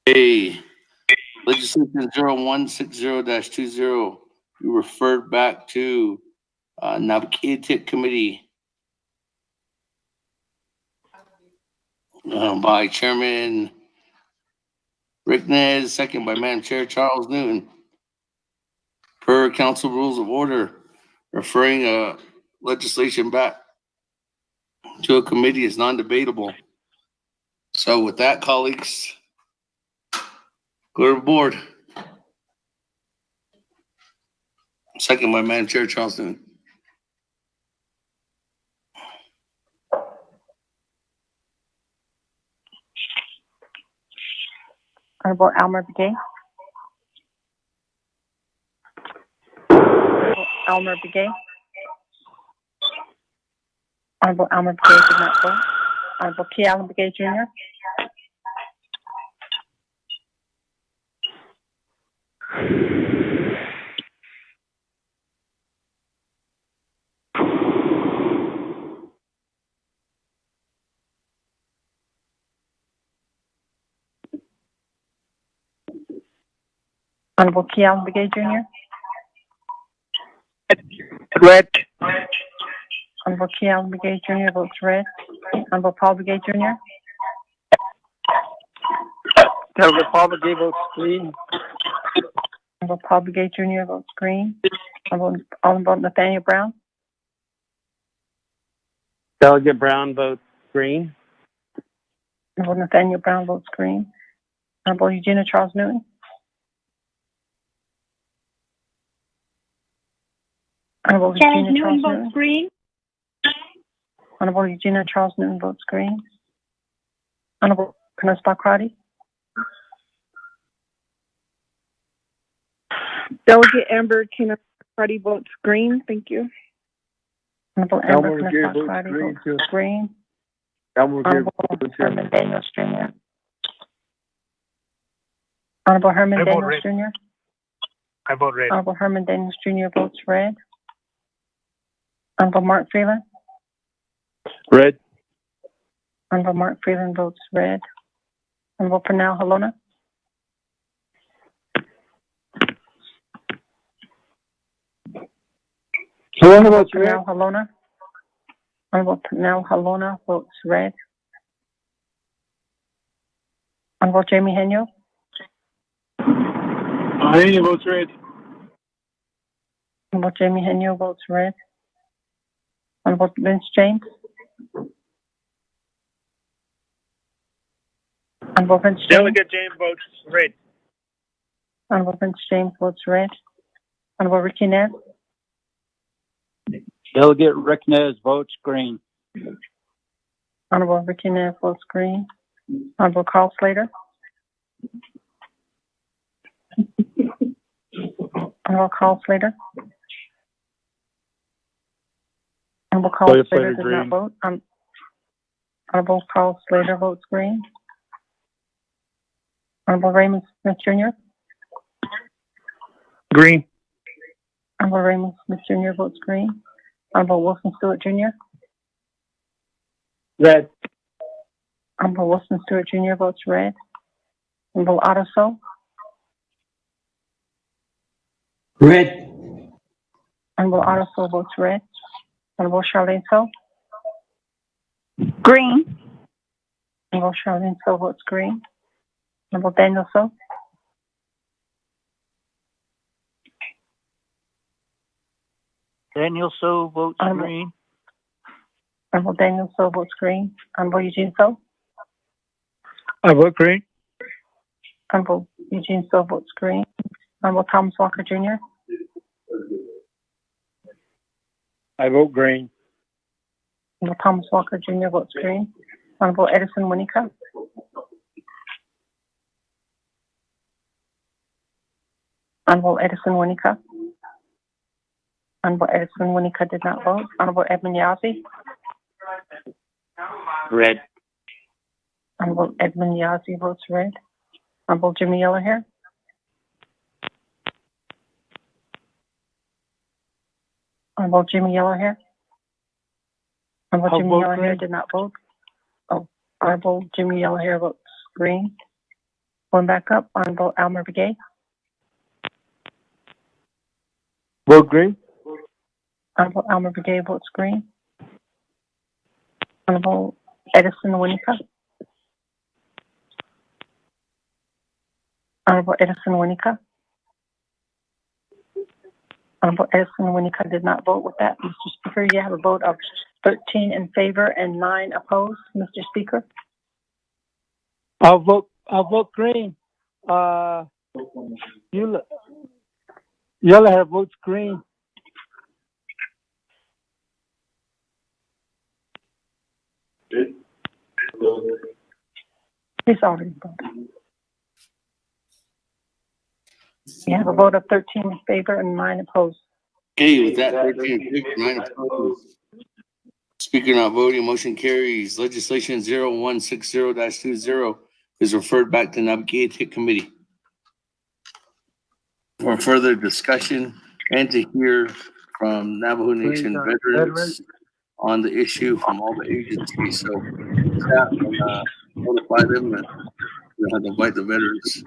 Hey, Legislation 0160-20, you referred back to Navigated Committee by Chairman Rick Nez, second by Madam Chair Charles Newton. Per Council Rules of Order, referring legislation back to a committee is non-debatable. So with that, colleagues, go to the board. Second by Madam Chair Charles Newton. Honorable Elmer Begay. Elmer Begay. Honorable Elmer Begay did not vote. Honorable T. Allen Begay Jr. Honorable T. Allen Begay Jr. Red. Honorable T. Allen Begay Jr. votes red. Honorable Paul Begay Jr. Delegate Paul Begay votes green. Honorable Paul Begay Jr. votes green. Honorable Nathaniel Brown. Delegate Brown votes green. Honorable Nathaniel Brown votes green. Honorable Eugenia Charles Newton. Honorable Eugenia Charles Newton votes green. Honorable Eugenia Charles Newton votes green. Honorable Kenneth Bakrati. Delegate Amber Kenneth Bakrati votes green. Thank you. Honorable Amber Kenneth Bakrati votes green. Honorable Herman Daniels Jr. Honorable Herman Daniels Jr. I vote red. Honorable Herman Daniels Jr. votes red. Honorable Mark Freeland. Red. Honorable Mark Freeland votes red. Honorable Pernell Halona. Halona votes red. Pernell Halona. Honorable Pernell Halona votes red. Honorable Jamie Henyo. Henyo votes red. Honorable Jamie Henyo votes red. Honorable Vince James. Honorable Vince James. Delegate James votes red. Honorable Vince James votes red. Honorable Ricky Nez. Delegate Rick Nez votes green. Honorable Ricky Nez votes green. Honorable Carl Slater. Honorable Carl Slater. Honorable Carl Slater does not vote. Honorable Carl Slater votes green. Honorable Raymond Smith Jr. Green. Honorable Raymond Smith Jr. votes green. Honorable Wilson Stewart Jr. Red. Honorable Wilson Stewart Jr. votes red. Honorable Otto So. Red. Honorable Otto So votes red. Honorable Charlene So. Green. Honorable Charlene So votes green. Honorable Daniel So. Daniel So votes green. Honorable Daniel So votes green. Honorable Eugene So. I vote green. Honorable Eugene So votes green. Honorable Thomas Walker Jr. I vote green. Honorable Thomas Walker Jr. votes green. Honorable Edison Winika. Honorable Edison Winika. Honorable Edison Winika did not vote. Honorable Edmund Yazzie. Red. Honorable Edmund Yazzie votes red. Honorable Jimmy Yellowhair. Honorable Jimmy Yellowhair. Honorable Jimmy Yellowhair did not vote. Oh, Honorable Jimmy Yellowhair votes green. Going back up, Honorable Almer Begay. Vote green. Honorable Almer Begay votes green. Honorable Edison Winika. Honorable Edison Winika. Honorable Edison Winika did not vote. With that, Mr. Speaker, you have a vote of 13 in favor and 9 opposed. Mr. Speaker. I'll vote green. Yellowhair votes green. He's already voted. You have a vote of 13 in favor and 9 opposed. Okay, with that, 13 in favor, 9 opposed. Speaker not voting, motion carries. Legislation 0160-20 is referred back to Navigated Committee for further discussion and to hear from Navajo Nation veterans on the issue from all the agencies. So staff will notify them and we'll have to invite the veterans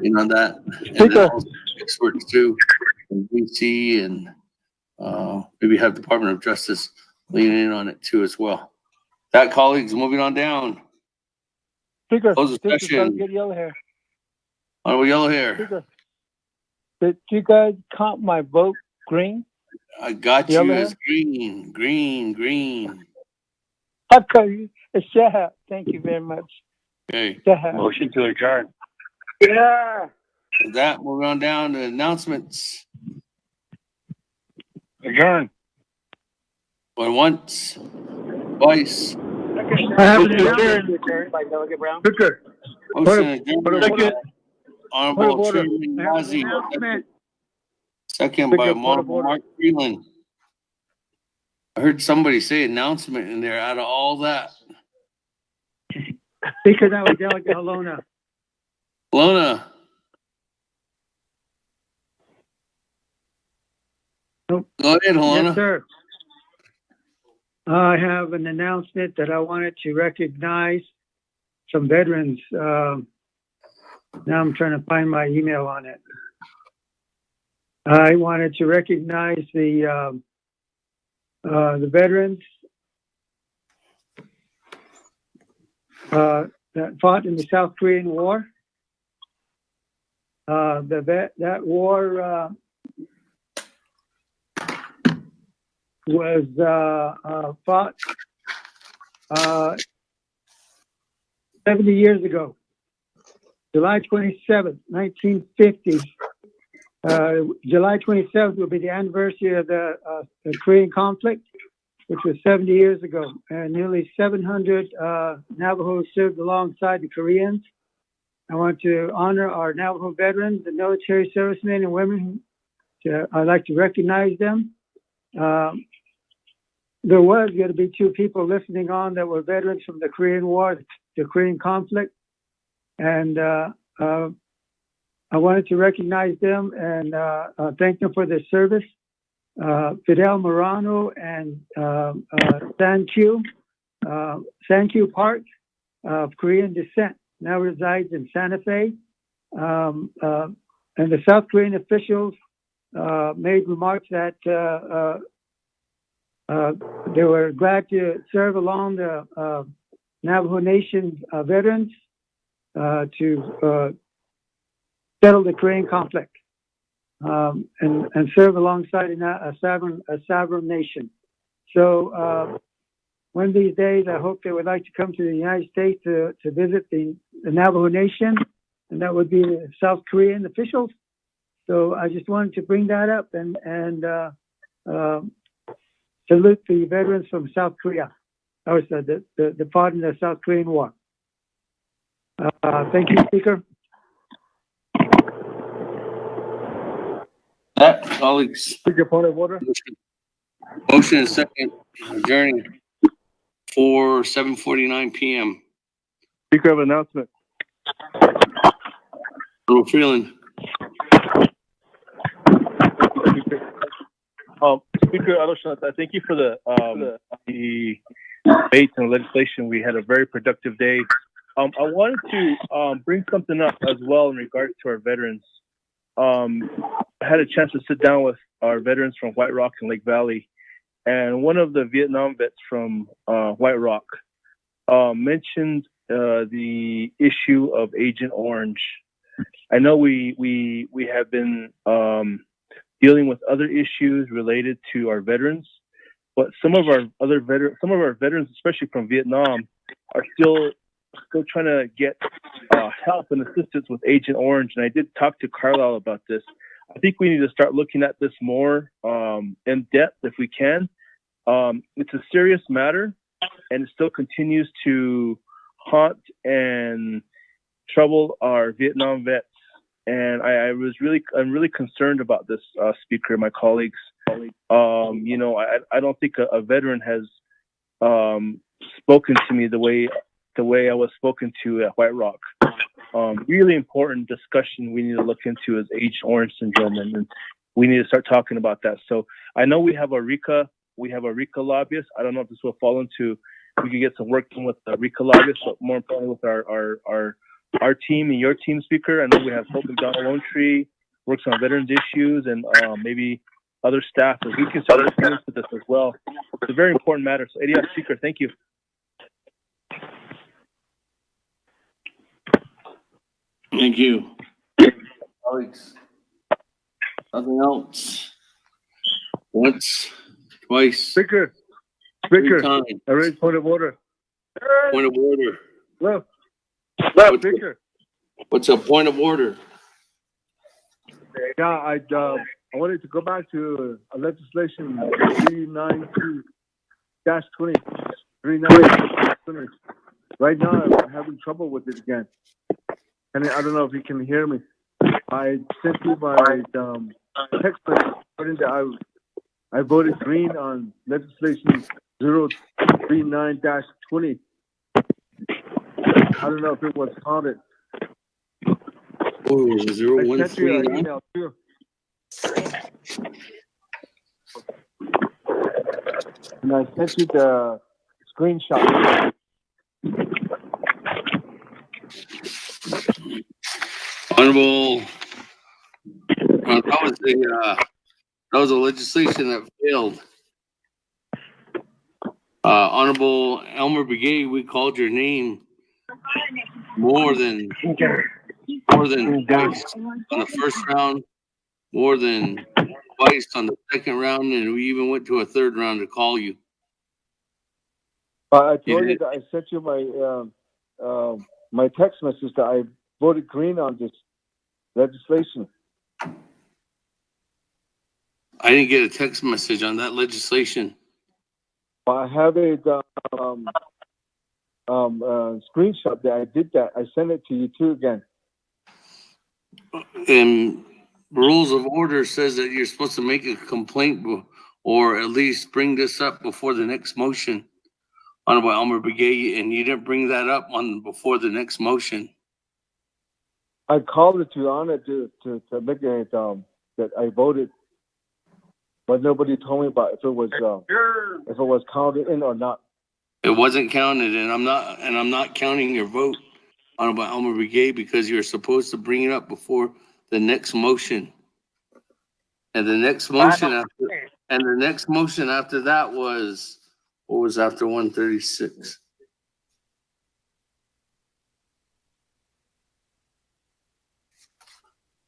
in on that. And then also experts too from DC and maybe have Department of Justice leaning in on it too as well. That, colleagues, moving on down. Speaker, Close this is discussion. Delegate Yellowhair. Honorable Yellow Hair. Did you guys count my vote green? I got Yellow you Hair? as green. Okay, yeah, thank you very much. Okay. Yeah. Motion to adjourn. Yeah. With that, moving on down to announcements. Adjourn. Going once, twice. I have an announcement. By Delegate Brown. Speaker. Motion adjourned. Second. Honorable Point of order. Chairman I have an Yazzie. announcement. Second by Speaker, point of Honorable order. Mark Freeland. I heard somebody say announcement in there out of all that. Speaker, that was Delegate Halona. Lona, Nope. go ahead, Lona. Yes, sir. I have an announcement that I wanted to recognize some veterans. Now I'm trying to find my email on it. I wanted to recognize the veterans that fought in the South Korean War. That war was fought 70 years ago, July 27th, 1950. July 27th will be the anniversary of the Korean conflict, which was 70 years ago. And nearly 700 Navajos served alongside the Koreans. I want to honor our Navajo veterans, the military servicemen and women. I'd like to recognize them. There was going to be two people listening on that were veterans from the Korean War, the Korean conflict. And I wanted to recognize them and thank them for their service. Fidel Morano and Sankyu Park of Korean descent now resides in Santa Fe. And the South Korean officials made remarks that they were glad to serve along the Navajo Nation veterans to settle the Korean conflict and serve alongside a sovereign nation. So one of these days, I hope they would like to come to the United States to visit the Navajo Nation, and that would be the South Korean officials. So I just wanted to bring that up and salute the veterans from South Korea, or the fought in the South Korean War. Thank you, Speaker. That, colleagues. Speaker, point of order. Motion and second adjourning for 7:49 p.m. Speaker of announcement. Honorable Freeland. Speaker Adoshant, I thank you for the debate and legislation. We had a very productive day. I wanted to bring something up as well in regards to our veterans. I had a chance to sit down with our veterans from White Rock and Lake Valley, and one of the Vietnam vets from White Rock mentioned the issue of Agent Orange. I know we have been dealing with other issues related to our veterans, but some of our veterans, especially from Vietnam, are still trying to get help and assistance with Agent Orange. And I did talk to Carlisle about this. I think we need to start looking at this more in depth if we can. It's a serious matter, and it still continues to haunt and trouble our Vietnam vets. And I'm really concerned about this, Speaker, my colleagues. You know, I don't think a veteran has spoken to me the way I was spoken to at White Rock. Really important discussion we need to look into is Agent Orange syndrome, and we need to start talking about that. So I know we have a RICA lobbyist. I don't know if this will fall into, we could get some work done with the RICA lobbyist, but more importantly with our team and your team, Speaker. I know we have Hope McDonald Lone Tree, works on veterans issues, and maybe other staff. If we can start looking into this as well. It's a very important matter. So, ADS Speaker, thank you. Thank you. colleagues. Nothing else. Once, twice, Speaker, three times. I raise point of order. Point of order. Well, Speaker. What's a point of order? Yeah, I wanted to go back to legislation 392-20. 392-20. Right now, I'm having trouble with it again. And I don't know if you can hear me. I sent you my text message that I voted green on legislation 039-20. I don't know if it was counted. Oh, is it I sent you an 0139? email too. And I sent you the screenshot. Honorable, that was a legislation that failed. Honorable Elmer Begay, we called your name more than twice on the first round, more than twice on the second round, and we even went to a third round to call you. I told you that I sent you my text message that I voted green on this legislation. I didn't get a text message on that legislation. I have a screenshot that I did that. I sent it to you too again. And rules of order says that you're supposed to make a complaint or at least bring this up before the next motion. Honorable Elmer Begay, and you didn't bring that up before the next motion. I called it to on it to make it that I voted, but nobody told me about if it was counted in or not. It wasn't counted, and I'm not counting your vote, Honorable Elmer Begay, because you're supposed to bring it up before the next motion. And the next motion after that was what was after 136?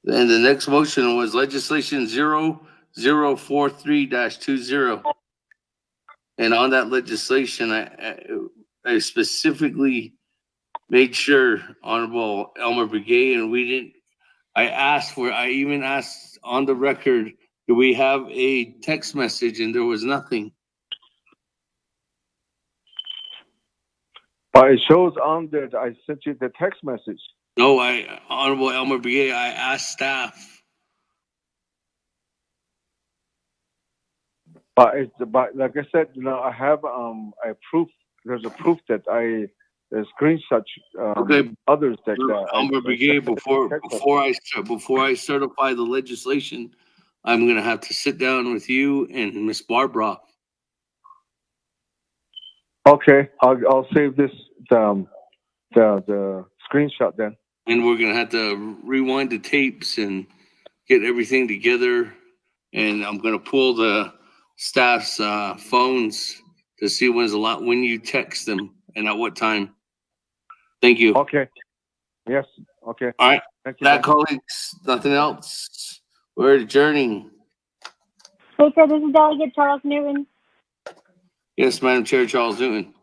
And the next motion was legislation 0043-20. And on that legislation, I specifically made sure, Honorable Elmer Begay, and I even asked on the record, do we have a text message? And there was nothing. But it shows on there that I sent you the text message. No, Honorable Elmer Begay, I asked staff. But like I said, I have a proof. There's a proof that the screenshot others that Elmer Begay, before I certify the legislation, I'm gonna have to sit down with you and Miss Barbara. Okay, I'll save this the screenshot then. And we're gonna have to rewind the tapes and get everything together. And I'm gonna pull the staff's phones to see when you text them and at what time. Thank you. Okay. Yes. Okay. All right. Thank you. That, colleagues, nothing else. We're adjourning. Speaker, this is Delegate Charles Newton. Yes, Madam Chair, Charles Newton.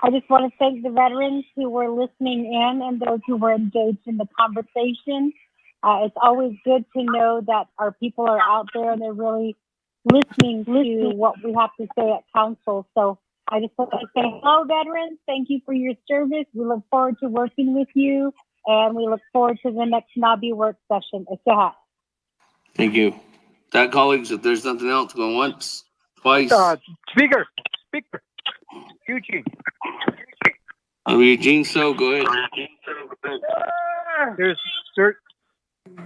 I just want to thank the veterans who were listening in and those who were engaged in the conversation. It's always good to know that our people are out there and they're really listening to what we have to say at council. So I just want to say hello, veterans. Thank you for your service. We look forward to working with you, and we look forward to the next NABI work session. Thank you. That, colleagues, if there's nothing else, going once, twice. Speaker, Eugene. Eugene, so go ahead.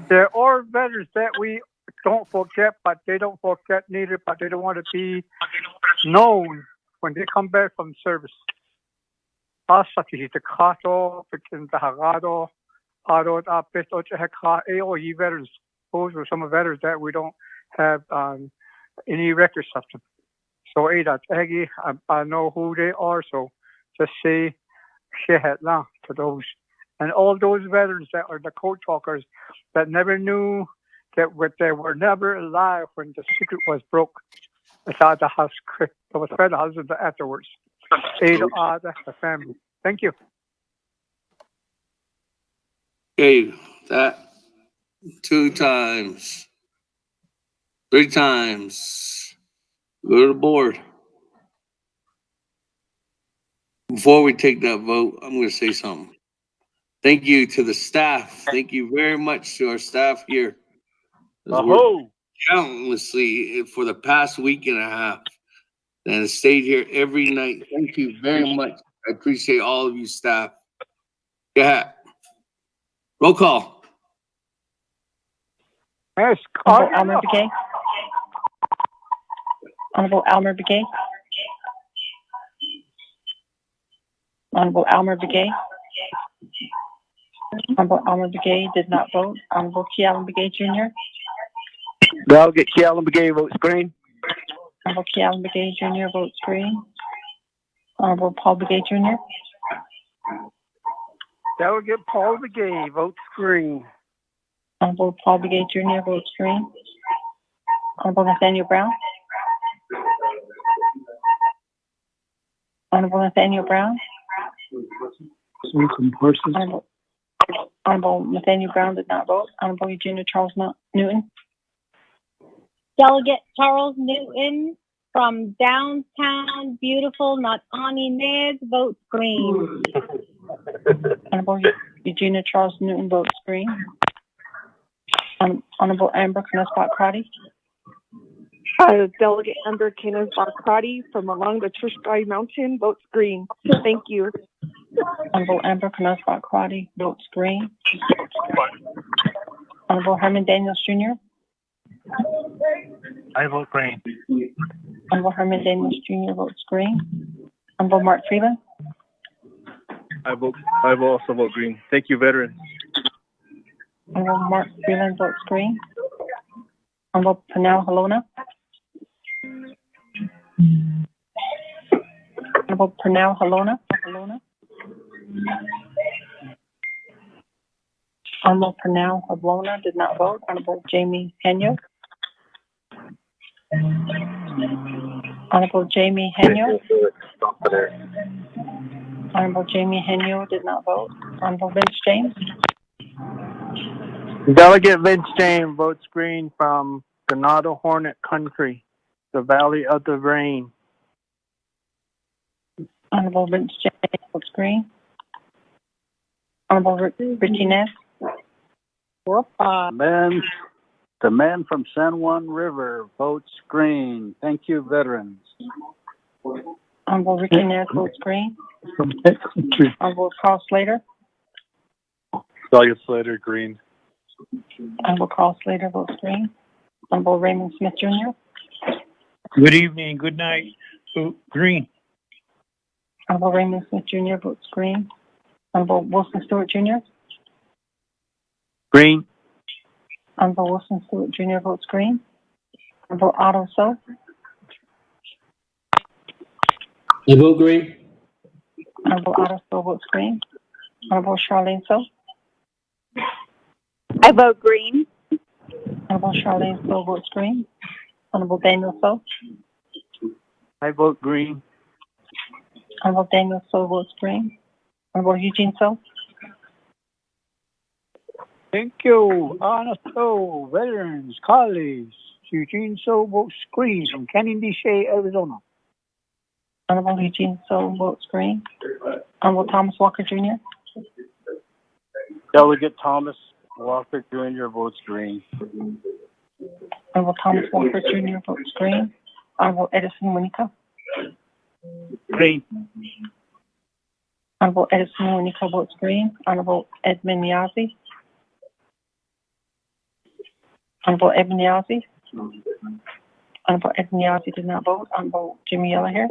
There are veterans that we don't forget, but they don't forget neither, but they don't want to be known when they come back from service. Hasta que te cato, porque te hagado, aro da pesto cheka AOE veterans. Those were some veterans that we don't have any records of them. So that's Aggie, I know who they are, so just say shit lang to those. and all those veterans that are the code talkers that never knew that they were never alive when the secret was broke. Without the house, it was fed the husband afterwards. Aid the family. Thank you. Okay, that 2 times, 3 times. Go to the board. Before we take that vote, I'm going to say something. Thank you to the staff. Thank you very much to our staff here. Has worked countlessly for the past week and a half and has stayed here every night. Thank you very much. I appreciate all of you staff. Yeah. Roll call. Yes, Honorable Almer Begay. Honorable Almer Begay. Honorable Almer Begay. Honorable Almer Begay did not vote. Honorable Kealan Begay Jr. Delegate Kealan Begay votes green. Honorable Kealan Begay Jr. votes green. Honorable Paul Begay Jr. Delegate Paul Begay votes green. Honorable Paul Begay Jr. votes green. Honorable Nathaniel Brown. Honorable Nathaniel Brown. Honorable Nathaniel Brown did not vote. Honorable Eugenia Charles Newton. Delegate Charles Newton from downtown beautiful Natani Nez votes green. Honorable Eugenia Charles Newton votes green. Honorable Amber Knussbach Crotty. Delegate Amber Knussbach Crotty from along the Trishkai Mountain votes green. Thank you. Honorable Amber Knussbach Crotty votes green. Honorable Herman Daniels Jr. I vote green. Honorable Herman Daniels Jr. votes green. Honorable Mark Freeland. I will also vote green. Thank you, veterans. Honorable Mark Freeland votes green. Honorable Panel Halona. Honorable Panel Halona. Honorable Panel Halona did not vote. Honorable Jamie Henyo. Honorable Jamie Henyo. Honorable Jamie Henyo did not vote. Honorable Vince James. Delegate Vince James votes green from Ganado Hornet Country, the Valley of the Rain. Honorable Vince James votes green. Honorable Richie Ness. The man from San Juan River votes green. Thank you, veterans. Honorable Richie Ness votes green. Honorable Carl Slater. Delegate Slater, green. Honorable Carl Slater votes green. Honorable Raymond Smith Jr. Good evening, good night. Green. Honorable Raymond Smith Jr. votes green. Honorable Wilson Stewart Jr. Green. Honorable Wilson Stewart Jr. votes green. Honorable Otto So. I vote green. Honorable Otto So votes green. Honorable Charlene So. I vote green. Honorable Charlene So votes green. Honorable Daniel So. I vote green. Honorable Daniel So votes green. Honorable Eugene So. Thank you. Honor So, veterans, colleagues. Eugene So votes green from Canyon de Chelly, Arizona. Honorable Eugene So votes green. Honorable Thomas Walker Jr. Delegate Thomas Walker Jr. votes green. Honorable Thomas Walker Jr. votes green. Honorable Edison Winica. Green. Honorable Edison Winica votes green. Honorable Edmund Yazzie. Honorable Edmund Yazzie. Honorable Edmund Yazzie did not vote. Honorable Jimmy Yellowhair.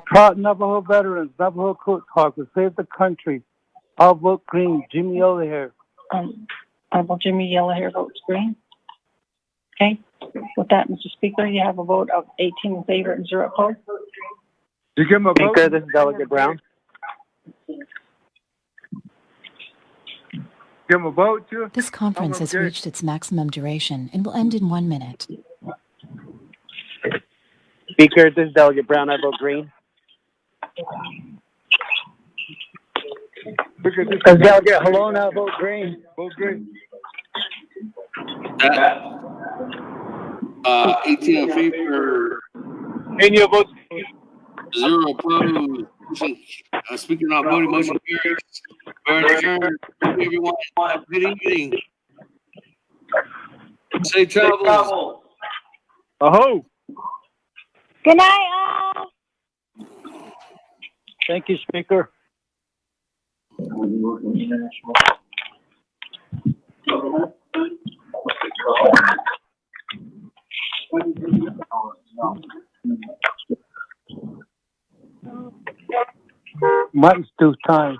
Proud Navajo veterans, Navajo Code Talkers, save the country. I'll vote green. Jimmy Yellowhair. Honorable Jimmy Yellowhair votes green. Okay. With that, Mr. Speaker, you have a vote of 18 in favor and 0 opposed. You give him a vote. Speaker, this is Delegate Brown. Give him a vote too. This conference has reached its maximum duration and will end in 1 minute. Speaker, this is Delegate Brown. I vote green. This is Delegate Halone. I vote green. Vote green. 18 in favor, Any of votes? 0 opposed. Speaker not voting, motion carries. We're adjourned. Thank you, everyone. Have a good evening. Safe travels. Aho. Good night, all. Thank you, Speaker. Might still time.